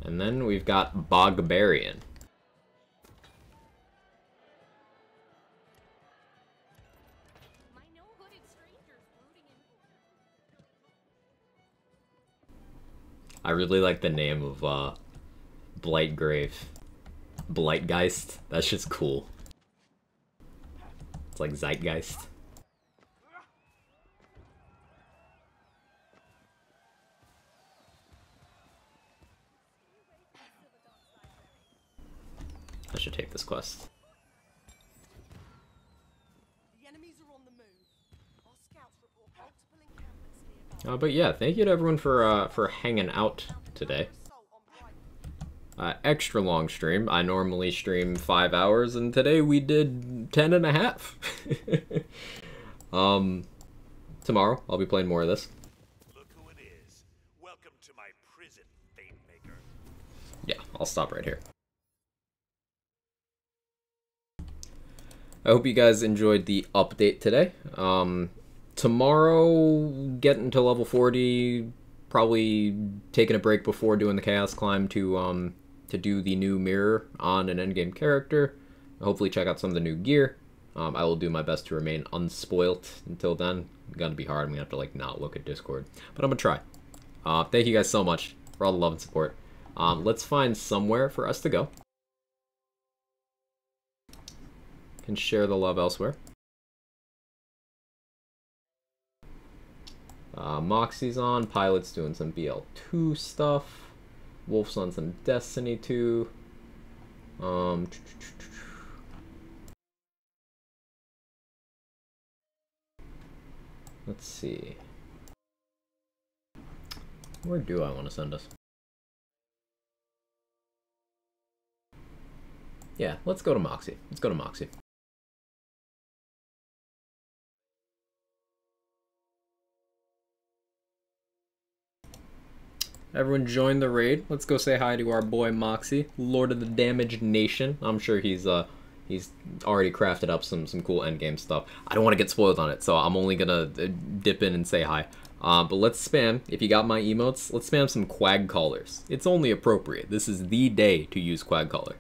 And then we've got Bogbarian. I really like the name of Blightgrave. Blightgeist. That's just cool. It's like Zeitgeist. I should take this quest. The enemies are on the move. Our scouts report multiple encampments nearby. But yeah, thank you to everyone for hanging out today. extra long stream. I normally stream 5 hours, and today we did 10 and a half. Tomorrow I'll be playing more of this. Look who it is. Welcome to my prison, Fate Maker. Yeah, I'll stop right here. I hope you guys enjoyed the update today. Tomorrow, getting to level 40, probably taking a break before doing the Chaos Climb to do the new mirror on an endgame character. Hopefully check out some of the new gear. I will do my best to remain unspoilt until then. It's gonna be hard. I'm gonna have to like not look at Discord, but I'm gonna try. Thank you guys so much for all the love and support. Let's find somewhere for us to go. Can share the love elsewhere. Moxie's on. Pilot's doing some BL2 stuff. Wolf's on some Destiny 2. Let's see. Where do I want to send us? Yeah, let's go to Moxie. Let's go to Moxie. Everyone join the raid. Let's go say hi to our boy Moxie, Lord of the Damaged Nation. I'm sure he's already crafted up some cool endgame stuff. I don't want to get spoiled on it, so I'm only gonna dip in and say hi. But let's spam, if you got my emotes, let's spam some Quag Callers. It's only appropriate. This is the day to use Quag Caller.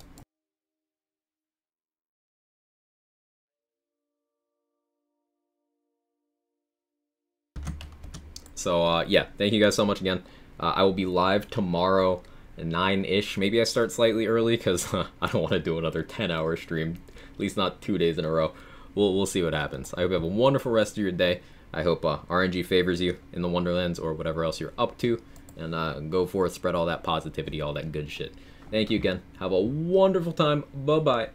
So, yeah, thank you guys so much again. I will be live tomorrow at 9-ish. Maybe I start slightly early because I don't want to do another 10-hour stream. At least not 2 days in a row. We'll see what happens. I hope you have a wonderful rest of your day. I hope RNG favors you in the Wonderlands or whatever else you're up to. And go forth, spread all that positivity, all that good shit. Thank you again. Have a wonderful time. Bye-bye.